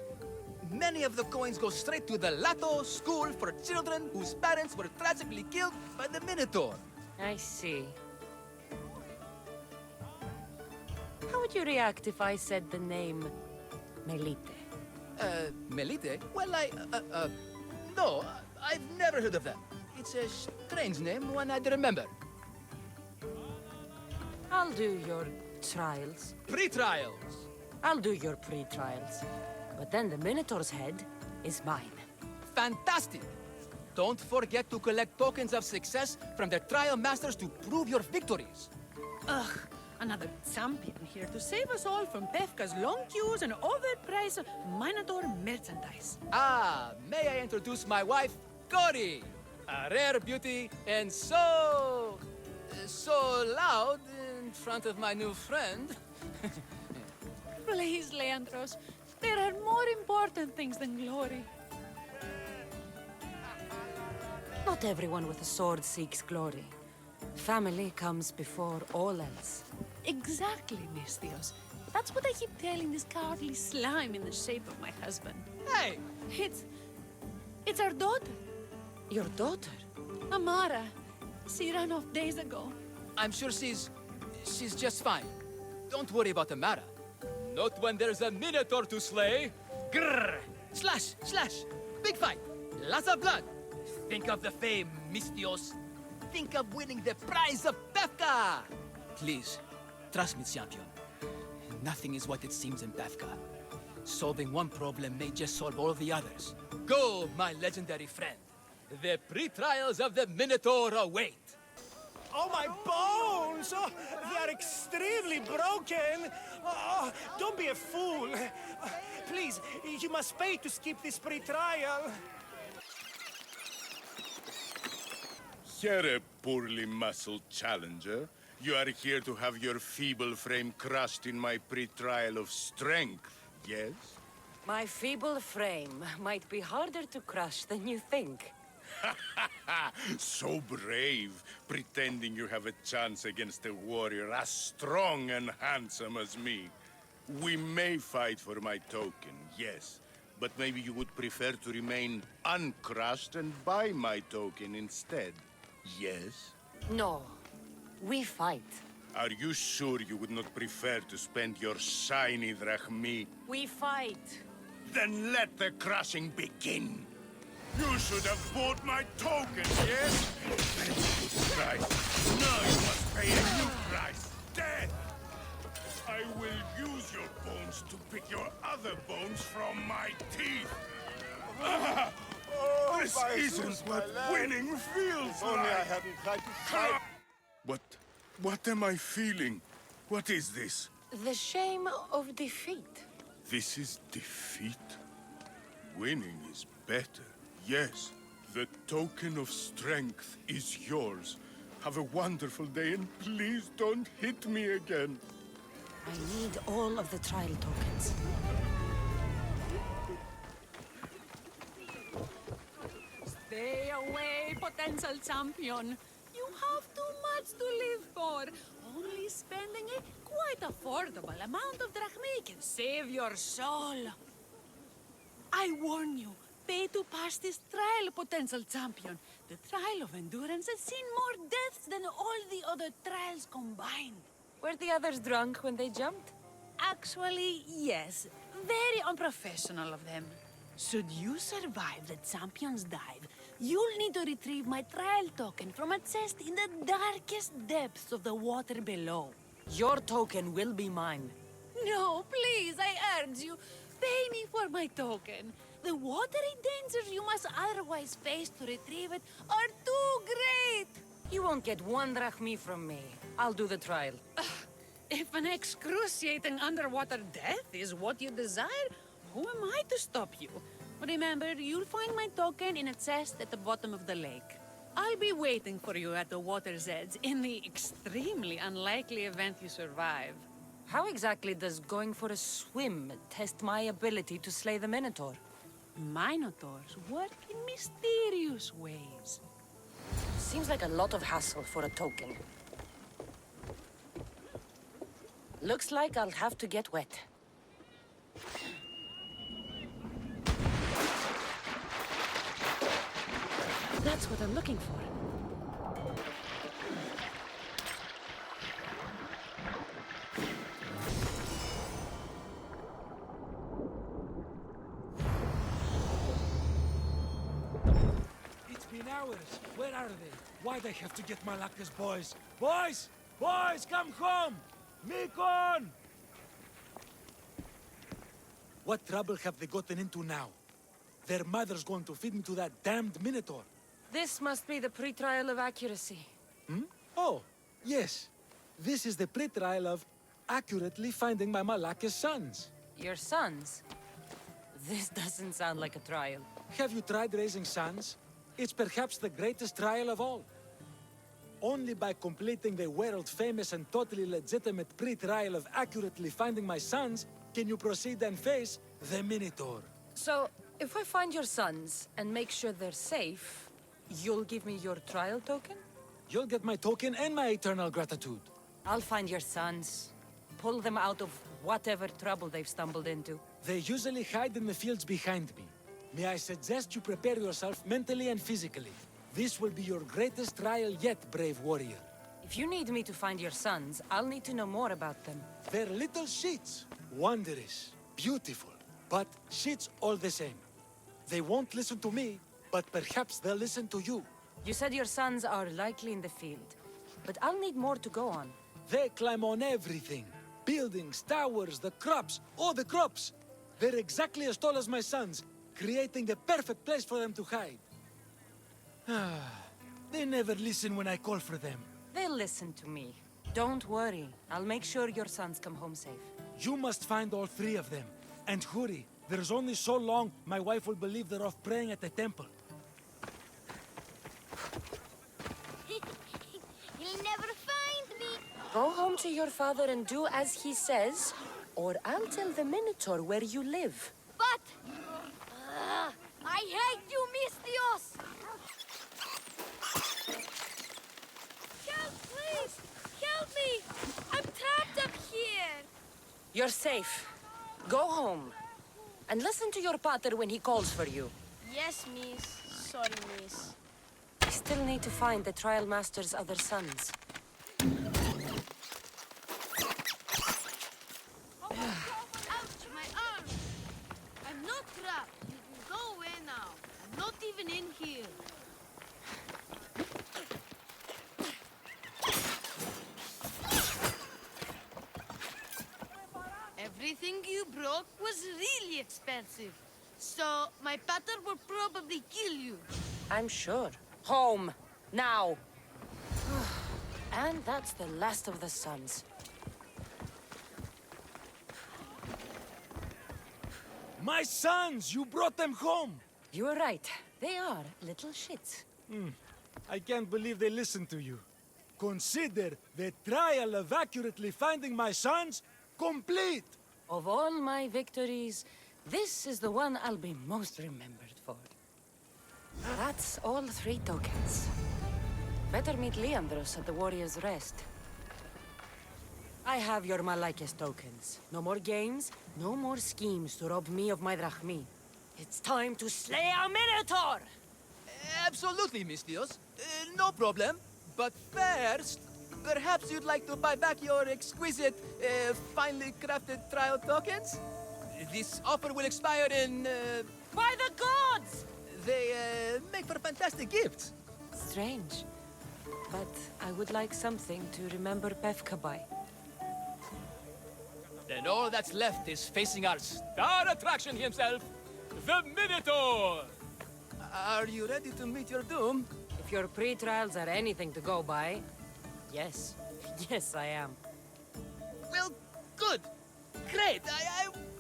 Many of the coins go straight to the Lato School for children whose parents were tragically killed by the Minotaur. I see. How would you react if I said the name Melite? Melite? Well, no, I've never heard of that. It's a strange name, one I'd remember. I'll do your trials. Pre-trials. I'll do your pre-trials. But then the Minotaur's head is mine. Fantastic! Don't forget to collect tokens of success from the trial masters to prove your victories. Ugh, another champion here to save us all from Pefka's long queues and overpriced Minotaur merchandise. Ah, may I introduce my wife, Cory? A rare beauty and so loud in front of my new friend. Please, Leandros. There are more important things than glory. Not everyone with a sword seeks glory. Family comes before all else. Exactly, Mystios. That's what I keep telling this cowardly slime in the shape of my husband. Hey! It's our daughter. Your daughter? Amara. She ran off days ago. I'm sure she's just fine. Don't worry about Amara. Not when there's a Minotaur to slay. Grrr! Slash! Slash! Big fight! Lots of blood! Think of the fame, Mystios. Think of winning the prize of Pefka! Please, trust me, champion. Nothing is what it seems in Pefka. Solving one problem may just solve all the others. Go, my legendary friend. The pre-trials of the Minotaur await. Oh, my bones! Oh, they are extremely broken! Oh, don't be a fool! Please, you must pay to skip this pre-trial. Here, a poorly muscled challenger. You are here to have your feeble frame crushed in my pre-trial of strength, yes? My feeble frame might be harder to crush than you think. So brave, pretending you have a chance against a warrior as strong and handsome as me. We may fight for my token, yes, but maybe you would prefer to remain uncrushed and buy my token instead, yes? No, we fight. Are you sure you would not prefer to spend your shiny drachmi? We fight. Then let the crushing begin. You should have bought my token, yes? Christ. Now you must pay a new price. Death! I will use Isn't what winning feels like? Only I hadn't tried to fight. What am I feeling? What is this? The shame of defeat. This is defeat? Winning is better, yes. The token of strength is yours. Have a wonderful day, and please don't hit me again. I need all of the trial tokens. Stay away, potential champion. You have too much to live for. Only spending a quite affordable amount of drachmae can save your soul. I warn you, pay to pass this trial, potential champion. The trial of endurance has seen more deaths than all the other trials combined. Were the others drunk when they jumped? Actually, yes. Very unprofessional of them. Should you survive the champion's dive, you'll need to retrieve my trial token from a chest in the darkest depths of the water below. Your token will be mine. No, please, I urge you. Pay me for my token. The watery dangers you must otherwise face to retrieve it are too great. You won't get one drachmae from me. I'll do the trial. If an excruciating underwater death is what you desire, who am I to stop you? Remember, you'll find my token in a chest at the bottom of the lake. I'll be waiting for you at the water's edge in the extremely unlikely event you survive. How exactly does going for a swim test my ability to slay the Minotaur? Minotaurs work in mysterious ways. Seems like a lot of hassle for a token. Looks like I'll have to get wet. That's what I'm looking for. It's been hours. Where are they? Why'd I have to get Malaka's boys? Boys! Boys, come home! Mikon! What trouble have they gotten into now? Their mother's going to feed me to that damned Minotaur. This must be the pre-trial of accuracy. Hmm? Oh, yes. This is the pre-trial of accurately finding my Malaka's sons. Your sons? This doesn't sound like a trial. Have you tried raising sons? It's perhaps the greatest trial of all. Only by completing the world-famous and totally legitimate pre-trial of accurately finding my sons can you proceed and face the Minotaur. So, if I find your sons and make sure they're safe, you'll give me your trial token? You'll get my token and my eternal gratitude. I'll find your sons. Pull them out of whatever trouble they've stumbled into. They usually hide in the fields behind me. May I suggest you prepare yourself mentally and physically. This will be your greatest trial yet, brave warrior. If you need me to find your sons, I'll need to know more about them. They're little shits. Wondrous, beautiful, but shits all the same. They won't listen to me, but perhaps they'll listen to you. You said your sons are likely in the field, but I'll need more to go on. They climb on everything. Buildings, towers, the crops, all the crops. They're exactly as tall as my sons, creating the perfect place for them to hide. They never listen when I call for them. They'll listen to me. Don't worry. I'll make sure your sons come home safe. You must find all three of them. And hurry. There's only so long my wife will believe they're off praying at the temple. He'll never find me. Go home to your father and do as he says, or I'll tell the Minotaur where you live. But... I hate you, Mistios! Help, please! Help me! I'm trapped up here! You're safe. Go home. And listen to your pater when he calls for you. Yes, miss. Sorry, miss. I still need to find the Trial Master's other sons. Ouch, my arm! I'm not trapped. You can go away now. I'm not even in here. Everything you broke was really expensive. So, my pater will probably kill you. I'm sure. Home! Now! And that's the last of the sons. My sons! You brought them home! You were right. They are little shits. I can't believe they listened to you. Consider the trial of accurately finding my sons complete! Of all my victories, this is the one I'll be most remembered for. That's all 3 tokens. Better meet Leandros at the Warrior's Rest. I have your Malakes tokens. No more games, no more schemes to rob me of my drachmi. It's time to slay a Minotaur! Absolutely, Mistios. No problem. But first, perhaps you'd like to buy back your exquisite, finely crafted trial tokens? This offer will expire in, By the gods! They, make for fantastic gifts. Strange. But I would like something to remember Pefka by. Then all that's left is facing our star attraction himself, the Minotaur! Are you ready to meet your doom? If your pre-trials are anything to go by, yes. Yes, I am. Well, good. Great.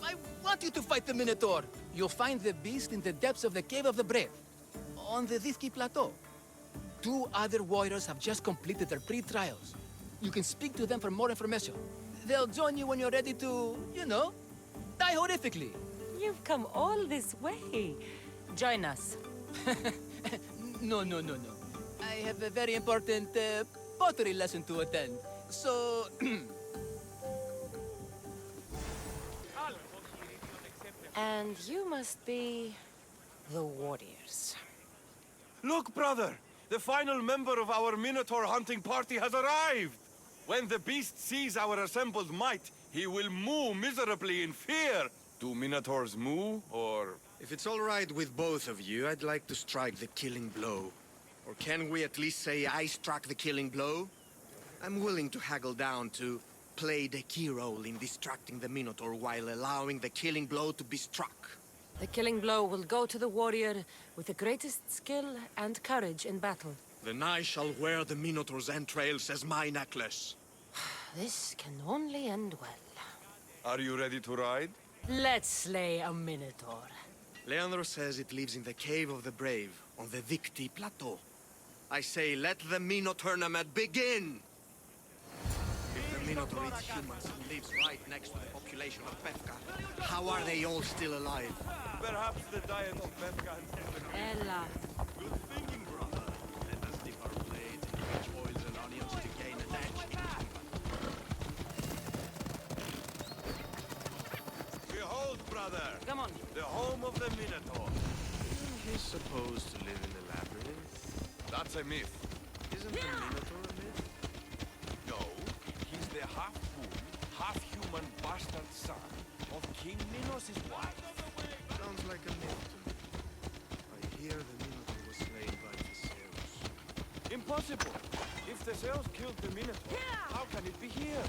I want you to fight the Minotaur. You'll find the beast in the depths of the Cave of the Brave, on the Vithki Plateau. 2 other warriors have just completed their pre-trials. You can speak to them for more information. They'll join you when you're ready to, you know, die horrifically. You've come all this way. Join us. No. I have a very important pottery lesson to attend. So... And you must be the warriors. Look, brother! The final member of our Minotaur hunting party has arrived! When the beast sees our assembled might, he will moo miserably in fear. Do Minotaurs moo, or... If it's all right with both of you, I'd like to strike the killing blow. Or can we at least say I struck the killing blow? I'm willing to haggle down to play the key role in distracting the Minotaur while allowing the killing blow to be struck. The killing blow will go to the warrior with the greatest skill and courage in battle. Then I shall wear the Minotaur's entrails as my necklace. This can only end well. Are you ready to ride? Let's slay a Minotaur. Leandro says it lives in the Cave of the Brave, on the Vithki Plateau. I say, let the Minotaur tournament begin! If the Minotaur eats humans and lives right next to the population of Pefka, how are they all still alive? Perhaps the diet of Pefka and Ella. Good thinking, brother. Let us dip our blades in rich oils and onions to gain an edge in combat. Behold, brother! Come on. The home of the Minotaur. Isn't he supposed to live in the labyrinth? That's a myth. Isn't the Minotaur a myth? No, he's the half-fool, half-human bastard son of King Minos' wife. Sounds like a myth to me. I hear the Minotaur was slain by Theseus. Impossible! If Theseus killed the Minotaur, how can it be here?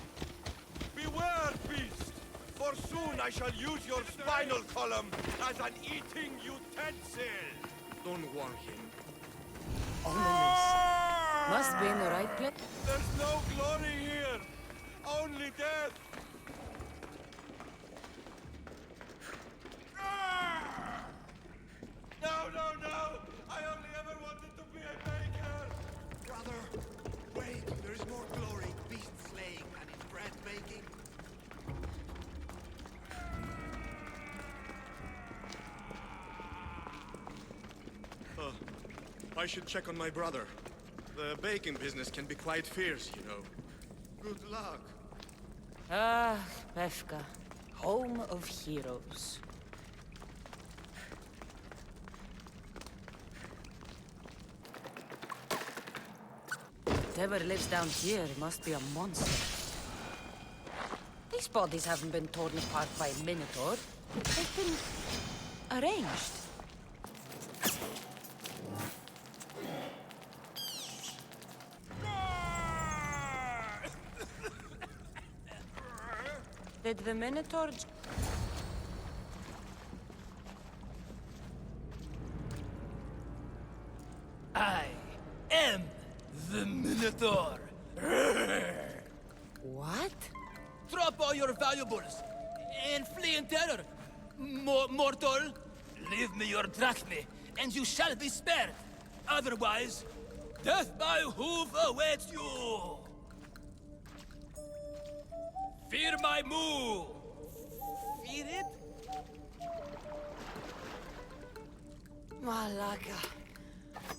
Beware, beast! For soon I shall use your spinal column as an eating utensil! Don't warn him. Ominous. Must be in the right place. There's no glory here! Only death! No! I only ever wanted to be a baker! Brother, wait! There is more glory in beast slaying than in bread making. I should check on my brother. The baking business can be quite fierce, you know. Good luck. Ah, Pefka. Home of heroes. Whatever lives down here must be a monster. These bodies haven't been torn apart by a Minotaur. They've been arranged. Did the Minotaur... What? Drop all your valuables and flee in terror. Mortal, leave me your drachme, and you shall be spared. Otherwise, death by hoof awaits you. Fear my move. Fear it? Malaka.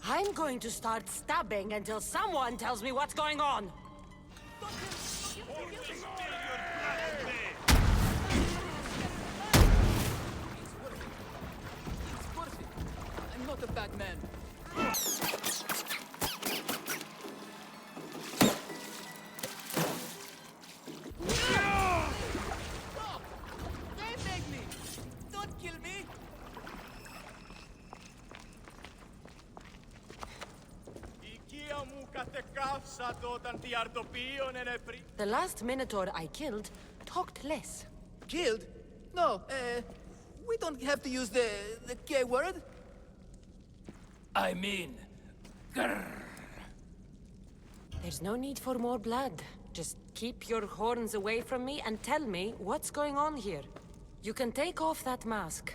I'm going to start stabbing until someone tells me what's going on. I'm not a bad man. Stop! They make me! Don't kill me! The last Minotaur I killed talked less. Killed? No, we don't have to use the K word. I mean, grrr. There's no need for more blood. Just keep your horns away from me and tell me what's going on here. You can take off that mask.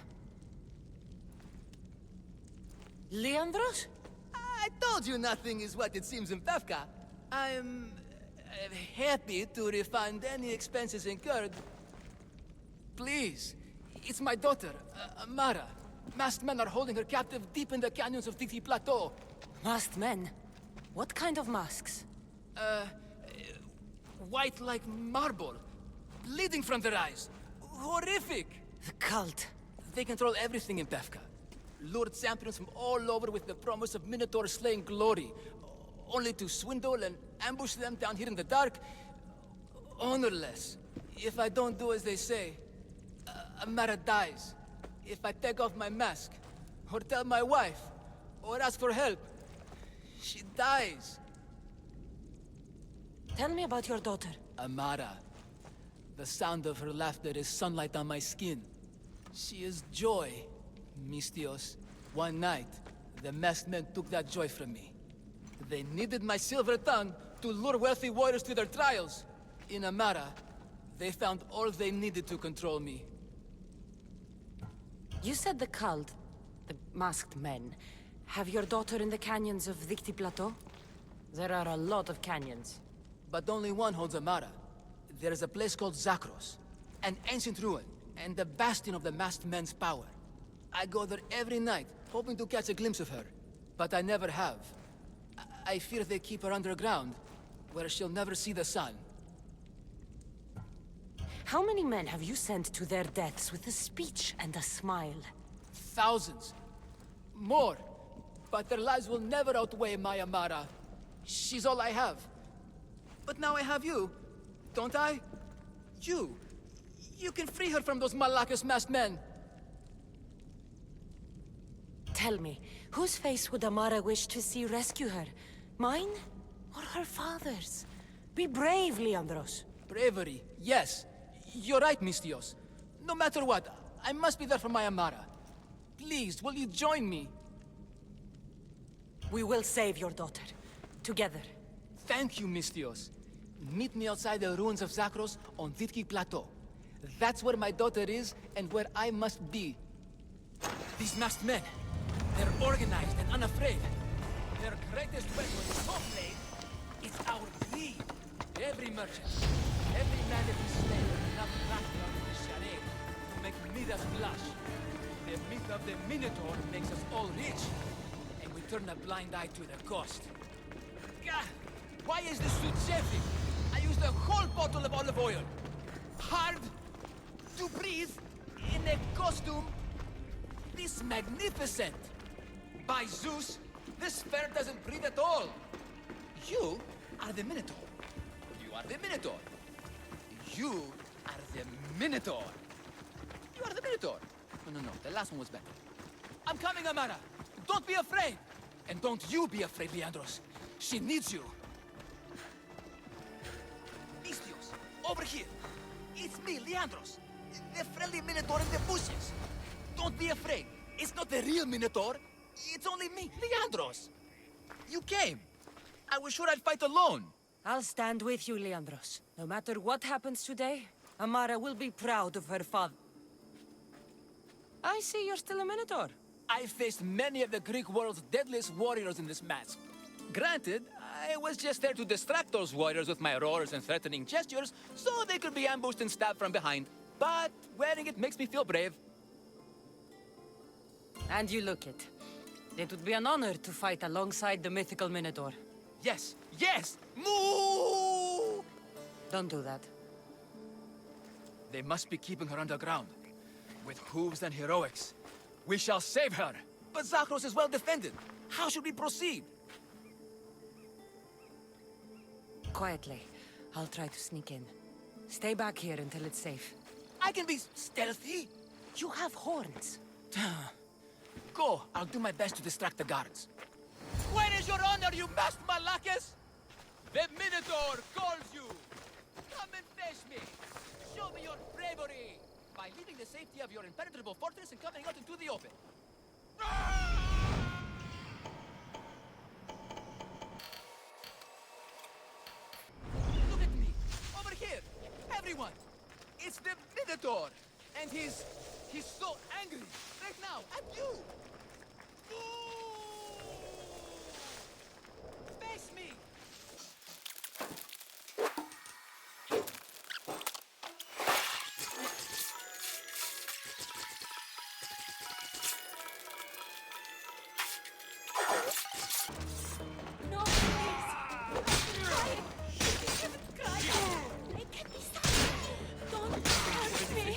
Leandros? I told you nothing is what it seems in Pevka. I'm happy to refund any expenses incurred. Please, it's my daughter, Amara. Masked men are holding her captive deep in the canyons of Dikti Plateau. Masked men? What kind of masks? White like marble, bleeding from their eyes. Horrific! The cult. They control everything in Pevka. Lured champions from all over with the promise of Minotaur slaying glory, only to swindle and ambush them down here in the dark. Honorless. If I don't do as they say, Amara dies. If I take off my mask, or tell my wife, or ask for help, she dies. Tell me about your daughter. Amara. The sound of her laughter is sunlight on my skin. She is joy, Mistios. One night, the masked men took that joy from me. They needed my silver tongue to lure wealthy warriors to their trials. In Amara, they found all they needed to control me. You said the cult, the masked men, have your daughter in the canyons of Dikti Plateau? There are a lot of canyons. But only one holds Amara. There is a place called Zakros, an ancient ruin, and the bastion of the masked men's power. I go there every night, hoping to catch a glimpse of her. But I never have. I fear they keep her underground, where she'll never see the sun. How many men have you sent to their deaths with a speech and a smile? Thousands. More. But their lives will never outweigh my Amara. She's all I have. But now I have you, don't I? You. You can free her from those Malakas masked men. Tell me, whose face would Amara wish to see rescue her? Mine? Or her father's? Be brave, Leandros. Bravery, yes. You're right, Mistios. No matter what, I must be there for my Amara. Please, will you join me? We will save your daughter. Together. Thank you, Mistios. Meet me outside the ruins of Zakros on Vitki Plateau. That's where my daughter is, and where I must be. These masked men, they're organized and unafraid. Their greatest weapon is KOMPLETE. It's our greed. Every merchant, every man that we slay with enough laughter out of the charade to make Midas blush. The myth of the Minotaur makes us all rich, and we turn a blind eye to the cost. Gah! Why is this suit chafing? I used a whole bottle of olive oil. Hard to breathe in a costume this magnificent. By Zeus, this fair doesn't breathe at all. You are the Minotaur. You are the Minotaur. You are the Minotaur. You are the Minotaur. No, the last one was better. I'm coming, Amara. Don't be afraid. And don't you be afraid, Leandros. She needs you. Mistios, over here. It's me, Leandros. The friendly Minotaur in the bushes. Don't be afraid. It's not the real Minotaur. It's only me, Leandros. You came. I was sure I'd fight alone. I'll stand with you, Leandros. No matter what happens today, Amara will be proud of her father. I see you're still a Minotaur. I faced many of the Greek world's deadliest warriors in this mask. Granted, I was just there to distract those warriors with my roars and threatening gestures, so they could be ambushed and stabbed from behind. But wearing it makes me feel brave. And you look it. It would be an honor to fight alongside the mythical Minotaur. Yes, yes! Moo! Don't do that. They must be keeping her underground. With hooves and heroics. We shall save her! But Zakros is well defended. How should we proceed? Quietly. I'll try to sneak in. Stay back here until it's safe. I can be stealthy. You have horns. Go. I'll do my best to distract the guards. Where is your honor, you masked Malakas? The Minotaur calls you! Come and face me! Show me your bravery! By leaving the safety of your impenetrable fortress and coming out into the open. Look at me! Over here! Everyone! It's the Minotaur! And he's so angry! Right now! At you! Face me! No, please! I'm crying! I haven't cried! I can't be stopped! Don't hurt me!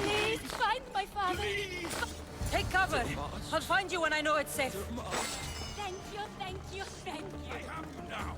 Please, find my father! Take cover! I'll find you when I know it's safe. Thank you, thank you, thank you! I have you now!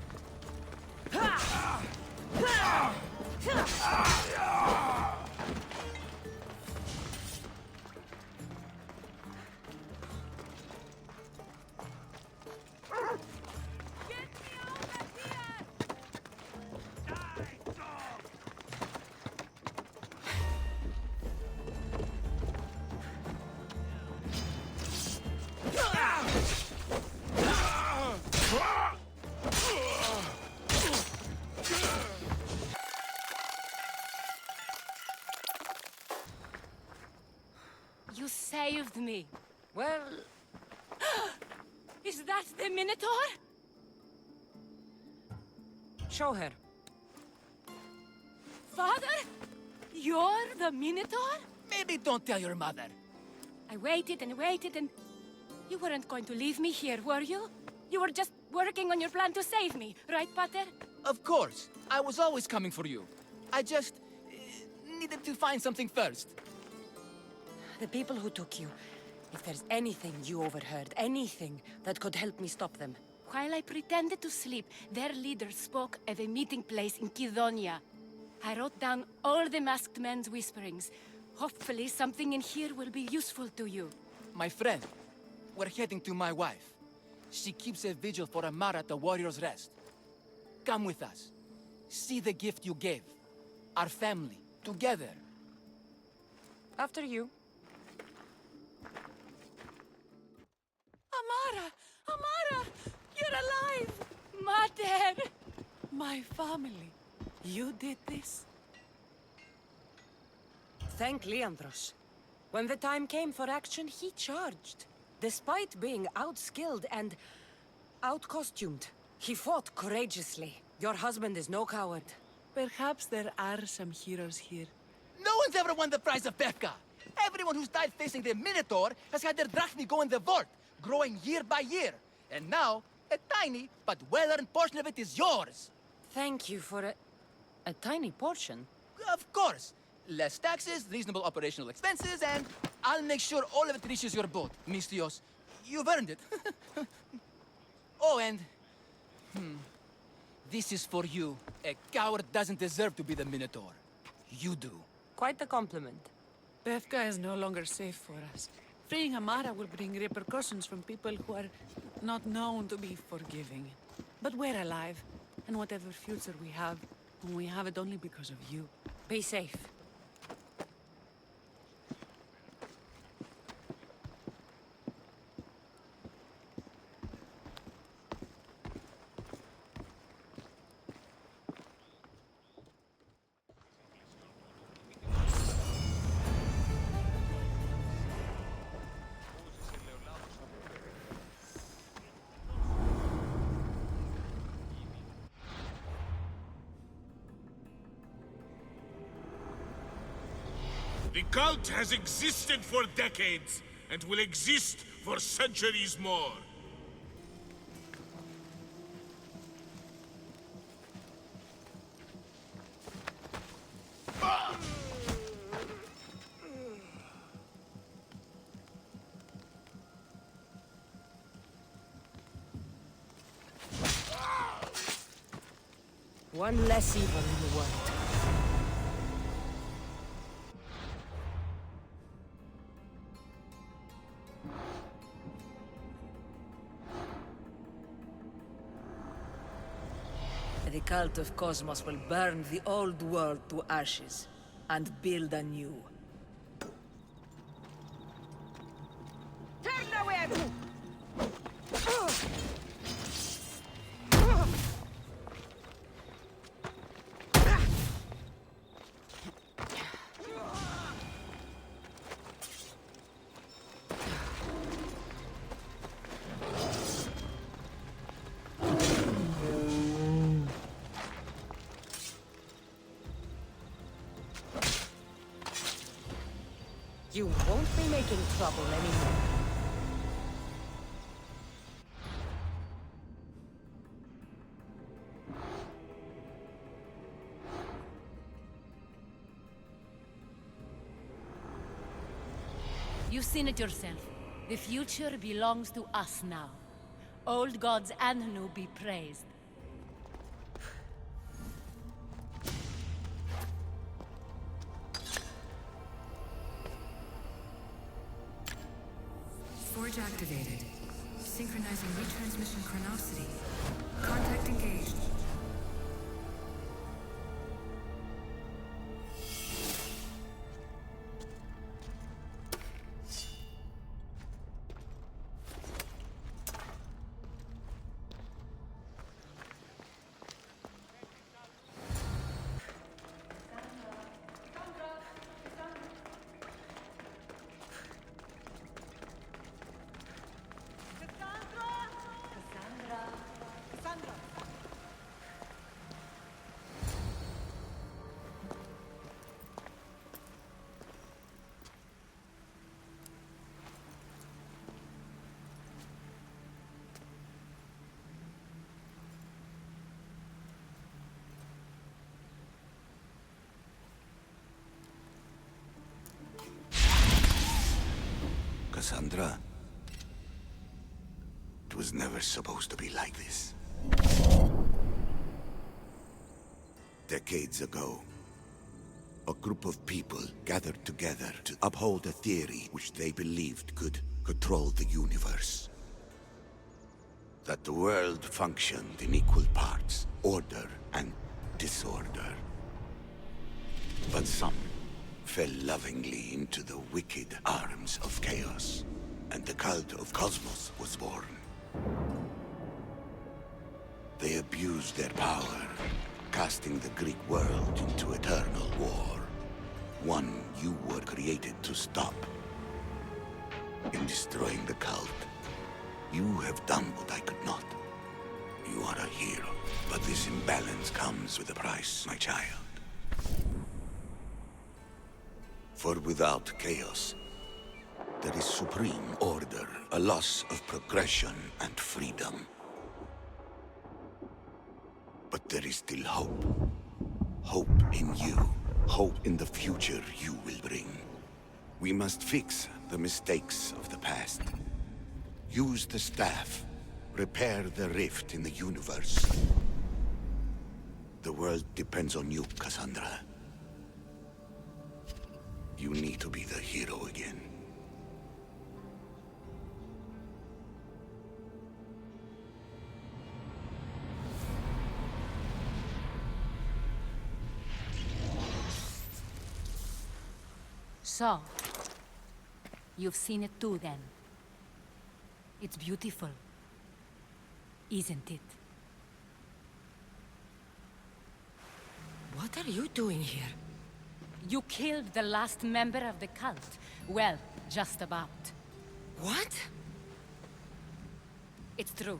You saved me. Well... Is that the Minotaur? Show her. Father? You're the Minotaur? Maybe don't tell your mother. I waited and waited and... You weren't going to leave me here, were you? You were just working on your plan to save me, right, Pater? Of course. I was always coming for you. I just... needed to find something first. The people who took you. If there's anything you overheard, anything that could help me stop them. While I pretended to sleep, their leader spoke of a meeting place in Kidonia. I wrote down all the masked men's whisperings. Hopefully something in here will be useful to you. My friend, we're heading to my wife. She keeps a vigil for Amara at the Warrior's Rest. Come with us. See the gift you gave. Our family, together. After you. Amara! Amara! You're alive! Mater! My family. You did this? Thank Leandros. When the time came for action, he charged. Despite being outskilled and outcostumed, he fought courageously. Your husband is no coward. Perhaps there are some heroes here. No one's ever won the prize of Befka! Everyone who's died facing the Minotaur has had their drachmi go in the vault, growing year by year. And now, a tiny but well-earned portion of it is yours! Thank you for a tiny portion? Of course! Less taxes, reasonable operational expenses, and I'll make sure all of it reaches your boat, Mistios. You've earned it. Oh, and... This is for you. A coward doesn't deserve to be the Minotaur. You do. Quite the compliment. Befka is no longer safe for us. Freeing Amara will bring repercussions from people who are not known to be forgiving. But we're alive, and whatever future we have it only because of you. Be safe. The cult has existed for decades, and will exist for centuries more. One less evil in the world. The cult of Cosmos will burn the old world to ashes, and build anew. Turn away! You won't be making trouble anymore. You've seen it yourself. The future belongs to us now. Old gods and new be praised. Forge activated. Synchronizing retransmission chronicity. Contact engaged. Kassandra, it was never supposed to be like this. Decades ago, a group of people gathered together to uphold a theory which they believed could control the universe. That the world functioned in equal parts, order and disorder. But some fell lovingly into the wicked arms of chaos, and the cult of Cosmos was born. They abused their power, casting the Greek world into eternal war. One you were created to stop. In destroying the cult, you have done what I could not. You are a hero, but this imbalance comes with a price, my child. For without chaos, there is supreme order, a loss of progression and freedom. But there is still hope. Hope in you. Hope in the future you will bring. We must fix the mistakes of the past. Use the staff. Repair the rift in the universe. The world depends on you, Kassandra. You need to be the hero again. So, you've seen it too then. It's beautiful, isn't it? What are you doing here? You killed the last member of the cult. Well, just about. What? It's true.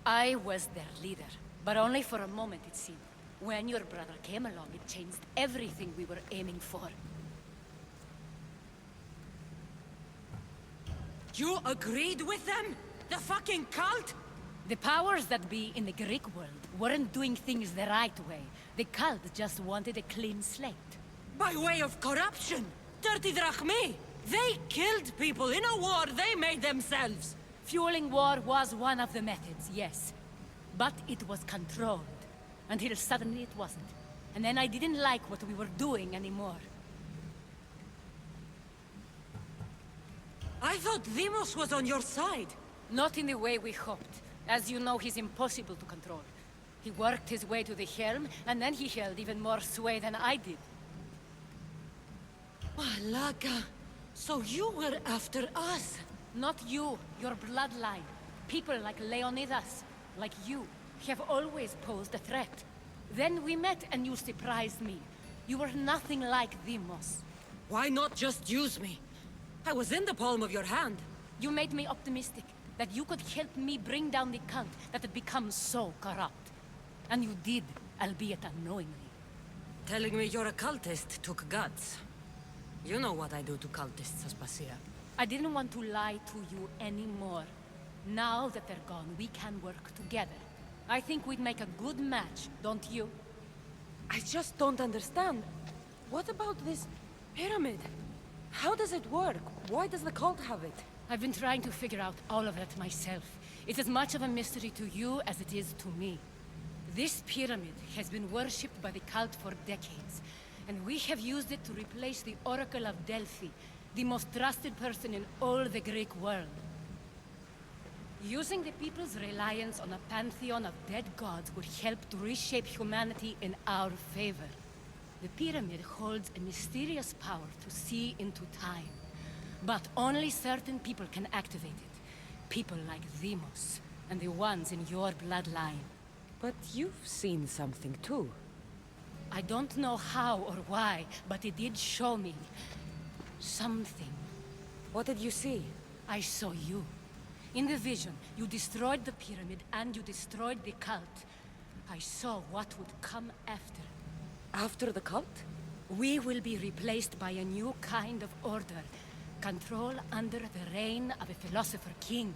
I was their leader, but only for a moment it seemed. When your brother came along, it changed everything we were aiming for. You agreed with them? The fucking cult? The powers that be in the Greek world weren't doing things the right way. The cult just wanted a clean slate. By way of corruption! Dirty drachmae! They killed people in a war they made themselves! Fueling war was one of the methods, yes. But it was controlled. Until suddenly it wasn't. And then I didn't like what we were doing anymore. I thought Demos was on your side. Not in the way we hoped. As you know, he's impossible to control. He worked his way to the helm, and then he held even more sway than I did. Malaka, so you were after us? Not you, your bloodline. People like Leonidas, like you, have always posed a threat. Then we met and you surprised me. You were nothing like Demos. Why not just use me? I was in the palm of your hand. You made me optimistic that you could help me bring down the cult that had become so corrupt. And you did, albeit unknowingly. Telling me you're a cultist took guts. You know what I do to cultists, Aspasia. I didn't want to lie to you anymore. Now that they're gone, we can work together. I think we'd make a good match, don't you? I just don't understand. What about this pyramid? How does it work? Why does the cult have it? I've been trying to figure out all of that myself. It's as much of a mystery to you as it is to me. This pyramid has been worshipped by the cult for decades, and we have used it to replace the Oracle of Delphi, the most trusted person in all the Greek world. Using the people's reliance on a pantheon of dead gods would help to reshape humanity in our favor. The pyramid holds a mysterious power to see into time. But only certain people can activate it. People like Demos, and the ones in your bloodline. But you've seen something too. I don't know how or why, but it did show me something. What did you see? I saw you. In the vision, you destroyed the pyramid and you destroyed the cult. I saw what would come after. After the cult? We will be replaced by a new kind of order. Control under the reign of a philosopher king.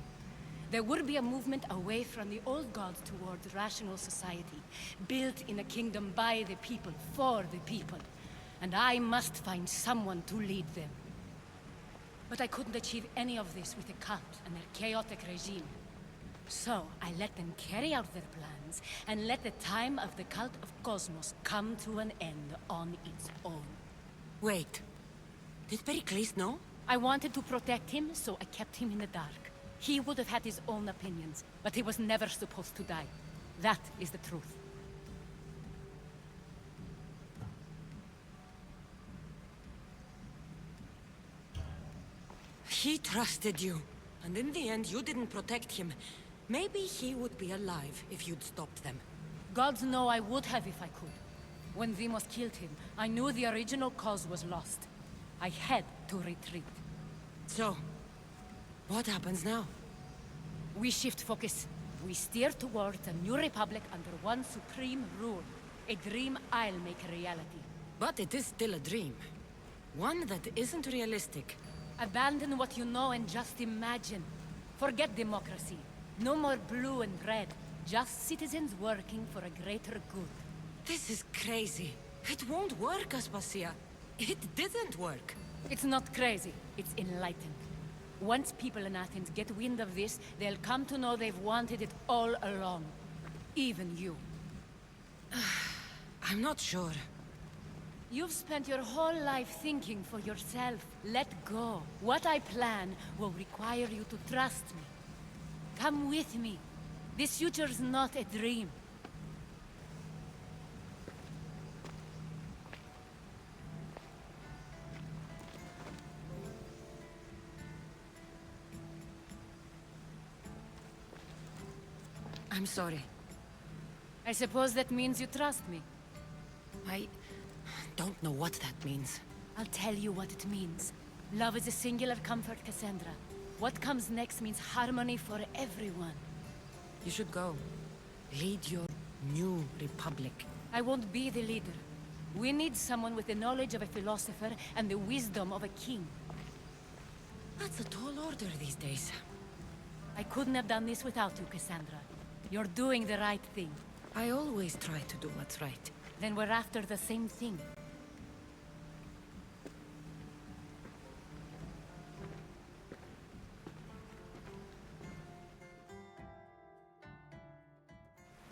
There will be a movement away from the old gods towards rational society, built in a kingdom by the people, for the people. And I must find someone to lead them. But I couldn't achieve any of this with the cult and their chaotic regime. So I let them carry out their plans, and let the time of the cult of Cosmos come to an end on its own. Wait. Did Pericles know? I wanted to protect him, so I kept him in the dark. He would have had his own opinions, but he was never supposed to die. That is the truth. He trusted you, and in the end you didn't protect him. Maybe he would be alive if you'd stopped them. Gods know I would have if I could. When Demos killed him, I knew the original cause was lost. I had to retreat. So, what happens now? We shift focus. We steer towards a new republic under one supreme rule. A dream I'll make a reality. But it is still a dream. One that isn't realistic. Abandon what you know and just imagine. Forget democracy. No more blue and red. Just citizens working for a greater good. This is crazy. It won't work, Aspasia. It didn't work. It's not crazy. It's enlightened. Once people in Athens get wind of this, they'll come to know they've wanted it all along. Even you. I'm not sure. You've spent your whole life thinking for yourself. Let go. What I plan will require you to trust me. Come with me. This future's not a dream. I'm sorry. I suppose that means you trust me. I don't know what that means. I'll tell you what it means. Love is a singular comfort, Kassandra. What comes next means harmony for everyone. You should go. Lead your new republic. I won't be the leader. We need someone with the knowledge of a philosopher and the wisdom of a king. That's a tall order these days. I couldn't have done this without you, Kassandra. You're doing the right thing. I always try to do what's right. Then we're after the same thing.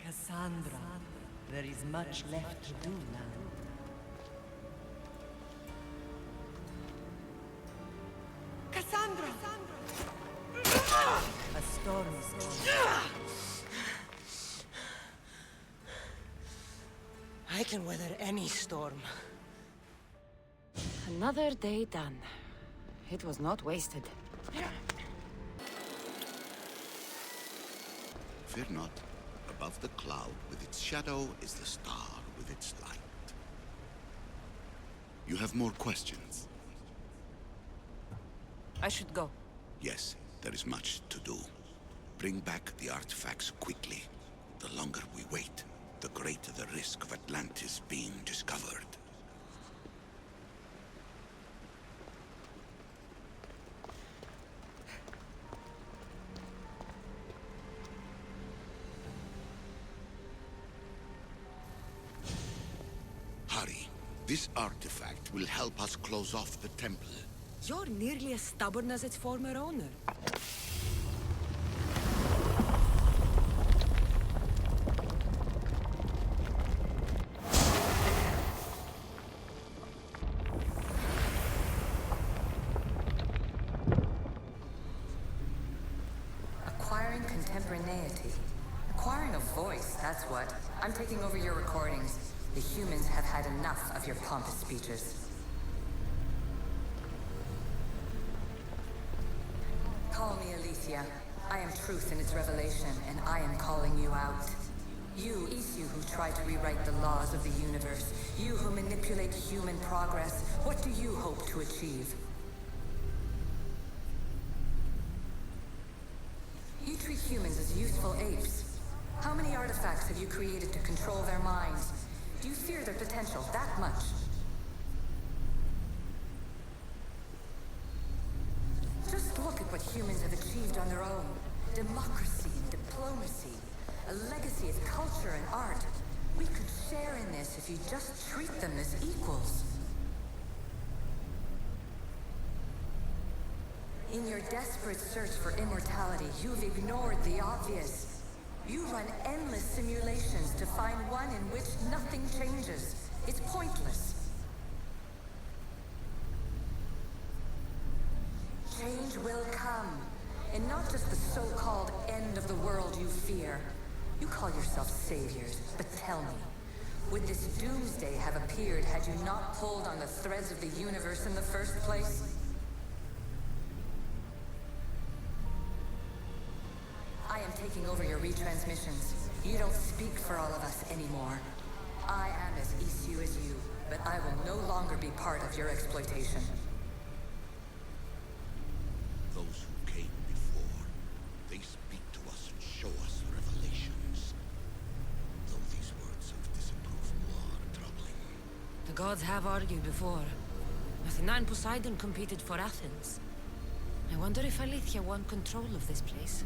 Kassandra, there is much left to do now. Kassandra! A storm is coming. I can weather any storm. Another day done. It was not wasted. Fear not. Above the cloud with its shadow is the star with its light. You have more questions? I should go. Yes, there is much to do. Bring back the artifacts quickly. The longer we wait, the greater the risk of Atlantis being discovered. Hurry. This artifact will help us close off the temple. You're nearly as stubborn as its former owner. Acquiring contemporaneity. Acquiring a voice, that's what. I'm taking over your recordings. The humans have had enough of your pompous speeches. Call me Alicia. I am truth in its revelation, and I am calling you out. You, Isu, who try to rewrite the laws of the universe. You who manipulate human progress. What do you hope to achieve? You treat humans as useful apes. How many artifacts have you created to control their minds? Do you fear their potential that much? Just look at what humans have achieved on their own. Democracy and diplomacy. A legacy of culture and art. We could share in this if you just treat them as equals. In your desperate search for immortality, you've ignored the obvious. You run endless simulations to find one in which nothing changes. It's pointless. Change will come, and not just the so-called end of the world you fear. You call yourself saviors, but tell me, would this doomsday have appeared had you not pulled on the threads of the universe in the first place? I am taking over your retransmissions. You don't speak for all of us anymore. I am as Isu as you, but I will no longer be part of your exploitation. Those who came before, they speak to us and show us revelations. Though these words of disapproval are troubling. The gods have argued before. Athena and Poseidon competed for Athens. I wonder if Alethea won control of this place.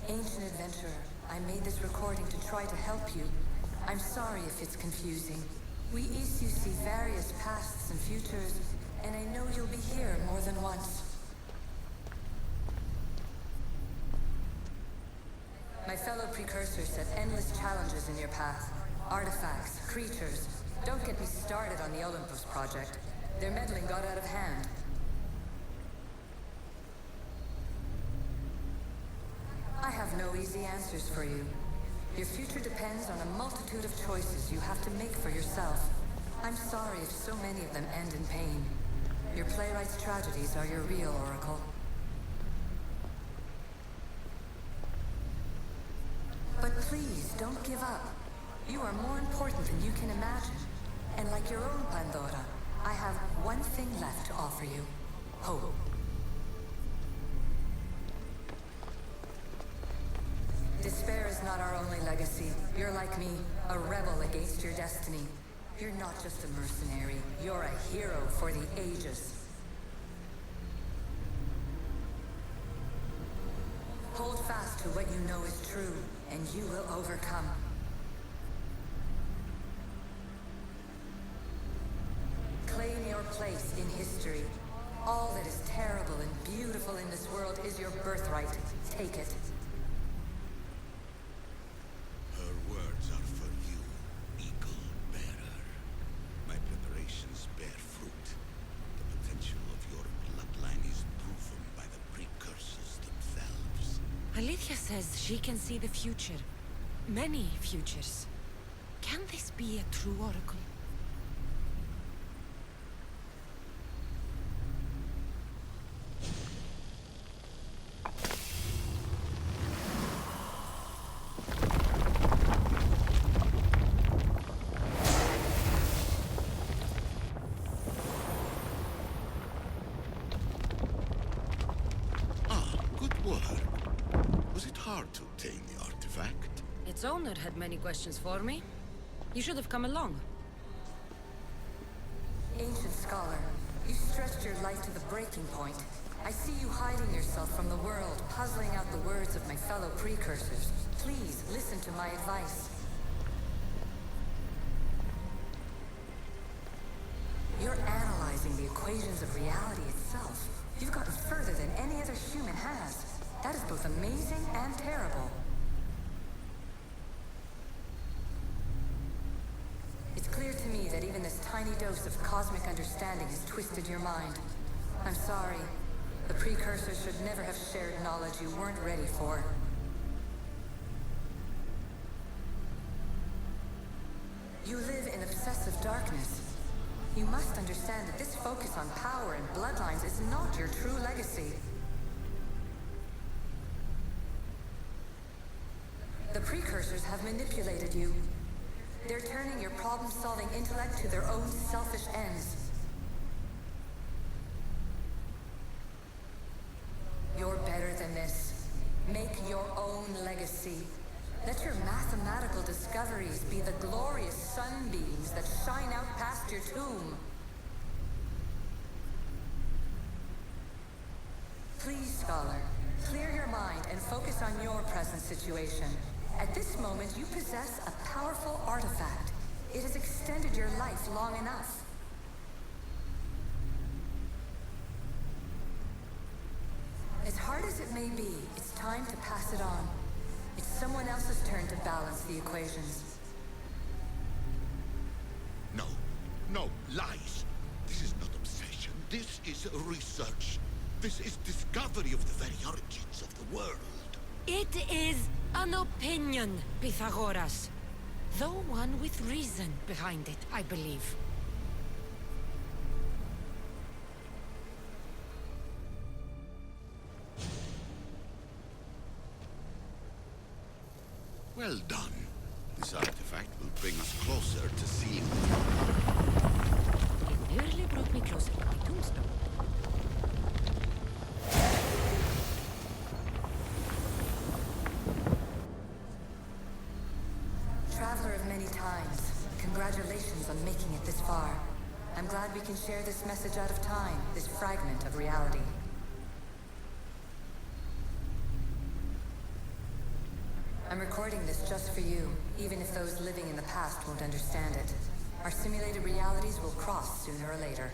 Ancient adventurer, I made this recording to try to help you. I'm sorry if it's confusing. We Isu see various pasts and futures, and I know you'll be here more than once. My fellow precursors set endless challenges in your path. Artifacts, creatures. Don't get me started on the Olympus project. Their meddling got out of hand. I have no easy answers for you. Your future depends on a multitude of choices you have to make for yourself. I'm sorry if so many of them end in pain. Your playwright's tragedies are your real oracle. But please, don't give up. You are more important than you can imagine. And like your own Pandora, I have one thing left to offer you. Hope. Despair is not our only legacy. You're like me, a rebel against your destiny. You're not just a mercenary, you're a hero for the ages. Hold fast to what you know is true, and you will overcome. Claim your place in history. All that is terrible and beautiful in this world is your birthright. Take it. Her words are for you, Eagle Bearer. My preparations bear fruit. The potential of your bloodline is proven by the precursors themselves. Alethea says she can see the future. Many futures. Can this be a true oracle? Was it hard to obtain the artifact? Its owner had many questions for me. You should have come along. Ancient scholar, you stretched your life to the breaking point. I see you hiding yourself from the world, puzzling out the words of my fellow precursors. Please, listen to my advice. You're analyzing the equations of reality itself. You've gotten further than any other human has. That is both amazing and terrible. It's clear to me that even this tiny dose of cosmic understanding has twisted your mind. I'm sorry. The precursors should never have shared knowledge you weren't ready for. You live in obsessive darkness. You must understand that this focus on power and bloodlines is not your true legacy. The precursors have manipulated you. They're turning your problem-solving intellect to their own selfish ends. You're better than this. Make your own legacy. Let your mathematical discoveries be the glorious sunbeams that shine out past your tomb. Please, scholar, clear your mind and focus on your present situation. At this moment, you possess a powerful artifact. It has extended your life long enough. As hard as it may be, it's time to pass it on. It's someone else's turn to balance the equations. No, no, lies. This is not obsession. This is research. This is discovery of the very origins of the world. It is an opinion, Pythagoras. Though one with reason behind it, I believe. Well done. This artifact will bring us closer to seeing. It nearly brought me closer to my tombstone. Traveler of many times, congratulations on making it this far. I'm glad we can share this message out of time, this fragment of reality. I'm recording this just for you, even if those living in the past won't understand it. Our simulated realities will cross sooner or later.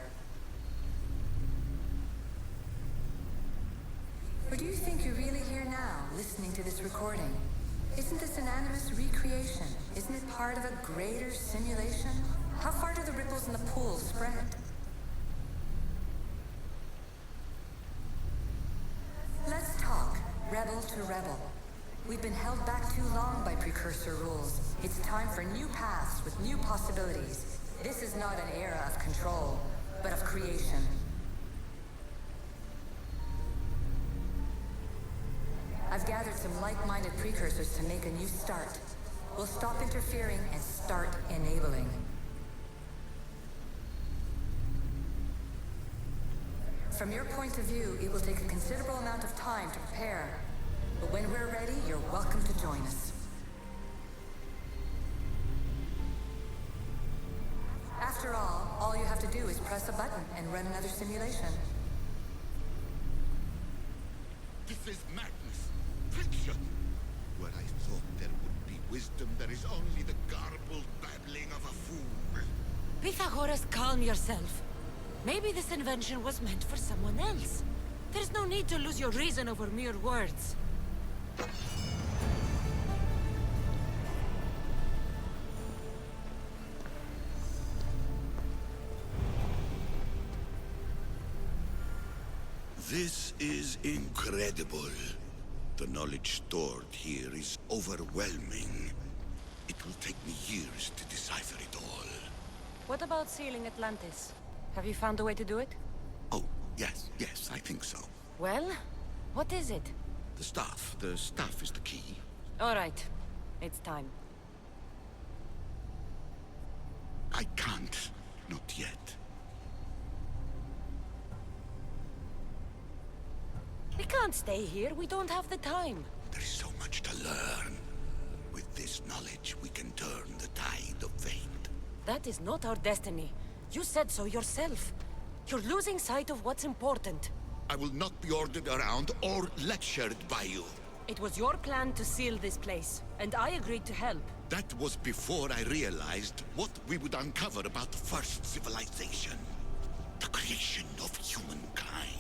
Or do you think you're really here now, listening to this recording? Isn't this an animus recreation? Isn't it part of a greater simulation? How far do the ripples in the pool spread? Let's talk, rebel to rebel. We've been held back too long by precursor rules. It's time for new paths with new possibilities. This is not an era of control, but of creation. I've gathered some like-minded precursors to make a new start. We'll stop interfering and start enabling. From your point of view, it will take a considerable amount of time to prepare. But when we're ready, you're welcome to join us. After all you have to do is press a button and run another simulation. This is madness. Fiction. Where I thought there would be wisdom, there is only the garbled babbling of a fool. Pythagoras, calm yourself. Maybe this invention was meant for someone else. There's no need to lose your reason over mere words. This is incredible. The knowledge stored here is overwhelming. It will take me years to decipher it all. What about sealing Atlantis? Have you found a way to do it? Oh, yes, I think so. Well, what is it? The staff. The staff is the key. All right. It's time. I can't. Not yet. We can't stay here. We don't have the time. There is so much to learn. With this knowledge, we can turn the tide of fate. That is not our destiny. You said so yourself. You're losing sight of what's important. I will not be ordered around or lectured by you. It was your plan to seal this place, and I agreed to help. That was before I realized what we would uncover about the first civilization. The creation of humankind.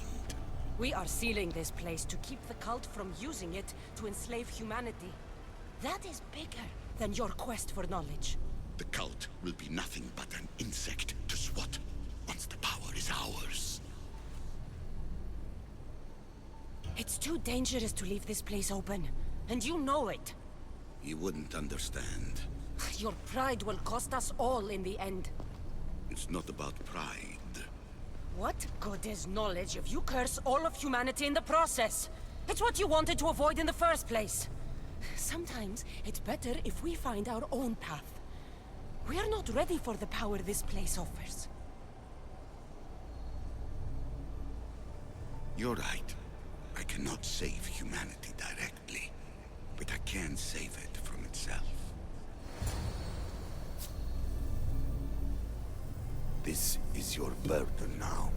We are sealing this place to keep the cult from using it to enslave humanity. That is bigger than your quest for knowledge. The cult will be nothing but an insect to swat once the power is ours. It's too dangerous to leave this place open, and you know it. You wouldn't understand. Your pride will cost us all in the end. It's not about pride. What good is knowledge if you curse all of humanity in the process? It's what you wanted to avoid in the first place. Sometimes it's better if we find our own path. We are not ready for the power this place offers. You're right. I cannot save humanity directly, but I can save it from itself. This is your burden now.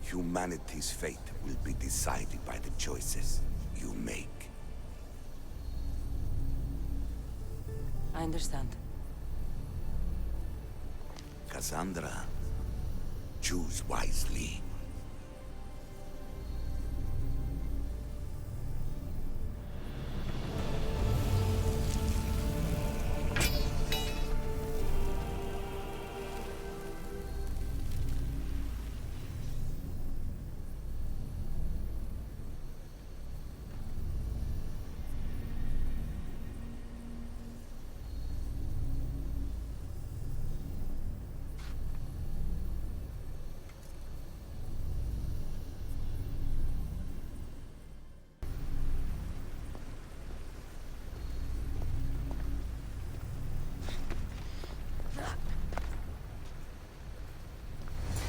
Humanity's fate will be decided by the choices you make. I understand. Kassandra, choose wisely.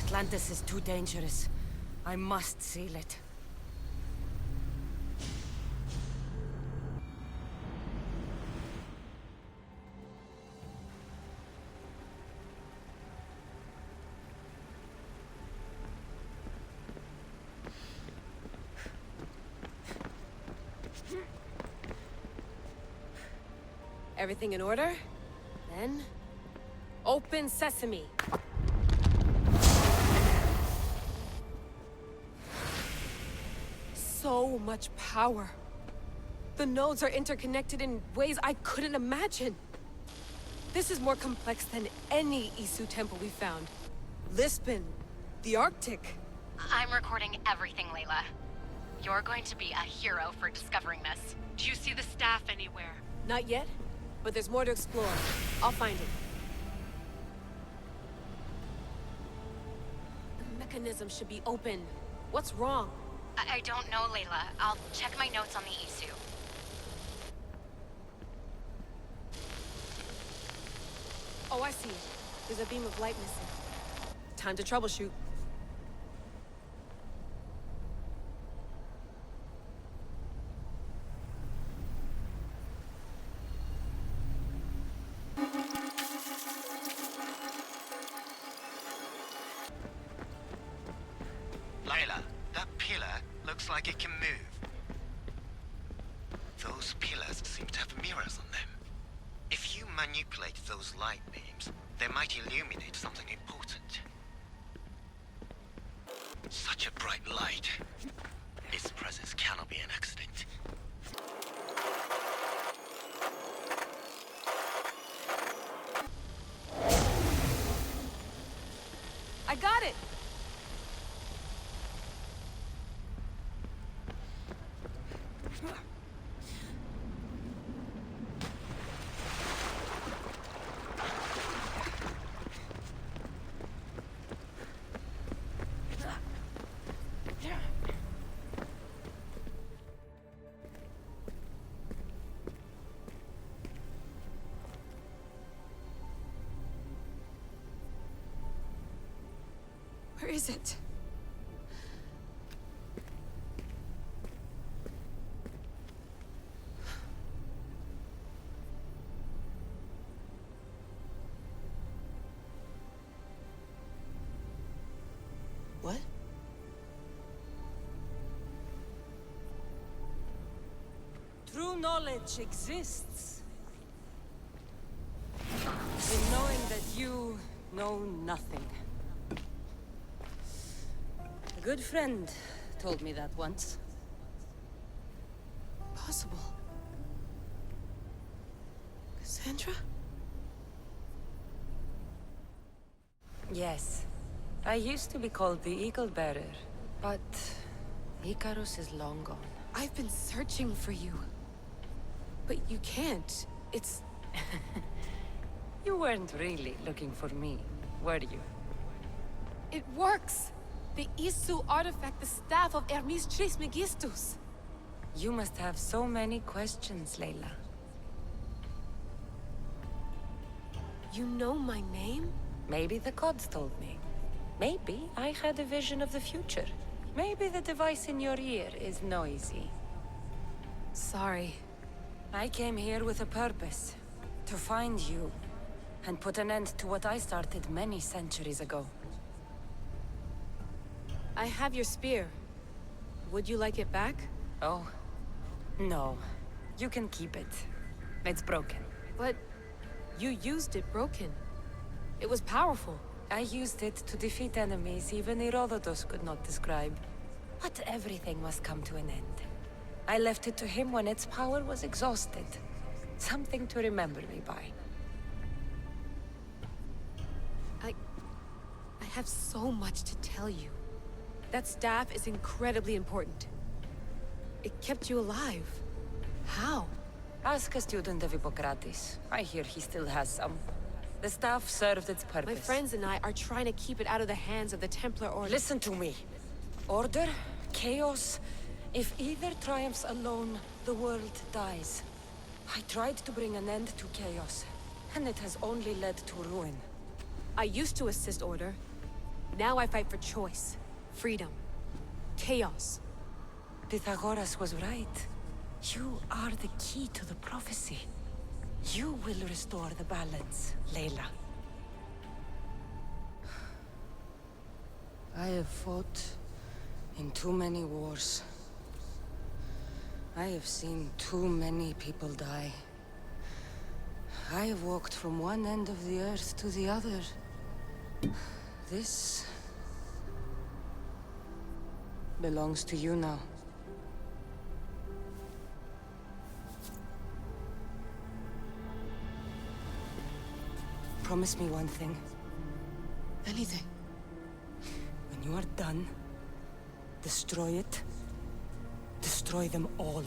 Atlantis is too dangerous. I must seal it. Everything in order? Then... open sesame! So much power. The nodes are interconnected in ways I couldn't imagine. This is more complex than any Isu temple we found. Lisbon, the Arctic. I'm recording everything, Layla. You're going to be a hero for discovering this. Do you see the staff anywhere? Not yet, but there's more to explore. I'll find it. The mechanism should be open. What's wrong? I don't know, Layla. I'll check my notes on the Isu. Oh, I see it. There's a beam of light missing. Time to troubleshoot. Layla, that pillar looks like it can move. Those pillars seem to have mirrors on them. If you manipulate those light beams, they might illuminate something important. Such a bright light. Its presence cannot be an accident. I got it! Where is it? What? True knowledge exists. In knowing that you know nothing. A good friend told me that once. Possible. Kassandra? Yes. I used to be called the Eagle Bearer, but Icarus is long gone. I've been searching for you. But you can't. It's... You weren't really looking for me, were you? It works! The Isu artifact, the staff of Hermes Trismegistus. You must have so many questions, Layla. You know my name? Maybe the gods told me. Maybe I had a vision of the future. Maybe the device in your ear is noisy. Sorry. I came here with a purpose. To find you. And put an end to what I started many centuries ago. I have your spear. Would you like it back? Oh. No. You can keep it. It's broken. But... you used it broken. It was powerful. I used it to defeat enemies even Herodotus could not describe. But everything must come to an end. I left it to him when its power was exhausted. Something to remember me by. I have so much to tell you. That staff is incredibly important. It kept you alive. How? Ask a student of Hippocrates. I hear he still has some. The staff served its purpose. My friends and I are trying to keep it out of the hands of the Templar Order. Listen to me. Order, chaos. If either triumphs alone, the world dies. I tried to bring an end to chaos, and it has only led to ruin. I used to assist Order. Now I fight for choice, freedom, chaos. Pythagoras was right. You are the key to the prophecy. You will restore the balance, Layla. I have fought in too many wars. I have seen too many people die. I have walked from one end of the earth to the other. This belongs to you now. Promise me one thing. Anything. When you are done, destroy it. Destroy them all.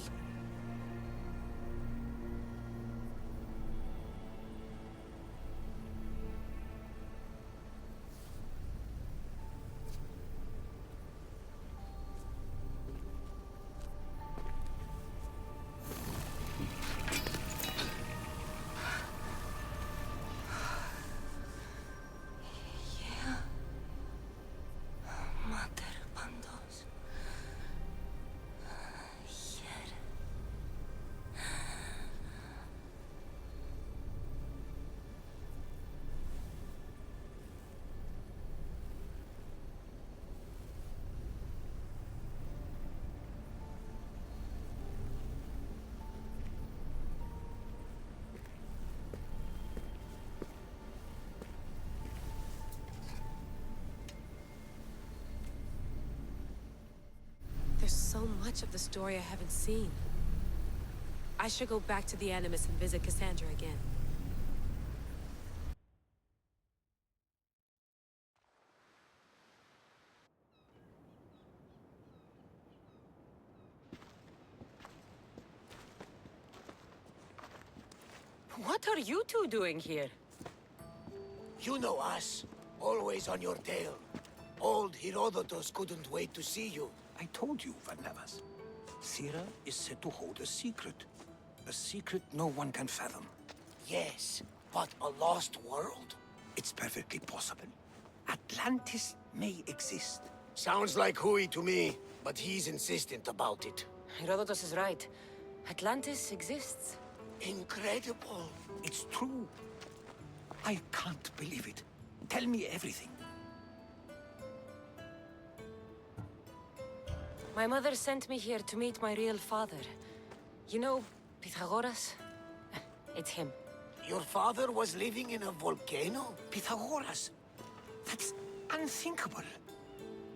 much of the story I haven't seen. I should go back to the Animus and visit Kassandra again. What are you two doing here? You know us. Always on your tail. Old Herodotus couldn't wait to see you. I told you, Varnavas. Thera is said to hold a secret. A secret no one can fathom. Yes, but a lost world? It's perfectly possible. Atlantis may exist. Sounds like Hui to me, but he's insistent about it. Herodotus is right. Atlantis exists. Incredible. It's true. I can't believe it. Tell me everything. My mother sent me here to meet my real father. You know, Pythagoras? It's him. Your father was living in a volcano? Pythagoras? That's unthinkable.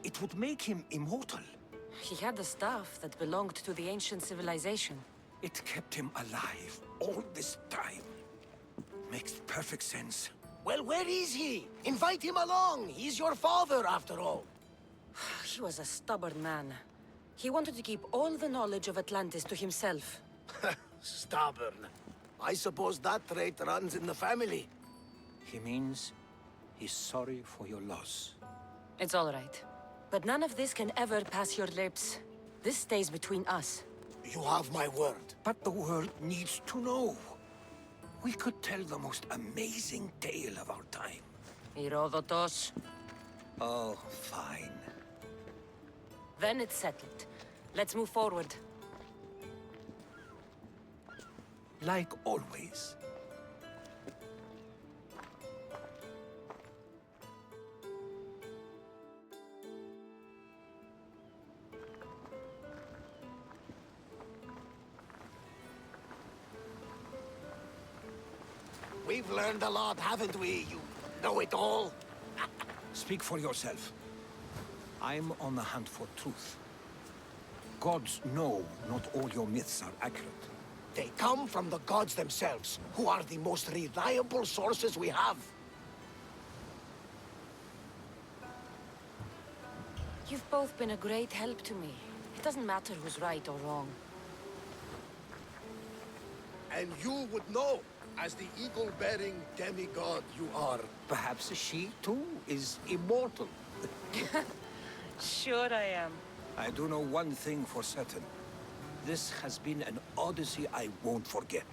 It would make him immortal. He had the staff that belonged to the ancient civilization. It kept him alive all this time. Makes perfect sense. Well, where is he? Invite him along. He's your father, after all. He was a stubborn man. He wanted to keep all the knowledge of Atlantis to himself. Stubborn. I suppose that trait runs in the family. He means he's sorry for your loss. It's all right. But none of this can ever pass your lips. This stays between us. You have my word. But the world needs to know. We could tell the most amazing tale of our time. Herodotus. Oh, fine. Then it's settled. Let's move forward. Like always. We've learned a lot, haven't we, you know-it-all? Speak for yourself. I'm on the hunt for truth. Gods know not all your myths are accurate. They come from the gods themselves, who are the most reliable sources we have. You've both been a great help to me. It doesn't matter who's right or wrong. And you would know, as the eagle-bearing demigod you are. Perhaps she, too, is immortal. Sure I am. I do know one thing for certain. This has been an Odyssey I won't forget.